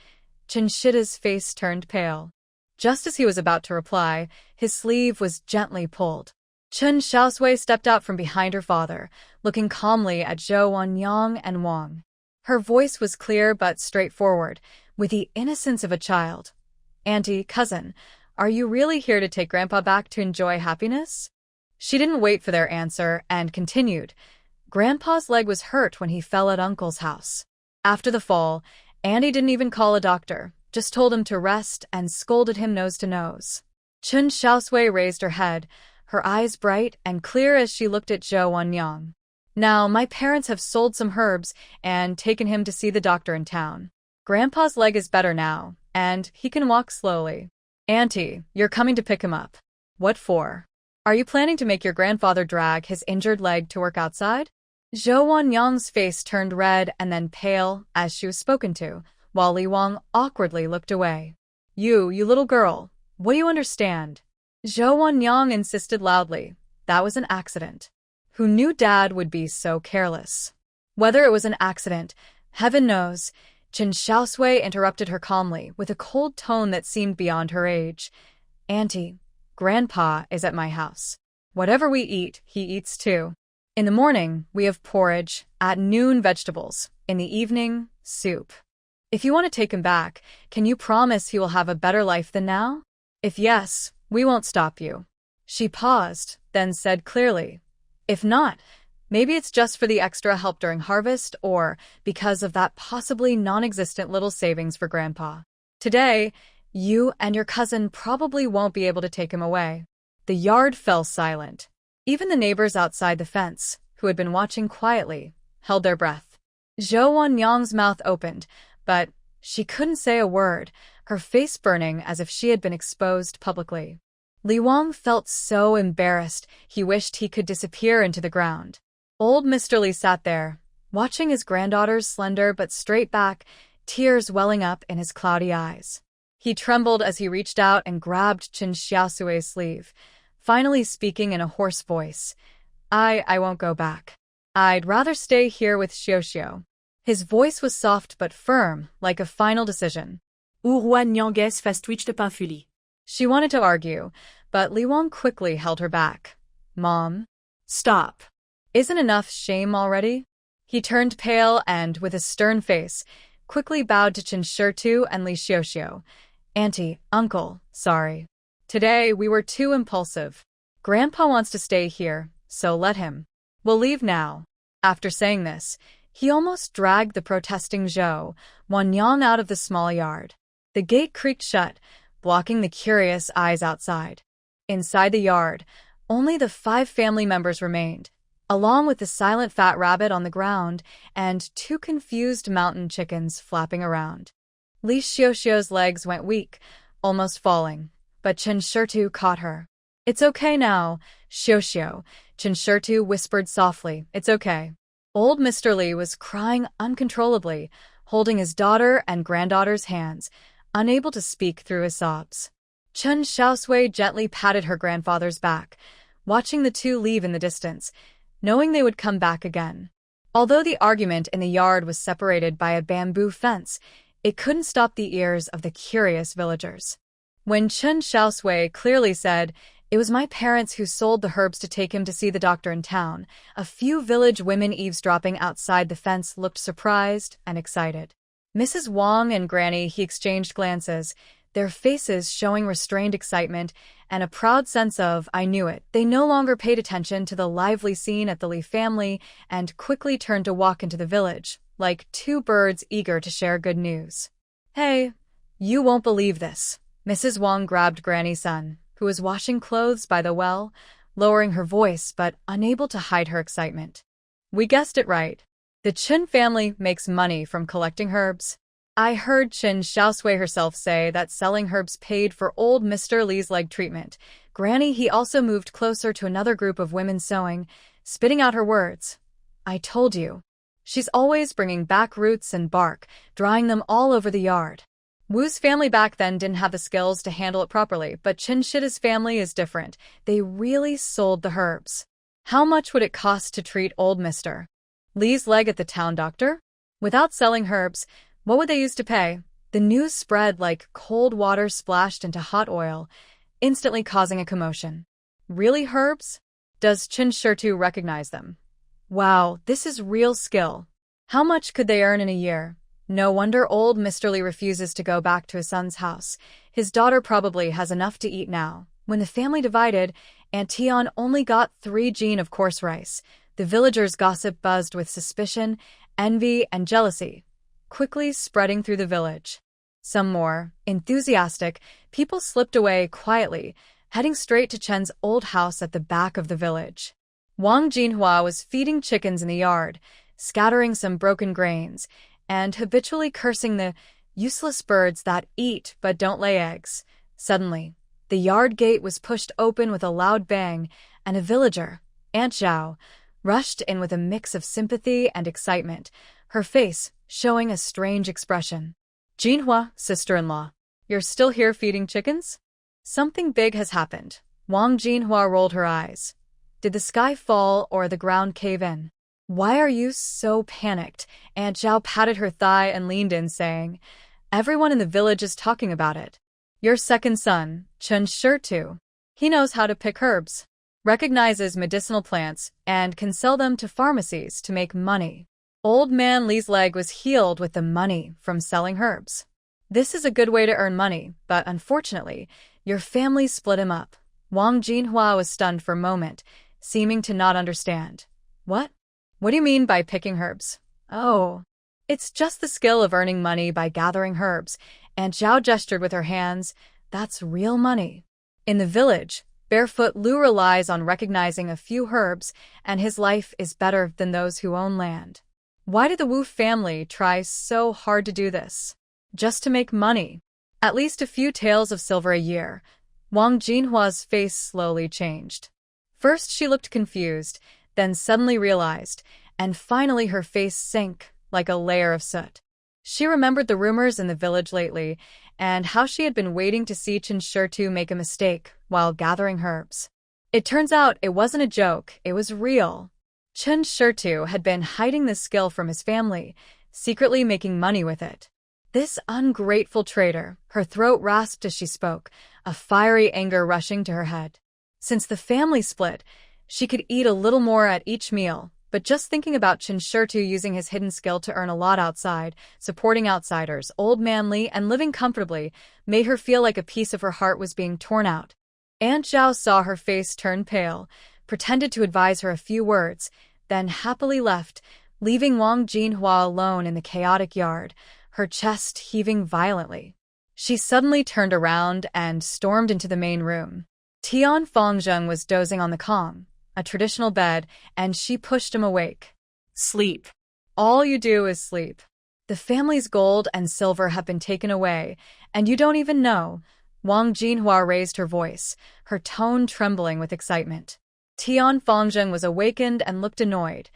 Chen Shida's face turned pale. Just as he was about to reply, his sleeve was gently pulled. Chen Xiaosui stepped out from behind her father, looking calmly at Zhou Wanyang and Wang. Her voice was clear but straightforward, with the innocence of a child. "Auntie, cousin, are you really here to take Grandpa back to enjoy happiness?" She didn't wait for their answer and continued. Grandpa's leg was hurt when he fell at Uncle's house. After the fall, Auntie didn't even call a doctor, just told him to rest and scolded him nose to nose. Chen Xiaosui raised her head, her eyes bright and clear as she looked at Zhou Wanyang. "Now, my parents have sold some herbs and taken him to see the doctor in town. Grandpa's leg is better now, and he can walk slowly. Auntie, you're coming to pick him up. What for? Are you planning to make your grandfather drag his injured leg to work outside?" Zhou Wanyang's face turned red and then pale as she was spoken to, while Li Wang awkwardly looked away. You little girl, what do you understand?" Zhou Wanyang insisted loudly. That was an accident. Who knew Dad would be so careless? Whether it was an accident, heaven knows. Chen Xiaosui interrupted her calmly, with a cold tone that seemed beyond her age. "Auntie, Grandpa is at my house. Whatever we eat, he eats too. In the morning, we have porridge, at noon vegetables, in the evening, soup. If you want to take him back, can you promise he will have a better life than now? If yes, we won't stop you." She paused, then said clearly, If not, maybe it's just for the extra help during harvest or because of that possibly non-existent little savings for Grandpa. Today, you and your cousin probably won't be able to take him away. The yard fell silent. Even the neighbors outside the fence, who had been watching quietly, held their breath. Zhou Wanyang's mouth opened, but she couldn't say a word, her face burning as if she had been exposed publicly. Li Wang felt so embarrassed he wished he could disappear into the ground. Old Mr. Li sat there, watching his granddaughter's slender but straight back, tears welling up in his cloudy eyes. He trembled as he reached out and grabbed Chen Xiaosui's sleeve, finally speaking in a hoarse voice. I won't go back. I'd rather stay here with Xiaoxiao. His voice was soft but firm, like a final decision. Roi Nyang's face twitched painfully. She wanted to argue, but Li Wang quickly held her back. Mom? Stop. Isn't enough shame already? He turned pale and, with a stern face, quickly bowed to Chen Xiaosui and Li Xiaoxiao. Auntie, uncle, sorry. Today we were too impulsive. Grandpa wants to stay here, so let him. We'll leave now. After saying this, he almost dragged the protesting Zhou Wanyang out of the small yard. The gate creaked shut, blocking the curious eyes outside. Inside the yard, only the 5 family members remained, along with the silent fat rabbit on the ground and 2 confused mountain chickens flapping around. Li Xiaoxiao's legs went weak, almost falling, but Chen Xiaosui caught her. It's okay now, Xiaoxiao, Chen Xiaosui whispered softly. It's okay. Old Mr. Li was crying uncontrollably, holding his daughter and granddaughter's hands, unable to speak through his sobs. Chen Xiaosui gently patted her grandfather's back, watching the 2 leave in the distance, knowing they would come back again. Although the argument in the yard was separated by a bamboo fence, it couldn't stop the ears of the curious villagers. When Chen Xiaosui clearly said, "It was my parents who sold the herbs to take him to see the doctor in town," a few village women eavesdropping outside the fence looked surprised and excited. Mrs. Wang and Granny he exchanged glances, their faces showing restrained excitement and a proud sense of, I knew it. They no longer paid attention to the lively scene at the Li family and quickly turned to walk into the village, like 2 birds eager to share good news. Hey, you won't believe this. Mrs. Wang grabbed Granny's son, who was washing clothes by the well, lowering her voice but unable to hide her excitement. We guessed it right. The Chen family makes money from collecting herbs. I heard Chen Xiaosui herself say that selling herbs paid for old Mr. Li's leg treatment. Granny he also moved closer to another group of women sewing, spitting out her words. I told you. She's always bringing back roots and bark, drying them all over the yard. Wu's family back then didn't have the skills to handle it properly, but Chen Shida's family is different. They really sold the herbs. How much would it cost to treat old Mr. Li's leg at the town doctor? Without selling herbs, what would they use to pay? The news spread like cold water splashed into hot oil, instantly causing a commotion. Really herbs? Does Chen Xiaosui recognize them? Wow, this is real skill. How much could they earn in a year? No wonder old Mr. Li refuses to go back to his son's house. His daughter probably has enough to eat now. When the family divided, Aunt Tian only got 3 jean of coarse rice. The villagers' gossip buzzed with suspicion, envy, and jealousy, quickly spreading through the village. Some more enthusiastic people slipped away quietly, heading straight to Chen's old house at the back of the village. Wang Jinhua was feeding chickens in the yard, scattering some broken grains, and habitually cursing the useless birds that eat but don't lay eggs. Suddenly, the yard gate was pushed open with a loud bang, and a villager, Aunt Zhao, rushed in with a mix of sympathy and excitement, her face showing a strange expression. Jinhua, sister-in-law, you're still here feeding chickens? Something big has happened. Wang Jinhua rolled her eyes. Did the sky fall or the ground cave in? Why are you so panicked? Aunt Zhao patted her thigh and leaned in, saying, everyone in the village is talking about it. Your second son, Chen Xiaosui. He knows how to pick herbs, recognizes medicinal plants, and can sell them to pharmacies to make money. Old man Li's leg was healed with the money from selling herbs. This is a good way to earn money, but unfortunately, your family split him up. Wang Jinhua was stunned for a moment, seeming to not understand. What? What do you mean by picking herbs? Oh. It's just the skill of earning money by gathering herbs. Aunt Zhao gestured with her hands. That's real money. In the village, Barefoot Lu relies on recognizing a few herbs, and his life is better than those who own land. Why did the Wu family try so hard to do this? Just to make money. At least a few taels of silver a year. Wang Jinhua's face slowly changed. First she looked confused, then suddenly realized, and finally her face sank like a layer of soot. She remembered the rumors in the village lately, and how she had been waiting to see Chen Xiaosui make a mistake while gathering herbs. It turns out it wasn't a joke, it was real. Chen Xiaosui had been hiding this skill from his family, secretly making money with it. This ungrateful traitor, her throat rasped as she spoke, a fiery anger rushing to her head. Since the family split, she could eat a little more at each meal, but just thinking about Chen Xiaosui using his hidden skill to earn a lot outside, supporting outsiders, old manly, and living comfortably, made her feel like a piece of her heart was being torn out. Aunt Zhao saw her face turn pale, pretended to advise her a few words, then happily left, leaving Wang Jinhua alone in the chaotic yard, her chest heaving violently. She suddenly turned around and stormed into the main room. Tian Fangzheng was dozing on the kong, a traditional bed, and she pushed him awake. Sleep. All you do is sleep. The family's gold and silver have been taken away, and you don't even know. Wang Jinhua raised her voice, her tone trembling with excitement. Tian Fangzheng was awakened and looked annoyed.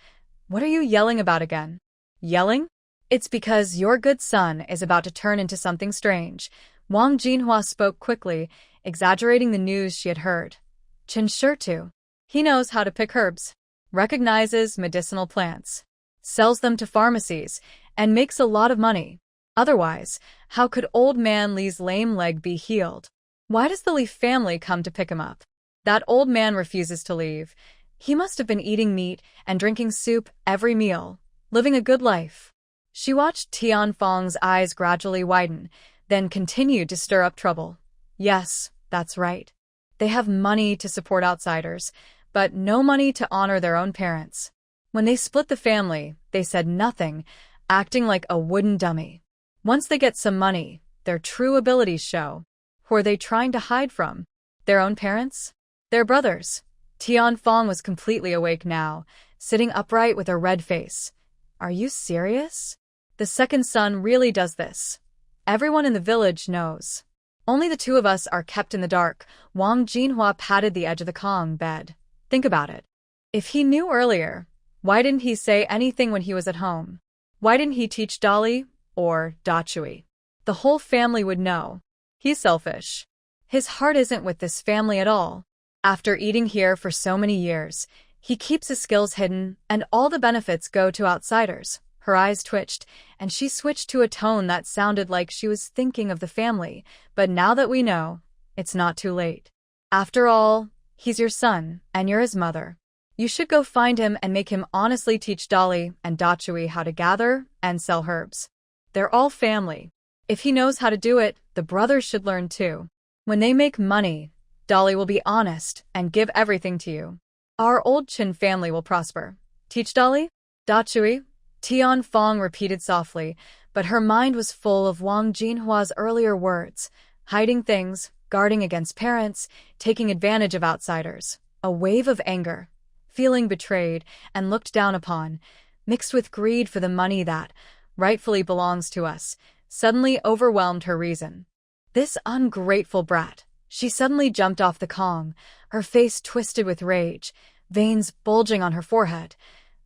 What are you yelling about again? Yelling? It's because your good son is about to turn into something strange. Wang Jinhua spoke quickly, exaggerating the news she had heard. Chen Xiaosui. He knows how to pick herbs, recognizes medicinal plants, sells them to pharmacies, and makes a lot of money. Otherwise, how could old man Li's lame leg be healed? Why does the Li family come to pick him up? That old man refuses to leave. He must have been eating meat and drinking soup every meal, living a good life. She watched Tian Fang's eyes gradually widen, then continued to stir up trouble. Yes, that's right. They have money to support outsiders, but no money to honor their own parents. When they split the family, they said nothing, acting like a wooden dummy. Once they get some money, their true abilities show. Who are they trying to hide from? Their own parents? Their brothers? Tian Fang was completely awake now, sitting upright with a red face. Are you serious? The second son really does this. Everyone in the village knows. Only the two of us are kept in the dark. Wang Jinhua patted the edge of the kong bed. Think about it. If he knew earlier, why didn't he say anything when he was at home? Why didn't he teach Dali or Dachui? The whole family would know. He's selfish. His heart isn't with this family at all. After eating here for so many years, he keeps his skills hidden, and all the benefits go to outsiders. Her eyes twitched, and she switched to a tone that sounded like she was thinking of the family. But now that we know, it's not too late. After all, he's your son, and you're his mother. You should go find him and make him honestly teach Dali and Dachui how to gather and sell herbs. They're all family. If he knows how to do it, the brothers should learn too. When they make money, Dali will be honest and give everything to you. Our old Chen family will prosper. Teach Dali? Dachui? Tian Fang repeated softly, but her mind was full of Wang Jinhua's earlier words, hiding things, guarding against parents, taking advantage of outsiders. A wave of anger, feeling betrayed and looked down upon, mixed with greed for the money that rightfully belongs to us, suddenly overwhelmed her reason. This ungrateful brat. She suddenly jumped off the kong, her face twisted with rage, veins bulging on her forehead.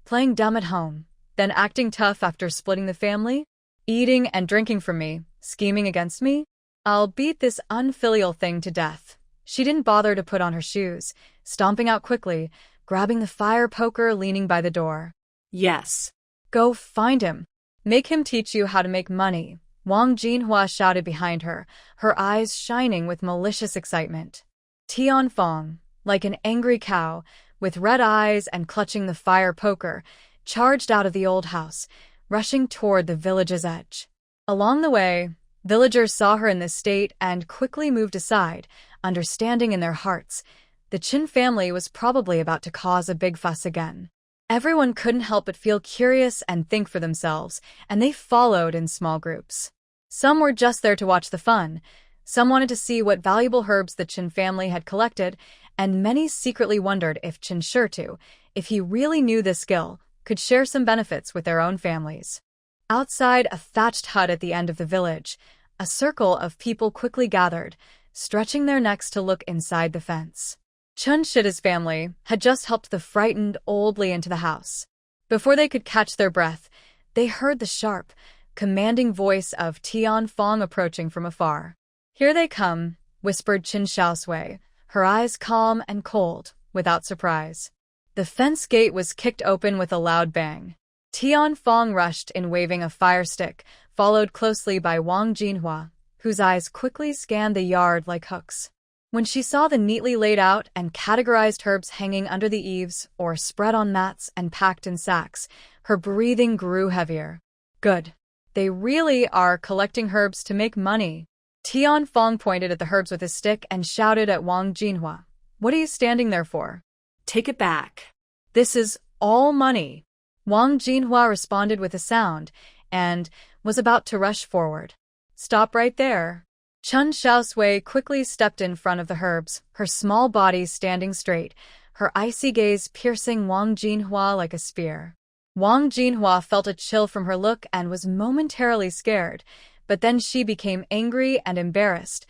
Playing dumb at home, then acting tough after splitting the family? Eating and drinking from me, scheming against me? I'll beat this unfilial thing to death. She didn't bother to put on her shoes, stomping out quickly, grabbing the fire poker leaning by the door. Yes. Go find him. Make him teach you how to make money. Wang Jinhua shouted behind her, her eyes shining with malicious excitement. Tian Fang, like an angry cow, with red eyes and clutching the fire poker, charged out of the old house, rushing toward the village's edge. Along the way, villagers saw her in this state and quickly moved aside, understanding in their hearts, The Chen family was probably about to cause a big fuss again. Everyone couldn't help but feel curious and think for themselves, and they followed in small groups. Some were just there to watch the fun, some wanted to see what valuable herbs the Chen family had collected, and many secretly wondered if Chen Xiaosui, if he really knew this skill, could share some benefits with their own families. Outside a thatched hut at the end of the village, a circle of people quickly gathered, stretching their necks to look inside the fence. Chen Xiaoshui's family had just helped the frightened old Li into the house. Before they could catch their breath, they heard the sharp, commanding voice of Tian Fong approaching from afar. "Here they come," whispered Chen Xiaosui, her eyes calm and cold, without surprise. The fence gate was kicked open with a loud bang. Tian Fong rushed in waving a fire stick, followed closely by Wang Jinhua, whose eyes quickly scanned the yard like hooks. When she saw the neatly laid out and categorized herbs hanging under the eaves or spread on mats and packed in sacks, her breathing grew heavier. Good. They really are collecting herbs to make money. Tian Fong pointed at the herbs with his stick and shouted at Wang Jinhua, "What are you standing there for? Take it back." This is all money." Wang Jinhua responded with a sound and was about to rush forward. "Stop right there." Chen Xiaosui quickly stepped in front of the herbs, her small body standing straight, her icy gaze piercing Wang Jinhua like a spear. Wang Jinhua felt a chill from her look and was momentarily scared, but then she became angry and embarrassed.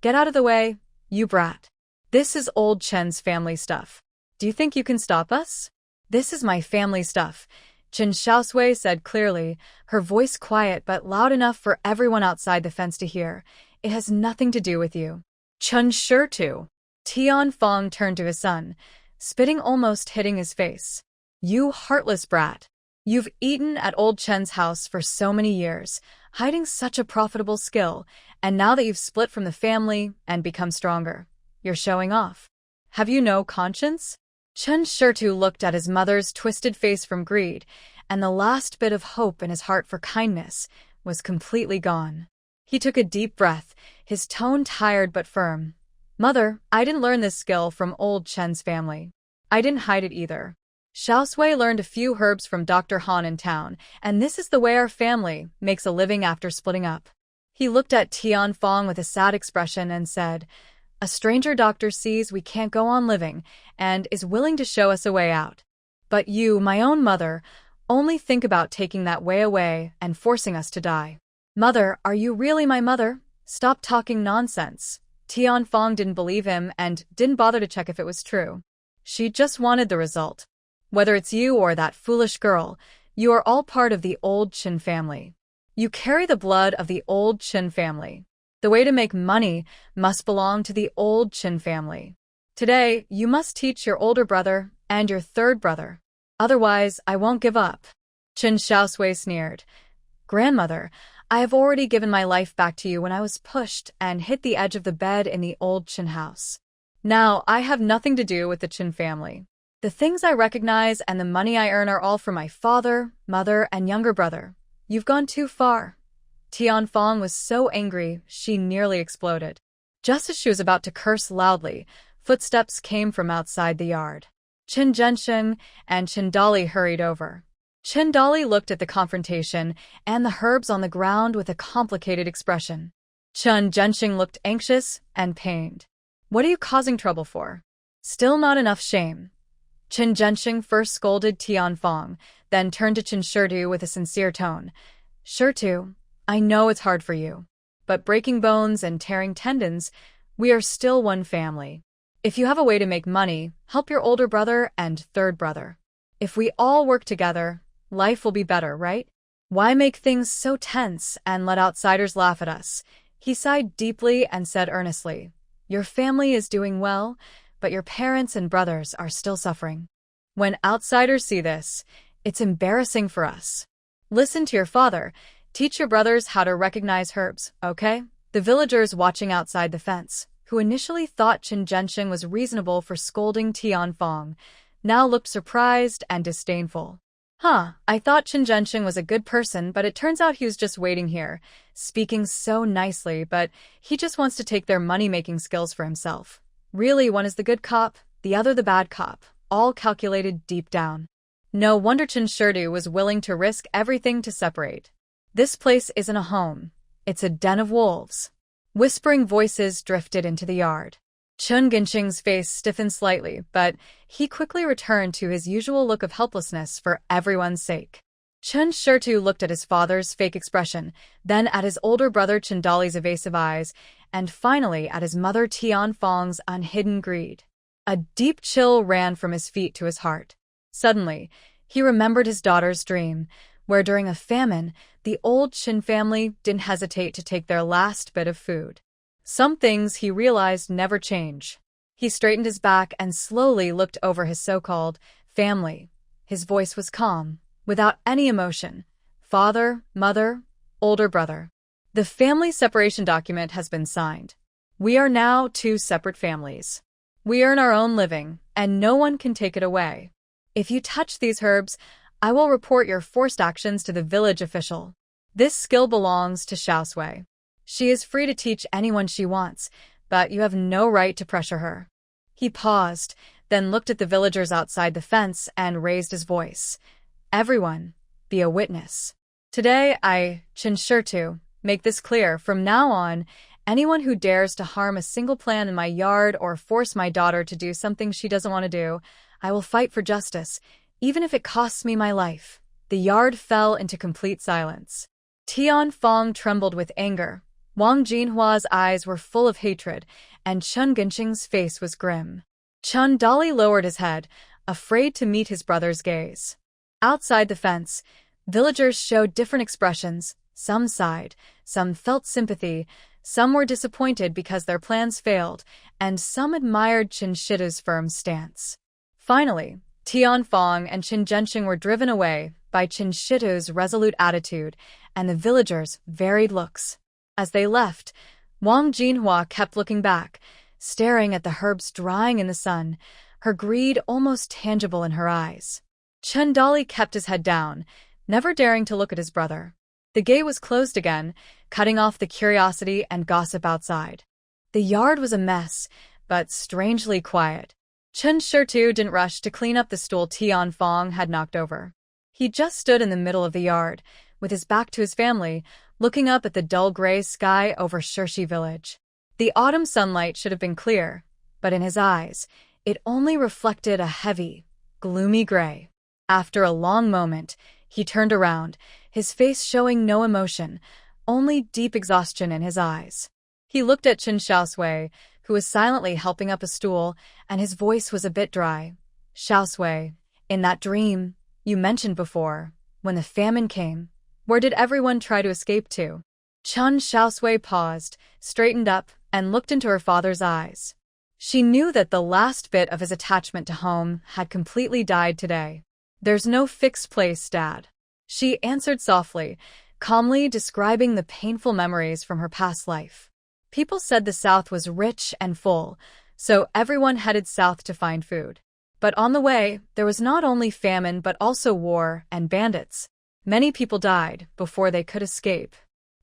"Get out of the way, you brat. This is old Chen's family stuff. Do you think you can stop us?" "This is my family stuff," Chen Xiaosui said clearly, her voice quiet but loud enough for everyone outside the fence to hear. "It has nothing to do with you." "Chen Xiaosui." Tian Fong turned to his son, spitting almost hitting his face. "You heartless brat. You've eaten at old Chen's house for so many years, hiding such a profitable skill, and now that you've split from the family and become stronger, you're showing off. Have you no conscience?" Chen Xiaosui looked at his mother's twisted face from greed, and the last bit of hope in his heart for kindness was completely gone. He took a deep breath, his tone tired but firm. "Mother, I didn't learn this skill from old Chen's family. I didn't hide it either. Xiaosui learned a few herbs from Dr. Han in town, and this is the way our family makes a living after splitting up." He looked at Tian Fong with a sad expression and said, "A stranger doctor sees we can't go on living and is willing to show us a way out. But you, my own mother, only think about taking that way away and forcing us to die." "Mother, are you really my mother? Stop talking nonsense." Tian Fong didn't believe him and didn't bother to check if it was true. She just wanted the result. "Whether it's you or that foolish girl, you are all part of the old Chen family. You carry the blood of the old Chen family. The way to make money must belong to the old Chen family. Today, you must teach your older brother and your third brother. Otherwise, I won't give up." Chen Xiaosui sneered. "Grandmother, I have already given my life back to you when I was pushed and hit the edge of the bed in the old Chen house. Now, I have nothing to do with the Chen family. The things I recognize and the money I earn are all for my father, mother, and younger brother. You've gone too far." Tian Fong was so angry she nearly exploded. Just as she was about to curse loudly, footsteps came from outside the yard. Chen Zhensheng and Chen Dali hurried over. Chen Dali looked at the confrontation and the herbs on the ground with a complicated expression. Chen Zhensheng looked anxious and pained. "What are you causing trouble for? Still not enough shame." Chen Zhensheng first scolded Tian Fong, then turned to Chen Xiaosui with a sincere tone. "Xiaosui, I know it's hard for you, but breaking bones and tearing tendons, we are still one family. If you have a way to make money, help your older brother and third brother. If we all work together, life will be better, right? Why make things so tense and let outsiders laugh at us?" He sighed deeply and said earnestly, "Your family is doing well, but your parents and brothers are still suffering. When outsiders see this, it's embarrassing for us. Listen to your father. Teach your brothers how to recognize herbs, okay?" The villagers watching outside the fence, who initially thought Chen Zhensheng was reasonable for scolding Tian Fong, now looked surprised and disdainful. I thought Chen Zhensheng was a good person, but it turns out he was just waiting here, speaking so nicely, but he just wants to take their money-making skills for himself. Really, one is the good cop, the other the bad cop, all calculated deep down. No wonder Chen Xiaosui was willing to risk everything to separate. This place isn't a home. It's a den of wolves. Whispering voices drifted into the yard. Chen Ginqing's face stiffened slightly, but he quickly returned to his usual look of helplessness for everyone's sake. Chen Xiaosui looked at his father's fake expression, then at his older brother Chen Dali's evasive eyes, and finally at his mother Tian Feng's unhidden greed. A deep chill ran from his feet to his heart. Suddenly, he remembered his daughter's dream, where during a famine, the old Chen family didn't hesitate to take their last bit of food. Some things he realized never change. He straightened his back and slowly looked over his so-called family. His voice was calm, without any emotion. Father, mother, older brother. The family separation document has been signed. We are now two separate families. We earn our own living, and no one can take it away. If you touch these herbs, I will report your forced actions to the village official. This skill belongs to Xiaosui. She is free to teach anyone she wants, but you have no right to pressure her. He paused, then looked at the villagers outside the fence and raised his voice. Everyone, be a witness. Today, I, Chen Xiaosui, make this clear. From now on, anyone who dares to harm a single plant in my yard or force my daughter to do something she doesn't want to do, I will fight for justice, even if it costs me my life. The yard fell into complete silence. Tian Feng trembled with anger. Wang Jinhua's eyes were full of hatred, and Chen Ginqing's face was grim. Chen Dali lowered his head, afraid to meet his brother's gaze. Outside the fence, villagers showed different expressions. Some sighed, some felt sympathy, some were disappointed because their plans failed, and some admired Chen Xiaoshui's firm stance. Finally, Tian Feng and Chen Ginqing were driven away by Chen Xiaoshui's resolute attitude and the villagers' varied looks. As they left, Wang Jinhua kept looking back, staring at the herbs drying in the sun, her greed almost tangible in her eyes. Chen Dali kept his head down, never daring to look at his brother. The gate was closed again, cutting off the curiosity and gossip outside. The yard was a mess, but strangely quiet. Chen Xiaosui didn't rush to clean up the stool Tian Feng had knocked over. He just stood in the middle of the yard, with his back to his family, looking up at the dull gray sky over Shirshi village. The autumn sunlight should have been clear, but in his eyes, it only reflected a heavy, gloomy gray. After a long moment, he turned around, his face showing no emotion, only deep exhaustion in his eyes. He looked at Chen Xiaosui, who was silently helping up a stool, and his voice was a bit dry. Xiaosui, in that dream you mentioned before, when the famine came, where did everyone try to escape to? Chen Xiaosui paused, straightened up, and looked into her father's eyes. She knew that the last bit of his attachment to home had completely died today. There's no fixed place, Dad. She answered softly, calmly describing the painful memories from her past life. People said the South was rich and full, so everyone headed south to find food. But on the way, there was not only famine but also war and bandits. Many people died before they could escape.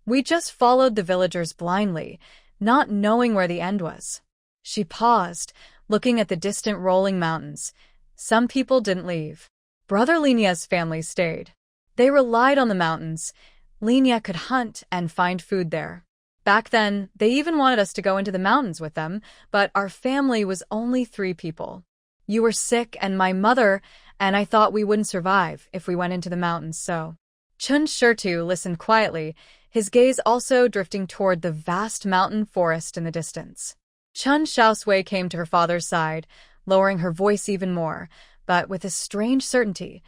We just followed the villagers blindly, not knowing where the end was. She paused, looking at the distant rolling mountains. Some people didn't leave. Brother Linia's family stayed. They relied on the mountains. Linia could hunt and find food there. Back then, they even wanted us to go into the mountains with them, but our family was only 3 people. You were sick and my mother, and I thought we wouldn't survive if we went into the mountains, so. Chen Xiaosui listened quietly, his gaze also drifting toward the vast mountain forest in the distance. Chen Xiaosui came to her father's side, lowering her voice even more, but with a strange certainty.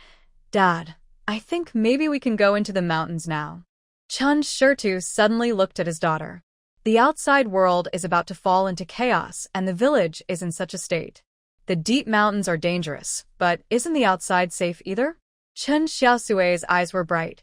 Dad, I think maybe we can go into the mountains now. Chen Xiaosui suddenly looked at his daughter. The outside world is about to fall into chaos, and the village is in such a state. The deep mountains are dangerous, but isn't the outside safe either? Chen Xiaosui's eyes were bright.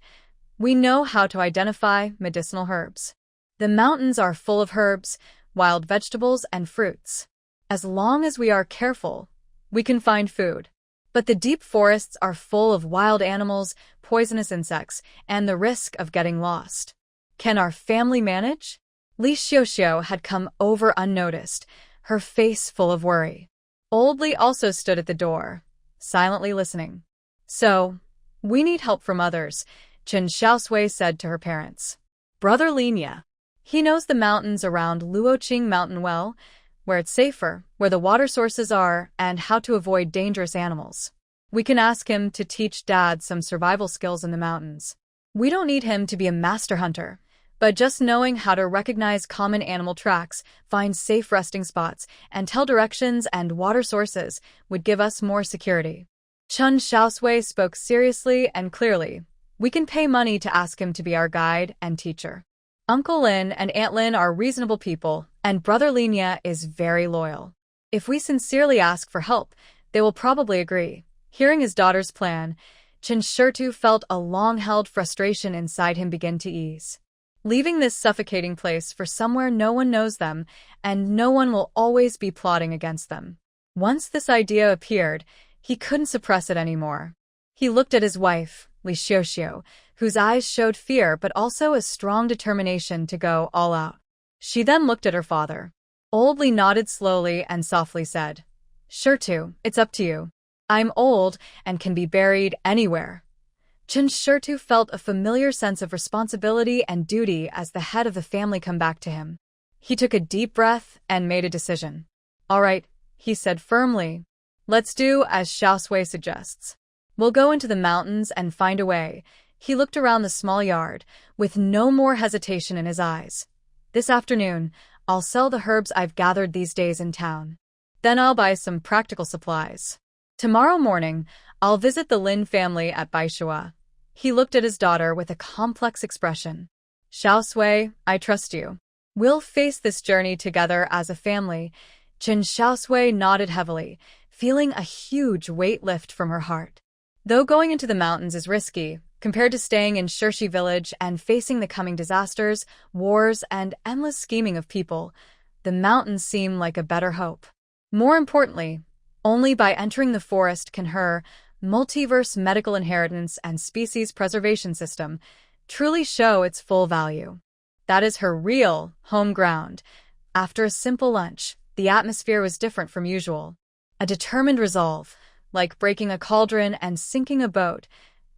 We know how to identify medicinal herbs. The mountains are full of herbs, wild vegetables, and fruits. As long as we are careful, we can find food. But the deep forests are full of wild animals, poisonous insects, and the risk of getting lost. Can our family manage? Li Xiaoxiao had come over unnoticed, her face full of worry. Old Li also stood at the door, silently listening. So, we need help from others, Chen Xiaosui said to her parents. Brother Linya. He knows the mountains around Luoqing Mountain well, where it's safer, where the water sources are, and how to avoid dangerous animals. We can ask him to teach Dad some survival skills in the mountains. We don't need him to be a master hunter, but just knowing how to recognize common animal tracks, find safe resting spots, and tell directions and water sources would give us more security. Chen Xiaosui spoke seriously and clearly. We can pay money to ask him to be our guide and teacher. Uncle Lin and Aunt Lin are reasonable people, and Brother Linya is very loyal. If we sincerely ask for help, they will probably agree. Hearing his daughter's plan, Chen Xiaosui felt a long-held frustration inside him begin to ease. Leaving this suffocating place for somewhere no one knows them, and no one will always be plotting against them. Once this idea appeared, he couldn't suppress it anymore. He looked at his wife, Li Xiaoxiu, whose eyes showed fear but also a strong determination to go all out. She then looked at her father. Old Li nodded slowly and softly said, Xiaotu, it's up to you. I'm old and can be buried anywhere. Chen Xiaotu felt a familiar sense of responsibility and duty as the head of the family come back to him. He took a deep breath and made a decision. All right, he said firmly. Let's do as Xiaosui suggests. We'll go into the mountains and find a way. He looked around the small yard, with no more hesitation in his eyes. This afternoon, I'll sell the herbs I've gathered these days in town. Then I'll buy some practical supplies. Tomorrow morning, I'll visit the Lin family at Baishua. He looked at his daughter with a complex expression. Xiaosui, I trust you. We'll face this journey together as a family. Chen Xiaosui nodded heavily, feeling a huge weight lift from her heart. Though going into the mountains is risky, compared to staying in Shirshi village and facing the coming disasters, wars, and endless scheming of people, the mountains seem like a better hope. More importantly, only by entering the forest can her multiverse medical inheritance and species preservation system truly show its full value. That is her real home ground. After a simple lunch, the atmosphere was different from usual. A determined resolve, like breaking a cauldron and sinking a boat,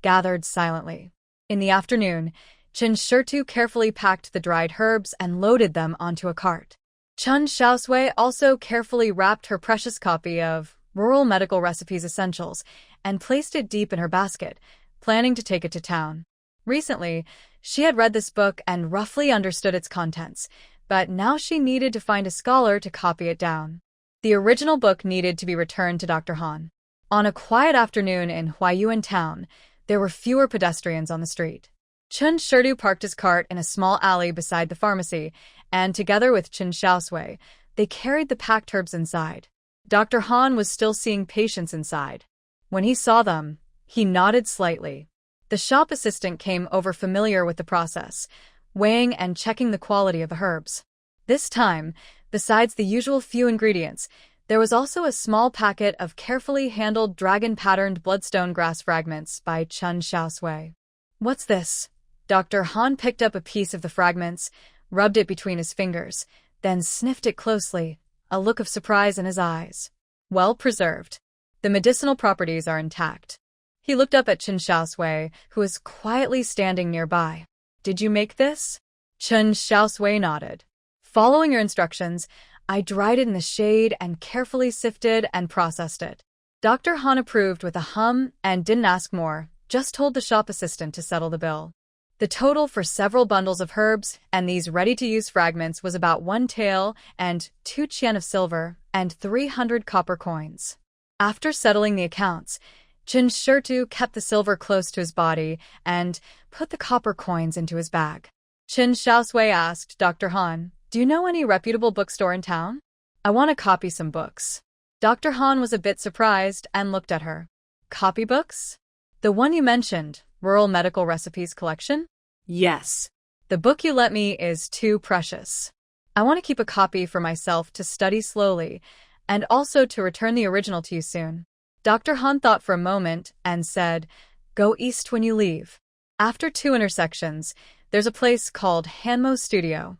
gathered silently. In the afternoon, Chen Xiaosui carefully packed the dried herbs and loaded them onto a cart. Chen Xiaosui also carefully wrapped her precious copy of Rural Medical Recipes Essentials and placed it deep in her basket, planning to take it to town. Recently, she had read this book and roughly understood its contents, but now she needed to find a scholar to copy it down. The original book needed to be returned to Dr. Han. On a quiet afternoon in Huaiyuan town, there were fewer pedestrians on the street. Chen Xiaosui parked his cart in a small alley beside the pharmacy, and together with Chen Xiaosui, they carried the packed herbs inside. Dr. Han was still seeing patients inside. When he saw them, he nodded slightly. The shop assistant came over familiar with the process, weighing and checking the quality of the herbs. This time, besides the usual few ingredients, there was also a small packet of carefully handled dragon-patterned bloodstone grass fragments by Chen Xiaosui. What's this? Dr. Han picked up a piece of the fragments, rubbed it between his fingers, then sniffed it closely, a look of surprise in his eyes. Well preserved. The medicinal properties are intact. He looked up at Chen Xiaosui, who was quietly standing nearby. Did you make this? Chen Xiaosui nodded. Following your instructions, I dried it in the shade and carefully sifted and processed it. Dr. Han approved with a hum and didn't ask more, just told the shop assistant to settle the bill. The total for several bundles of herbs and these ready-to-use fragments was about 1 tael and 2 qian of silver and 300 copper coins. After settling the accounts, Chen Xiaosui kept the silver close to his body and put the copper coins into his bag. Chen Xiaosui asked Dr. Han, do you know any reputable bookstore in town? I want to copy some books. Dr. Han was a bit surprised and looked at her. Copybooks? The one you mentioned, Rural Medical Recipes Collection? Yes. The book you lent me is too precious. I want to keep a copy for myself to study slowly, and also to return the original to you soon. Dr. Han thought for a moment and said, go east when you leave. After 2 intersections, there's a place called Hanmo Studio.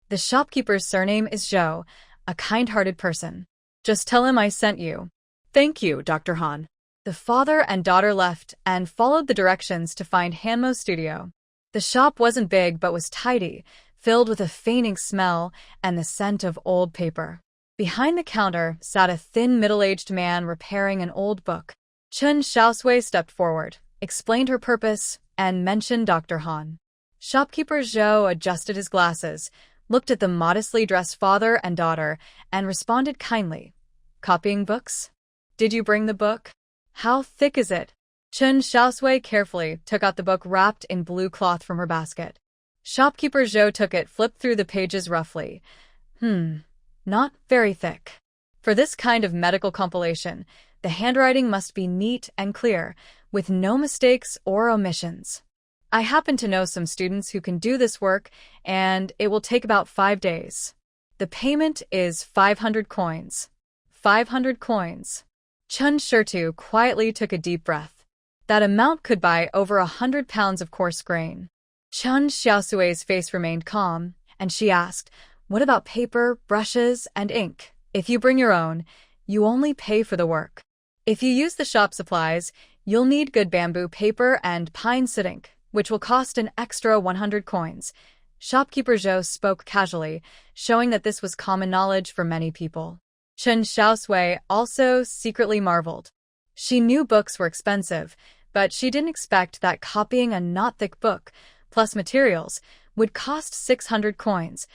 The shopkeeper's surname is Zhou. a kind-hearted person. Just tell him I sent you. Thank you, Dr. Han. The father and daughter left and followed the directions to find Hanmo's studio. The shop wasn't big but was tidy, filled with a faint smell and the scent of old paper. Behind the counter sat a thin middle-aged man repairing an old book. Chen Xiaosui stepped forward, explained her purpose, and mentioned Dr. Han. Shopkeeper Zhou adjusted his glasses, looked at the modestly dressed father and daughter, and responded kindly. Copying books? Did you bring the book? How thick is it? Chen Xiaosui carefully took out the book wrapped in blue cloth from her basket. Shopkeeper Zhou took it, flipped through the pages roughly. Not very thick. For this kind of medical compilation, the handwriting must be neat and clear, with no mistakes or omissions. I happen to know some students who can do this work, and it will take about 5 days. The payment is 500 coins. 500 coins. Chen Xiaosui quietly took a deep breath. That amount could buy over 100 pounds of coarse grain. Chen Xiaosui's face remained calm, and she asked, "What about paper, brushes, and ink? If you bring your own, you only pay for the work. If you use the shop supplies, you'll need good bamboo paper and pine soot ink, which will cost an extra 100 coins." Shopkeeper Zhou spoke casually, showing that this was common knowledge for many people. Chen Xiaosui also secretly marveled. She knew books were expensive, but she didn't expect that copying a not-thick book, plus materials, would cost 600 coins,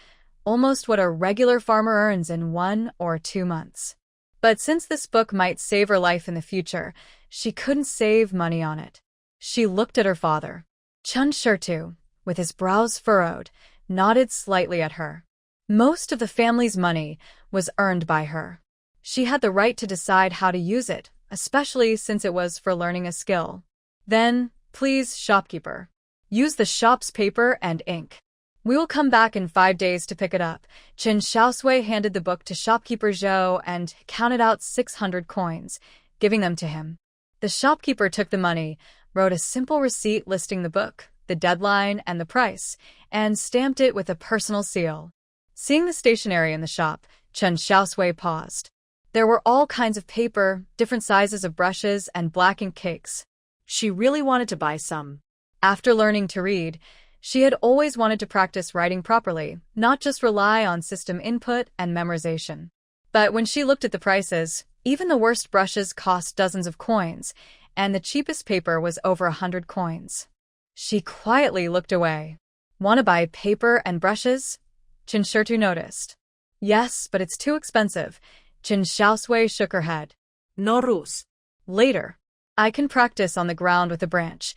almost what a regular farmer earns in 1 or 2 months. But since this book might save her life in the future, she couldn't save money on it. She looked at her father. Chen Xiaosui, with his brows furrowed, nodded slightly at her. Most of the family's money was earned by her. She had the right to decide how to use it, especially since it was for learning a skill. Then, please, shopkeeper, use the shop's paper and ink. We will come back in 5 days to pick it up. Chen Xiaosui handed the book to shopkeeper Zhou and counted out 600 coins, giving them to him. The shopkeeper took the money, wrote a simple receipt listing the book, the deadline, and the price, and stamped it with a personal seal. Seeing the stationery in the shop, Chen Xiaosui paused. There were all kinds of paper, different sizes of brushes, and black ink cakes. She really wanted to buy some. After learning to read, she had always wanted to practice writing properly, not just rely on system input and memorization. But when she looked at the prices, even the worst brushes cost dozens of coins, and the cheapest paper was over 100 coins. She quietly looked away. Want to buy paper and brushes? Chen Xiaosui noticed. Yes, but it's too expensive. Chen Xiaosui shook her head. No rules. Later. I can practice on the ground with a branch.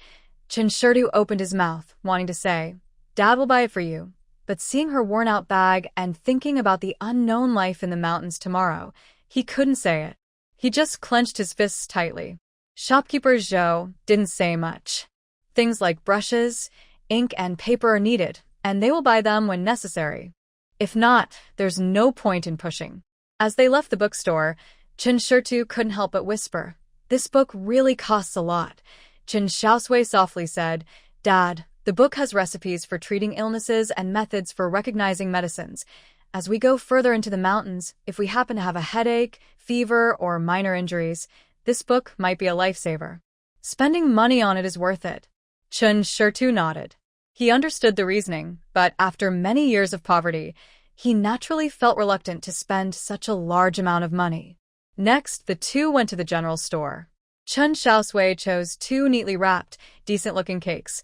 Chen Xiaosui opened his mouth, wanting to say, Dad will buy it for you. But seeing her worn-out bag and thinking about the unknown life in the mountains tomorrow, he couldn't say it. He just clenched his fists tightly. Shopkeeper Zhou didn't say much. Things like brushes, ink, and paper are needed, and they will buy them when necessary. If not, there's no point in pushing. As they left the bookstore, Chen Xiaosui couldn't help but whisper, "This book really costs a lot." Chen Xiaosui softly said, "Dad, the book has recipes for treating illnesses and methods for recognizing medicines. As we go further into the mountains, if we happen to have a headache, fever, or minor injuries, this book might be a lifesaver. Spending money on it is worth it." Chen Xiaosui nodded. He understood the reasoning, but after many years of poverty, he naturally felt reluctant to spend such a large amount of money. Next, the two went to the general store. Chen Xiaosui chose 2 neatly wrapped, decent-looking cakes,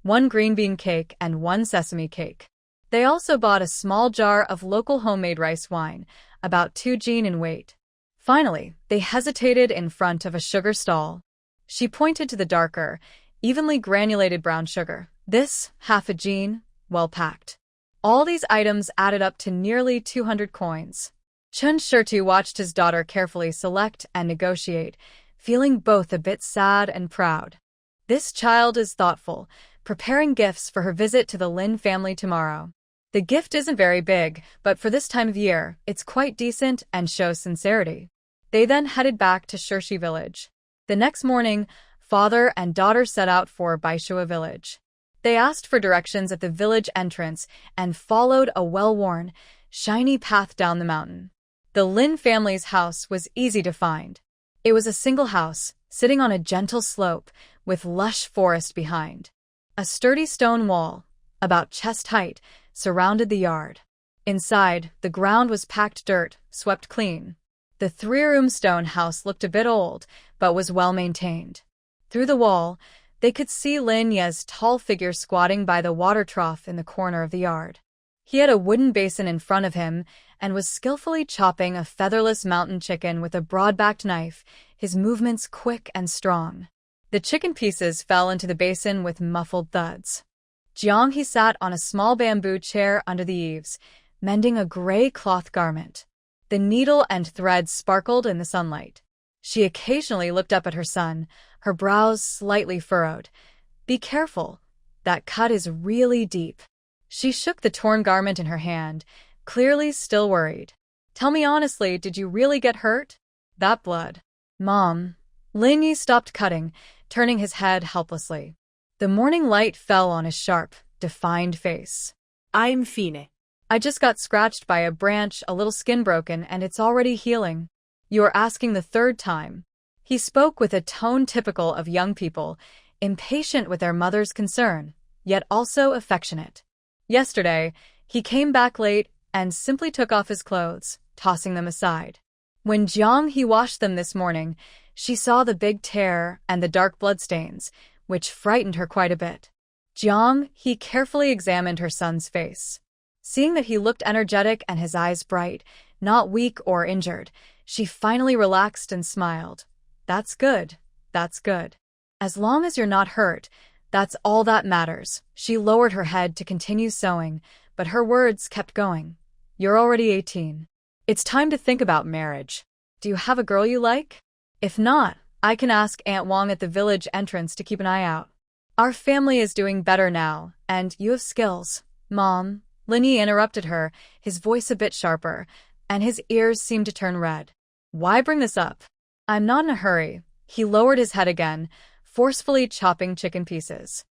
1 green bean cake and 1 sesame cake. They also bought a small jar of local homemade rice wine, about 2 jin in weight. Finally, they hesitated in front of a sugar stall. She pointed to the darker, evenly granulated brown sugar. This, half a jin, well packed. All these items added up to nearly 200 coins. Chen Xiaosui watched his daughter carefully select and negotiate, feeling both a bit sad and proud. This child is thoughtful, preparing gifts for her visit to the Lin family tomorrow. The gift isn't very big, but for this time of year, it's quite decent and shows sincerity. They then headed back to Shirshi village. The next morning, father and daughter set out for Baishua village. They asked for directions at the village entrance and followed a well-worn, shiny path down the mountain. The Lin family's house was easy to find. It was a single house, sitting on a gentle slope, with lush forest behind. A sturdy stone wall, about chest height, surrounded the yard. Inside, the ground was packed dirt, swept clean. The three-room stone house looked a bit old, but was well maintained. Through the wall, they could see Lin Ye's tall figure squatting by the water trough in the corner of the yard. He had a wooden basin in front of him and was skillfully chopping a featherless mountain chicken with a broad-backed knife, his movements quick and strong. The chicken pieces fell into the basin with muffled thuds. Jiang He sat on a small bamboo chair under the eaves, mending a gray cloth garment. The needle and thread sparkled in the sunlight. She occasionally looked up at her son, her brows slightly furrowed. "Be careful. That cut is really deep." She shook the torn garment in her hand, clearly still worried. "Tell me honestly, did you really get hurt? That blood." "Mom." Lin Yi stopped cutting, turning his head helplessly. The morning light fell on his sharp, defined face. I'm fine. "I just got scratched by a branch, a little skin broken, and it's already healing." "You are asking the third time." He spoke with a tone typical of young people, impatient with their mother's concern, yet also affectionate. Yesterday, he came back late and simply took off his clothes, tossing them aside. When Jiang He washed them this morning, she saw the big tear and the dark bloodstains, which frightened her quite a bit. Jiang He carefully examined her son's face. Seeing that he looked energetic and his eyes bright, not weak or injured, she finally relaxed and smiled. "That's good. That's good. As long as you're not hurt, that's all that matters." She lowered her head to continue sewing, but her words kept going. "You're already 18. It's time to think about marriage. Do you have a girl you like? If not, I can ask Aunt Wang at the village entrance to keep an eye out. Our family is doing better now, and you have skills." "Mom," Lin Yi interrupted her, his voice a bit sharper, and his ears seemed to turn red. "Why bring this up? I'm not in a hurry." He lowered his head again, forcefully chopping chicken pieces.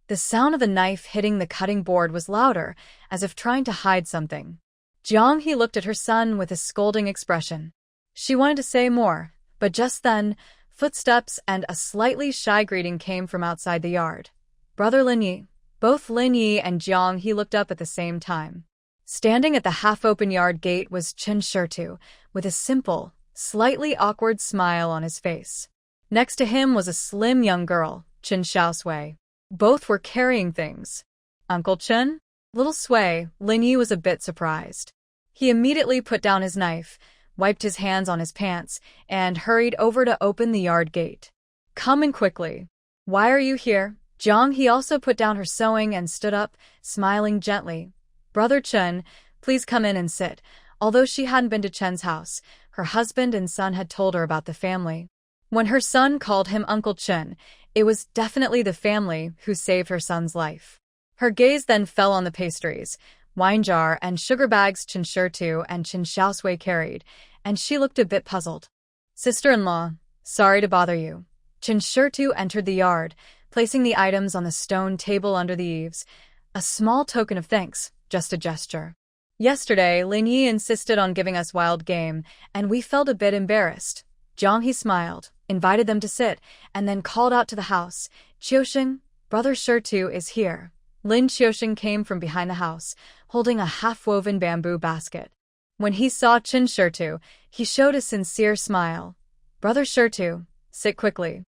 The sound of the knife hitting the cutting board was louder, as if trying to hide something. Jiang He looked at her son with a scolding expression. She wanted to say more, but just then, footsteps and a slightly shy greeting came from outside the yard. "Brother Lin Yi." Both Lin Yi and Jiang He looked up at the same time. Standing at the half-open yard gate was Chen Xiaosui, with a simple, slightly awkward smile on his face. Next to him was a slim young girl, Chen Xiaosui. Both were carrying things. "Uncle Chen?" Little Sui, Lin Yi was a bit surprised. He immediately put down his knife, wiped his hands on his pants, and hurried over to open the yard gate. "Come in quickly." "Why are you here?" Jiang He also put down her sewing and stood up, smiling gently. "Brother Chen, please come in and sit." Although she hadn't been to Chen's house, her husband and son had told her about the family. When her son called him Uncle Chen, it was definitely the family who saved her son's life. Her gaze then fell on the pastries, wine jar, and sugar bags Chen Xiaosui and Chen Xiaosui carried, and she looked a bit puzzled. "Sister-in-law, sorry to bother you." Chen Xiaosui entered the yard, placing the items on the stone table under the eaves. "A small token of thanks, just a gesture. Yesterday, Lin Yi insisted on giving us wild game, and we felt a bit embarrassed." Jiang He smiled, invited them to sit, and then called out to the house, "Qiusheng, Brother Xiaosui is here." Lin Qiusheng came from behind the house, holding a half-woven bamboo basket. When he saw Chen Xiaosui, he showed a sincere smile. "Brother Xiaosui, sit quickly.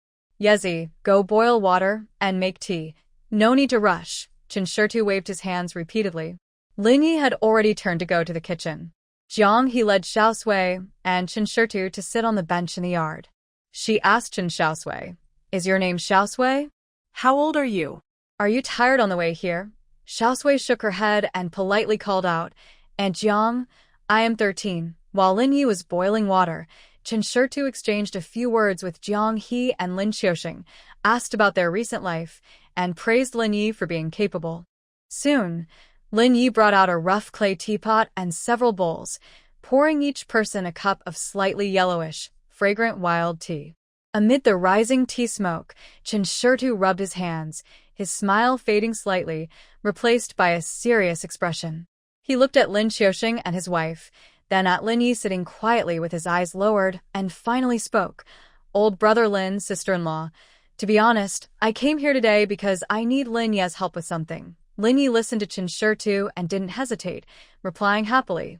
Yezi, go boil water and make tea. No need to rush." Chen Xiaosui waved his hands repeatedly. Lin Yi had already turned to go to the kitchen. Jiang He led Xiaosui and Chen Xiaosui to sit on the bench in the yard. She asked Chen Xiaosui, "Is your name Xiaosui? How old are you?" Are you tired on the way here?" Xiaosui shook her head and politely called out, "And Jiang, I am 13. While Lin Yi was boiling water, Chen Xiaosui exchanged a few words with Jiang He and Lin Qiusheng, asked about their recent life, and praised Lin Yi for being capable. Soon, Lin Yi brought out a rough clay teapot and several bowls, pouring each person a cup of slightly yellowish, fragrant wild tea. Amid the rising tea smoke, Chen Xiaosui rubbed his hands, his smile fading slightly, replaced by a serious expression. He looked at Lin Xiaoxing and his wife, then at Lin Yi sitting quietly with his eyes lowered, and finally spoke. Old brother Lin, sister-in-law. To be honest, I came here today because I need Lin Ye's help with something. Lin Yi listened to Chen Xiaosui and didn't hesitate, replying happily.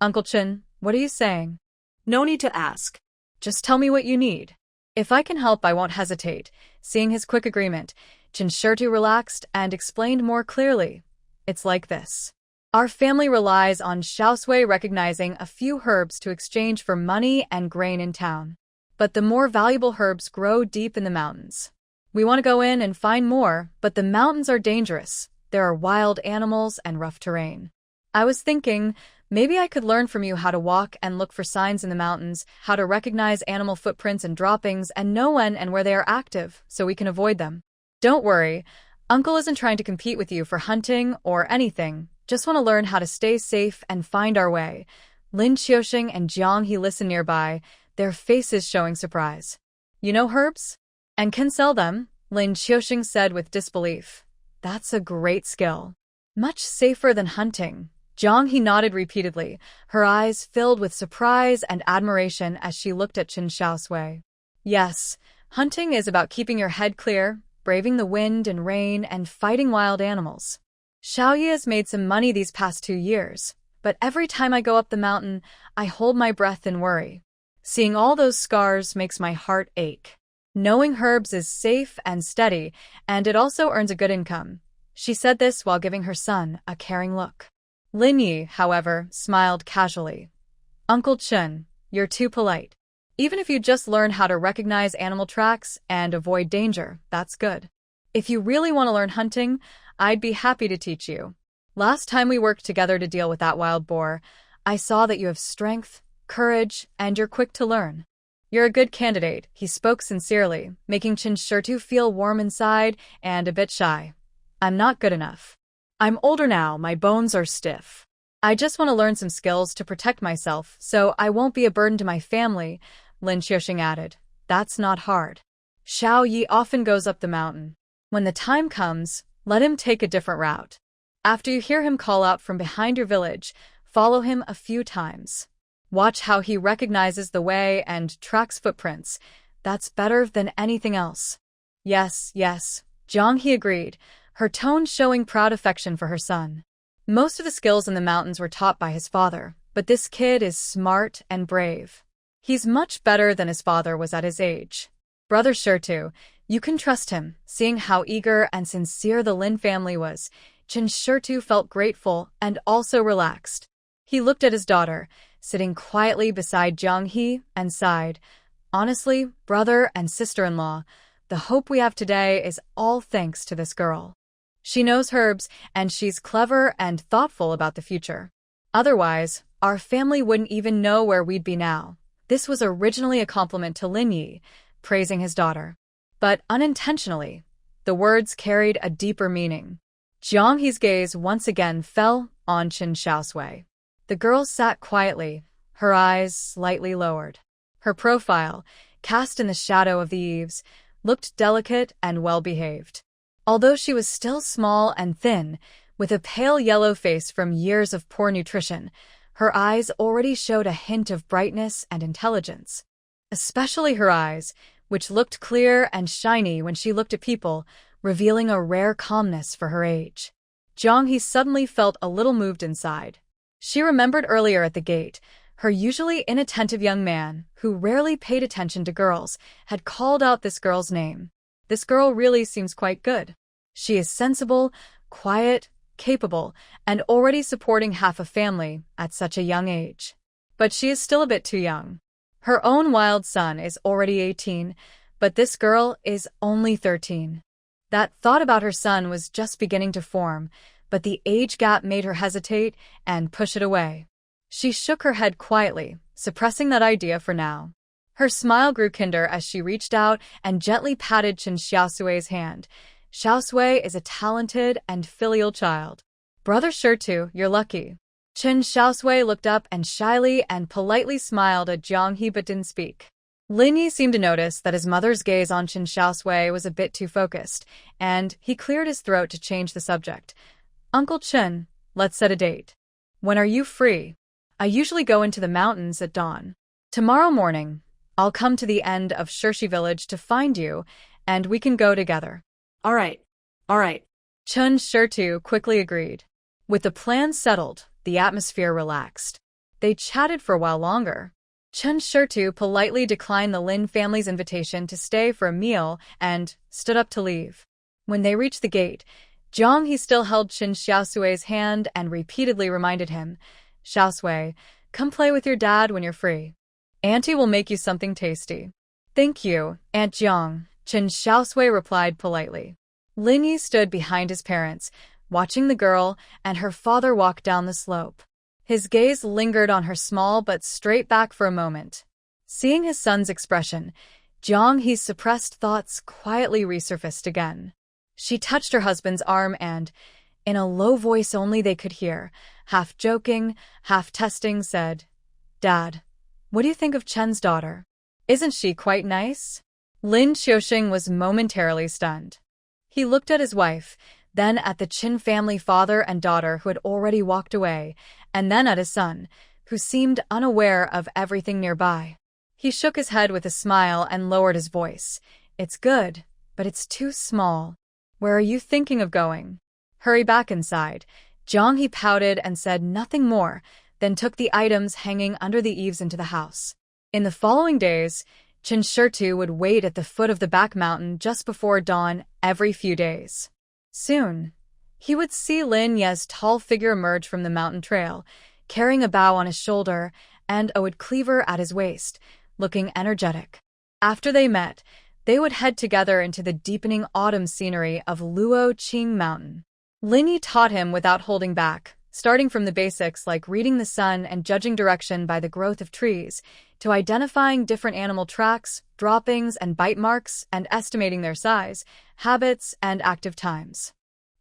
Uncle Chen, what are you saying? No need to ask. Just tell me what you need. If I can help, I won't hesitate. Seeing his quick agreement, Chen Xiaosui relaxed and explained more clearly. It's like this. Our family relies on Xiaosui recognizing a few herbs to exchange for money and grain in town. But the more valuable herbs grow deep in the mountains. We want to go in and find more, but the mountains are dangerous. There are wild animals and rough terrain. I was thinking, maybe I could learn from you how to walk and look for signs in the mountains, how to recognize animal footprints and droppings, and know when and where they are active, so we can avoid them. Don't worry, Uncle isn't trying to compete with you for hunting or anything. Just want to learn how to stay safe and find our way. Lin Xiaoxing and Jiang He listened nearby, their faces showing surprise. You know herbs? And can sell them? Lin Xiaoxing said with disbelief. That's a great skill. Much safer than hunting. Jiang He nodded repeatedly, her eyes filled with surprise and admiration as she looked at Chen Xiaosui. Yes, hunting is about keeping your head clear, braving the wind and rain, and fighting wild animals. Xiaoyi has made some money these past 2 years, but every time I go up the mountain, I hold my breath and worry. Seeing all those scars makes my heart ache. Knowing herbs is safe and steady, and it also earns a good income. She said this while giving her son a caring look. Lin Yi, however, smiled casually. Uncle Chen, you're too polite. Even if you just learn how to recognize animal tracks and avoid danger, that's good. If you really want to learn hunting, I'd be happy to teach you. Last time we worked together to deal with that wild boar, I saw that you have strength, courage, and you're quick to learn. You're a good candidate, he spoke sincerely, making Chen Xiaosui feel warm inside and a bit shy. I'm not good enough. I'm older now, my bones are stiff. I just want to learn some skills to protect myself, so I won't be a burden to my family, Lin Xiaoxing added. That's not hard. Xiao Yi often goes up the mountain. When the time comes, let him take a different route. After you hear him call out from behind your village, follow him a few times. Watch how he recognizes the way and tracks footprints. That's better than anything else. Yes, Jiang He agreed, her tone showing proud affection for her son. Most of the skills in the mountains were taught by his father, but this kid is smart and brave. He's much better than his father was at his age. Brother Xiaosui, you can trust him. Seeing how eager and sincere the Lin family was, Chen Xiaosui felt grateful and also relaxed. He looked at his daughter, sitting quietly beside Jiang He, and sighed. Honestly, brother and sister-in-law, the hope we have today is all thanks to this girl. She knows herbs, and she's clever and thoughtful about the future. Otherwise, our family wouldn't even know where we'd be now. This was originally a compliment to Lin Yi, praising his daughter. But unintentionally, the words carried a deeper meaning. Jiang He's gaze once again fell on Chen Xiaosui. The girl sat quietly, her eyes slightly lowered. Her profile, cast in the shadow of the eaves, looked delicate and well-behaved. Although she was still small and thin, with a pale yellow face from years of poor nutrition, her eyes already showed a hint of brightness and intelligence. Especially her eyes, which looked clear and shiny when she looked at people, revealing a rare calmness for her age. Jiang He suddenly felt a little moved inside. She remembered earlier at the gate, her usually inattentive young man, who rarely paid attention to girls, had called out this girl's name. This girl really seems quite good. She is sensible, quiet, capable, and already supporting half a family at such a young age. But she is still a bit too young. Her own wild son is already 18, but this girl is only 13. That thought about her son was just beginning to form, but the age gap made her hesitate and push it away. She shook her head quietly, suppressing that idea for now. Her smile grew kinder as she reached out and gently patted Chen Xiaosui's hand. Xiaosui is a talented and filial child. Brother Xiaosui, you're lucky. Chen Xiaosui looked up and shyly and politely smiled at Jiang He but didn't speak. Lin Yi seemed to notice that his mother's gaze on Chen Xiaosui was a bit too focused, and he cleared his throat to change the subject. Uncle Chen, let's set a date. When are you free? I usually go into the mountains at dawn. Tomorrow morning, I'll come to the end of Shirshi village to find you, and we can go together. All right. Chen Xiaosui quickly agreed. With the plan settled, the atmosphere relaxed. They chatted for a while longer. Chen Xiaosui politely declined the Lin family's invitation to stay for a meal and stood up to leave. When they reached the gate, Jiang He still held Chen Xiaosui's hand and repeatedly reminded him, "Xiaosui, come play with your dad when you're free. Auntie will make you something tasty." "Thank you, Aunt Jiang," Chen Xiaosui replied politely. Lin Yi stood behind his parents, watching the girl and her father walk down the slope. His gaze lingered on her small but straight back for a moment. Seeing his son's expression, Jiang He's suppressed thoughts quietly resurfaced again. She touched her husband's arm and, in a low voice only they could hear, half joking, half testing, said, "Dad, what do you think of Chen's daughter? Isn't she quite nice?" Lin Xiaoxing was momentarily stunned. He looked at his wife, then at the Chen family father and daughter who had already walked away, and then at his son, who seemed unaware of everything nearby. He shook his head with a smile and lowered his voice. "It's good, but it's too small. Where are you thinking of going?" "Hurry back inside." Jiang He pouted and said nothing more, then took the items hanging under the eaves into the house. In the following days, Chen Xiaosui would wait at the foot of the back mountain just before dawn every few days. Soon, he would see Lin Ye's tall figure emerge from the mountain trail, carrying a bow on his shoulder and a wood cleaver at his waist, looking energetic. After they met, they would head together into the deepening autumn scenery of Luo Qing Mountain. Lin Yi taught him without holding back, starting from the basics like reading the sun and judging direction by the growth of trees, to identifying different animal tracks, droppings, and bite marks, and estimating their size, habits, and active times.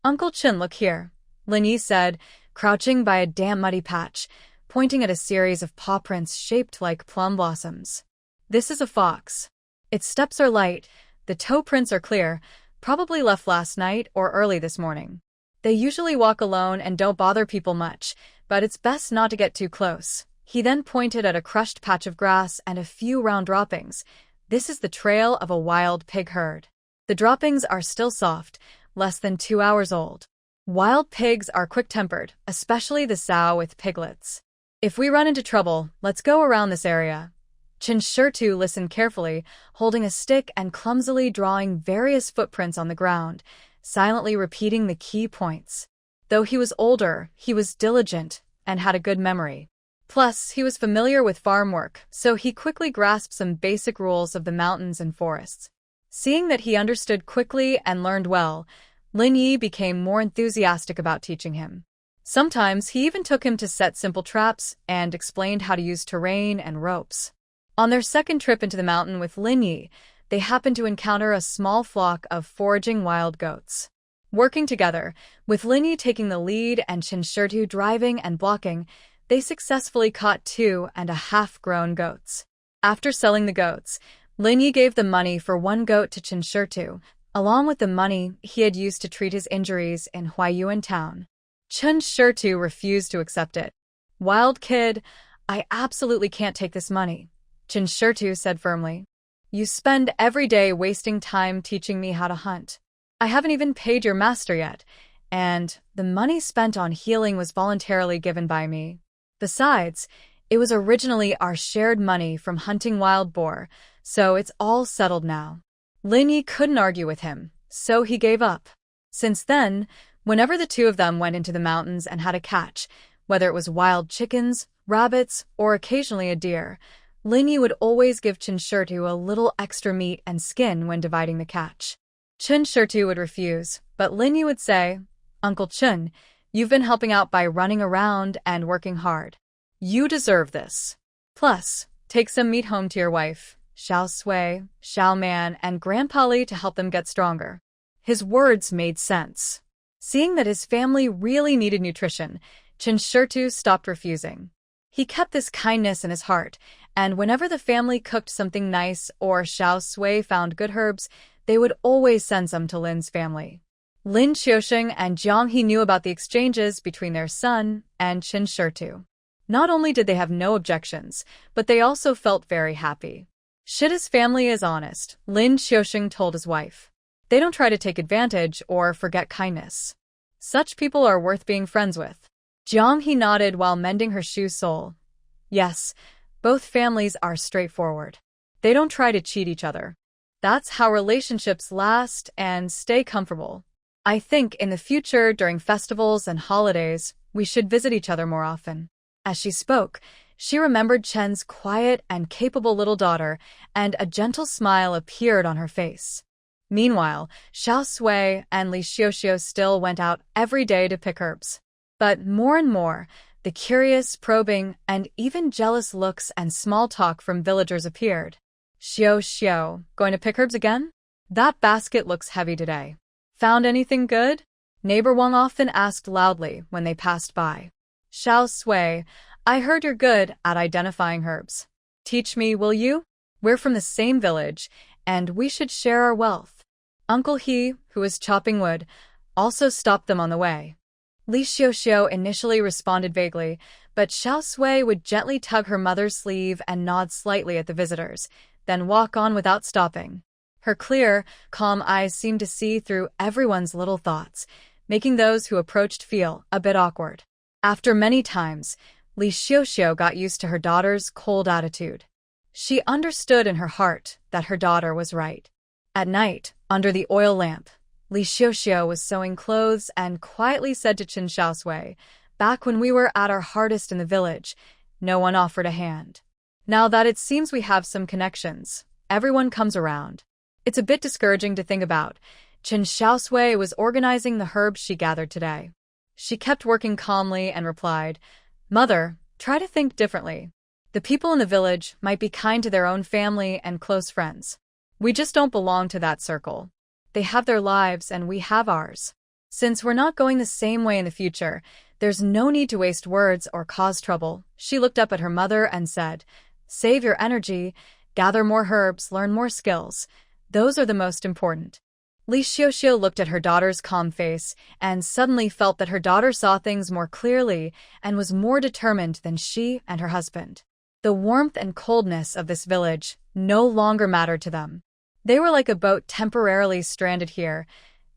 "Uncle Chen, look here," Lin Yi said, crouching by a damp muddy patch, pointing at a series of paw prints shaped like plum blossoms. "This is a fox. Its steps are light, the toe prints are clear, probably left last night or early this morning. They usually walk alone and don't bother people much, but it's best not to get too close." He then pointed at a crushed patch of grass and a few round droppings. "This is the trail of a wild pig herd. The droppings are still soft, less than 2 hours old. Wild pigs are quick-tempered, especially the sow with piglets. If we run into trouble, let's go around this area." Chen Xiaosui listened carefully, holding a stick and clumsily drawing various footprints on the ground, silently repeating the key points. Though he was older, he was diligent and had a good memory. Plus, he was familiar with farm work, so he quickly grasped some basic rules of the mountains and forests. Seeing that he understood quickly and learned well, Lin Yi became more enthusiastic about teaching him. Sometimes he even took him to set simple traps and explained how to use terrain and ropes. On their second trip into the mountain with Lin Yi, they happened to encounter a small flock of foraging wild goats. Working together, with Lin Yi taking the lead and Chen Xiaosui driving and blocking, they successfully caught 2 half-grown goats. After selling the goats, Lin Yi gave the money for 1 goat to Chen Xiaosui, along with the money he had used to treat his injuries in Huaiyuan town. Chen Xiaosui refused to accept it. "Wild kid, I absolutely can't take this money," Chen Xiaosui said firmly. "You spend every day wasting time teaching me how to hunt. I haven't even paid your master yet, and the money spent on healing was voluntarily given by me. Besides, it was originally our shared money from hunting wild boar, so it's all settled now." Lin Yi couldn't argue with him, so he gave up. Since then, whenever the two of them went into the mountains and had a catch, whether it was wild chickens, rabbits, or occasionally a deer, Lin Yi would always give Chen Xiaosui a little extra meat and skin when dividing the catch. Chen Xiaosui would refuse, but Lin Yi would say, "Uncle Chen, you've been helping out by running around and working hard. You deserve this. Plus, take some meat home to your wife, Xiaosui, Xiaoman, and Grandpa Li to help them get stronger." His words made sense. Seeing that his family really needed nutrition, Chen Xiaosui stopped refusing. He kept this kindness in his heart, and whenever the family cooked something nice or Xiaosui found good herbs, they would always send some to Lin's family. Lin Xiaoxing and Jiang He knew about the exchanges between their son and Chen Xiaosui. Not only did they have no objections, but they also felt very happy. Shida's family is honest, Lin Xiaoxing told his wife. They don't try to take advantage or forget kindness. Such people are worth being friends with. Jiang He nodded while mending her shoe sole. Yes, both families are straightforward. They don't try to cheat each other. That's how relationships last and stay comfortable. I think in the future, during festivals and holidays, we should visit each other more often. As she spoke, she remembered Chen's quiet and capable little daughter, and a gentle smile appeared on her face. Meanwhile, Xiaosui and Li Xiaoxiu still went out every day to pick herbs. But more and more, the curious, probing, and even jealous looks and small talk from villagers appeared. Xiao, going to pick herbs again? That basket looks heavy today. Found anything good? Neighbor Wang often asked loudly when they passed by. Xiaosui, I heard you're good at identifying herbs. Teach me, will you? We're from the same village, and we should share our wealth. Uncle He, who was chopping wood, also stopped them on the way. Li Xiaoxiu initially responded vaguely, but Xiaosui would gently tug her mother's sleeve and nod slightly at the visitors, then walk on without stopping. Her clear, calm eyes seemed to see through everyone's little thoughts, making those who approached feel a bit awkward. After many times, Li Xiaoxiu got used to her daughter's cold attitude. She understood in her heart that her daughter was right. At night, under the oil lamp, Li Xiaoxiu was sewing clothes and quietly said to Chen Xiaosui, "Back when we were at our hardest in the village, no one offered a hand. Now that it seems we have some connections, everyone comes around." It's a bit discouraging to think about. Chen Xiaosui was organizing the herbs she gathered today. She kept working calmly and replied, "Mother, try to think differently. The people in the village might be kind to their own family and close friends. We just don't belong to that circle. They have their lives and we have ours. Since we're not going the same way in the future, there's no need to waste words or cause trouble." She looked up at her mother and said, "Save your energy, gather more herbs, learn more skills. Those are the most important." Li Xiaoxiu looked at her daughter's calm face and suddenly felt that her daughter saw things more clearly and was more determined than she and her husband. The warmth and coldness of this village no longer mattered to them. They were like a boat temporarily stranded here,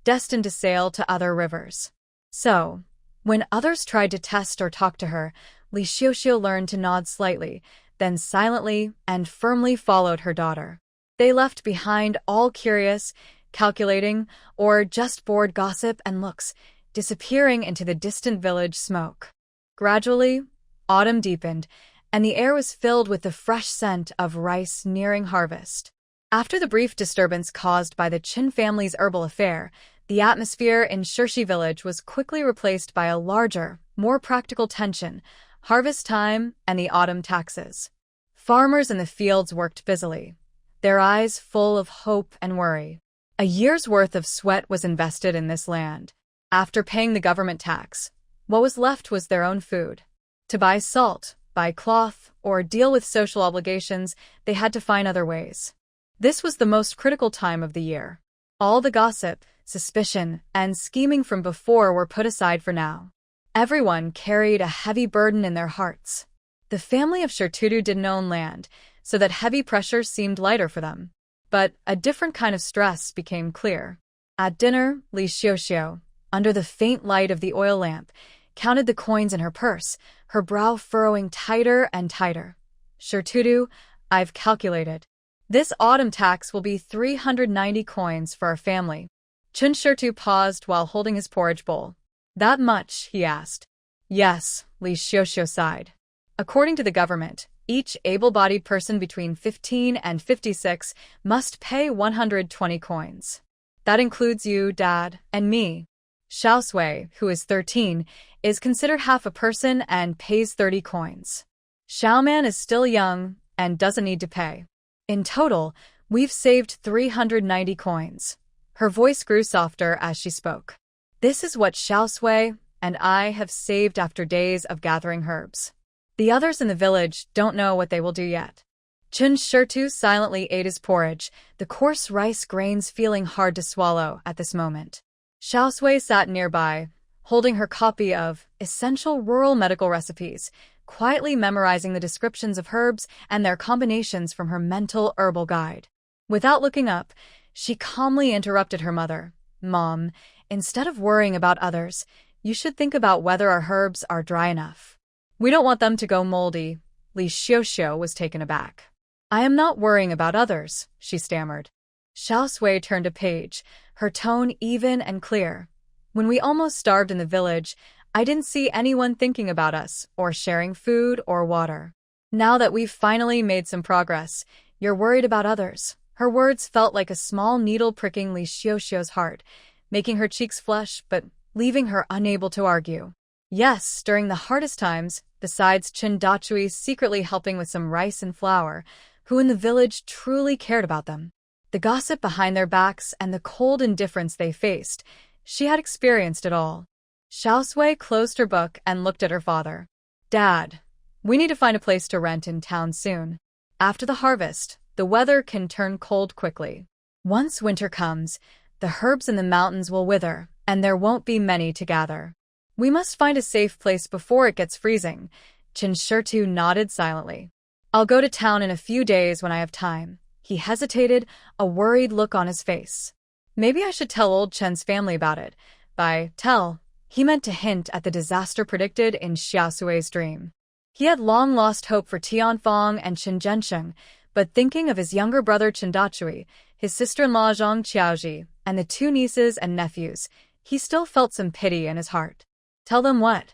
destined to sail to other rivers. So, when others tried to test or talk to her, Li Xiaoxiu learned to nod slightly, then silently and firmly followed her daughter. They left behind all curious, calculating, or just bored gossip and looks, disappearing into the distant village smoke. Gradually, autumn deepened, and the air was filled with the fresh scent of rice nearing harvest. After the brief disturbance caused by the Chen family's herbal affair, the atmosphere in Shirshi village was quickly replaced by a larger, more practical tension: harvest time and the autumn taxes. Farmers in the fields worked busily, their eyes full of hope and worry. A year's worth of sweat was invested in this land. After paying the government tax, what was left was their own food. To buy salt, buy cloth, or deal with social obligations, they had to find other ways. This was the most critical time of the year. All the gossip, suspicion, and scheming from before were put aside for now. Everyone carried a heavy burden in their hearts. The family of Xiaotudu didn't own land, so that heavy pressure seemed lighter for them. But a different kind of stress became clear. At dinner, Li Xiaoxiu, under the faint light of the oil lamp, counted the coins in her purse, her brow furrowing tighter and tighter. "Xiaotudu, I've calculated. This autumn tax will be 390 coins for our family." Chen Xiaotu paused while holding his porridge bowl. "That much?" he asked. "Yes," Li Xiaoxiu sighed. According to the government, each able-bodied person between 15 and 56 must pay 120 coins. That includes you, Dad, and me. Xiaosui, who is 13, is considered half a person and pays 30 coins. Xiaoman is still young and doesn't need to pay. In total, we've saved 390 coins. Her voice grew softer as she spoke. "This is what Xiaosui and I have saved after days of gathering herbs. The others in the village don't know what they will do yet." Chen Xiaotu silently ate his porridge, the coarse rice grains feeling hard to swallow at this moment. Xiaosui sat nearby, holding her copy of Essential Rural Medical Recipes, quietly memorizing the descriptions of herbs and their combinations from her mental herbal guide. Without looking up, she calmly interrupted her mother. "Mom, instead of worrying about others, you should think about whether our herbs are dry enough. We don't want them to go moldy." Li Xiaoxiao was taken aback. "I am not worrying about others," she stammered. Xiaosui turned a page, her tone even and clear. "When we almost starved in the village, I didn't see anyone thinking about us or sharing food or water. Now that we've finally made some progress, you're worried about others." Her words felt like a small needle pricking Li Xiaoxiao's heart, making her cheeks flush but leaving her unable to argue. Yes, during the hardest times, besides Chen Xiaosui secretly helping with some rice and flour, who in the village truly cared about them? The gossip behind their backs and the cold indifference they faced, she had experienced it all. Xiaosui closed her book and looked at her father. "Dad, we need to find a place to rent in town soon. After the harvest, the weather can turn cold quickly. Once winter comes, the herbs in the mountains will wither, and there won't be many to gather. We must find a safe place before it gets freezing." Chen Xiaosui nodded silently. "I'll go to town in a few days when I have time." He hesitated, a worried look on his face. Maybe I should tell old Chen's family about it. By tell, he meant to hint at the disaster predicted in Xiaosui's dream. He had long lost hope for Tianfang and Chen Zhensheng, but thinking of his younger brother Chen Xiaosui, his sister-in-law Zhang Qiaoji, and the two nieces and nephews, he still felt some pity in his heart. "Tell them what?"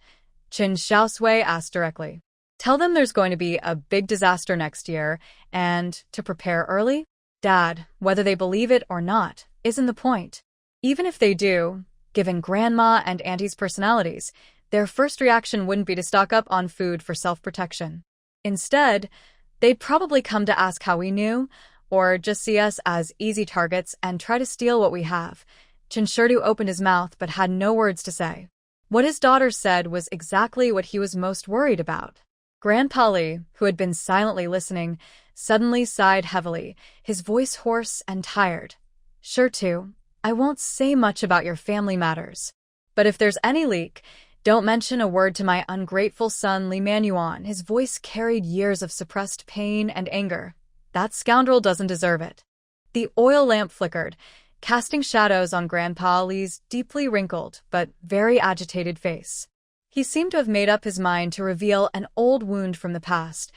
Chen Xiaosui asked directly. "Tell them there's going to be a big disaster next year, and to prepare early?" "Dad, whether they believe it or not, isn't the point. Even if they do, given Grandma and Auntie's personalities, their first reaction wouldn't be to stock up on food for self-protection. Instead, they'd probably come to ask how we knew, or just see us as easy targets and try to steal what we have." Chen Xiaosui opened his mouth but had no words to say. What his daughter said was exactly what he was most worried about. Grandpa Li, who had been silently listening, suddenly sighed heavily, his voice hoarse and tired. "Xiaosui, I won't say much about your family matters. But if there's any leak, don't mention a word to my ungrateful son Li Manuan." His voice carried years of suppressed pain and anger. "That scoundrel doesn't deserve it." The oil lamp flickered, casting shadows on Grandpa Li's deeply wrinkled but very agitated face. He seemed to have made up his mind to reveal an old wound from the past.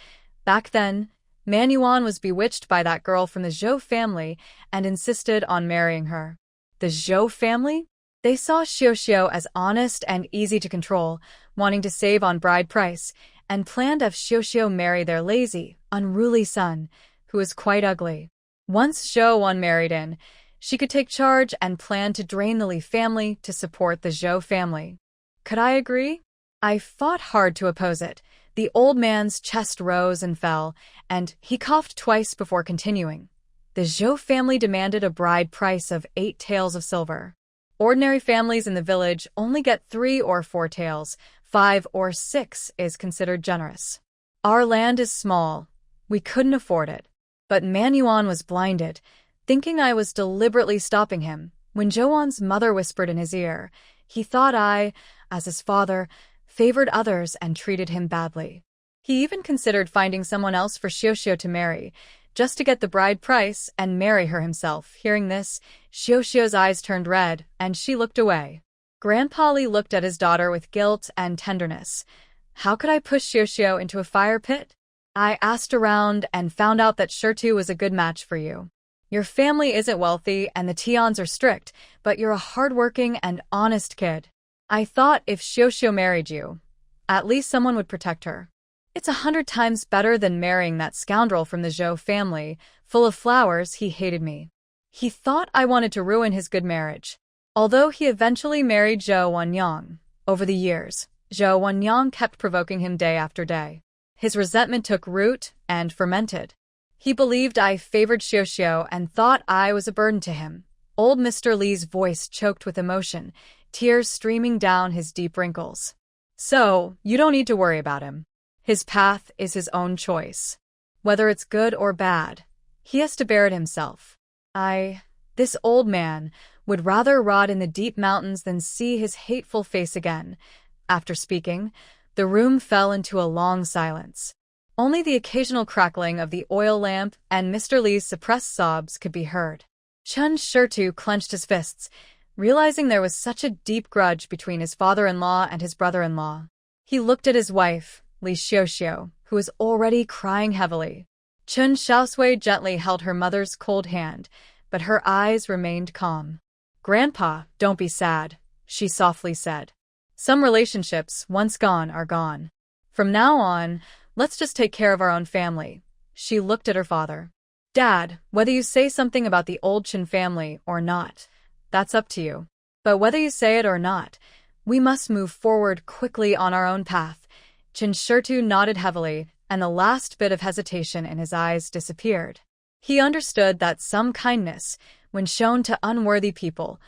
Back then, Manuan was bewitched by that girl from the Zhou family and insisted on marrying her. The Zhou family? They saw Xiaoxiao as honest and easy to control, wanting to save on bride price, and planned to have Xiaoxiao marry their lazy, unruly son, who was quite ugly. Once Zhou married in, she could take charge and plan to drain the Li family to support the Zhou family. Could I agree? I fought hard to oppose it. The old man's chest rose and fell, and he coughed twice before continuing. The Zhou family demanded a bride price of 8 taels of silver. Ordinary families in the village only get 3 or 4 taels. 5 or 6 is considered generous. Our land is small. We couldn't afford it. But Manuan was blinded, thinking I was deliberately stopping him. When Zhouan's mother whispered in his ear, he thought I, as his father, favored others and treated him badly. He even considered finding someone else for Xiaoxiao to marry, just to get the bride price and marry her himself. Hearing this, Xiaoxiao's eyes turned red, and she looked away. Grandpa Li looked at his daughter with guilt and tenderness. How could I push Xiaoxiao into a fire pit? I asked around and found out that Xiaotu was a good match for you. Your family isn't wealthy and the Tians are strict, but you're a hardworking and honest kid. I thought if Xiaoxiao married you, at least someone would protect her. It's 100 times better than marrying that scoundrel from the Zhou family, full of flowers. He hated me. He thought I wanted to ruin his good marriage. Although he eventually married Zhou Wanyang, over the years, Zhou Wanyang kept provoking him day after day. His resentment took root and fermented. He believed I favored Xiaoxiao and thought I was a burden to him. Old Mr. Li's voice choked with emotion, tears streaming down his deep wrinkles. So, you don't need to worry about him. His path is his own choice. Whether it's good or bad, he has to bear it himself. This old man, would rather rot in the deep mountains than see his hateful face again. After speaking, the room fell into a long silence. Only the occasional crackling of the oil lamp and Mr. Li's suppressed sobs could be heard. Chen Xiaosui clenched his fists, realizing there was such a deep grudge between his father-in-law and his brother-in-law. He looked at his wife, Li Xiaoxiu, who was already crying heavily. Chen Xiaosui gently held her mother's cold hand, but her eyes remained calm. "Grandpa, don't be sad," she softly said. "Some relationships, once gone, are gone. From now on, let's just take care of our own family." She looked at her father. "Dad, whether you say something about the old Chen family or not, that's up to you. But whether you say it or not, we must move forward quickly on our own path." Chen Xiaosui nodded heavily, and the last bit of hesitation in his eyes disappeared. He understood that some kindness, when shown to unworthy people,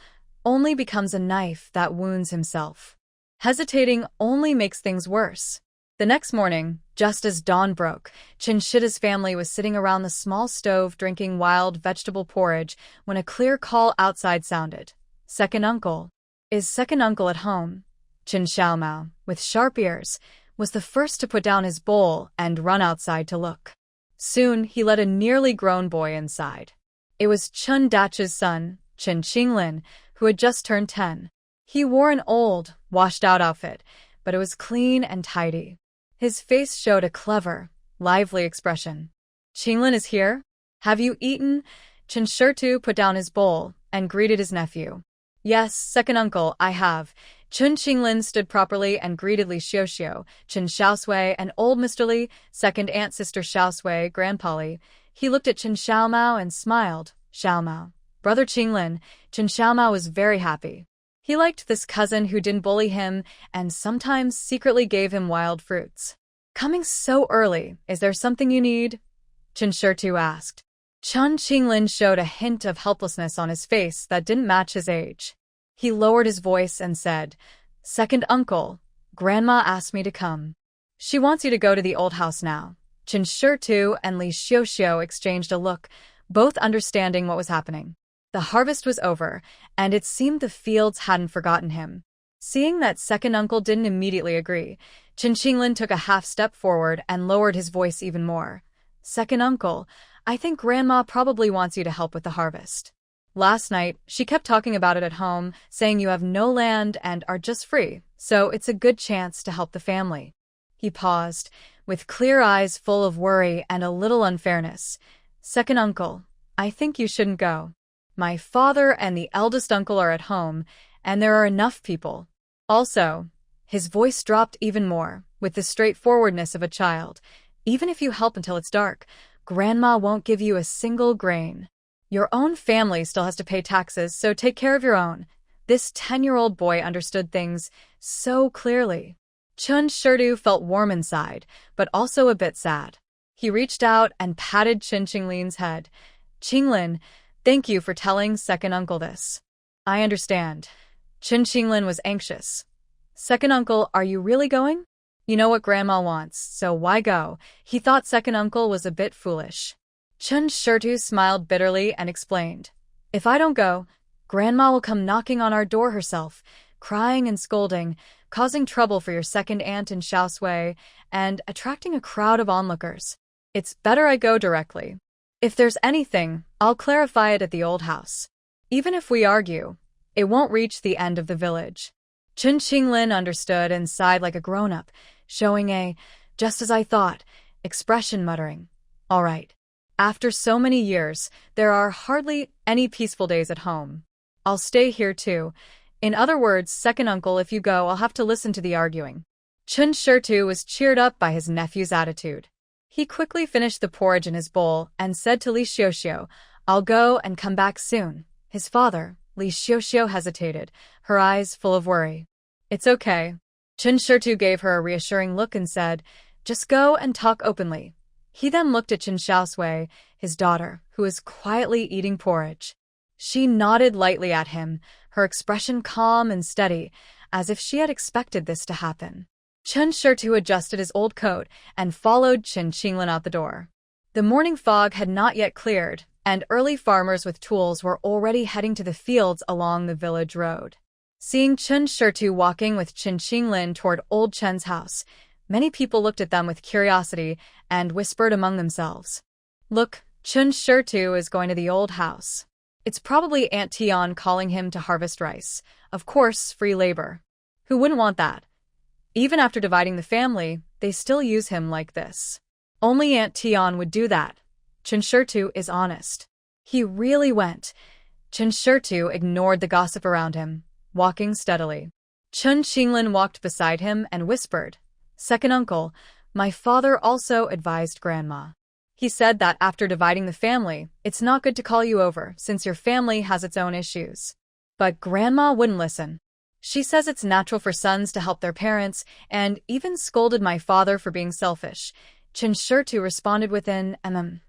only becomes a knife that wounds himself. Hesitating only makes things worse. The next morning, just as dawn broke, Chen Shida's family was sitting around the small stove drinking wild vegetable porridge when a clear call outside sounded. "Second uncle." "Is second uncle at home?" Chen Xiaomao, with sharp ears, was the first to put down his bowl and run outside to look. Soon, he led a nearly grown boy inside. It was Chen Dachi's son, Chen Qinglin, who had just turned 10. He wore an old, washed-out outfit, but it was clean and tidy. His face showed a clever, lively expression. "Qinglin is here? Have you eaten?" Chen Xiaosui put down his bowl and greeted his nephew. "Yes, second uncle, I have." Chen Qinglin stood properly and greeted Li Xiaoxiu, Chen Xiaosui, and old Mr. Li, second aunt sister Xiaosui, Grandpa Li. He looked at Chen Xiaomao and smiled. "Xiaomao, brother Qinglin." Chen Xiaomao was very happy. He liked this cousin who didn't bully him and sometimes secretly gave him wild fruits. "Coming so early, is there something you need?" Chen Xiaosui asked. Chen Qinglin showed a hint of helplessness on his face that didn't match his age. He lowered his voice and said, "Second uncle, Grandma asked me to come. She wants you to go to the old house now." Chen Xiaosui and Li Xiaoxiu exchanged a look, both understanding what was happening. The harvest was over, and it seemed the fields hadn't forgotten him. Seeing that second uncle didn't immediately agree, Chen Qinglin took a half step forward and lowered his voice even more. "Second uncle, I think Grandma probably wants you to help with the harvest. Last night, she kept talking about it at home, saying you have no land and are just free, so it's a good chance to help the family." He paused, with clear eyes full of worry and a little unfairness. "Second uncle, I think you shouldn't go. My father and the eldest uncle are at home, and there are enough people. Also," his voice dropped even more, with the straightforwardness of a child, "even if you help until it's dark, Grandma won't give you a single grain. Your own family still has to pay taxes, so take care of your own." This 10-year-old boy understood things so clearly. Chen Xiaosui felt warm inside, but also a bit sad. He reached out and patted Chen Qinglin's head. "Qinglin, thank you for telling second uncle this. I understand." Chen Qinglin was anxious. "Second uncle, are you really going? You know what Grandma wants, so why go?" He thought second uncle was a bit foolish. Chen Xiaosui smiled bitterly and explained, "If I don't go, Grandma will come knocking on our door herself, crying and scolding, causing trouble for your second aunt in Xiaosui, and attracting a crowd of onlookers. It's better I go directly. If there's anything, I'll clarify it at the old house. Even if we argue, it won't reach the end of the village." Chen Qinglin understood and sighed like a grown-up, showing a, "just as I thought," expression, muttering, "All right. After so many years, there are hardly any peaceful days at home. I'll stay here too. In other words, second uncle, if you go, I'll have to listen to the arguing." Chen Xiaosui was cheered up by his nephew's attitude. He quickly finished the porridge in his bowl and said to Li Xiaoxiu, "I'll go and come back soon." His father, Li Xiaoxiu, hesitated, her eyes full of worry. "It's okay." Chen Xiaosui gave her a reassuring look and said, "Just go and talk openly." He then looked at Chen Xiaosui, his daughter, who was quietly eating porridge. She nodded lightly at him, her expression calm and steady, as if she had expected this to happen. Chen Xiaosui adjusted his old coat and followed Chen Qinglin out the door. The morning fog had not yet cleared, and early farmers with tools were already heading to the fields along the village road. Seeing Chen Xiaosui walking with Chen Xinglin toward old Chen's house, many people looked at them with curiosity and whispered among themselves. Look, Chen Xiaosui is going to the old house. It's probably Aunt Tian calling him to harvest rice. Of course, free labor. Who wouldn't want that? Even after dividing the family, they still use him like this. Only Aunt Tian would do that. Chen Xiaosui is honest. He really went. Chen Xiaosui ignored the gossip around him, walking steadily. Chen Xinglin walked beside him and whispered, "Second uncle, my father also advised Grandma. He said that after dividing the family, it's not good to call you over since your family has its own issues. But Grandma wouldn't listen. She says it's natural for sons to help their parents and even scolded my father for being selfish." Chen Xiaosui responded with an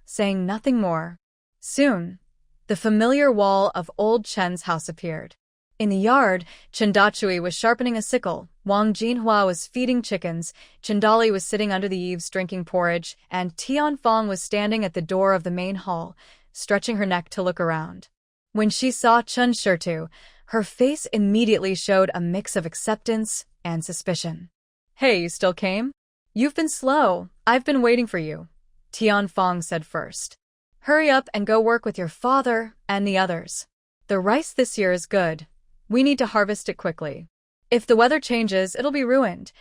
saying nothing more. Soon, the familiar wall of old Chen's house appeared. In the yard, Chen Xiaosui was sharpening a sickle, Wang Jinhua was feeding chickens, Chen Dali was sitting under the eaves drinking porridge, and Tian Fong was standing at the door of the main hall, stretching her neck to look around. When she saw Chen Xiaosui, her face immediately showed a mix of acceptance and suspicion. "Hey, you still came? You've been slow. I've been waiting for you," Tian Fong said first. "Hurry up and go work with your father and the others. The rice this year is good. We need to harvest it quickly. If the weather changes, it'll be ruined."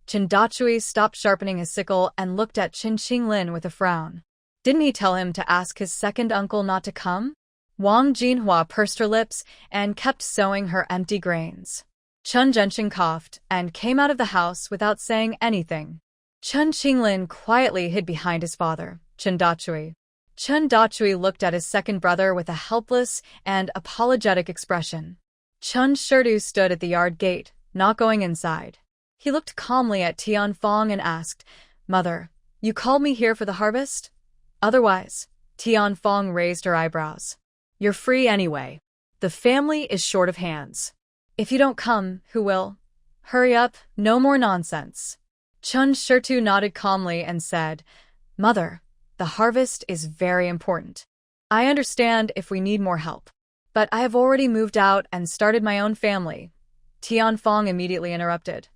Chen Xiaosui stopped sharpening his sickle and looked at Chen Xinglin with a frown. Didn't he tell him to ask his second uncle not to come? Wang Jinhua pursed her lips and kept sowing her empty grains. Chen Zhenxing coughed and came out of the house without saying anything. Chen Xinglin quietly hid behind his father, Chen Xiaosui. Chen Xiaosui looked at his second brother with a helpless and apologetic expression. Chen Xiaosui stood at the yard gate, not going inside. He looked calmly at Tian Fong and asked, "Mother, you called me here for the harvest? Otherwise?" Tian Fong raised her eyebrows. "You're free anyway. The family is short of hands. If you don't come, who will? Hurry up, no more nonsense." Chen Xiaosui nodded calmly and said, "Mother, the harvest is very important. I understand if we need more help. But I have already moved out and started my own family." Tian Fong immediately interrupted.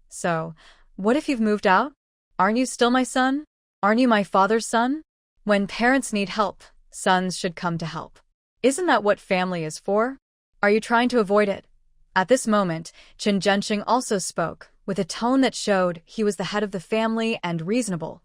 "So, what if you've moved out? Aren't you still my son? Aren't you my father's son? When parents need help, sons should come to help. Isn't that what family is for? Are you trying to avoid it?" At this moment, Chen Zhenxing also spoke, with a tone that showed he was the head of the family and reasonable.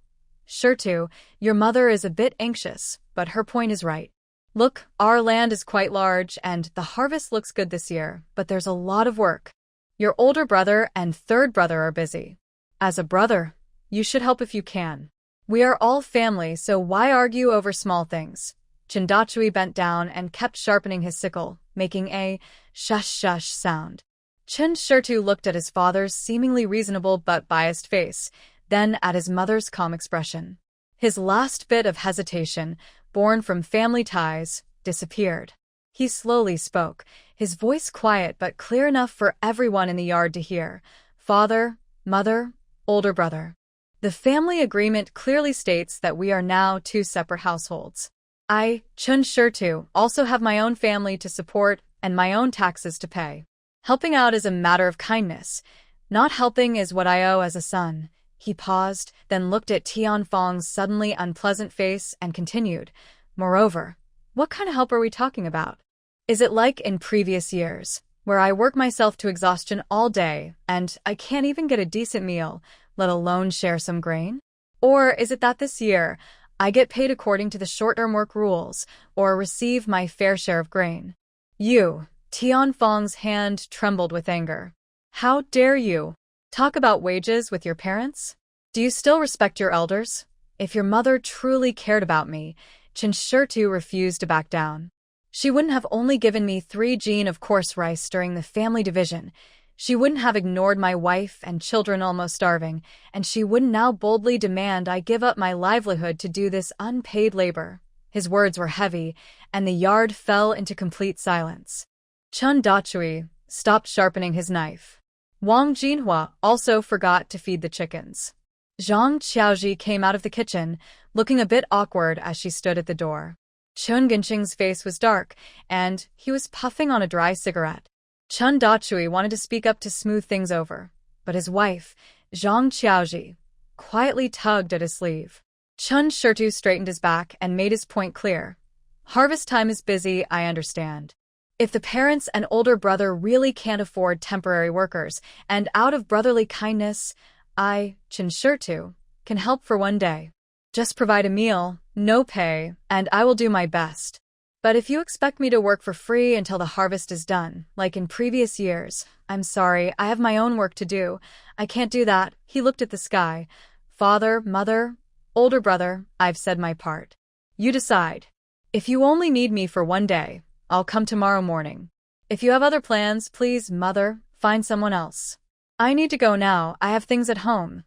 "Xiaosui, your mother is a bit anxious, but her point is right. Look, our land is quite large and the harvest looks good this year, but there's a lot of work. Your older brother and third brother are busy. As a brother, you should help if you can. We are all family, so why argue over small things?" Chen Xiaosui bent down and kept sharpening his sickle, making a shush-shush sound. Chen Xiaosui looked at his father's seemingly reasonable but biased face, then at his mother's calm expression. His last bit of hesitation, born from family ties, disappeared. He slowly spoke, his voice quiet but clear enough for everyone in the yard to hear. "Father, mother, older brother. The family agreement clearly states that we are now two separate households. I, Chen Xiaosui, also have my own family to support and my own taxes to pay. Helping out is a matter of kindness. Not helping is what I owe as a son." He paused, then looked at Tian Fong's suddenly unpleasant face and continued, "Moreover, what kind of help are we talking about? Is it like in previous years, where I work myself to exhaustion all day and I can't even get a decent meal, let alone share some grain? Or is it that this year, I get paid according to the short-term work rules or receive my fair share of grain?" "You," Tian Fong's hand trembled with anger. "How dare you talk about wages with your parents? Do you still respect your elders? If your mother truly cared about me," Chen Xiaosui refused to back down. "She wouldn't have only given me 3 jin of coarse rice during the family division. She wouldn't have ignored my wife and children almost starving, and she wouldn't now boldly demand I give up my livelihood to do this unpaid labor." His words were heavy, and the yard fell into complete silence. Chen Xiaosui stopped sharpening his knife. Wang Jinhua also forgot to feed the chickens. Zhang Xiaoji came out of the kitchen, looking a bit awkward as she stood at the door. Chen Ginqing's face was dark, and he was puffing on a dry cigarette. Chen Xiaosui wanted to speak up to smooth things over, but his wife, Chen Xiaosui, quietly tugged at his sleeve. Chen Xiaosui straightened his back and made his point clear. Harvest time is busy, I understand. If the parents and older brother really can't afford temporary workers, and out of brotherly kindness, I, Chen Xiaosui, can help for one day. Just provide a meal, no pay, and I will do my best. But if you expect me to work for free until the harvest is done, like in previous years, I'm sorry, I have my own work to do. I can't do that. He looked at the sky. Father, mother, older brother, I've said my part. You decide. If you only need me for one day, I'll come tomorrow morning. If you have other plans, please, mother, find someone else. I need to go now, I have things at home.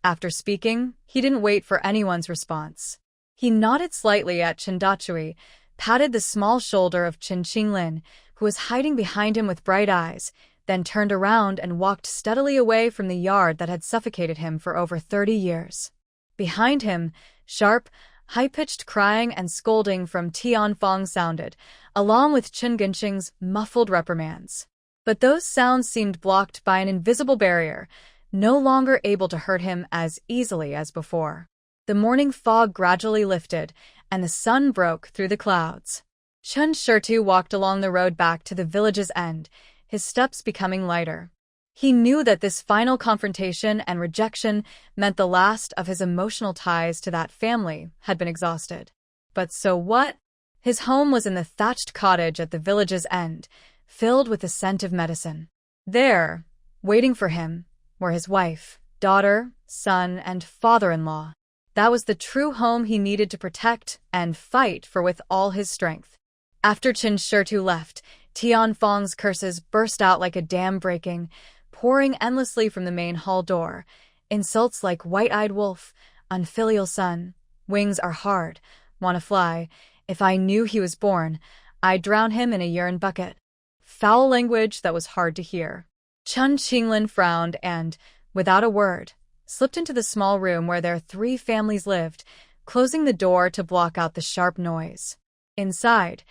After speaking, he didn't wait for anyone's response. He nodded slightly at Chen Xiaosui, patted the small shoulder of Chen Qinglin, who was hiding behind him with bright eyes, then turned around and walked steadily away from the yard that had suffocated him for over 30 years. Behind him, sharp, high-pitched crying and scolding from Tianfang sounded, along with Chen Ginqing's muffled reprimands. But those sounds seemed blocked by an invisible barrier, no longer able to hurt him as easily as before. The morning fog gradually lifted, and the sun broke through the clouds. Chen Xiaosui walked along the road back to the village's end, his steps becoming lighter. He knew that this final confrontation and rejection meant the last of his emotional ties to that family had been exhausted. But so what? His home was in the thatched cottage at the village's end, filled with the scent of medicine. There, waiting for him, were his wife, daughter, son, and father-in-law. That was the true home he needed to protect and fight for with all his strength. After Chen Xiaosui left, Tianfang's curses burst out like a dam breaking, pouring endlessly from the main hall door. Insults like white-eyed wolf, unfilial son, wings are hard, wanna fly. If I knew he was born, I'd drown him in a urine bucket. Foul language that was hard to hear. Chen Qinglin frowned and, without a word, slipped into the small room where their 3 families lived, closing the door to block out the sharp noise. Inside,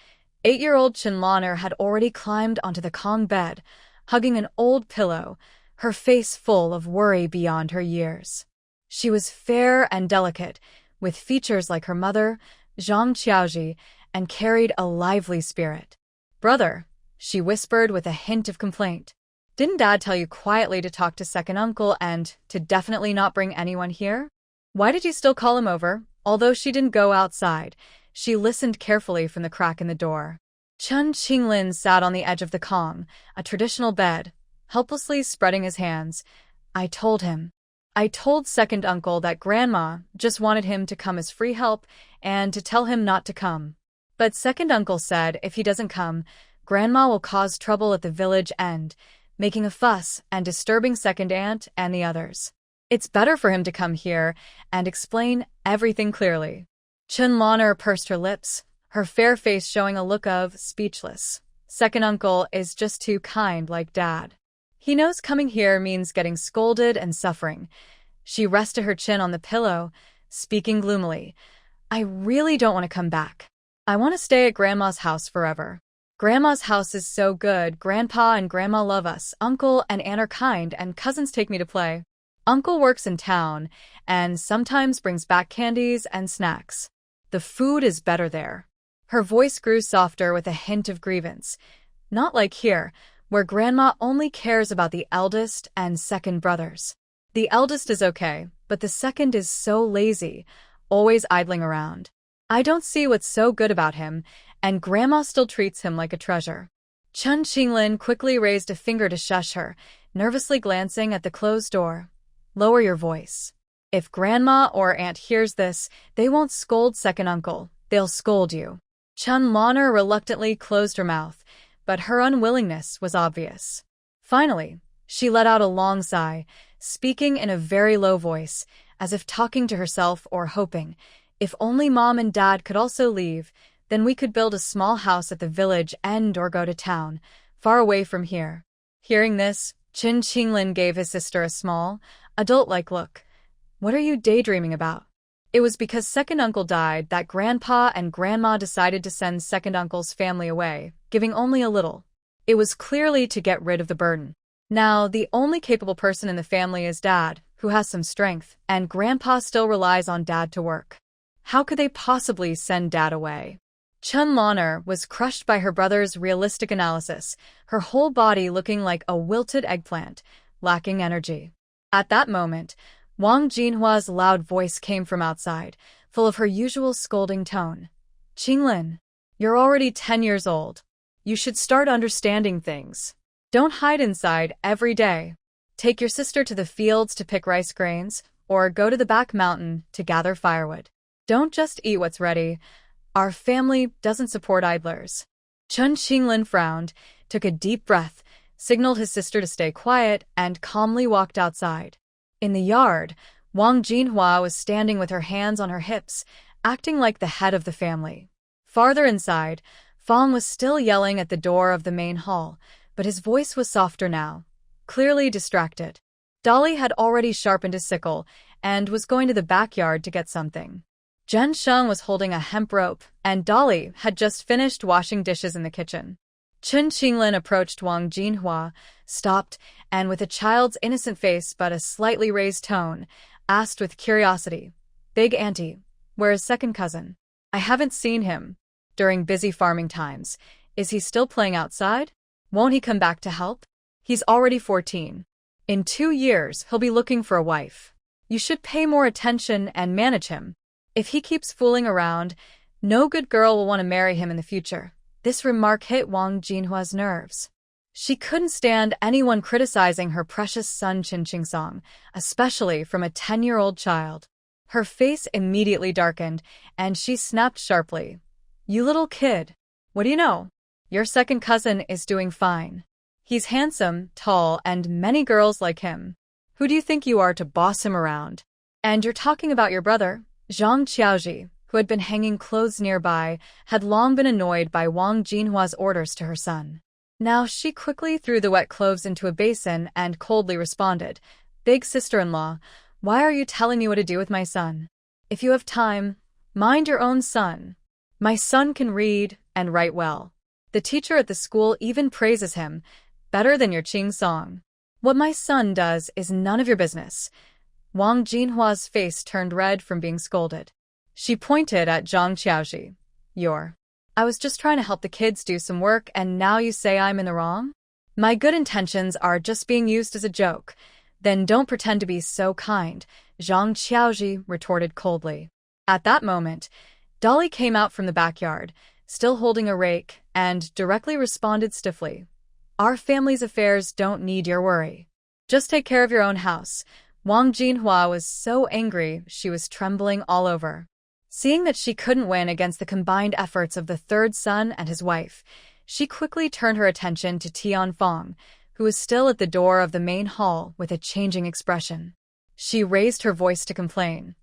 8-year-old Chen Laner had already climbed onto the Kong bed, hugging an old pillow, her face full of worry beyond her years. She was fair and delicate, with features like her mother, Zhang Qiaoji, and carried a lively spirit. "Brother," she whispered with a hint of complaint. "Didn't Dad tell you quietly to talk to second uncle and to definitely not bring anyone here? Why did you still call him over?" Although she didn't go outside, she listened carefully from the crack in the door. Chen Qinglin sat on the edge of the Kong, a traditional bed, helplessly spreading his hands. I told second uncle that Grandma just wanted him to come as free help and to tell him not to come. But second uncle said if he doesn't come, Grandma will cause trouble at the village end, making a fuss and disturbing second aunt and the others. It's better for him to come here and explain everything clearly. Chen Laner pursed her lips, her fair face showing a look of speechless. Second uncle is just too kind like Dad. He knows coming here means getting scolded and suffering. She rested her chin on the pillow, speaking gloomily. I really don't want to come back. I want to stay at Grandma's house forever. Grandma's house is so good. Grandpa and Grandma love us. Uncle and Aunt are kind, and cousins take me to play. Uncle works in town and sometimes brings back candies and snacks. The food is better there. Her voice grew softer with a hint of grievance. Not like here, where Grandma only cares about the eldest and second brothers. The eldest is okay, but the second is so lazy, always idling around. I don't see what's so good about him, and Grandma still treats him like a treasure. Chen Qinglin quickly raised a finger to shush her, nervously glancing at the closed door. Lower your voice. If Grandma or Aunt hears this, they won't scold second uncle, they'll scold you. Chen Laner reluctantly closed her mouth, but her unwillingness was obvious. Finally, she let out a long sigh, speaking in a very low voice, as if talking to herself or hoping, if only Mom and Dad could also leave, then we could build a small house at the village end or go to town, far away from here. Hearing this, Chen Qinglin gave his sister a small, adult-like look. What are you daydreaming about? It was because second uncle died that grandpa and grandma decided to send second uncle's family away, giving only a little. It was clearly to get rid of the burden. Now, the only capable person in the family is dad, who has some strength, and grandpa still relies on dad to work. How could they possibly send dad away? Chen Laner was crushed by her brother's realistic analysis, her whole body looking like a wilted eggplant, lacking energy. At that moment, Wang Jinhua's loud voice came from outside, full of her usual scolding tone. "Qinglin, you're already 10 years old. You should start understanding things. Don't hide inside every day. Take your sister to the fields to pick rice grains, or go to the back mountain to gather firewood. Don't just eat what's ready. Our family doesn't support idlers." Chen Qinglin frowned, took a deep breath, signaled his sister to stay quiet, and calmly walked outside. In the yard, Wang Jinhua was standing with her hands on her hips, acting like the head of the family. Farther inside, Fong was still yelling at the door of the main hall, but his voice was softer now, clearly distracted. Dolly had already sharpened his sickle and was going to the backyard to get something. Zhen Sheng was holding a hemp rope, and Dolly had just finished washing dishes in the kitchen. Chen Qinglin approached Wang Jinhua, stopped, and with a child's innocent face but a slightly raised tone, asked with curiosity, "Big auntie, where is second cousin? I haven't seen him during busy farming times. Is he still playing outside? Won't he come back to help? He's already 14. In 2 years, he'll be looking for a wife. You should pay more attention and manage him. If he keeps fooling around, no good girl will want to marry him in the future." This remark hit Wang Jinhua's nerves. She couldn't stand anyone criticizing her precious son Qin Qingsong, especially from a 10-year-old child. Her face immediately darkened, and she snapped sharply, "You little kid. What do you know? Your second cousin is doing fine. He's handsome, tall, and many girls like him. Who do you think you are to boss him around? And you're talking about your brother?" Zhang Qiaoji, who had been hanging clothes nearby, had long been annoyed by Wang Jinhua's orders to her son. Now she quickly threw the wet clothes into a basin and coldly responded, "Big sister-in-law, why are you telling me what to do with my son? If you have time, mind your own son. My son can read and write well. The teacher at the school even praises him, better than your Qing Song. What my son does is none of your business." Wang Jinhua's face turned red from being scolded. She pointed at Zhang Qiaoji. I was just trying to help the kids do some work, and now you say I'm in the wrong? My good intentions are just being used as a joke. Then don't pretend to be so kind," Zhang Qiaoji retorted coldly. At that moment, Dolly came out from the backyard, still holding a rake, and directly responded stiffly, "Our family's affairs don't need your worry. Just take care of your own house." Wang Jinhua was so angry she was trembling all over. Seeing that she couldn't win against the combined efforts of the third son and his wife, she quickly turned her attention to Tianfeng, who was still at the door of the main hall with a changing expression. She raised her voice to complain.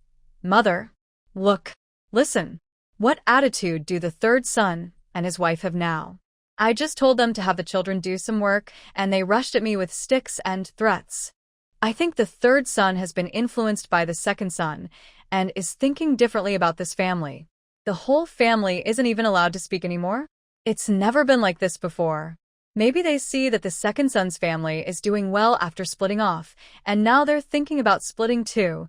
"Mother, look, listen. What attitude do the third son and his wife have now? I just told them to have the children do some work, and they rushed at me with sticks and threats. I think the third son has been influenced by the second son and is thinking differently about this family. The whole family isn't even allowed to speak anymore? It's never been like this before. Maybe they see that the second son's family is doing well after splitting off, and now they're thinking about splitting too."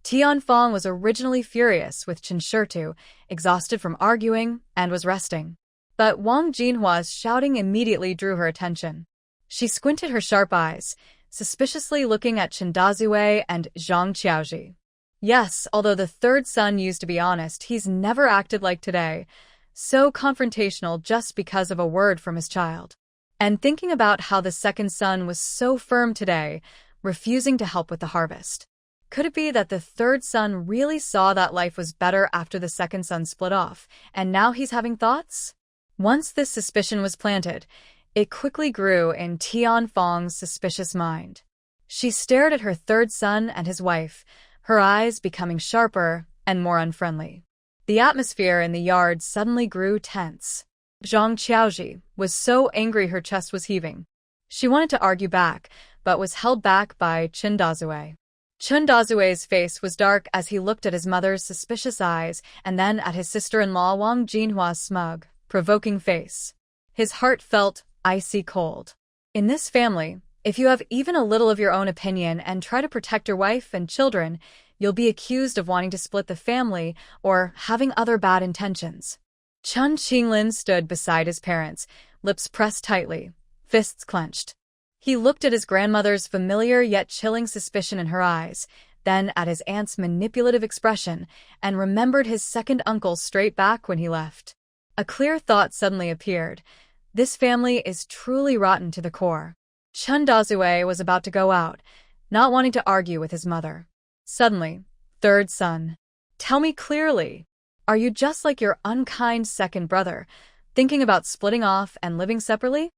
Tianfeng was originally furious with Chen Xiaosui, exhausted from arguing, and was resting. But Wang Jinhua's shouting immediately drew her attention. She squinted her sharp eyes, suspiciously looking at Chen Xiaosui and Zhang Qiaoji. Yes, although the third son used to be honest, he's never acted like today, so confrontational just because of a word from his child. And thinking about how the second son was so firm today, refusing to help with the harvest. Could it be that the third son really saw that life was better after the second son split off, and now he's having thoughts? Once this suspicion was planted, it quickly grew in Tianfeng's suspicious mind. She stared at her third son and his wife, her eyes becoming sharper and more unfriendly. The atmosphere in the yard suddenly grew tense. Zhang Qiaoji was so angry her chest was heaving. She wanted to argue back, but was held back by Chen Xiaosui. Chen Xiaosui's face was dark as he looked at his mother's suspicious eyes and then at his sister-in-law Wang Jinhua's smug, provoking face. His heart felt icy cold. In this family, if you have even a little of your own opinion and try to protect your wife and children, you'll be accused of wanting to split the family or having other bad intentions. Chen Qinglin stood beside his parents, lips pressed tightly, fists clenched. He looked at his grandmother's familiar yet chilling suspicion in her eyes, then at his aunt's manipulative expression, and remembered his second uncle's straight back when he left. A clear thought suddenly appeared. This family is truly rotten to the core. Chen Xiaosui was about to go out, not wanting to argue with his mother. Suddenly, third son. Tell me clearly, are you just like your unkind second brother, thinking about splitting off and living separately?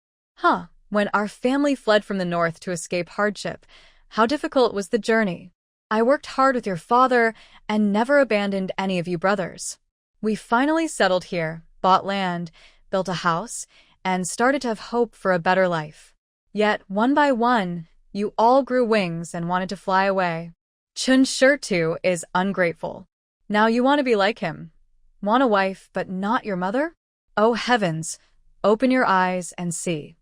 When our family fled from the north to escape hardship, how difficult was the journey? I worked hard with your father and never abandoned any of you brothers. We finally settled here, bought land, built a house, and started to have hope for a better life. Yet, one by one, you all grew wings and wanted to fly away. Chen Xiaosui is ungrateful. Now you want to be like him. Want a wife, but not your mother? Oh heavens, open your eyes and see.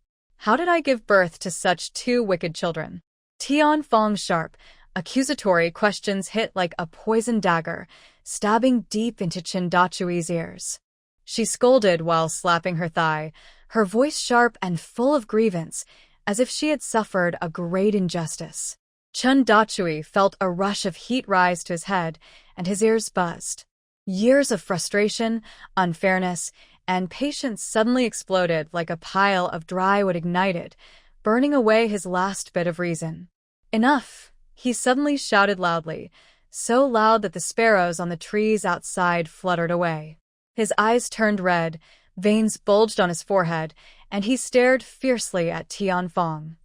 How did I give birth to such two wicked children? Tianfang's sharp, accusatory questions hit like a poisoned dagger, stabbing deep into Chen Xiaosui's ears. She scolded while slapping her thigh, her voice sharp and full of grievance, as if she had suffered a great injustice. Chen Xiaosui felt a rush of heat rise to his head, and his ears buzzed. Years of frustration, unfairness, and patience suddenly exploded like a pile of dry wood ignited, burning away his last bit of reason. Enough! He suddenly shouted loudly, so loud that the sparrows on the trees outside fluttered away. His eyes turned red, veins bulged on his forehead, and he stared fiercely at Tianfang.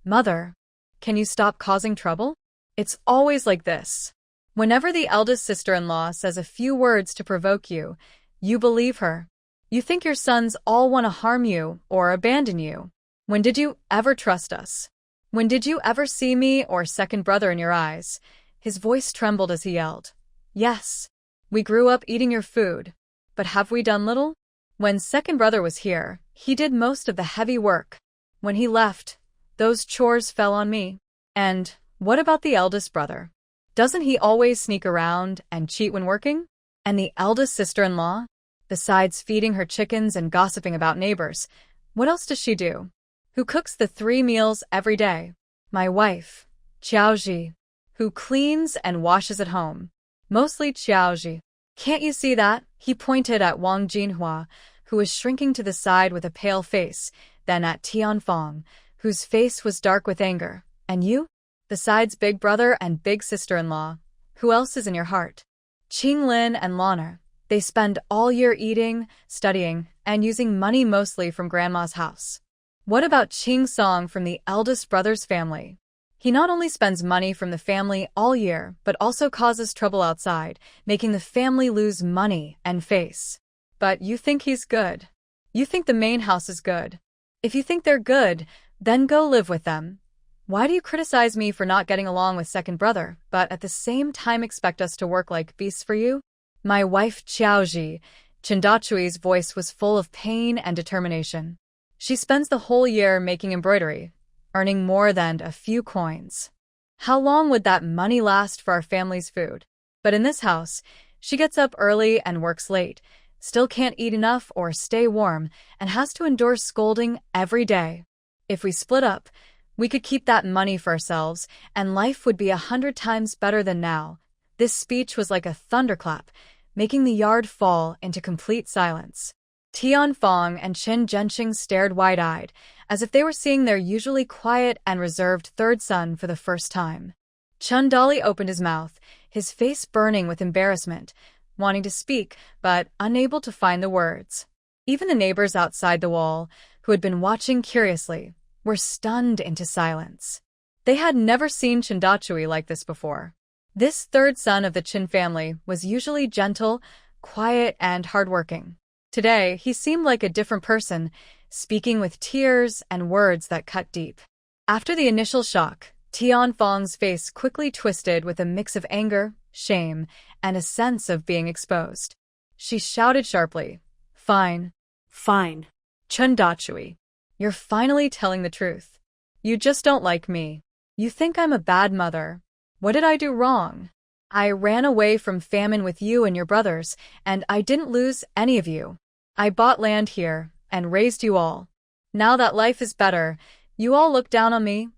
Mother, can you stop causing trouble? It's always like this. Whenever the eldest sister-in-law says a few words to provoke you, you believe her. You think your sons all want to harm you or abandon you. When did you ever trust us? When did you ever see me or second brother in your eyes? His voice trembled as he yelled. Yes, we grew up eating your food. But have we done little? When second brother was here, he did most of the heavy work. When he left, those chores fell on me. And what about the eldest brother? Doesn't he always sneak around and cheat when working? And the eldest sister-in-law? Besides feeding her chickens and gossiping about neighbors, what else does she do? Who cooks the 3 meals every day? My wife, Xiaoji. Who cleans and washes at home? Mostly Xiaoji. Can't you see that? He pointed at Wang Jinhua, who was shrinking to the side with a pale face, then at Tianfang, whose face was dark with anger. And you? Besides big brother and big sister-in-law, who else is in your heart? Qinglin and Lana. They spend all year eating, studying, and using money mostly from grandma's house. What about Qing Song from the eldest brother's family? He not only spends money from the family all year, but also causes trouble outside, making the family lose money and face. But you think he's good. You think the main house is good. If you think they're good, then go live with them. Why do you criticize me for not getting along with second brother, but at the same time expect us to work like beasts for you? My wife Xiaoji. Chen Xiaosui's voice was full of pain and determination. She spends the whole year making embroidery, earning more than a few coins. How long would that money last for our family's food? But in this house, she gets up early and works late, still can't eat enough or stay warm, and has to endure scolding every day. If we split up, we could keep that money for ourselves, and life would be 100 times better than now. This speech was like a thunderclap, making the yard fall into complete silence. Tianfang and Chen Zhenxing stared wide-eyed, as if they were seeing their usually quiet and reserved third son for the first time. Chen Dali opened his mouth, his face burning with embarrassment, wanting to speak, but unable to find the words. Even the neighbors outside the wall, who had been watching curiously, were stunned into silence. They had never seen Chen Xiaosui like this before. This third son of the Chen family was usually gentle, quiet, and hardworking. Today, he seemed like a different person, speaking with tears and words that cut deep. After the initial shock, Tianfeng's face quickly twisted with a mix of anger, shame, and a sense of being exposed. She shouted sharply, "Fine. Fine. Chen Xiaosui, you're finally telling the truth. You just don't like me. You think I'm a bad mother. What did I do wrong? I ran away from famine with you and your brothers, and I didn't lose any of you. I bought land here and raised you all. Now that life is better, you all look down on me.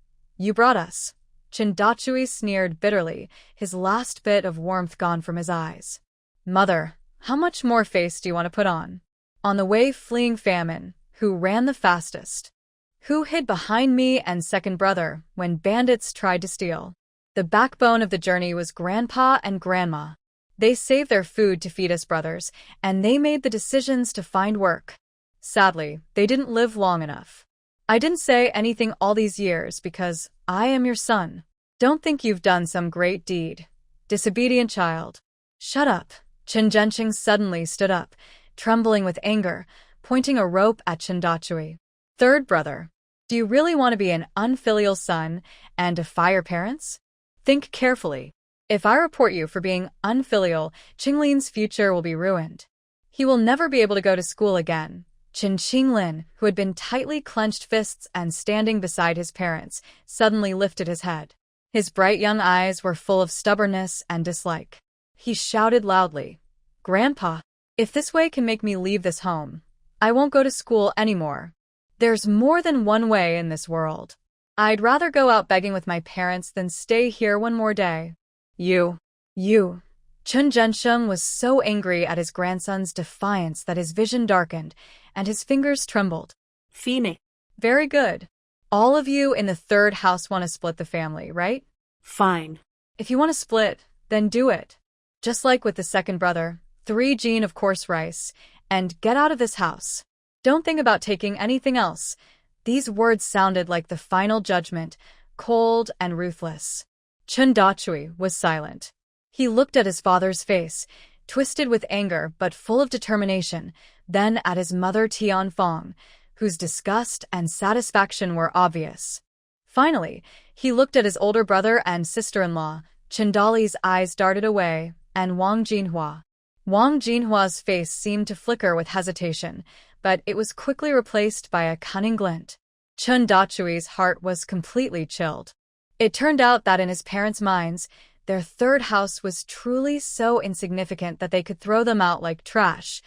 You brought us." Chen Xiaosui sneered bitterly, his last bit of warmth gone from his eyes. "Mother, how much more face do you want to put on? On the way fleeing famine, who ran the fastest? Who hid behind me and second brother when bandits tried to steal? The backbone of the journey was Grandpa and Grandma. They saved their food to feed us brothers, and they made the decisions to find work. Sadly, they didn't live long enough. I didn't say anything all these years because I am your son. Don't think you've done some great deed. Disobedient child." "Shut up." Chen Zhenxing suddenly stood up, trembling with anger, pointing a rope at Chen Xiaosui. "Third brother, do you really want to be an unfilial son and defy your parents? Think carefully. If I report you for being unfilial, Qinglin's future will be ruined. He will never be able to go to school again." Chen Qinglin, who had been tightly clenched fists and standing beside his parents, suddenly lifted his head. His bright young eyes were full of stubbornness and dislike. He shouted loudly, "Grandpa, if this way can make me leave this home, I won't go to school anymore. There's more than one way in this world. I'd rather go out begging with my parents than stay here one more day." You. Chen Zhensheng was so angry at his grandson's defiance that his vision darkened and his fingers trembled. Fine. "Very good. All of you in the third house want to split the family, right? Fine. If you want to split, then do it. Just like with the second brother, 3 gene of coarse rice, and get out of this house. Don't think about taking anything else." These words sounded like the final judgment, cold and ruthless. Chen Xiaosui was silent. He looked at his father's face, twisted with anger but full of determination, then at his mother Tianfeng, whose disgust and satisfaction were obvious. Finally, he looked at his older brother and sister-in-law. Chen Dali's eyes darted away, and Wang Jinhua. Wang Jinhua's face seemed to flicker with hesitation, but it was quickly replaced by a cunning glint. Chen Xiaosui's heart was completely chilled. It turned out that in his parents' minds, their third house was truly so insignificant that they could throw them out like trash,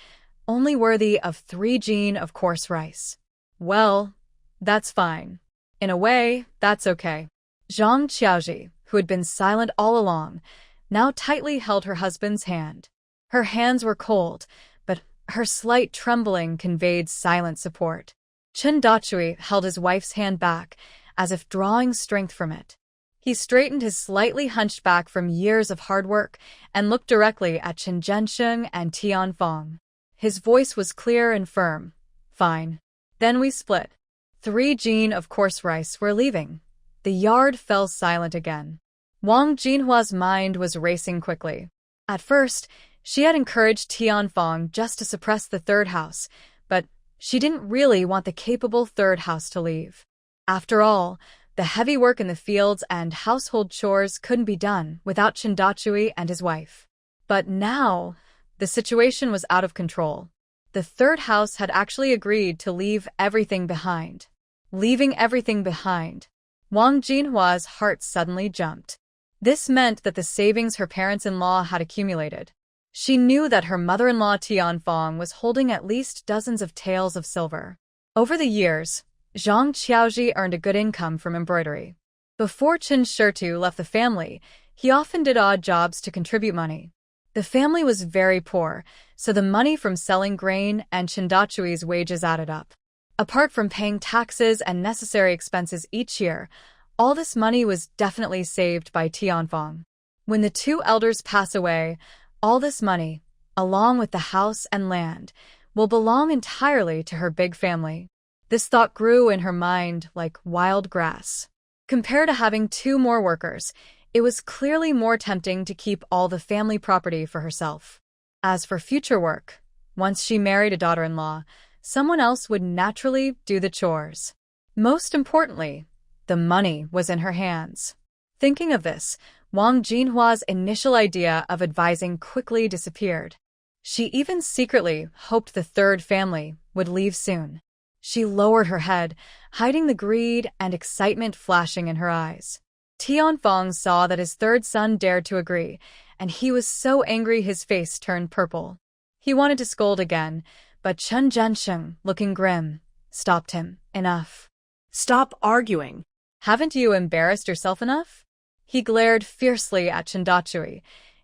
only worthy of 3 gene of coarse rice. Well, that's fine. In a way, that's okay. Zhang Xiaoji, who had been silent all along, now tightly held her husband's hand. Her hands were cold, but her slight trembling conveyed silent support. Chen Xiaosui held his wife's hand back, as if drawing strength from it. He straightened his slightly hunched back from years of hard work and looked directly at Chen Zhensheng and Tianfeng. His voice was clear and firm. "Fine. Then we split. 3 gene of coarse rice, we're leaving." The yard fell silent again. Wang Jinhua's mind was racing quickly. At first, she had encouraged Tianfeng just to suppress the third house, but she didn't really want the capable third house to leave. After all, the heavy work in the fields and household chores couldn't be done without Chen Xiaosui and his wife. But now, the situation was out of control. The third house had actually agreed to leave everything behind. Leaving everything behind. Wang Jinhua's heart suddenly jumped. This meant that the savings her parents-in-law had accumulated. She knew that her mother-in-law Tianfeng was holding at least dozens of taels of silver. Over the years, Zhang Xiaoji earned a good income from embroidery. Before Chen Xiaosui left the family, he often did odd jobs to contribute money. The family was very poor, so the money from selling grain and Chen Xiaosui's wages added up. Apart from paying taxes and necessary expenses each year, all this money was definitely saved by Tianfeng. When the 2 elders pass away, all this money, along with the house and land, will belong entirely to her big family. This thought grew in her mind like wild grass. Compared to having 2 more workers, it was clearly more tempting to keep all the family property for herself. As for future work, once she married a daughter-in-law, someone else would naturally do the chores. Most importantly, the money was in her hands. Thinking of this, Wang Jinhua's initial idea of advising quickly disappeared. She even secretly hoped the third family would leave soon. She lowered her head, hiding the greed and excitement flashing in her eyes. Tianfeng saw that his third son dared to agree, and he was so angry his face turned purple. He wanted to scold again, but Chen Zhensheng, looking grim, stopped him. Enough. Stop arguing. Haven't you embarrassed yourself enough? He glared fiercely at Chen Xiaosui.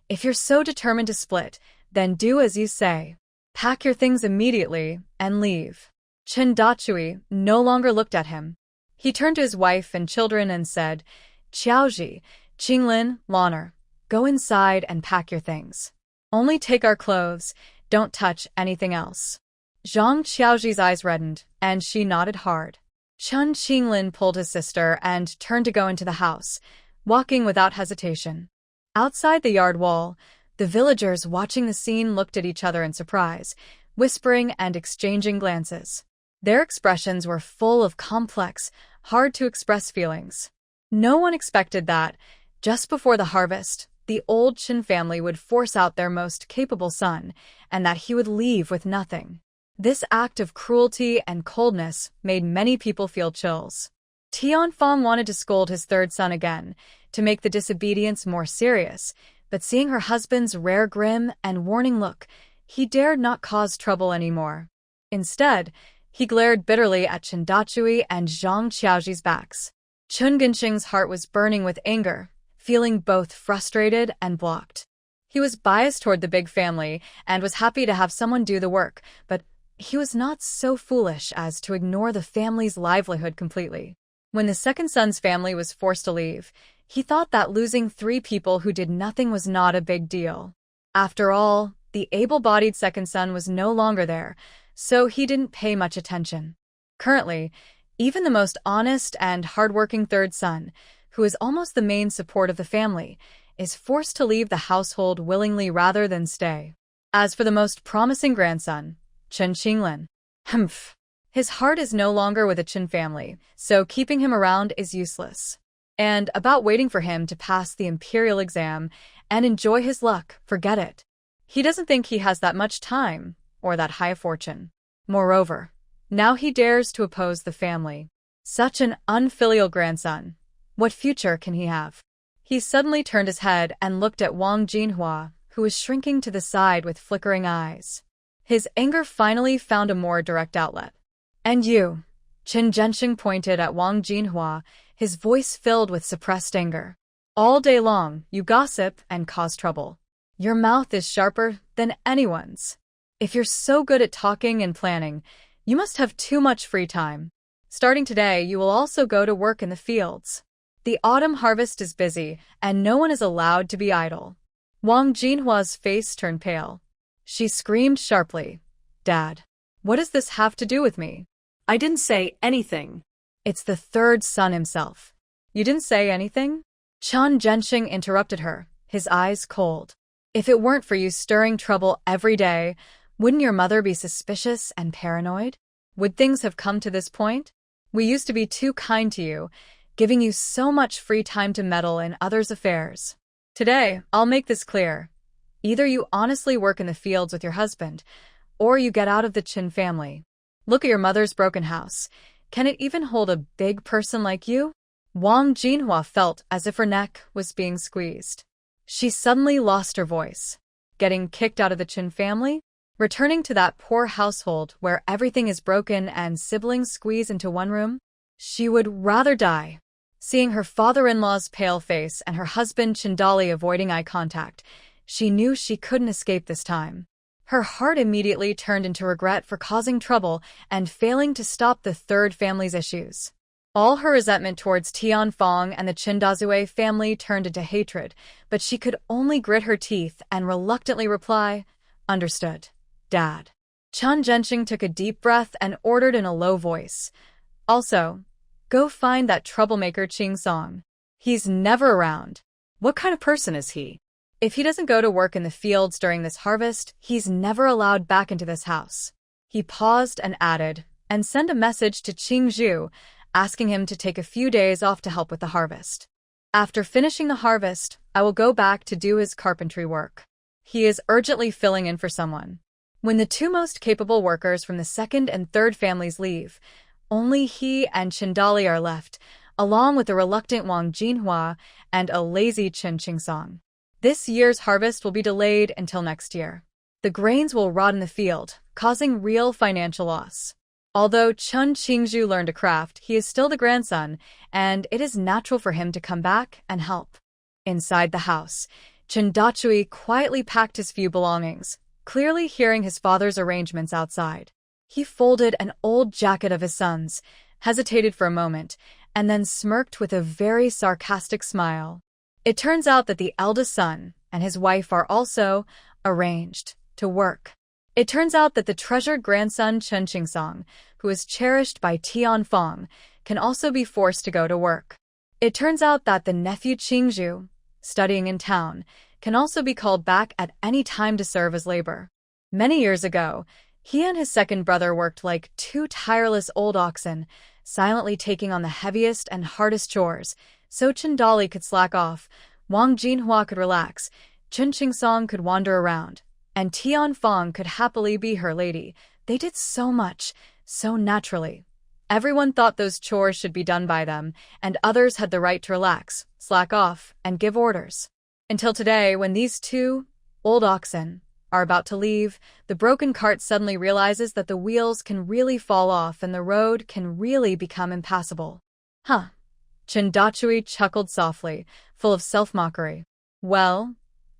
If you're so determined to split, then do as you say. Pack your things immediately and leave. Chen Xiaosui no longer looked at him. He turned to his wife and children and said, Qiaozhi, Qinglin, Laner, go inside and pack your things. Only take our clothes, don't touch anything else. Zhang Qiaozhi's eyes reddened, and she nodded hard. Chen Qinglin pulled his sister and turned to go into the house, walking without hesitation. Outside the yard wall, the villagers watching the scene looked at each other in surprise, whispering and exchanging glances. Their expressions were full of complex, hard-to-express feelings. No one expected that, just before the harvest, the old Chen family would force out their most capable son, and that he would leave with nothing. This act of cruelty and coldness made many people feel chills. Tianfeng wanted to scold his third son again, to make the disobedience more serious, but seeing her husband's rare grim and warning look, he dared not cause trouble anymore. Instead, he glared bitterly at Chen Xiaosui and Zhang Qiaozhi's backs. Chen Gensheng's heart was burning with anger, feeling both frustrated and blocked. He was biased toward the big family and was happy to have someone do the work, but he was not so foolish as to ignore the family's livelihood completely. When the second son's family was forced to leave, he thought that losing 3 people who did nothing was not a big deal. After all, the able-bodied second son was no longer there, so he didn't pay much attention. Currently, even the most honest and hardworking third son, who is almost the main support of the family, is forced to leave the household willingly rather than stay. As for the most promising grandson, Chen Qinglin, his heart is no longer with the Chen family, so keeping him around is useless. And about waiting for him to pass the imperial exam and enjoy his luck, forget it. He doesn't think he has that much time or that high a fortune. Moreover, now he dares to oppose the family. Such an unfilial grandson. What future can he have? He suddenly turned his head and looked at Wang Jinhua, who was shrinking to the side with flickering eyes. His anger finally found a more direct outlet. And you? Chen Zhensheng pointed at Wang Jinhua, his voice filled with suppressed anger. All day long, you gossip and cause trouble. Your mouth is sharper than anyone's. If you're so good at talking and planning, you must have too much free time. Starting today, you will also go to work in the fields. The autumn harvest is busy, and no one is allowed to be idle. Wang Jinhua's face turned pale. She screamed sharply, Dad, what does this have to do with me? I didn't say anything. It's the third son himself. You didn't say anything? Chen Zhensheng interrupted her, his eyes cold. If it weren't for you stirring trouble every day, wouldn't your mother be suspicious and paranoid? Would things have come to this point? We used to be too kind to you, giving you so much free time to meddle in others' affairs. Today, I'll make this clear. Either you honestly work in the fields with your husband, or you get out of the Chen family. Look at your mother's broken house. Can it even hold a big person like you? Wang Jinhua felt as if her neck was being squeezed. She suddenly lost her voice. Getting kicked out of the Chen family? Returning to that poor household where everything is broken and siblings squeeze into one room? She would rather die. Seeing her father-in-law's pale face and her husband Chindali avoiding eye contact, she knew she couldn't escape this time. Her heart immediately turned into regret for causing trouble and failing to stop the third family's issues. All her resentment towards Tianfeng and the Chen Xiaosui family turned into hatred, but she could only grit her teeth and reluctantly reply, Understood, Dad. Chen Zhensheng took a deep breath and ordered in a low voice, Also, go find that troublemaker Qing Song. He's never around. What kind of person is he? If he doesn't go to work in the fields during this harvest, he's never allowed back into this house. He paused and added, and send a message to Qing Zhu, asking him to take a few days off to help with the harvest. After finishing the harvest, I will go back to do his carpentry work. He is urgently filling in for someone. When the two most capable workers from the second and third families leave, only he and Chen Dali are left, along with the reluctant Wang Jinhua and a lazy Chen Qingsong. This year's harvest will be delayed until next year. The grains will rot in the field, causing real financial loss. Although Chen Qingzhu learned a craft, he is still the grandson, and it is natural for him to come back and help. Inside the house, Chen Dachui quietly packed his few belongings, clearly hearing his father's arrangements outside. He folded an old jacket of his son's, hesitated for a moment, and then smirked with a very sarcastic smile. It turns out that the eldest son and his wife are also arranged to work. It turns out that the treasured grandson Chen Qingsong, who is cherished by Tianfeng, can also be forced to go to work. It turns out that the nephew Qingzhu, studying in town, can also be called back at any time to serve as labor. Many years ago, he and his second brother worked like two tireless old oxen, silently taking on the heaviest and hardest chores, so Chen Dali could slack off, Wang Jinhua could relax, Chen Qingsong could wander around, and Tianfeng could happily be her lady. They did so much, so naturally. Everyone thought those chores should be done by them, and others had the right to relax, slack off, and give orders. Until today, when these two old oxen are about to leave, the broken cart suddenly realizes that the wheels can really fall off and the road can really become impassable. Huh. Chen Dachui chuckled softly, full of self-mockery. Well,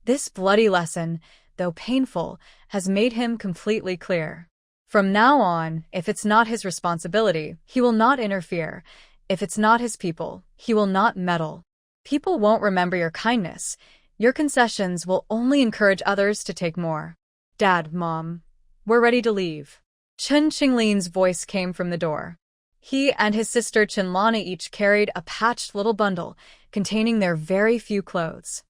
this bloody lesson, though painful, has made him completely clear. From now on, if it's not his responsibility, he will not interfere. If it's not his people, he will not meddle. People won't remember your kindness. Your concessions will only encourage others to take more. Dad, Mom, we're ready to leave. Chen Qinglin's voice came from the door. He and his sister Chen Lana each carried a patched little bundle containing their very few clothes.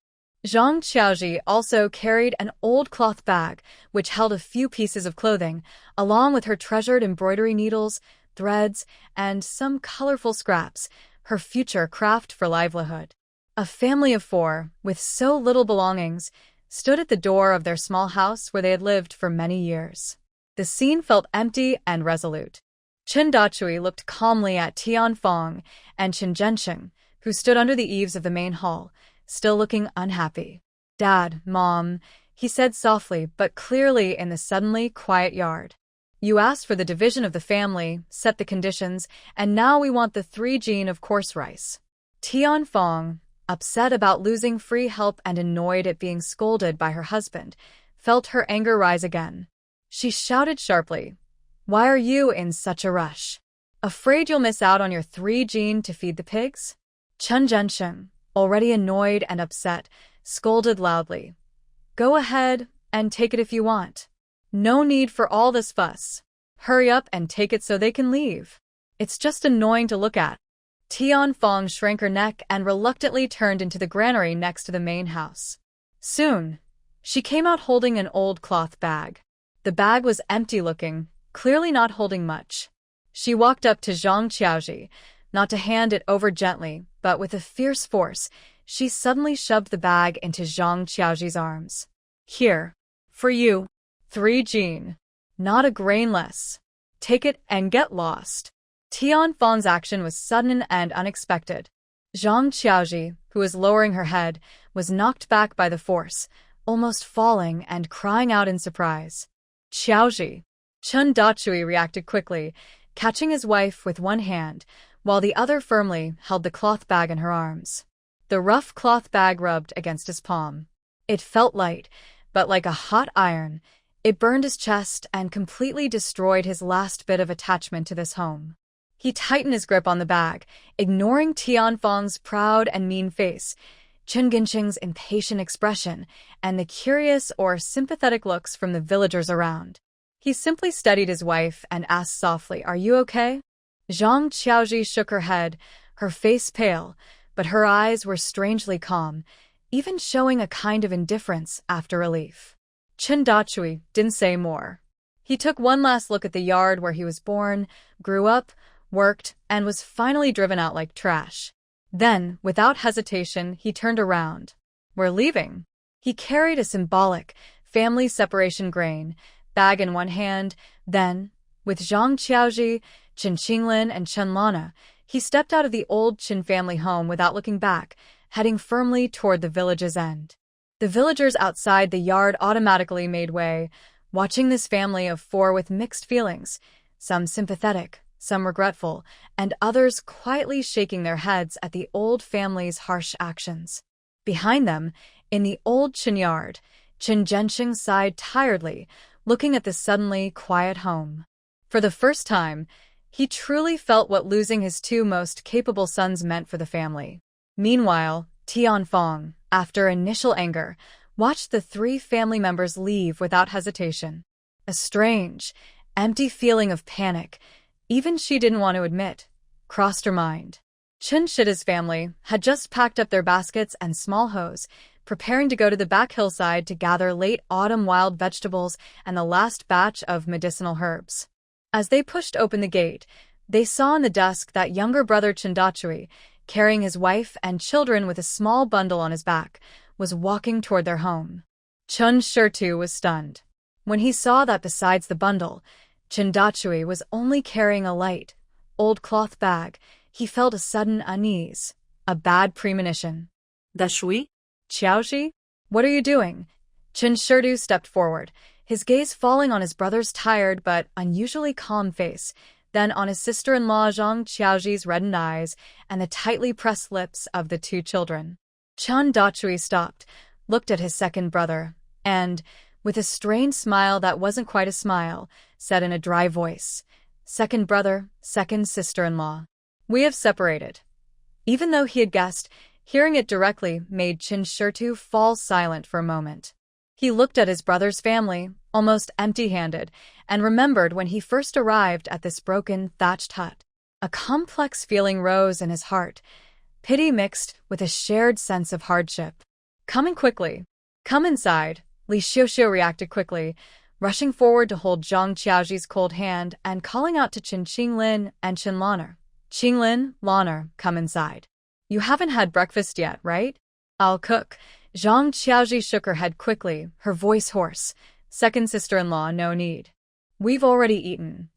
Zhang Xiaoji also carried an old cloth bag which held a few pieces of clothing, along with her treasured embroidery needles, threads, and some colorful scraps, her future craft for livelihood. A family of four, with so little belongings, stood at the door of their small house where they had lived for many years. The scene felt empty and resolute. Chen Dachui looked calmly at Tianfeng and Chen Zhensheng, who stood under the eaves of the main hall, still looking unhappy. Dad, Mom, he said softly but clearly in the suddenly quiet yard. You asked for the division of the family, set the conditions, and now we want the 3 gene of coarse rice. Tianfeng, upset about losing free help and annoyed at being scolded by her husband, felt her anger rise again. She shouted sharply, "Why are you in such a rush? Afraid you'll miss out on your 3 gene to feed the pigs?" Chen Zhensheng, already annoyed and upset, scolded loudly. "Go ahead and take it if you want. No need for all this fuss. Hurry up and take it so they can leave. It's just annoying to look at." Tianfeng shrank her neck and reluctantly turned into the granary next to the main house. Soon, she came out holding an old cloth bag. The bag was empty-looking, clearly not holding much. She walked up to Zhang Qiaoji, not to hand it over gently, but with a fierce force, she suddenly shoved the bag into Zhang Qiaoji's arms. "Here, for you, 3 gene. Not a grain less. Take it and get lost." Tianfeng's action was sudden and unexpected. Zhang Qiaoji, who was lowering her head, was knocked back by the force, almost falling and crying out in surprise. "Qiaoji!" Chen Dachui reacted quickly, catching his wife with one hand, while the other firmly held the cloth bag in her arms. The rough cloth bag rubbed against his palm. It felt light, but like a hot iron, it burned his chest and completely destroyed his last bit of attachment to this home. He tightened his grip on the bag, ignoring Tianfeng's proud and mean face, Chen Ginsheng's impatient expression, and the curious or sympathetic looks from the villagers around. He simply studied his wife and asked softly, "Are you okay?" Zhang Qiaoji shook her head, her face pale, but her eyes were strangely calm, even showing a kind of indifference after relief. Chen Dachui didn't say more. He took one last look at the yard where he was born, grew up, worked, and was finally driven out like trash. Then, without hesitation, he turned around. "We're leaving." He carried a symbolic, family separation grain bag in one hand, then, with Zhang Qiaoji, Chen Qinglin, and Chen Lana, he stepped out of the old Qin family home without looking back, heading firmly toward the village's end. The villagers outside the yard automatically made way, watching this family of four with mixed feelings, some sympathetic, some regretful, and others quietly shaking their heads at the old family's harsh actions. Behind them, in the old Qin yard, Qin Zhenxing sighed tiredly, looking at the suddenly quiet home. For the first time, he truly felt what losing his two most capable sons meant for the family. Meanwhile, Tianfeng, after initial anger, watched the three family members leave without hesitation. A strange, empty feeling of panic, even she didn't want to admit, crossed her mind. Chen Shida's family had just packed up their baskets and small hoes, preparing to go to the back hillside to gather late autumn wild vegetables and the last batch of medicinal herbs. As they pushed open the gate, they saw in the dusk that younger brother Chen Xiaosui, carrying his wife and children with a small bundle on his back, was walking toward their home. Chen Xiaosui was stunned. When he saw that besides the bundle, Chen Xiaosui was only carrying a light, old cloth bag, he felt a sudden unease, a bad premonition. "Dashui? "Qiaoxi? What are you doing?" Chen Xiaosui stepped forward, his gaze falling on his brother's tired but unusually calm face, then on his sister-in-law Zhang Qiaoxi's reddened eyes and the tightly pressed lips of the two children. Chen Xiaosui stopped, looked at his second brother, and, with a strained smile that wasn't quite a smile, said in a dry voice, "Second brother, second sister-in-law. We have separated." Even though he had guessed, hearing it directly made Chen Xiaosui fall silent for a moment. He looked at his brother's family, almost empty-handed, and remembered when he first arrived at this broken, thatched hut. A complex feeling rose in his heart, pity mixed with a shared sense of hardship. "Coming quickly. Come inside," Li Xiaoxiu reacted quickly, rushing forward to hold Zhang Qiaoxi's cold hand and calling out to Chen Qinglin and Chen Lana. "Qinglin, Lana, come inside. You haven't had breakfast yet, right?" "I'll cook." Zhang Qiaoxi shook her head quickly, her voice hoarse. "Second sister-in-law, no need. We've already eaten."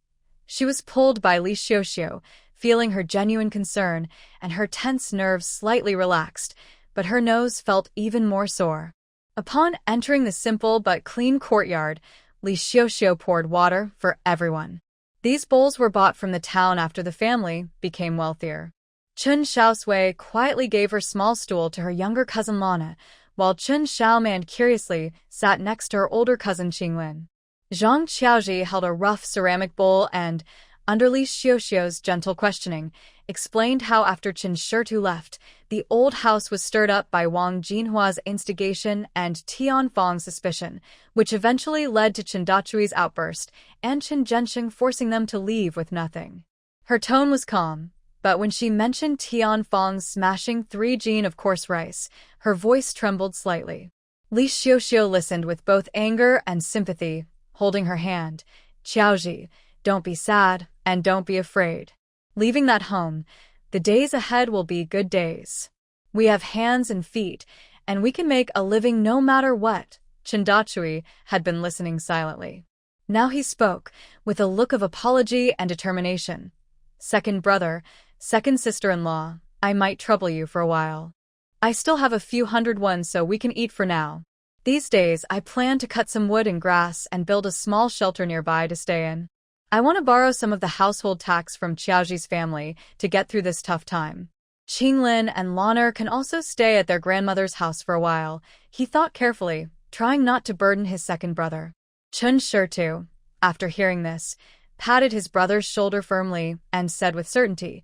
She was pulled by Li Xiaoxiu, feeling her genuine concern, and her tense nerves slightly relaxed, but her nose felt even more sore. Upon entering the simple but clean courtyard, Li Xiaoxiu poured water for everyone. These bowls were bought from the town after the family became wealthier. Chen Xiaosui quietly gave her small stool to her younger cousin Lana, while Chen Xiaoman curiously sat next to her older cousin Qinglin. Zhang Qiaoxi held a rough ceramic bowl and, under Li Xiaoxiu's gentle questioning, explained how after Chen Xiaosui left, the old house was stirred up by Wang Jinhua's instigation and Tianfeng's suspicion, which eventually led to Chen Dachui's outburst and Chen Zhenxing forcing them to leave with nothing. Her tone was calm, but when she mentioned Tianfeng's smashing 3 gene of coarse rice, her voice trembled slightly. Li Xiaoxiu listened with both anger and sympathy, holding her hand. "Qiaoxi, don't be sad, and don't be afraid. Leaving that home, the days ahead will be good days. We have hands and feet, and we can make a living no matter what." Chen Dachui had been listening silently. Now he spoke, with a look of apology and determination. "Second brother, second sister-in-law, I might trouble you for a while. I still have a few hundred ones so we can eat for now. These days I plan to cut some wood and grass and build a small shelter nearby to stay in. I want to borrow some of the household tax from Qiaoxi's family to get through this tough time. Qinglin and Lana can also stay at their grandmother's house for a while," he thought carefully, trying not to burden his second brother. Chen Xiaosui, after hearing this, patted his brother's shoulder firmly and said with certainty,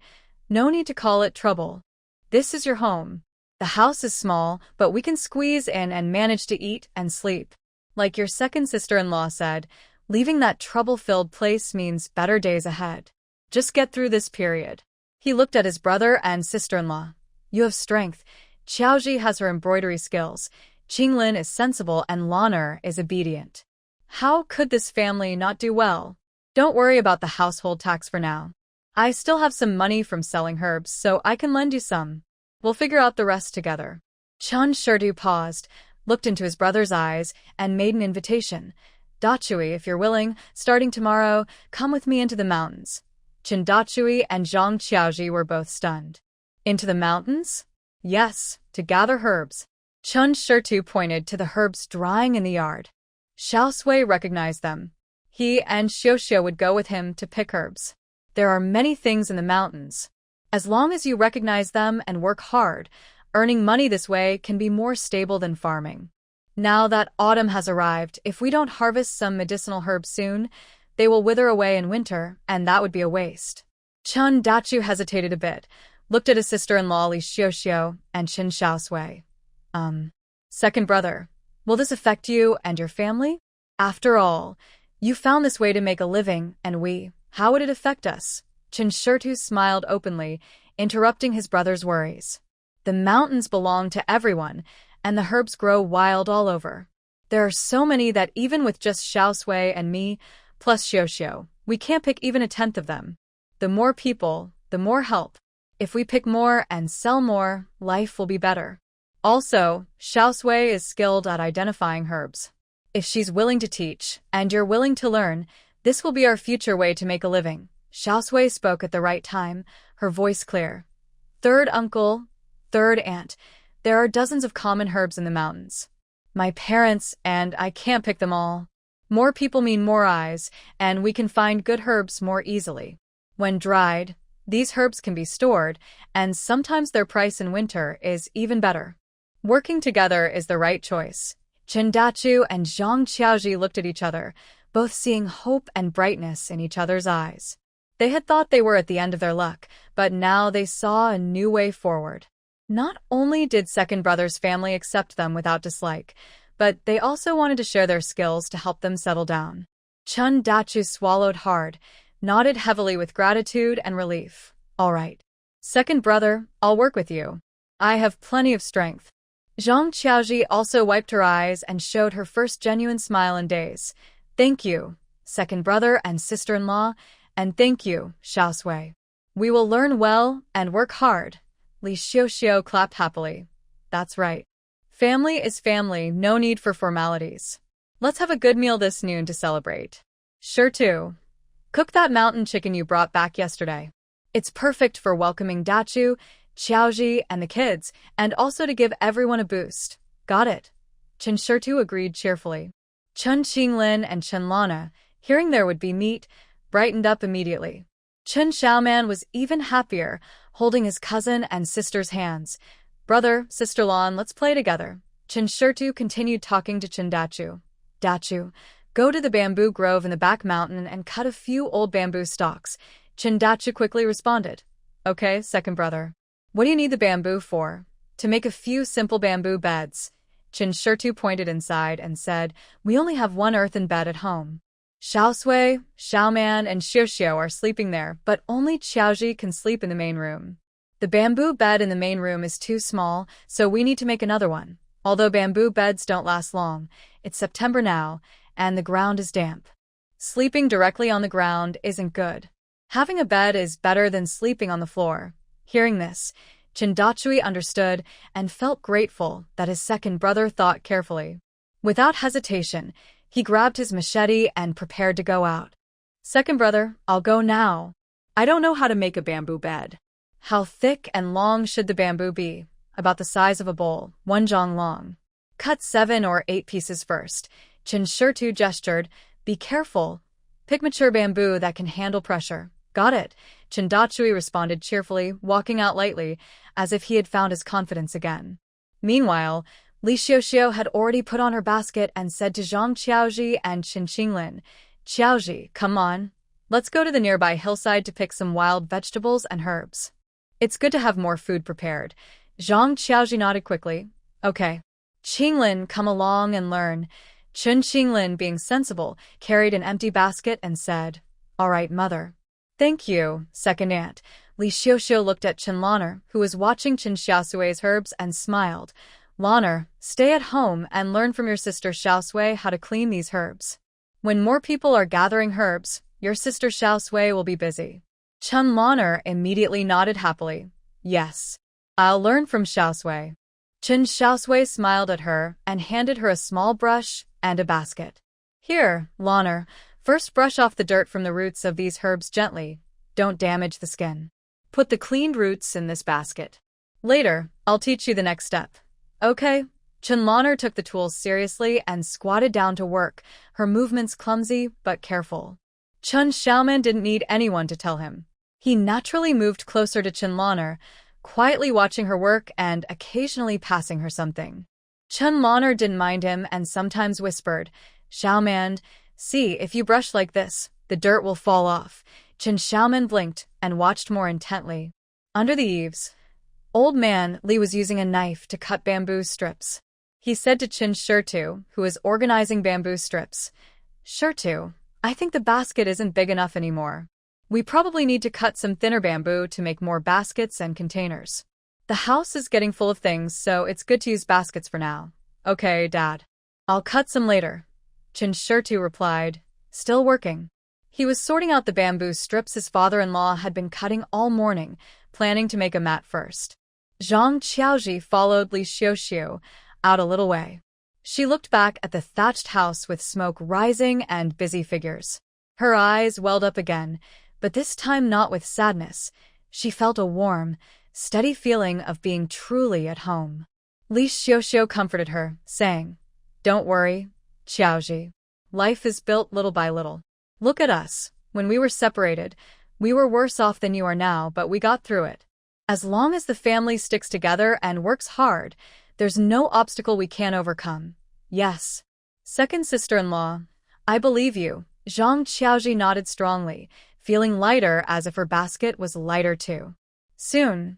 "No need to call it trouble. This is your home. The house is small, but we can squeeze in and manage to eat and sleep. Like your second sister-in-law said, leaving that trouble-filled place means better days ahead. Just get through this period." He looked at his brother and sister-in-law. "You have strength. Qiaoxi has her embroidery skills. Qinglin is sensible and Lana is obedient. How could this family not do well? Don't worry about the household tax for now. I still have some money from selling herbs, so I can lend you some." We'll figure out the rest together. Chen Xiaosui paused, looked into his brother's eyes, and made an invitation. Dachui, if you're willing, starting tomorrow, come with me into the mountains. Chen Dachui and Zhang Qiaoji were both stunned. Into the mountains? Yes, to gather herbs. Chen Xiaosui pointed to the herbs drying in the yard. Xiaosui recognized them. He and Xiaoxiao would go with him to pick herbs. There are many things in the mountains. As long as you recognize them and work hard, earning money this way can be more stable than farming. Now that autumn has arrived, if we don't harvest some medicinal herbs soon, they will wither away in winter, and that would be a waste. Chen Dachu hesitated a bit, looked at his sister-in-law Li Xiaoxiao and Chen Xiaosui. Second brother, will this affect you and your family? After all, you found this way to make a living, and how would it affect us? Chen Xiaosui smiled openly, interrupting his brother's worries. The mountains belong to everyone, and the herbs grow wild all over. There are so many that even with just Xiaosui and me, plus Xiaoxiao, we can't pick even a tenth of them. The more people, the more help. If we pick more and sell more, life will be better. Also, Xiaosui is skilled at identifying herbs. If she's willing to teach, and you're willing to learn, this will be our future way to make a living. Xiaosui spoke at the right time, her voice clear. Third uncle, third aunt, there are dozens of common herbs in the mountains. My parents and I can't pick them all. More people mean more eyes, and we can find good herbs more easily. When dried, these herbs can be stored, and sometimes their price in winter is even better. Working together is the right choice. Chen Dachu and Zhang Qiaoji looked at each other, both seeing hope and brightness in each other's eyes. They had thought they were at the end of their luck, but now they saw a new way forward. Not only did second brother's family accept them without dislike, but they also wanted to share their skills to help them settle down. Chen Dachu swallowed hard, nodded heavily with gratitude and relief. All right. Second brother, I'll work with you. I have plenty of strength. Zhang Qiaoji also wiped her eyes and showed her first genuine smile in days. Thank you, second brother and sister-in-law, and thank you, Xiaosui. We will learn well and work hard. Li Xiaoxiao clapped happily. That's right. Family is family, no need for formalities. Let's have a good meal this noon to celebrate. Sure too. Cook that mountain chicken you brought back yesterday. It's perfect for welcoming Dachu, Qiaoji, and the kids, and also to give everyone a boost. Got it. Chen Xiaosui agreed cheerfully. Chen Qinglin and Chen Lana, hearing there would be meat, brightened up immediately. Chen Xiaoman was even happier, holding his cousin and sister's hands. Brother, sister Lan, let's play together. Chen Xiaosui continued talking to Chen Dachu. Dachu, go to the bamboo grove in the back mountain and cut a few old bamboo stalks. Chen Dachu quickly responded. Okay, second brother. What do you need the bamboo for? To make a few simple bamboo beds. Chen Xiaosui pointed inside and said, we only have one earthen bed at home. Xiaosui, Xiaoman, and Xiaoxiao are sleeping there, but only Qiaoji can sleep in the main room. The bamboo bed in the main room is too small, so we need to make another one. Although bamboo beds don't last long, it's September now, and the ground is damp. Sleeping directly on the ground isn't good. Having a bed is better than sleeping on the floor. Hearing this, Chen Dachui understood and felt grateful that his second brother thought carefully. Without hesitation, he grabbed his machete and prepared to go out. Second brother, I'll go now. I don't know how to make a bamboo bed. How thick and long should the bamboo be? About the size of a bowl, 1 zhang long. Cut 7 or 8 pieces first. Chen Xiaosui gestured. Be careful. Pick mature bamboo that can handle pressure. Got it. Chen Dachui responded cheerfully, walking out lightly, as if he had found his confidence again. Meanwhile, Li Xiaoxiao had already put on her basket and said to Zhang Qiaoji and Chen Qinglin, Qiaoji, come on. Let's go to the nearby hillside to pick some wild vegetables and herbs. It's good to have more food prepared. Zhang Qiaoji nodded quickly. Okay. Qinglin, come along and learn. Chen Qinglin, being sensible, carried an empty basket and said, All right, mother. Thank you, second aunt. Li Xiaoxiao looked at Chen Laner, who was watching Chen Xiaosui's herbs, and smiled. Laner, stay at home and learn from your sister Xiaosui how to clean these herbs. When more people are gathering herbs, your sister Xiaosui will be busy. Chen Laner immediately nodded happily. Yes. I'll learn from Xiaosui. Chen Xiaosui smiled at her and handed her a small brush and a basket. Here, Loner, first brush off the dirt from the roots of these herbs gently. Don't damage the skin. Put the cleaned roots in this basket. Later, I'll teach you the next step. Okay? Chen Loner took the tools seriously and squatted down to work, her movements clumsy but careful. Chen Xiaoman didn't need anyone to tell him. He naturally moved closer to Chen Loner, quietly watching her work and occasionally passing her something. Chen Loner didn't mind him and sometimes whispered, Xiaoman, see, if you brush like this, the dirt will fall off. Chen Xiaoman blinked and watched more intently. Under the eaves, Old Man Li was using a knife to cut bamboo strips. He said to Chen Xiaosui, who was organizing bamboo strips, Xiaosui, I think the basket isn't big enough anymore. We probably need to cut some thinner bamboo to make more baskets and containers. The house is getting full of things, so it's good to use baskets for now. Okay, Dad. I'll cut some later. Chen Xiaosui replied, still working. He was sorting out the bamboo strips his father-in-law had been cutting all morning, planning to make a mat first. Zhang Qiaoji followed Li Xiaosui out a little way. She looked back at the thatched house with smoke rising and busy figures. Her eyes welled up again, but this time not with sadness. She felt a warm, steady feeling of being truly at home. Li Xiaosui comforted her, saying, Don't worry, Qiaoji. Life is built little by little. Look at us. When we were separated, we were worse off than you are now, but we got through it. As long as the family sticks together and works hard, there's no obstacle we can't overcome. Yes. Second sister-in-law, I believe you. Zhang Qiaoji nodded strongly, feeling lighter as if her basket was lighter too. Soon,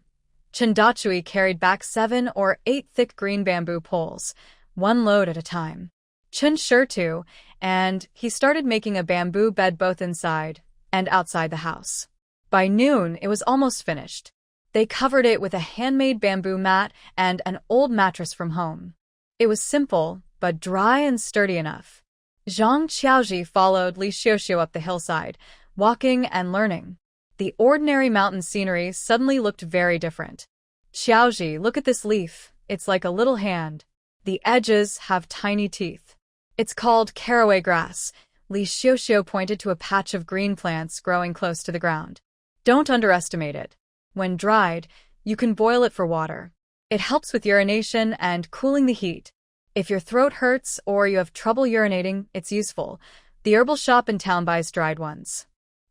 Chen Xiaosui carried back 7 or 8 thick green bamboo poles, one load at a time. Chen Xiaosui, and he started making a bamboo bed both inside and outside the house. By noon, it was almost finished. They covered it with a handmade bamboo mat and an old mattress from home. It was simple, but dry and sturdy enough. Zhang Qiaoji followed Li Xiaosui up the hillside, walking and learning. The ordinary mountain scenery suddenly looked very different. Qiaoji, look at this leaf. It's like a little hand. The edges have tiny teeth. It's called caraway grass. Li Xiaosui pointed to a patch of green plants growing close to the ground. Don't underestimate it. When dried, you can boil it for water. It helps with urination and cooling the heat. If your throat hurts or you have trouble urinating, it's useful. The herbal shop in town buys dried ones.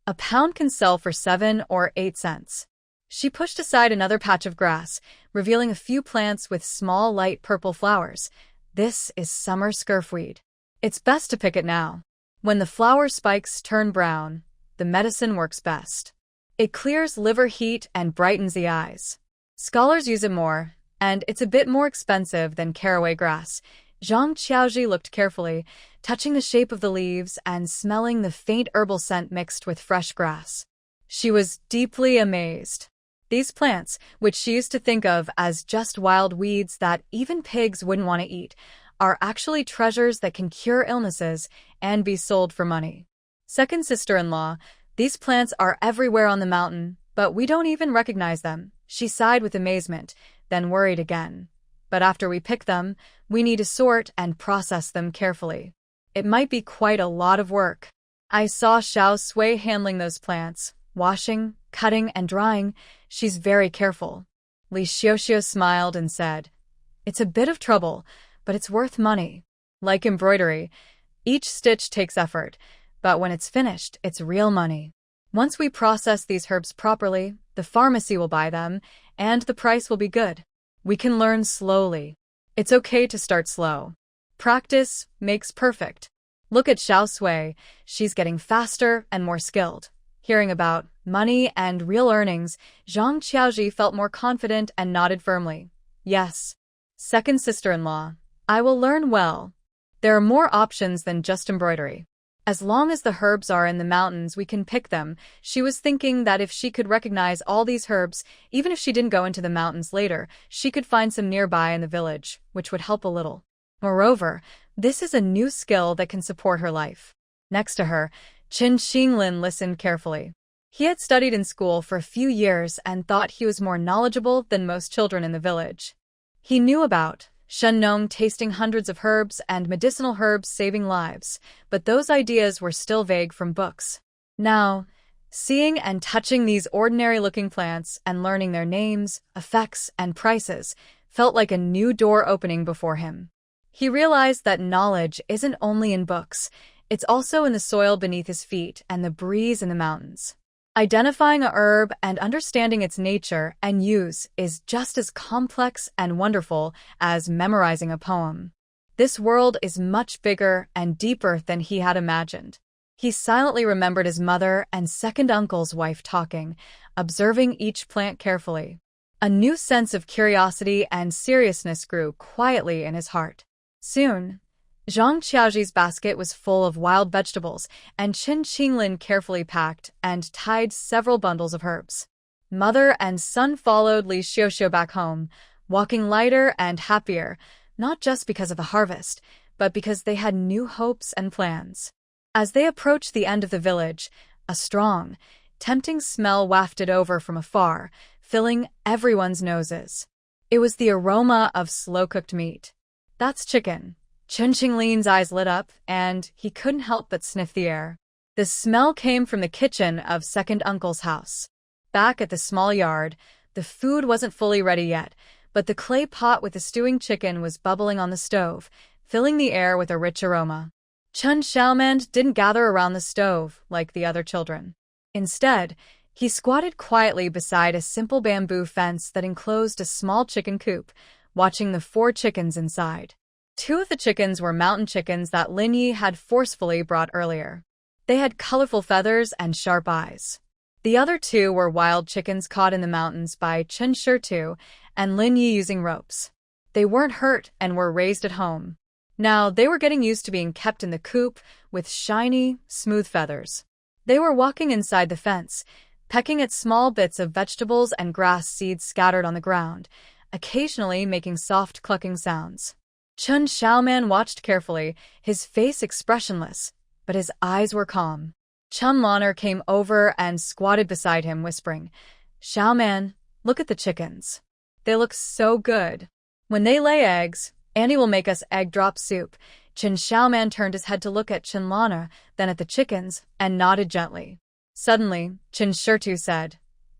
A pound can sell for 7 or 8 cents. She pushed aside another patch of grass, revealing a few plants with small light purple flowers. This is summer scurfweed. It's best to pick it now. When the flower spikes turn brown, the medicine works best. It clears liver heat and brightens the eyes. Scholars use it more, and it's a bit more expensive than caraway grass. Zhang Qiaoji looked carefully, touching the shape of the leaves and smelling the faint herbal scent mixed with fresh grass. She was deeply amazed. These plants, which she used to think of as just wild weeds that even pigs wouldn't want to eat, are actually treasures that can cure illnesses and be sold for money. Second sister-in-law, these plants are everywhere on the mountain, but we don't even recognize them. She sighed with amazement, then worried again. But after we pick them, we need to sort and process them carefully. It might be quite a lot of work. I saw Xiaosui handling those plants, washing, cutting, and drying. She's very careful. Li Xiaosui smiled and said, It's a bit of trouble, but it's worth money. Like embroidery, each stitch takes effort, but when it's finished, it's real money. Once we process these herbs properly, the pharmacy will buy them, and the price will be good. We can learn slowly. It's okay to start slow. Practice makes perfect. Look at Xiaosui, she's getting faster and more skilled. Hearing about money and real earnings, Zhang Qiaoji felt more confident and nodded firmly. Yes. Second sister-in-law, I will learn well. There are more options than just embroidery. As long as the herbs are in the mountains, we can pick them. She was thinking that if she could recognize all these herbs, even if she didn't go into the mountains later, she could find some nearby in the village, which would help a little. Moreover, this is a new skill that can support her life. Next to her, Qin Xinglin listened carefully. He had studied in school for a few years and thought he was more knowledgeable than most children in the village. He knew about Shen tasting hundreds of herbs and medicinal herbs saving lives, but those ideas were still vague from books. Now, seeing and touching these ordinary-looking plants and learning their names, effects, and prices felt like a new door opening before him. He realized that knowledge isn't only in books, it's also in the soil beneath his feet and the breeze in the mountains. Identifying a herb and understanding its nature and use is just as complex and wonderful as memorizing a poem. This world is much bigger and deeper than he had imagined. He silently remembered his mother and second uncle's wife talking, observing each plant carefully. A new sense of curiosity and seriousness grew quietly in his heart. Soon, Zhang Qiaoji's basket was full of wild vegetables, and Chen Qinglin carefully packed and tied several bundles of herbs. Mother and son followed Li Xiaosui back home, walking lighter and happier, not just because of the harvest, but because they had new hopes and plans. As they approached the end of the village, a strong, tempting smell wafted over from afar, filling everyone's noses. It was the aroma of slow-cooked meat. "That's chicken." Chen Qinglin's eyes lit up, and he couldn't help but sniff the air. The smell came from the kitchen of second uncle's house. Back at the small yard, the food wasn't fully ready yet, but the clay pot with the stewing chicken was bubbling on the stove, filling the air with a rich aroma. Chen Xiaoman didn't gather around the stove like the other children. Instead, he squatted quietly beside a simple bamboo fence that enclosed a small chicken coop, watching the 4 chickens inside. 2 of the chickens were mountain chickens that Lin Yi had forcefully brought earlier. They had colorful feathers and sharp eyes. The other 2 were wild chickens caught in the mountains by Chen Xiaosui and Lin Yi using ropes. They weren't hurt and were raised at home. Now they were getting used to being kept in the coop with shiny, smooth feathers. They were walking inside the fence, pecking at small bits of vegetables and grass seeds scattered on the ground, occasionally making soft clucking sounds. Chen Xiaoman watched carefully, his face expressionless, but his eyes were calm. Chen Lan'er came over and squatted beside him, whispering, "Xiaoman, look at the chickens. They look so good. When they lay eggs, Annie will make us egg drop soup." Chen Xiaoman turned his head to look at Chen Lan'er, then at the chickens, and nodded gently. Suddenly, Chen Xiaosui said,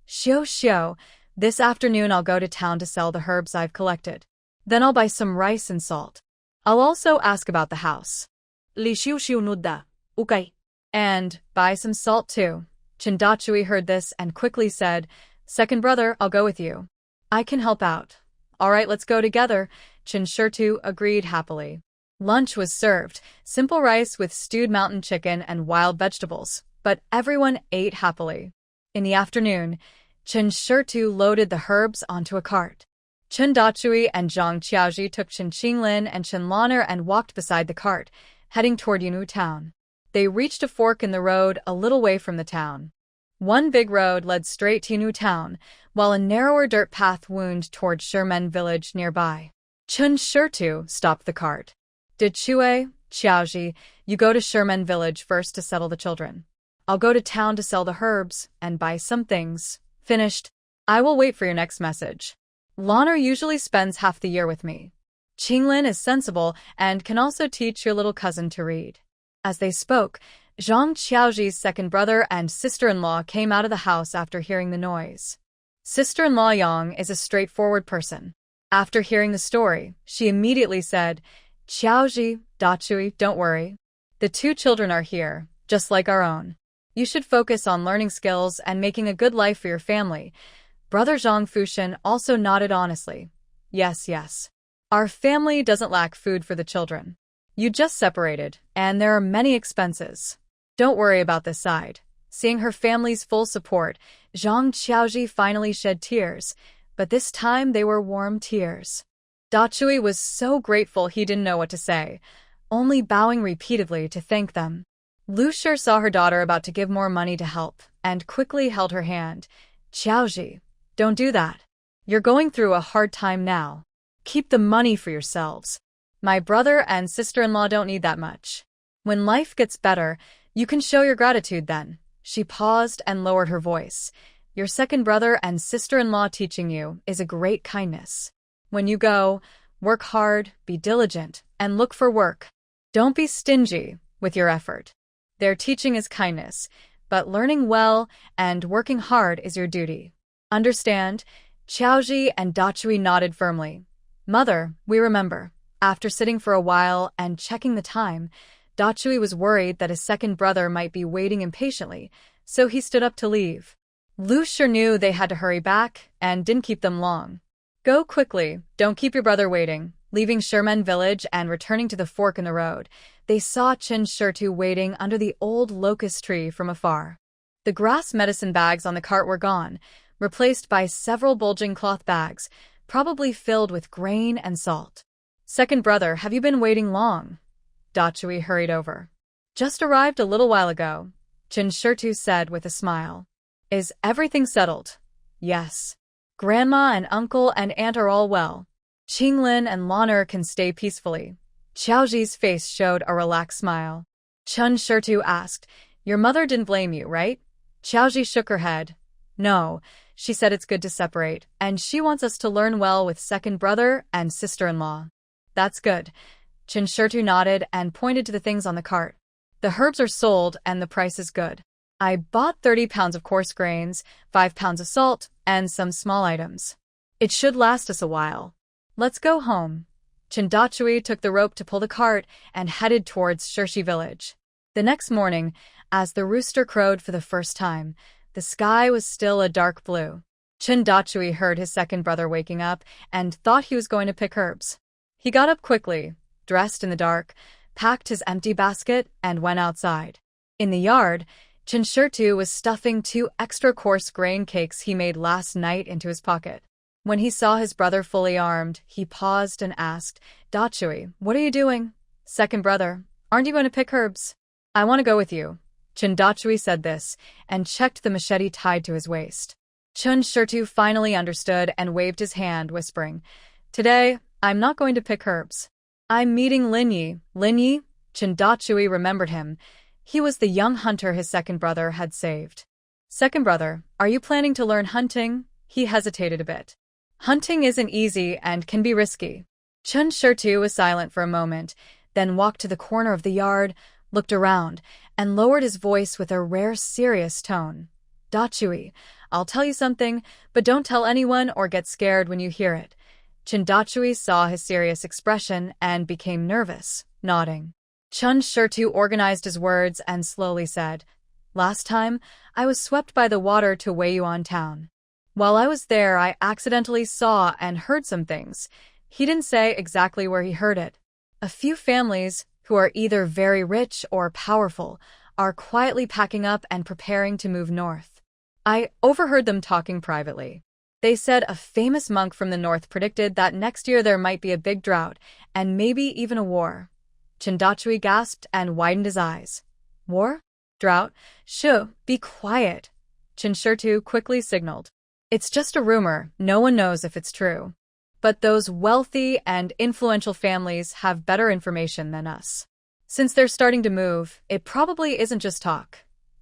Xiao, this afternoon I'll go to town to sell the herbs I've collected. Then I'll buy some rice and salt. I'll also ask about the house." Li Xiaosui nodded. "Okay." "And buy some salt too." Chen Dachui heard this and quickly said, "Second brother, I'll go with you. I can help out." "All right, let's go together." Chen Xiaosui agreed happily. Lunch was served, simple rice with stewed mountain chicken and wild vegetables, but everyone ate happily. In the afternoon, Chen Xiaosui loaded the herbs onto a cart. Chen Dachui and Zhang Qiaoji took Chen Qinglin and Chen Lan'er and walked beside the cart, heading toward Yunwu town. They reached a fork in the road a little way from the town. One big road led straight to Yunwu town, while a narrower dirt path wound toward Shermen village nearby. Chen Xiaosui stopped the cart. "Did Qiaoji, you go to Shermen village first to settle the children. I'll go to town to sell the herbs and buy some things. Finished. I will wait for your next message. Lan'er usually spends half the year with me. Qinglin is sensible and can also teach your little cousin to read." As they spoke, Zhang Qiaoji's second brother and sister-in-law came out of the house after hearing the noise. Sister-in-law Yang is a straightforward person. After hearing the story, she immediately said, "Qiaoji, Dachui, don't worry. The 2 children are here, just like our own. You should focus on learning skills and making a good life for your family." Brother Zhang Fushan also nodded honestly. Yes. Our family doesn't lack food for the children. You just separated, and there are many expenses. Don't worry about this side." Seeing her family's full support, Zhang Qiaoji finally shed tears, but this time they were warm tears. Dachui was so grateful he didn't know what to say, only bowing repeatedly to thank them. Lu Shi saw her daughter about to give more money to help, and quickly held her hand. "Qiaoji, don't do that. You're going through a hard time now. Keep the money for yourselves. My brother and sister-in-law don't need that much. When life gets better, you can show your gratitude then." She paused and lowered her voice. Your second brother and sister-in-law teaching you is a great kindness. When you go, work hard, be diligent, and look for work. Don't be stingy with your effort. Their teaching is kindness, but learning well and working hard is your duty. Understand? Xiaoji and Dachui nodded firmly. Mother, we remember. After sitting for a while and checking the time, Dachui was worried that his second brother might be waiting impatiently, so he stood up to leave. Lu sure knew they had to hurry back and didn't keep them long. Go quickly, don't keep your brother waiting. Leaving Sherman village and returning to the fork in the road, they saw Chen Xiaosui waiting under the old locust tree from afar. The grass medicine bags on the cart were gone, replaced by several bulging cloth bags, probably filled with grain and salt. Second brother, have you been waiting long? Dachui hurried over. Just arrived a little while ago, Chen Xiaosui said with a smile. Is everything settled? Yes. Grandma and uncle and aunt are all well. Qinglin and Lan'er can stay peacefully. Xiaoji's face showed a relaxed smile. Chen Xiaosui asked, Your mother didn't blame you, right? Xiaoji shook her head. No, she said it's good to separate, and she wants us to learn well with second brother and sister-in-law. That's good. Chen Xiaosui nodded and pointed to the things on the cart. The herbs are sold and the price is good. I bought 30 pounds of coarse grains, 5 pounds of salt, and some small items. It should last us a while. Let's go home. Chen Dachui took the rope to pull the cart and headed towards Shirshi village. The next morning, as the rooster crowed for the first time, the sky was still a dark blue. Chen Dachui heard his second brother waking up and thought he was going to pick herbs. He got up quickly, dressed in the dark, packed his empty basket, and went outside. In the yard, Chen Xiaosui was stuffing 2 extra coarse grain cakes he made last night into his pocket. When he saw his brother fully armed, he paused and asked, Dachui, what are you doing? Second brother, aren't you going to pick herbs? I want to go with you. Chen Dachui said this, and checked the machete tied to his waist. Chen Xiaosui finally understood and waved his hand, whispering, Today, I'm not going to pick herbs. I'm meeting Lin Yi. Lin Yi? Chen Dachui remembered him. He was the young hunter his second brother had saved. Second brother, are you planning to learn hunting? He hesitated a bit. Hunting isn't easy and can be risky. Chen Xiaosui was silent for a moment, then walked to the corner of the yard, looked around, and lowered his voice with a rare serious tone. Dachui, I'll tell you something, but don't tell anyone or get scared when you hear it. Chen Dachui saw his serious expression and became nervous, nodding. Chen Xiaosui organized his words and slowly said, Last time, I was swept by the water to Weiyuan town. While I was there, I accidentally saw and heard some things. He didn't say exactly where he heard it. A few families, who are either very rich or powerful, are quietly packing up and preparing to move north. I overheard them talking privately. They said a famous monk from the north predicted that next year there might be a big drought, and maybe even a war. Chen Dachui gasped and widened his eyes. War? Drought? Shoo, be quiet. Chen Xiaosui quickly signaled. It's just a rumor, no one knows if it's true. But those wealthy and influential families have better information than us. Since they're starting to move, it probably isn't just talk.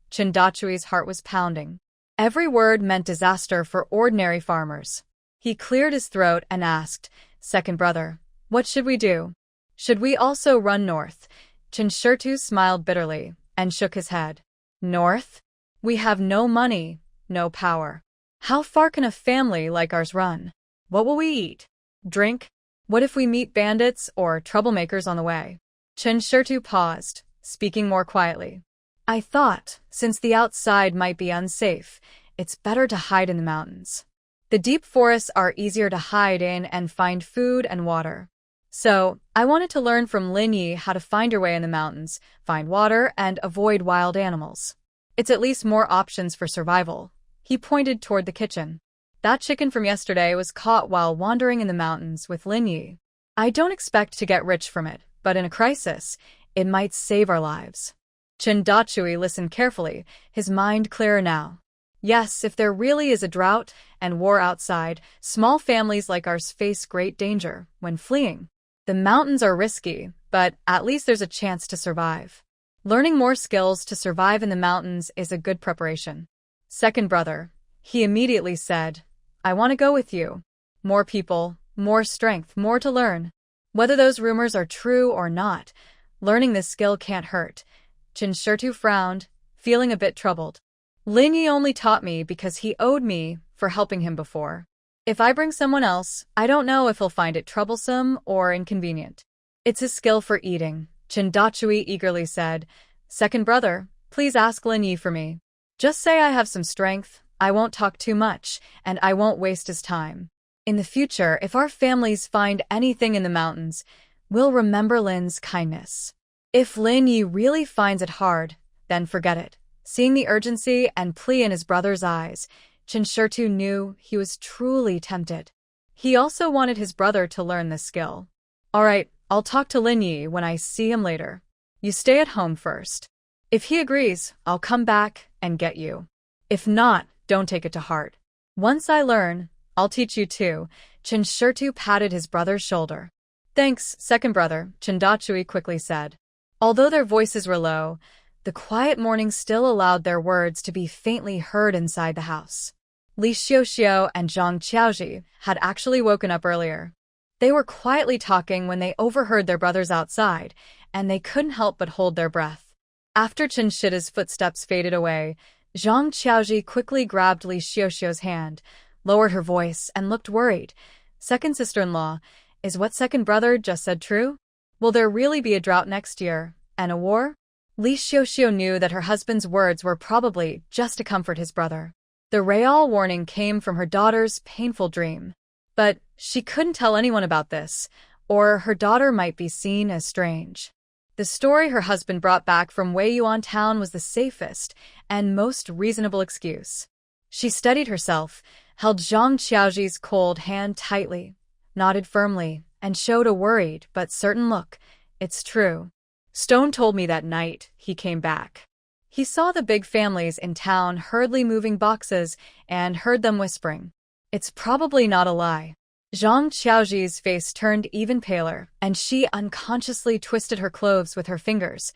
Chen Dachui's heart was pounding. Every word meant disaster for ordinary farmers. He cleared his throat and asked, Second brother, what should we do? Should we also run north? Chen Xiaosui smiled bitterly and shook his head. North? We have no money, no power. How far can a family like ours run? What will we eat? Drink? What if we meet bandits or troublemakers on the way? Chen Xiaosui paused, speaking more quietly. I thought, since the outside might be unsafe, it's better to hide in the mountains. The deep forests are easier to hide in and find food and water. So, I wanted to learn from Lin Yi how to find your way in the mountains, find water, and avoid wild animals. It's at least more options for survival. He pointed toward the kitchen. That chicken from yesterday was caught while wandering in the mountains with Lin Yi. I don't expect to get rich from it, but in a crisis, it might save our lives. Chen Dachui listened carefully, his mind clearer now. Yes, if there really is a drought and war outside, small families like ours face great danger when fleeing. The mountains are risky, but at least there's a chance to survive. Learning more skills to survive in the mountains is a good preparation. Second brother, he immediately said, I want to go with you. More people, more strength, more to learn. Whether those rumors are true or not, learning this skill can't hurt. Chen Xiaosui frowned, feeling a bit troubled. Lin Yi only taught me because he owed me for helping him before. If I bring someone else, I don't know if he'll find it troublesome or inconvenient. It's his skill for eating, Chen Xiaosui eagerly said. Second brother, please ask Lin Yi for me. Just say I have some strength, I won't talk too much, and I won't waste his time. In the future, if our families find anything in the mountains, we'll remember Lin's kindness. If Lin Yi really finds it hard, then forget it. Seeing the urgency and plea in his brother's eyes, Chen Xiaosui knew he was truly tempted. He also wanted his brother to learn this skill. All right, I'll talk to Lin Yi when I see him later. You stay at home first. If he agrees, I'll come back and get you. If not, don't take it to heart. Once I learn, I'll teach you too. Chen Xiaosui patted his brother's shoulder. Thanks, second brother, Chen Xiaosui quickly said. Although their voices were low, the quiet morning still allowed their words to be faintly heard inside the house. Li Xiaoxiao and Zhang Qiaoji had actually woken up earlier. They were quietly talking when they overheard their brothers outside, and they couldn't help but hold their breath. After Chen Shida's footsteps faded away, Zhang Qiaoji quickly grabbed Li Xiaoxiao's hand, lowered her voice, and looked worried. Second sister-in-law, is what second brother just said true? Will there really be a drought next year, and a war? Li Xiaoxiao knew that her husband's words were probably just to comfort his brother. The real warning came from her daughter's painful dream. But she couldn't tell anyone about this, or her daughter might be seen as strange. The story her husband brought back from Weiyuan town was the safest and most reasonable excuse. She steadied herself, held Zhang Qiaoji's cold hand tightly, nodded firmly, and showed a worried but certain look. It's true. Stone told me that night he came back. He saw the big families in town hurriedly moving boxes and heard them whispering. It's probably not a lie. Zhang Qiaoji's face turned even paler, and she unconsciously twisted her clothes with her fingers.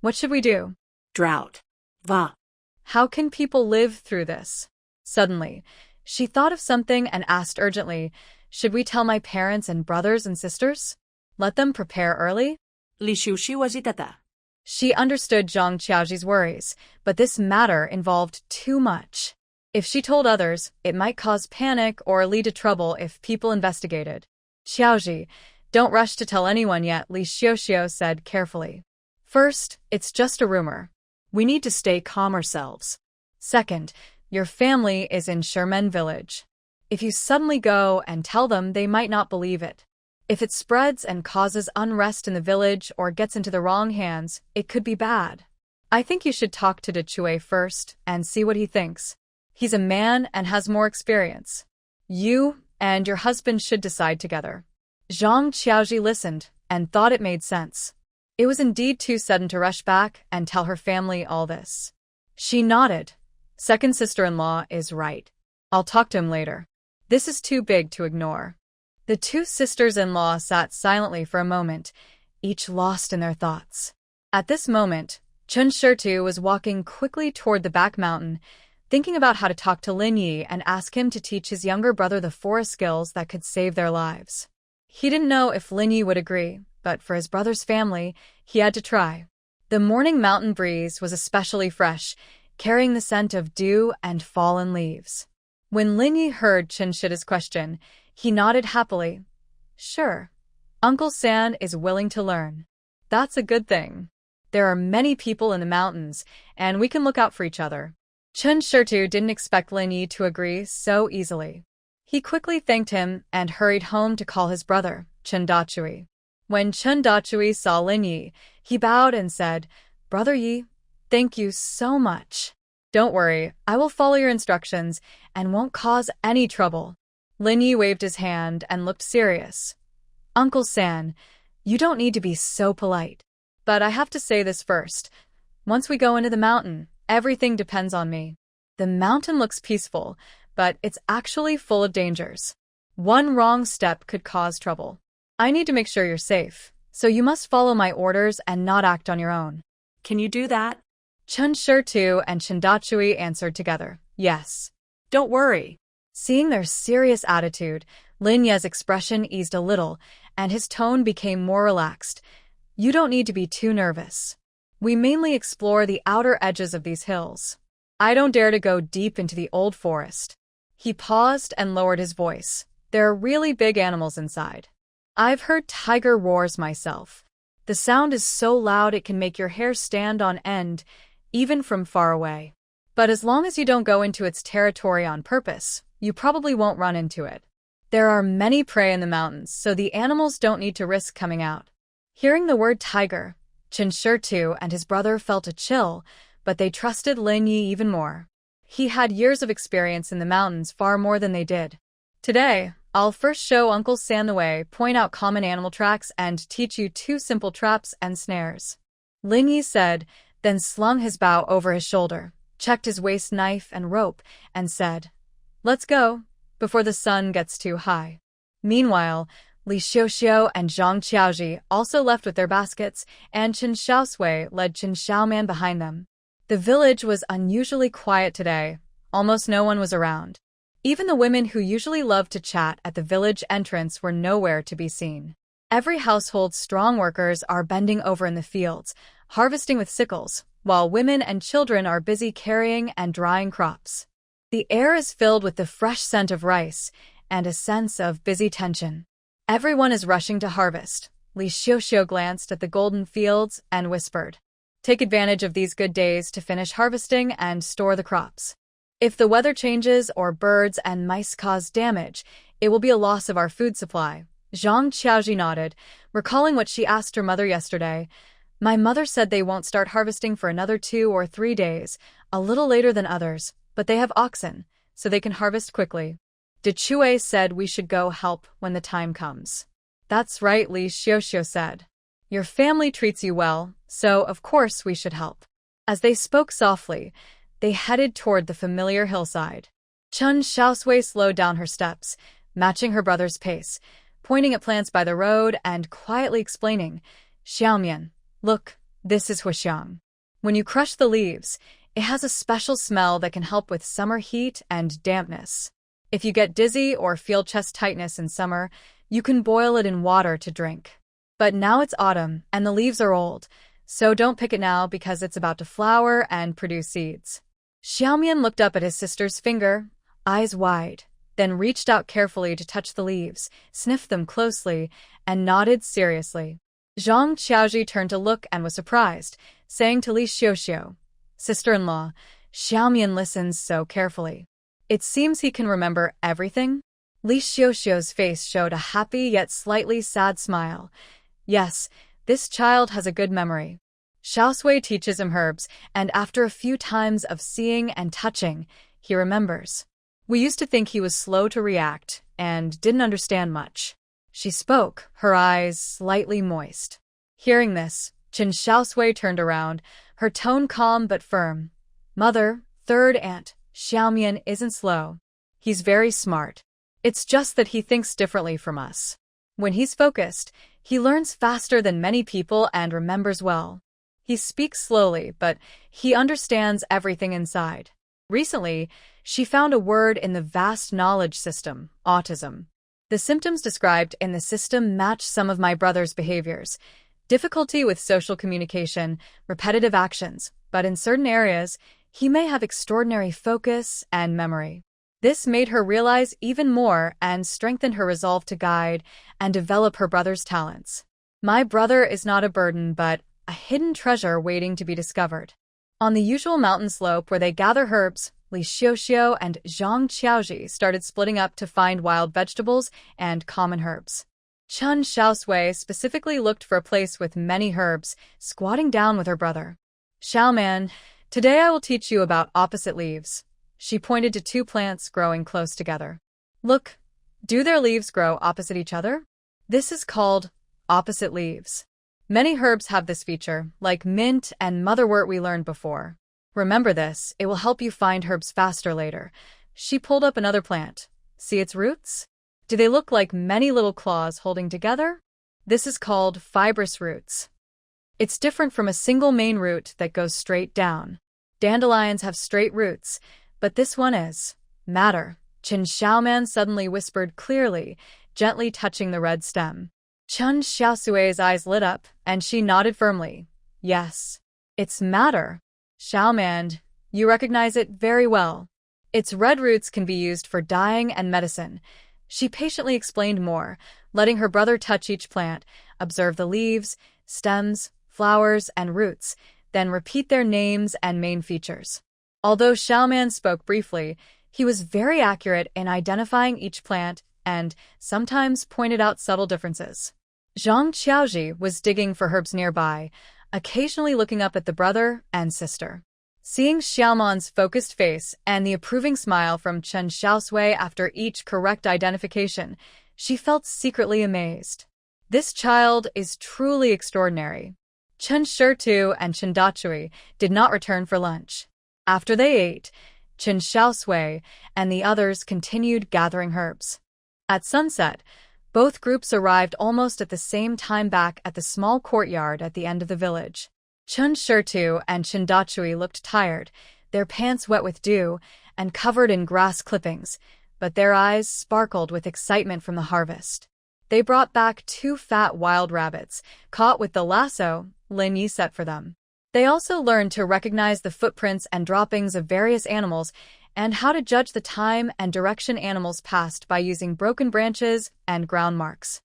What should we do? Drought. Va. How can people live through this? Suddenly, she thought of something and asked urgently, should we tell my parents and brothers and sisters? Let them prepare early? Li Xiaoxiao agitata. She understood Zhang Qiaoji's worries, but this matter involved too much. If she told others, it might cause panic or lead to trouble if people investigated. Qiaoji, don't rush to tell anyone yet, Li Xiaoxiao said carefully. First, it's just a rumor. We need to stay calm ourselves. Second, your family is in Sherman village. If you suddenly go and tell them, they might not believe it. If it spreads and causes unrest in the village or gets into the wrong hands, it could be bad. I think you should talk to Dichui first and see what he thinks. He's a man and has more experience. You and your husband should decide together. Zhang Qiaoji listened and thought it made sense. It was indeed too sudden to rush back and tell her family all this. She nodded. Second sister-in-law is right. I'll talk to him later. This is too big to ignore. The two sisters-in-law sat silently for a moment, each lost in their thoughts. At this moment, Chen Xiaosui was walking quickly toward the back mountain, thinking about how to talk to Lin Yi and ask him to teach his younger brother the forest skills that could save their lives. He didn't know if Lin Yi would agree, but for his brother's family, he had to try. The morning mountain breeze was especially fresh, carrying the scent of dew and fallen leaves. When Lin Yi heard Chen Shida's question, he nodded happily. Sure. Uncle San is willing to learn. That's a good thing. There are many people in the mountains, and we can look out for each other. Chen Xiaosui didn't expect Lin Yi to agree so easily. He quickly thanked him and hurried home to call his brother, Chen Xiaosui. When Chen Xiaosui saw Lin Yi, he bowed and said, Brother Yi, thank you so much. Don't worry, I will follow your instructions and won't cause any trouble. Lin Yi waved his hand and looked serious. Uncle San, you don't need to be so polite. But I have to say this first. Once we go into the mountain, everything depends on me. The mountain looks peaceful, but it's actually full of dangers. One wrong step could cause trouble. I need to make sure you're safe, so you must follow my orders and not act on your own. Can you do that? Chen Xiaosui and Chen Xiaosui answered together, yes. Don't worry. Seeing their serious attitude, Lin Ye's expression eased a little, and his tone became more relaxed. You don't need to be too nervous. We mainly explore the outer edges of these hills. I don't dare to go deep into the old forest. He paused and lowered his voice. There are really big animals inside. I've heard tiger roars myself. The sound is so loud it can make your hair stand on end, even from far away. But as long as you don't go into its territory on purpose, you probably won't run into it. There are many prey in the mountains, so the animals don't need to risk coming out. Hearing the word tiger, Chen Xiaosui and his brother felt a chill, but they trusted Lin Yi even more. He had years of experience in the mountains, far more than they did. Today, I'll first show Uncle San the way, point out common animal tracks, and teach you 2 simple traps and snares. Lin Yi said, then slung his bow over his shoulder, checked his waist knife and rope, and said, let's go, before the sun gets too high. Meanwhile, Li Xiuxiu and Zhang Qiaoji also left with their baskets, and Chen Xiaosui led Chen Xiaoman behind them. The village was unusually quiet today. Almost no one was around. Even the women who usually loved to chat at the village entrance were nowhere to be seen. Every household's strong workers are bending over in the fields, harvesting with sickles, while women and children are busy carrying and drying crops. The air is filled with the fresh scent of rice and a sense of busy tension. Everyone is rushing to harvest. Li Xiuxiu glanced at the golden fields and whispered, take advantage of these good days to finish harvesting and store the crops. If the weather changes or birds and mice cause damage, it will be a loss of our food supply. Zhang Qiaoji nodded, recalling what she asked her mother yesterday. My mother said they won't start harvesting for another 2 or 3 days, a little later than others, but they have oxen, so they can harvest quickly. De Chue said we should go help when the time comes. That's right, Li Xiuxiu said. Your family treats you well, so of course we should help. As they spoke softly, they headed toward the familiar hillside. Chen Xiaosui slowed down her steps, matching her brother's pace, pointing at plants by the road and quietly explaining, Xiaomian, look, this is huxiang. When you crush the leaves, it has a special smell that can help with summer heat and dampness. If you get dizzy or feel chest tightness in summer, you can boil it in water to drink. But now it's autumn and the leaves are old, so don't pick it now because it's about to flower and produce seeds. Xiaomian looked up at his sister's finger, eyes wide, then reached out carefully to touch the leaves, sniffed them closely, and nodded seriously. Zhang Qiaoji turned to look and was surprised, saying to Li Xiuxiu, sister-in-law, Xiaomian listens so carefully. It seems he can remember everything? Li Xiuxiu's face showed a happy yet slightly sad smile. Yes, this child has a good memory. Xiaosui teaches him herbs, and after a few times of seeing and touching, he remembers. We used to think he was slow to react and didn't understand much. She spoke, her eyes slightly moist. Hearing this, Chen Xiaosui turned around, her tone calm but firm. Mother, third aunt, Xiaomian isn't slow. He's very smart. It's just that he thinks differently from us. When he's focused, he learns faster than many people and remembers well. He speaks slowly, but he understands everything inside. Recently, she found a word in the vast knowledge system, autism. The symptoms described in the system match some of my brother's behaviors. Difficulty with social communication, repetitive actions, but in certain areas, he may have extraordinary focus and memory. This made her realize even more and strengthened her resolve to guide and develop her brother's talents. My brother is not a burden, but a hidden treasure waiting to be discovered. On the usual mountain slope where they gather herbs, Li Xiuxiu and Zhang Qiaoji started splitting up to find wild vegetables and common herbs. Chen Xiaosui specifically looked for a place with many herbs, squatting down with her brother. Xiaoman, today I will teach you about opposite leaves. She pointed to 2 plants growing close together. Look, do their leaves grow opposite each other? This is called opposite leaves. Many herbs have this feature, like mint and motherwort we learned before. Remember this, it will help you find herbs faster later. She pulled up another plant. See its roots? Do they look like many little claws holding together? This is called fibrous roots. It's different from a single main root that goes straight down. Dandelions have straight roots, but this one is matter. Chen Xiaoman suddenly whispered clearly, gently touching the red stem. Chen Xiaosui's eyes lit up, and she nodded firmly. Yes, it's matter. Xiaoman, you recognize it very well. Its red roots can be used for dyeing and medicine. She patiently explained more, letting her brother touch each plant, observe the leaves, stems, flowers, and roots, then repeat their names and main features. Although Xiaoman spoke briefly, he was very accurate in identifying each plant and sometimes pointed out subtle differences. Zhang Qiaoji was digging for herbs nearby, occasionally looking up at the brother and sister. Seeing Xiaoman's focused face and the approving smile from Chen Xiaosui after each correct identification, she felt secretly amazed. This child is truly extraordinary. Chen Xiaosui and Chen Dachui did not return for lunch. After they ate, Chen Xiaosui and the others continued gathering herbs. At sunset, both groups arrived almost at the same time back at the small courtyard at the end of the village. Chen Xiaosui and Chen Dachui looked tired, their pants wet with dew and covered in grass clippings, but their eyes sparkled with excitement from the harvest. They brought back 2 fat wild rabbits, caught with the lasso Lin Yi set for them. They also learned to recognize the footprints and droppings of various animals and how to judge the time and direction animals passed by using broken branches and ground marks.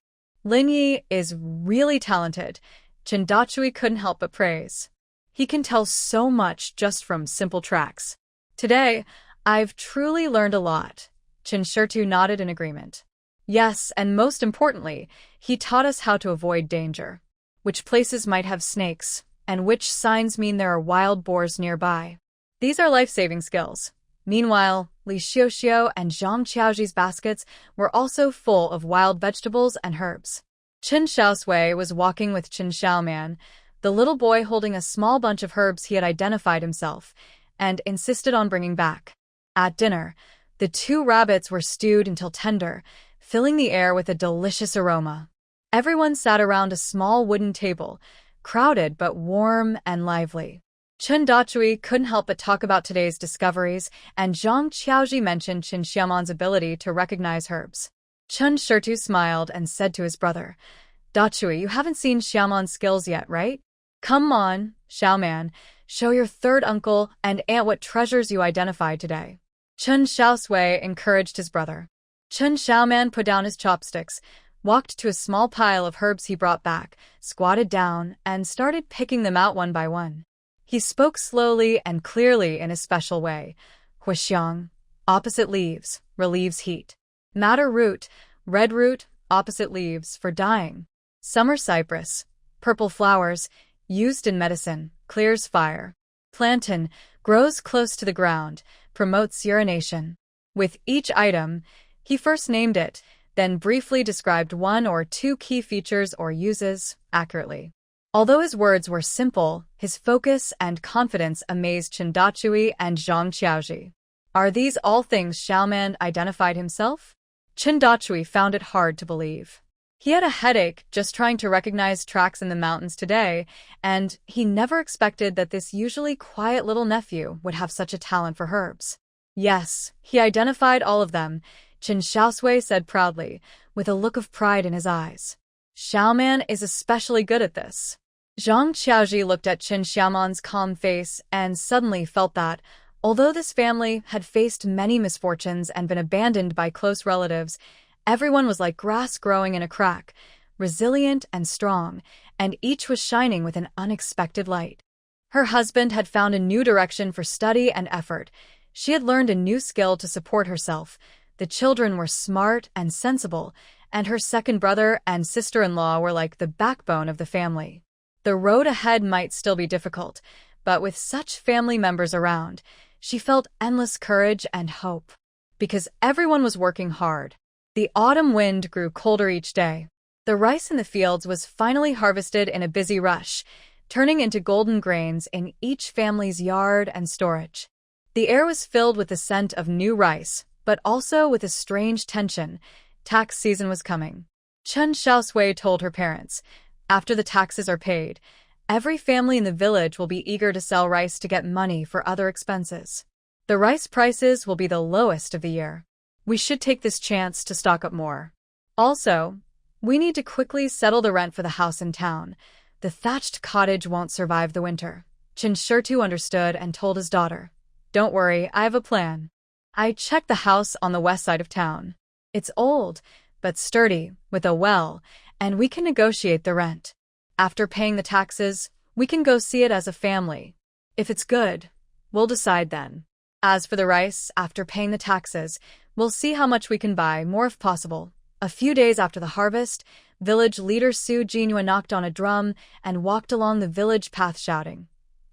Lin Yi is really talented. Chen Dachui couldn't help but praise. He can tell so much just from simple tracks. Today, I've truly learned a lot. Chen Xiaosui nodded in agreement. Yes, and most importantly, he taught us how to avoid danger. Which places might have snakes, and which signs mean there are wild boars nearby. These are life-saving skills. Meanwhile, Li Xiuxiu and Zhang Qiaoji's baskets were also full of wild vegetables and herbs. Chen Xiaosui was walking with Chen Xiaoman, the little boy holding a small bunch of herbs he had identified himself, and insisted on bringing back. At dinner, the 2 rabbits were stewed until tender, filling the air with a delicious aroma. Everyone sat around a small wooden table, crowded but warm and lively. Chen Dachui couldn't help but talk about today's discoveries, and Zhang Qiaoji mentioned Chen Xiaoman's ability to recognize herbs. Chen Xiaosui smiled and said to his brother, Dachui, you haven't seen Xiaoman's skills yet, right? Come on, Xiaoman, show your third uncle and aunt what treasures you identified today. Chen Xiaosui encouraged his brother. Chen Xiaoman put down his chopsticks, walked to a small pile of herbs he brought back, squatted down, and started picking them out one by one. He spoke slowly and clearly in a special way. Huixiang, opposite leaves, relieves heat. Madder root, red root, opposite leaves, for dyeing. Summer cypress, purple flowers, used in medicine, clears fire. Plantain, grows close to the ground, promotes urination. With each item, he first named it, then briefly described 1 or 2 key features or uses, accurately. Although his words were simple, his focus and confidence amazed Chen Dachui and Zhang Qiaoji. Are these all things Xiaoman identified himself? Chen Dachui found it hard to believe. He had a headache just trying to recognize tracks in the mountains today, and he never expected that this usually quiet little nephew would have such a talent for herbs. Yes, he identified all of them, Chen Xiaosui said proudly, with a look of pride in his eyes. Xiaoman is especially good at this. Zhang Qiaoji looked at Chen Xiaoman's calm face and suddenly felt that, although this family had faced many misfortunes and been abandoned by close relatives, everyone was like grass growing in a crack, resilient and strong, and each was shining with an unexpected light. Her husband had found a new direction for study and effort. She had learned a new skill to support herself. The children were smart and sensible, and her second brother and sister-in-law were like the backbone of the family. The road ahead might still be difficult, but with such family members around, she felt endless courage and hope. Because everyone was working hard. The autumn wind grew colder each day. The rice in the fields was finally harvested in a busy rush, turning into golden grains in each family's yard and storage. The air was filled with the scent of new rice, but also with a strange tension. Tax season was coming. Chen Xiaosui told her parents, after the taxes are paid, Every family in the village will be eager to sell rice to get money for other expenses. The rice prices will be the lowest of the year. We should take this chance to stock up more. Also, we need to quickly settle the rent for the house in town. The thatched cottage won't survive the winter. Chen Xiaosui understood and told his daughter, "Don't worry, I have a plan. I checked the house on the west side of town. It's old, but sturdy, with a well, and we can negotiate the rent. After paying the taxes, we can go see it as a family. If it's good, we'll decide then. As for the rice, after paying the taxes, we'll see how much we can buy, more if possible." A few days after the harvest, village leader Su Jinhua knocked on a drum and walked along the village path shouting,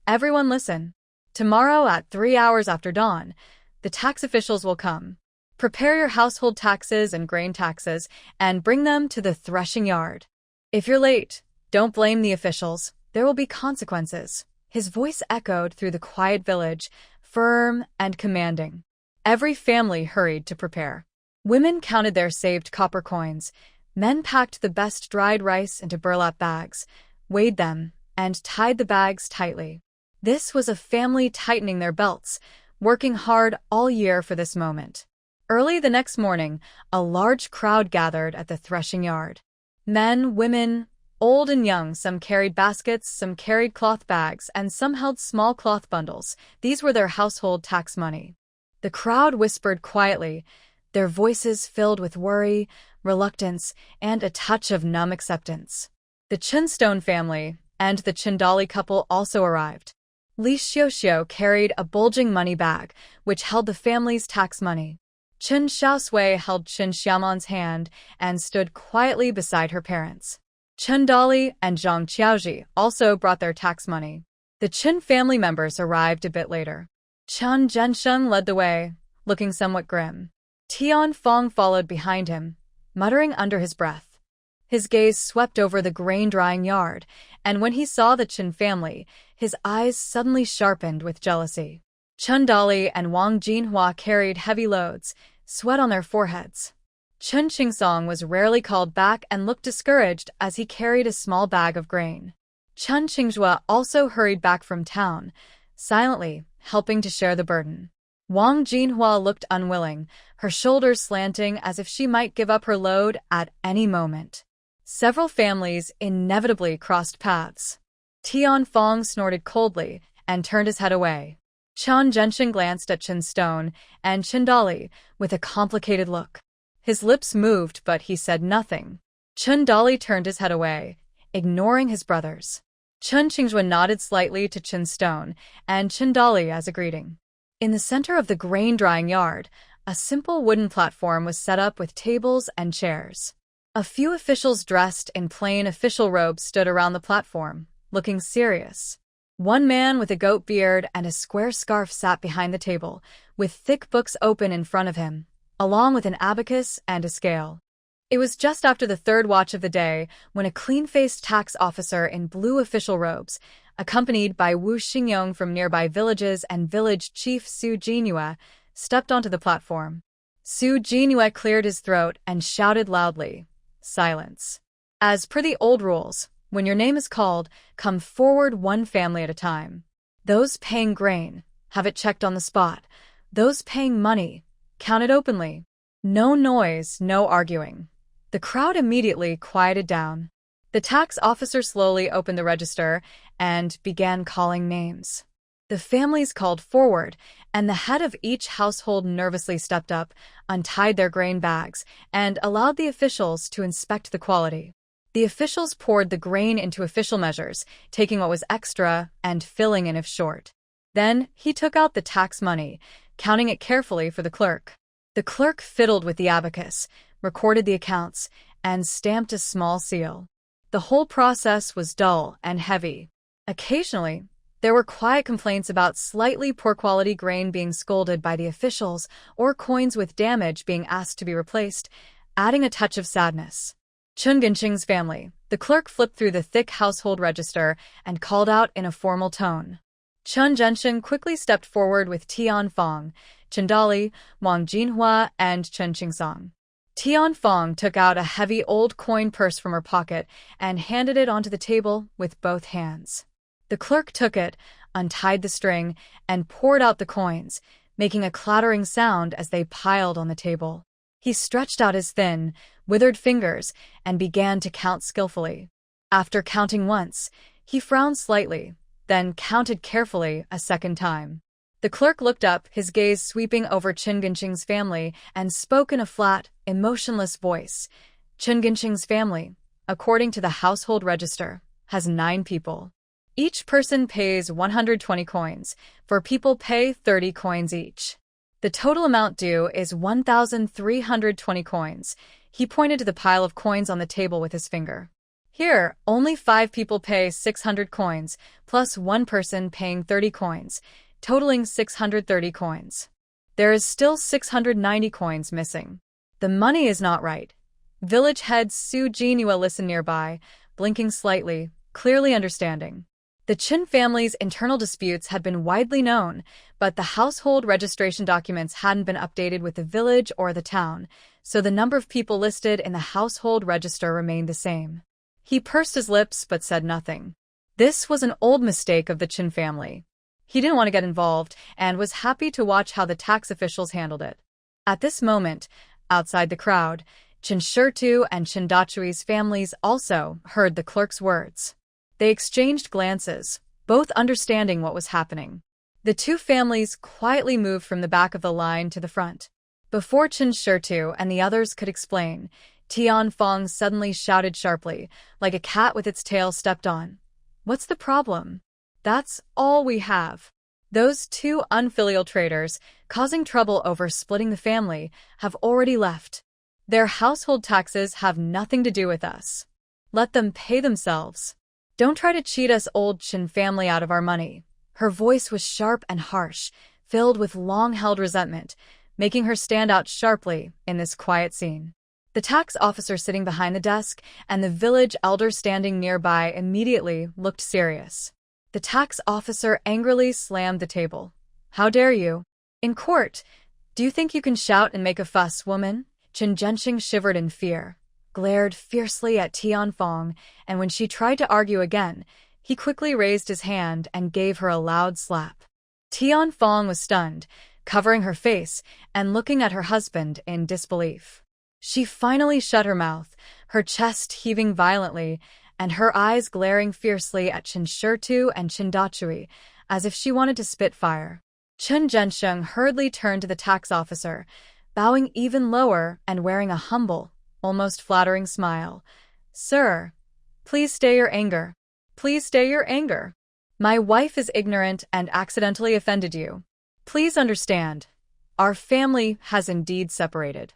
"Everyone listen. Tomorrow at 3 hours after dawn, the tax officials will come. Prepare your household taxes and grain taxes and bring them to the threshing yard. If you're late, don't blame the officials. There will be consequences." His voice echoed through the quiet village, firm and commanding. Every family hurried to prepare. Women counted their saved copper coins. Men packed the best dried rice into burlap bags, weighed them, and tied the bags tightly. This was a family tightening their belts, working hard all year for this moment. Early the next morning, a large crowd gathered at the threshing yard. Men, women, old and young, some carried baskets, some carried cloth bags, and some held small cloth bundles. These were their household tax money. The crowd whispered quietly, their voices filled with worry, reluctance, and a touch of numb acceptance. The Chen Stone family and the Chen Dali couple also arrived. Li Xiaoxiu carried a bulging money bag, which held the family's tax money. Chen Xiaosui held Chen Xiaoman's hand and stood quietly beside her parents. Chen Dali and Zhang Qiaoji also brought their tax money. The Chen family members arrived a bit later. Chen Zhensheng led the way, looking somewhat grim. Tian Fong followed behind him, muttering under his breath. His gaze swept over the grain-drying yard, and when he saw the Chen family, his eyes suddenly sharpened with jealousy. Chen Dali and Wang Jinhua carried heavy loads, sweat on their foreheads. Chen Qingsong was rarely called back and looked discouraged as he carried a small bag of grain. Chen Qingzhua also hurried back from town, silently helping to share the burden. Wang Jinhua looked unwilling, her shoulders slanting as if she might give up her load at any moment. Several families inevitably crossed paths. Tian Fong snorted coldly and turned his head away. Chen Zhensheng glanced at Chen Stone and Chen Dali with a complicated look. His lips moved, but he said nothing. Chen Dali turned his head away, ignoring his brothers. Chen Qingzhua nodded slightly to Chen Stone and Chen Dali as a greeting. In the center of the grain-drying yard, a simple wooden platform was set up with tables and chairs. A few officials dressed in plain official robes stood around the platform, looking serious. One man with a goat beard and a square scarf sat behind the table, with thick books open in front of him, along with an abacus and a scale. It was just after the third watch of the day when a clean-faced tax officer in blue official robes, accompanied by Wu Xingyong from nearby villages and village chief Su Jinhua, stepped onto the platform. Su Jinhua cleared his throat and shouted loudly, "Silence. As per the old rules, when your name is called, come forward one family at a time. Those paying grain, have it checked on the spot. Those paying money, count it openly. No noise, no arguing." The crowd immediately quieted down. The tax officer slowly opened the register and began calling names. The families called forward, and the head of each household nervously stepped up, untied their grain bags, and allowed the officials to inspect the quality. The officials poured the grain into official measures, taking what was extra and filling in if short. Then he took out the tax money, counting it carefully for the clerk. The clerk fiddled with the abacus, recorded the accounts, and stamped a small seal. The whole process was dull and heavy. Occasionally, there were quiet complaints about slightly poor quality grain being scolded by the officials or coins with damage being asked to be replaced, adding a touch of sadness. Chen Genqing's family. The clerk flipped through the thick household register and called out in a formal tone. Chen Zhensheng quickly stepped forward with Tian Fong, Chen Dali, Wang Jinhua, and Chen Qingsong. Tianfeng took out a heavy old coin purse from her pocket and handed it onto the table with both hands. The clerk took it, untied the string, and poured out the coins, making a clattering sound as they piled on the table. He stretched out his thin, withered fingers and began to count skillfully. After counting once, he frowned slightly, then counted carefully a second time. The clerk looked up, his gaze sweeping over Chen Genqing's family, and spoke in a flat, emotionless voice. Chen Genqing's family, according to the household register, has 9 people. Each person pays 120 coins, for people pay 30 coins each. The total amount due is 1,320 coins. He pointed to the pile of coins on the table with his finger. Here, only 5 people pay 600 coins, plus 1 person paying 30 coins, totaling 630 coins. There is still 690 coins missing. The money is not right. Village head Su Jinhua listened nearby, blinking slightly, clearly understanding. The Chen family's internal disputes had been widely known, but the household registration documents hadn't been updated with the village or the town, so the number of people listed in the household register remained the same. He pursed his lips but said nothing. This was an old mistake of the Chen family. He didn't want to get involved and was happy to watch how the tax officials handled it. At this moment, outside the crowd, Chen Xiaosui and Chen Dachui's families also heard the clerk's words. They exchanged glances, both understanding what was happening. The 2 families quietly moved from the back of the line to the front. Before Chen Xiaosui and the others could explain, Tianfeng suddenly shouted sharply, like a cat with its tail stepped on. "What's the problem? That's all we have. Those 2 unfilial traitors, causing trouble over splitting the family, have already left. Their household taxes have nothing to do with us. Let them pay themselves. Don't try to cheat us old Chen family out of our money." Her voice was sharp and harsh, filled with long-held resentment, making her stand out sharply in this quiet scene. The tax officer sitting behind the desk and the village elder standing nearby immediately looked serious. The tax officer angrily slammed the table. "How dare you? In court, do you think you can shout and make a fuss, woman?" Chen Genqing shivered in fear, glared fiercely at Tianfeng, and when she tried to argue again, he quickly raised his hand and gave her a loud slap. Tianfeng was stunned, covering her face and looking at her husband in disbelief. She finally shut her mouth, her chest heaving violently, and her eyes glaring fiercely at Chen Xiaosui and Chen Dachui, as if she wanted to spit fire. Chen Genqing hurriedly turned to the tax officer, bowing even lower and wearing a humble, almost flattering smile. "Sir, please stay your anger. Please stay your anger. My wife is ignorant and accidentally offended you. Please understand. Our family has indeed separated.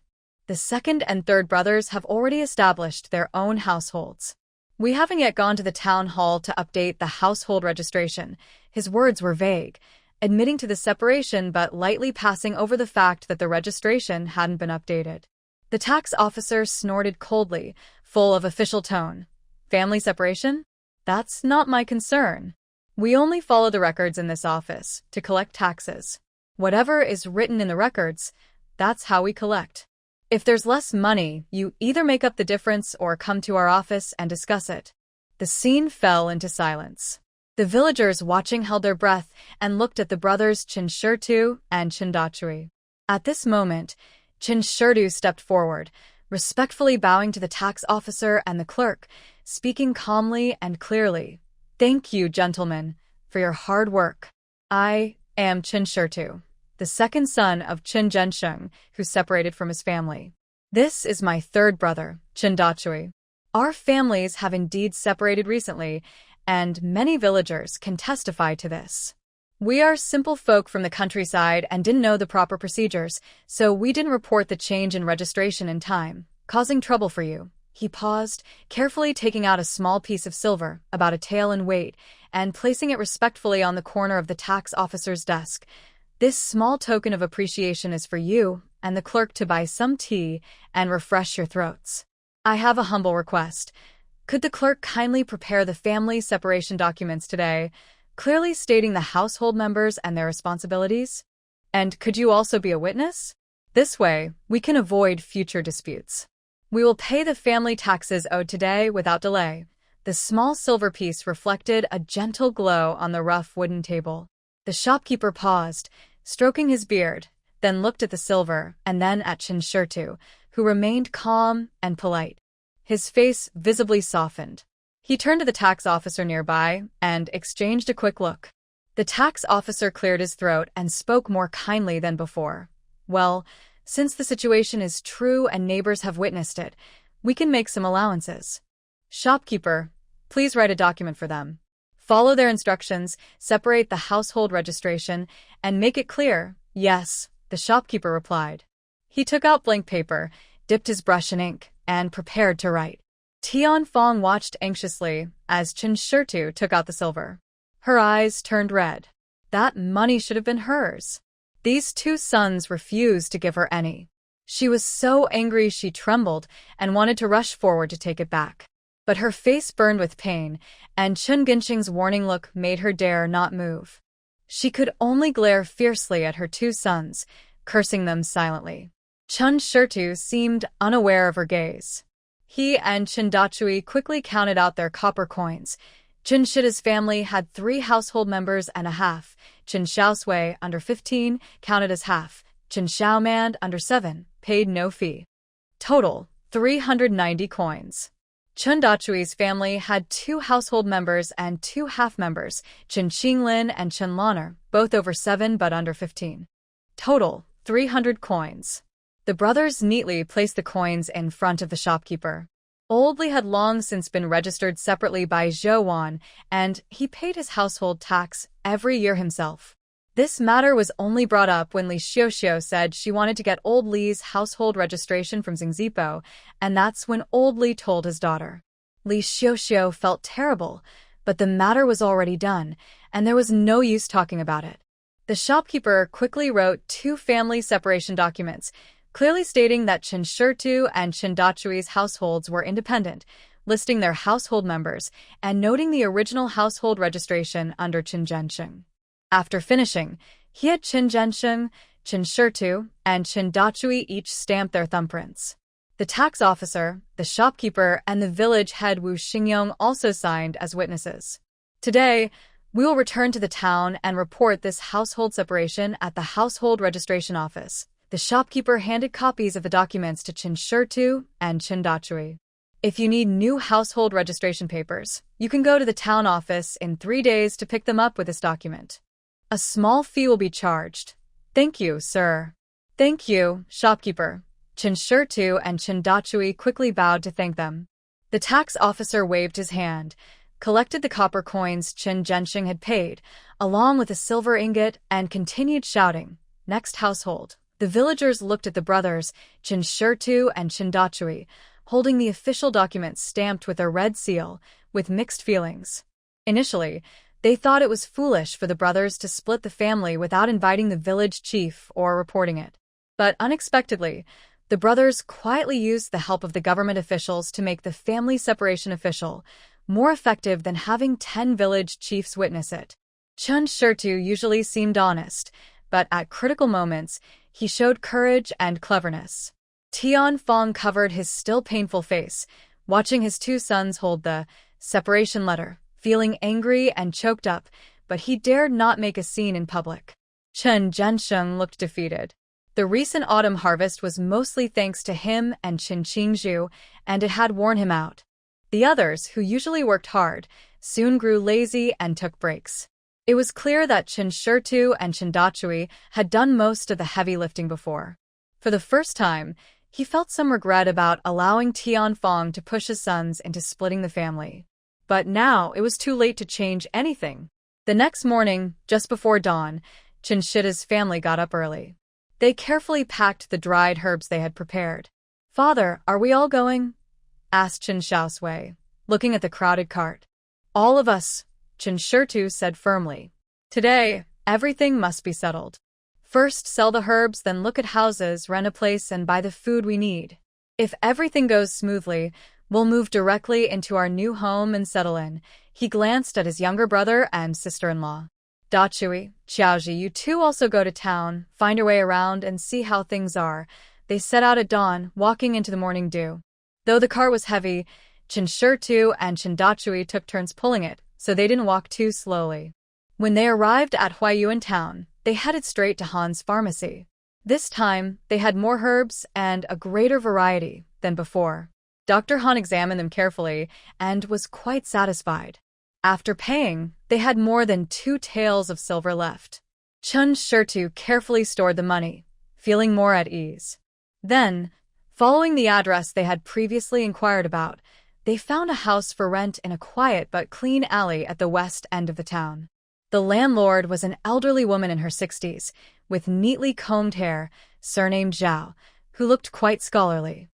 The 2nd and 3rd brothers have already established their own households. We haven't yet gone to the town hall to update the household registration." His words were vague, admitting to the separation but lightly passing over the fact that the registration hadn't been updated. The tax officer snorted coldly, full of official tone. "Family separation? That's not my concern. We only follow the records in this office to collect taxes. Whatever is written in the records, that's how we collect. If there's less money, you either make up the difference or come to our office and discuss it." The scene fell into silence. The villagers watching held their breath and looked at the brothers Chen Xiaosui and Chen Dachui. At this moment, Chen Xiaosui stepped forward, respectfully bowing to the tax officer and the clerk, speaking calmly and clearly. "Thank you, gentlemen, for your hard work. I am Chen Xiaosui, the 2nd son of Chen Genqing, who separated from his family. This is my 3rd brother, Chen Dachui. Our families have indeed separated recently, and many villagers can testify to this. We are simple folk from the countryside and didn't know the proper procedures, so we didn't report the change in registration in time, causing trouble for you." He paused, carefully taking out a small piece of silver, about a tael in weight, and placing it respectfully on the corner of the tax officer's desk. "This small token of appreciation is for you and the clerk to buy some tea and refresh your throats. I have a humble request. Could the clerk kindly prepare the family separation documents today, clearly stating the household members and their responsibilities? And could you also be a witness?" This way, we can avoid future disputes. We will pay the family taxes owed today without delay. The small silver piece reflected a gentle glow on the rough wooden table. The shopkeeper paused, stroking his beard, then looked at the silver and then at Chen Xiaosui, who remained calm and polite. His face visibly softened. He turned to the tax officer nearby and exchanged a quick look. The tax officer cleared his throat and spoke more kindly than before. Well, since the situation is true and neighbors have witnessed it, we can make some allowances. Shopkeeper, please write a document for them. Follow their instructions, separate the household registration, and make it clear. Yes, the shopkeeper replied. He took out blank paper, dipped his brush in ink, and prepared to write. Tianfeng watched anxiously as Chen Xiaosui took out the silver. Her eyes turned red. That money should have been hers. These two sons refused to give her any. She was so angry she trembled and wanted to rush forward to take it back. But her face burned with pain, and Chen Ginsheng's warning look made her dare not move. She could only glare fiercely at her two sons, cursing them silently. Chen Xiaosui seemed unaware of her gaze. He and Chen Dachui quickly counted out their copper coins. Chen Shida's family had 3 household members and a half. Chen Xiaosui, under 15, counted as half. Chen Xiaoman, under 7, paid no fee. Total, 390 coins. Chen Dachui's family had 2 household members and 2 half-members, Chen Qinglin and Chen Lanner, both over 7 but under 15. Total, 300 coins. The brothers neatly placed the coins in front of the shopkeeper. Old Li had long since been registered separately by Zhou Wan, and he paid his household tax every year himself. This matter was only brought up when Li Xiaoxiu said she wanted to get Old Li's household registration from Xingzipo, and that's when Old Li told his daughter. Li Xiaoxiu felt terrible, but the matter was already done, and there was no use talking about it. The shopkeeper quickly wrote 2 family separation documents, clearly stating that Chen Xiaosui and Chen Dachui's households were independent, listing their household members, and noting the original household registration under Chen Zhensheng. After finishing, he had Chen Zhensheng, Chen Xiaosui, and Chen Dachui each stamp their thumbprints. The tax officer, the shopkeeper, and the village head Wu Xingyong also signed as witnesses. Today, we will return to the town and report this household separation at the household registration office. The shopkeeper handed copies of the documents to Chen Xiaosui and Chen Dachui. If you need new household registration papers, you can go to the town office in 3 days to pick them up with this document. A small fee will be charged. Thank you, sir. Thank you, shopkeeper. Chen Xiaosui and Chen Dachui quickly bowed to thank them. The tax officer waved his hand, collected the copper coins Chen Zhensheng had paid, along with a silver ingot, and continued shouting, "Next household." The villagers looked at the brothers, Chen Xiaosui and Chen Dachui, holding the official documents stamped with a red seal, with mixed feelings. Initially, they thought it was foolish for the brothers to split the family without inviting the village chief or reporting it. But unexpectedly, the brothers quietly used the help of the government officials to make the family separation official, more effective than having 10 village chiefs witness it. Chen Xiaosui usually seemed honest, but at critical moments, he showed courage and cleverness. Tianfeng covered his still painful face, watching his 2 sons hold the separation letter, feeling angry and choked up, but he dared not make a scene in public. Chen Zhensheng looked defeated. The recent autumn harvest was mostly thanks to him and Chen Qingzhu, and it had worn him out. The others, who usually worked hard, soon grew lazy and took breaks. It was clear that Chen Xiaosui and Chen Dachui had done most of the heavy lifting before. For the first time, he felt some regret about allowing Tianfeng to push his sons into splitting the family. But now it was too late to change anything. The next morning, just before dawn, Chen Shida's family got up early. They carefully packed the dried herbs they had prepared. "Father, are we all going?" asked Chen Xiaosui, looking at the crowded cart. "All of us," Chen Xiaosui said firmly. "Today, everything must be settled. First sell the herbs, then look at houses, rent a place, and buy the food we need. If everything goes smoothly, we'll move directly into our new home and settle in." He glanced at his younger brother and sister-in-law. Dachui, Xiaoji, you two also go to town, find your way around, and see how things are. They set out at dawn, walking into the morning dew. Though the car was heavy, Chen Xiaosui and Chen Dachui took turns pulling it, so they didn't walk too slowly. When they arrived at Huaiyuan town, they headed straight to Han's pharmacy. This time, they had more herbs and a greater variety than before. Dr. Han examined them carefully and was quite satisfied. After paying, they had more than 2 taels of silver left. Chen Xiaosui carefully stored the money, feeling more at ease. Then, following the address they had previously inquired about, they found a house for rent in a quiet but clean alley at the west end of the town. The landlord was an elderly woman in her 60s, with neatly combed hair, surnamed Zhao, who looked quite scholarly.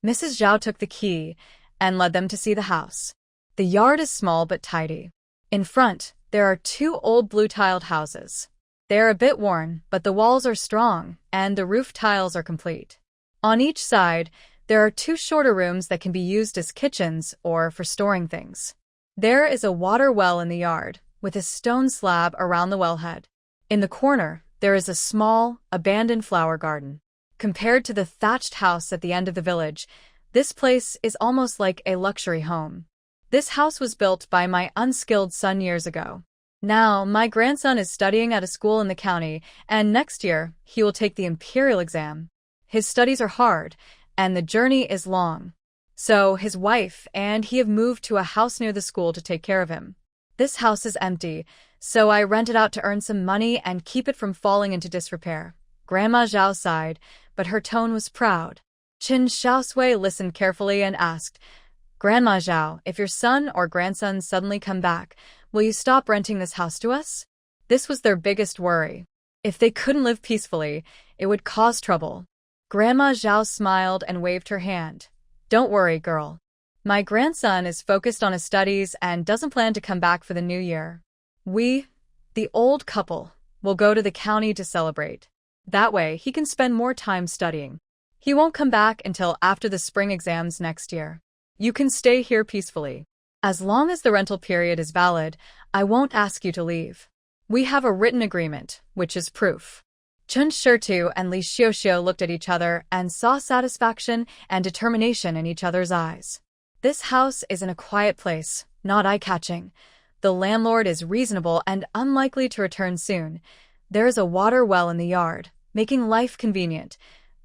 Mrs. Zhao took the key and led them to see the house. The yard is small but tidy. In front, there are 2 old blue-tiled houses. They are a bit worn, but the walls are strong, and the roof tiles are complete. On each side, there are 2 shorter rooms that can be used as kitchens or for storing things. There is a water well in the yard, with a stone slab around the wellhead. In the corner, there is a small, abandoned flower garden. Compared to the thatched house at the end of the village, this place is almost like a luxury home. This house was built by my unskilled son years ago. Now, my grandson is studying at a school in the county, and next year, he will take the imperial exam. His studies are hard, and the journey is long. So, his wife and he have moved to a house near the school to take care of him. This house is empty, so I rent it out to earn some money and keep it from falling into disrepair. Grandma Zhao sighed, but her tone was proud. Chen Xiaosui listened carefully and asked, Grandma Zhao, if your son or grandson suddenly come back, will you stop renting this house to us? This was their biggest worry. If they couldn't live peacefully, it would cause trouble. Grandma Zhao smiled and waved her hand. Don't worry, girl. My grandson is focused on his studies and doesn't plan to come back for the new year. We, the old couple, will go to the county to celebrate. That way, he can spend more time studying. He won't come back until after the spring exams next year. You can stay here peacefully. As long as the rental period is valid, I won't ask you to leave. We have a written agreement, which is proof. Chen Xiaosui and Li Xiaoxiu looked at each other and saw satisfaction and determination in each other's eyes. This house is in a quiet place, not eye-catching. The landlord is reasonable and unlikely to return soon. There is a water well in the yard, making life convenient.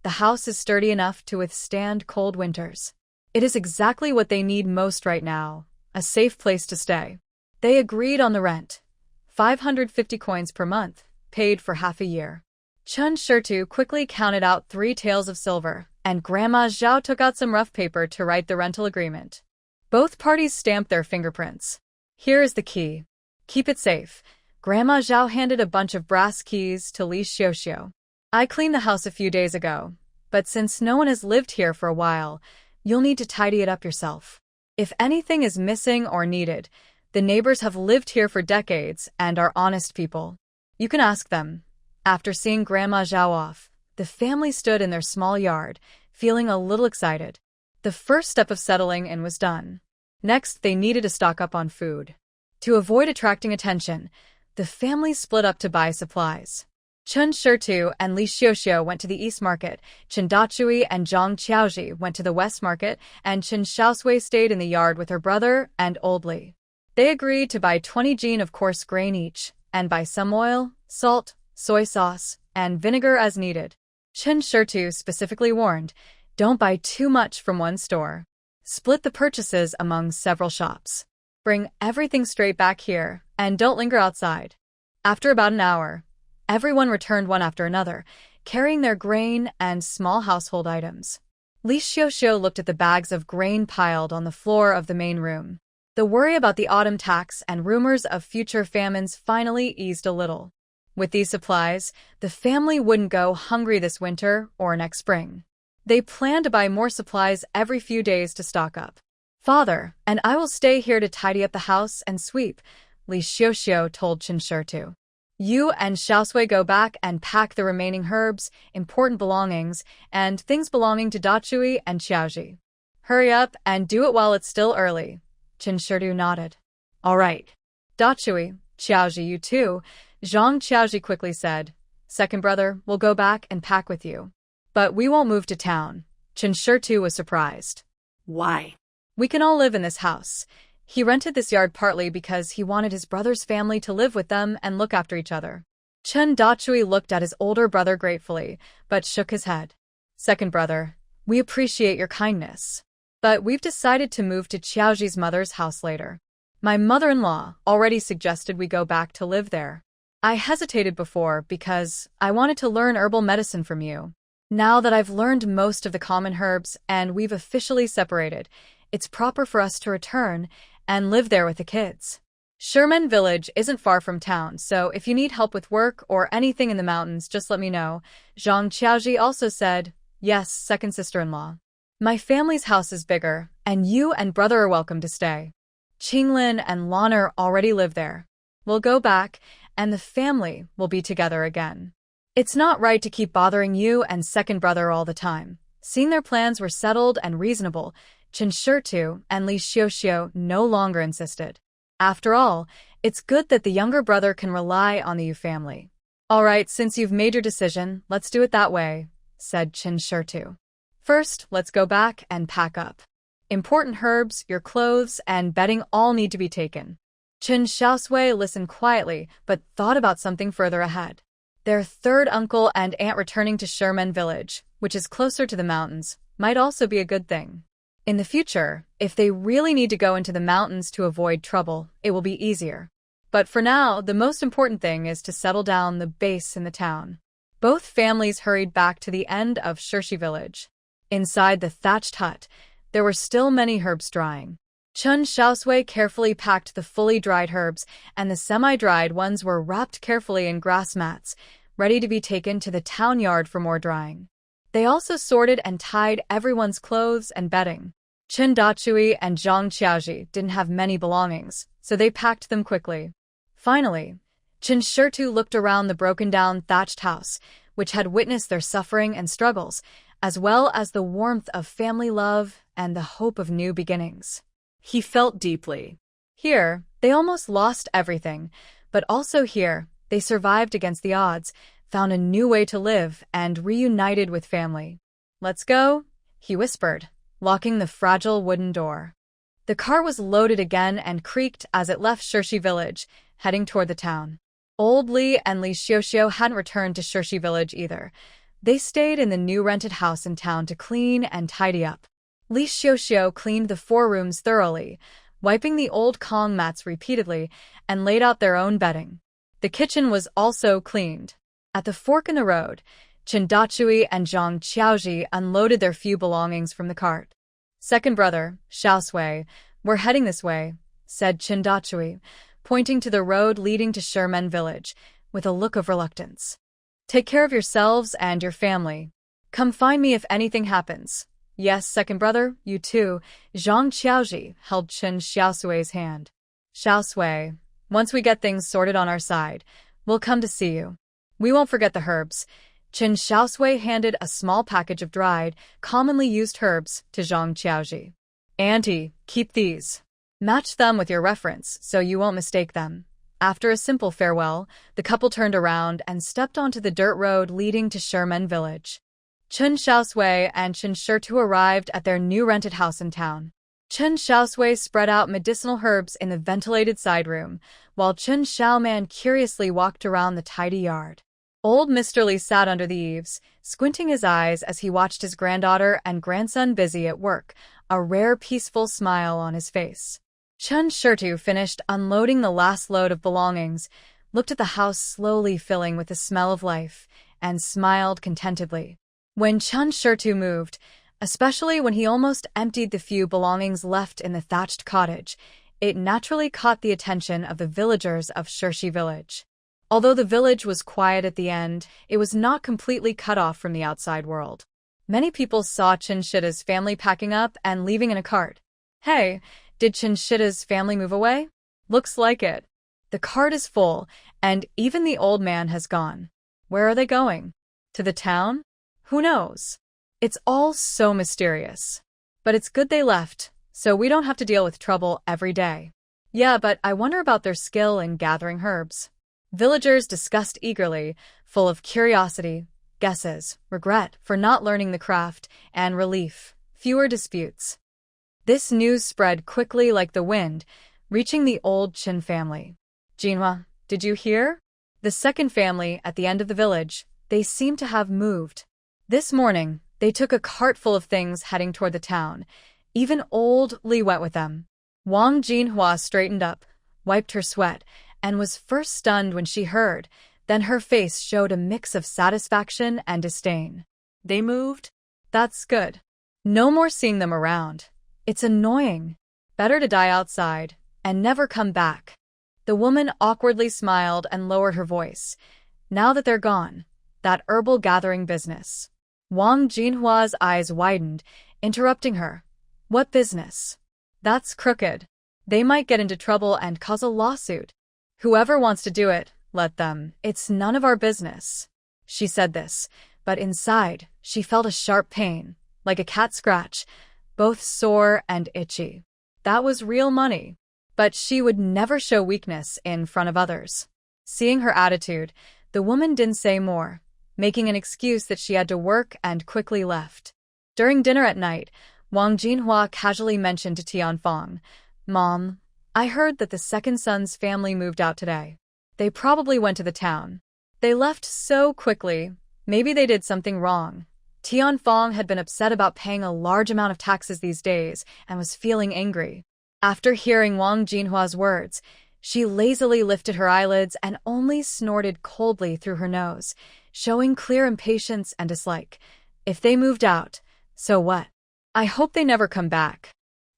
The house is sturdy enough to withstand cold winters. It is exactly what they need most right now, a safe place to stay. They agreed on the rent. 550 coins per month, paid for half a year. Chen Xiaosui quickly counted out 3 taels of silver, and Grandma Zhao took out some rough paper to write the rental agreement. Both parties stamped their fingerprints. Here is the key. Keep it safe. Grandma Zhao handed a bunch of brass keys to Li Xiaoxiu. I cleaned the house a few days ago, but since no one has lived here for a while, you'll need to tidy it up yourself. If anything is missing or needed, the neighbors have lived here for decades and are honest people. You can ask them. After seeing Grandma Zhao off, the family stood in their small yard, feeling a little excited. The first step of settling in was done. Next, they needed to stock up on food. To avoid attracting attention, the family split up to buy supplies. Chen Xiaosui and Li Xiaoxiu went to the east market, Chen Dachui and Zhang Qiaoji went to the west market, and Chen Xiaosui stayed in the yard with her brother and old Li. They agreed to buy 20 jin of coarse grain each, and buy some oil, salt, soy sauce, and vinegar as needed. Chen Xiaosui specifically warned, don't buy too much from one store. Split the purchases among several shops. Bring everything straight back here, and don't linger outside. After about an hour, everyone returned one after another, carrying their grain and small household items. Li Xiaoxiu looked at the bags of grain piled on the floor of the main room. The worry about the autumn tax and rumors of future famines finally eased a little. With these supplies, the family wouldn't go hungry this winter or next spring. They planned to buy more supplies every few days to stock up. Father, and I will stay here to tidy up the house and sweep, Li Xiaoxiu told Chen Xiaosui. You and Xiaosui go back and pack the remaining herbs, important belongings, and things belonging to Dachui and Qiaoji. Hurry up and do it while it's still early. Chen Xiaosui nodded. All right. Dachui, Qiaoji, you two, Zhang Xiaoji quickly said, "Second brother, we'll go back and pack with you. But we won't move to town." Chen Xiaosui was surprised. Why? "We can all live in this house." He rented this yard partly because he wanted his brother's family to live with them and look after each other. Chen Xiaosui looked at his older brother gratefully, but shook his head. "Second brother, we appreciate your kindness. But we've decided to move to Xiaoji's mother's house later. My mother-in-law already suggested we go back to live there. I hesitated before because I wanted to learn herbal medicine from you. Now that I've learned most of the common herbs and we've officially separated, it's proper for us to return and live there with the kids. Sherman Village isn't far from town, so if you need help with work or anything in the mountains, just let me know." Zhang Qiaoji also said, "Yes, second sister-in-law. My family's house is bigger, and you and brother are welcome to stay. Qinglin and Lan'er already live there. We'll go back, and the family will be together again. It's not right to keep bothering you and second brother all the time." Seeing their plans were settled and reasonable, Chen Xiaosui and Li Xiuxiu no longer insisted. After all, it's good that the younger brother can rely on the Yu family. "All right, since you've made your decision, let's do it that way," said Chen Xiaosui. "First, let's go back and pack up. Important herbs, your clothes, and bedding all need to be taken." Chen Xiaosui listened quietly, but thought about something further ahead. Their third uncle and aunt returning to Sherman Village, which is closer to the mountains, might also be a good thing. In the future, if they really need to go into the mountains to avoid trouble, it will be easier. But for now, the most important thing is to settle down the base in the town. Both families hurried back to the end of Shirshi Village. Inside the thatched hut, there were still many herbs drying. Chen Xiaosui carefully packed the fully dried herbs, and the semi-dried ones were wrapped carefully in grass mats, ready to be taken to the town yard for more drying. They also sorted and tied everyone's clothes and bedding. Chen Xiaosui and Zhang Qiaoji didn't have many belongings, so they packed them quickly. Finally, Chen Xiaosui looked around the broken-down thatched house, which had witnessed their suffering and struggles, as well as the warmth of family love and the hope of new beginnings. He felt deeply. Here, they almost lost everything, but also here, they survived against the odds, found a new way to live, and reunited with family. "Let's go," he whispered, locking the fragile wooden door. The car was loaded again and creaked as it left Shirshi Village, heading toward the town. Old Li and Li Xiuxiu hadn't returned to Shirshi Village either. They stayed in the new rented house in town to clean and tidy up. Li Xiuxiu cleaned the 4 rooms thoroughly, wiping the old Kong mats repeatedly, and laid out their own bedding. The kitchen was also cleaned. At the fork in the road, Chen Xiaosui and Zhang Qiaoji unloaded their few belongings from the cart. "Second brother, Xiaosui, we're heading this way," said Chen Xiaosui, pointing to the road leading to Sherman Village, with a look of reluctance. "Take care of yourselves and your family. Come find me if anything happens." "Yes, second brother, you too." Zhang Qiaoji held Chen Xiaosui's hand. "Xiaosui, once we get things sorted on our side, we'll come to see you. We won't forget the herbs." Chen Xiaosui handed a small package of dried, commonly used herbs to Zhang Qiaoji. "Auntie, keep these. Match them with your reference so you won't mistake them." After a simple farewell, the couple turned around and stepped onto the dirt road leading to Sherman Village. Chen Xiaosui and Chen Xiaosui arrived at their new rented house in town. Chen Xiaosui spread out medicinal herbs in the ventilated side room, while Chen Xiaoman curiously walked around the tidy yard. Old Mr. Li sat under the eaves, squinting his eyes as he watched his granddaughter and grandson busy at work, a rare peaceful smile on his face. Chen Xiaosui finished unloading the last load of belongings, looked at the house slowly filling with the smell of life, and smiled contentedly. When Chen Xiaosui moved, especially when he almost emptied the few belongings left in the thatched cottage, it naturally caught the attention of the villagers of Shirshi Village. Although the village was quiet at the end, it was not completely cut off from the outside world. Many people saw Chen Shida's family packing up and leaving in a cart. "Hey, did Chen Shida's family move away?" "Looks like it. The cart is full, and even the old man has gone." "Where are they going? To the town? Who knows? It's all so mysterious. But it's good they left, so we don't have to deal with trouble every day." "Yeah, but I wonder about their skill in gathering herbs." Villagers discussed eagerly, full of curiosity, guesses, regret for not learning the craft, and relief, fewer disputes. This news spread quickly like the wind, reaching the old Chen family. Jinhua, did you hear? The second family at the end of the village, they seemed to have moved. This morning, they took a cart full of things heading toward the town. Even old Li went with them. Wang Jinhua straightened up, wiped her sweat, and was first stunned when she heard. Then her face showed a mix of satisfaction and disdain. They moved? That's good. No more seeing them around. It's annoying. Better to die outside and never come back. The woman awkwardly smiled and lowered her voice. Now that they're gone, that herbal gathering business. Wang Jinhua's eyes widened, interrupting her. What business? That's crooked. They might get into trouble and cause a lawsuit. Whoever wants to do it, let them. It's none of our business. She said this, but inside, she felt a sharp pain, like a cat scratch, both sore and itchy. That was real money. But she would never show weakness in front of others. Seeing her attitude, the woman didn't say more, making an excuse that she had to work and quickly left. During dinner at night, Wang Jinhua casually mentioned to Tianfang, "Mom, I heard that the second son's family moved out today. They probably went to the town. They left so quickly. Maybe they did something wrong." Tianfang had been upset about paying a large amount of taxes these days and was feeling angry. After hearing Wang Jinhua's words, she lazily lifted her eyelids and only snorted coldly through her nose, showing clear impatience and dislike. If they moved out, so what? I hope they never come back.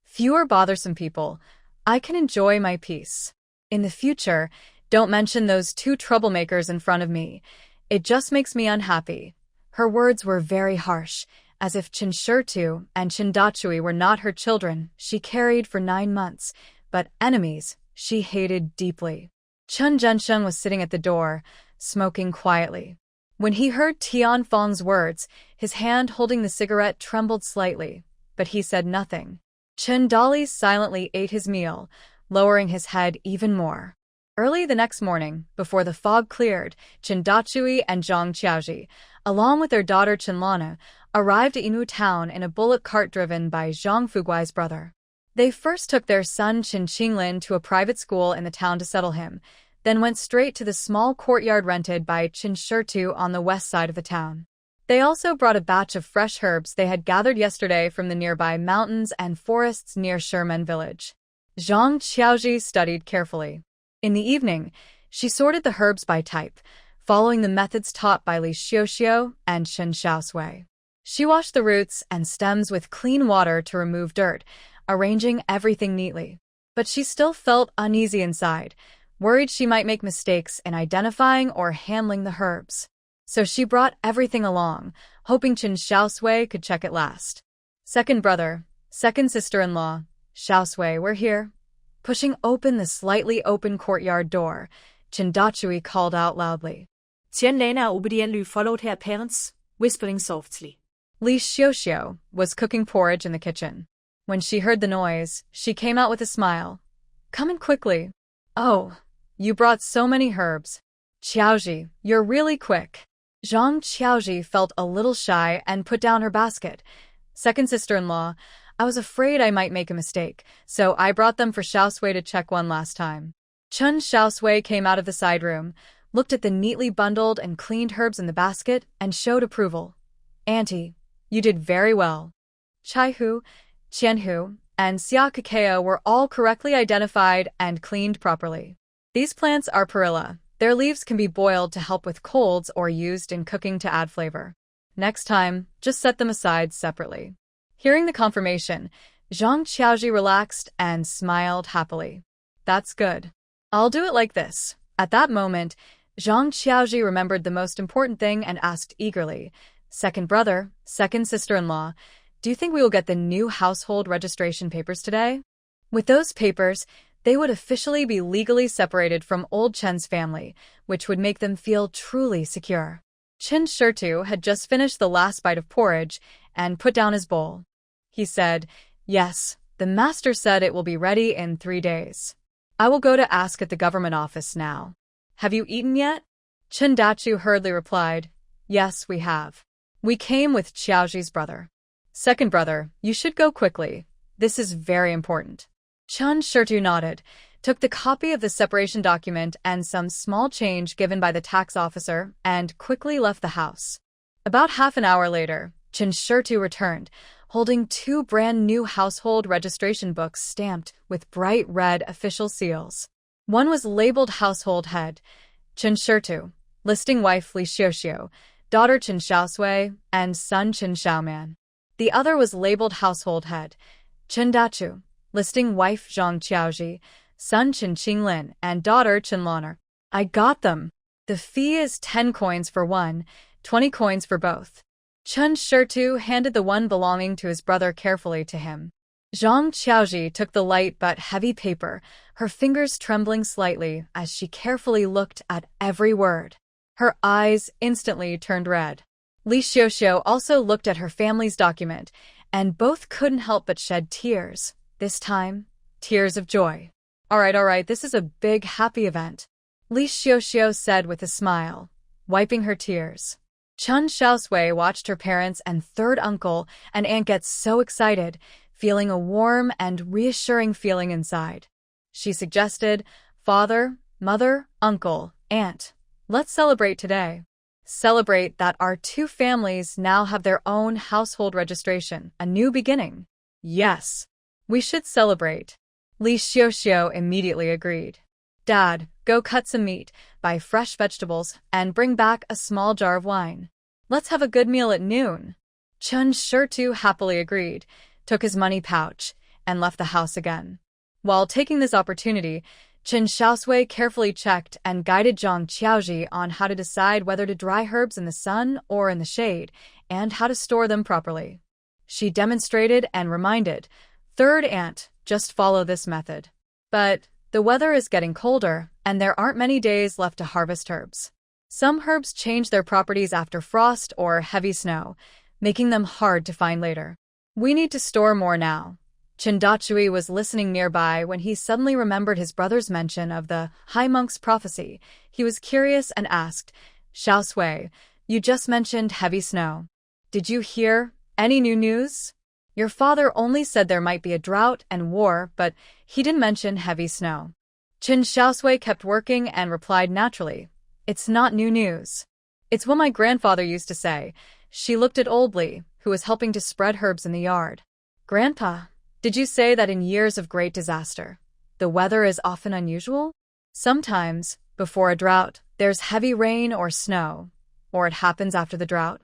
Fewer bothersome people. I can enjoy my peace. In the future, don't mention those two troublemakers in front of me. It just makes me unhappy. Her words were very harsh, as if Chen Xiaosui and Chen Xiaosui were not her children she carried for 9 months, but enemies she hated deeply. Chen Zhensheng was sitting at the door, smoking quietly. When he heard Tianfang's words, his hand holding the cigarette trembled slightly, but he said nothing. Chen Dali silently ate his meal, lowering his head even more. Early the next morning, before the fog cleared, Chen Xiaosui and Zhang Qiaoji, along with their daughter Chen Lana, arrived at Yimu town in a bullock cart driven by Zhang Fugui's brother. They first took their son Chen Qinglin to a private school in the town to settle him, then went straight to the small courtyard rented by Chen Xiaosui on the west side of the town. They also brought a batch of fresh herbs they had gathered yesterday from the nearby mountains and forests near Sherman village. Zhang Qiaoji studied carefully. In the evening, she sorted the herbs by type, following the methods taught by Li Xiuxiu and Chen Xiaosui. She washed the roots and stems with clean water to remove dirt, arranging everything neatly. But she still felt uneasy inside, worried she might make mistakes in identifying or handling the herbs. So she brought everything along, hoping Chen Xiaosui could check it last. Second brother, second sister-in-law, Xiaosui, we're here. Pushing open the slightly open courtyard door, Chen Xiaosui called out loudly. Tian Lena obediently followed her parents, whispering softly. Li Xiuxiu was cooking porridge in the kitchen. When she heard the noise, she came out with a smile. Come in quickly. Oh, you brought so many herbs. Qiaoji, you're really quick. Zhang Qiaoji felt a little shy and put down her basket. Second sister-in-law, I was afraid I might make a mistake, so I brought them for Xiaosui to check one last time. Chen Xiaosui came out of the side room, looked at the neatly bundled and cleaned herbs in the basket, and showed approval. Auntie, you did very well. Chaihu, Qianhu, and Xia Cacao were all correctly identified and cleaned properly. These plants are perilla. Their leaves can be boiled to help with colds or used in cooking to add flavor. Next time, just set them aside separately. Hearing the confirmation, Zhang Qiaoji relaxed and smiled happily. That's good. I'll do it like this. At that moment, Zhang Qiaoji remembered the most important thing and asked eagerly, Second brother, second sister-in-law, do you think we will get the new household registration papers today? With those papers, they would officially be legally separated from old Chen's family, which would make them feel truly secure. Chen Xiaosui had just finished the last bite of porridge and put down his bowl. He said, Yes, the master said it will be ready in 3 days. I will go to ask at the government office now. Have you eaten yet? Chen Dachu hurriedly replied, Yes, we have. We came with Xiaoxi's brother. Second brother, you should go quickly. This is very important. Chen Xiaosui nodded, took the copy of the separation document and some small change given by the tax officer, and quickly left the house. About half an hour later, Chen Xiaosui returned, holding 2 brand-new household registration books stamped with bright red official seals. One was labeled Household Head, Chen Xiaosui, listing wife Li Xiaoxiu, daughter Chen Xiaosui, and son Chen Xiaoman. The other was labeled Household Head, Chen Dachu, listing wife Zhang Qiaoji, son Chen Qinglin, and daughter Chen Laner. I got them. The fee is 10 coins for one, 20 coins for both. Chen Xiaosui handed the one belonging to his brother carefully to him. Zhang Qiaoji took the light but heavy paper, her fingers trembling slightly as she carefully looked at every word. Her eyes instantly turned red. Li Xiaoxiu also looked at her family's document, and both couldn't help but shed tears. This time, tears of joy. All right, this is a big, happy event. Li Xiaoxiu said with a smile, wiping her tears. Chen Xiaosui watched her parents and third uncle and aunt get so excited, feeling a warm and reassuring feeling inside. She suggested, Father, Mother, Uncle, Aunt, let's celebrate today. Celebrate that our 2 families now have their own household registration, a new beginning. Yes, we should celebrate. Li Xiaoxiu immediately agreed. Dad, go cut some meat, buy fresh vegetables, and bring back a small jar of wine. Let's have a good meal at noon. Chen Xiaosui happily agreed, took his money pouch, and left the house again. While taking this opportunity, Chen Xiaosui carefully checked and guided Zhang Qiaoji on how to decide whether to dry herbs in the sun or in the shade, and how to store them properly. She demonstrated and reminded, Third aunt, just follow this method. But the weather is getting colder, and there aren't many days left to harvest herbs. Some herbs change their properties after frost or heavy snow, making them hard to find later. We need to store more now. Chen Dachui was listening nearby when he suddenly remembered his brother's mention of the High Monk's prophecy. He was curious and asked, Xiaosui, you just mentioned heavy snow. Did you hear any new news? Your father only said there might be a drought and war, but he didn't mention heavy snow. Chen Xiaosui kept working and replied naturally, It's not new news. It's what my grandfather used to say. She looked at old Li, who was helping to spread herbs in the yard. Grandpa, did you say that in years of great disaster, the weather is often unusual? Sometimes, before a drought, there's heavy rain or snow, or it happens after the drought.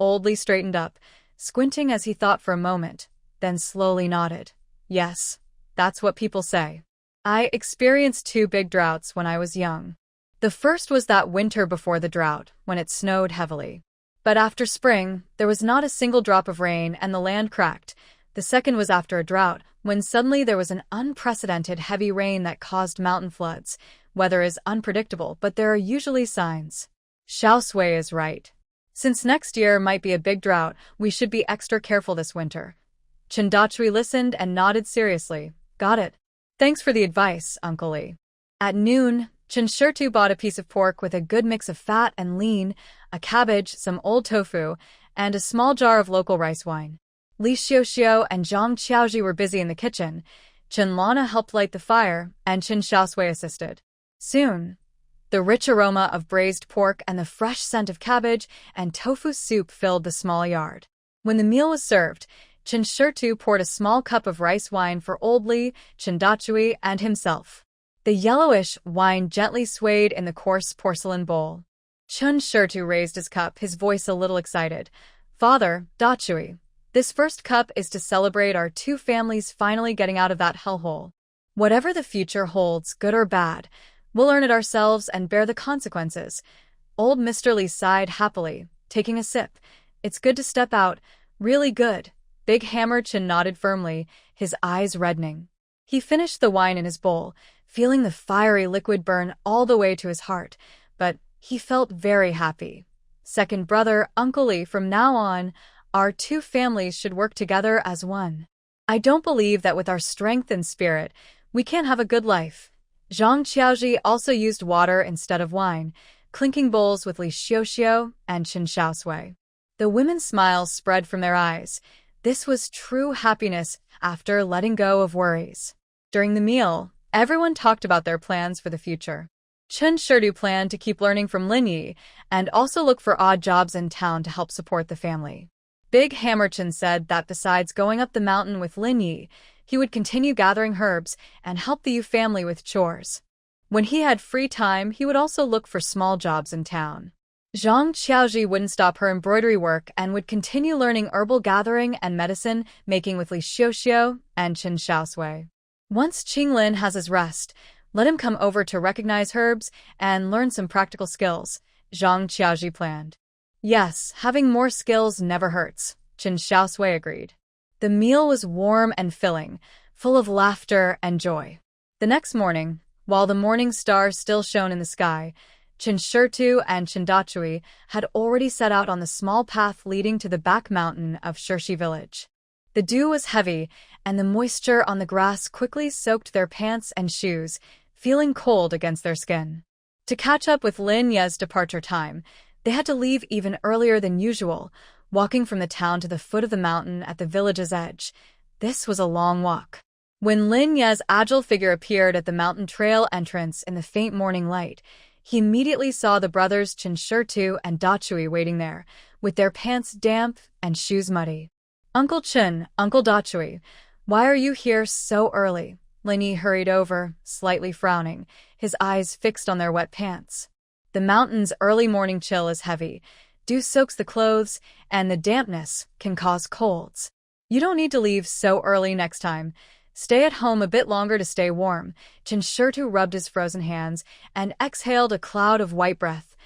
Old Li straightened up, squinting as he thought for a moment, then slowly nodded. Yes, that's what people say. I experienced 2 big droughts when I was young. The first was that winter before the drought, when it snowed heavily. But after spring, there was not a single drop of rain and the land cracked. The second was after a drought, when suddenly there was an unprecedented heavy rain that caused mountain floods. Weather is unpredictable, but there are usually signs. Xiaosui is right. Since next year might be a big drought, we should be extra careful this winter. Chen Dachui listened and nodded seriously. Got it. Thanks for the advice, Uncle Li. At noon, Chen Xiaosui bought a piece of pork with a good mix of fat and lean, a cabbage, some old tofu, and a small jar of local rice wine. Li Xiaoxiu and Zhang Qiaoji were busy in the kitchen. Chen Lana helped light the fire, and Chen Xiaosui assisted. Soon, the rich aroma of braised pork and the fresh scent of cabbage and tofu soup filled the small yard. When the meal was served, Chen Xiaosui poured a small cup of rice wine for Old Li, Chen Dachui, and himself. The yellowish wine gently swayed in the coarse porcelain bowl. Chen Xiaosui raised his cup, his voice a little excited. Father, Dachui, this first cup is to celebrate our 2 families finally getting out of that hellhole. Whatever the future holds, good or bad, we'll earn it ourselves and bear the consequences. Old Mr. Li sighed happily, taking a sip. It's good to step out, really good. Big Hammer Chen nodded firmly, his eyes reddening. He finished the wine in his bowl, feeling the fiery liquid burn all the way to his heart, but he felt very happy. Second brother, Uncle Li, from now on, our 2 families should work together as one. I don't believe that with our strength and spirit, we can't have a good life. Zhang Qiaozhi also used water instead of wine, clinking bowls with Li Xiuxiu and Chen Xiaosui. The women's smiles spread from their eyes. This was true happiness after letting go of worries. During the meal, everyone talked about their plans for the future. Chen Xiaosui planned to keep learning from Lin Yi and also look for odd jobs in town to help support the family. Big Hammer Chen said that besides going up the mountain with Lin Yi, he would continue gathering herbs and help the Yu family with chores. When he had free time, he would also look for small jobs in town. Zhang Qiaozhi wouldn't stop her embroidery work and would continue learning herbal gathering and medicine making with Li Xiuxiu and Chen Xiaosui. Once Qinglin has his rest, let him come over to recognize herbs and learn some practical skills, Zhang Qiaozhi planned. Yes, having more skills never hurts, Chen Xiaosui agreed. The meal was warm and filling, full of laughter and joy. The next morning, while the morning star still shone in the sky, Chen Xiaosui and Chen Dachui had already set out on the small path leading to the back mountain of Shirshi village. The dew was heavy, and the moisture on the grass quickly soaked their pants and shoes, feeling cold against their skin. To catch up with Lin Ye's departure time, they had to leave even earlier than usual, walking from the town to the foot of the mountain at the village's edge. This was a long walk. When Lin Ye's agile figure appeared at the mountain trail entrance in the faint morning light, he immediately saw the brothers Chen Xiaosui and Dachui waiting there, with their pants damp and shoes muddy. Uncle Chen, Uncle Dachui, why are you here so early? Lin Yi hurried over, slightly frowning, his eyes fixed on their wet pants. The mountain's early morning chill is heavy. Dew soaks the clothes, and the dampness can cause colds. You don't need to leave so early next time. Stay at home a bit longer to stay warm. Chen Xiaosui rubbed his frozen hands and exhaled a cloud of white breath.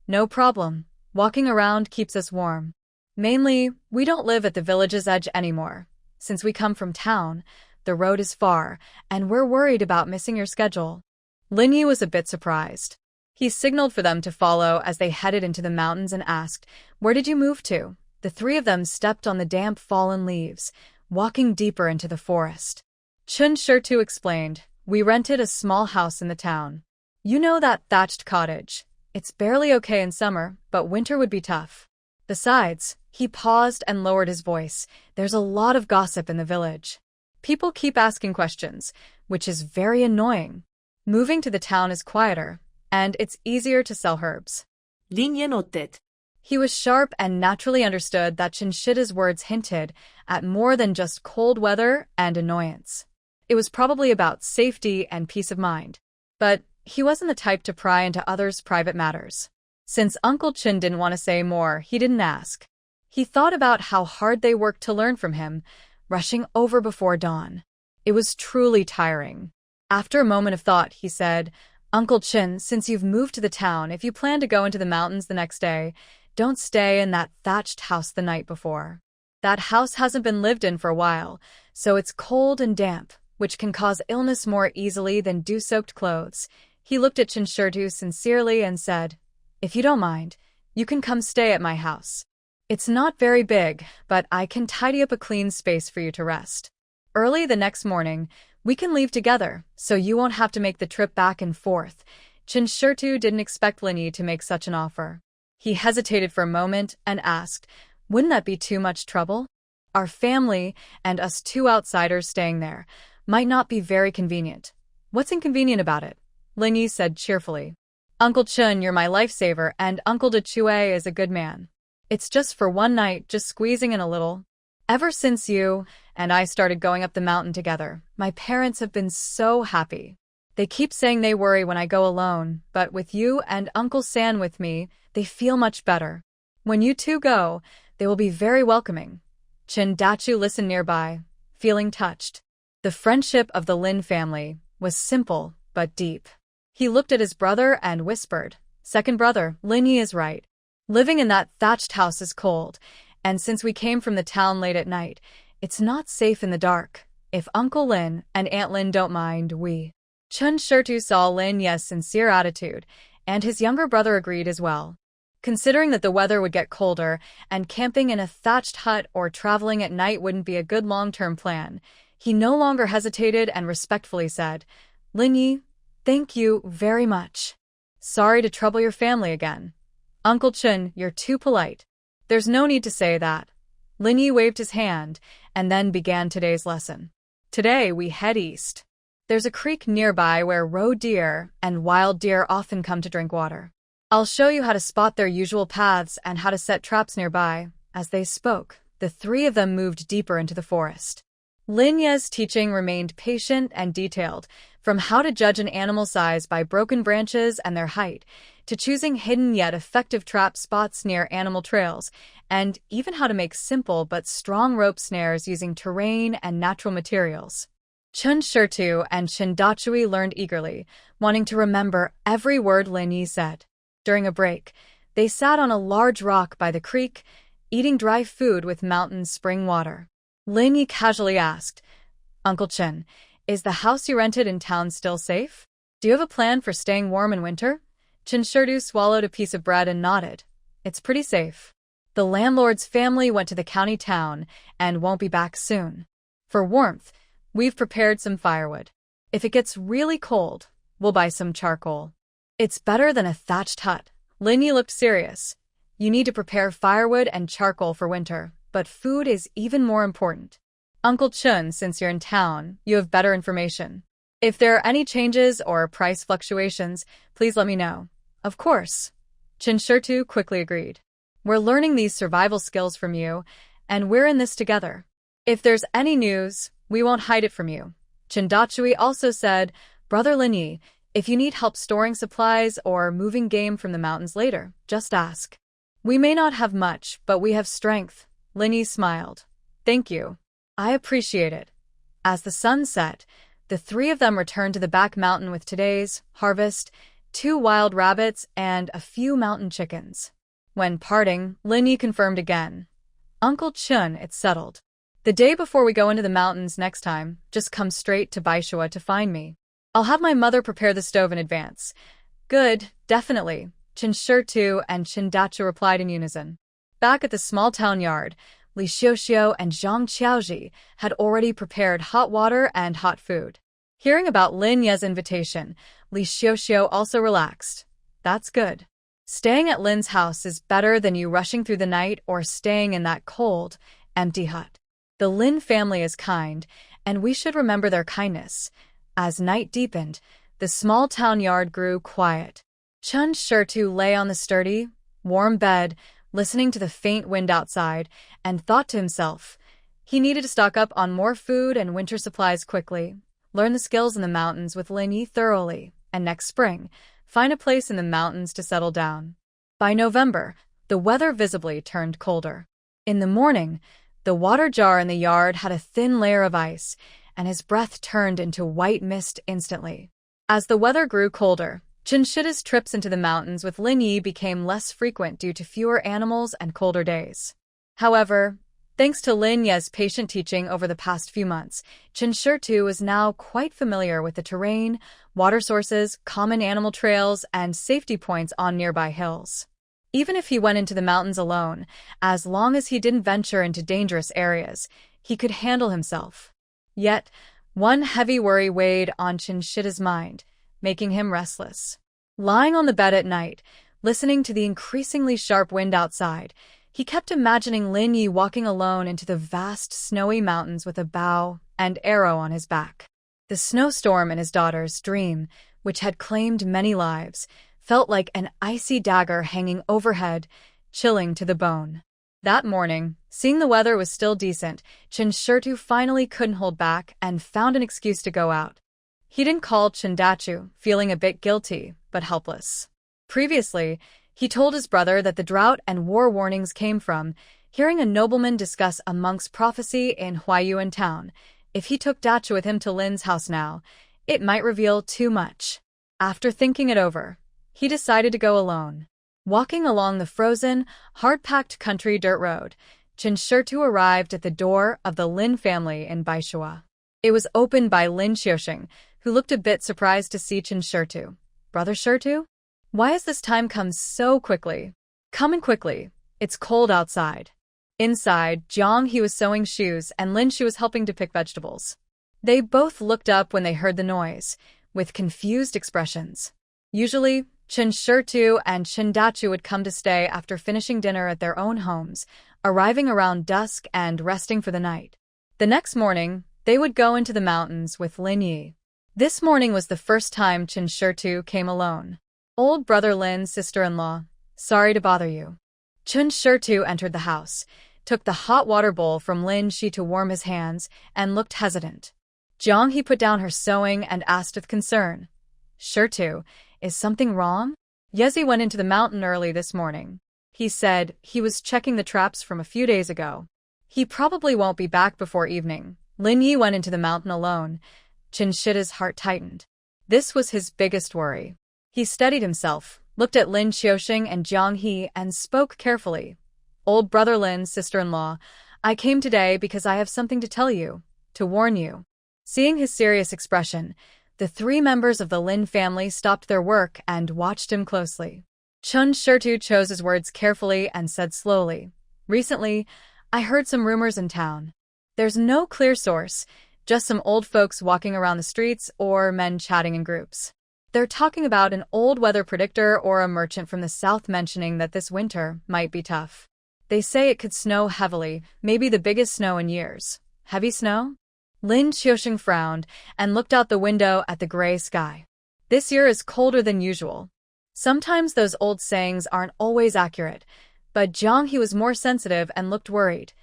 No problem. Walking around keeps us warm. Mainly, we don't live at the village's edge anymore. Since we come from town, the road is far, and we're worried about missing your schedule. Lin Yi was a bit surprised. He signaled for them to follow as they headed into the mountains and asked, "Where did you move to?" The three of them stepped on the damp fallen leaves, walking deeper into the forest. Chen Xiaosui explained, "We rented a small house in the town. You know that thatched cottage. It's barely okay in summer, but winter would be tough. Besides," he paused and lowered his voice, "there's a lot of gossip in the village. People keep asking questions, which is very annoying. Moving to the town is quieter, and it's easier to sell herbs." Lin Ye nodded. He was sharp and naturally understood that Chen Xiaoshui's words hinted at more than just cold weather and annoyance. It was probably about safety and peace of mind. But he wasn't the type to pry into others' private matters. Since Uncle Chen didn't want to say more, he didn't ask. He thought about how hard they worked to learn from him, rushing over before dawn. It was truly tiring. After a moment of thought, he said, "Uncle Chen, since you've moved to the town, if you plan to go into the mountains the next day, don't stay in that thatched house the night before. That house hasn't been lived in for a while, so it's cold and damp, which can cause illness more easily than dew-soaked clothes." He looked at Chen Xiaoshui sincerely and said, "If you don't mind, you can come stay at my house. It's not very big, but I can tidy up a clean space for you to rest. Early the next morning, we can leave together, so you won't have to make the trip back and forth." Chen Xiaoshui didn't expect Lin Yi to make such an offer. He hesitated for a moment and asked, "Wouldn't that be too much trouble? Our family and us two outsiders staying there might not be very convenient." "What's inconvenient about it?" Lin Yi said cheerfully. "Uncle Chen, you're my lifesaver, and Uncle Dachui is a good man. It's just for one night, just squeezing in a little. Ever since you and I started going up the mountain together, my parents have been so happy. They keep saying they worry when I go alone, but with you and Uncle San with me, they feel much better. When you two go, they will be very welcoming." Chen Dachu listened nearby, feeling touched. The friendship of the Lin family was simple but deep. He looked at his brother and whispered, "Second brother, Lin Yi is right. Living in that thatched house is cold, and since we came from the town late at night, it's not safe in the dark. If Uncle Lin and Aunt Lin don't mind, we—" Chen Xiaoshui saw Lin Ye's sincere attitude, and his younger brother agreed as well. Considering that the weather would get colder, and camping in a thatched hut or traveling at night wouldn't be a good long-term plan, he no longer hesitated and respectfully said, "Lin Yi, Thank you very much. Sorry to trouble your family again. Uncle Chen, you're too polite. There's no need to say that. Lin Yi waved his hand and then began today's lesson. Today we head east. There's a creek nearby where roe deer and wild deer often come to drink water. I'll show you how to spot their usual paths and how to set traps nearby. As they spoke, the three of them moved deeper into the forest. Lin Ye's teaching remained patient and detailed, from how to judge an animal's size by broken branches and their height, to choosing hidden yet effective trap spots near animal trails, and even how to make simple but strong rope snares using terrain and natural materials. Chen Xiaosui and Chen Xiaosui learned eagerly, wanting to remember every word Lin Yi said. During a break, they sat on a large rock by the creek, eating dry food with mountain spring water. Lin Yi casually asked, Uncle Chen, is the house you rented in town still safe? Do you have a plan for staying warm in winter? Chen Xiaosui swallowed a piece of bread and nodded. It's pretty safe. The landlord's family went to the county town and won't be back soon. For warmth, we've prepared some firewood. If it gets really cold, we'll buy some charcoal. It's better than a thatched hut. Lin Yi looked serious. You need to prepare firewood and charcoal for winter, but food is even more important. Uncle Chen, since you're in town, you have better information. If there are any changes or price fluctuations, please let me know. Of course. Chen Xiaosui quickly agreed. We're learning these survival skills from you, and we're in this together. If there's any news, we won't hide it from you. Chen Xiaosui also said, Brother Lin Yi, if you need help storing supplies or moving game from the mountains later, just ask. We may not have much, but we have strength. Lin Yi smiled. Thank you. I appreciate it. As the sun set, the three of them returned to the back mountain with today's harvest, 2 wild rabbits and a few mountain chickens. When parting, Lin Yi confirmed again. Uncle Chen, it's settled. The day before we go into the mountains next time, just come straight to Baishuo to find me. I'll have my mother prepare the stove in advance. Good, definitely. Chen Xiaosui and Chen Xiaosui replied in unison. Back at the small town yard, Li Xiuxiu and Zhang Qiaoji had already prepared hot water and hot food. Hearing about Lin Ye's invitation, Li Xiuxiu also relaxed. That's good. Staying at Lin's house is better than you rushing through the night or staying in that cold, empty hut. The Lin family is kind, and we should remember their kindness. As night deepened, the small town yard grew quiet. Chen Xiaosui lay on the sturdy, warm bed, listening to the faint wind outside, and thought to himself, he needed to stock up on more food and winter supplies quickly, learn the skills in the mountains with Lin Yi thoroughly, and next spring, find a place in the mountains to settle down. By November, the weather visibly turned colder. In the morning, the water jar in the yard had a thin layer of ice, and his breath turned into white mist instantly. As the weather grew colder, Chen Xiaoshui's trips into the mountains with Lin Yi became less frequent due to fewer animals and colder days. However, thanks to Lin Ye's patient teaching over the past few months, Chen Xiaosui was now quite familiar with the terrain, water sources, common animal trails, and safety points on nearby hills. Even if he went into the mountains alone, as long as he didn't venture into dangerous areas, he could handle himself. Yet, one heavy worry weighed on Chen Xiaoshui's mind, making him restless. Lying on the bed at night, listening to the increasingly sharp wind outside, he kept imagining Lin Yi walking alone into the vast snowy mountains with a bow and arrow on his back. The snowstorm in his daughter's dream, which had claimed many lives, felt like an icy dagger hanging overhead, chilling to the bone. That morning, seeing the weather was still decent, Chen Xiaosui finally couldn't hold back and found an excuse to go out. He didn't call Chen Xiaosui, feeling a bit guilty, but helpless. Previously, he told his brother that the drought and war warnings came from hearing a nobleman discuss a monk's prophecy in Huaiyuan town. If he took Xiaosui with him to Lin's house now, it might reveal too much. After thinking it over, he decided to go alone. Walking along the frozen, hard-packed country dirt road, Chen Xiaosui arrived at the door of the Lin family in Baishuo. It was opened by Lin Xiuxing, who looked a bit surprised to see Chen Xiaosui. Brother Xiaosui? Why has this time come so quickly? Come in quickly. It's cold outside. Inside, Jiang He was sewing shoes and Lin Xu was helping to pick vegetables. They both looked up when they heard the noise, with confused expressions. Usually, Chen Xiaosui and Chen Dachu would come to stay after finishing dinner at their own homes, arriving around dusk and resting for the night. The next morning, they would go into the mountains with Lin Yi. This morning was the first time Chen Xiaosui came alone. Old brother Lin's sister-in-law, sorry to bother you. Chen Xiaosui entered the house, took the hot water bowl from Lin Shi to warm his hands, and looked hesitant. Jiang He put down her sewing and asked with concern, Xiaosui, is something wrong? Yezi went into the mountain early this morning. He said he was checking the traps from a few days ago. He probably won't be back before evening. Lin Yi went into the mountain alone. Chen Shida's heart tightened. This was his biggest worry. He steadied himself, looked at Lin Xiaoxing and Jiang He, and spoke carefully. Old brother Lin's sister-in-law, I came today because I have something to tell you, to warn you. Seeing his serious expression, the three members of the Lin family stopped their work and watched him closely. Chen Xiaosui chose his words carefully and said slowly, recently, I heard some rumors in town. There's no clear source, just some old folks walking around the streets or men chatting in groups. They're talking about an old weather predictor or a merchant from the south mentioning that this winter might be tough. They say it could snow heavily, maybe the biggest snow in years. Heavy snow? Lin Xiaoxing frowned and looked out the window at the gray sky. This year is colder than usual. Sometimes those old sayings aren't always accurate, but Jiang He was more sensitive and looked worried.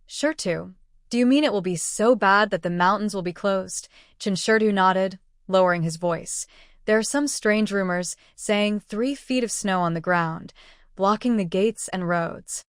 Xiaosui, do you mean it will be so bad that the mountains will be closed? Chen Xiaosui nodded, lowering his voice. There are some strange rumors saying 3 feet of snow on the ground, blocking the gates and roads.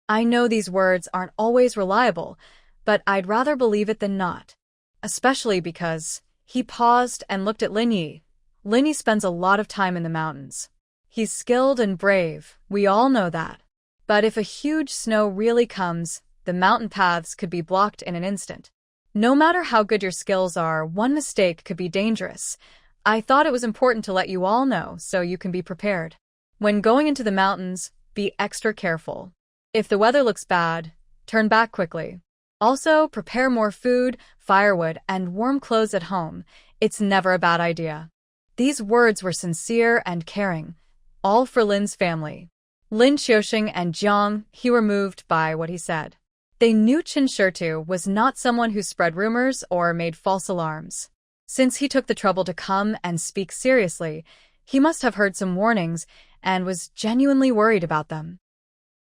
I know these words aren't always reliable, but I'd rather believe it than not. Especially because, he paused and looked at Lin Yi. Lin Yi spends a lot of time in the mountains. He's skilled and brave, we all know that. But if a huge snow really comes, the mountain paths could be blocked in an instant. No matter how good your skills are, one mistake could be dangerous. I thought it was important to let you all know so you can be prepared. When going into the mountains, be extra careful. If the weather looks bad, turn back quickly. Also, prepare more food, firewood, and warm clothes at home. It's never a bad idea. These words were sincere and caring, all for Lin's family. Lin Xiaoxing and Jiang He were moved by what he said. They knew Chen Xiaosui was not someone who spread rumors or made false alarms. Since he took the trouble to come and speak seriously, he must have heard some warnings and was genuinely worried about them.